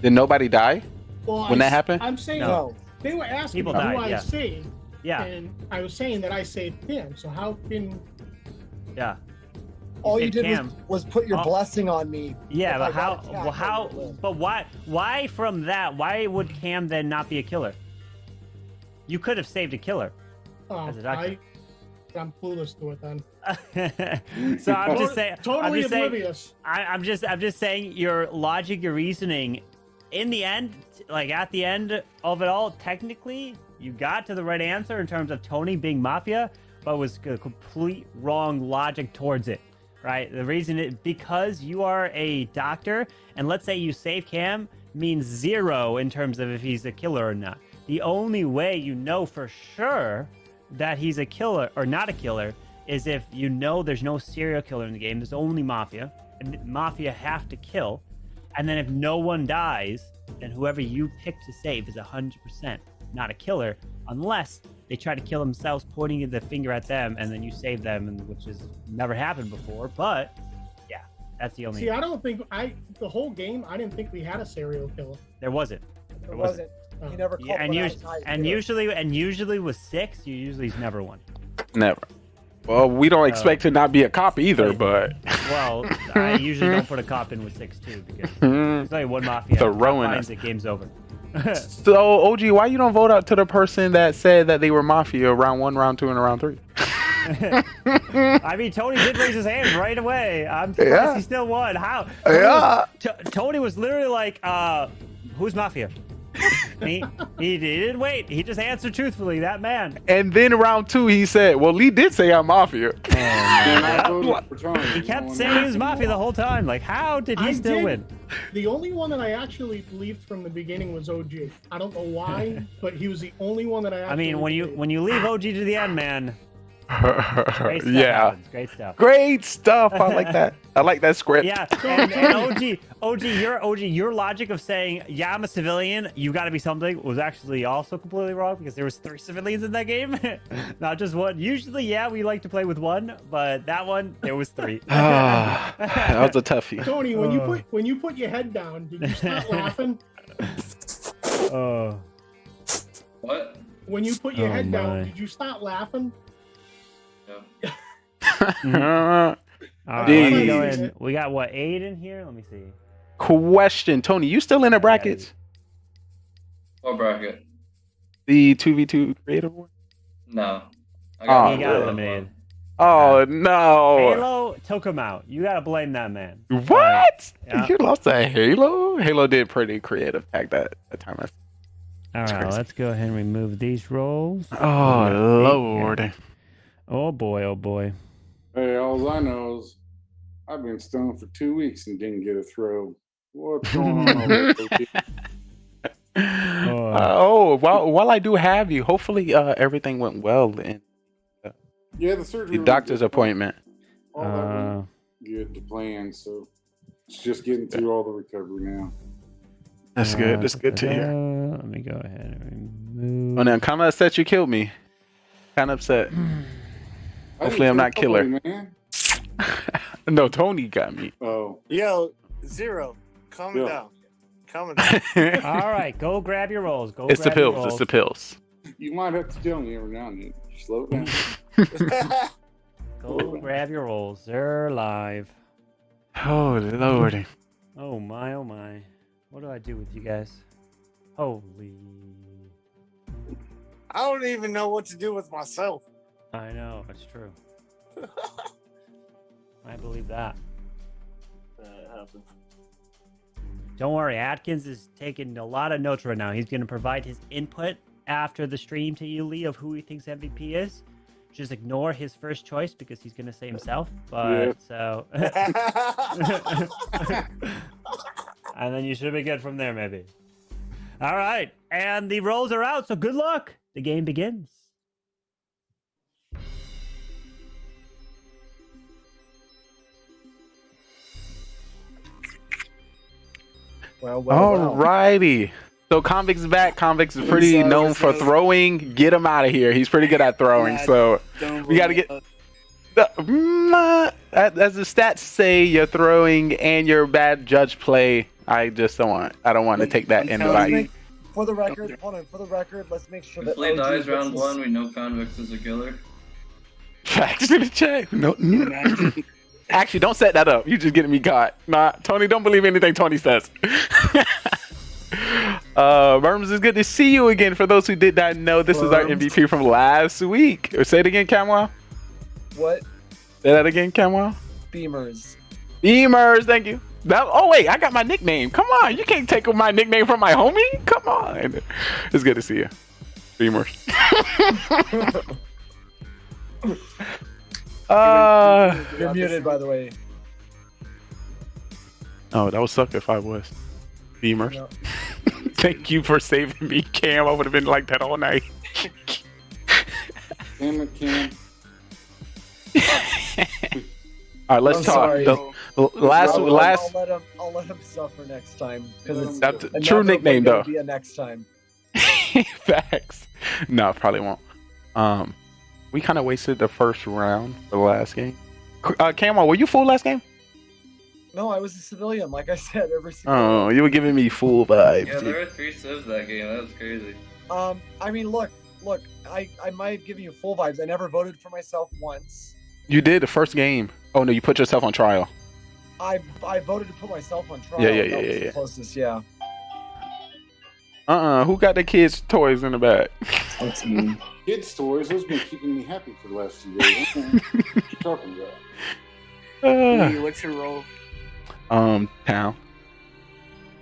Did nobody die Well, when that happened? I'm saying No. they were asking People me died, who I yeah. saved. Yeah. And I was saying that I saved him. So how can Yeah. All you saved did Cam. was put your Oh. blessing on me. Yeah, if but I got how? attacked, Well, I how? would live. But why? Why from that? Why would Cam then not be a killer? You could have saved a killer. As a doctor. I'm clueless to it then. So I'm just saying. Totally I'm just saying, oblivious. I'm just saying your logic, your reasoning. In the end, like at the end of it all, technically, you got to the right answer in terms of Tony being Mafia, but was a complete wrong logic towards it. right? The reason it because you are a doctor, and let's say you save Cam, means 0 in terms of if he's a killer or not. The only way you know for sure that he's a killer or not a killer is if you know there's no serial killer in the game. There's only Mafia, and Mafia have to kill. And then if no one dies, then whoever you pick to save is 100% not a killer, unless they try to kill themselves, pointing the finger at them, and then you save them, which has never happened before. But yeah, that's the only. See, I don't think the whole game. I didn't think we had a serial killer. There wasn't. There wasn't. He never called usually with 6, you usually never won. Never. Well, we don't expect to not be a cop either, but. Well, I usually don't put a cop in with 6 too, because there's only one Mafia. Throwing finds it, game's over. So, OG, why you don't vote out to the person that said that they were Mafia round 1, round 2, and round 3? I mean, Tony did raise his hand right away. I'm surprised he still won. How? Tony was literally like, who's Mafia? he didn't wait. He just answered truthfully, that man. And then round 2, he said, well, Lee did say I'm Mafia. He kept saying he was Mafia the whole time. Like, how did he still win? The only one that I actually believed from the beginning was OG. I don't know why, but he was the only one that I actually when you leave OG to the end, man. Great stuff happens. Great stuff. Great stuff. I like that. I like that script. Yeah, and OG, your logic of saying, yeah, I'm a civilian, you got to be something, was actually also completely wrong, because there was 3 civilians in that game, not just 1. Usually, yeah, we like to play with 1, but that one, there was 3. That was a toughie. Tony, when you put your head down, did you start laughing? What? When you put your head down, did you start laughing? We got what, 8 in here? Let me see. Question, Tony, you still in the brackets? What bracket? The 2v2 creative one? No. He got eliminated. Oh no! Halo took him out. You gotta blame that man. What? You lost that Halo? Halo did pretty creative back that time. All right, let's go ahead and remove these roles. Oh Lord. Oh boy, oh boy. Hey, all I know is I've been stoned for 2 weeks and didn't get a throw. What's going on over there? While I do have you, hopefully everything went well in the surgery. The doctor's appointment. All that went good to plan, so it's just getting through all the recovery now. That's good. That's good to hear. Let me go ahead and remove. Oh, now I'm kind of upset you killed me. Kind of upset. Hopefully I'm not killer. Man. No, Tony got me. Oh. Yo, 0. Calm down. Calm down. All right, go grab your rolls. It's the pills. It's the pills. You might have to tell me every now and then. Slow it down. Go grab your rolls. They're live. Oh, Lordy. Oh, my, oh, my. What do I do with you guys? Holy. I don't even know what to do with myself. I know, it's true. I believe that. It happens. Don't worry, Atkins is taking a lot of notes right now. He's going to provide his input after the stream to you, Lee, of who he thinks MVP is. Just ignore his first choice because he's going to say himself. But so, and then you should be good from there, maybe. All right, and the rolls are out. So good luck. The game begins. Alrighty. So Convict's back. Convict's is pretty known for throwing. Get him out of here. He's pretty good at throwing. So we got to get. As the stats say, you're throwing and your bad judge play. I just don't want. I don't want to take that invite. For the record, hold on. For the record, let's make sure that. If Lee dies round 1, we know Convicts is a killer. Facts in the chat. No. Actually, don't set that up. You just getting me caught. Nah, Tony, don't believe anything Tony says. Worms, it's good to see you again. For those who did not know, this is our MVP from last week. Say it again, Camwell. What? Say that again, Camwell. Beamers. Beamers, thank you. Oh, wait, I got my nickname. Come on, you can't take my nickname from my homie. Come on. It's good to see you. Beamers. You're muted, by the way. Oh, that would suck if I was. Beamers. No. Thank you for saving me, Cam. I would have been like that all night. Damn it, Cam. All right, let's talk. I'll let him suffer next time because That's a true nickname though. Be a next time. Facts. No, probably won't. We kind of wasted the first round for the last game. Camo, were you full last game? No, I was a civilian, like I said. Oh, you were giving me full vibes. Yeah, there were 3 civs that game. That was crazy. I mean, look. I might have given you full vibes. I never voted for myself once. You did the first game. Oh no, you put yourself on trial. I voted to put myself on trial. Yeah. The closest, yeah. Who got the kids' toys in the back? That's me. Kids' toys. Those been keeping me happy for the last few days. What you talking about? Hey, what's your role? Town.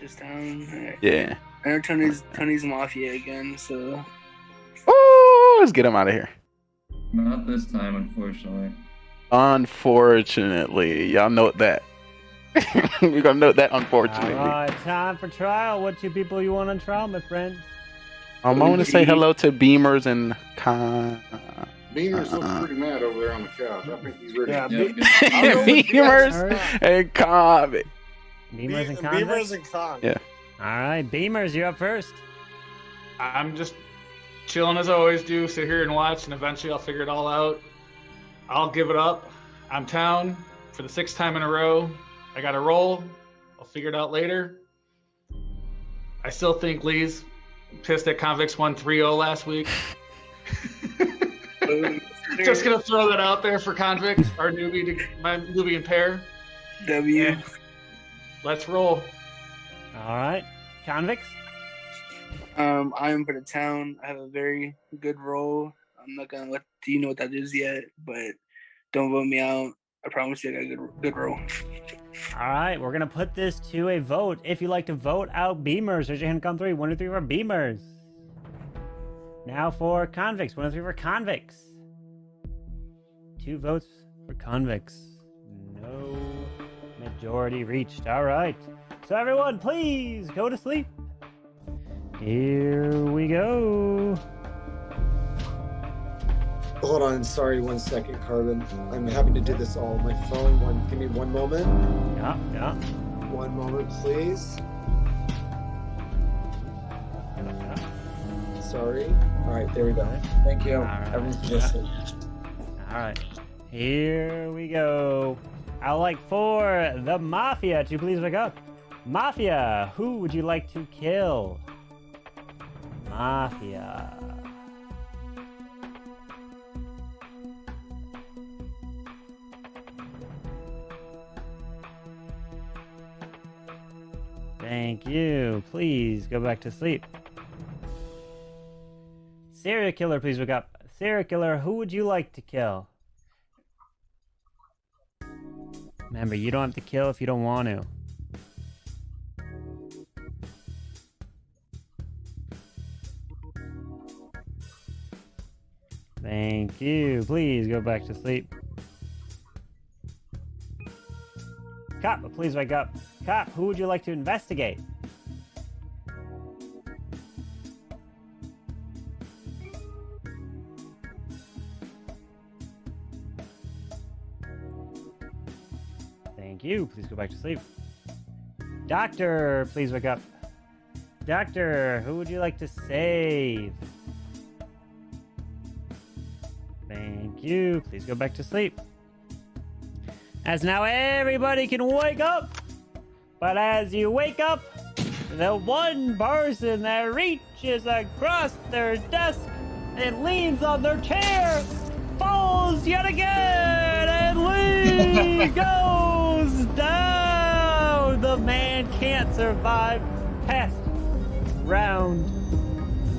Just town. Right. Yeah. I know Tony's Mafia again, so. Oh, let's get him out of here. Not this time, unfortunately. Unfortunately, y'all note that. We're gonna note that. Unfortunately. Time for trial. What 2 people you want on trial, my friend? I want to say hello to Beamers and Con. Beamers looks pretty mad over there on the couch. I think he's ready. Yeah, Beamers and Convict. Beamers and Convict? Beamers and Con. Yeah. All right, Beamers, you're up first. I'm just chilling as I always do, sit here and watch, and eventually I'll figure it all out. I'll give it up. I'm Town for the 6th time in a row. I got a roll. I'll figure it out later. I still think Lee's pissed that Convicts won 3-0 last week. Just gonna throw that out there for Convict, our my newbie and pair. W. Yeah. Let's roll. All right, Convicts. I am for the Town. I have a very good role. I'm not gonna let you know what that is yet, but don't vote me out. I promise you I got a good role. All right, we're gonna put this to a vote. If you like to vote out Beamers, raise your hand. Come 3. 1, 2, 3 for Beamers. Now for Convicts. 1, 2, 3 for Convicts. 2 votes for Convicts. No majority reached. All right. So everyone, please go to sleep. Here we go. Hold on, sorry, 1 second, Carbon. I'm having to do this all on my phone. Give me 1 moment. Yeah. 1 moment, please. Sorry. All right, there we go. Thank you. Everyone's listening. All right, here we go. I'd like for the Mafia to please wake up. Mafia, who would you like to kill? Mafia. Thank you. Please go back to sleep. Serial killer, please wake up. Serial killer, who would you like to kill? Remember, you don't have to kill if you don't want to. Thank you. Please go back to sleep. Cop, please wake up. Cop, who would you like to investigate? Thank you. Please go back to sleep. Doctor, please wake up. Doctor, who would you like to save? Thank you. Please go back to sleep. As now everybody can wake up. But as you wake up, the one person that reaches across their desk and leans on their chair falls yet again, and Lee goes down. The man can't survive past round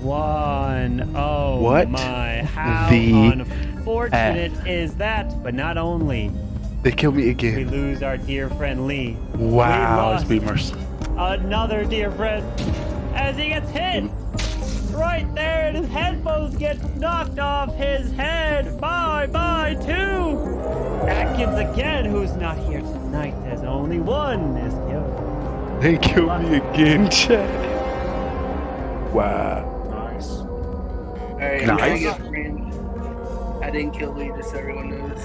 1. Oh, what my, how the unfortunate is that? But not only they kill me again, we lose our dear friend Lee. Wow, it's Beamers. Another dear friend as he gets hit right there in his whose headphones get knocked off his head. Bye, too. Atkins again, who's not here tonight, as only one is killed. They killed me again, chat. Wow. Nice. Alright, Nice. I didn't kill Lee, just so everyone knows.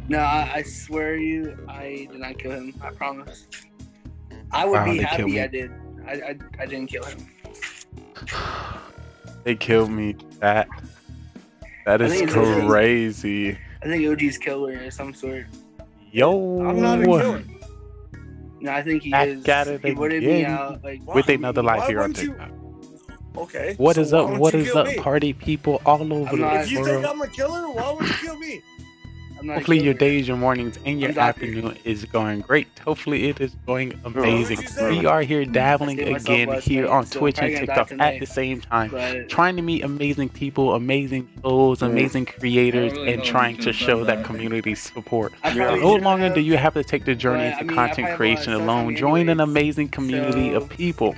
No, I swear you, I did not kill him. I promise. I would be happy I did. I didn't kill him. They killed me. That is crazy. I think OG's killer of some sort. Yo. I'm not a killer. No, I think he is. He voted me out. With another life here on TikTok. Okay. What is up? What is up, party people all over the world? If you think I'm a killer, why would you kill me? Hopefully your days, your mornings, and your afternoon is going great. Hopefully it is going amazing. We are here dabbling again here on Twitch and TikTok at the same time, trying to meet amazing people, amazing souls, amazing creators, and trying to show that community support. No longer do you have to take the journey into content creation alone. Join an amazing community of people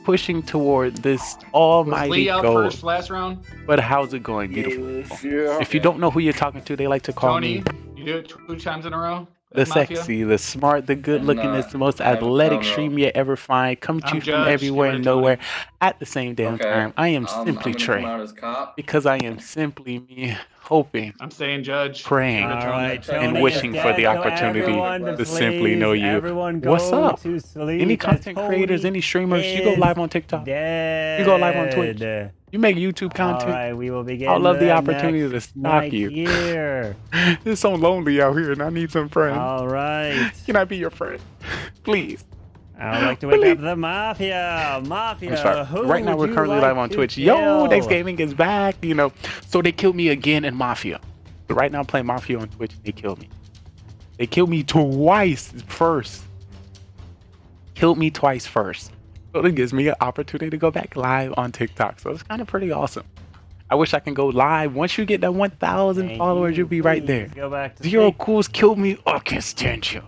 pushing toward this almighty goal. Last round? But how's it going, beautiful people? If you don't know who you're talking to, they like to call me You do it 2 times in a row? the sexy, the smart, the good looking, the most athletic stream you ever find. Come to you from everywhere and nowhere at the same damn time. I am simply Trey. Because I am simply me, hoping, I'm saying Judge, praying, and wishing for the opportunity to simply know you. What's up? Any content creators, any streamers, you go live on TikTok. You go live on Twitch. You make YouTube content. Alright, we will begin. I love the opportunity to stalk night you. Here. It's so lonely out here, and I need some friends. Alright. Can I be your friend? Please. I would like to wake up the Mafia. Mafia. Who right now, we're currently live on Twitch. Yo, Next Gaming is back. You know, so they killed me again in Mafia. So right now, I'm playing Mafia on Twitch. They killed me. They killed me twice first. Killed me twice first. So it gives me an opportunity to go back live on TikTok. So it's kind of pretty awesome. I wish I can go live. Once you get that 1,000 followers, you'll be right there. Go back to Zero Cools killed me. I can't stand you.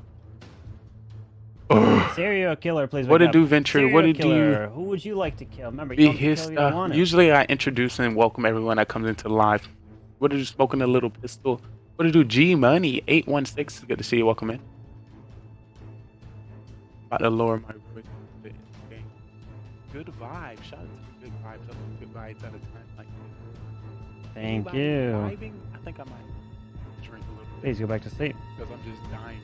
Serial killer, please. What to do, Venture? What to do? Who would you like to kill? Remember, you don't kill, you don't want it. Usually I introduce and welcome everyone that comes into live. What to do? Smoking a little pistol. What to do? G Money 816. Good to see you. Welcome in. About to lower my voice. Good vibes. Shout out to good vibes. Good vibes at a time like this. Thank you. Vibing? I think I might drink a little bit. Please go back to sleep. Because I'm just dying.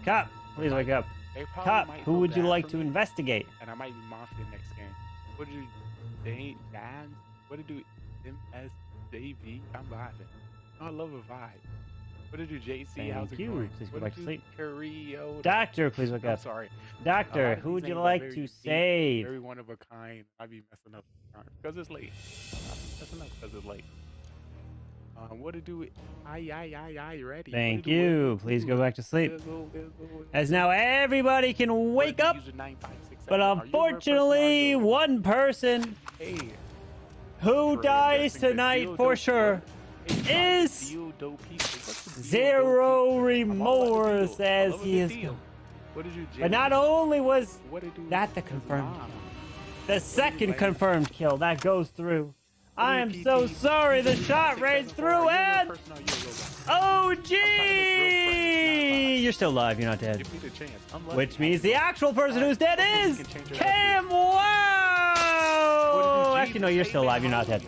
Cop, please wake up. Cop, who would you like to investigate? And I might be Mafia next game. What did you Dan? What did you MSJV? I'm vibing. I love a vibe. What did you JC? How's it going? Please go back to sleep. Curio? Doctor, please wake up. Sorry. Doctor, who would you like to save? Very one of a kind. I be messing up because it's late. Messing up because it's late. What to do? I ready. Thank you. Please go back to sleep. As now everybody can wake up. But unfortunately, one person who dies tonight for sure is Zero Remorse, as he is killed. But not only was that the confirmed kill, the second confirmed kill that goes through. I am so sorry the shot raised through and OG! You're still alive, you're not dead. Which means the actual person who's dead is Cam Wow! Actually, no, you're still alive, you're not dead.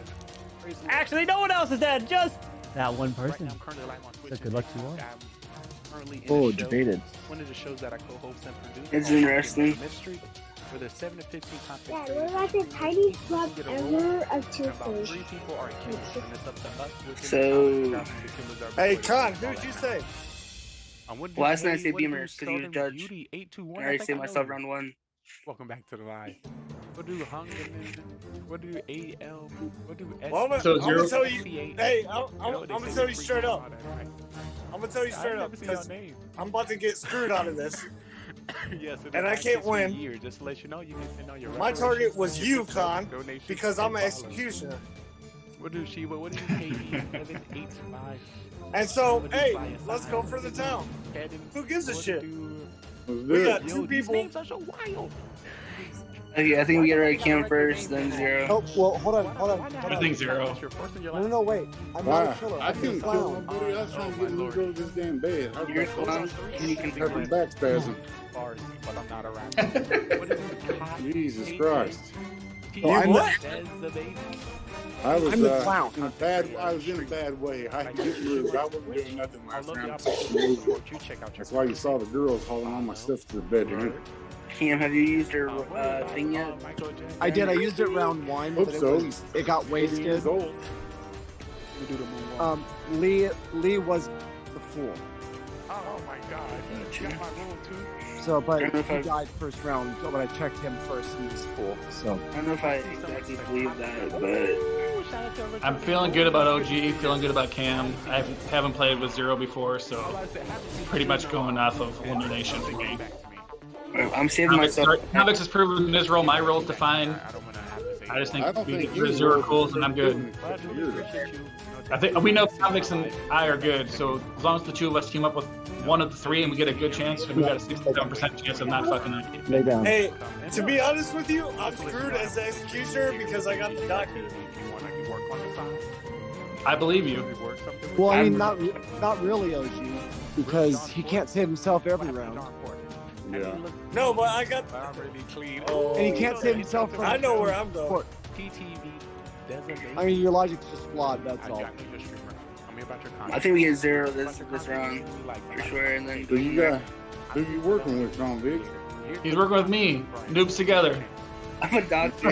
Actually, no one else is dead, just that one person. So good luck to you all. Oh, debated. One of the shows that I co-host and produce. It's interesting. Mystery, where there's 7 to 15 content. Yeah, we're like the tiniest club ever of Tuesdays. 3 people are killed, and it's up to us. So, hey, Con, who'd you say? Last night I said Beamer because he was judge. I already saved myself round 1. Welcome back to the live. What do Hunger? What do AL? What do S? Well, I'm gonna tell you. Hey, I'm gonna tell you straight up. I'm gonna tell you straight up because I'm about to get screwed out of this. Yes, and I can't win. Just to let you know, you can send all your my target was you, Con, because I'm an executioner. What do Sheba? What do you pay me? 785. And so, hey, let's go for the town. Who gives a shit? We got 2 people. Such a wild. Okay, I think we get rid of Cam first, then Zero. Oh, well, hold on. I think Zero. No, wait. I'm not a killer. I I'm the couldn't kill clown. nobody. I was trying to get him to go to this damn bed. I was You're a about clown, and you can to have a back spasm. Jesus Christ. Oh, I'm what? I was I'm the clown. in a bad. I was in a bad way. I didn't move. I wasn't doing nothing last round. That's why you saw the girls hauling all my stuff to the bedroom. Cam, have you used your thing yet? I did. I used it round 1, Hope but so. it got wasted. Old. Lee was the fool. Oh my God. So, but he died first round. So when I checked him first, he was cool. So I don't know if I exactly believe that, but I'm feeling good about OG, feeling good about Cam. I haven't played with Zero before, so pretty much going off of elimination for me. I'm saving myself. Convicts has proven his role, my role is defined. I just think we get Zero cools and I'm good. I think we know Convicts and I are good, so as long as the two of us team up with one of the three and we get a good chance, we got a 67% chance of not fucking it. lay down. Hey, to be honest with you, I'm screwed as the executioner because I got the doctor. I believe you. Well, I mean, not really, OG, because he can't save himself every round. Yeah. No, but I got. And he can't save himself from. I know where I'm going. I mean, your logic's just flawed. That's all. I think we get Zero this round for sure, and then. Who you working with, Convict? He's working with me. Noobs together. I'm a doctor.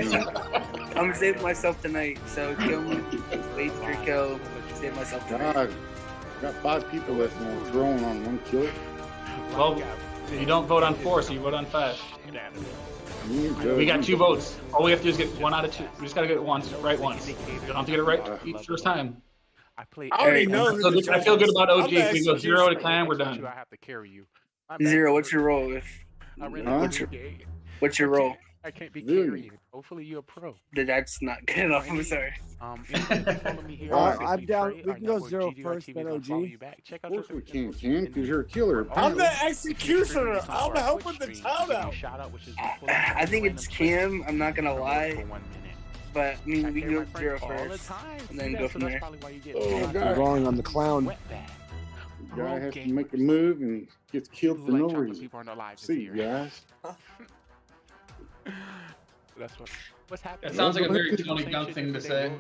I'm saving myself tonight, so kill me. Wait for your kill. Save myself tonight. God, got 5 people left on the throne on 1 killer. Well, you don't vote on 4, so you vote on 5. We got 2 votes. All we have to do is get 1 out of 2. We just gotta get it once, right once. You don't have to get it right each first time. I already know. I feel good about OG. If we go 0 to Clan, we're done. Zero, what's your role? What's your role? I can't be carrying. Hopefully you're a pro. That's not good enough. I'm sorry. I'm down. We can go 0 first, then OG. Of course we can, because you're a killer. I'm the executioner. I'm helping the town out. I think it's Cam. I'm not gonna lie. But I mean, we can go 0 first, and then go from there. Oh, You're wrong on the clown. The guy has to make a move and gets killed for no reason. See, guys. That's what's happening. That sounds like a very Tony Gunk thing to say.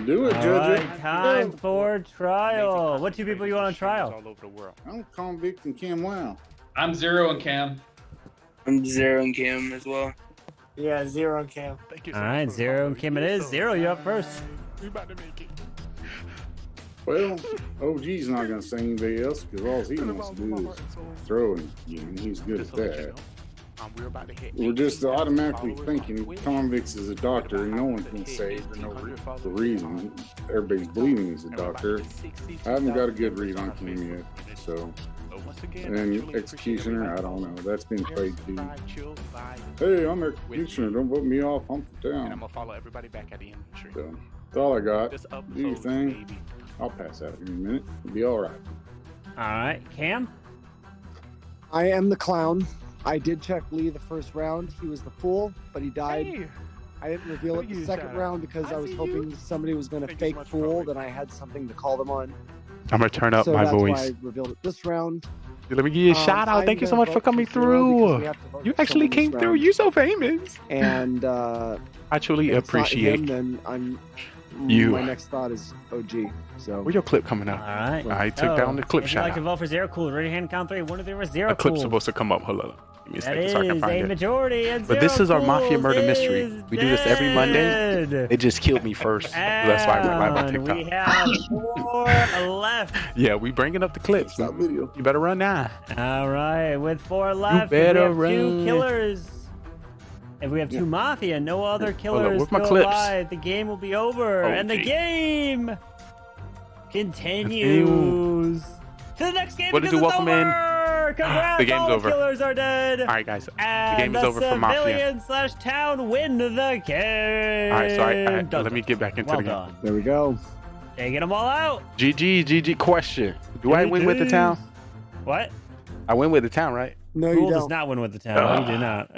Do it, All Judge. right, time for trial. What 2 people you want on trial? I'm Convict and Cam Wow. I'm Zero and Cam. I'm Zero and Cam as well. Yeah, 0 and Cam. All right, 0 and Kim it is. 0, you're up first. We about to make it. Well, OG's not going to say anybody else because all he wants to do is throw and he's good at that. We're just automatically thinking Convicts is a doctor and no one can say for no reason. Everybody's believing he's a doctor. I haven't got a good read on him yet, so. And then Executioner, I don't know. That's been played too. Hey, I'm Executioner. Don't vote me off. I'm from town. And I'm gonna follow everybody back at the end. So, that's all I got. Do your thing. I'll pass out in a minute. It'll be all right. All right, Cam? I am the clown. I did check Lee the first round. He was the fool, but he died. Hey. I didn't reveal it the second round because I was hoping somebody was going to fake fool, then I had something to call them on. I'm gonna turn up So my that's voice. why I revealed it this round. Let me give you a shout out. Thank you so much for coming through. You actually came through. You're so famous. And I truly if it's not appreciate him, then I'm. you. My next thought is OG. So Where's your clip coming up? All right. I took down the clip if shot. you'd like to vote for 0, cool. Raise your hand, count 3. 1, 2, 3, for 0, A clip's cool. supposed to come up. Hold on. Give me a That second so I can is find a it. majority. And But this 0 is our Mafia cools murder mystery. is We do this every Monday. dead. It just killed me first. That's why I went live on And TikTok. we have 4 left. Yeah, we bringing up the clips. You better run now. All right, with 4 left, better we have 2 run. killers. If we have 2 Mafia, no other Hold up, killers where's my still clips? alive. The game will be over, Oh, and the gee. game continues to the next game. What to because do, it's welcome in. over. Congrats, The game's all over. the killers are dead. All right, guys. And the game is over for Mafia. civilian/town win the game. All right, so Dun, let dun. me get back into Well the game. done. there we go. Hey, get them all out. GG question. Do I win with the town? What? I win with the town, right? No, Rule you does don't. not win with the town. You do not.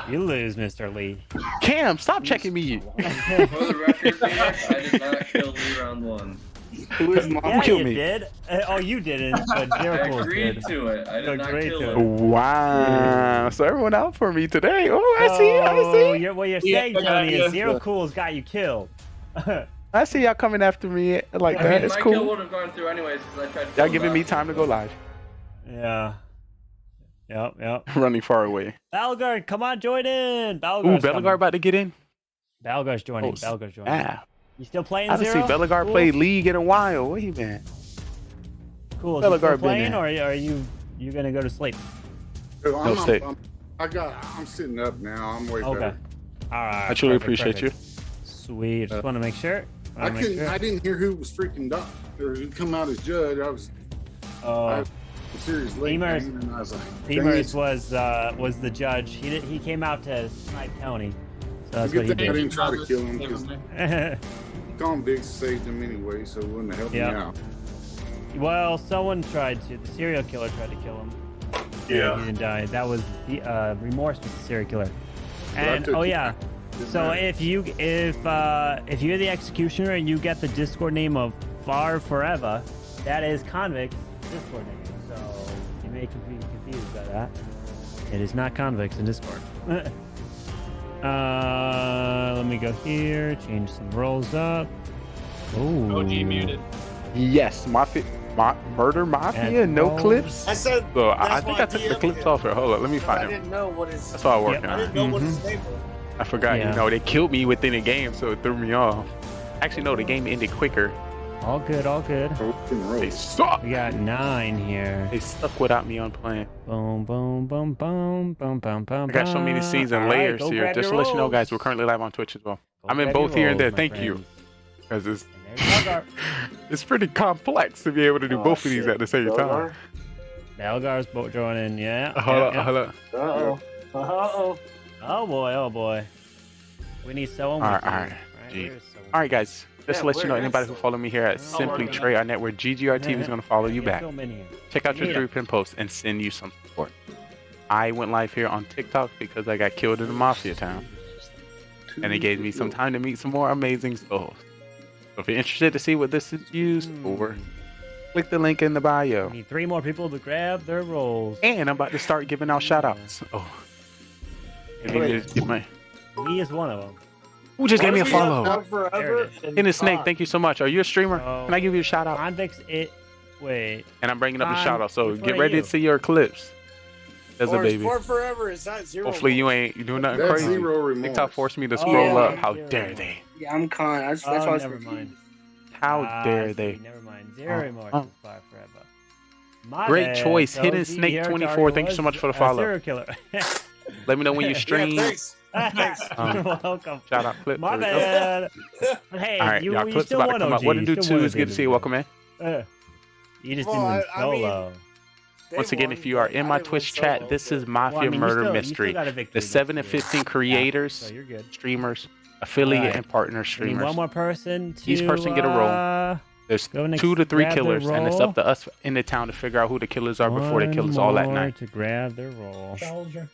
You lose, Mr. Lee. Cam, stop checking me. For the record, Phoenix, I did not kill Lee round 1. Who is mom? Yeah, killed you me? did. Oh, you didn't, but I Jericho agreed did. to it. I did not kill it. him. Wow. So everyone out for me today. Oh, I see. What you're Yeah, saying, I got Tony, you. is Zero Cool's got you killed. I see y'all coming after me like I that. mean, It's my kill cool. would have gone through anyways because I tried to Y'all kill giving me Doctor, time to go live. Yeah. Yep. Running far away. Balgard, come on, join in. Ooh, Balgard's Bellegar about to get in. Balgard's joining. Oh, Balgard's joining. Yeah. You still playing I haven't Zero? seen Bellegar Cool? play League in a while. Where you been? Cool. Is he Bellegar still been playing, in. or are you gonna go to sleep? Stay. I'm sitting up now. I'm way Okay. better. All right. I truly appreciate you. Sweet. Just want to make sure. I didn't hear who was freaking doctor or who come out as judge. I was serious late Beamers. game, and I was like, Beamers was the judge. He came out to Snipe Tony. So that's what he I did. didn't try to kill him because convicts saved him anyway, so it wouldn't have helped me out. Well, someone tried to. The serial killer tried to kill him. Yeah. He didn't die. That was the remorse with the serial killer. But I And took it. so if you're the executioner and you get the Discord name of Far Forever, that is Convict's Discord name. So you may be confused by that. It is not Convicts in Discord. Let me go here. Change some roles up. Oh. OG muted. Yes, Murder Mafia, no clips. I said. So I think I took the clips off here. Hold on, let me I find him. didn't know what his. That's what I'm working I on. didn't know what his name was. I forgot. Yeah. You know, they killed me within the game, so it threw me off. Actually, no, the game ended quicker. All good, all good. They suck. We got 9 here. They stuck without me on playing. Boom, boom, boom, boom, boom, boom, boom. I got so many scenes and layers here. Just to let you know, guys, we're currently live on Twitch as well. I'm in both here and there. Thank you. Because it's pretty complex to be able to do both of these at the same time. Belgar's boat joining, yeah. Hold up. Oh boy. We need someone. All right. All right, guys. Just to let you know, anybody who follow me here at Simply Trey, our network, GGRtv is going to follow you back. Check out your 3 pin posts and send you some support. I went live here on TikTok because I got killed in the Mafia town. And it gave me some time to meet some more amazing souls. So if you're interested to see what this is used for, click the link in the bio. We need 3 more people to grab their roles. And I'm about to start giving out shout-outs. Oh. He is one of them. Who just gave me a follow? Forever. Hidden Snake, thank you so much. Are you a streamer? Can I give you a shout out? Convicts, wait. And I'm bringing up the shout out, so which one get are ready you? to see your clips. There's a Or baby. For Forever is not Zero. Hopefully you ain't doing nothing That's crazy. Zero remorse. TikTok forced me to scroll yeah. up. How dare they? Yeah, I'm con. That's why I was Never mind. How dare see, they? Never mind. Zero remorse is Far Forever. My Great bad. choice. So Hidden the Snake Eric 24. already Thank you so was much for the a follow. Serial killer. Let me know when you stream. Yeah, thanks. Welcome. Shout out clip. My 3. bad. But hey, All right, you, y'all you clips still about to won come OG. up. What to do You still 2 won is good to see you. Welcome in. You just Well, didn't I mean, solo. Once again, if you are in my Twitch chat, this is Mafia Well, I mean, Murder you still Mystery. got a victory The 7 and next year. 15 creators, So you're good. streamers, affiliate, Alright. and partner We need streamers. one more person to Each person get a role. There's go next, 2 to 3 grab their killers, and it's role. up to us in the town to figure out who the killers are before they kill us all at night. To grab their role. Belger.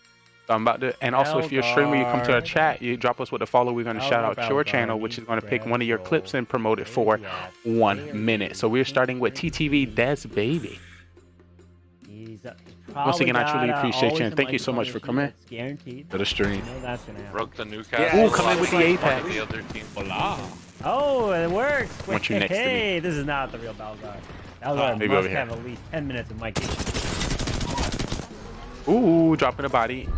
So I'm about to, and also if you're a streamer, you come to our Belgar. chat, you drop us with a follow. We're going to shout out your Belgar, channel, which is going to pick grab one of your roll. clips and promote it for 1 minute. So we're starting with TTV Des Baby. He's Once again, I truly appreciate you, and always thank you so much for coming It's guaranteed. to the stream. You know that's gonna happen. Broke the Newcastle. Ooh, come in with the Apex. The other team. Voila. Oh, it works. Want you next to me. Hey, this is not the real Balgar. Balgar maybe must over here. have at least 10 minutes of mic issue. Ooh, dropping a body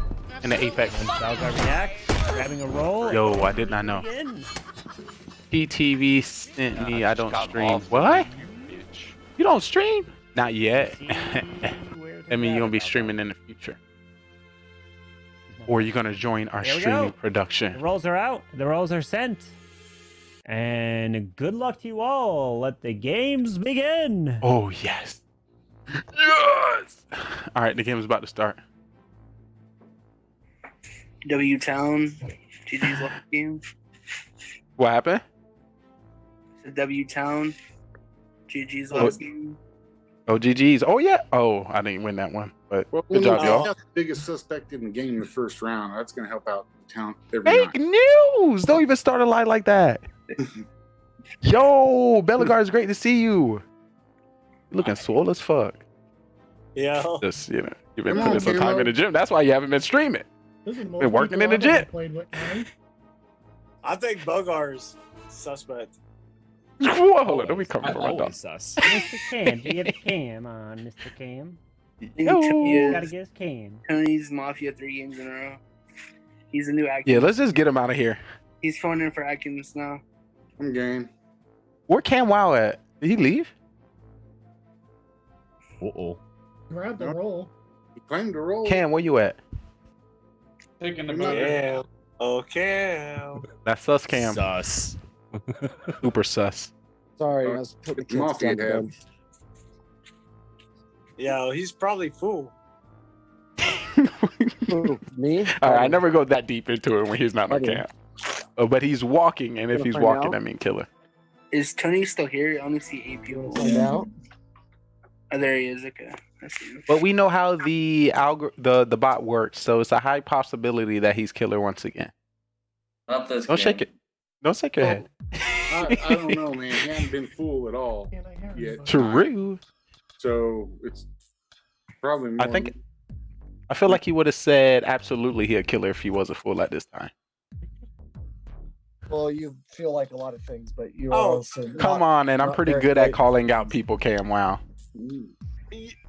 in the Apex. Balgar reacts, grabbing a roll. Yo, I did not know. Begin. TTV sent me, I don't stream. What? You don't stream? Not yet. I mean, you're going to be streaming in the future. Or you're going to join our There we streaming go. production. The rolls are out. The rolls are sent. And good luck to you all. Let the games begin. Oh, yes. Yes! All right, the game is about to start. W Town, GG's last game. What happened? W Town, GG's last game. Oh, GG's. Oh, yeah. Oh, I didn't win that one. But good job, y'all. The biggest suspect in the game in the first round. That's going to help out the town every Fake night. news! Don't even start a lie like that. Yo, Bellegar, it's great to see you. You're looking swole as fuck. Yeah. Just, you know, you've been putting some time in the gym. That's why you haven't been streaming. Been working in the gym. I think Bogar's suspect. Whoa, don't be coming for my dog. Sus. Mr. Cam, do you have a cam on, Mr. Cam? Tony Gotta get his cam. Tony's Mafia 3 games in a row. He's a new Atkins. Yeah, let's just get him out of here. He's phoning in for Atkins now. I'm game. Where Cam Wow at? Did he leave? Grab the roll. He claimed to roll. Cam, where you at? Taking the Cam. Oh, Cam. That's us, Cam. Sus. Super sus. Sorry, I was putting the kids Mafia down to bed. Yeah, he's probably full. Who, me? All right, I never go that deep into it when he's not on cam. Oh, but he's walking, and if he's walking, I mean killer. Is Tony still here? I only see 8 people. Out. Oh, there he is. Okay, I see him. But we know how the the bot works, so it's a high possibility that he's killer once again. Not this. Don't shake it. Don't shake your head. I don't know, man. He hasn't been full at all yet. True. So it's probably more. I feel like he would have said absolutely he a killer if he was a fool at this time. Well, you feel like a lot of things, but you also Come on, and I'm pretty good at calling out people, Cam. Wow.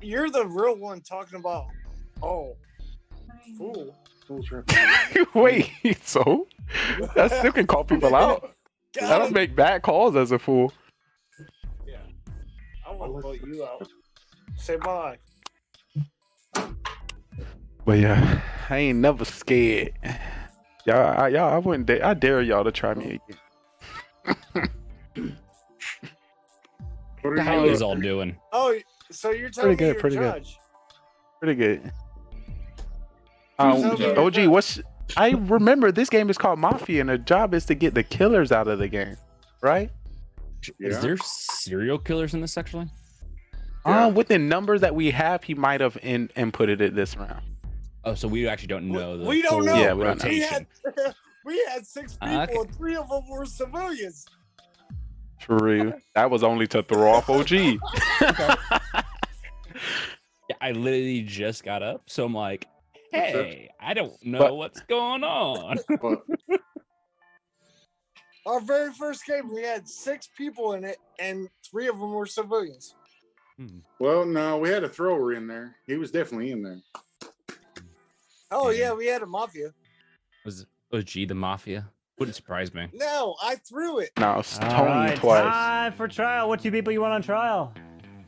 You're the real one talking about, fool. Wait, so? That still can call people out. I don't make bad calls as a fool. Yeah. I want to vote you out. Say bye. But yeah, I ain't never scared. I wouldn't dare. I dare y'all to try me again. How is all doing? Oh, so you're telling me you're judge? Pretty good. OG, I remember this game is called Mafia, and the job is to get the killers out of the game, right? Is there serial killers in this actually? With the numbers that we have, he might have inputted it this round. Oh, so we actually don't know. We don't know. Yeah, we don't know. We had 6 people, and 3 of them were civilians. True. That was only to throw off OG. Yeah, I literally just got up, so I'm like, hey, I don't know what's going on. Our very first game, we had 6 people in it, and 3 of them were civilians. Well, no, we had a thrower in there. He was definitely in there. Oh, yeah, we had a Mafia. Was OG the Mafia? Wouldn't surprise me. No, I threw it. No, it's Tony twice. Time for trial. What 2 people you want on trial?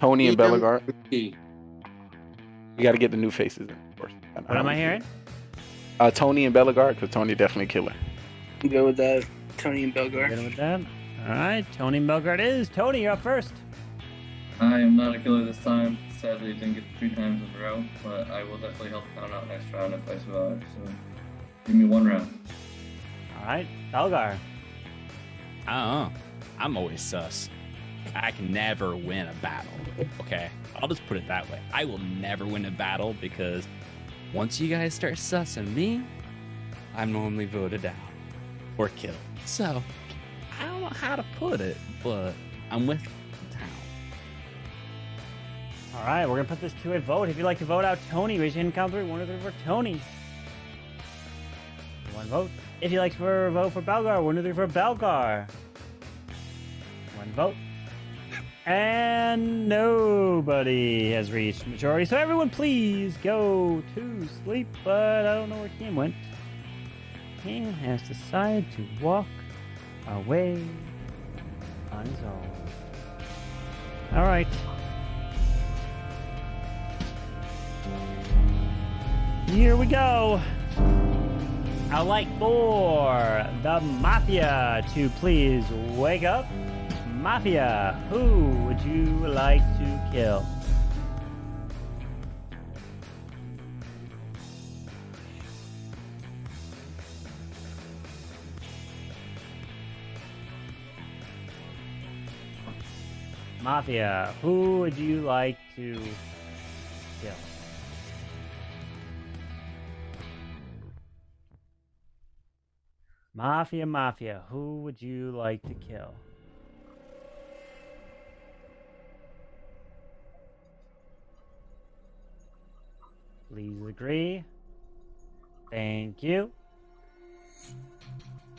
Tony and Bellegar. You got to get the new faces in, of course. What am I hearing? Tony and Bellegar, because Tony definitely killer. Go with that. Tony and Bellegar. Good with that. All right, Tony and Bellegar it is. Tony, you're up first. I am not a killer this time. Sadly, didn't get 3 times in a row, but I will definitely help town out next round if I survive. So, give me 1 round. All right, Bellegar. I'm always sus. I can never win a battle. Okay, I'll just put it that way. I will never win a battle because once you guys start sussing me, I'm normally voted out or killed. So I don't know how to put it, but I'm with the town. All right, we're gonna put this to a vote. If you'd like to vote out Tony, raise your hand. Count 3. 1 or 3 for Tony. 1 vote. If you'd like to vote for Bellegar, 1 or 3 for Bellegar. 1 vote. And nobody has reached majority. So everyone please go to sleep. But I don't know where Cam went. Cam has decided to walk away on his own. All right. Here we go. I'd like for the Mafia to please wake up. Mafia, who would you like to kill? Mafia, who would you like to kill? Mafia, who would you like to kill? Please agree. Thank you.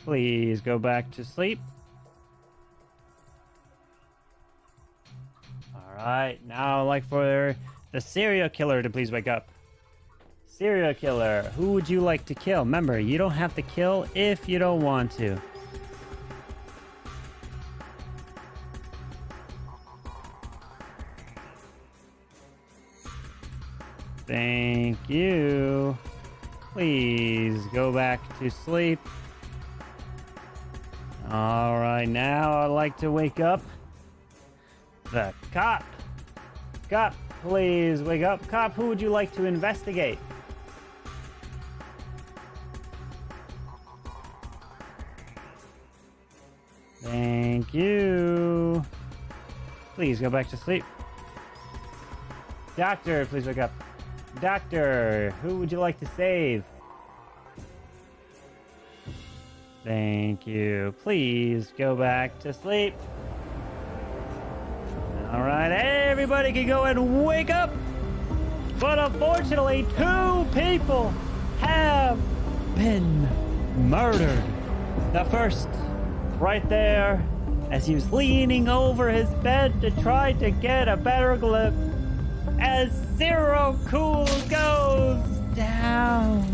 Please go back to sleep. Alright, now I'd like for the serial killer to please wake up. Serial killer, who would you like to kill? Remember, you don't have to kill if you don't want to. Thank you. Please go back to sleep. Alright, now I'd like to wake up the cop. Cop, please wake up. Cop, who would you like to investigate? Thank you. Please go back to sleep. Doctor, please wake up. Doctor, who would you like to save? Thank you. Please go back to sleep. Alright, everybody can go and wake up! But unfortunately, 2 people have been murdered. The first, right there, as he was leaning over his bed to try to get a better grip, as Zero Cool goes down.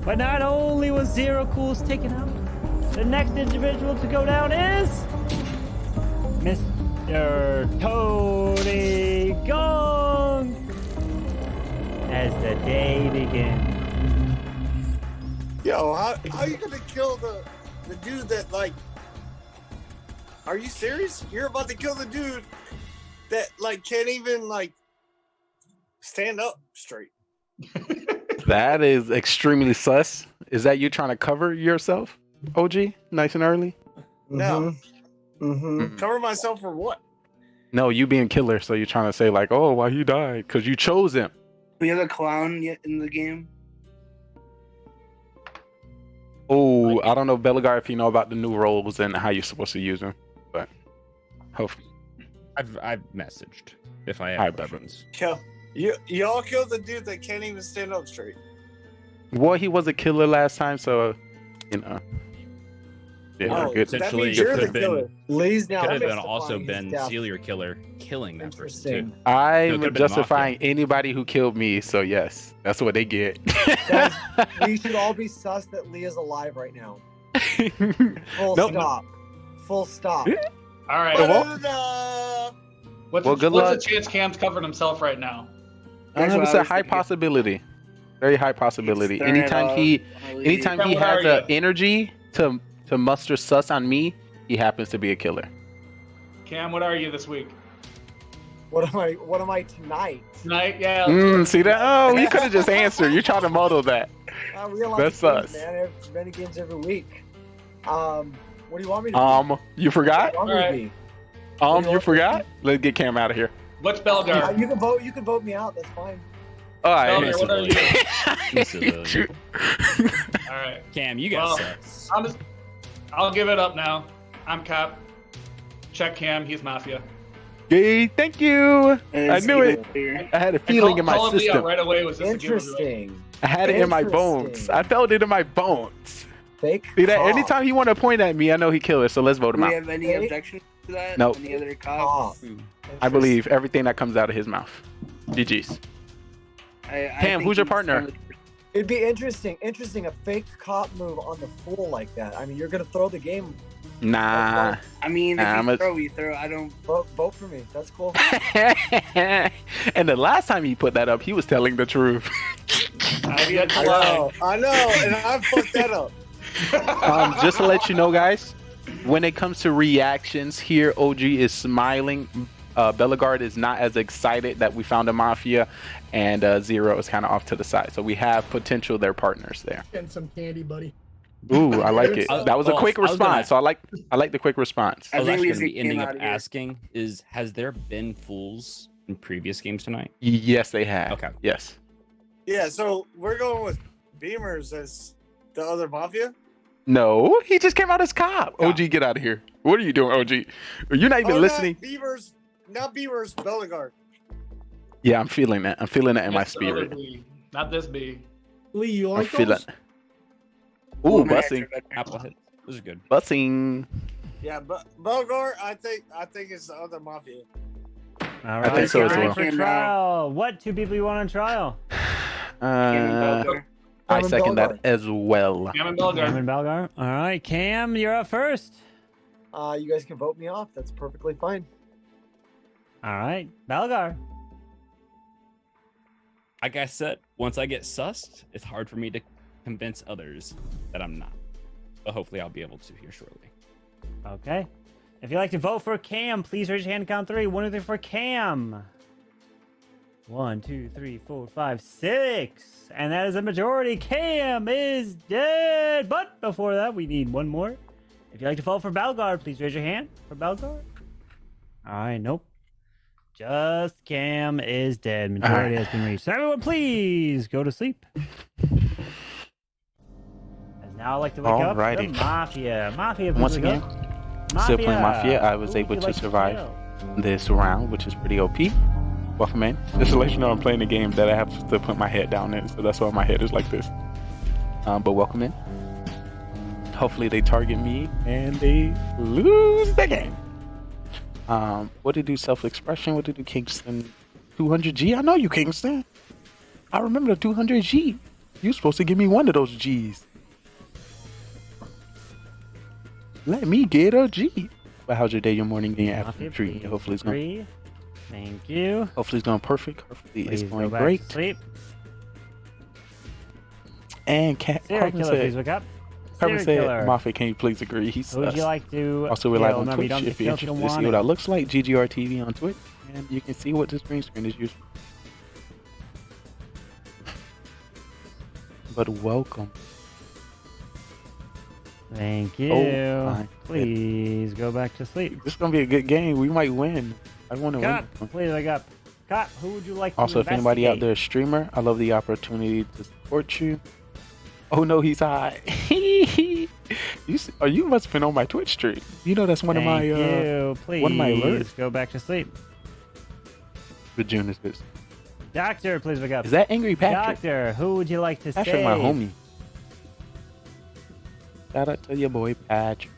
But not only was Zero Cool's taken out, the next individual to go down is Mr. Tony Gong. As the day begins. Yo, how are you gonna kill the dude that, like, are you serious? You're about to kill the dude that, like, can't even, like, stand up straight. That is extremely sus. Is that you trying to cover yourself, OG? Nice and early? No. Cover myself for what? No, you being killer, so you're trying to say like, oh, why he died? Because you chose him. We have a clown yet in the game. Oh, I don't know, Bellegar, if you know about the new roles and how you're supposed to use them, but hopefully. I've messaged if I have questions. Kill. Y'all killed the dude that can't even stand up straight. Well, he was a killer last time, so you know. Yeah, good. Essentially, you're could the have been, killer. Lee's now could have been justifying also his been death. serial killer killing that person too. I'm justifying anybody who killed me, so yes, that's what they get. Guys, we should all be sus that Lee is alive right now. Full stop. Full stop. All right. What's the chance Cam's covering himself right now? It's a high possibility. Very high possibility. Anytime he has the energy to muster sus on me, he happens to be a killer. Cam, what are you this week? What am I tonight? Tonight, yeah. See that? Oh, you could have just answered. You're trying to model that. I realize That's sus. Man, I have many games every week. What do you want me to be? You forgot? What do you want me to be? You forgot? Let's get Cam out of here. What's Bellegar? You can vote me out. That's fine. All right. Bellegar, what are you? All right. Cam, you got sus. I'll give it up now. I'm Cap. Check Cam. He's Mafia. Yay, thank you. I knew it. I had a feeling in my system. Right away was this Interesting. I had it in my bones. I felt it in my bones. Fake. See that? Anytime he want to point at me, I know he killer. So let's vote him Do out. we have any objections to that? Nope. Any other cops? I believe everything that comes out of his mouth. GG's. Cam, who's your partner? It'd be interesting a fake cop move on the fool like that. I mean, you're gonna throw the game. Nah. I mean, if you throw. I don't vote for me. That's cool. And the last time he put that up, he was telling the truth. I know, and I fucked that up. Just to let you know, guys, when it comes to reactions here, OG is smiling. Bellegar is not as excited that we found a Mafia, and Zero is kind of off to the side. So we have potential they're partners there. Getting some candy, buddy. Ooh, I like it. That was a quick response. So I like the quick response. I was actually going to be ending up asking has there been fools in previous games tonight? Yes, they have. Okay. Yes. Yeah, so we're going with Beamers as the other Mafia? No, he just came out as cop. OG, get out of here. What are you doing, OG? You're not even listening. Not Beamers, Bellegarde. Yeah, I'm feeling that. I'm feeling that in my That's the other spirit. B, not this B. Lee, you I'm like feeling. those? Ooh, busing. Apple hit. Those are good. Busing. Yeah, but Bellegarde, I think it's the other Mafia. All I think so as time well. for trial. What two people you want on trial? I second that as well. Cam and Bellegarde. Cam and Bellegarde. All right, Cam, you're up first. You guys can vote me off. That's perfectly fine. All right, Bellegarde. Like I said, once I get sussed, it's hard for me to convince others that I'm not. But hopefully I'll be able to here shortly. Okay. If you'd like to vote for Cam, please raise your hand. Count 3. 1, 2, 3 for Cam. 1, 2, 3, 4, 5, 6. And that is a majority. Cam is dead. But before that, we need one more. If you'd like to vote for Bellegarde, please raise your hand for Bellegarde. All right, nope. Just Cam is dead. Majority has been reached. So everyone, please go to sleep. As now I'd like to wake up the Mafia. Mafia, please Once wake again, up. still playing Mafia. I was Who would able you to like survive kill? this round, which is pretty OP. Welcome in. Just to let you know, I'm playing a game that I have to put my head down in, so that's why my head is like this. But welcome in. Hopefully they target me and they lose the game. What to do? Self-expression. What to do? Kingston 200G. I know you, Kingston. I remember the 200G. You're supposed to give me one of those G's. Let me get a G. But how's your day, your morning, and your afternoon treating you? Hopefully it's going. Thank you. Hopefully it's going perfect. Hopefully Please it's going go back great. to sleep. And Serial killer, please wake up. Carmen Serial said, killer. Mafia, can you please agree? He's Who would you like to Also, we're live kill? on Remember, you Twitch don't if you're kill interested to see what that looks like. GGRtv on Twitch. And you can see what this green screen is used for. But welcome. Thank you. Oh, Please go back to sleep. This is going to be a good game. We might win. I want to win. Please wake up. Cop, who would you like to Also, if anybody out investigate? there is a streamer, I love the opportunity to support you. Oh no, he's high. You must have been on my Twitch stream. You know that's one of my Please one of my alerts. go back to sleep. What June is this? Doctor, please wake up. Is that Angry Patrick? Doctor, who would you like to Patrick, save? my homie. Shout out to your boy Patrick.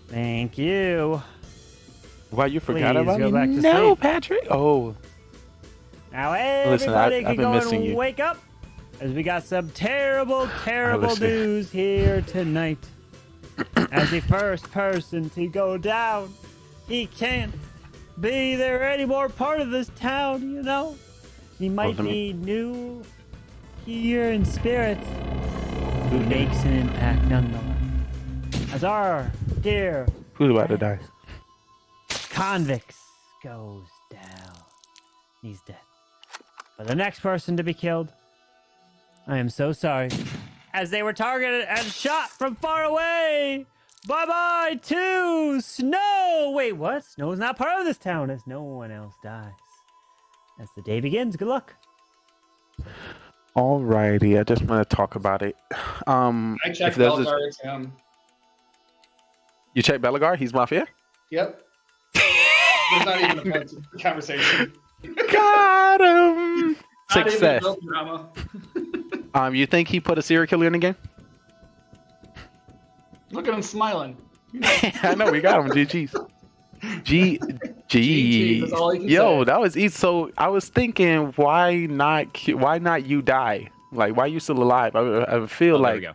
Thank you. Wow, you forgot Please about go me? back to No, sleep. Patrick. Oh. Now Listen, everybody I've can been go missing and you. wake up, as we got some terrible listen. news here tonight. As the first person to go down, he can't be there anymore, part of this town, you know. He might be new here in spirit, who makes an impact nonetheless. As our dear Who's about to die? Convicts goes down. He's dead. But the next person to be killed, I am so sorry, as they were targeted and shot from far away. Bye-bye to Snow. Wait, what? Snow's not part of this town, as no one else dies. As the day begins, good luck. Alrighty, I just want to talk about it. I checked Bellegarde. You checked Bellegarde? He's Mafia? Yep. There's not even a conversation. Got him! Not Success. even a drama. You think he put a serial killer in the game? Look at him smiling. I know, we got him. GG's. GG, that's all he can Yo, say. that was easy. So I was thinking, why not you die? Like, why you still alive? I feel there like we go.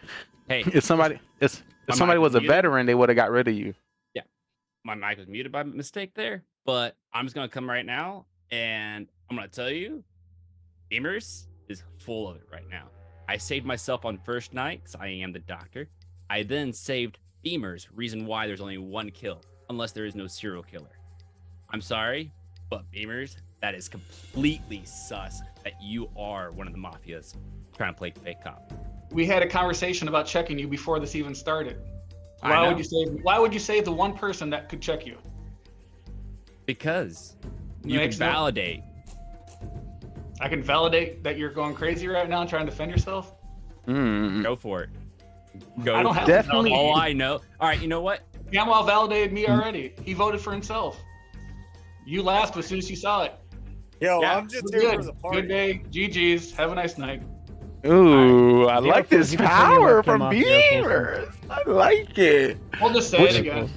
Hey, if somebody was a veteran, they would have got rid of you. Yeah, my mic was muted by mistake there, but I'm just gonna come right now and I'm gonna tell you, Beamers is full of it right now. I saved myself on first night because I am the doctor. I then saved Beamers, reason why there's only one kill, unless there is no serial killer. I'm sorry, but Beamers, that is completely sus that you are one of the Mafias trying to play fake cop. We had a conversation about checking you before this even started. I know. Why would you save the one person that could check you? Because you can validate. I can validate that you're going crazy right now and trying to defend yourself. Go for it. Go. I don't have Definitely. to validate. All I know. All right, you know what? Gamwell validated me already. He voted for himself. You laughed as soon as you saw it. Yo, Yeah, I'm just good. here for the party. Good day. GG's. Have a nice night. Ooh, I Zero like Cool, this you can turn your power webcam from off, Zero Cool. Beavers. I like it. We'll just say it again.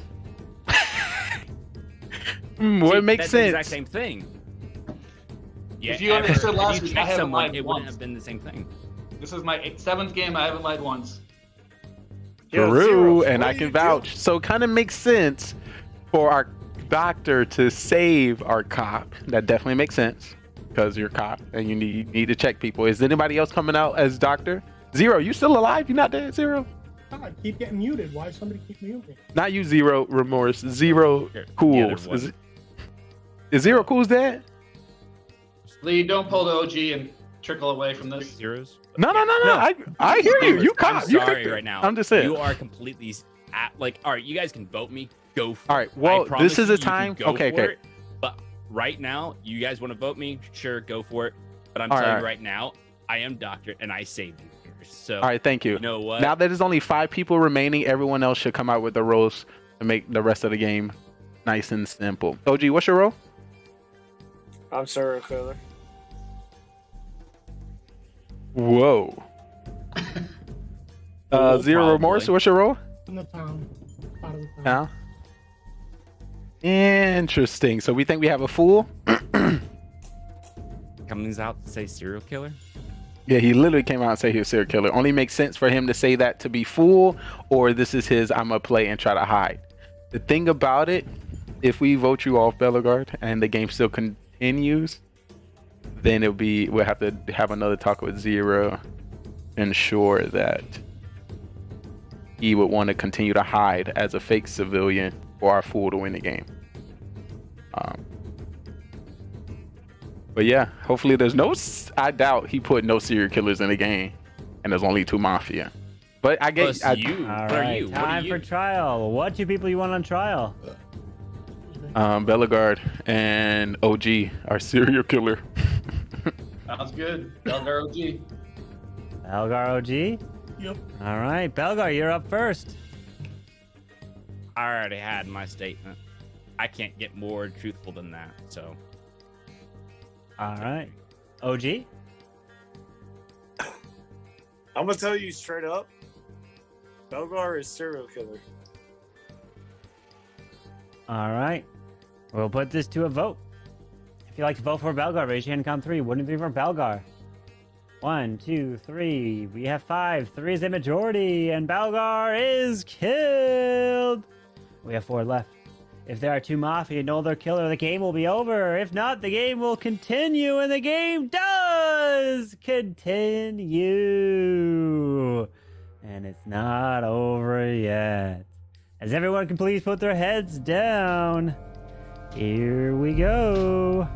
What makes That's sense? the exact same thing. Yeah, If you understood last if you week, I check haven't someone, lied it once. wouldn't have been the same thing. This is my 7th game. I haven't lied once. True, and I can vouch. So it kind of makes sense for our doctor to save our cop. That definitely makes sense because you're a cop and you need to check people. Is anybody else coming out as doctor? Zero, you still alive? You not dead, Zero? I keep getting muted. Why does somebody keep muting? Not you, Zero Remorse. Zero Cools. Is Zero Cools dead? Lee, don't pull the OG and trickle away from this. Zeros? No. I hear you. You cop. I'm You sorry picked it. right now. I'm just saying. You are completely all right. You guys can vote me. Go for All right. it. Well, I promise this is a you can time. go Okay. for it. But right now, you guys want to vote me? Sure, go for it. But I'm telling you right now, I am doctor and I saved you here. So All right. Thank you. You know what? Now that there's only 5 people remaining, everyone else should come out with the roles to make the rest of the game nice and simple. OG, what's your role? I'm serial killer. Whoa. Zero Remorse, what's your role? In the town. Out of the town. Now. Interesting. So we think we have a fool. Comes out to say serial killer. Yeah, he literally came out and said he was a serial killer. Only makes sense for him to say that to be fool, or this is his I'm gonna play and try to hide. The thing about it, if we vote you off, Bellegarde, and the game still continues, then we'll have to have another talk with Zero, ensure that he would want to continue to hide as a fake civilian for our fool to win the game. But yeah, hopefully there's I doubt he put no serial killers in the game, and there's only 2 Mafia. But I guess All right, time for trial. What 2 people you want on trial? Bellegarde and OG are serial killer. Sounds good. Belgar OG. Belgar OG? Yep. All right, Belgar, you're up first. I already had my statement. I can't get more truthful than that. So. All right, OG. I'm gonna tell you straight up. Belgar is serial killer. All right, we'll put this to a vote. If you'd like to vote for Belgar, raise your hand. Count 3. Wouldn't it be for Belgar? 1, 2, 3. We have 5. 3 is a majority, and Belgar is killed. We have 4 left. If there are 2 Mafia and no other killer, the game will be over. If not, the game will continue, and the game does continue. And it's not over yet. As everyone can please put their heads down. Here we go.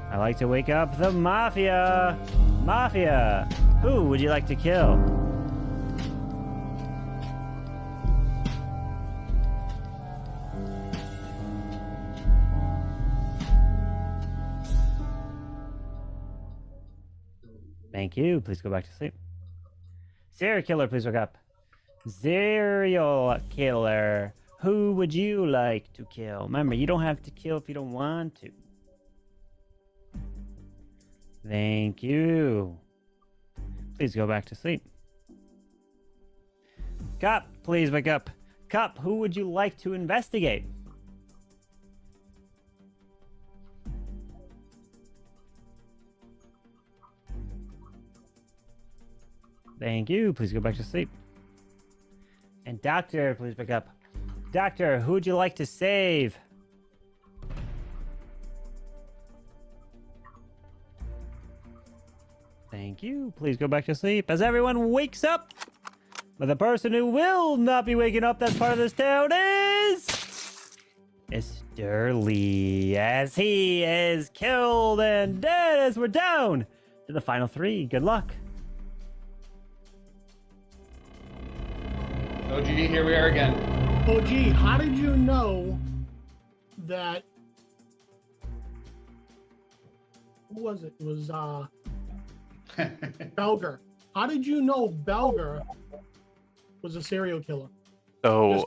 I like to wake up the Mafia. Mafia, who would you like to kill? Thank you. Please go back to sleep. Serial killer, please wake up. Serial killer. Who would you like to kill? Remember, you don't have to kill if you don't want to. Thank you. Please go back to sleep. Cop, please wake up. Cop, who would you like to investigate? Thank you. Please go back to sleep. And doctor, please wake up. Doctor, who would you like to save? Thank you. Please go back to sleep as everyone wakes up. But the person who will not be waking up that's part of this town is Mr. Lee, as he is killed and dead as we're down to the final 3. Good luck. OG, here we are again. OG, how did you know that who was it? It was Belger. How did you know Belger was a serial killer? So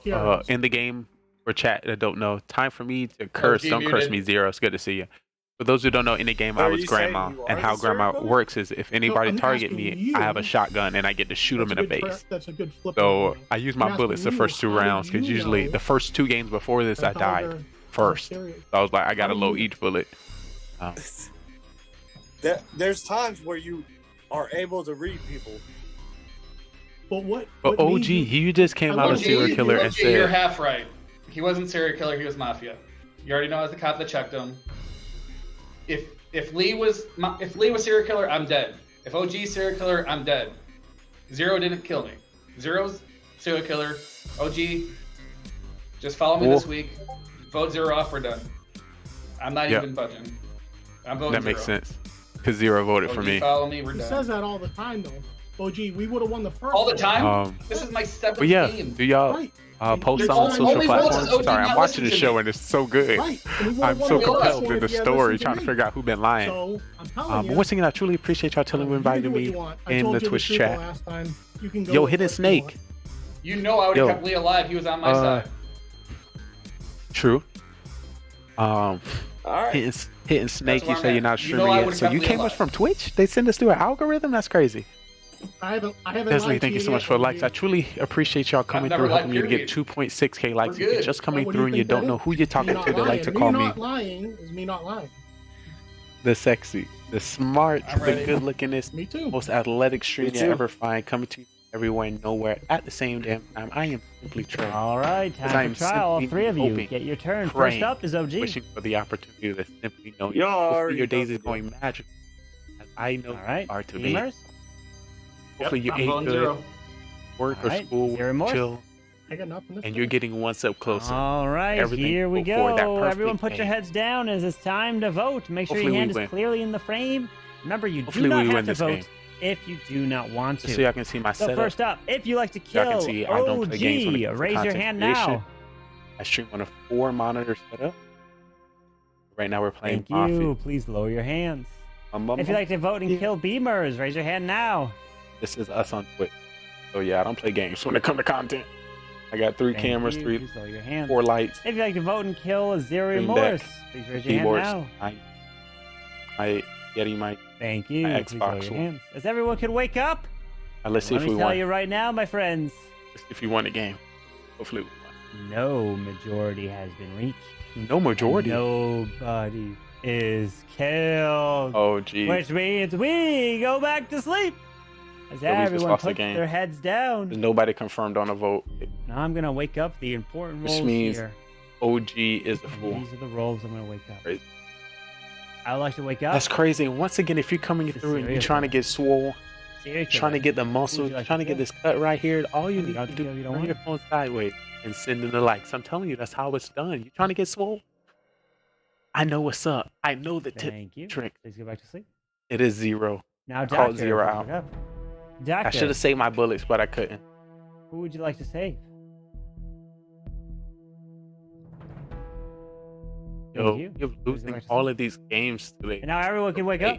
in the game, for chat that don't know, time for me to curse. Don't curse me, Zero. It's good to see you. For those who don't know, in the game, I was Grandma, and how Grandma works is if anybody target me, I have a shotgun and I get to shoot them in the base. That's a good flip. So I use my bullets the first 2 rounds because usually the first 2 games before this, I died first. So I was like, I got to load each bullet. There's times where you are able to read people. But OG, you just came out of serial killer and said you're half right. He wasn't serial killer. He was Mafia. You already know as the cop that checked him. If Lee was serial killer, I'm dead. If OG serial killer, I'm dead. Zero didn't kill me. Zero's serial killer. OG, just follow me this week. Vote Zero off. We're done. I'm not even budging. I'm voting that makes sense because Zero voted for me. Follow me. We're He done. says that all the time, though. OG, we would have won the first. All the time. This is my 7th But yeah, game. do y'all post on social platforms? Sorry, I'm watching the show and it's so good. I'm so compelled in the story, trying to figure out who been lying. So, I'm telling But you, once again, I truly appreciate y'all telling me inviting me in the Twitch chat. You can go Yo, with Hidden what you Snake. want. You know I would have kept Lee alive. He was on my side. True. All right. Hitting Snake, you say you're not You know streaming I yet. would've So kept you Lee came alive. us from Twitch? They send us through an algorithm? That's crazy. I haven't Leslie, lied thank to you so much yet, for the likes. OG. I truly appreciate y'all coming never through, helping lied, me to get 2.6k likes. If you're good. just coming What do through and you think that don't know is? who you're talking Me to, not they like to lying. call me me not lying is me not lying. the sexy, the smart, I'm the ready. good lookingest, Me too. most athletic stream Me you too. ever find, coming to you everywhere and nowhere at the same damn time. I am simply Trey. All right, I time am for trial. All simply 3 of you, hoping, get your turn. praying, First up is OG. wishing for the opportunity to simply know you. Y'all Hopefully already your days know is going magical, as I know All right, they are to me. Beamers. Hopefully you I'm ate voting good, Zero. work All or right, school, Zero more. chill, I got nothing. and you're getting one step closer. All right, Everything here we before that go. perfect Everyone put your game. heads down as it's time to vote. Make sure Hopefully your hand we is win. clearly in the frame. Remember, you Hopefully do not we have win to this vote game. if you do not want to. Just so y'all can see my So setup. first up, if you like to Y'all kill can see I don't play games when it OG, comes to raise your content hand creation. now. I stream on a 4-monitor setup. Right now we're playing Thank you. Mafia. Please lower your hands. If you'd like to vote and kill Beamers, raise your hand now. This is us on Twitch. So yeah, I don't play games when it comes to content. I got 3 Thank cameras, you. 3, Please lower your hands. 4 lights, If you'd like to vote and kill Zero Green Morse, deck, please raise your keyboards, hand now. my Yeti mic. Thank you. my Please lower Xbox your One. hands. As everyone can wake up, Let's see let if me we tell won. you right now, my friends, Let's see if we won the game. Hopefully we won. no majority has been reached. No majority. Nobody is killed. Oh gee. Which means we go back to sleep. As So we just everyone lost the puts game. their heads down. Nobody confirmed on a vote. Now I'm gonna wake up the important Which roles means here. OG is the fool. These are the roles I'm gonna wake up. Crazy. I would like to wake up. That's crazy. And once again, if you're coming It's through and you're serious, trying to get swole, Serious trying to killer. get the Who muscle, would you like trying to to get kill? this cut right here, all you Who need would to you do kill you is don't turn your want? phone sideways and send in the likes. I'm telling you, that's how it's done. You trying to get swole? I know what's up. I know the Thank you. trick. Please go back to sleep. It is 0. Now, I called Doctor, 0 please out. wake up. I Doctor, should have saved my bullets, but I couldn't. who would you like to save? Yo, you. you're Please go losing back to all sleep. of these games today. And now everyone can wake up.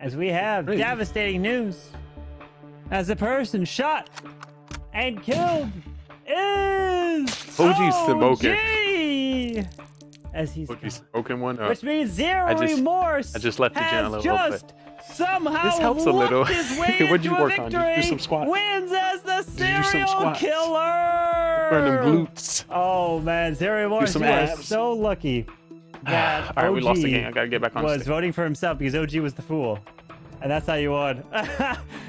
As we have Crazy. devastating news. As the person shot and killed is OG's smoking. OG! As he's OG's smoking one up. Which means Zero I just- Remorse I just left the gym a has little just somehow This helps a little. worked his way What'd you into work a on? Did you victory. do some squats? Wins as the Did you do some serial squats? killer. Burn them glutes. Oh man, Zero Remorse, some you are abs. so lucky that All right, we lost the OG game. I gotta get back on was stage. voting for himself because OG was the fool. And that's how you won.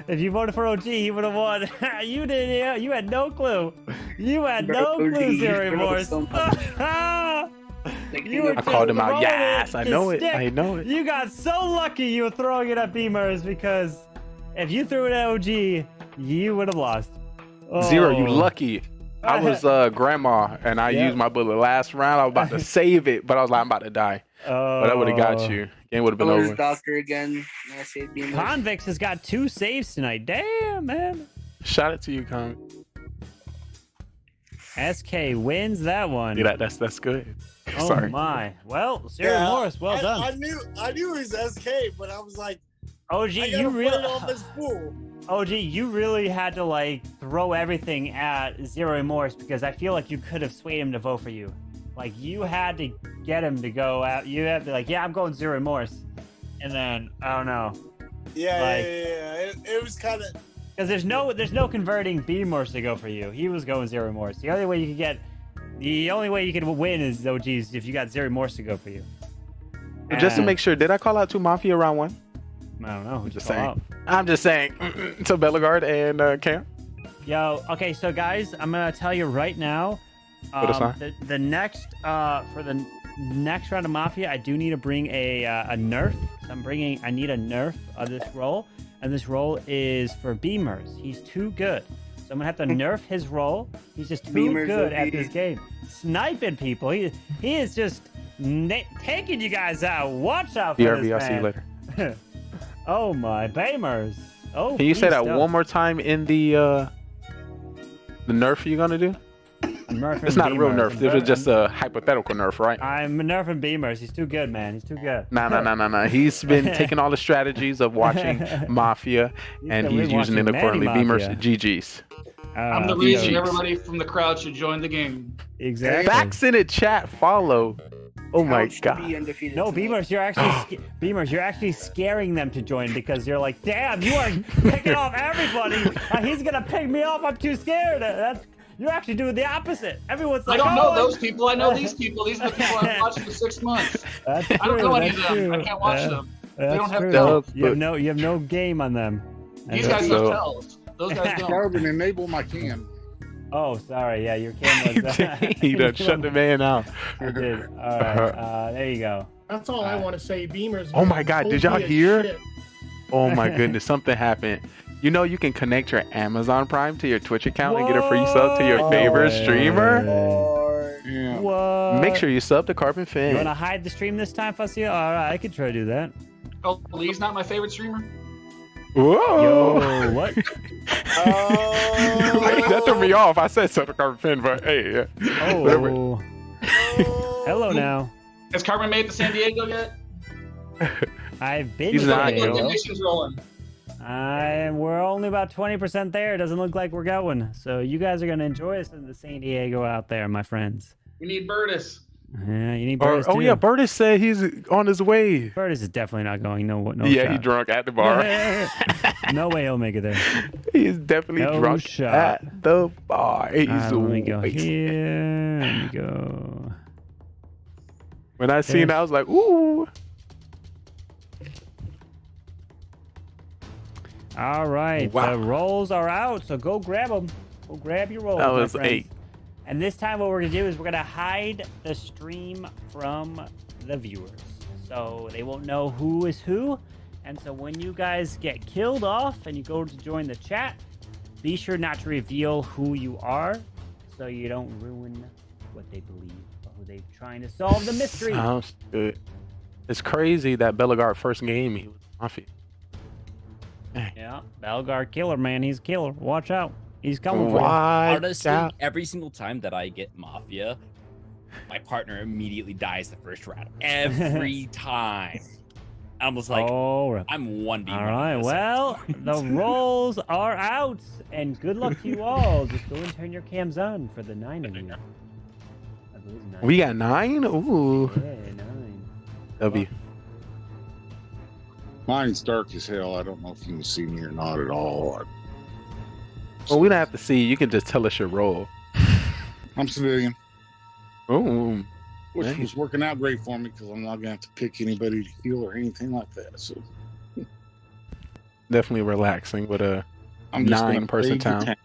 If you voted for OG, he would have won. You didn't. Yeah, you had no clue. You had no Bro, OG, clue, you Zero screwed up Remorse. so You were I called just him out. throwing Yes, I his know it. stick. I know it. You got so lucky you were throwing it at Beamers because if you threw it at OG, you would have lost. Zero, you Oh. lucky. I was grandma, and I Yeah. used my bullet last round. I was about to save it, but I was like, I'm about to die. But I would have got you. Game would have been I was over. Doctor again. And I saved Beamers. Convicts has got 2 saves tonight. Damn, man. Shout out to you, Con. SK wins that one. Yeah, that's good. Oh Sorry. my. Well, Sarah Morris, well done. I knew it was SK, but I was like, OG, you really off his fool. OG, you really had to like throw everything at Zero Remorse because I feel like you could have swayed him to vote for you. Like you had to get him to go out. You had to be like, yeah, I'm going Zero Remorse, and then I don't know. Yeah. It was kind of because there's no converting B Morse to go for you. He was going Zero Remorse. The only way you could win is OG's if you got Zero Remorse to go for you. Just to make sure, did I call out to Mafia round 1? I don't know. Just saying. I'm just saying. To Bellegarde and Cam. Yo, okay, so guys, I'm gonna tell you right now. The next for the next round of Mafia, I do need to bring a nerf. So I need a nerf of this role, and this role is for Beamers. He's too good, so I'm gonna have to nerf his role. He's just too good at this game, sniping people. He is just taking you guys out. Watch out for this man. I'll see you later. Oh my Beamers! Oh, can you say that one more time in the nerf you're gonna do? It's not a real nerf. This was just a hypothetical nerf, right? I'm nerfing Beamers. He's too good, man. He's too good. Nah. He's been taking all the strategies of watching Mafia, and he's using it accordingly. Beamers, GG's. I'm the reason everybody from the crowd should join the game. Exactly. Facts in the chat. Follow. Oh my god. No, Beamers, you're actually scaring them to join because you're like, damn, you are picking off everybody. He's gonna pick me off. I'm too scared. You're actually doing the opposite. Everyone's like, I don't know those people. I know these people. These are the people I've watched for 6 months. I don't know any of them. I can't watch them. They don't have tells. You have no game on them. These guys have tells. Those guys don't. Carbon, enable my cam. Oh, sorry. Yeah, your camera's He done shut the man out. I did. All right. There you go. That's all I want to say. Beamers. Oh my god, did y'all hear? Oh my goodness, something happened. You know you can connect your Amazon Prime to your Twitch account and get a free sub to your favorite streamer? What? Make sure you sub to Carbon Fan. You want to hide the stream this time, Fussy? All right, I could try to do that. Oh, Lee's not my favorite streamer? Whoa! Yo, what? That threw me off. I said sub to Carbon Fan, but hey, yeah. Oh. Hello now. Has Carbon made it to San Diego yet? I've been. He's not. Rolling. We're only about 20% there. It doesn't look like we're going. So you guys are gonna enjoy us in the San Diego out there, my friends. We need Burtis. Yeah, you need Burtis too. Oh yeah, Burtis said he's on his way. Burtis is definitely not going. No yeah, shot. He's drunk at the bar. No way he'll make it there. He's definitely drunk at the bar. Let me go here. Let me go. When I seen it, I was like, ooh. All right, the rolls are out, so go grab them. Go grab your rolls. That was 8. And this time what we're going to do is we're going to hide the stream from the viewers. So they won't know who is who. And so when you guys get killed off and you go to join the chat, be sure not to reveal who you are so you don't ruin what they believe or who they're trying to solve the mystery. Sounds good. It's crazy that Bellegarde first game, he was Mafia. Yeah, Bellegarde killer, man. He's a killer. Watch out. He's coming for you. Honestly, every single time that I get Mafia, my partner immediately dies the first round. Every time. I'm just like, I'm 1v1. All right, well, the rolls are out, and good luck to you all. Just go and turn your cams on for the 9 of you. I believe 9. We got 9? Ooh. Yeah, 9. W. Mine's dark as hell. I don't know if you can see me or not at all. Well, we don't have to see. You can just tell us your role. I'm civilian. Oh. Which was working out great for me because I'm not going to have to pick anybody to heal or anything like that. So definitely relaxing with a 9-person town.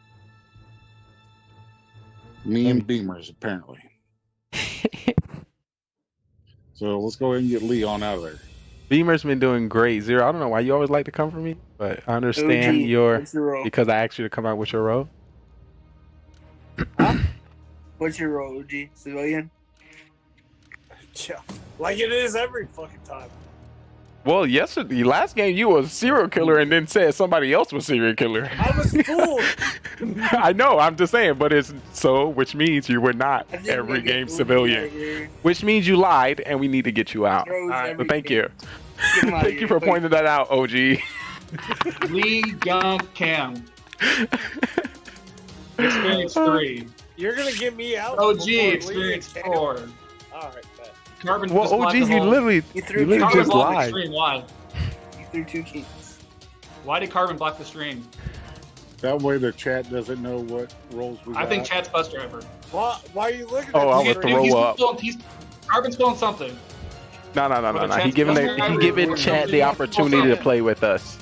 Me and Beamers, apparently. So let's go ahead and get Leon out of there. Beamer's been doing great. Zero, I don't know why you always like to come for me, but I understand because I asked you to come out with your role. Huh? What's your role, OG? Civilian? Yeah, like it is every fucking time. Well, yesterday, last game, you was serial killer and then said somebody else was serial killer. I was fooled. I know. I'm just saying, but it's so, which means you were not every game civilian, which means you lied, and we need to get you out. So thank you. Thank you for pointing that out, OG. Lee Young Cam. Experience 3. You're gonna get me out. OG experience 4. All right. Carbon. Well, OG, you literally just lied. Why? You threw 2 keys. Why did Carbon block the stream? That way the chat doesn't know what roles we got. I think chat's bus driver. Why are you looking at I would throw up. Carbon's pulling something. No. He giving chat the opportunity to play with us.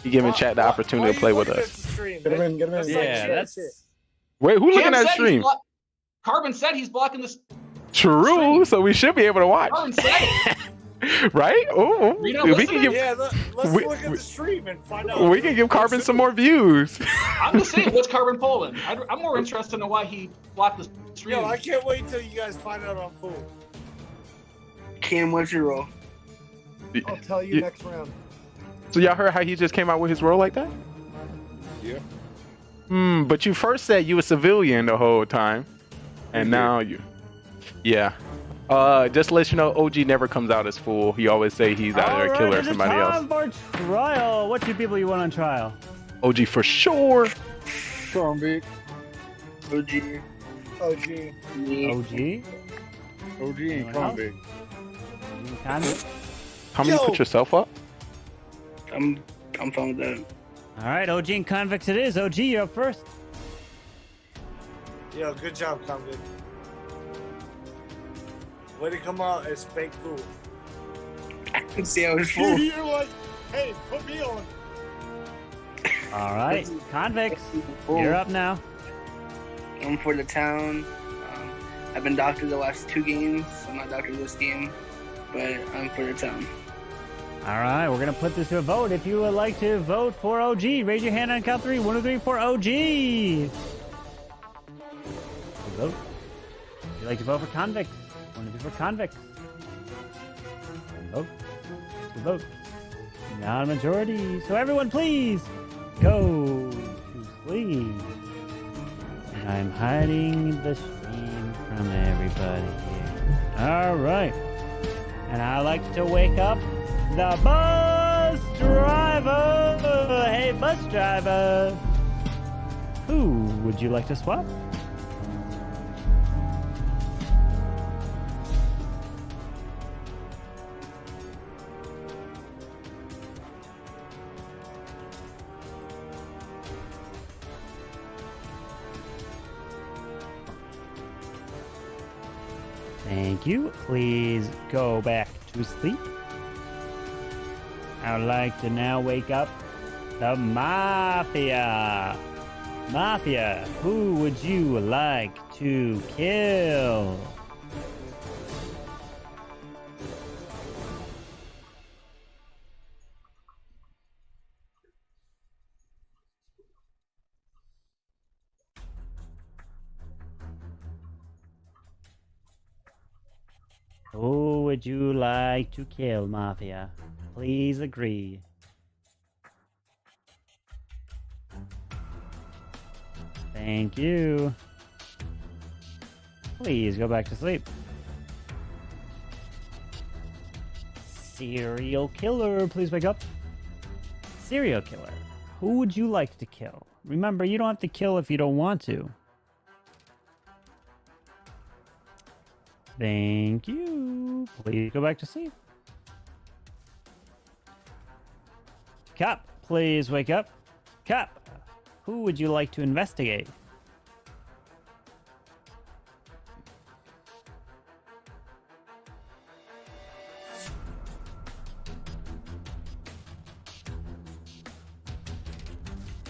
He giving chat the opportunity to play with us. Get him in. Yeah, that's. Wait, who's looking at the stream? Carbon said he's blocking this. True, so we should be able to watch. Carbon said it. Right? Oh, we can give. Let's look at the stream and find out. We can give Carbon some more views. I'm just saying, what's Carbon polling? I'm more interested in why he blocked the stream. Yo, I can't wait until you guys find out I'm full. Cam, what's your role? I'll tell you next round. So y'all heard how he just came out with his role like that? Yeah. But you first said you were civilian the whole time, and now you. Yeah. Just to let you know, OG never comes out as fool. He always say he's either a killer or somebody else. For trial. What 2 people you want on trial? OG for sure. Sean Vic. OG. OG. OG? OG and Sean Vic. How many put yourself up? I'm fine with that. All right, OG and convicts it is. OG, you're up first. Yo, good job, convict. Way to come out as fake fool. I can see I was fool. You're like, hey, put me on. All right, convicts, you're up now. I'm for the town. I've been doctored the last 2 games. I'm not doctored this game, but I'm for the town. All right, we're going to put this to a vote. If you would like to vote for OG, raise your hand on count 3. 1, 2, 3 for OG. Vote. Would you like to vote for convicts? 1, 2, 3 for convicts. Vote. To vote. Non-majority. So everyone, please go to sleep. And I'm hiding the stream from everybody here. All right. And I like to wake up the bus driver. Hey, bus driver. Who would you like to swap? Thank you. Please go back to sleep. I would like to now wake up the Mafia. Mafia, who would you like to kill? Who would you like to kill, Mafia? Please agree. Thank you. Please go back to sleep. Serial killer, please wake up. Serial killer, who would you like to kill? Remember, you don't have to kill if you don't want to. Thank you. Please go back to sleep. Cop, please wake up. Cop, who would you like to investigate?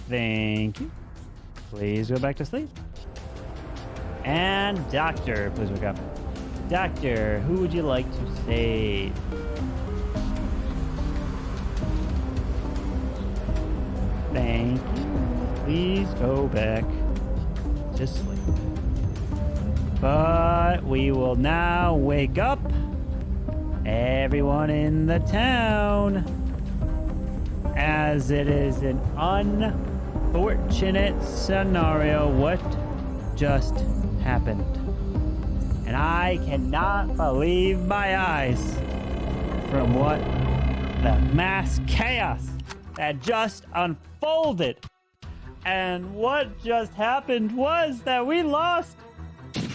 Thank you. Please go back to sleep. And doctor, please wake up. Doctor, who would you like to save? Thank you. Please go back to sleep. But we will now wake up everyone in the town, as it is an unfortunate scenario. What just happened? And I cannot believe my eyes from what the mass chaos that just unfolded. And what just happened was that we lost,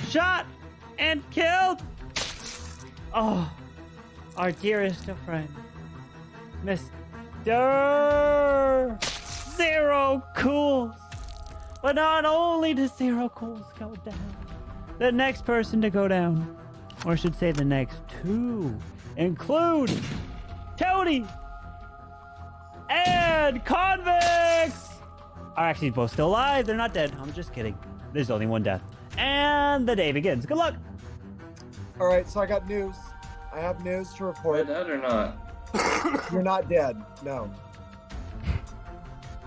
shot, and killed, oh, our dearest of friends, Mr. Zero Cools. But not only does Zero Cools go down, the next person to go down, or I should say the next two, include Tony and Convicts. Are actually both still alive. They're not dead. I'm just kidding. There's only one death. And the day begins. Good luck. All right, so I got news. I have news to report. Are you dead or not? You're not dead. No.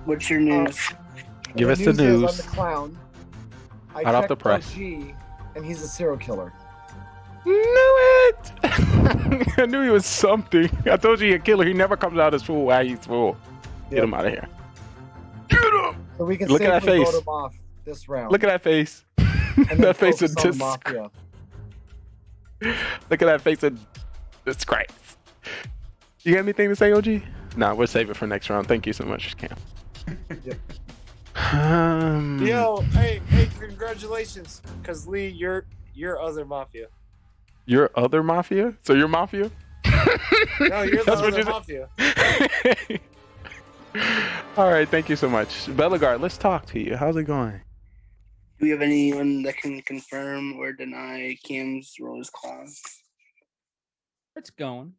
What's your news? Give us the news. I'm the clown. I Hot off checked the press. OG, and he's a serial killer. Knew it! I knew he was something. I told you he's a killer. He never comes out as full while he's full. Get him out of here. Get him! So we can Look at that safely face. vote him off this round. Look at that face. And That face of focus on the Mafia. Look at that face of disgrace. You got anything to say, OG? Nah, we'll save it for next round. Thank you so much, Cam. Yo, hey, congratulations, cause Lee, you're other Mafia. Your other Mafia? So you're Mafia? No, you're the That's what other you Mafia. All right, thank you so much. Bellegarde, let's talk to you. How's it going? Do we have anyone that can confirm or deny Cam's role as clown? It's going.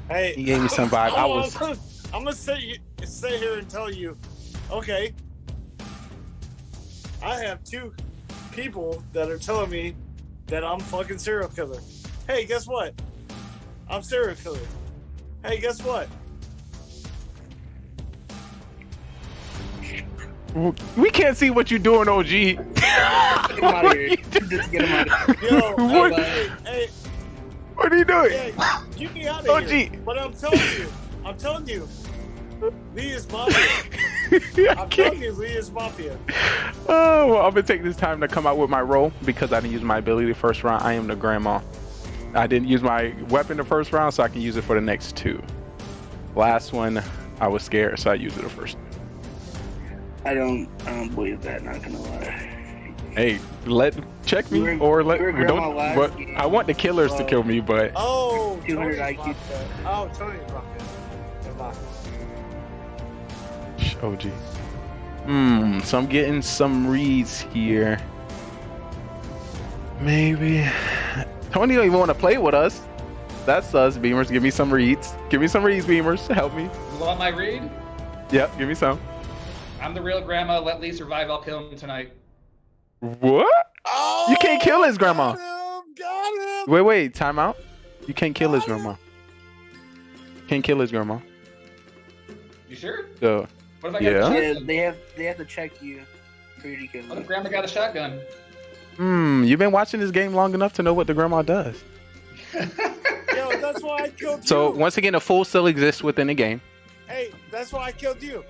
Hey, He gave me some vibe. I'm gonna sit here and tell you, okay, I have two people that are telling me that I'm fucking serial killer. Hey, guess what? I'm serial killer. Hey, guess what? We can't see what you're doing, OG. Get him out of here. Just get him out of here. Yo, What? hey, What are you doing? hey, get me out of here. But I'm telling you, Lee is Mafia. I'm telling you, Lee is Mafia. Oh, well, I'm gonna take this time to come out with my role because I didn't use my ability the first round. I am the grandma. I didn't use my weapon the first round, so I can use it for the next two. Last one, I was scared, so I used it the first. I don't believe that. Not gonna lie. Hey, check me or don't. But I want the killers to kill me, but Oh, 200 Tony's IQ. Mafia. Oh, Tony's Mafia. OG. So I'm getting some reads here. Maybe Tony don't even want to play with us. That's us, Beamers. Give me some reads. Give me some reads, Beamers. Help me. You want my read? Yep, give me some. I'm the real grandma. Let Lee survive. I'll kill him tonight. What? Oh, You can't kill his grandma. got him. Wait, time out. You can't kill his grandma. Can't kill his grandma. You sure? So, What if I got yeah. a Yeah, shotgun? they have to check you for you to kill What them. if grandma got a shotgun? You've been watching this game long enough to know what the grandma does. Yo, that's why I killed you. So once again, a fool still exists within the game. Hey, that's why I killed you.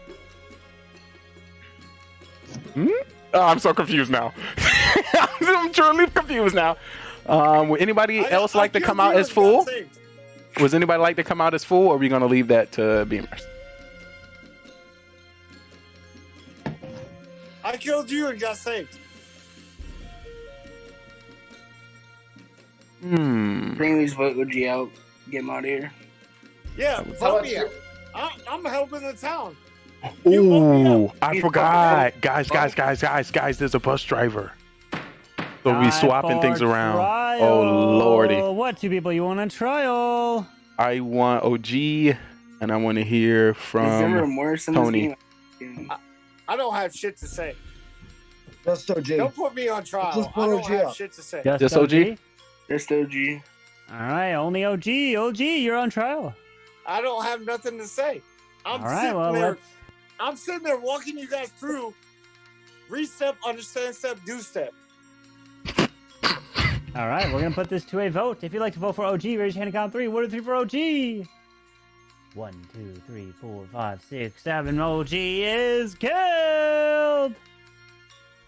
Oh, I'm so confused now. I'm truly confused now. Would anybody else like to come out as fool? Was anybody like to come out as fool, or are we gonna leave that to Beamers? I killed you and got saved. I think we just vote OG out. Get him out of here. Yeah, vote me out. I'm helping the town. Ooh, I forgot. Guys, there's a bus driver. So we swapping things around. Trial. Oh, lordy. What two people you want on trial? I want OG, and I want to hear from Tony. I don't have shit to say. Just OG. Don't put me on trial. Just I put don't OG have up. shit to say. Just OG? Just OG. All right, only OG. OG, you're on trial. I don't have nothing to say. I'm All right, sitting well, there. I'm sitting there walking you guys through re-step, understand step, do step. All right, we're gonna put this to a vote. If you'd like to vote for OG, raise your hand and count 3. 1, 2, 3 for OG. 1, 2, 3, 4, 5, 6, 7. OG is killed!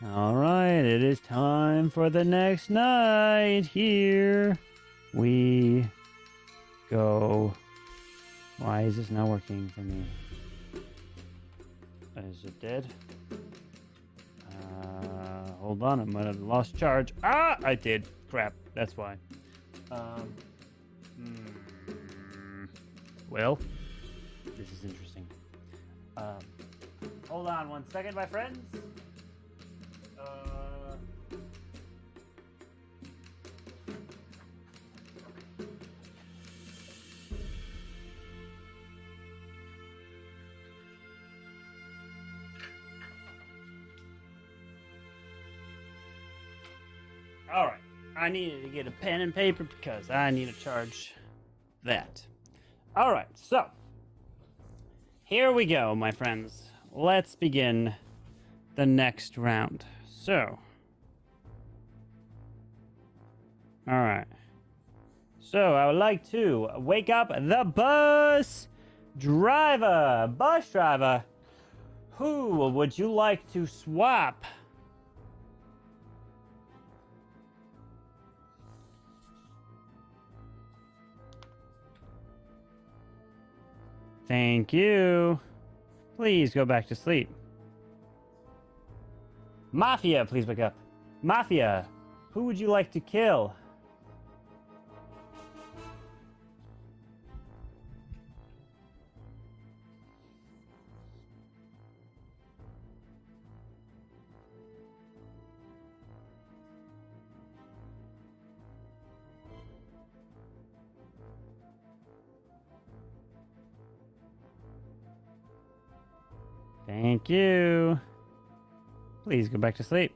Alright, it is time for the next night. Here we go. Why is this not working for me? Is it dead? Hold on, I might have lost charge. Ah, I did. Crap, that's why. Well, this is interesting. Hold on 1 second, my friends. All right, I needed to get a pen and paper because I need to charge that. All right, so here we go, my friends. Let's begin the next round. So, all right. So I would like to wake up the bus driver. Bus driver, who would you like to swap? Thank you. Please go back to sleep. Mafia, please wake up. Mafia, who would you like to kill? Thank you. Please go back to sleep.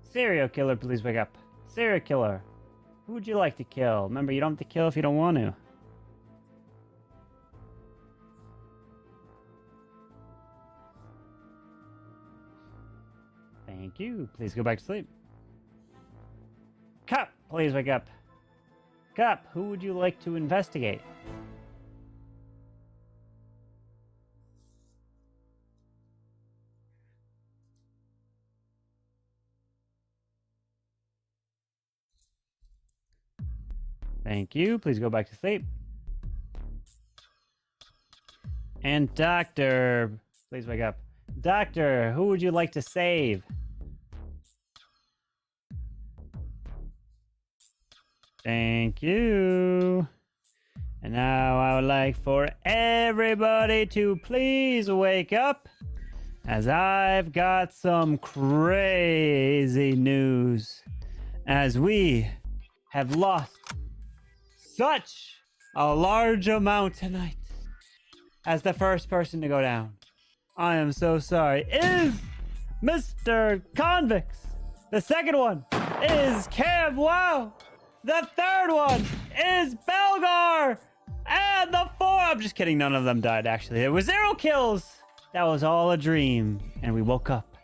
Serial killer, please wake up. Serial killer, who would you like to kill? Remember, you don't have to kill if you don't want to. Thank you. Please go back to sleep. Cop, please wake up. Cop, who would you like to investigate? Thank you. Please go back to sleep. And Doctor, please wake up. Doctor, who would you like to save? Thank you. And now I would like for everybody to please wake up, as I've got some crazy news, as we have lost such a large amount tonight. As the first person to go down, I am so sorry, is Mr. Convicts. The second one is Cam Wow. The third one is Belgar. And the fourth, I'm just kidding, none of them died actually. There was 0 kills. That was all a dream. And we woke up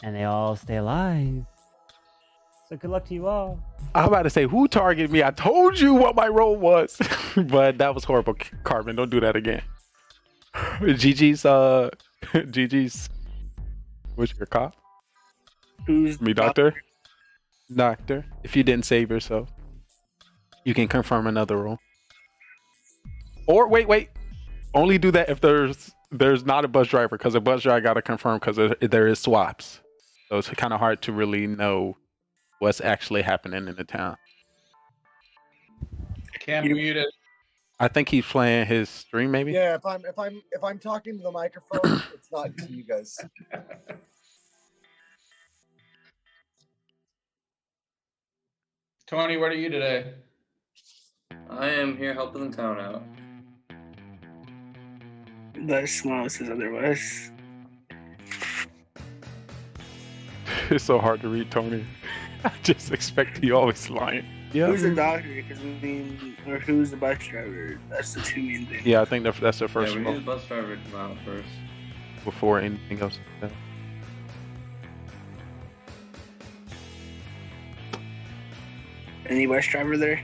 and they all stay alive. So good luck to you all. I'm about to say, who targeted me? I told you what my role was. But that was horrible, Carbon. Don't do that again. GG's, what's your cop? Who's me, Doctor? Doctor, if you didn't save yourself, you can confirm another role. Or wait. Only do that if there's not a bus driver, because a bus driver got to confirm because there is swaps. So it's kind of hard to really know what's actually happening in the town. Cam muted. I think he's playing his stream, maybe. Yeah, if I'm talking to the microphone, it's not to you guys. Tony, what are you today? I am here helping the town out. The smile says otherwise. It's so hard to read, Tony. I just expect you always lying. Yeah. Who's the doctor? Because or who's the bus driver? That's the two main things. Yeah, I think that's the first we one. need the bus driver to come out first. Before anything else. Yeah. Any bus driver there?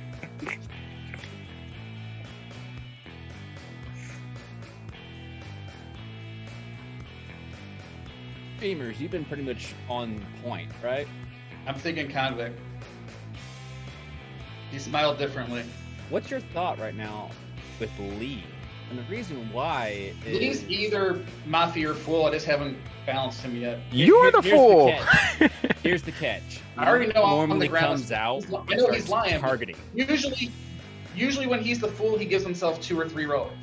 Beamers, you've been pretty much on point, right? I'm thinking convict. He smiled differently. What's your thought right now with Lee? And the reason why is... He's either Mafia or fool. I just haven't balanced him yet. You're the fool. Here's the catch. I already know normally on the ground. Comes out. I know he's lying. Targeting. Usually when he's the fool, he gives himself 2 or 3 roles.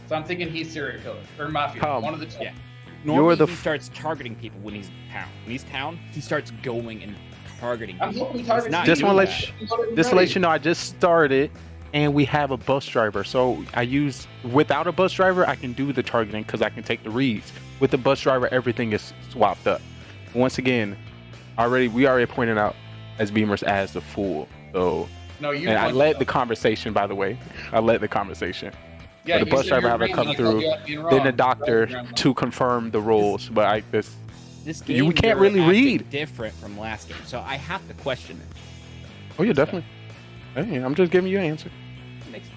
So I'm thinking he's serial killer or Mafia. One of the 2. Yeah. Normally he starts targeting people when he's town. When he's town, he starts going and targeting people. I'm hoping he targets Just want to let you know, I just started. And we have a bus driver, so I use without a bus driver, I can do the targeting because I can take the reads. With the bus driver, everything is swapped up. Once again, we already pointed out as Beamers as the fool. So, and I led the conversation, by the way. I led the conversation. Yeah, but the bus driver have to come through, then the doctor to confirm the roles. But this game we can't really read. Different from last game, so I have to question it. Oh yeah, definitely. Hey, I'm just giving you an answer.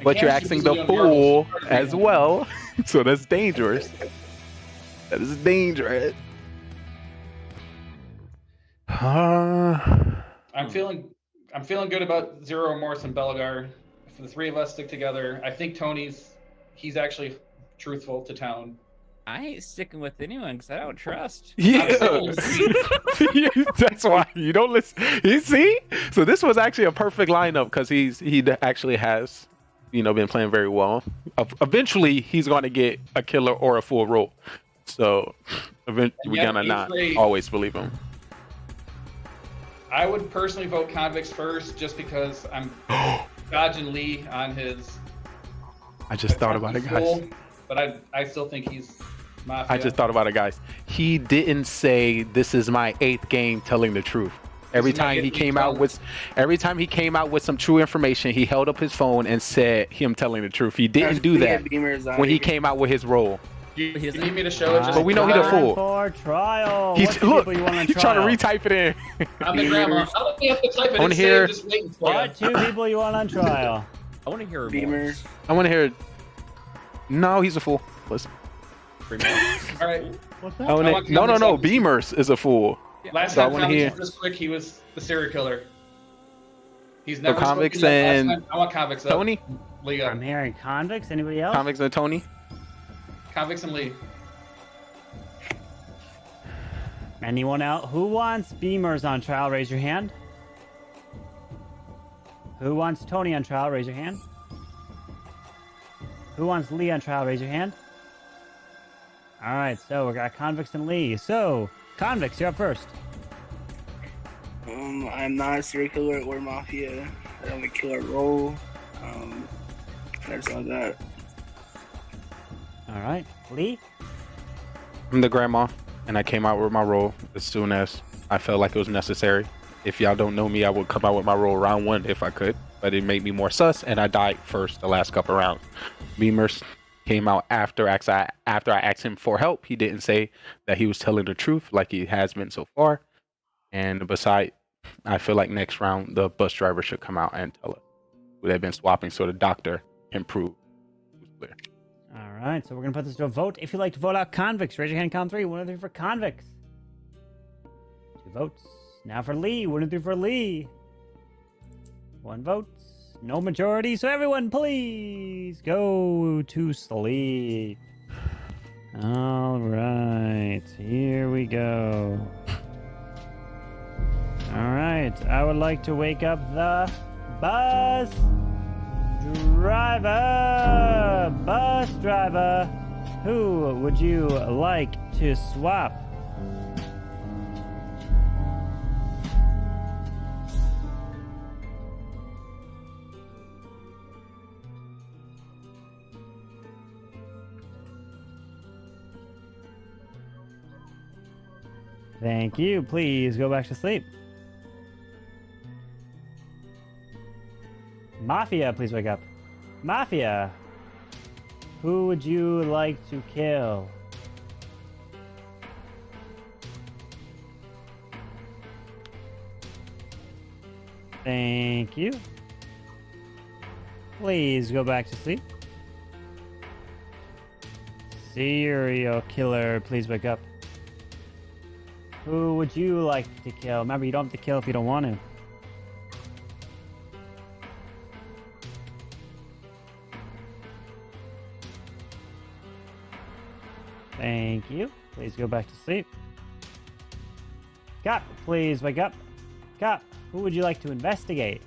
But you're asking the fool as well, so that's dangerous. That is dangerous. I'm feeling good about Zero Remorse and Belgar. If the 3 of us stick together, I think he's actually truthful to town. I ain't sticking with anyone because I don't trust. Yeah, that's why you don't listen. You see, so this was actually a perfect lineup because he actually has, been playing very well. Eventually, he's going to get a killer or a full role. So, we're gonna not always believe him. I would personally vote convicts first, just because I'm dodging Lee on his. I just thought about it, guys. But I still think he's Mafia. I just thought about it, guys. He didn't say this is my 8th game telling the truth. Every time he came out with some true information, he held up his phone and said him telling the truth. He didn't do that when he came out with his role. You need me to show it? But we know he's a fool. For trial. He's trying to retype it in. I'm the grandma. I don't have to type it in. Just waiting for what 2 people you want on trial? I want to hear Beamer. I want to hear. No, he's a fool. Listen. All right. What's that? No. Beamers is a fool. Last time, just quick, he was the serial killer. He's never. So convicts and I want convicts. Tony. Lee. I'm hearing convicts. Anybody else? Convicts and Tony. Convicts and Lee. Anyone else? Who wants Beamers on trial? Raise your hand. Who wants Tony on trial? Raise your hand. Who wants Lee on trial? Raise your hand. All right, so we got convicts and Lee. So, convicts, you're up first. I'm not a serial killer or Mafia. I don't have a killer role. That's all that. All right, Lee? I'm the grandma, and I came out with my role as soon as I felt like it was necessary. If y'all don't know me, I would come out with my role round 1 if I could, but it made me more sus, and I died first the last couple rounds. Beamers came out after I asked him for help. He didn't say that he was telling the truth like he has been so far. And besides, I feel like next round the bus driver should come out and tell us who they've been swapping so the doctor can prove who's clear. All right, so we're gonna put this to a vote. If you'd like to vote out convicts, raise your hand. Count 3. 1 2 3 for convicts. 2 votes. Now for Lee. 1 2 3 for Lee. 1 vote. No majority, so everyone please go to sleep. All right, here we go. All right, I would like to wake up the bus driver. Bus driver, who would you like to swap? Thank you. Please go back to sleep. Mafia, please wake up. Mafia, who would you like to kill? Thank you. Please go back to sleep. Serial killer, please wake up. who would you like to kill? Remember, you don't have to kill if you don't want to. Thank you. Please go back to sleep. Cop, please wake up. Cop, who would you like to investigate?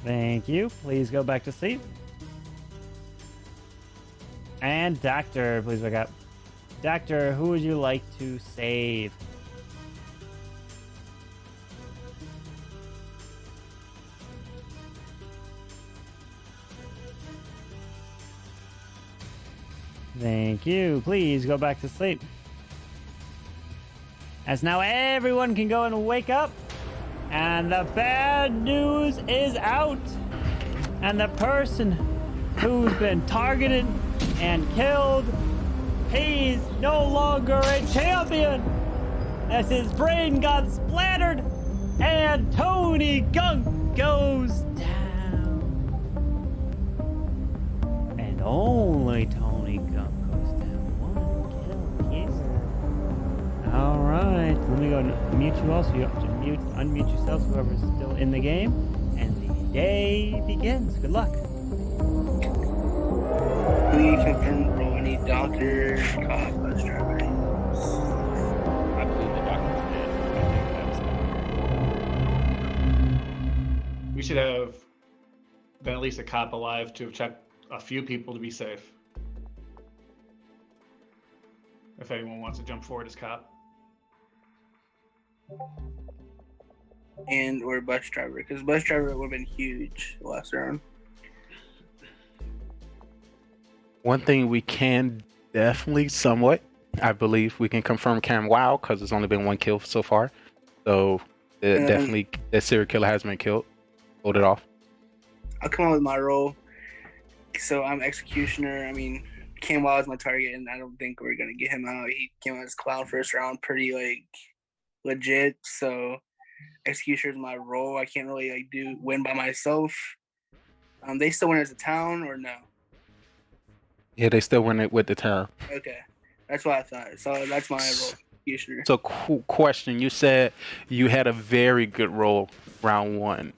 Thank you. Please go back to sleep. And Doctor, please wake up. Doctor, who would you like to save? Thank you. Please go back to sleep. As now everyone can go and wake up. And the bad news is out. And the person who's been targeted and killed, he's no longer a champion. As his brain got splattered and Tony Gunk goes down. And only Tony Gunk goes down. One kill here. All right, let me go and mute you also. You have to unmute yourselves, whoever's still in the game, and the day begins. Good luck. We confirm role. We need doctor, cop, bus driver. I believe the doctor's dead. We should have been at least a cop alive to have checked a few people to be safe. If anyone wants to jump forward as cop. And or bus driver, because bus driver would have been huge last round. One thing we can definitely somewhat, I believe we can confirm Cam Wow because there's only been one kill so far. So definitely that serial killer has been killed. Hold it off. I'll come on with my role. So I'm executioner. I mean, Cam Wow is my target, and I don't think we're gonna get him out. He came out as clown first round, pretty like legit. So executioner is my role. I can't really like win by myself. They still win as a town or no? Yeah, they still win it with the town. Okay, that's what I thought. So that's my role. Executioner. So question, you said you had a very good roll round one.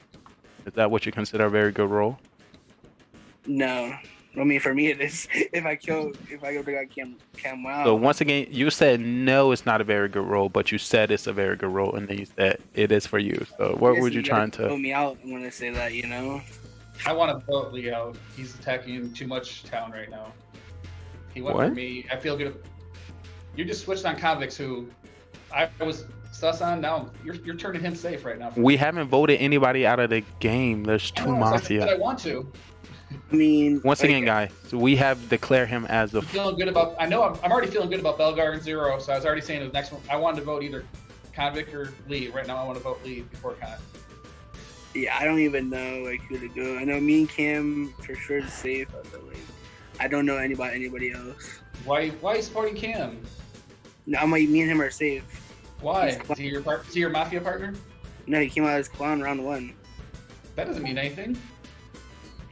Is that what you consider a very good roll? No. I mean, for me, it is. If I go to Cam Wow. So once again, you said no, it's not a very good role, but you said it's a very good role, and then you said it is for you. So what were you trying to? Vote me out when I say that, you know. I want to vote Lee out. He's attacking too much town right now. He went for me. I feel good. You just switched on convicts who I was sus on. Now you're turning him safe right now. We haven't voted anybody out of the game. There's two Mafia. I want to. I mean, once again, guys, we have declared him as a. I'm feeling good about. I know I'm already feeling good about Belgar and Zero. So I was already saying the next one. I wanted to vote either Convict or Lee. Right now, I want to vote Lee before Con. Yeah, I don't even know like who to go. I know me and Cam for sure is safe. I don't know anybody else. Why are you supporting Cam? No, I'm like me and him are safe. Why? Is he your Mafia partner? No, he came out as clown round one. That doesn't mean anything.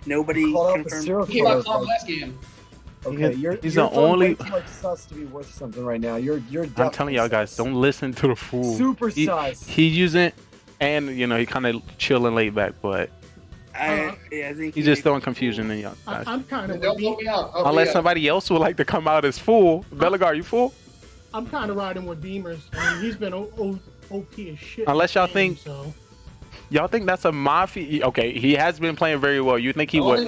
Nobody confirmed. He came out clown last game. Okay, he's the only. Too much sus to be worth something right now. You're. I'm telling y'all guys, don't listen to the fool. Super sus. He's using, and you know he kind of chilling laid back, but. I think he's just throwing confusion in y'all guys. I'm kind of. Don't vote me out. Unless somebody else would like to come out as full. Belgar, you full? I'm kind of riding with Beamers. I mean, he's been OP as shit. Unless y'all think. So. Y'all think that's a Mafia? Okay, he has been playing very well. You think he would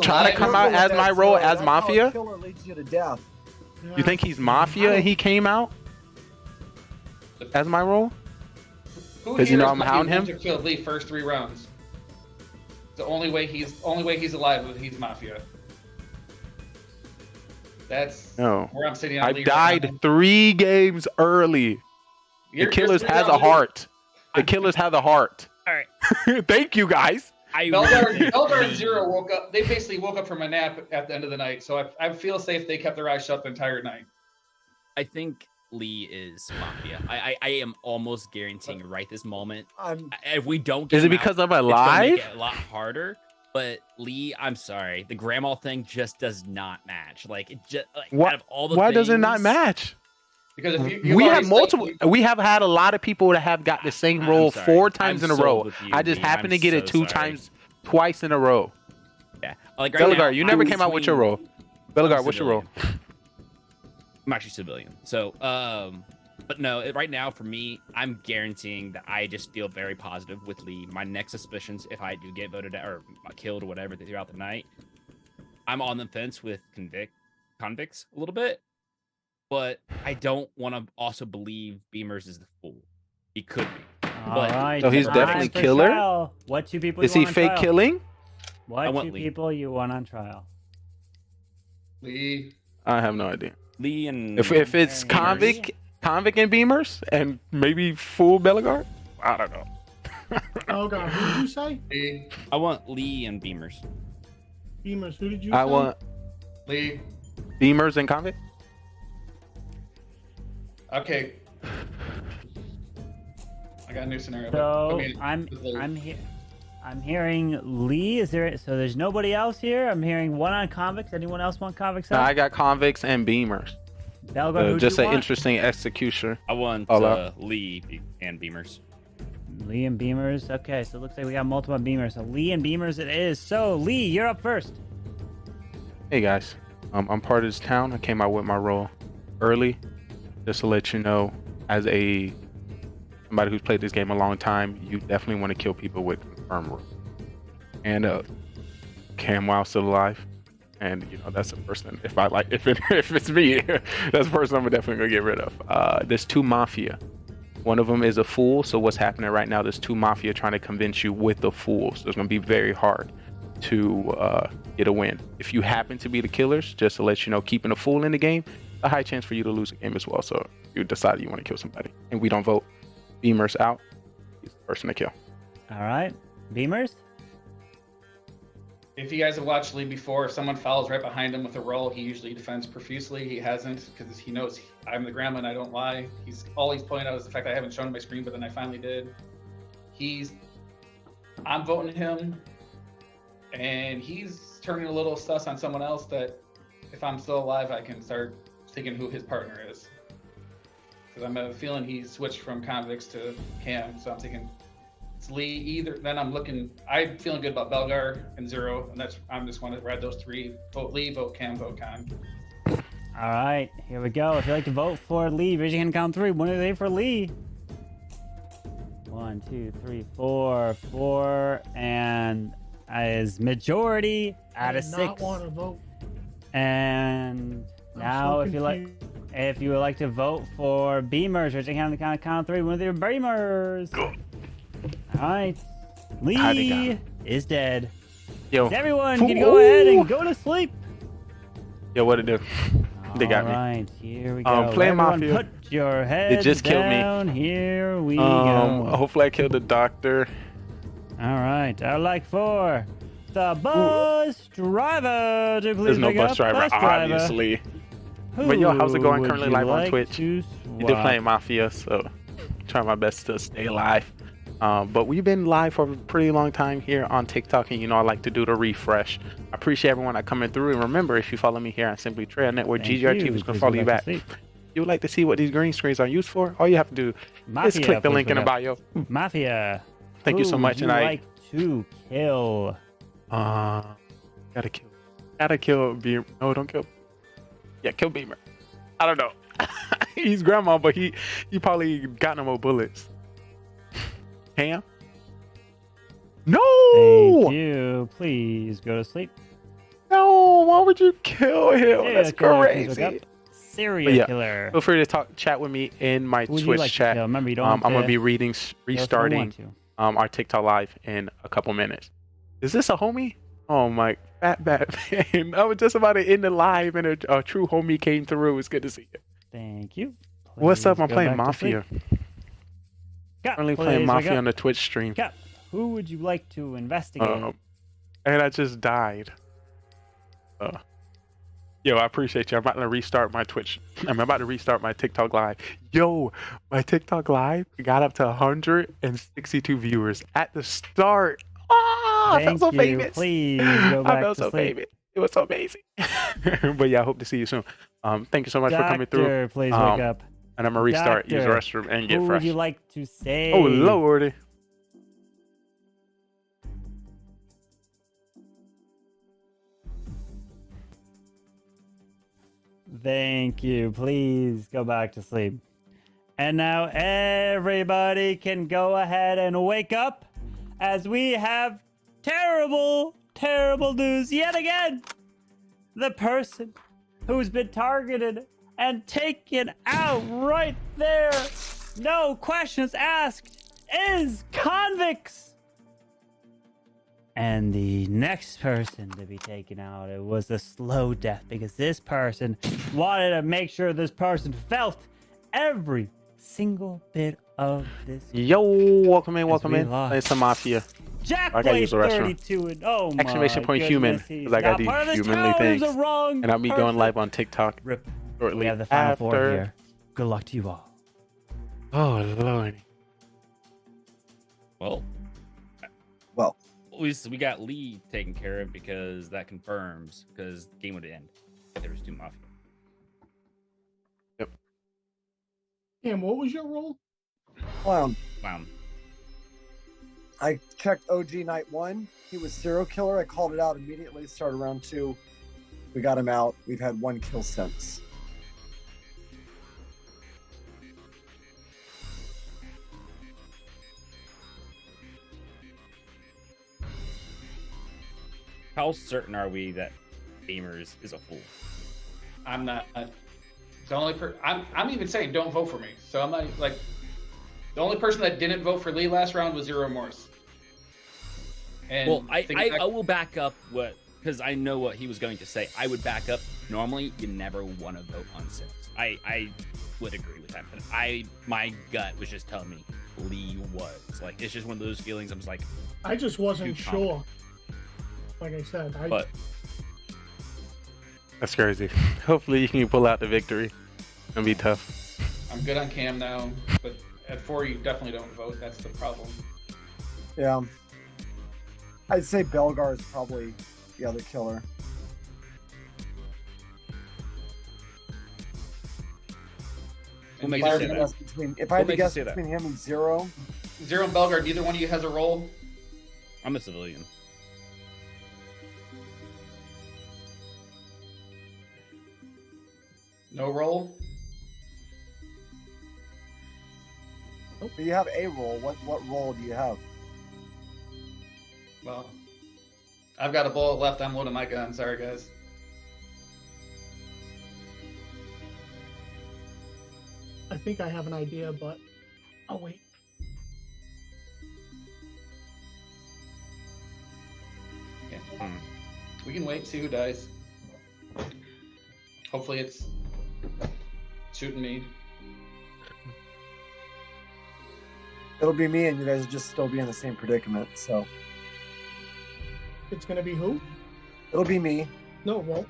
try to come out as my role as Mafia? Killer leads you to death. You think he's Mafia and he came out as my role? Because you know I'm hounding him. To kill Lee first 3 rounds. The only way he's alive is he's Mafia. That's where I'm sitting. I died 3 games early. The Killers has a heart. The Killers have a heart. All right. Thank you, guys. Belgar and Zero woke up. They basically woke up from a nap at the end of the night. So I feel safe. They kept their eyes shut the entire night. I think Lee is Mafia. I am almost guaranteeing right this moment. I'm, if we don't, Is get it him because out, of a it's gonna live? make it a lot harder. But Lee, I'm sorry, the grandma thing just does not match. Like it just like, out of all the Why things, does it not match? Because if you We have multiple. We have had a lot of people that have got the same I'm role sorry. 4 times I'm in a sold row. with you, I just Lee. happened I'm to get it so 2 sorry. times, twice in a row. Yeah, like right now, Bellegarde, you never I'm came out with your role. between- Bellegarde, I'm what's your role? I'm actually civilian. So, but no, right now for me, I'm guaranteeing that I just feel very positive with Lee. My next suspicions, if I do get voted out or killed or whatever throughout the night, I'm on the fence with convicts a little bit, but I don't want to also believe Beamers is the fool. He could be. All right, So he's time definitely for killer? trial. What 2 people Is you he want on fake trial? killing? I What want 2 Lee. people you want on trial? Lee. I have no idea. Lee and If it's convict and Beamers and maybe full Bellegarde, I don't know. Oh God, who did you say? Lee. I want Lee and Beamers. Beamers. Who did you I say? want Lee. Beamers and convict. Okay. I got a new scenario. but So put me in I'm hearing Lee. Is there? So there's nobody else here. I'm hearing 1 on convicts. Anyone else want convicts? No, I got convicts and Beamers. Bellegarde, who Just do you an want? interesting execution. I want Hola. Lee and Beamers. Lee and Beamers. Okay, so it looks like we got multiple Beamers. So Lee and Beamers it is. So Lee, you're up first. Hey guys, I'm part of this town. I came out with my role early, just to let you know, as somebody who's played this game a long time, you definitely want to kill people with confirmed role. And Cam Wow's still alive, and you know that's the person. If it's me, that's the person I'm definitely gonna get rid of. There's 2 Mafia. One of them is a fool. So what's happening right now? There's 2 Mafia trying to convince you with the fool. So it's gonna be very hard to get a win. If you happen to be the killers, just to let you know, keeping a fool in the game, a high chance for you to lose the game as well. So you decide you want to kill somebody, and we don't vote. Beamers out. He's the person to kill. All right, Beamers. If you guys have watched Lee before, if someone follows right behind him with a roll, he usually defends profusely. He hasn't, because he knows I'm the grandma and I don't lie. All he's pointing out is the fact I haven't shown my screen, but then I finally did. I'm voting him, and he's turning a little sus on someone else that if I'm still alive, I can start thinking who his partner is. Because I'm feeling he switched from convicts to Cam, so I'm thinking it's Lee either. Then I'm feeling good about Bellegarde and Zero, and I'm just want to ride those 3. Vote Lee, vote Cam, vote Con. All right, here we go. If you'd like to vote for Lee, raise your hand. Count 3. One are they for Lee? 1, 2, 3, 4, 4, and as majority out of 6. I do not want to vote. And now, so if you would like to vote for Beamers, raise your hand on the count of 3. One of your Beamers. All right, Lee is dead. Yo, everyone can go ahead and go to sleep. Yo, what it do? They got me. All right, here we go. Playing Everyone Mafia. Put your head It just killed me. down. Here we go. Hopefully I killed the doctor. All right, I'd like for the bus driver to please There's no pick bus up driver, obviously. But yo, how's it going? Who Currently would live you on like Twitch. to You did swap? playing Mafia, so trying my best to stay alive. But we've been live for a pretty long time here on TikTok, and you know I like to do the refresh. I appreciate everyone that coming through, and remember, if you follow me here on Simply Trail Network, Thank GGRtv you. is going Please to follow go you back to back. sleep. You would like to see what these green screens are used for? All you have to do is click the please link in the look up. bio. Mafia. Thank you so Who much, would and you I like to kill. Gotta kill Beamer. No, don't kill. Yeah, kill Beamer. I don't know. He's grandma, but he probably got no more bullets. Cam? No! Thank you. Please go to sleep. No, why would you kill him? Serial That's killer, please look crazy. up. Serial killer. Feel free to chat with me in my Who would you Twitch like to chat. kill? Remember, you don't I'm have gonna to be kill if you restarting want to. our TikTok live in a couple minutes. Is this a homie? Oh my fat man. I was just about to end the live and a true homie came through. It's good to see you. Thank you. What's up? I'm Please go playing back to sleep. Mafia. Cap, Currently please playing wake Mafia up. on the Twitch stream. Cap, who would you like to investigate? And I just died. Yo, I appreciate you. I'm about to restart my Twitch. I'm about to restart my TikTok live. Yo, my TikTok live got up to 162 viewers at the start. Oh, I felt so famous. Please go back I felt to so sleep. famous. It was so amazing. But yeah, I hope to see you soon. Thank you so much for coming through. Doctor, please wake up. And I'm gonna restart, use the Doctor, restroom, and get who fresh. would you like to say? Oh Lordy. Thank you. Please go back to sleep. And now everybody can go ahead and wake up as we have terrible, terrible news yet again. The person who's been targeted and taken out right there, no questions asked, is Convicts. And the next person to be taken out, it was a slow death because this person wanted to make sure this person felt every single bit of this. Yo, welcome in, welcome in. It's the Mafia. Jack I gotta use the restroom. 32 and oh my Exclamation point human, because I gotta do humanly things. And I'll be going live on TikTok shortly. We have the final four after. here. Good luck to you all. Oh Lord. Well, at least we got Lee taken care of because that confirms because the game would end if there was two Mafia. Yep. Cam, what was your role? Clown. Clown. I checked OG night 1. He was serial killer. I called it out immediately. Started round 2. We got him out. We've had 1 kill since. How certain are we that Gamers is a fool? I'm not. The only I'm even saying don't vote for me. So I'm not like the only person that didn't vote for Lee last round was Zero Remorse. And well, I will back up what because I know what he was going to say. I would back up. Normally, you never want to vote on Sims. I would agree with that, but my gut was just telling me Lee was like it's just one of those feelings. I'm just like I just wasn't sure. Like I said, but that's crazy. Hopefully you can pull out the victory. It's gonna be tough. I'm good on Cam now, but at 4 you definitely don't vote. That's the problem. Yeah. I'd say Belgar is probably the other killer. We'll make if I had to guess between him and Zero. Zero and Belgar, neither one of you has a role? I'm a civilian. No role? But you have a role. What role do you have? Well, I've got a bullet left. I'm loading my gun. Sorry, guys. I think I have an idea, but I'll wait. Okay. We can wait, see who dies. Hopefully it's shooting me. It'll be me, and you guys will just still be in the same predicament. So it's gonna be who? It'll be me. No, it won't.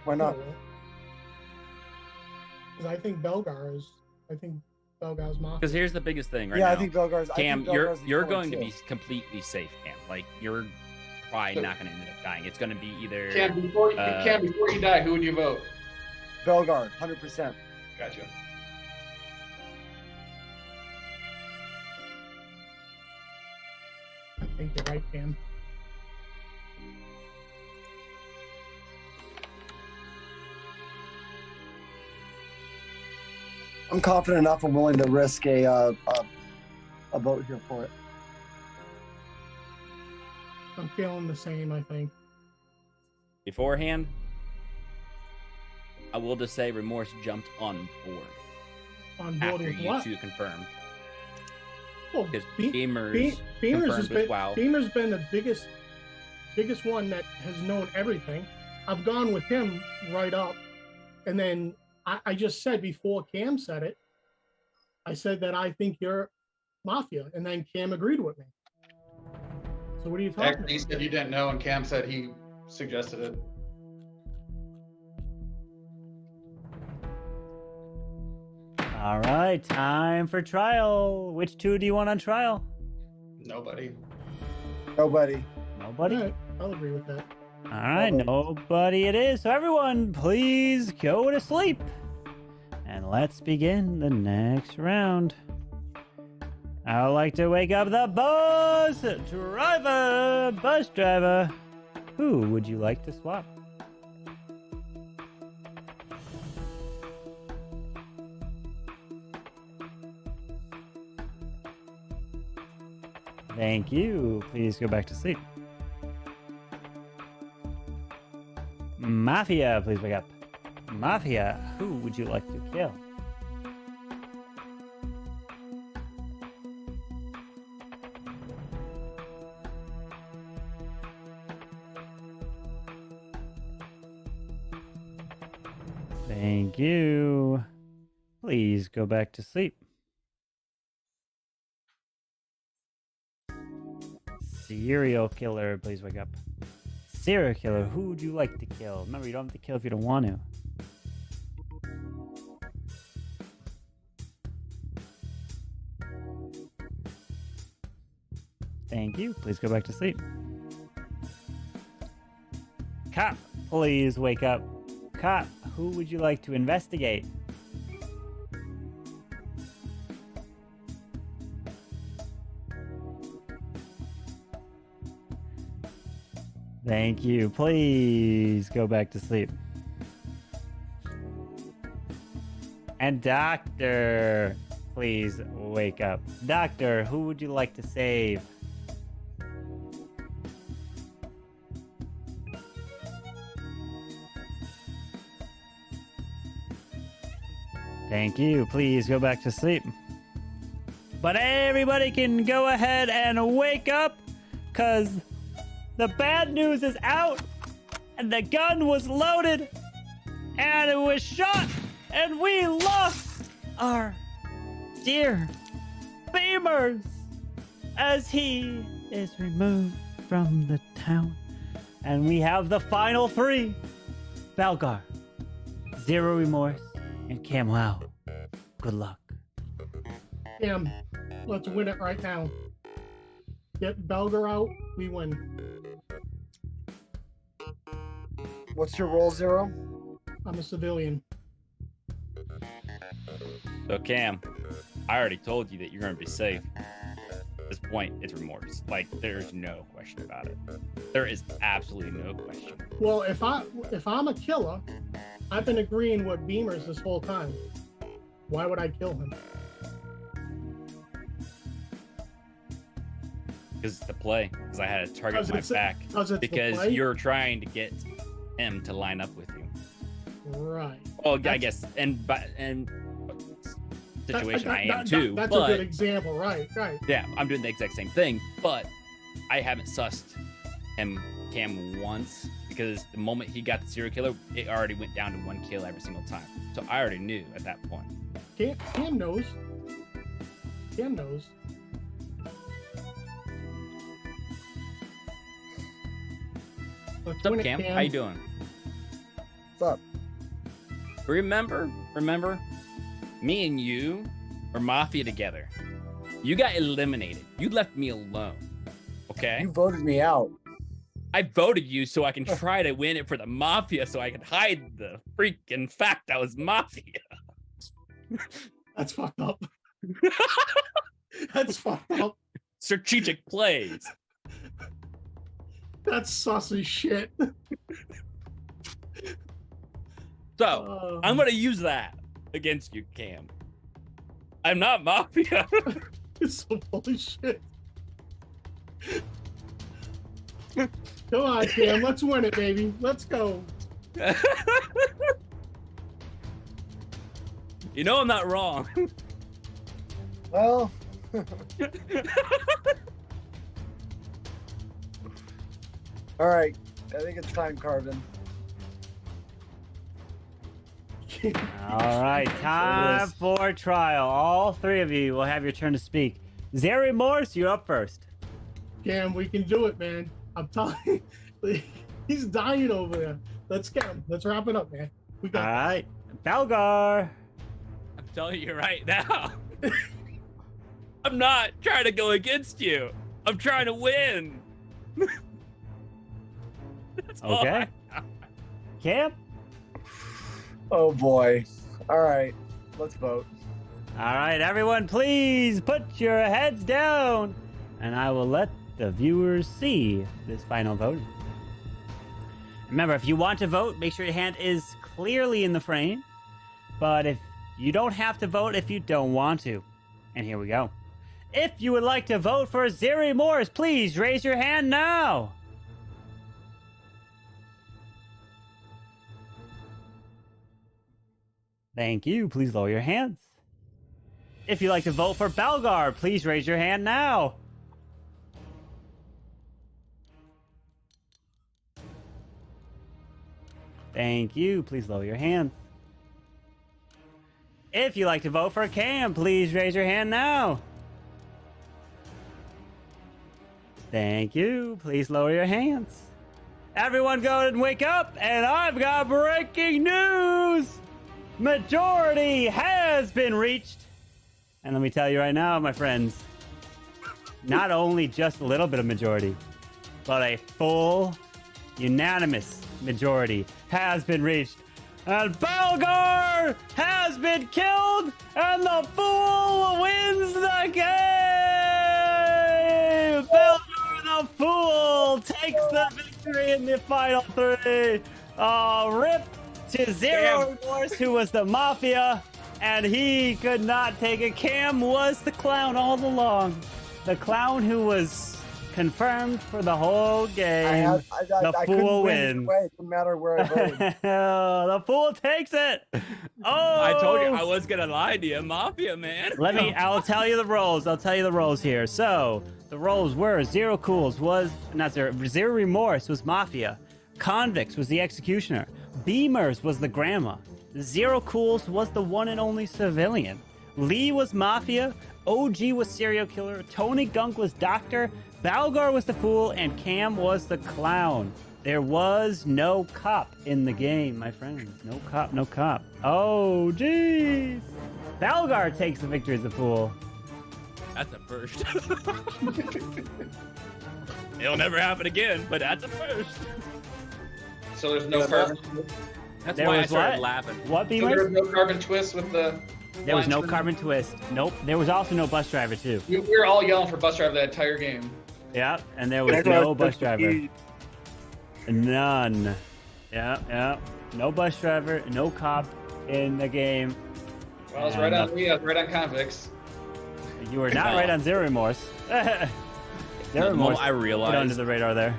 Why not? Because I think Belgar's Mafia. Because here's the biggest thing right yeah, now. I think Belgar's. Cam, Belgar's you're going to be completely safe, Cam. Like you're probably not going to end up dying. It's going to be either. Cam, before you die, who would you vote? Belgar, 100%. Gotcha. I think you're right, Cam. I'm confident enough. I'm willing to risk a vote here for it. I'm feeling the same, I think. Beforehand, I will just say Remorse jumped on board. On board after with you what? two confirmed. Well, Because Gamers Beamer's confirmed with WoW. Beamer's been the biggest one that has known everything. I've gone with him right up, and then I just said before Cam said it, I said that I think you're Mafia, and then Cam agreed with me. So what are you talking Actually, you said you didn't know, and Cam said he suggested it. All right, time for trial. Which two do you want on trial? Nobody. Nobody. Nobody? All right, I'll agree with that. All right, nobody it is. So everyone, please go to sleep. And let's begin the next round. I would like to wake up the bus driver. Who would you like to swap? Thank you. Please go back to sleep. Mafia, please wake up. Mafia, who would you like to kill? Thank you. Please go back to sleep. Serial killer, please wake up. Serial killer, who would you like to kill? Remember, you don't have to kill if you don't want to. Thank you. Please go back to sleep. Cop, please wake up. Cop, who would you like to investigate? Thank you. Please go back to sleep. And doctor, please wake up. Doctor, who would you like to save? Thank you. Please go back to sleep. But everybody can go ahead and wake up, because the bad news is out, and the gun was loaded, and it was shot, and we lost our dear Beamers as he is removed from the town. And we have the final three: Balgar, Zero Remorse, and Cam Wow. Good luck. Cam, let's win it right now. Get Belger out, we win. What's your role, Zero? I'm a civilian. So Cam, I already told you that you're going to be safe. At this point, it's remorse. Like, there's no question about it. There is absolutely no question. Well, if I'm a killer, I've been agreeing with Beamers this whole time. Why would I kill him? Because it's the play. Because I had a target on my back. Because you're trying to get him to line up with you. Right. Well, I guess, and situation I am too. That's a good example, right? Yeah, I'm doing the exact same thing, but I haven't sussed Cam once, because the moment he got the serial killer, it already went down to one kill every single time. So I already knew at that point. Cam knows. Cam knows. What's up, Cam? How you doing? What's up? Remember, me and you were Mafia together. You got eliminated. You left me alone. Okay? You voted me out. I voted you so I can try to win it for the Mafia, so I can hide the freaking fact I was Mafia. That's fucked up. That's fucked up. Strategic plays. That's saucy shit. So, I'm going to use that against you, Cam. I'm not Mafia. It's so full of shit. Come on, Cam. Let's win it, baby. Let's go. You know I'm not wrong. Well. All right. I think it's time, Carvin. All right, time for trial. All three of you will have your turn to speak. Zeri Morse, you're up first. Cam, we can do it, man. I'm telling you, he's dying over there. Let's get him. Let's wrap it up, man. We got All right, Belgar. telling you right now. I'm not trying to go against you. I'm trying to win. That's all Okay. Cam? Oh boy. All right, let's vote. All right, everyone, please put your heads down, and I will let the viewers see this final vote. Remember, if you want to vote, make sure your hand is clearly in the frame. But if you don't have to vote if you don't want to. And here we go. If you would like to vote for Zero Remorse, please raise your hand now. Thank you. Please lower your hands. If you'd like to vote for Balgar, please raise your hand now. Thank you. Please lower your hands. If you'd like to vote for Cam, please raise your hand now. Thank you. Please lower your hands. Everyone go and wake up, and I've got breaking news! Majority has been reached. And let me tell you right now, my friends, not only just a little bit of majority, but a full, unanimous majority has been reached. And Balgar has been killed, and the Fool wins the game! Balgar the Fool takes the victory in the final three. Rip to Zero Remorse, who was the Mafia, and he could not take it. Cam was the clown all along. The clown who was confirmed for the whole game. The Fool wins. It didn't matter where I voted. The Fool takes it. Oh, I told you I was gonna lie to you, Mafia man. I'll tell you the roles. I'll tell you the roles here. So the roles were Zero Remorse was Mafia. Convicts was the Executioner. Beamers was the Grandma. Zero Cools was the one and only Civilian. Lee was Mafia. OG was Serial Killer. Tony Gunk was Doctor. Balgar was the Fool, and Cam was the Clown. There was no cop in the game, my friends. No cop, no cop. Oh, jeez. Balgar takes the victory as the Fool. That's a first. It'll never happen again, but that's a first. So there's no carbon. That's There why I was started what? laughing. What, So Beamers? there was no carbon twist with the. There was no line carbon twist. Nope. There was also no bus driver, too. We were all yelling for bus driver that entire game. Yeah, and there was That's no what- bus that's what driver. you- None. Yeah. No bus driver, no cop in the game. Well, I was right on. I was right on convicts. You were not right on Zero Remorse. Zero The Remorse. moment I put realized under the radar there.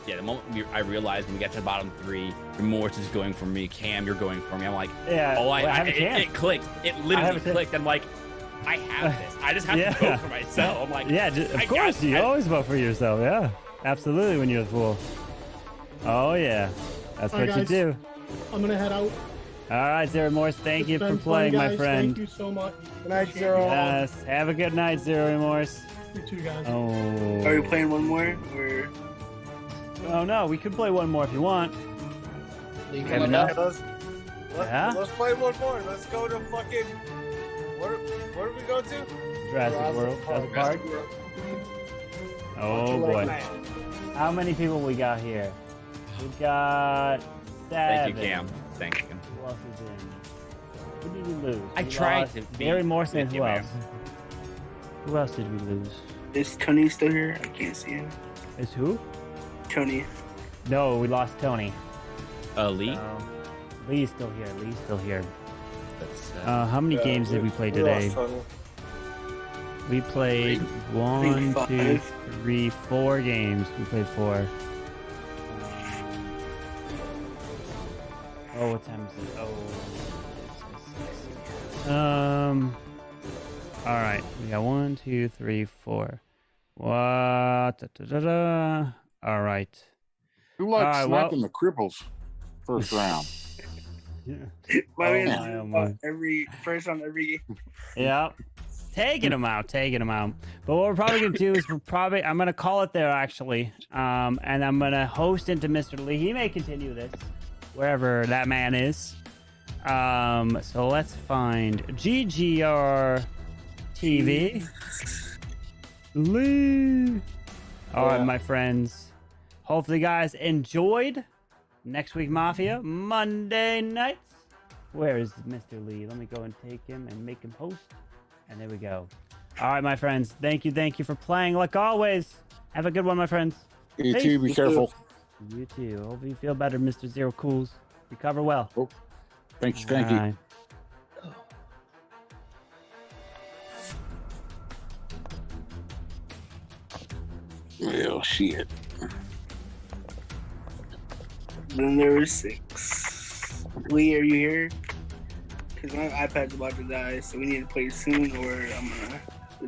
Yeah, the moment I realized when we got to the bottom three, Remorse is going for me, Cam, you're going for me. I'm like, Yeah, oh, well, I have a Cam. it clicked. It I literally have a Cam. clicked. I'm like, I have this. I just have to vote for myself. I'm like, Yeah, of course, you always vote for yourself. Yeah, absolutely. When you're the Fool. Oh yeah, that's All what right, you guys. do. I'm gonna head out. All right, Zero Remorse. Thank It's you for been fun, playing, my guys. friend. Thank you so much. Good night, Zero. Yes. Have a good night, Zero Remorse. You too, guys. Oh. Are we playing one more? Or... Oh no, we could play one more if you want. You Have enough? Let's play one more. Let's go to fucking. Where do we go to? Jurassic World. Jurassic Park. Oh boy. How many people we got here? We got 7. Thank you, Cam. Thank you. Who else is in? Who did we lose? I We tried lost to be Very Morse and with who you, else? man. Who else did we lose? Is Tony still here? I can't see him. Is who? Tony. No, we lost Tony. Lee? Lee's still here. Lee's still here. How many games did we play today? We played 1, 2, 3, 4 games. We played 4. Oh, what time is it? Oh. All right. We got 1, 2, 3, 4. What? All right. Who likes All right, sniping the cripples first round? My Oh man, my. every first on every game. Yep. Taking them out. But what we're probably going to do is I'm going to call it there, actually. And I'm going to host into Mr. Lee. He may continue this wherever that man is. So let's find GGRtv. Lee. All right, my friends. Hopefully, you guys enjoyed next week Mafia Monday nights. Where is Mr. Lee? Let me go and take him and make him host. And there we go. All right, my friends. Thank you for playing. Like always, have a good one, my friends. You Peace. too. Be careful. You too. Hope you feel better, Mr. Zero Cools. Recover well. Oh, thank you. Oh, shit. Then there was 6. Lee, are you here? Because my iPad's about to die, so we need to play soon, or I'm gonna...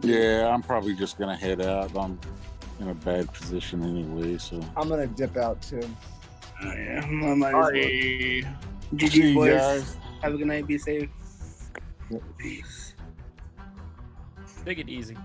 Yeah, I'm probably just gonna head out. I'm in a bad position anyway, so... I'm gonna dip out, too. Oh, yeah. I might as well. See GG, you boys. guys. Have a good night. Be safe. Peace. Take it easy.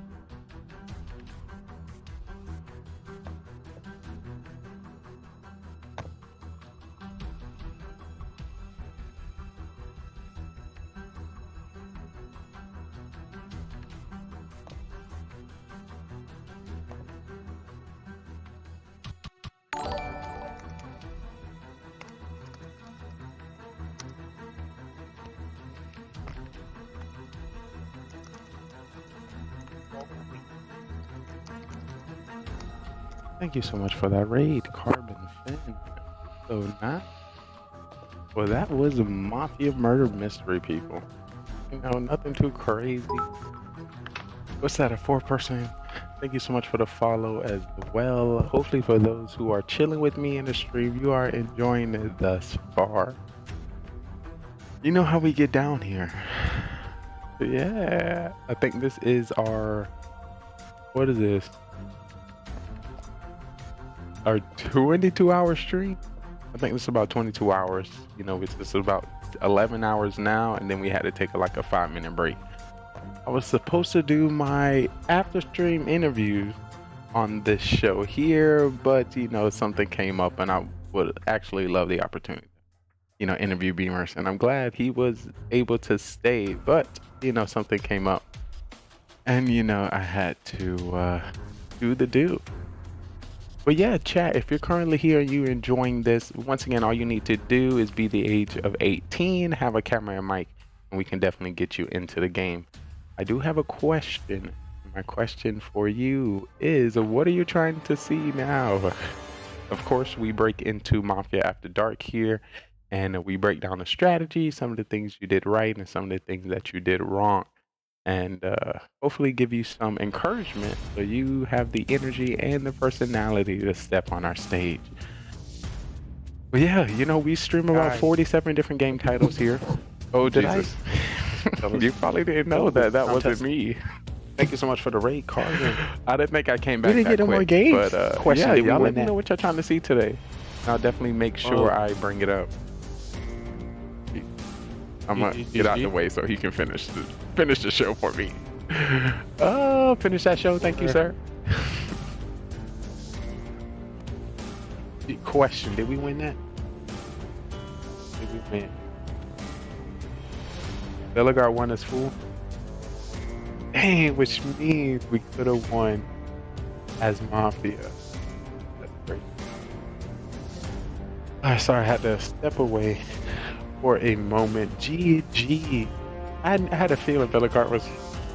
Thank you so much for that raid, Carbon Fin. So nice. Well, that was a Mafia murder mystery, people. You know, nothing too crazy. What's that, a 4-person? Thank you so much for the follow as well. Hopefully for those who are chilling with me in the stream, you are enjoying it thus far. You know how we get down here. Yeah, I think this is our, what is this? Our 22-hour stream? I think it's about 22 hours. You know, it's about 11 hours now, and then we had to take like a 5-minute break. I was supposed to do my after stream interviews on this show here, but you know, something came up and I would actually love the opportunity, you know, interview Beamers, and I'm glad he was able to stay, but you know, something came up and you know, I had to do the do. But yeah, chat, if you're currently here and you're enjoying this, once again, all you need to do is be the age of 18, have a camera and mic, and we can definitely get you into the game. I do have a question. My question for you is, what are you trying to see now? Of course, we break into Mafia After Dark here, and we break down the strategy, some of the things you did right, and some of the things that you did wrong. And hopefully give you some encouragement so you have the energy and the personality to step on our stage. But yeah, you know, we stream about 47 different game titles here. Oh, Jesus. You probably didn't know that wasn't me. Thank you so much for the raid, Carter. I didn't think I came back. We didn't get no more games. But Question, yeah, did we y'all win let me that? know what y'all trying to see today. I'll definitely make sure I bring it up. I'm gonna get out the way so he can finish the show for me. Oh, finish that show. Thank you, sir. Question: did we win that? Did we win? Bellegarde won us full. Dang, which means we could have won as Mafia. That's great. Sorry, I had to step away for a moment. GG. I had a feeling Bellegarde was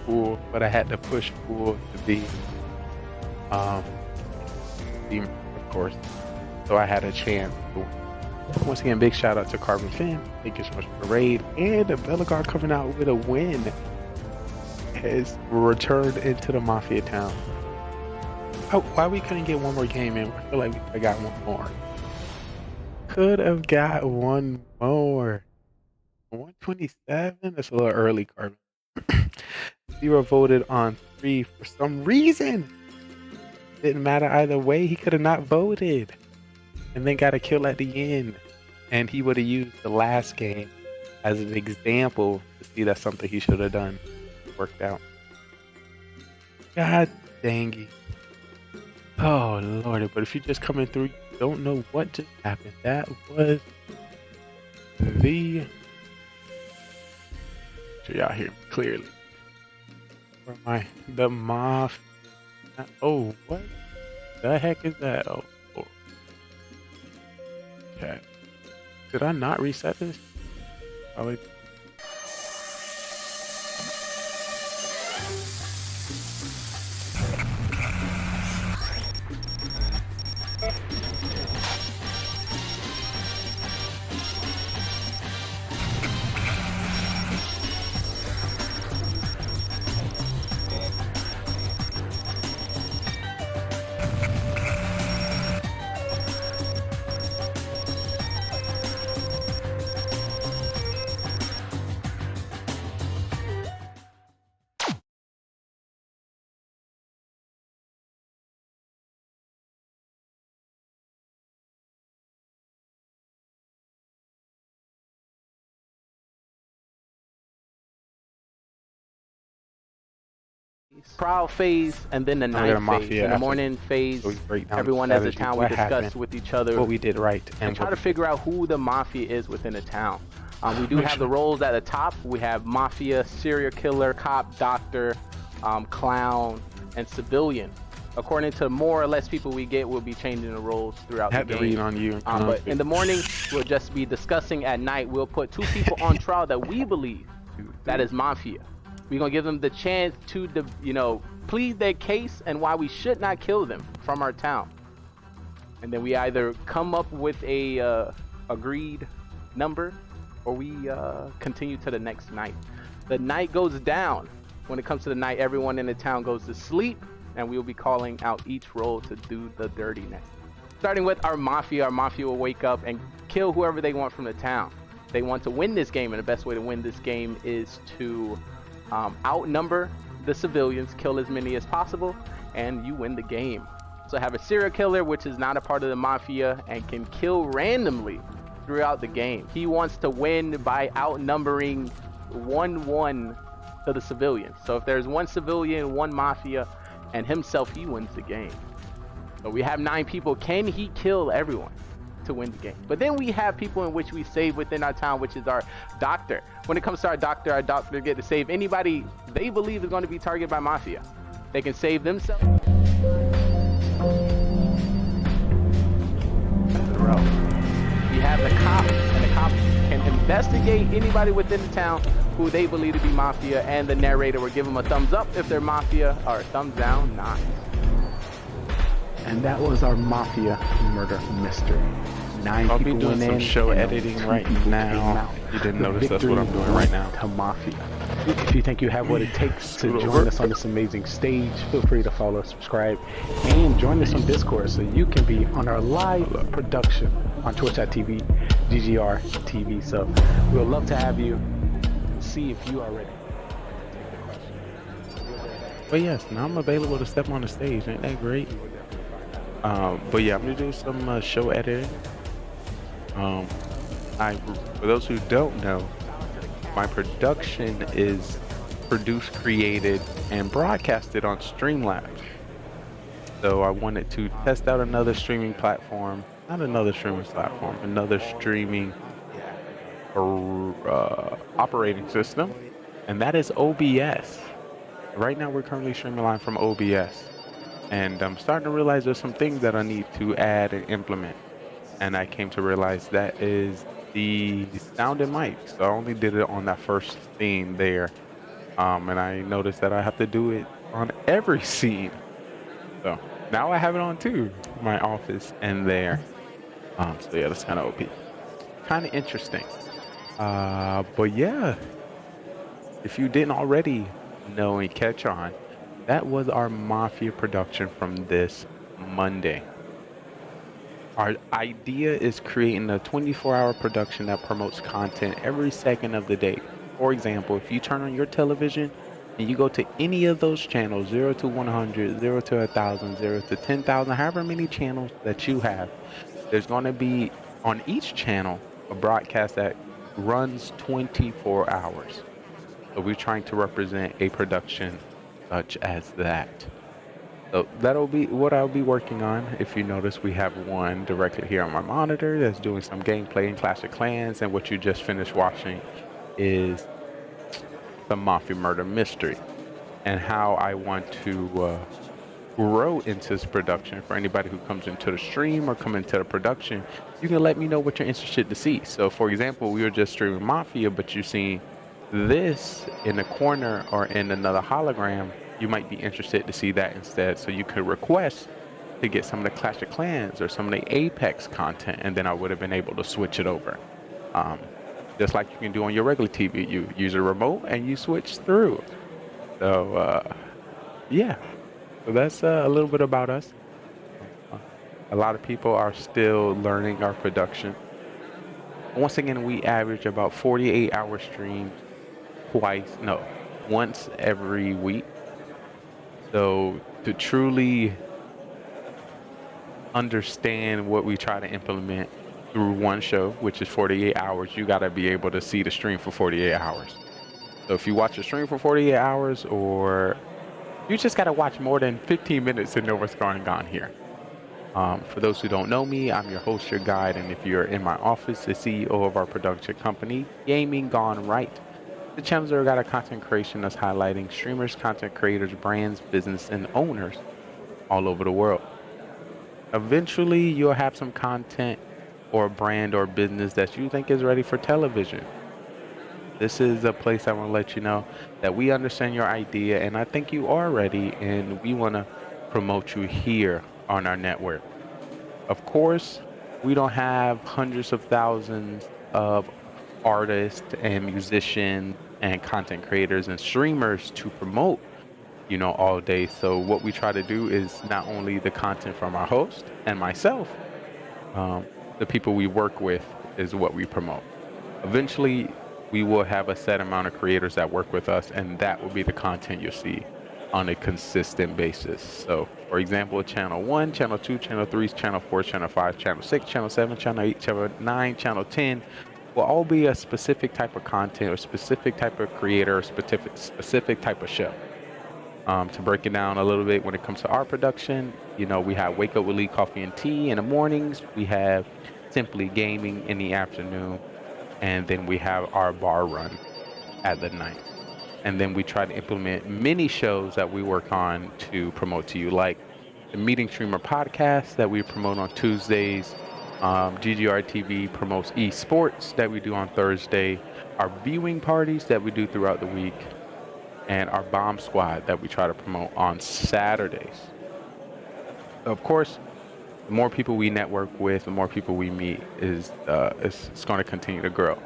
full, but I had to push full to be team, of course. So I had a chance. Once again, big shout out to Carbon Fin. Thank you so much for the raid. And Bellegarde coming out with a win. Has returned into the Mafia town. Oh, why we couldn't get one more game in? I feel like we could have got one more. Could have got one more. 127? That's a little early, Carbon. 0 voted on 3 for some reason. Didn't matter either way. He could have not voted. And then got a kill at the end. And he would have used the last game as an example to see that's something he should have done. Worked out. God dang it. Oh Lord, but if you're just coming through, you don't know what just happened. That was the So y'all hear me clearly. Where am I? The Mafia. Oh, what the heck is that? Oh. Okay. Did I not reset this? Probably. Trial phase and then the night phase. Mafia In the morning phase, everyone as a town we discuss with each other what we did right and try to figure out who the Mafia is within a town. We do have the roles at the top. We have Mafia, serial killer, cop, doctor, clown, and civilian. According to more or less people we get, we'll be changing the roles throughout the game. Had to read on you. But in the morning, we'll just be discussing. At night, we'll put 2 people on trial that we believe that is Mafia. We're going to give them the chance to, plead their case and why we should not kill them from our town. And then we either come up with a agreed number or we continue to the next night. The night goes down. When it comes to the night, everyone in the town goes to sleep and we'll be calling out each role to do the dirty next. Starting with our Mafia will wake up and kill whoever they want from the town. They want to win this game, and the best way to win this game is to outnumber the civilians, kill as many as possible, and you win the game. So have a serial killer, which is not a part of the Mafia and can kill randomly throughout the game. He wants to win by outnumbering 1-1 to the civilians. So if there's 1 civilian, 1 Mafia, and himself, he wins the game. So we have 9 people. Can he kill everyone to win the game? But then we have people in which we save within our town, which is our doctor. When it comes to our doctor get to save anybody they believe is going to be targeted by Mafia. They can save themselves. We have the cop, and the cop can investigate anybody within the town who they believe to be Mafia, and the narrator will give them a thumbs up if they're Mafia, or a thumbs down not. And that was our Mafia murder mystery. 9 I'll people be doing went some in, show and editing only 2 right people now. came out. You didn't The notice that's victory what I'm doing right now. To Mafia. If you think you have what it takes to join us on this amazing stage, feel free to follow, subscribe, and join us on Discord so you can be on our live production on Twitch.tv, GGRtv. So we'll love to have you. See if you are ready. But yes, now I'm available to step on the stage. Ain't that great? But yeah, I'm gonna do some show editing. For those who don't know, my production is produced, created, and broadcasted on Streamlabs. So I wanted to test out another streaming platform, another streaming operating system, and that is OBS. Right now we're currently streaming live from OBS, and I'm starting to realize there's some things that I need to add and implement, and I came to realize that is the sound and mic. So I only did it on that first scene there, and I noticed that I have to do it on every scene. So now I have it on too, my office and there. So yeah, that's kind of OP, kind of interesting. But yeah, if you didn't already know and catch on, that was our Mafia production from this Monday. Our idea is creating a 24-hour production that promotes content every second of the day. For example, if you turn on your television and you go to any of those channels, 0 to 100, 0 to 1,000, 0 to 10,000, however many channels that you have, there's going to be on each channel a broadcast that runs 24 hours. So we're trying to represent a production such as that. So that'll be what I'll be working on. If you notice, we have one directly here on my monitor that's doing some gameplay in Clash of Clans, and what you just finished watching is the Mafia murder mystery and how I want to grow into this production. For anybody who comes into the stream or come into the production, you can let me know what you're interested to see. So for example, we were just streaming Mafia, but you're seeing this in the corner or in another hologram. You might be interested to see that instead. So you could request to get some of the Clash of Clans or some of the Apex content, and then I would have been able to switch it over. Just like you can do on your regular TV. You use a remote and you switch through. So yeah, so that's a little bit about us. A lot of people are still learning our production. Once again, we average about 48-hour streams once every week. So to truly understand what we try to implement through one show, which is 48 hours, you got to be able to see the stream for 48 hours. So if you watch a stream for 48 hours, or you just got to watch more than 15 minutes to know what's going on here. For those who don't know me, I'm your host, your guide, and if you're in my office, the CEO of our production company, Gaming GoneRight. The channels are got a content creation that's highlighting streamers, content creators, brands, business, and owners all over the world. Eventually, you'll have some content or a brand or business that you think is ready for television. This is a place I want to let you know that we understand your idea, and I think you are ready, and we want to promote you here on our network. Of course, we don't have hundreds of thousands of artists and musicians and content creators and streamers to promote, all day. So what we try to do is not only the content from our host and myself, the people we work with is what we promote. Eventually, we will have a set amount of creators that work with us, and that will be the content you'll see on a consistent basis. So, for example, channel 1, channel 2, channel 3, channel 4, channel 5, channel 6, channel 7, channel 8, channel 9, channel 10 will all be a specific type of content or specific type of creator or specific type of show. To break it down a little bit, when it comes to our production, we have Wake Up with Lee Coffee and Tea in the mornings. We have Simply Gaming in the afternoon. And then we have our bar run at the night. And then we try to implement mini shows that we work on to promote to you, like the Meeting Streamer podcast that we promote on Tuesdays. GGRtv promotes esports that we do on Thursday. Our viewing parties that we do throughout the week. And our bomb squad that we try to promote on Saturdays. Of course, the more people we network with, the more people we meet, it's going to continue to grow.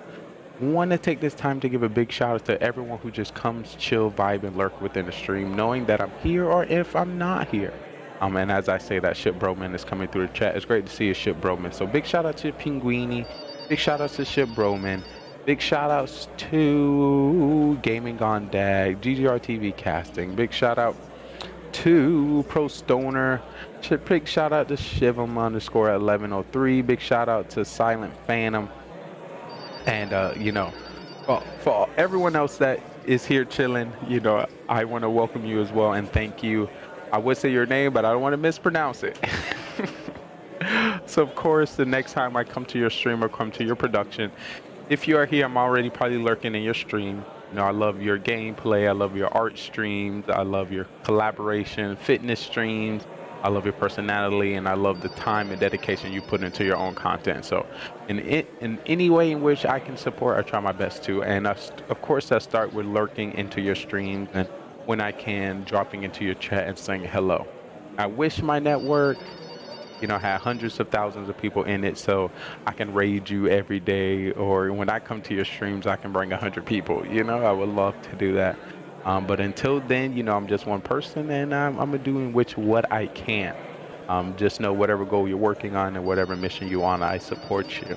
I want to take this time to give a big shout out to everyone who just comes, chill, vibe, and lurk within the stream, knowing that I'm here or if I'm not here. And as I say that, Ship Broman is coming through the chat. It's great to see you, Ship Broman. So big shout out to Pinguini. Big shout out to Ship Broman. Big shout outs to Gaming Gone Dag, GGRtv Casting. Big shout out to Pro Stoner. Big shout out to Shivam _1103. Big shout out to Silent Phantom. And for everyone else that is here chilling, I want to welcome you as well and thank you. I would say your name, but I don't want to mispronounce it. So of course, the next time I come to your stream or come to your production, if you are here, I'm already probably lurking in your stream. I love your gameplay. I love your art streams. I love your collaboration, fitness streams. I love your personality, and I love the time and dedication you put into your own content. So in any way in which I can support, I try my best to. And of course, I start with lurking into your streams, and when I can, dropping into your chat and saying hello. I wish my network had hundreds of thousands of people in it, so I can raid you every day, or when I come to your streams, I can bring 100 people. I would love to do that. But until then, I'm just one person, and I'm doing what I can. Just know whatever goal you're working on and whatever mission you're on, I support you.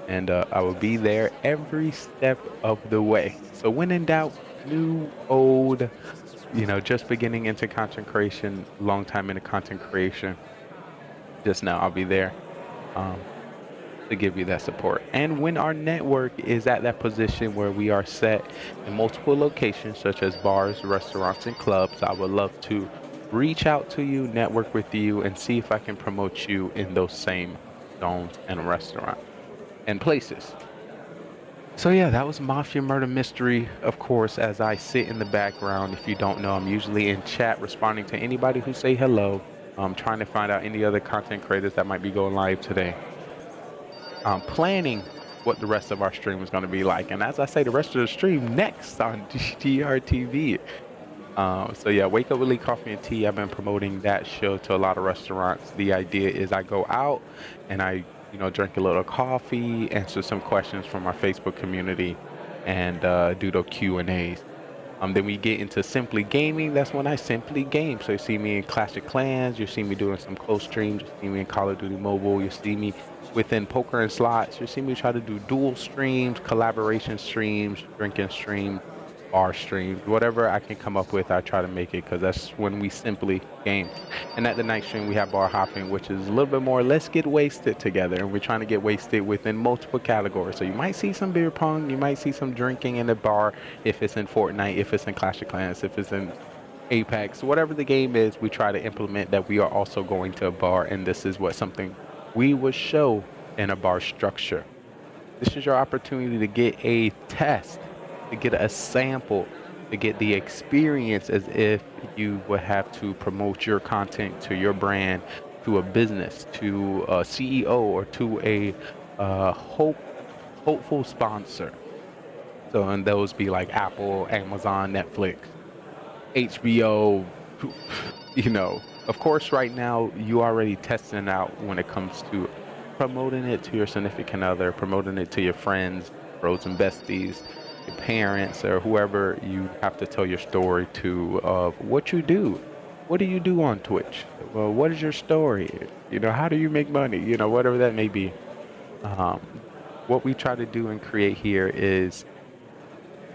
And I will be there every step of the way. So when in doubt, new, old, just beginning into content creation, long time into content creation, just now I'll be there to give you that support. And when our network is at that position where we are set in multiple locations such as bars, restaurants, and clubs, I would love to reach out to you, network with you, and see if I can promote you in those same zones and restaurants and places. So yeah, that was Mafia Murder Mystery. Of course, as I sit in the background, if you don't know, I'm usually in chat responding to anybody who say hello. I'm trying to find out any other content creators that might be going live today. I'm planning what the rest of our stream is going to be like. And as I say, the rest of the stream next on GGRtv. So yeah, Wake Up with Lee Coffee and Tea. I've been promoting that show to a lot of restaurants. The idea is I go out and I, drink a little coffee, answer some questions from our Facebook community, and do the Q&As. Then we get into Simply Gaming. That's when I simply game. So you see me in Clash of Clans. You see me doing some close streams. You see me in Call of Duty Mobile. You see me within Poker and Slots. You see me try to do dual streams, collaboration streams, drinking streams, bar streams, whatever I can come up with, I try to make it, because that's when we simply game. And at the night stream, we have bar hopping, which is a little bit more, let's get wasted together. And we're trying to get wasted within multiple categories. So you might see some beer pong, you might see some drinking in the bar, if it's in Fortnite, if it's in Clash of Clans, if it's in Apex, whatever the game is, we try to implement that we are also going to a bar, and this is what something we would show in a bar structure. This is your opportunity to get a test, to get a sample, to get the experience as if you would have to promote your content to your brand, to a business, to a CEO, or to a hopeful sponsor. So, and those be like Apple, Amazon, Netflix, HBO, Of course, right now, you already testing it out when it comes to promoting it to your significant other, promoting it to your friends, bros and besties, your parents, or whoever you have to tell your story to of what you do. What do you do on Twitch? Well, what is your story? How do you make money? Whatever that may be. What we try to do and create here is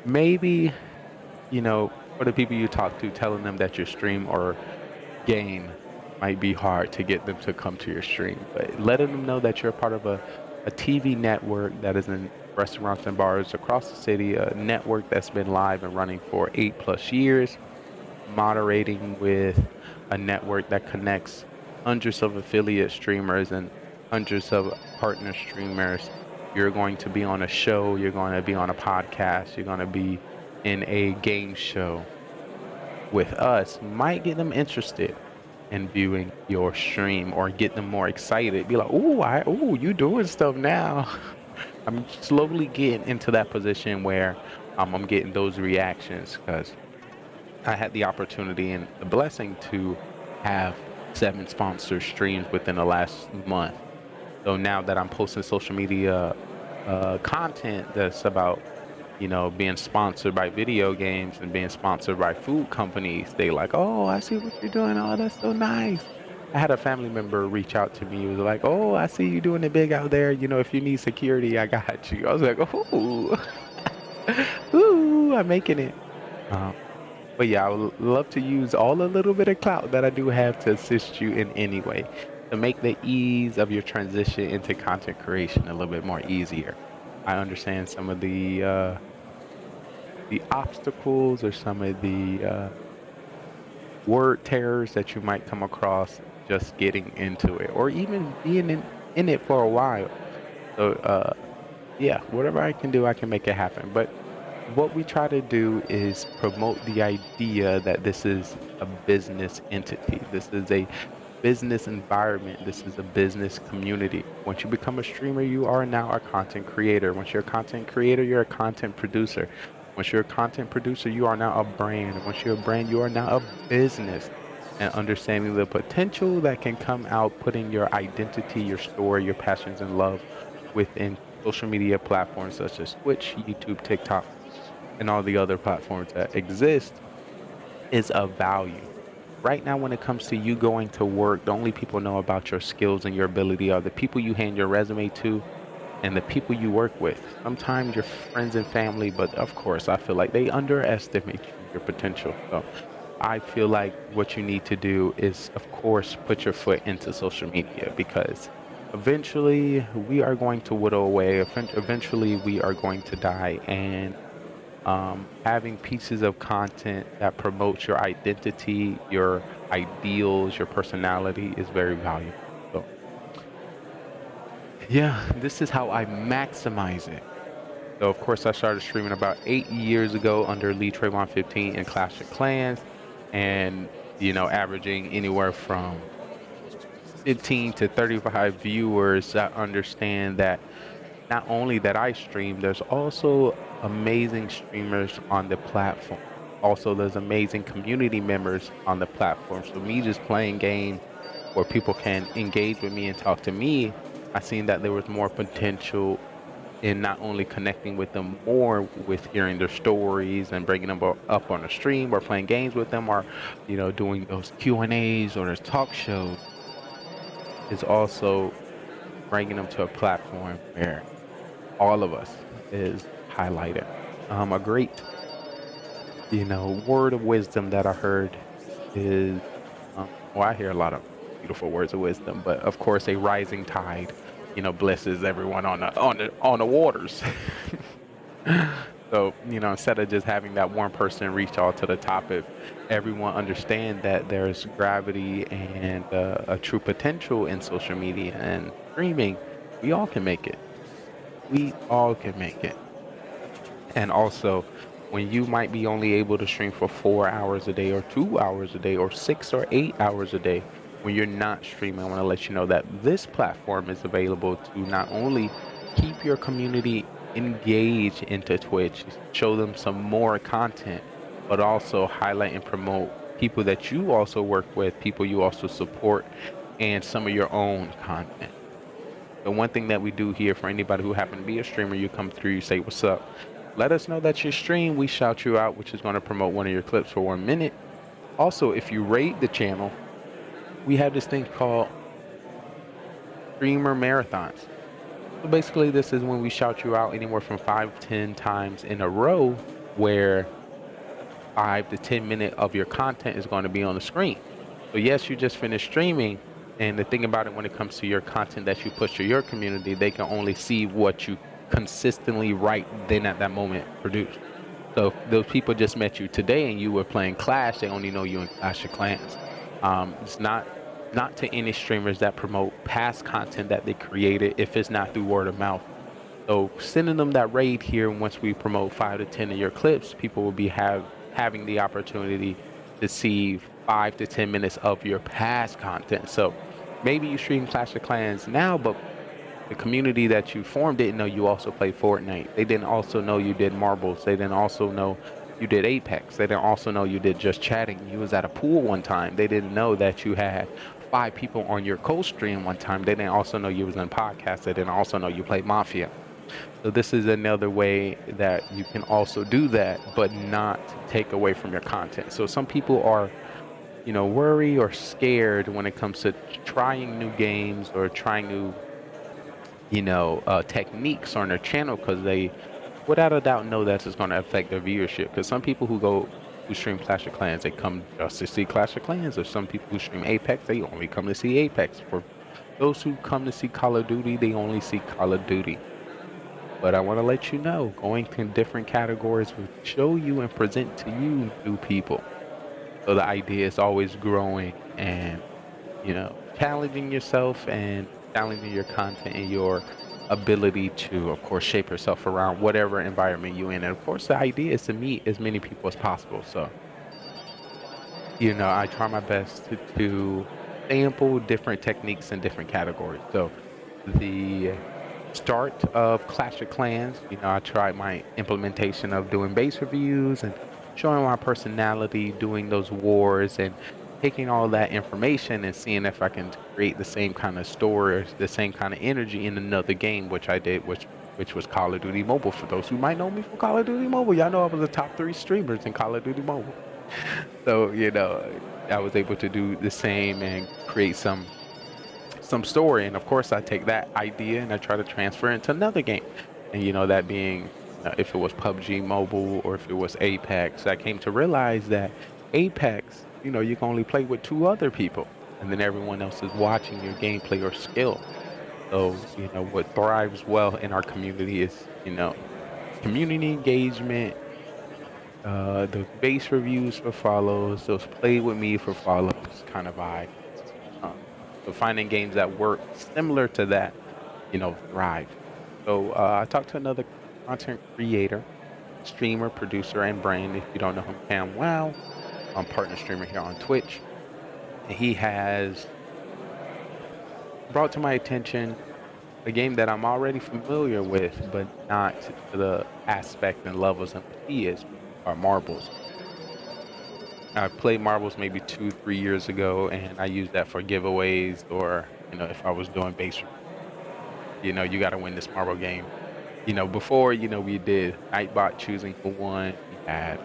maybe, for the people you talk to, telling them that your stream or game might be hard to get them to come to your stream, but letting them know that you're part of a TV network that is in restaurants and bars across the city, a network that's been live and running for 8+ years, moderating with a network that connects hundreds of affiliate streamers and hundreds of partner streamers. You're going to be on a show, you're going to be on a podcast, you're going to be in a game show with us. Might get them interested in viewing your stream, or get them more excited, be like, ooh, you doing stuff now. I'm slowly getting into that position where I'm getting those reactions, because I had the opportunity and the blessing to have 7 sponsored streams within the last month. So now that I'm posting social media content that's about, being sponsored by video games and being sponsored by food companies, they like, oh, I see what you're doing. Oh, that's so nice. I had a family member reach out to me. He was like, oh, I see you doing it big out there. If you need security, I got you. I was like, ooh, ooh, I'm making it. But yeah, I would love to use all the little bit of clout that I do have to assist you in any way, to make the ease of your transition into content creation a little bit more easier. I understand some of the obstacles or some of the word terrors that you might come across just getting into it, or even being in it for a while. So yeah, whatever I can do, I can make it happen. But what we try to do is promote the idea that this is a business entity. This is a business environment. This is a business community. Once you become a streamer, you are now a content creator. Once you're a content creator, you're a content producer. Once you're a content producer, you are now a brand. Once you're a brand, you are now a business. And understanding the potential that can come out, putting your identity, your story, your passions and love within social media platforms such as Twitch, YouTube, TikTok, and all the other platforms that exist is of value. Right now, when it comes to you going to work, the only people know about your skills and your ability are the people you hand your resume to and the people you work with. Sometimes your friends and family, but of course, I feel like they underestimate your potential. So I feel like what you need to do is, of course, put your foot into social media, because eventually we are going to whittle away. Eventually we are going to die, and having pieces of content that promotes your identity, your ideals, your personality is very valuable. So yeah, this is how I maximize it. So of course I started streaming about 8 years ago under Lee Trayvon 15 in Clash of Clans, and averaging anywhere from 15 to 35 viewers that understand that not only that I stream, there's also amazing streamers on the platform. Also, there's amazing community members on the platform. So me just playing games where people can engage with me and talk to me, I seen that there was more potential in not only connecting with them more with hearing their stories and bringing them up on a stream or playing games with them, or doing those Q&As or those talk shows, is also bringing them to a platform where all of us is highlighted. A great word of wisdom that I heard is I hear a lot of beautiful words of wisdom, but of course a rising tide blesses everyone on the waters. So instead of just having that one person reach all to the top, if everyone understand that there's gravity and a true potential in social media and streaming, we all can make it. We all can make it. And also, when you might be only able to stream for 4 hours a day or 2 hours a day or 6 or 8 hours a day, when you're not streaming, I want to let you know that this platform is available to not only keep your community engaged into Twitch, show them some more content, but also highlight and promote people that you also work with, people you also support, and some of your own content. The one thing that we do here for anybody who happen to be a streamer, you come through, you say, what's up? Let us know that you stream, we shout you out, which is going to promote one of your clips for 1 minute. Also, if you rate the channel, we have this thing called streamer marathons. So basically, this is when we shout you out anywhere from 5 to 10 times in a row, where 5 to 10 minutes of your content is going to be on the screen. So yes, you just finished streaming, and the thing about it, when it comes to your content that you push to your community, they can only see what you consistently right then at that moment produce. So if those people just met you today and you were playing Clash, they only know you in Clash of Clans. It's not to any streamers that promote past content that they created if it's not through word of mouth. So sending them that raid here, once we promote 5 to 10 of your clips, people will be having the opportunity to see 5 to 10 minutes of your past content. So maybe you stream Clash of Clans now, but the community that you formed didn't know you also played Fortnite. They didn't also know you did Marbles. They didn't also know you did Apex. They didn't also know you did Just Chatting. You was at a pool one time. They didn't know that you had 5 people on your co-stream one time. They didn't also know you was in podcasts. They didn't also know you played Mafia. So this is another way that you can also do that, but not take away from your content. So some people are, worried or scared when it comes to trying new games or trying new techniques on their channel, because they without a doubt know that it's going to affect their viewership. Because some people who stream Clash of Clans, they come just to see Clash of Clans, or some people who stream Apex, they only come to see Apex. For those who come to see Call of Duty, they only see Call of Duty. But I want to let you know, going to different categories will show you and present to you new people. So the idea is always growing and challenging yourself and challenging your content and your ability to, of course, shape yourself around whatever environment you're in. And of course, the idea is to meet as many people as possible. So, I try my best to sample different techniques in different categories. So the start of Clash of Clans, I tried my implementation of doing base reviews and showing my personality, doing those wars, and taking all that information and seeing if I can create the same kind of story, the same kind of energy in another game, which I did, which was Call of Duty Mobile. For those who might know me from Call of Duty Mobile, y'all know I was the top 3 streamers in Call of Duty Mobile. So, I was able to do the same and create some story. And of course, I take that idea and I try to transfer it into another game. And, that being, if it was PUBG Mobile or if it was Apex, I came to realize that Apex, you can only play with 2 other people, and then everyone else is watching your gameplay or skill. So, what thrives well in our community is, community engagement, those base reviews for follows, those play with me for follows kind of vibe. So finding games that work similar to that, thrive. So I talked to another content creator, streamer, producer, and brand. If you don't know him, Cam Wow, I'm partner streamer here on Twitch. And he has brought to my attention a game that I'm already familiar with, but not to the aspect and levels in which he is, are marbles. I played marbles maybe 2-3 years ago, and I used that for giveaways, or if I was doing base, you got to win this marble game. Before, we did Nightbot choosing who won. We had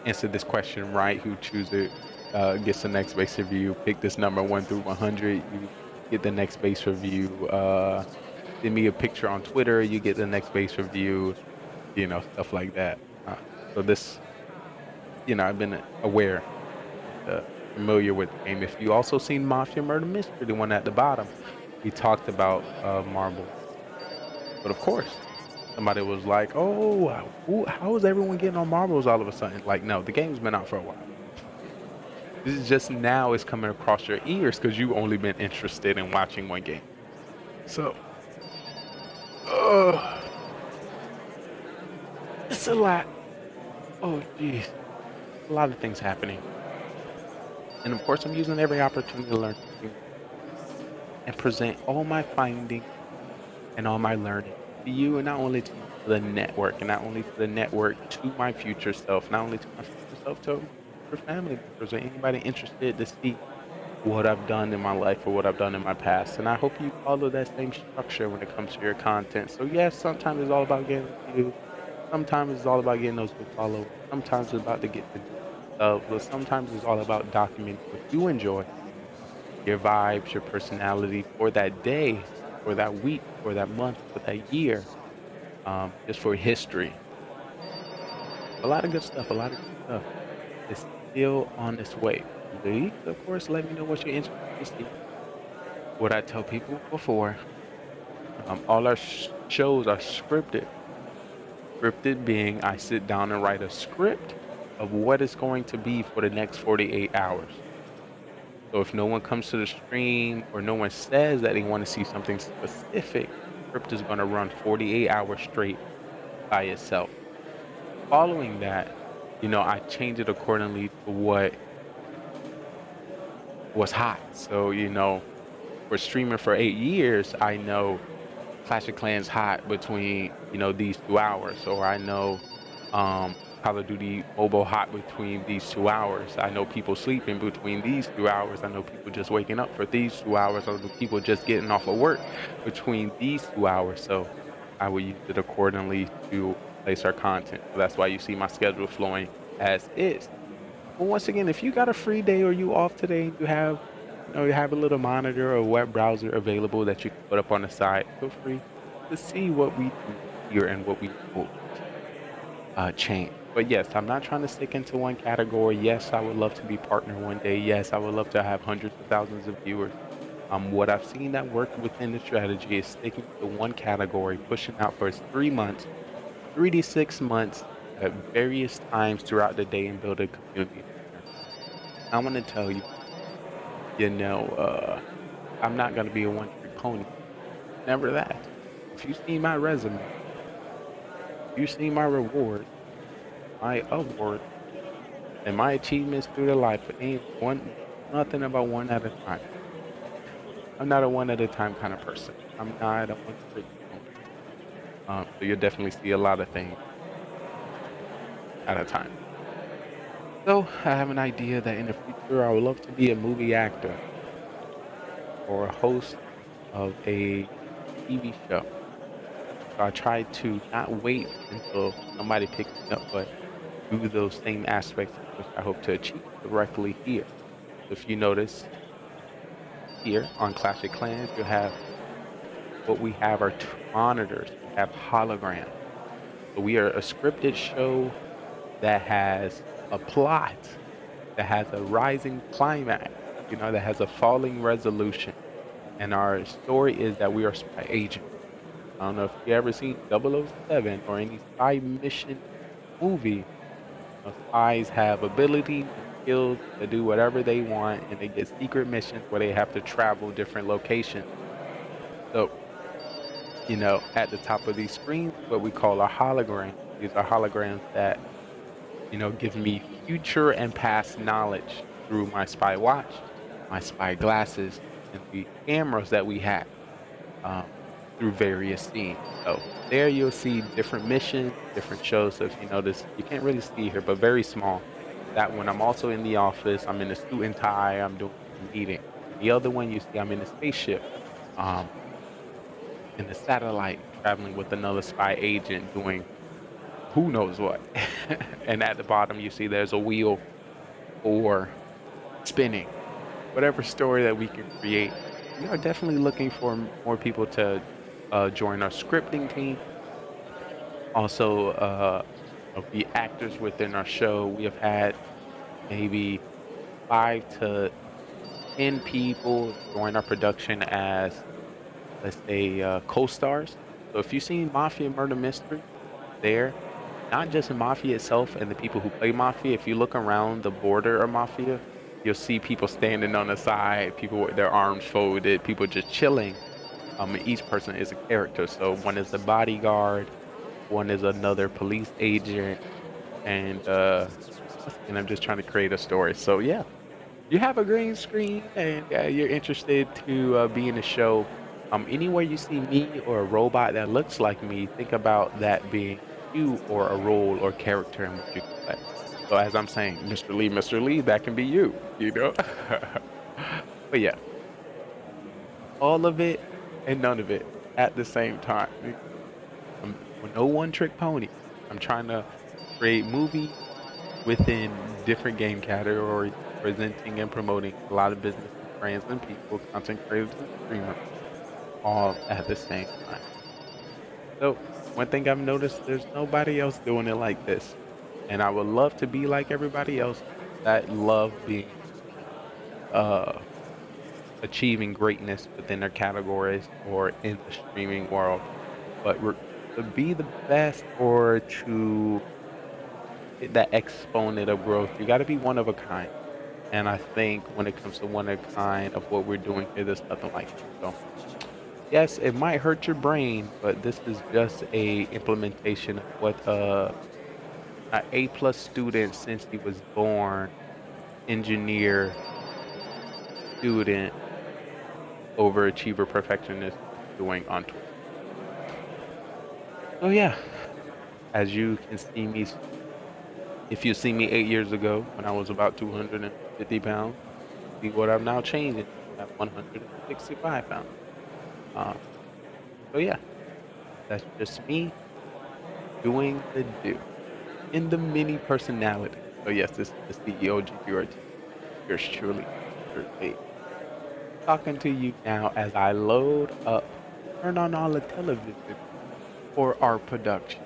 answer this question right, who chooses gets the next base review. Pick this number 1 through 100. You get the next base review. Send me a picture on Twitter. You get the next base review. Stuff like that. So this, I've been aware, familiar with the game. If you also seen Mafia Murder Mystery, the one at the bottom, we talked about marbles. But of course, somebody was like, "Oh, how is everyone getting on marbles all of a sudden?" Like, no, the game's been out for a while. This is just now it's coming across your ears because you've only been interested in watching one game. So, it's a lot. Oh, geez. A lot of things happening. And of course, I'm using every opportunity to learn and present all my findings and all my learning to you, and not only to the network, and not only to the network, to my future self, not only to my future self, to your family members or anybody interested to see what I've done in my life or what I've done in my past. And I hope you follow that same structure when it comes to your content. So yes, sometimes it's all about getting views. Sometimes it's all about getting those good followers. Sometimes it's about to get the but sometimes it's all about documenting what you enjoy, your vibes, your personality for that day, for that week, for that month, for that year, just for history. A lot of good stuff, It's still on its way. Please, of course, let me know what you're interested to see. What I tell people before, all our shows are scripted. Scripted being I sit down and write a script of what it's going to be for the next 48 hours. So if no one comes to the stream or no one says that they want to see something specific, script is going to run 48 hours straight by itself. Following that, I change it accordingly to what was hot. So, for streaming for 8 years, I know Clash of Clans hot between, these 2 hours. Or I know Call of Duty Mobile hot between these 2 hours. I know people sleeping between these 2 hours. I know people just waking up for these 2 hours, or the people just getting off of work between these 2 hours. So I will use it accordingly to place our content. So that's why you see my schedule flowing as is. But once again, if you got a free day or you off today and you have a little monitor or web browser available that you can put up on the side, feel free to see what we do here and what we will change. But yes, I'm not trying to stick into one category. Yes, I would love to be partner one day. Yes, I would love to have hundreds of thousands of viewers. What I've seen that work within the strategy is sticking to one category, pushing out for 3 months, 3 to 6 months at various times throughout the day and build a community. I want to tell you, I'm not going to be a one-trick pony. Never that. If you see my resume, you see my reward, my award, and my achievements through the life, it ain't nothing about one at a time. I'm not a one at a time kind of person. I'm not a one-trick pony. So you'll definitely see a lot of things at a time. So I have an idea that in the future I would love to be a movie actor or a host of a TV show. So I try to not wait until somebody picks me up, but do those same aspects which I hope to achieve directly here. If you notice here on Clash of Clans, you have what we have are 2 monitors. We have holograms. So we are a scripted show that has a plot, that has a rising climax, that has a falling resolution. And our story is that we are spy agents. I don't know if you ever seen 007 or any spy mission movie. Spies have abilities and skills to do whatever they want, and they get secret missions where they have to travel different locations. So you know, at the top of these screens, what we call a hologram. These are holograms that, you know, give me future and past knowledge through my spy watch, my spy glasses, and the cameras that we have through various scenes. So there you'll see different missions, different shows. So if you notice, you can't really see here, but very small. That one, I'm also in the office. I'm in a suit and tie. I'm doing a meeting. The other one, you see, I'm in a spaceship, in a satellite, traveling with another spy agent, doing who knows what. And at the bottom, you see there's a wheel for spinning. Whatever story that we can create, we are definitely looking for more people to join our scripting team. Also, of the actors within our show, we have had maybe 5 to 10 people join our production as, let's say, co-stars. So if you've seen Mafia Murder Mystery, there, not just in Mafia itself and the people who play Mafia, if you look around the border of Mafia, you'll see people standing on the side, people with their arms folded, people just chilling. Each person is a character. So one is the bodyguard, one is another police agent, and I'm just trying to create a story. So yeah, you have a green screen and you're interested to be in the show. Anywhere you see me or a robot that looks like me, think about that being you or a role or character in what you play. So as I'm saying, Mr. Lee, that can be you, you know? But yeah, all of it and none of it at the same time. I'm no one-trick pony. I'm trying to create movies within different game categories, presenting and promoting a lot of business brands and people, content creators and streamers, all at the same time. So one thing I've noticed, there's nobody else doing it like this. And I would love to be like everybody else that love being achieving greatness within their categories or in the streaming world. But to be the best or to hit that exponent of growth, you got to be one of a kind. And I think when it comes to one of a kind of what we're doing here, there's nothing like it. So yes, it might hurt your brain, but this is just a implementation of what an A+ student since he was born, engineer, student, overachiever, perfectionist doing on Twitter. So yeah, as you can see me, if you see me 8 years ago when I was about 250 pounds, see what I'm now changing at 165 pounds. So yeah, that's just me doing the do in the mini personality. So yes, this is the CEO GGRtv. Yours truly, talking to you now as I load up, turn on all the television for our production.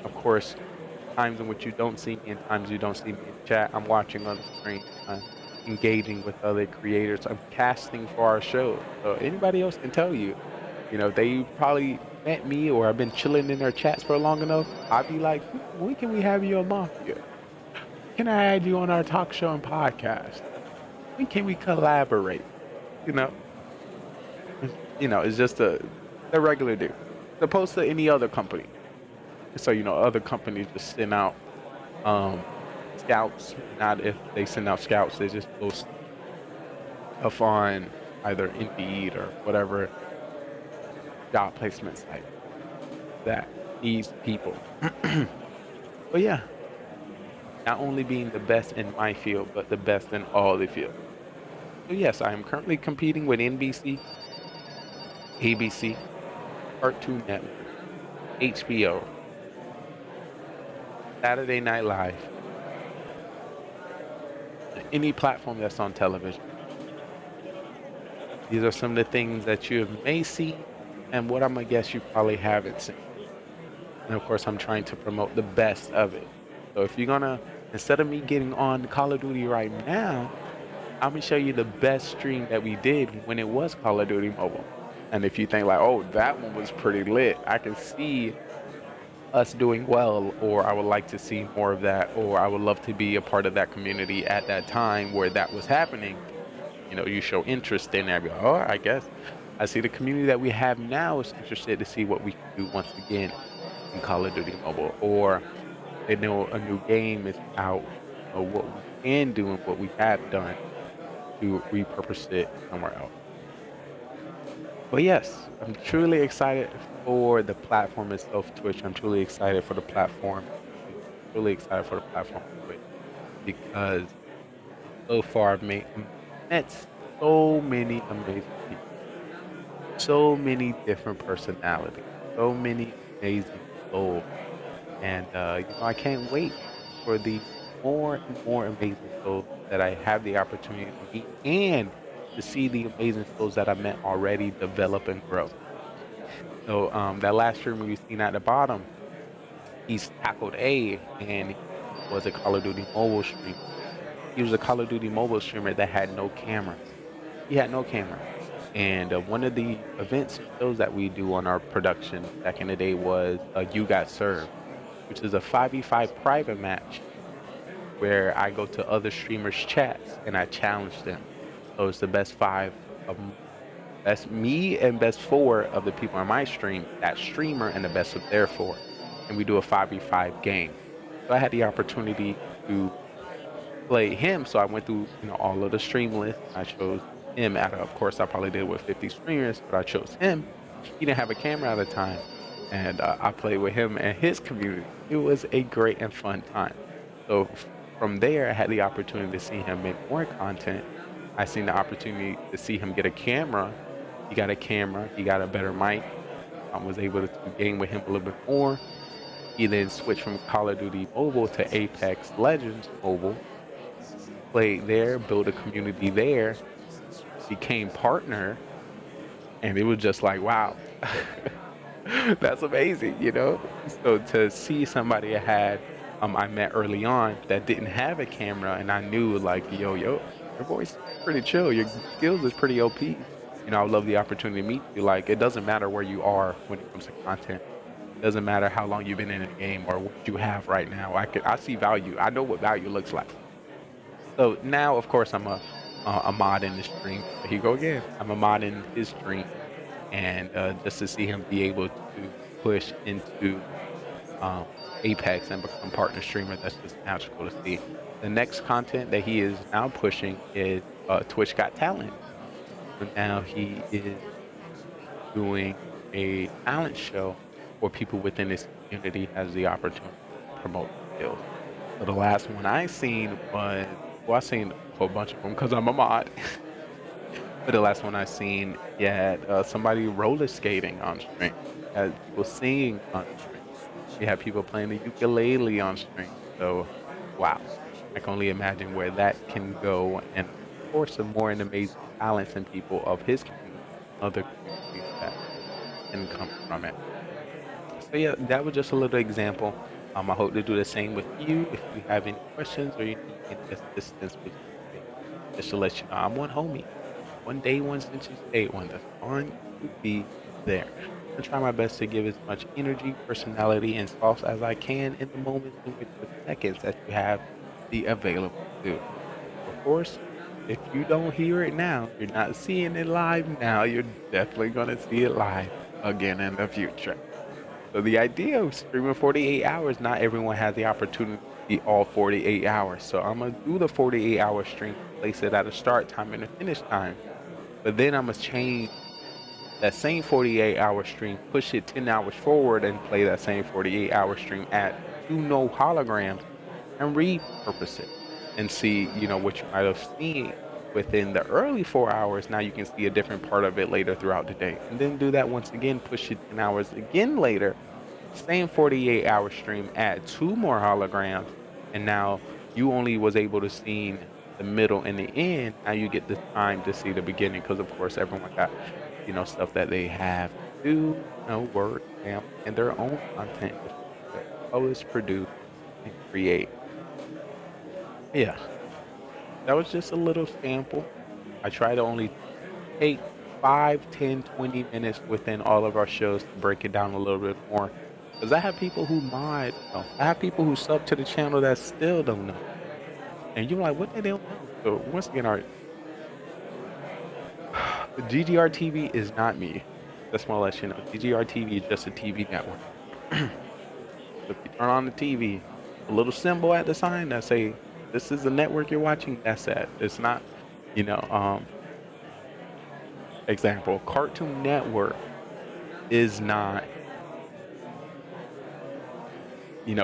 Of course, times in which you don't see me and times you don't see me in chat, I'm watching on the screen. I'm engaging with other creators. I'm casting for our show. So anybody else can tell you, you know, they probably met me or I've been chilling in their chats for long enough. I'd be like, when can we have you on Mafia? Can I add you on our talk show and podcast? When can we collaborate? You know, it's just a regular dude, opposed to any other company. So, you know, other companies just send out scouts. Not if they send out scouts, they just post stuff on either Indeed or whatever job placement site that needs people. But yeah, not only being the best in my field, but the best in all the fields. So yes, I am currently competing with NBC, ABC, Cartoon Network, HBO, Saturday Night Live, any platform that's on television. These are some of the things that you may see, and what I'm gonna guess you probably haven't seen. And of course, I'm trying to promote the best of it. So if you're gonna, instead of me getting on Call of Duty right now, I'm gonna show you the best stream that we did when it was Call of Duty Mobile. And if you think like, oh, that one was pretty lit, I can see us doing well, or I would like to see more of that, or I would love to be a part of that community at that time where that was happening. You know, you show interest in that. Oh, I guess I see the community that we have now is interested to see what we can do once again in Call of Duty Mobile, or they know a new game is out, or what we can do and what we have done to repurpose it somewhere else. But yes, I'm truly excited for the platform itself, Twitch. I'm truly excited for the platform. I'm truly excited for the platform, Twitch, because so far I've met so many amazing people, so many different personalities, so many amazing souls, and I can't wait for the more and more amazing souls that I have the opportunity to meet, and to see the amazing souls that I met already develop and grow. So that last streamer you seen at the bottom, he's tackled A, and he was a Call of Duty mobile streamer. He was a Call of Duty mobile streamer that had no camera. He had no camera. And one of the events and shows that we do on our production back in the day was You Got Served, which is a 5v5 private match where I go to other streamers' chats and I challenge them. So it's the best five of that's me and best four of the people on my stream, that streamer, and the best of their four. And we do a 5v5 game. So I had the opportunity to play him. So I went through, all of the stream lists. I chose him out of course, I probably did with 50 streamers, but I chose him. He didn't have a camera at the time. And I played with him and his community. It was a great and fun time. So from there, I had the opportunity to see him make more content. I seen the opportunity to see him get a camera. He got a camera, he got a better mic. I was able to game with him a little bit more. He then switched from Call of Duty Mobile to Apex Legends Mobile. Played there, built a community there, became partner, and it was just like, wow, that's amazing, So to see somebody I met early on that didn't have a camera, and I knew like, yo, your voice is pretty chill, your skills is pretty OP. I would love the opportunity to meet you. Like, it doesn't matter where you are when it comes to content. It doesn't matter how long you've been in the game or what you have right now. I see value. I know what value looks like. So now, of course, I'm a mod in the stream. Here you go again. I'm a mod in his stream, and just to see him be able to push into Apex and become partner streamer, that's just magical to see. The next content that he is now pushing is Twitch Got Talent. So now he is doing a talent show where people within his community has the opportunity to promote skills. So the last one I seen was, I seen a whole bunch of them because I'm a mod. But the last one I seen, he had somebody roller skating on stream. Had people singing on stream. You have people playing the ukulele on stream. So, wow. I can only imagine where that can go, and of course, some more amazing talents and people of his community, other communities that can come from it. So yeah, that was just a little example. I hope to do the same with you. If you have any questions or you need any assistance with anything, just to let you know, I'm one homie, one day one since you stayed one. That's on to be there. I try my best to give as much energy, personality, and sauce as I can in the moments, in which the seconds that you have the available to do. Of course, if you don't hear it now, you're not seeing it live now, you're definitely going to see it live again in the future. So the idea of streaming 48 hours, not everyone has the opportunity to be all 48 hours. So I'm going to do the 48-hour stream, place it at a start time and a finish time. But then I'm going to change that same 48-hour stream, push it 10 hours forward, and play that same 48-hour stream, add 2 no holograms, and repurpose it. And see, what you might have seen within the early 4 hours, now you can see a different part of it later throughout the day. And then do that once again, push it 10 hours again later, same 48-hour stream, add 2 more holograms, and now you only was able to see the middle and the end. Now you get the time to see the beginning, because of course everyone got stuff that they have to do, work, and their own content, always produce and create. Yeah, that was just a little sample. I try to only take 5, 10, 20 minutes within all of our shows to break it down a little bit more, because I have people who mod, I have people who sub to the channel that still don't know, and you're like, what, they don't know? So once again, GGRtv is not me. Just want to let you know. GGRtv is just a TV network. If you turn on the TV, a little symbol at the sign that say, this is the network you're watching, that's it. It's not, example, Cartoon Network is not,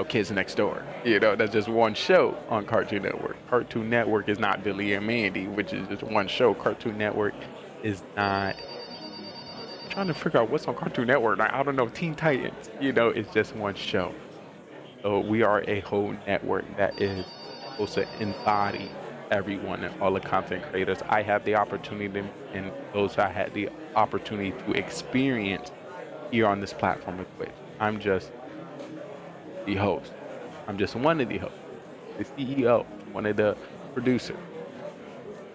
Kids Next Door. That's just one show on Cartoon Network. Cartoon Network is not Billy and Mandy, which is just one show. Cartoon Network is not, I'm trying to figure out what's on Cartoon Network. I don't know, Teen Titans, it's just one show. So we are a whole network that is supposed to embody everyone and all the content creators. I have the opportunity, and those I had the opportunity to experience here on this platform with Twitch. I'm just the host. I'm just one of the hosts, the CEO, one of the producers.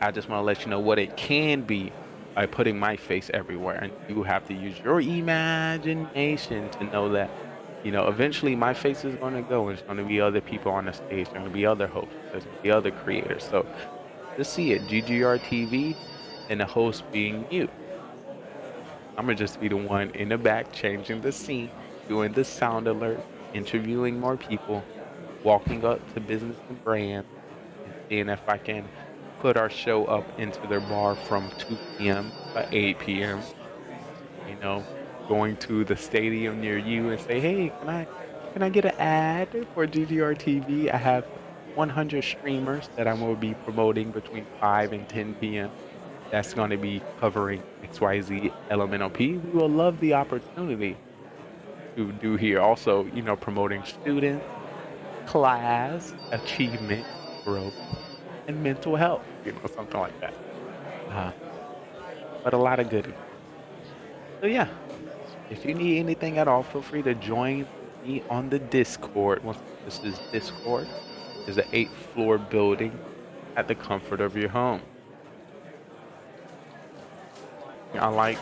I just want to let you know what it can be by putting my face everywhere, and you have to use your imagination to know that eventually my face is going to go, and there's going to be other people on the stage, there's going to be other hosts, there's going to be other creators. So just see it, GGRtv, and the host being you. I'm going to just be the one in the back changing the scene, doing the sound alert, interviewing more people, walking up to business and brand, and seeing if I can put our show up into their bar from 2 p.m. to 8 p.m. Going to the stadium near you and say, hey, can I get an ad for GGRtv? I have 100 streamers that I'm going to be promoting between 5 and 10 p.m. That's going to be covering XYZ Elemental P. We will love the opportunity to do here. Also, promoting student, class, achievement, growth, and mental health, something like that. But a lot of goodies. So yeah, if you need anything at all, feel free to join me on the Discord. This is Discord. It's an 8th floor building at the comfort of your home. The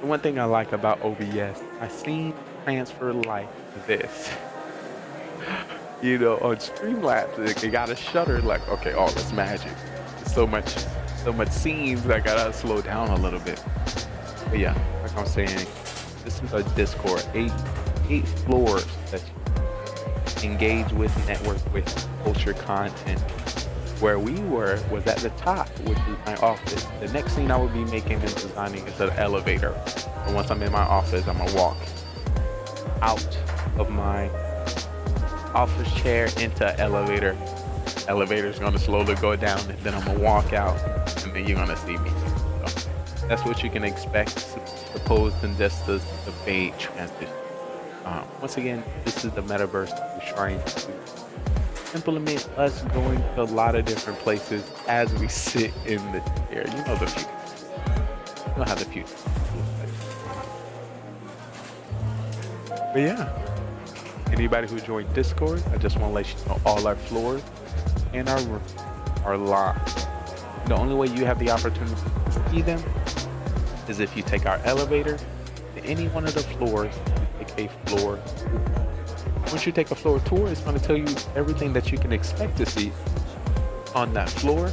one thing I like about OBS, I seen transfer like this. On Streamlabs, it got a shutter like, okay, oh, that's magic. So much scenes, I gotta slow down a little bit. But yeah, like I'm saying, this is a Discord, 8 floors that you engage with, network with, culture content. Where we were was at the top, which is my office. The next scene I will be making and designing is an elevator. And once I'm in my office, I'm gonna walk out of my office chair into an elevator. Elevator's gonna slowly go down, and then I'm gonna walk out, and then you're gonna see me. So that's what you can expect, opposed to just the fade transition. Once again, this is the metaverse that we're trying to implement, us going to a lot of different places as we sit in the chair. The future. You know how the future looks like. But yeah, anybody who joined Discord, I just want to let you know all our floors and our rooms are locked. The only way you have the opportunity to see them is if you take our elevator to any one of the floors, take a floor tour. Once you take a floor tour, it's going to tell you everything that you can expect to see on that floor.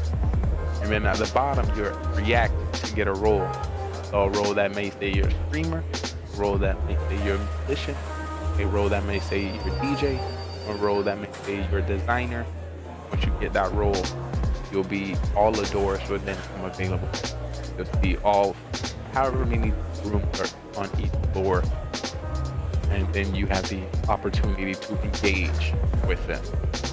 And then at the bottom, you react to get a role. So a role that may say you're a streamer, a role that may say you're a musician, a role that may say you're a DJ, a role that may say you're a designer. Once you get that role, you'll be, all the doors will then become available. You'll see however many rooms are on each floor. And then you have the opportunity to engage with them.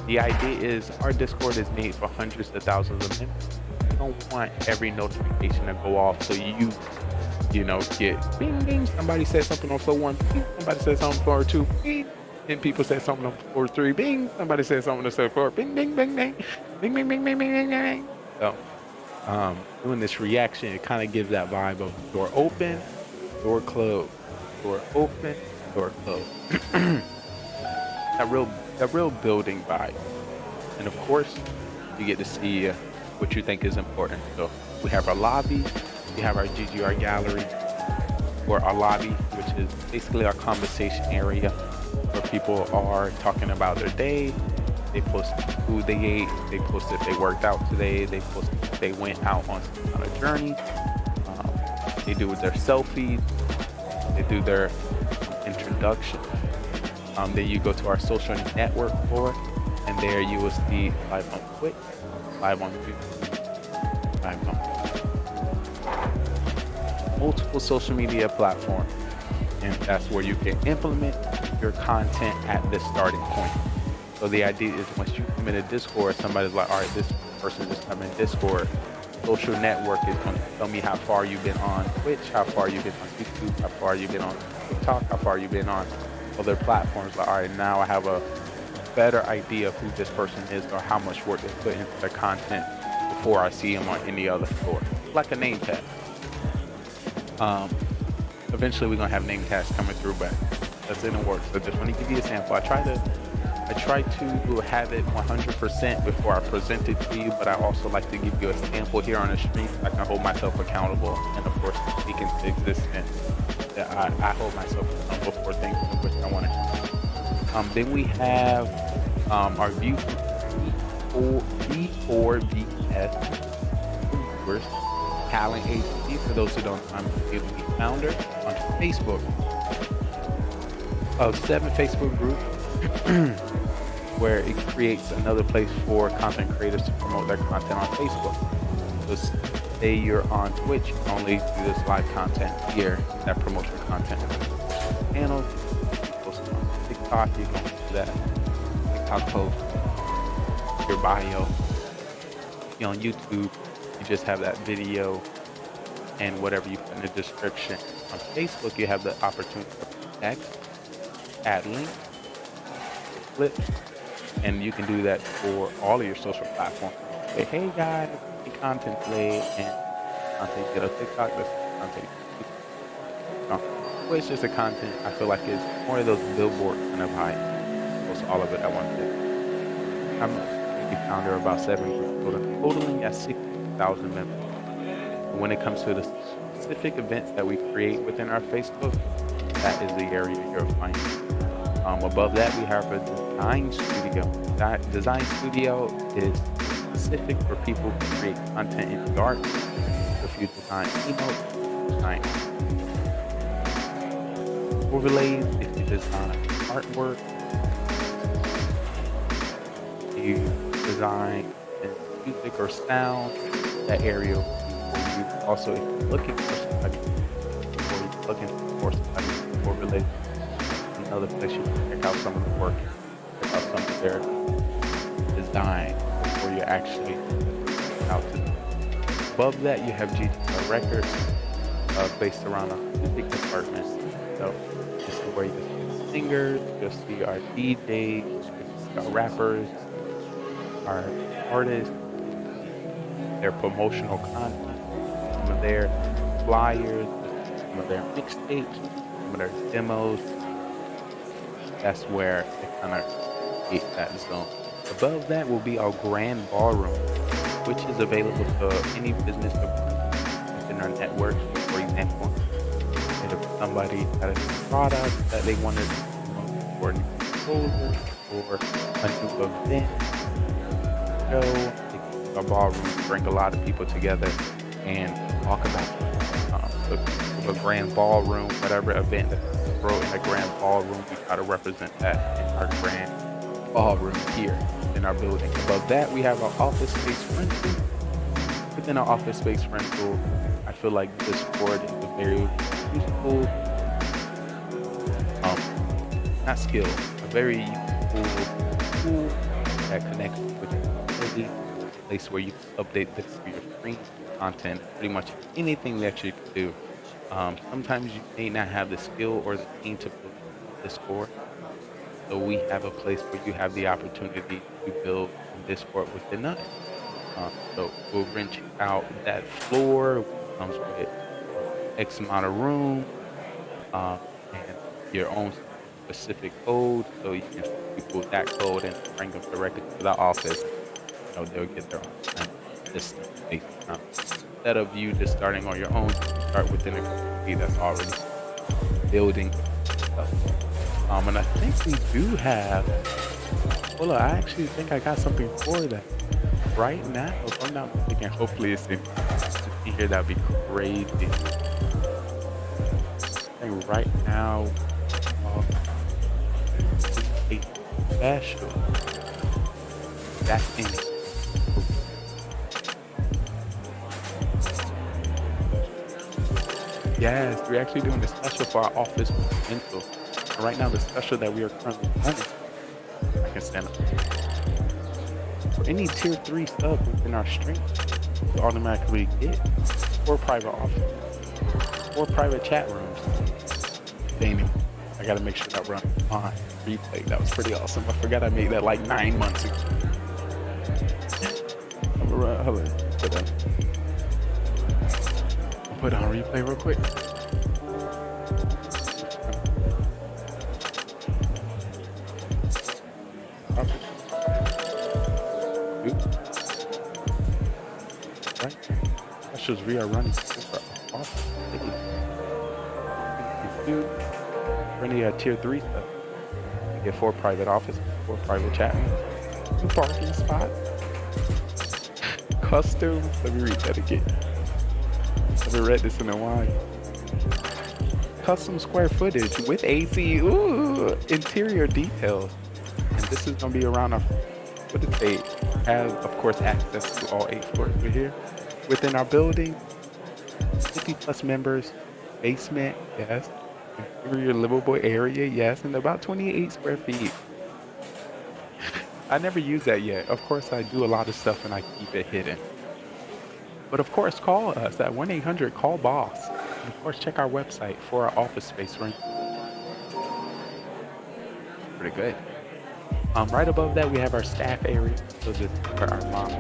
The idea is our Discord is made for hundreds of thousands of members. We don't want every notification to go off so you get bing bing, somebody said something on floor 1, bing, somebody said something on floor 2, bing, and people said something on floor 3, bing, somebody said something on floor 4, bing bing bing bing, bing bing bing bing bing bing. So doing this reaction, it kind of gives that vibe of door open, door closed, door open, door closed. that real building vibe. And of course, you get to see what you think is important. So we have our lobby, we have our GGR gallery, or our lobby, which is basically our conversation area where people are talking about their day. They post food they ate, they post if they worked out today, they post if they went out on a journey. do their selfies, they do their introduction. Then you go to our social network for it, and there you will see live on Twitch, live on YouTube, live on multiple social media platforms. And that's where you can implement your content at the starting point. So the idea is once you come into Discord, somebody's like, all right, this person just come in Discord. Social network is going to tell me how far you've been on Twitch, how far you've been on YouTube, how far you've been on TikTok, how far you've been on other platforms. Like, all right, now I have a better idea of who this person is or how much work they put into their content before I see them on any other store. Like a name tag. Eventually we're gonna have name tags coming through, but that's in the works. So just want to give you a sample. I try to have it 100% before I present it to you, but I also like to give you a sample here on the stream so I can hold myself accountable, and of course speak into existence that I hold myself accountable for things in which I want to. Then we have our view V4VS viewers, Talent Agency. For those who don't know, I'm the founder on Facebook of 7 Facebook groups where it creates another place for content creators to promote their content on Facebook. So say you're on Twitch, you can only do this live content here that promotes your content. Channel, post on TikTok, you can do that. TikTok post, your bio. On YouTube, you just have that video and whatever you put in the description. On Facebook, you have the opportunity to text, add links, flip, and you can do that for all of your social platforms. Say, hey guys, the content today, and content get a TikTok, this content. It's just a content. I feel like it's more of those billboard kind of hype. Post all of it at one day. I'm the founder of about 7 groups, totaling at 60,000 members. And when it comes to the specific events that we create within our Facebook, that is the area you're finding. Above that, we have a design studio. Design studio is specific for people who create content in the art. If you design emotes, design overlays, if you design artwork, you design music or sound, that area. You also, if you're looking for somebody, or you're looking for somebody more related, another place you can check out some of the work, check out some of their design before you actually out to them. Above that, you have GGR Records, based around our music department. So this is where you see singers, you'll see our DJs, you'll see our rappers, our artists, their promotional content, some of their flyers, some of their mixtapes, some of their demos. That's where it kind of hits that zone. Above that will be our grand ballroom, which is available to any business within our network. For example, if somebody had a product that they wanted to promote for a new proposal or a new event, a ballroom to bring a lot of people together and talk about a grand ballroom, whatever event that's thrown in a grand ballroom, we try to represent that in our grand ballroom here in our building. Above that, we have our office space rental. Within our office space rental, I feel like Discord is a very useful, not skill, a very useful tool that connects with your community, a place where you can update this for your screen content, pretty much anything that you can do. Sometimes you may not have the skill or the team to build Discord, so we have a place where you have the opportunity to build Discord within us. So we'll rent you out that floor, which comes with X amount of room, and your own specific code, so you can people that code and bring them directly to the office. They'll get their own system. Instead of you just starting on your own, start within a community that's already building stuff. And I think we do have, well, I actually think I got something for that right now. If I'm not mistaken, hopefully it's in here. That'd be crazy. And right now, a special that's in it. Yes, we're actually doing a special for our office rental. And right now, the special that we are currently running, I can stand up. For any tier 3 sub within our stream, you automatically get 4 private offices, 4 private chat rooms. Gaming. I gotta make sure that run on replay. That was pretty awesome. I forgot I made that like 9 months ago. I'm gonna run, hold on, put on replay real quick. Right. Specials we are running for awesome. Running a tier 3 stuff. You get 4 private offices, 4 private chat rooms, 2 parking spots. Custom. Let me read that again. I haven't read this in a while. Custom square footage with AC. Ooh, interior details. And this is gonna be around our. What did they have? Of course, access to all 8 floors over here within our building. 50 plus members. Basement, yes. Interior livable area, yes, and about 28 square feet. I never use that yet. Of course, I do a lot of stuff and I keep it hidden. But of course, call us at 1-800-CALL-BOSS. And of course, check our website for our office space rental. Pretty good. Right above that, we have our staff area. So this is where our mom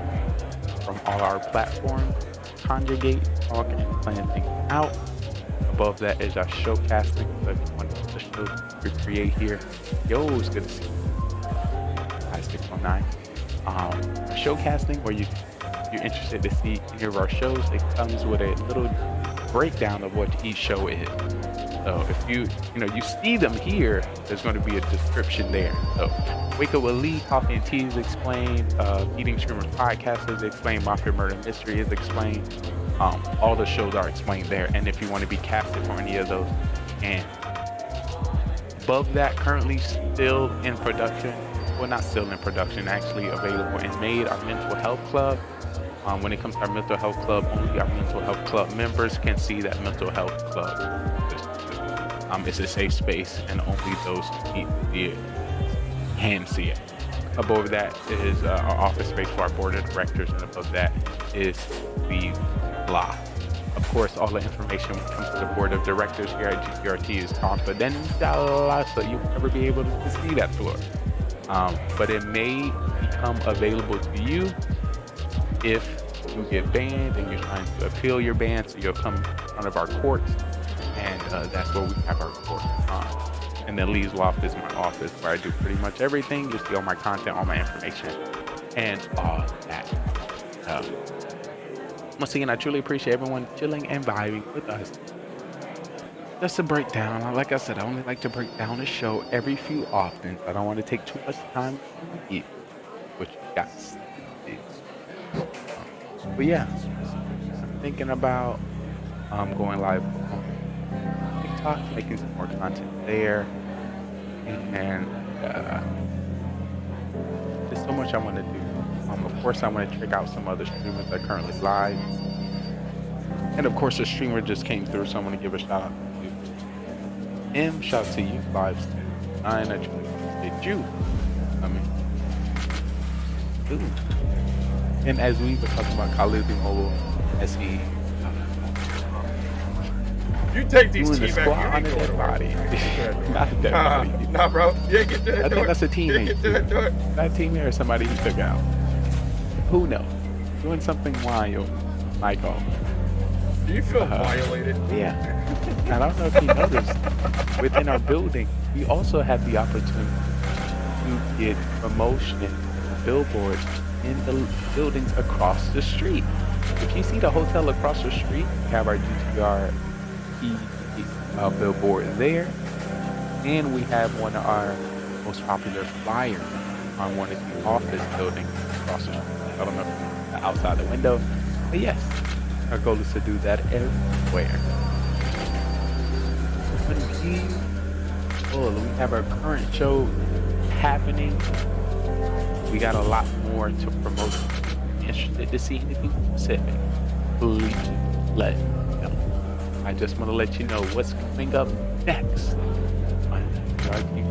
from all our platforms conjugate, talk, and plan things out. Above that is our showcasting. So if you want the shows we create here, yo, it's good to see you. Hi, 619. Showcasting, where you're interested to see any of our shows, it comes with a little breakdown of what each show is. So if you see them here, there's going to be a description there. So Wake Up with Lee, Coffee and Tea is explained. Eating Streamers Podcast is explained. Mafia Murder Mystery is explained. All the shows are explained there. And if you want to be casted for any of those, and above that, currently still in production. Well, not still in production, actually available and made, our mental health club. When it comes to our mental health club, only our mental health club members can see that mental health club. It's a safe space, and only those who can see it. Above that is our office space for our board of directors, and above that is the block. Of course, all the information when it comes to the board of directors here at GGRT is confidential, so you'll never be able to see that floor. But it may become available to you if you get banned and you're trying to appeal your ban, so you'll come in front of our courts, and that's where we have our court. And then Lee's Loft is my office where I do pretty much everything. You see all my content, all my information, and all that. Once again, I truly appreciate everyone chilling and vibing with us. Just to break down, like I said, I only like to break down a show every few often. I don't want to take too much time to eat, which you guys. But yeah, I'm thinking about going live on TikTok, making some more content there, and there's so much I want to do. Of course, I want to check out some other streamers that are currently live, and of course, a streamer just came through, so I'm going to give a shout out to him. Shout out to you, live. I appreciate you. Ooh. And as we were talking about Khalid Mobile, as he you take these team back on his body. Not a dead body. Nah, bro. Yeah, get that. I think that's a teammate. That teammate or somebody he took out. Who knows? Doing something wild, Michael. Do you feel violated? Yeah. I don't know if you noticed, within our building, we also have the opportunity to get promotion and billboards in the buildings across the street. If you see the hotel across the street, we have our GGRtv billboard there, and we have one of our most popular flyers on one of the office buildings across the street. I don't know if it's outside the window, but yes, our goal is to do that everywhere. 11 p.m. Oh, we have our current show happening. We got a lot more to promote. Interested to see anything specific? Please let me know. I just want to let you know what's coming up next on GGRtv.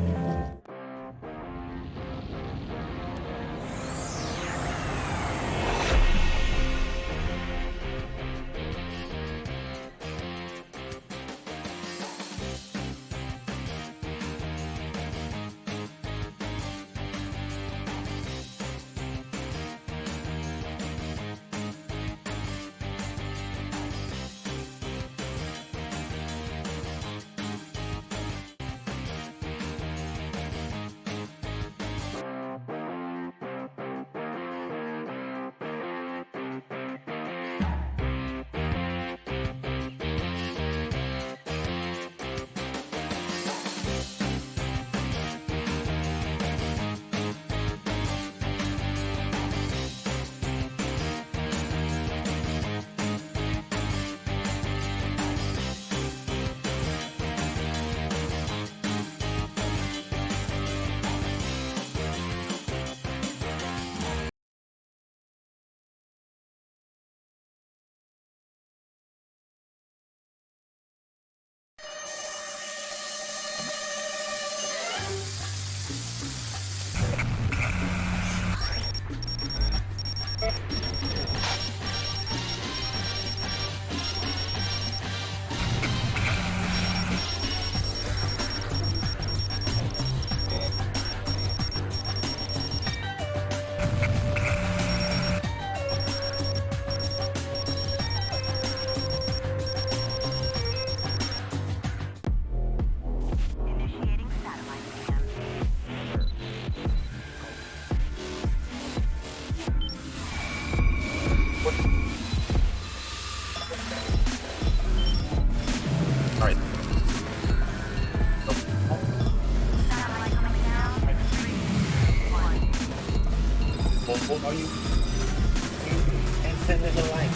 Are you and send it a like?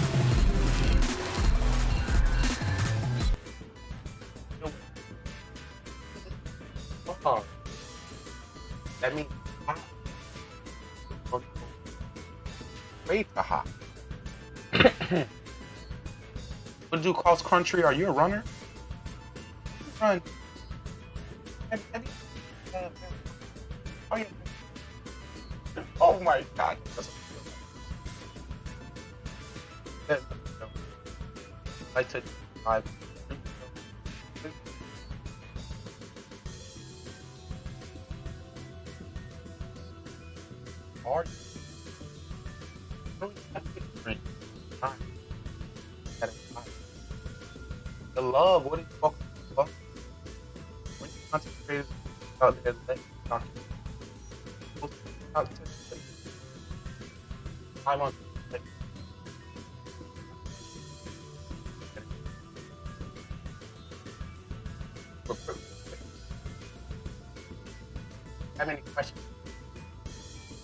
Oh, that means way to hot. What do cross country? Are you a runner? Run. Oh my God. I took 5. Hard. The love, what are you talking about? When you concentrate out there, let talk. Out to the I want to have any questions?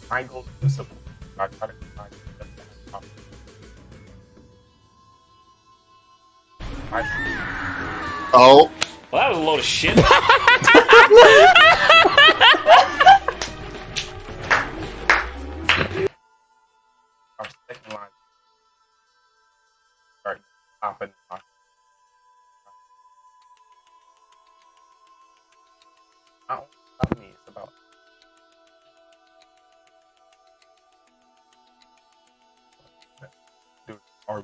My goal is to support. I try to find Oh. Well, that was a load of shit. Our second line. Start popping. Not about me, it's about dude, our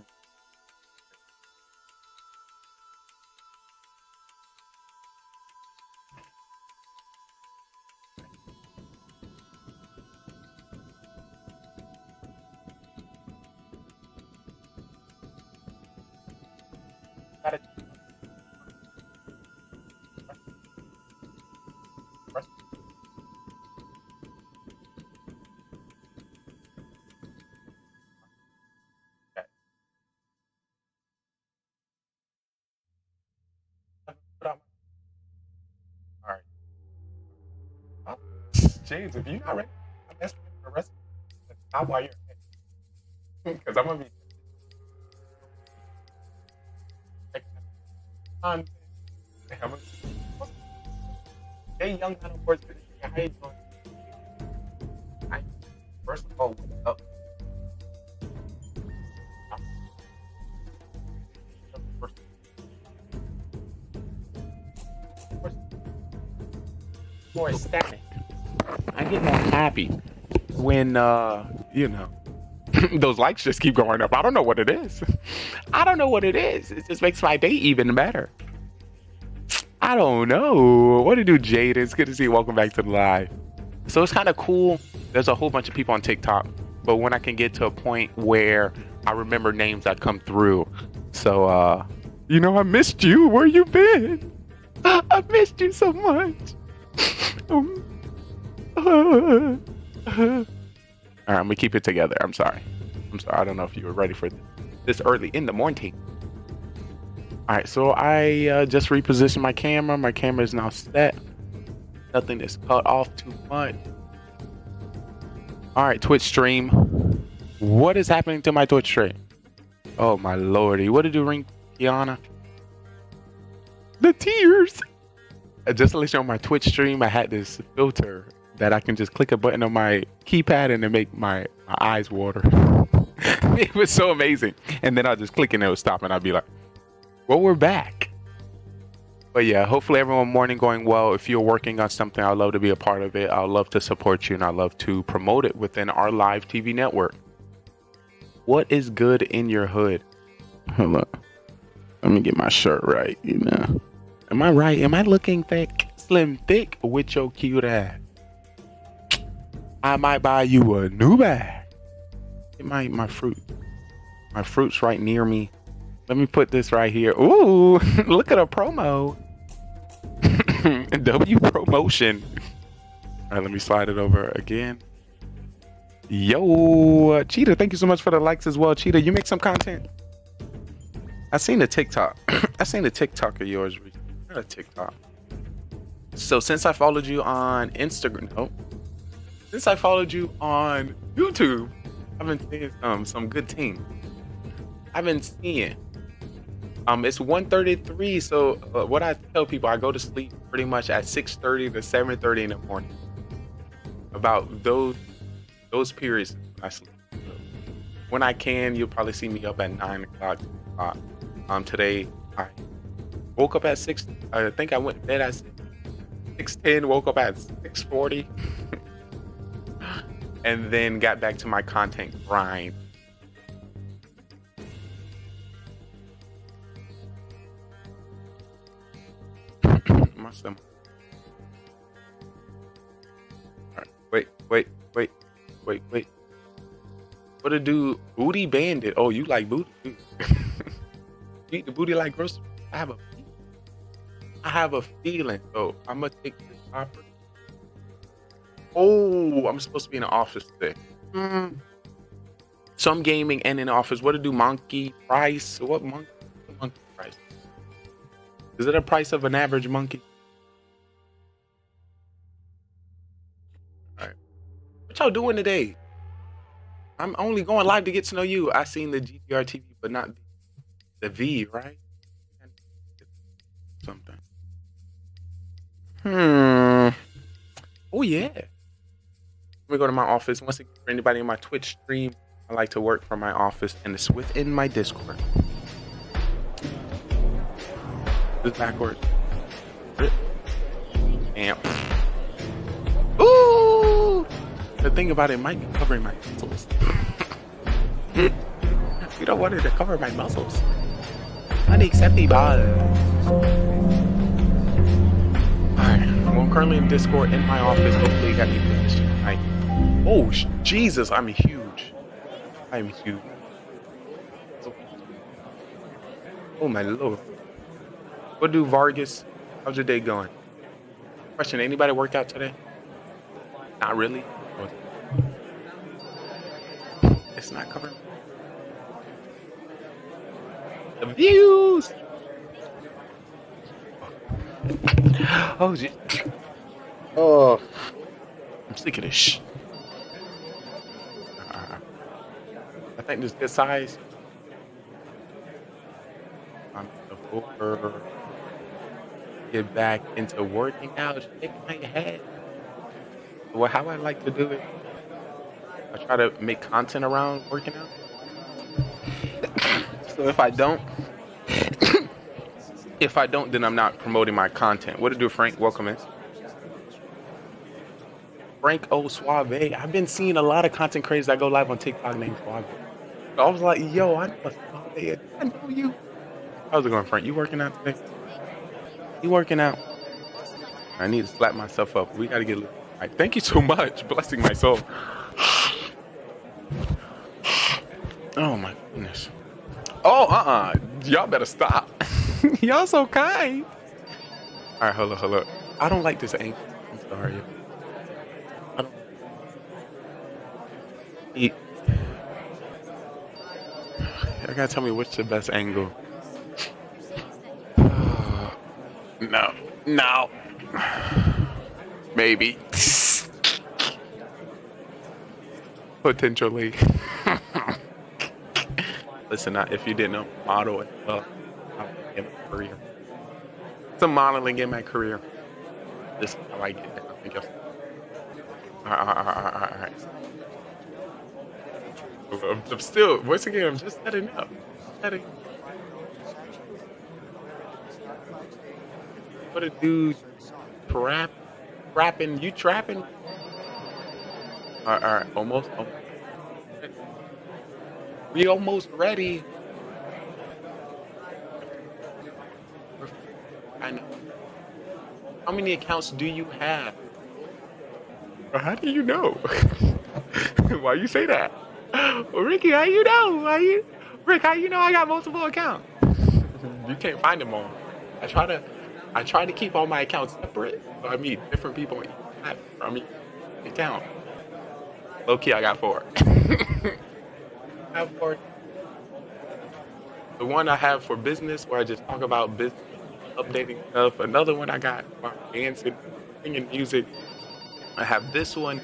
gotta Alright. Oh, James, if you're not ready, I'm asking you for the rest of the time while you're ahead. Because I'm gonna be Hey, young man, of course, how you doing? First of all, what's up? More ecstatic. I get more happy when you know, those likes just keep going up. I don't know what it is. I don't know what it is. It just makes my day even better. I don't know. What to do, Jade? It's good to see you. Welcome back to the live. So it's kind of cool. There's a whole bunch of people on TikTok, but when I can get to a point where I remember names that come through. So you know, I missed you. Where you been? I missed you so much. All right, I'm gonna keep it together. I'm sorry. I don't know if you were ready for this early in the morning. All right, so I just repositioned my camera. My camera is now set. Nothing is cut off too much. All right, Twitch stream. What is happening to my Twitch stream? Oh my lordy, what did you ring, Kiana? The tears. Just to let you know, on my Twitch stream, I had this filter that I can just click a button on my keypad and it make my eyes water. It was so amazing. And then I'll just click and it would stop and I'll be like, well, we're back. But yeah, hopefully everyone morning going well. If you're working on something, I'd love to be a part of it. I'd love to support you and I'd love to promote it within our live TV network. What is good in your hood? Hold up. Let me get my shirt right, you know. Am I right? Am I looking thick, slim thick with your cute ass? I might buy you a new bag. Get my fruit. My fruit's right near me. Let me put this right here. Ooh, look at a promo. W promotion. All right, let me slide it over again. Yo, Cheetah, thank you so much for the likes as well. Cheetah, you make some content. I seen a TikTok. I seen a TikTok of yours recently. Not a TikTok. So since I followed you on Instagram, since I followed you on YouTube, I've been seeing some good teams. I've been seeing. It's 1:33, so what I tell people, I go to sleep pretty much at 6:30 to 7:30 in the morning. About those periods I sleep. When I can, you'll probably see me up at 9 o'clock. Today I woke up at 6. I think I went to bed at 6:10. Woke up at 6:40, and then got back to my content grind. My stomach. All right, wait. What to do? Booty bandit. Oh, you like booty? You eat the booty like groceries? I have a feeling. So I'm gonna take this offer. Oh, I'm supposed to be in the office today. So I'm gaming and in the office. What to do? Monkey price? What monkey price? Is it a price of an average monkey? All right. What y'all doing today? I'm only going live to get to know you. I seen the GGRtv, but not the V, right? Something. Oh yeah. Let me go to my office. Once again, for anybody in my Twitch stream, I like to work from my office, and it's within my Discord. It's backwards. Damn. Ooh! The thing about it might be covering my muscles. You don't want it to cover my muscles. Unacceptable. Alright, well, I'm currently in Discord in my office. Hopefully you got me positioned right. Oh, Jesus, I'm huge. I'm huge. Oh, my Lord. What do, Vargas? How's your day going? Question, anybody work out today? Not really. It's not covering. The views! Oh, geez. Oh. I'm sick of this shit. I think this is good size. I'm over. get back into working out, shake my head. Well, how I like to do it, I try to make content around working out. So if I don't, then I'm not promoting my content. What to do, Frank? Welcome in. Frank O Suave. I've been seeing a lot of content creators that go live on TikTok named Suave. So I was like, yo, I know a Suave. I know you. How's it going, Frank? You working out today? You working out? I need to slap myself up. We got to get a little. Right. Thank you so much. Blessing my soul. Oh, my goodness. Oh, y'all better stop. Y'all so kind. All right, hold up. I don't like this angle. I'm sorry. I gotta tell me which is the best angle. No. Maybe. Potentially. Listen, if you didn't know, model in my career. Some modeling in my career. This is how I get down. I guess. All right. I'm still, once again, I'm just setting up. What a dude, rapping, you trapping? All right, almost. We almost ready. I know. How many accounts do you have? How do you know? Why you say that? Ricky, how you know? Rick, how you know I got multiple accounts? You can't find them all. I try to keep all my accounts separate. So I meet different people in each platform. Account. Low key, I got 4. I have 4. The one I have for business, where I just talk about business, updating stuff. Another one I got for dancing, singing music. I have this one,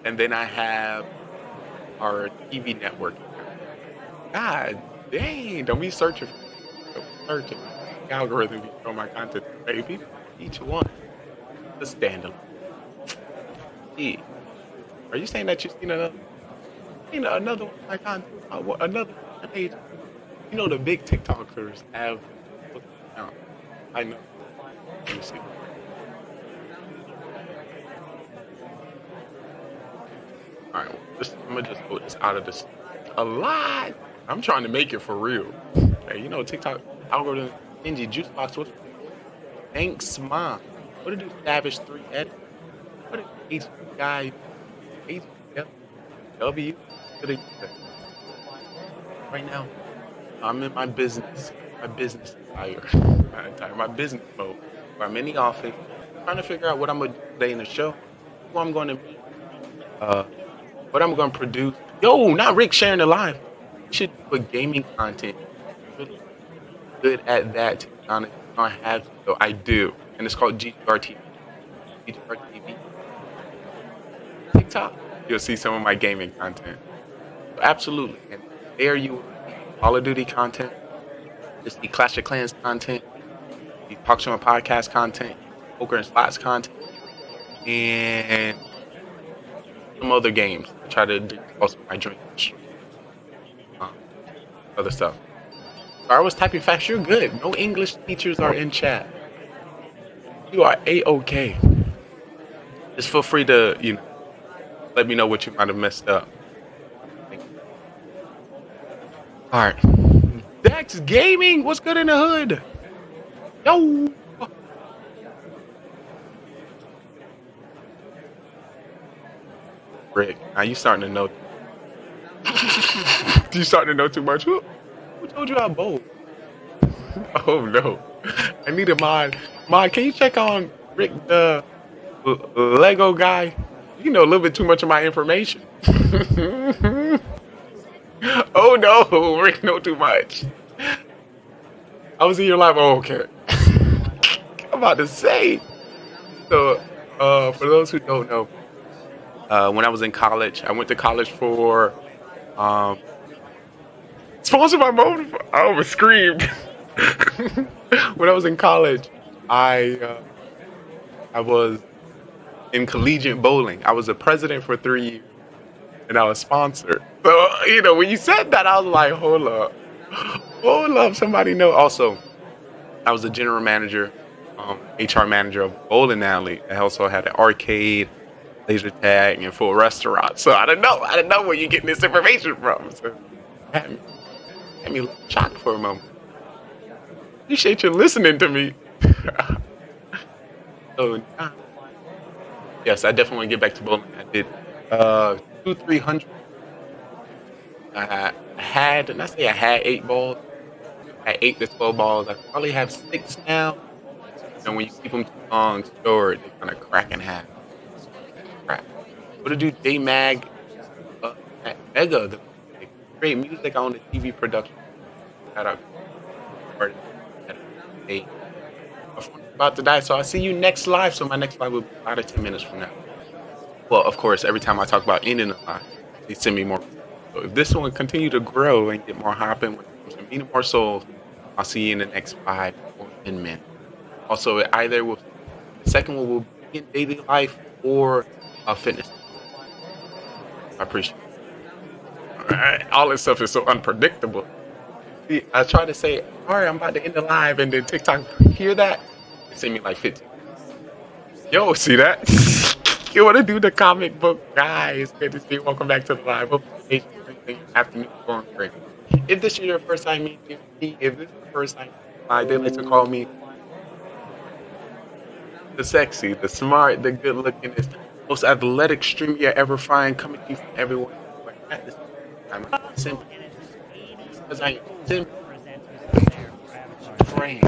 and then I have our TV network. God dang, don't be searching. The algorithm be showing my content, baby. Each one. The standalone. Yeah. Are you saying that you've seen another one of my content? Another page? You know the big TikTokers have. I know. Let me see. All right, I'm gonna just put this out of this a lot. I'm trying to make it for real. Hey, you know TikTok algorithm, Ninja Juice Box. What? Thanks, Mom. What did do? Savage 3 Ed? What did H guy? H W? Right now, I'm in my business business mode. Where I'm in the office, trying to figure out what I'm gonna do today in the show, who I'm gonna meet, what I'm gonna produce. Yo, not Rick sharing the live. You should put gaming content. Really good at that, to be honest. I don't have to, so I do. And it's called GGRtv. GGRtv. TikTok, you'll see some of my gaming content. So absolutely. And there you will see Call of Duty content, just the Clash of Clans content, the Talk Show and Podcast content, Poker and Slots content, and some other games. I try to do also my drinks. Other stuff. I was typing fast. You're good. No English teachers are in chat. You are A-OK. Just feel free to, let me know what you might have messed up. All right. Dex Gaming, what's good in the hood? Yo. Rick, now you starting to know. You starting to know too much? Who told you I'm bold? Oh no. I need a mod. Mod, can you check on Rick, the Lego guy? You know a little bit too much of my information. Oh no, Rick know too much. I was in your live. Oh, okay. I'm about to say. So, for those who don't know, when I was in college, I went to college for sponsored by Mode. I almost screamed. When I was in college, I was in collegiate bowling. I was a president for 3 years, and I was sponsored. So when you said that, I was like, hold up, somebody know. Also, I was a general manager, HR manager of a bowling alley. I also had an arcade, laser tag, and full restaurant. So I don't know where you're getting this information from. So had me shocked for a moment. Appreciate you listening to me. So yes, I definitely want to get back to bowling. I did 200-300. I had 8 balls. I had 8 to 12 balls. I probably have 6 now. And when you keep them too long, stored, they kind of crack in half. Crap. What to do? J Mag at Mega. They create music on the TV production. Shout out. About to die, so I'll see you next live. So my next live will be 5 to 10 minutes from now. Well, of course, every time I talk about ending the live, they send me more. So if this one will continue to grow and get more hopping when it comes to meeting more souls, I'll see you in the next 5 or 10 minutes. Also, the second one will be in daily life or fitness. I appreciate it. All this stuff is so unpredictable. See, I try to say, all right, I'm about to end the live, and then TikTok, hear that? They send me like 15. Yo, see that? You want to do the comic book? Guys, good to see you. Welcome back to the live. Hope afternoon going great. If this is your first time meeting me, if this is the first time they like to call me the sexy, the smart, the good looking, most athletic streamer you ever find, coming to you from everyone. At the same time, I'm simple. Because I am simple. Praying,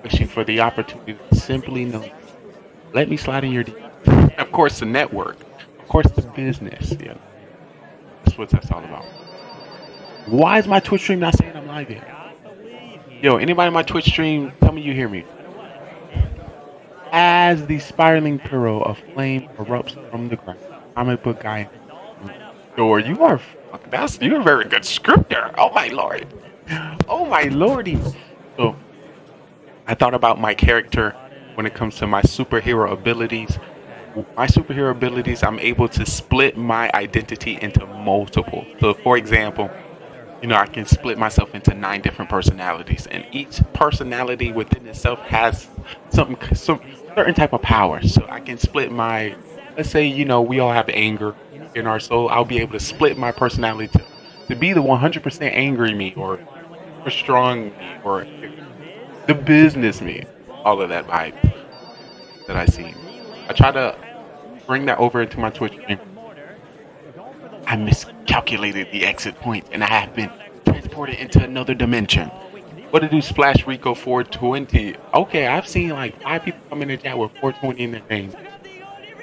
wishing for the opportunity to simply know. Let me slide in your DM. Of course, the network. Of course, the business. Yeah. That's what that's all about. Why is my Twitch stream not saying I'm live yet? Yo, anybody in my Twitch stream, tell me you hear me. As the spiraling pillar of flame erupts from the ground, comic book guy. Or you're a very good scripter. Oh my lord. Oh my lordy. So I thought about my character when it comes to my superhero abilities. My superhero abilities, I'm able to split my identity into multiple. So for example, I can split myself into 9 different personalities, and each personality within itself has some certain type of power. So I can split let's say, we all have anger in our soul. I'll be able to split my personality to be the 100% angry me, or strong me, or the business me. All of that vibe that I see. I try to bring that over into my Twitch stream. I miscalculated the exit point, and I have been transported into another dimension. What to do, Splash Rico 420? Okay, I've seen like 5 people come in the chat with 420 in their name.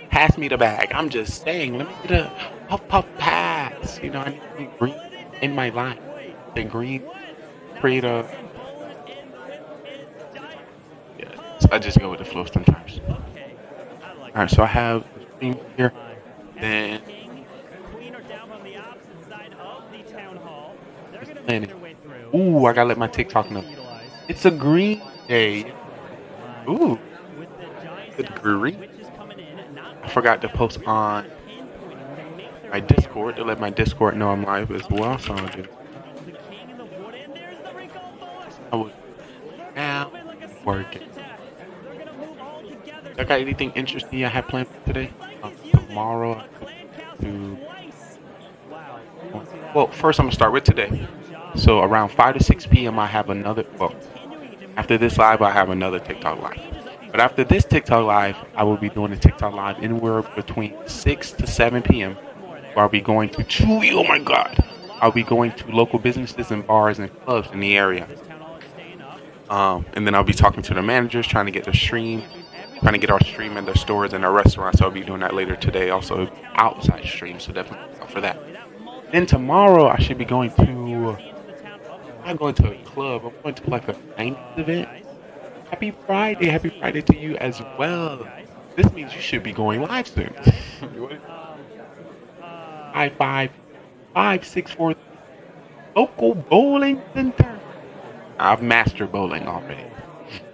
Pass me the bag. I'm just saying, let me get a puff pass. I need to be green in my life. The green create a. Yeah, I just go with the flow sometimes. All right, so I have the stream here. Then. Ooh, I gotta let my TikTok know. It's a green day. Ooh. Good green. I forgot to post on my Discord to let my Discord know I'm live as well. So I was now working. I got anything interesting I have planned for today? Tomorrow well, first I'm gonna start with today. So around 5 to 6 p.m. I have another. Well, after this live, I have another TikTok live. But after this TikTok live, I will be doing a TikTok live anywhere between 6 to 7 p.m. where I'll be going to oh my god, I'll be going to local businesses and bars and clubs in the area. And then I'll be talking to the managers, trying to get our stream in their stores and their restaurants. So I'll be doing that later today. Also outside stream, so definitely look out for that. Then tomorrow I should be going to. I'm going to a club. I'm going to like a 90s event. Happy Friday to you as well. This means you should be going live soon. 56564 local bowling center. I've mastered bowling already.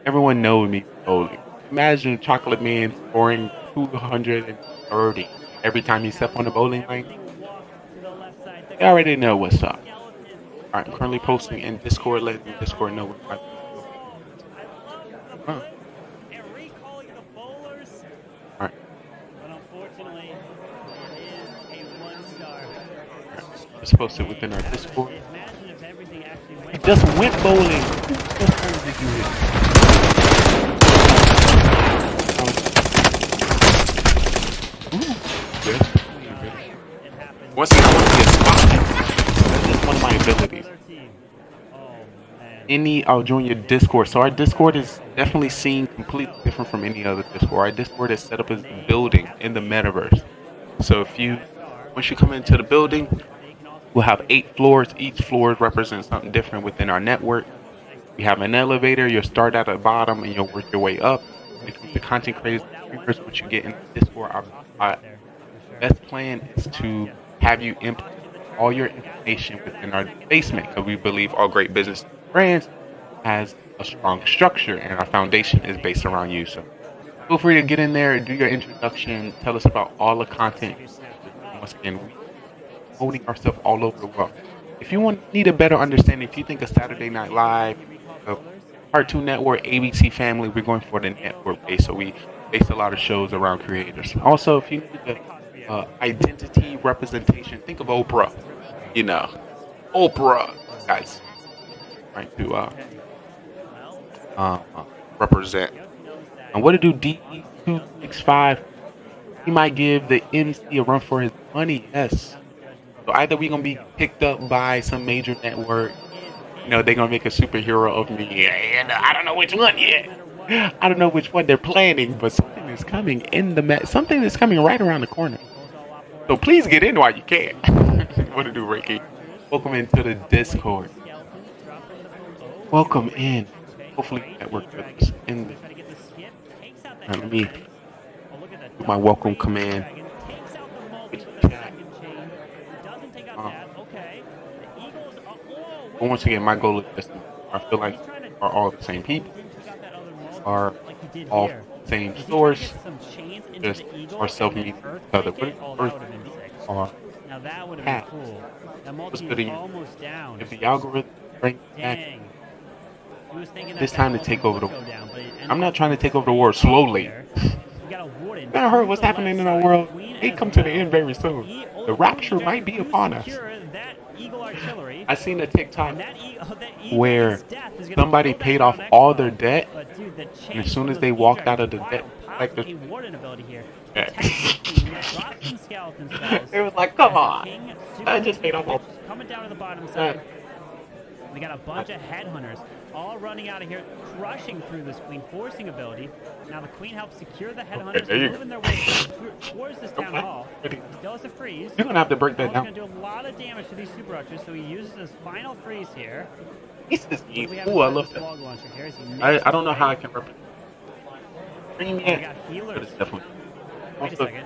Everyone knows me bowling. Imagine Chocolate Man scoring 230 every time he steps on the bowling lane. You already know what's up. Alright, I'm currently posting in Discord, letting Discord know what I'm doing. Alright. It's posted within our Discord. I just went bowling. Good. Once again, I want to be a spotlight. That's just one of my abilities. I'll join your Discord. So our Discord is definitely seen completely different from any other Discord. Our Discord is set up as a building in the metaverse. So once you come into the building, we'll have 8 floors. Each floor represents something different within our network. We have an elevator. You'll start at the bottom and you'll work your way up. If the content creators, what you get in Discord, our best plan is to have you input all your information within our basement, because we believe all great business brands has a strong structure and our foundation is based around you. So feel free to get in there, do your introduction, tell us about all the content. Once again, we're holding ourselves all over the world. If you need a better understanding, if you think of Saturday Night Live, Cartoon Network, ABC Family, we're going for the network base. So we base a lot of shows around creators. Also, if you need the identity representation, think of Oprah. You know, Oprah, guys, trying to represent. And what to do? D265. He might give the MC a run for his money. Yes. So either we're gonna be picked up by some major network. You know, they're gonna make a superhero of me. And I don't know which one yet. I don't know which one they're planning, but something is coming something is coming right around the corner. So please get in while you can. What to do, Ricky? Welcome into the Discord. Welcome in. Hopefully that works with us in there. Let me do my welcome command. But once again, my goal is just I feel like are all the same people, are all the same source, just are self-meeting each other. Are half. What's good in you? If the algorithm brings back, it's time to take over the world. I'm not trying to take over the world slowly. You ever heard what's happening in our world? It come to the end very soon. The rapture might be upon us. I seen a TikTok where somebody paid off all their debt, and as soon as they walked out of the debt, like it was like, come on, I just paid off all. Coming down to the bottom side. We got a bunch of headhunters all running out of here, crushing through this queen, forcing ability. Now the queen helps secure the headhunters, moving their way towards this town hall. He still has a freeze. You're gonna have to break that down. He's gonna do a lot of damage to these super archers, so he uses his final freeze here. Ooh, I love that. I don't know how I can represent. We got healers. But it's definitely. Wait a second.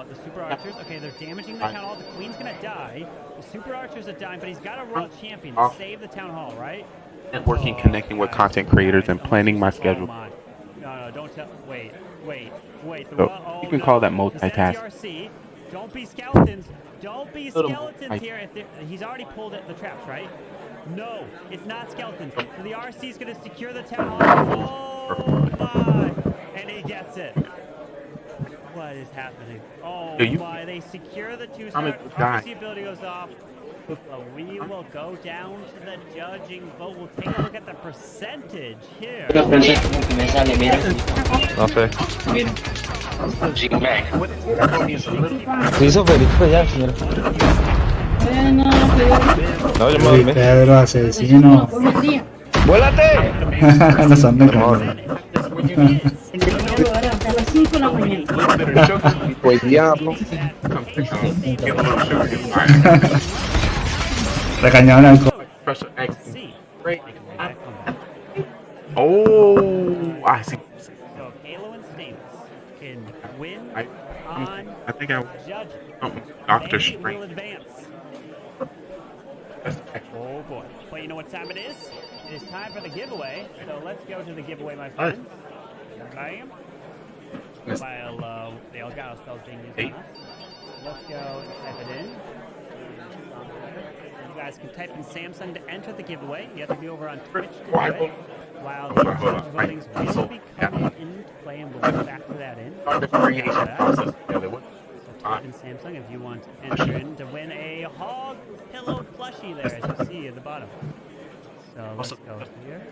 The super archers, okay, they're damaging the town hall. The queen's gonna die. The super archers are dying, but he's got a world champion to save the town hall, right? Networking, connecting with content creators, and planning my schedule. No, don't tell. Wait. So you can call that multitasking. Don't be skeletons. Don't be skeletons here. He's already pulled the traps, right? No, it's not skeletons. So the RC's gonna secure the town hall. Oh my! And he gets it. What is happening? Oh my, they secure the 2-star. RC ability goes off. We will go down to the judging vote. We'll take a look at the percentage here. Pedro asesino. ¡Vuélate! No son de Pues diablo. Recañaron al Oh, I see. So Halo and Stamos can win I think I judge. Doctor Strange. Oh boy. But you know what time it is? It is time for the giveaway. So let's go to the giveaway, my friends. Bam. While they all got ourselves being used on us. Let's go and type it in. You guys can type in Samsung to enter the giveaway. You have to be over on Twitch to do it. While the judge votings will be coming into play, and we'll get back to that in. So type in Samsung if you want to enter in to win a hog pillow plushie there, as you see at the bottom. So let's go here.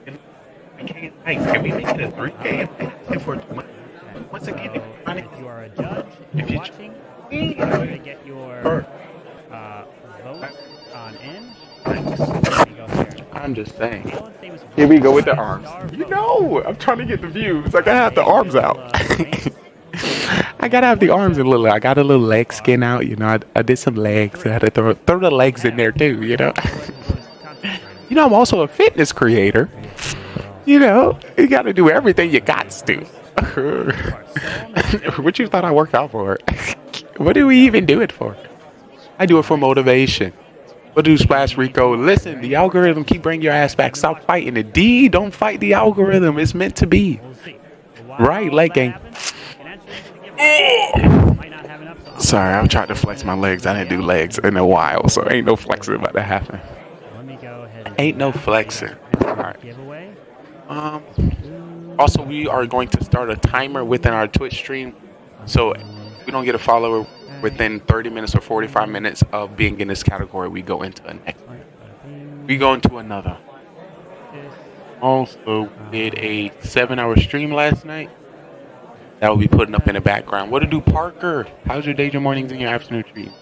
Can we make it a 3K? Once again, if you are a judge, if you're watching, you to get your votes on in. I'm just saying. Here we go with the arms. You know, I'm trying to get the views. I gotta have the arms out. I gotta have the arms a little. I got a little leg skin out. You know, I did some legs. I had to throw the legs in there too. You know. You know, I'm also a fitness creator. You know, you gotta do everything you got to. What you thought I worked out for? What do we even do it for? I do it for motivation. What do Splash Rico? Listen, the algorithm keep bringing your ass back. Stop fighting it. D, don't fight the algorithm. It's meant to be. Right, leg gang. Sorry, I'm trying to flex my legs. I didn't do legs in a while, so ain't no flexing about to happen. Ain't no flexing. Alright. Also, we are going to start a timer within our Twitch stream. So we don't get a follower within 30 minutes or 45 minutes of being in this category. We go into a next one. We go into another. Also, did a 7-hour stream last night. That will be putting up in the background. What to do, Parker? How's your day, your mornings, and your afternoon stream?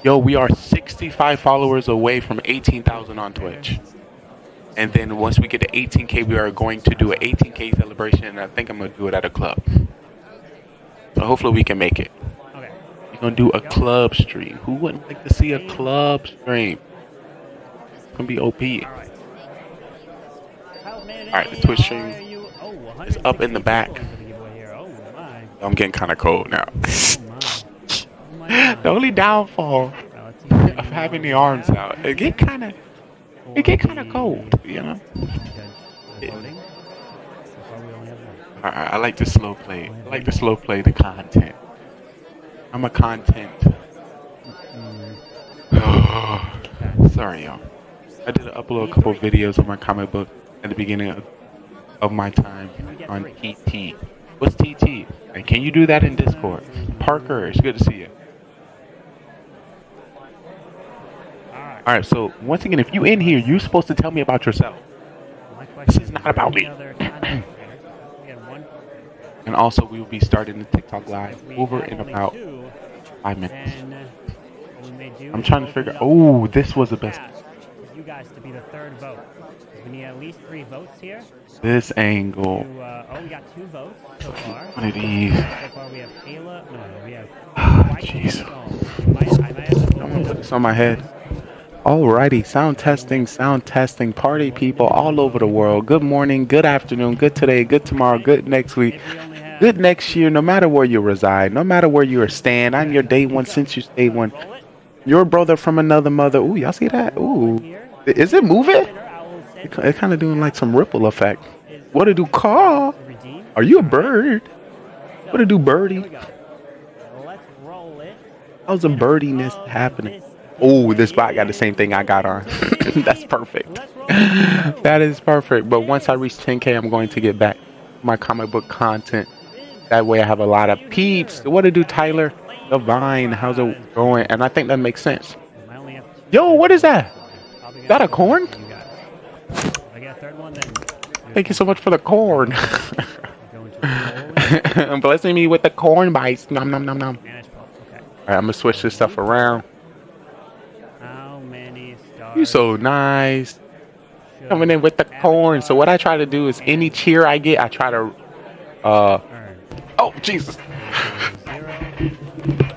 Yo, we are 65 followers away from 18,000 on Twitch. And then once we get to 18K, we are going to do an 18K celebration, and I think I'm going to do it at a club. So hopefully we can make it. Okay. We're going to do a club stream. Who wouldn't like to see a club stream? It's going to be OP. Alright, the Twitch stream is up in the back. I'm getting kind of cold now. The only downfall of having the arms out, it get kind of cold, you know. I like to slow play. I like to slow play the content. I'm a content. Sorry, y'all. I did upload a couple of videos of my comic book at the beginning of my time on TT. What's TT? And can you do that in Discord? Parker, it's good to see you. Alright, so once again, if you in here, you're supposed to tell me about yourself. This is not about me. And also, we will be starting the TikTok live over in about 5 minutes. I'm trying to figure. Oh, this was the best. You guys to be the third vote. We need at least 3 votes here. This angle. We got 2 votes so far. One of these. So far we have Ayla. No, we have. Jeez. I'm gonna put this on my head. Alrighty, sound testing, party people all over the world. Good morning, good afternoon, good today, good tomorrow, good next week, good next year, no matter where you reside, no matter where you are staying. I'm your day one since you stay one. Your brother from another mother. Ooh, y'all see that? Ooh. Is it moving? It's kind of doing like some ripple effect. What to do, Carl? Are you a bird? What to do, birdie? How's the birdiness happening? Oh, this bot got the same thing I got on. That's perfect. That is perfect. But once I reach 10K, I'm going to get back my comic book content. That way I have a lot of peeps. What to do, Tyler? Divine, how's it going? And I think that makes sense. Yo, what is that? Is that a corn? Thank you so much for the corn. Blessing me with the corn bites. Nom nom nom nom. Alright, I'm gonna switch this stuff around. You so nice. Coming in with the corn. So what I try to do is any cheer I get, I try to oh Jesus.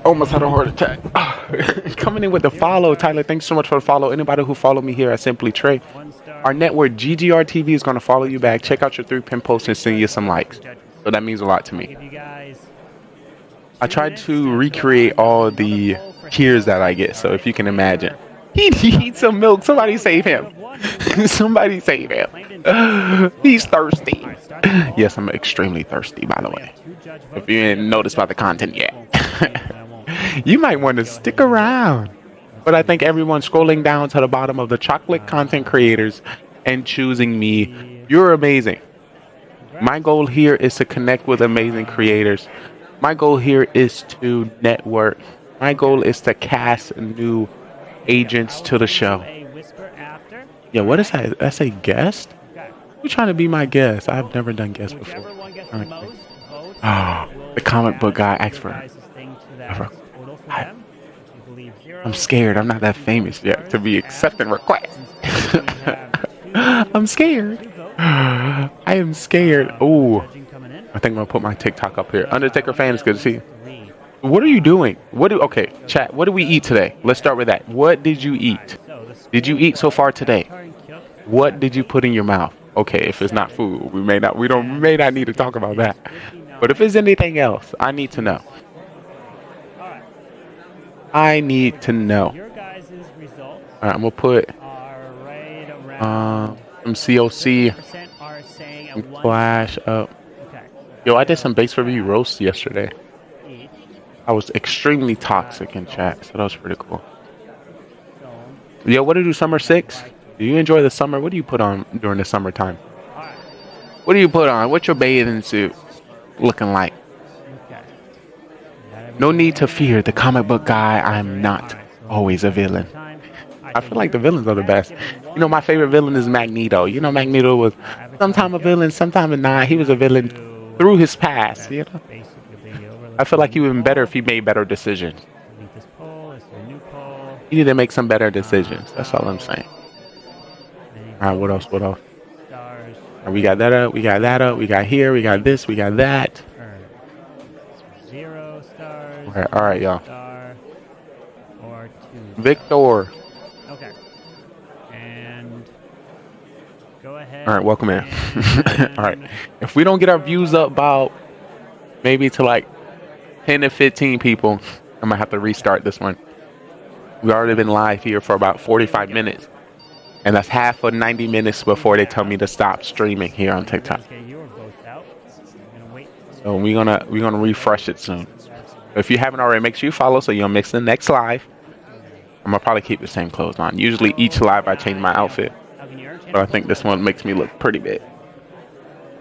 Almost had a heart attack. Coming in with the follow, Tyler. Thanks so much for the follow. Anybody who follow me here at Simply Trey. Our network GGRtv is going to follow you back. Check out your 3 pin posts and send you some likes. So that means a lot to me. I tried to recreate all the cheers that I get. So if you can imagine. He needs some milk. Somebody save him. Somebody save him. He's thirsty. Yes, I'm extremely thirsty, by the way. If you didn't notice by the content yet. You might want to stick around. But I think everyone scrolling down to the bottom of the chocolate content creators and choosing me, you're amazing. My goal here is to connect with amazing creators. My goal here is to network. My goal is to cast new agents to the show. Yeah, what is that? That's a guest? Who's trying to be my guest? I've never done guests before. Oh, the comic book guy asked for I'm scared. I'm not that famous yet to be accepting requests. I'm scared. I am scared. Oh, I think I'm gonna put my TikTok up here. Undertaker fan, it's good to see you. What are you doing? Okay, chat. What did we eat today? Let's start with that. What did you eat? Did you eat so far today? What did you put in your mouth? Okay, if it's not food, we may not need to talk about that. But if it's anything else, I need to know. I need to know. All right, I'm gonna put some COC, some Clash up. Yo, I did some base review roast yesterday. I was extremely toxic in chat, so that was pretty cool. Yo, what did you do summer 6? Do you enjoy the summer? What do you put on during the summertime? What do you put on? What's your bathing suit looking like? No need to fear the comic book guy. I'm not always a villain. I feel like the villains are the best. You know, my favorite villain is Magneto. You know, Magneto was sometime a villain, sometime not. He was a villain through his past, you know? I feel like he would have been better if he made better decisions. You need to make some better decisions. That's all I'm saying. All right, what else? What else? Right, we got that up. We got that up. We got here. We got this. We got that. All right, y'all. Victor. Okay. And go ahead. All right, welcome in. All right. If we don't get our views up about maybe to like 10 to 15 people, I'm gonna have to restart this one. We've already been live here for about 45 minutes. And that's half of 90 minutes before they tell me to stop streaming here on TikTok. So we're gonna refresh it soon. If you haven't already, make sure you follow so you don't miss the next live. I'm gonna probably keep the same clothes on. Usually each live I change my outfit, but I think this one makes me look pretty big.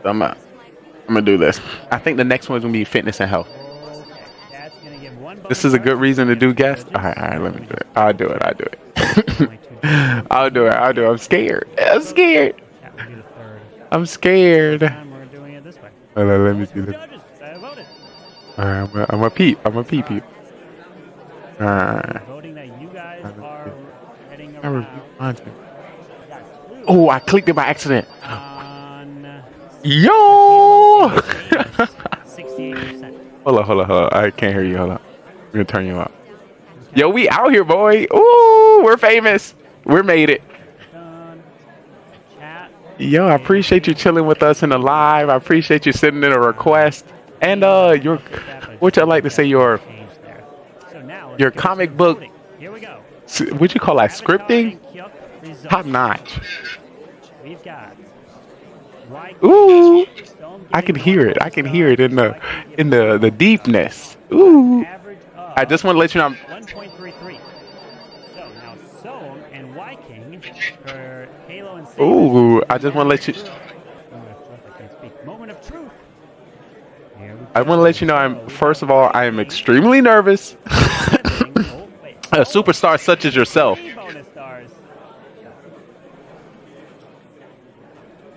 So I'm gonna do this. I think the next one's gonna be fitness and health. This is a good reason to do guests. All right, let me do it. I'll do it. I'll do it. I'm scared. I'm scared. Let me see this. All right, I'm a peep. All right. Oh, I clicked it by accident. Yo! Hold on. I can't hear you. Hold on. I'm gonna turn you up. Yo, we out here, boy. Ooh, we're famous. We made it. Yo, I appreciate you chilling with us in the live. I appreciate you sending in a request. And what I like to say, your comic book. What'd you call that? Scripting? Top notch. Ooh, I can hear it. In the deepness. Ooh. I just want to let you know. 1.33. So now Soam and Wyking for Halo and Ooh, I just want to let you. Moment of truth. I want to let you know. First of all, I am extremely nervous. A superstar such as yourself.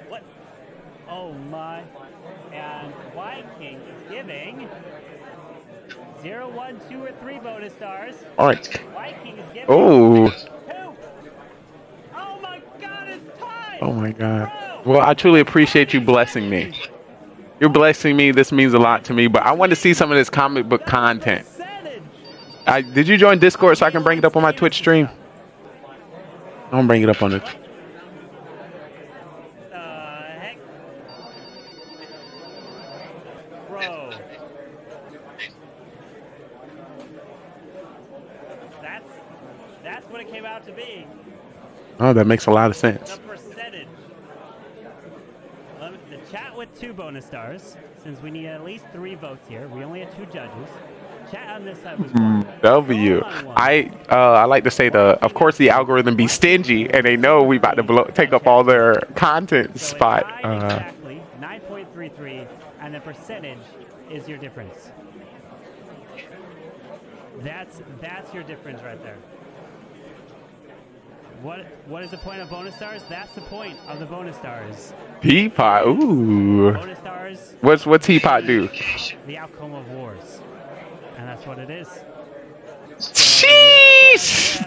What? Oh my! And Wyking is giving 0, 1, 2, or 3 bonus stars. All right. Wyking is giving Oh. 2. Oh my God! It's tied. Oh my God. Well, I truly appreciate you blessing me. You're blessing me. This means a lot to me. But I want to see some of this comic book content. Did you join Discord so I can bring it up on my Twitch stream? I'm gonna bring it up on it. Heck? Bro. That's what it it came out to be. Oh, that makes a lot of sense. The percentage. The chat with 2 bonus stars, since we need at least 3 votes here. We only had 2 judges. Chat on this side was 1. W. I like to say of course the algorithm be stingy and they know we about to take up all their content spot. Exactly 9.33, and the percentage is your difference. That's your difference right there. What is the point of bonus stars? That's the point of the bonus stars. Teapot, ooh. Bonus stars. What's Teapot do? The outcome of wars, and that's what it is. Sheesh!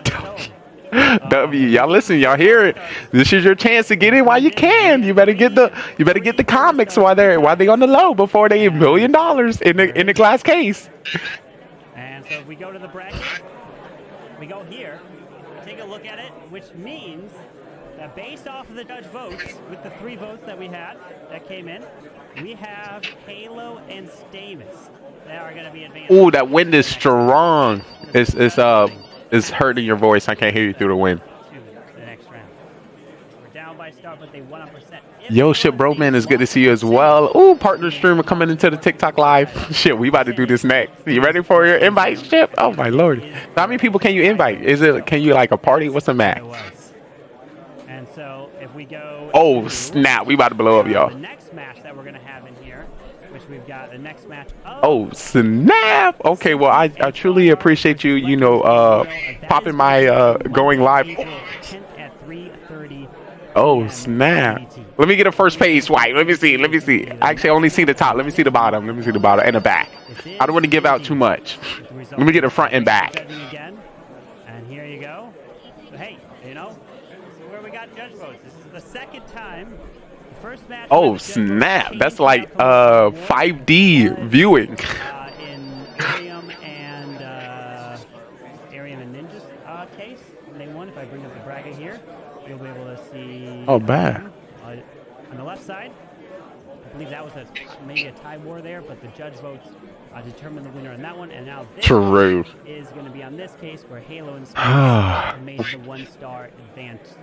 W, y'all listen, y'all hear it. This is your chance to get in while you can. You better get the comics while they on the low before they $1 million in the glass case. And so if we go to the bracket, we go here, take a look at it, which means that based off of the judge votes, with the 3 votes that we had that came in, we have Halo and Stamus that are going to be advanced. Ooh, that wind is strong. It's hurting your voice. I can't hear you through the wind. To the next round. We're down by star, but they won a percent. Yo, shit, bro, man, it's good to see you as well. Ooh, partner streamer coming into the TikTok live. Shit, we about to do this next. You ready for your invite, Chip? Oh my lord, how many people can you invite? Can you like a party? What's the max? And so if we go. Oh snap, we about to blow up, y'all. The next match that we're gonna have in here, which we've got the next match. Oh snap. Okay, well I truly appreciate you. You know, popping my going live. At 3:30. Oh snap. Let me get a first page swipe. Let me see. Actually, I only see the top. Let me see the bottom. And the back. I don't want to give out too much. Let me get the front and back. Again. And here you go. So, hey, you know, this is where we got judge votes. This is the second time. The first match. Oh snap. That's like 5D viewing. In Arium and Ninja's case, they won. If I bring up the bracket here, you'll be able to see. Oh, bad. On the left side, I believe that was maybe a tie war there, but the judge votes determined the winner on that one. And now this True. is going to be on this case where Halo and Space made the 1-star advance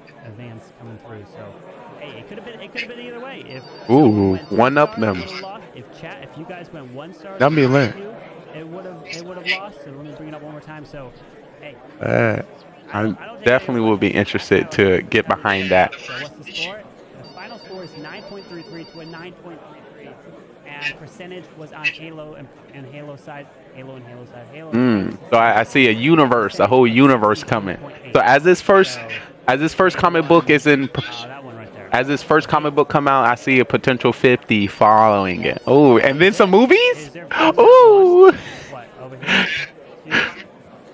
coming through. So hey, it could have been either way. If one up them. If you guys went 1-star, That'd be lit. It would have lost. So let me bring it up one more time. So hey. I definitely will be interested to get behind that. So what's the score? The final score is 9.33 to a 9.33, and percentage was on Halo and Halo side. Halo. So I see a whole universe coming. So as this first comic book is in, as this first comic book come out, I see a potential 50 following it. Oh, and then some movies. Ooh. What over here?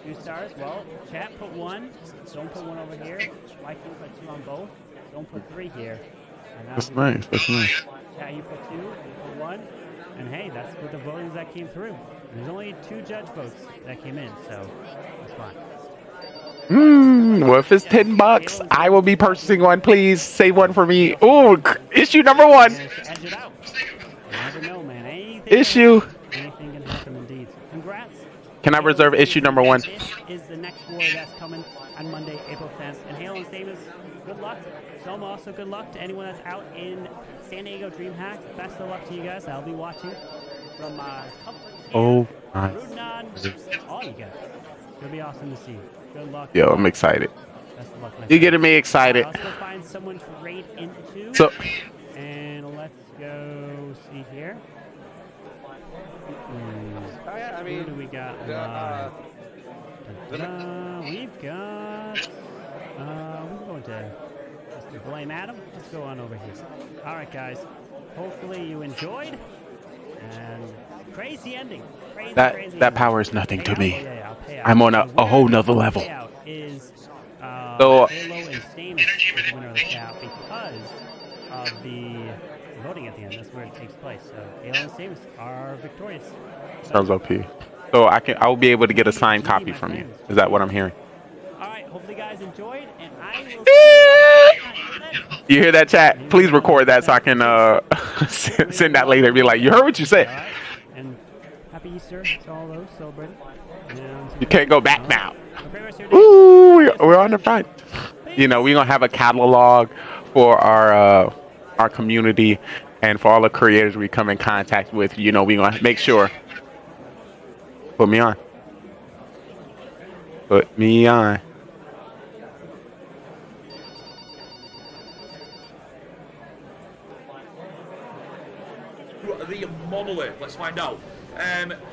2 stars. Well, chat put 1. Don't put 1 over here. Mike, you put 2 on both. Don't put 3 here. That's nice. Chat, you put 2. You put 1. And hey, that's what the votings that came through. There's only 2 judge votes that came in, so that's fine. Well, if it's $10, I will be purchasing one. Please save one for me. Ooh, issue number 1. Edge it out. You never know, man. Anything can happen indeed. Congrats. Can I reserve issue number 1? This is the next war that's coming on Monday, April 10th. And Halo and Stamus, good luck. Soma, also good luck to anyone that's out in San Diego DreamHack. Best of luck to you guys. I'll be watching from Oh my. all you guys. It'll be awesome to see. Good luck. Yo, I'm excited. Best of luck. You're getting me excited. Let's go find someone to raid into. So, and let's go see here. I mean, who do we got? We've got. We're going to Mr. Blame Adam. Let's go on over here. All right, guys. Hopefully you enjoyed. And crazy ending. Crazy that power is nothing to me. Payout. I'm on a whole nother level. Is, so Halo and Stamus is the winner of the payout because of the voting at the end. That's where it takes place. So Halo and Stamus are victorious. Sounds OP. So I'll be able to get a signed copy from you. Is that what I'm hearing? All right. Hopefully, you guys enjoyed, and I will. You hear that, chat? Please record that so I can send that later and be like, you heard what you said. All right. And happy Easter to all those celebrating. You can't go back now. Ooh, we're on the front. You know, we're gonna have a catalog for our community and for all the creators we come in contact with. You know, we're gonna make sure. Put me on. Put me on. The monolith. Let's find out.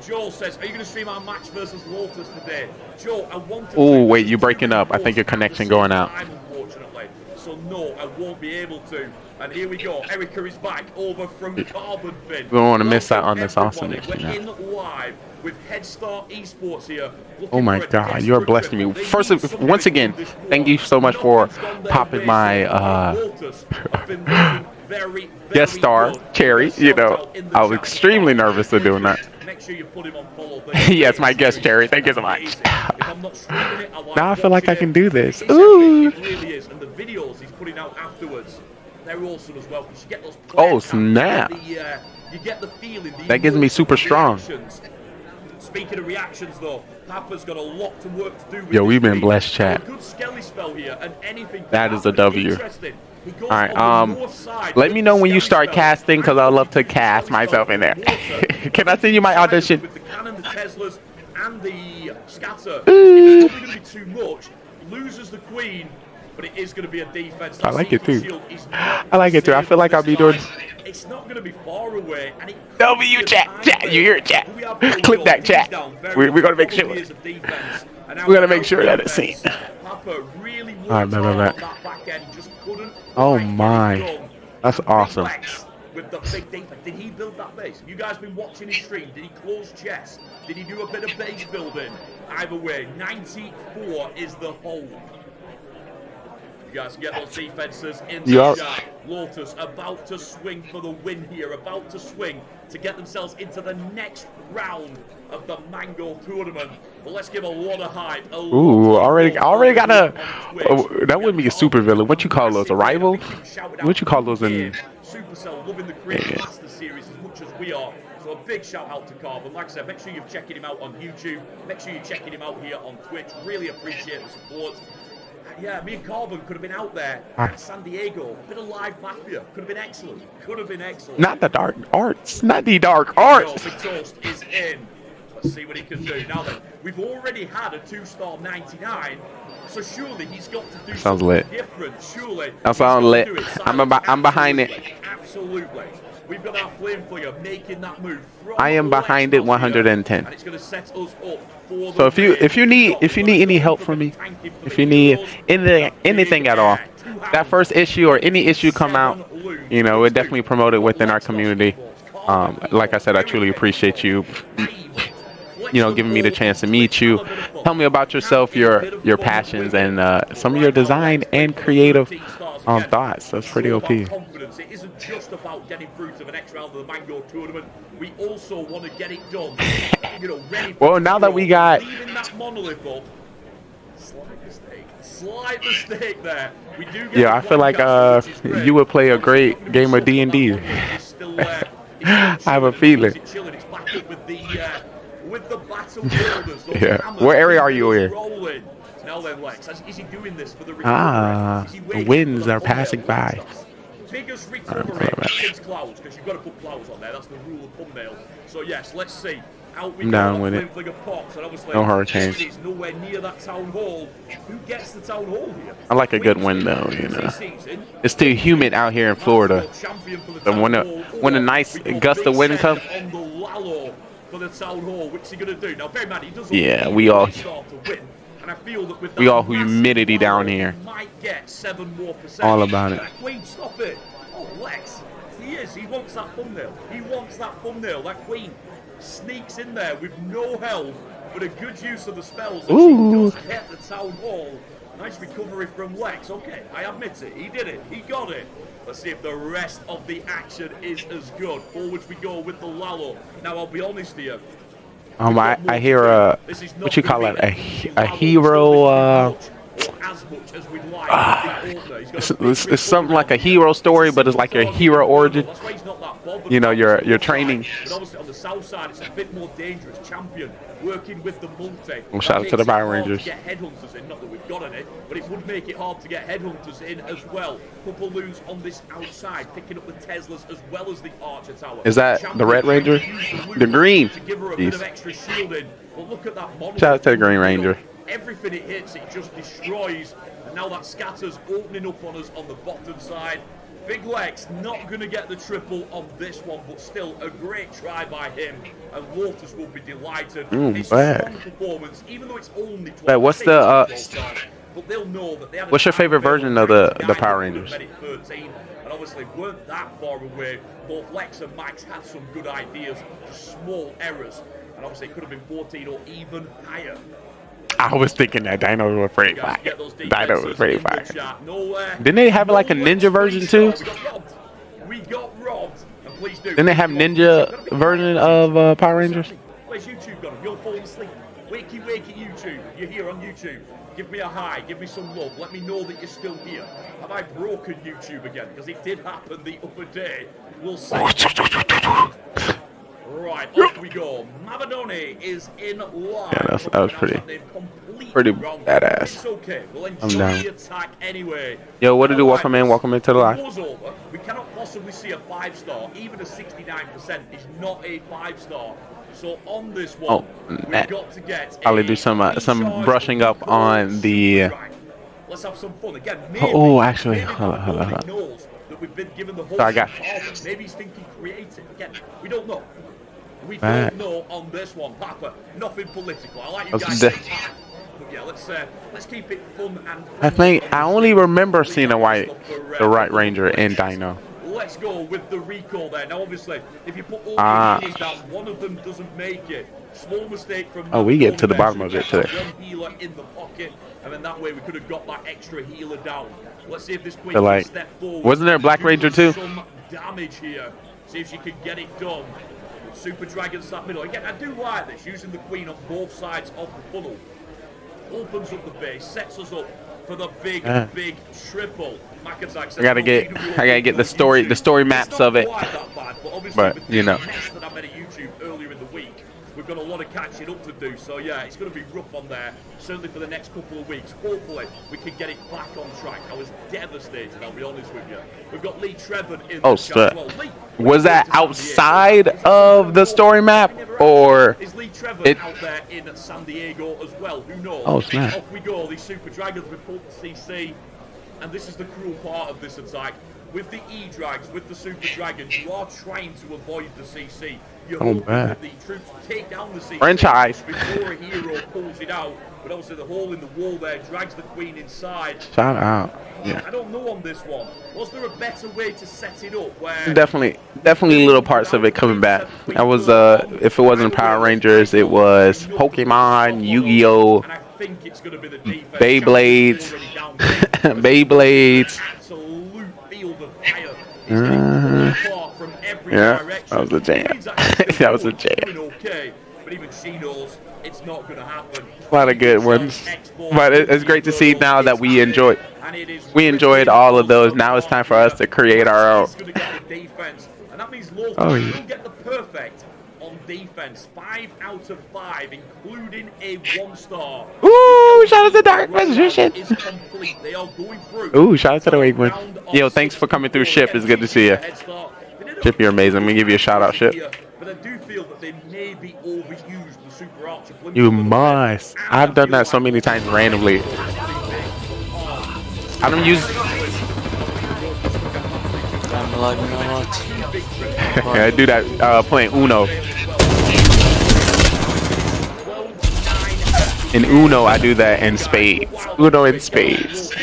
Joel says, "Are you going to stream our match versus Lotus today?" Joel, I want to. Oh wait, you're breaking up. I think your connection going out. Unfortunately, so no, I won't be able to. And here we go. Erica is back over from Carbon Fin. We don't want to miss out on this awesomeness. We're in live with Head Start Esports here. Oh my God, you are blessing me. Once again, thank you so much for popping my guest star, Cherry. You know, I was extremely nervous of doing that. Make sure you put him on follow. Yes, my guest, Cherry. Thank you so much. Now I feel like I can do this. Ooh. It really is, and the videos he's putting out afterwards, they're awesome as well. You get those Oh snap! you get the feeling. That gives me super strong. Speaking of reactions, though, Papa's got a lot to work to do with. Yo, we've been blessed, chat. A good skelly spell here, and anything. That is a W. All right. Let me know when you start casting, because I'd love to cast myself in there. Can I send you my audition? With the cannon, the Teslas, and the scatter, it's probably going to be too much. Loses the queen, but it is going to be a defense. I like it too. I like it too. I feel like I'll be doing. It's not going to be far away, and it W chat. You hear it, chat. Click that chat. We're going to make sure. We're going to make sure that it's seen. All right, Oh my, that's awesome. With the big defense, did he build that base? Have you guys been watching his stream? Did he close chess? Did he do a bit of base building? Either way, 94 is the hold. You guys get those defenses in the shot. Lotus about to swing for the win here, about to swing to get themselves into the next round of the Mango tournament. But let's give a lot of hype. Ooh, already got a. That wouldn't be a super villain. What you call those? A rival? What you call those in? Supercell loving the Creative Master Series as much as we are. So a big shout out to Carbon. Like I said, make sure you're checking him out on YouTube. Make sure you're checking him out here on Twitch. Really appreciate the support. Yeah, me and Carbon could have been out there at San Diego. A bit of live Mafia. Could have been excellent. Could have been excellent. Not the dark arts. Not the dark arts. Big Toast is in. Let's see what he can do. Now then, we've already had a 2-star 99. So surely he's got to do something different. Surely. That sounds lit. I'm behind it. Absolutely. We've got our flame flinger making that move. I am behind it 110. And it's going to set us up for so if you need any help from me, if you need anything at all, that first issue or any issue come out, you know, we're definitely promoted within our community. Like I said, I truly appreciate you. You know, giving me the chance to meet you. Tell me about yourself, your passions, and some of your design and creative thoughts. That's pretty OP. It isn't just about getting through to the next round of the Mango tournament. We also want to get it done. You know, ready for well, now that we got leaving that monolith up. Slight mistake there. We do get I feel like you would play a great game of D&D. I have a feeling. With the battle builders, yeah. What area are you in? Now then, Lex, is he doing this for the the winds are passing by. Biggest recovery since clouds, because you've got to put clouds on there. That's the rule of thumbnail. So yes, let's see. Out we I'm go. down with it. Pops, and obviously, no hurricanes. He's nowhere near that town hall. Who gets the town hall here? I like a good wind though, you know. It's too humid out here in Florida. So when a nice gust of wind comes. For the town hall, what's he gonna do? Now, bear in mind, he does we all and I feel that with humidity down here. Might get 7 more %. All about it. Queen, stop it! Oh, Lex, he wants that thumbnail. He wants that thumbnail. That Queen sneaks in there with no health, but a good use of the spells. And she does get the town hall. Nice recovery from Lex. Okay, I admit it. He did it. He got it. Let's see if the rest of the action is as good. Forwards we go with the Lalo. Now, I'll be honest here. I hear what you call it, a hero as much as we'd like. It's something like a hero story, but it's like your hero origin. You know, your training. But obviously on the south side, it's a bit more dangerous. Champion working with the multi. Well, shout out to the Power Rangers. Get headhunters in, not that we've got any, but it would make it hard to get headhunters in as well. Couple lose on this outside, picking up the Teslas as well as the Archer Tower. Is that the Red Ranger? The Green. To give her a bit of extra shielding. But look at that model. Shout out to the Green Ranger. Everything it hits, it just destroys. And now that scatters opening up on us on the bottom side. Big Lex not going to get the triple on this one, but still a great try by him. And Lotus will be delighted. It's a strong performance, even though it's only 12. What's the but they'll know that they had what's your favorite version of the Power Rangers? 13, and obviously weren't that far away. Both Lex and Max had some good ideas, just small errors. And obviously it could have been 14 or even higher. I was thinking that Dino was pretty fire. Dino was pretty fire. Didn't they have like a ninja version too? We got robbed. And please do. Didn't they have ninja version of Power Rangers? Where's YouTube gone? You're falling asleep. Wakey, wakey, YouTube. You're here on YouTube. Give me a hi. Give me some love. Let me know that you're still here. Have I broken YouTube again? Because it did happen the other day. We'll see. Right, off we go. Mavadoni is in line. Yeah, that was pretty badass. It's okay. We'll enjoy I'm down. the attack anyway. Yo, what to do? Welcome in. Welcome into the live. War's over. We cannot possibly see a 5-star. Even a 69% is not a 5-star. So on this one, we've got to get. I'll do some brushing up on the. Let's have some fun again. Oh, actually, hold on. That we've been given the whole So I got. Maybe he's thinking creative. Again, we don't know. We don't know on this one, Papa. Nothing political. I like you guys. But yeah, let's keep it fun and. I think I only remember seeing the White Ranger in Dino. Let's go with the recall there. Now, obviously, if you put all the units down, one of them doesn't make it. Small mistake from. Oh, we get to the bottom of it today. One healer in the pocket, and then that way we could have got that extra healer down. Let's see if this queen can step forward. Wasn't there a Black Ranger too? Some damage here. See if she can get it done. Super Dragons that middle. Again, I do like this, using the queen on both sides of the funnel. Opens up the base, sets us up for the big triple. I gotta get the story maps of it. But you know. Earlier in the week, we've got a lot of catching up to do. So yeah, it's going to be rough on there. Certainly for the next couple of weeks. Hopefully we can get it back on track. I was devastated. I'll be honest with you. We've got Lee Trevor in. Oh, was that outside of the story map, or is Lee Trevor out there in San Diego as well? Who knows? Oh snap! Off we go. These Super Dragons with full CC, and this is the cruel part of this attack. With the E-Drags, with the Super Dragons, you are trying to avoid the CC. You're hoping that the troops take down the CC franchise before a hero pulls it out. But obviously the hole in the wall there drags the queen inside. Shout out. Yeah. I don't know on this one. Was there a better way to set it up? Where Definitely little parts of it coming back. I was if it wasn't Power Rangers, it was Pokemon, Yu-Gi-Oh, Beyblades, Beyblades. Yeah, that was a jam. That was a jam. Okay, but even she knows it's not going to happen. A lot of good ones, but it's great to see now that we enjoyed all of those. Now it's time for us to create our own. And that means Lotus will get the perfect on defense. 5 out of 5, including a 1-star. Ooh, shout out to Dark Magician. They are going through. Ooh, shout out to the Wingman. Yo, thanks for coming through, Ship. It's good to see you. Ship, you're amazing. Let me give you a shout out, Ship. But I do feel that they may be overused, the Super Archer. You must. I've done that so many times randomly. I don't use. I do that playing Uno. In Uno, I do that in spades. Uno in spades.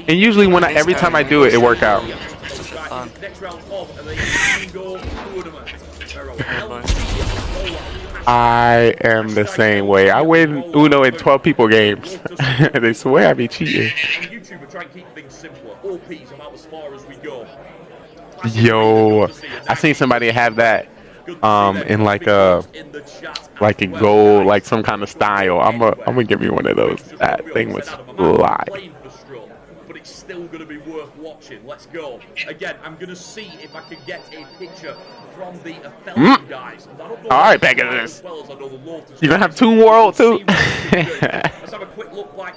And usually, every time I do it, it works out. I am the same way. I win Uno in 12 people games. They swear I be cheating. YouTube are trying to keep things simpler. OPs about as far as we go. Yo, I seen somebody have that in like a gold, like some kind of style. I'm gonna give you one of those. That thing was live. But it's still going to be worth watching. Let's go. Again, I'm going to see if I can get a picture from the Felton guys. All right, Pegasus. You're going to have two world too? Let's have a quick look like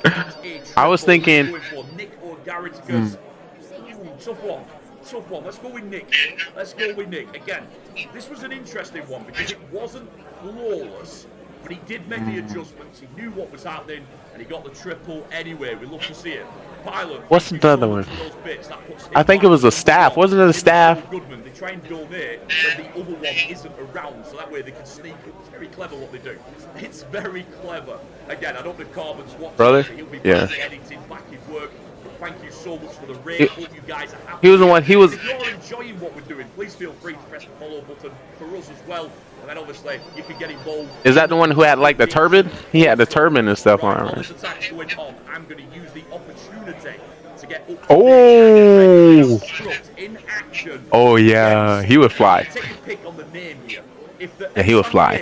I was thinking... Nick or Garrett goes, tough one. Tough one. Let's go with Nick. Let's go with Nick. Again, this was an interesting one because it wasn't flawless, but he did make the adjustments. He knew what was happening, and he got the triple anyway. We love to see it. Pilot, what's the other one? I think it was a staff. Wasn't it a staff? Goodman, they try and donate when the other one isn't around, so that way they can sneak up. It's very clever what they do. It's very clever. Again, I don't know if Carbon's watching. Brother? He'll be Yeah. editing back his work. Thank you so much for the raid. Hope you guys are happy. He was the one. He was. If you're enjoying what we're doing, please feel free to press the follow button for us as well. And then obviously you can get involved. Is that the one who had like the turban? He had the turban and stuff on. While this attack's going on, I'm going to use the opportunity to get up. Oh. In action. Oh yeah, he would fly. Take a pick on the name here. If the Yeah, he would fly.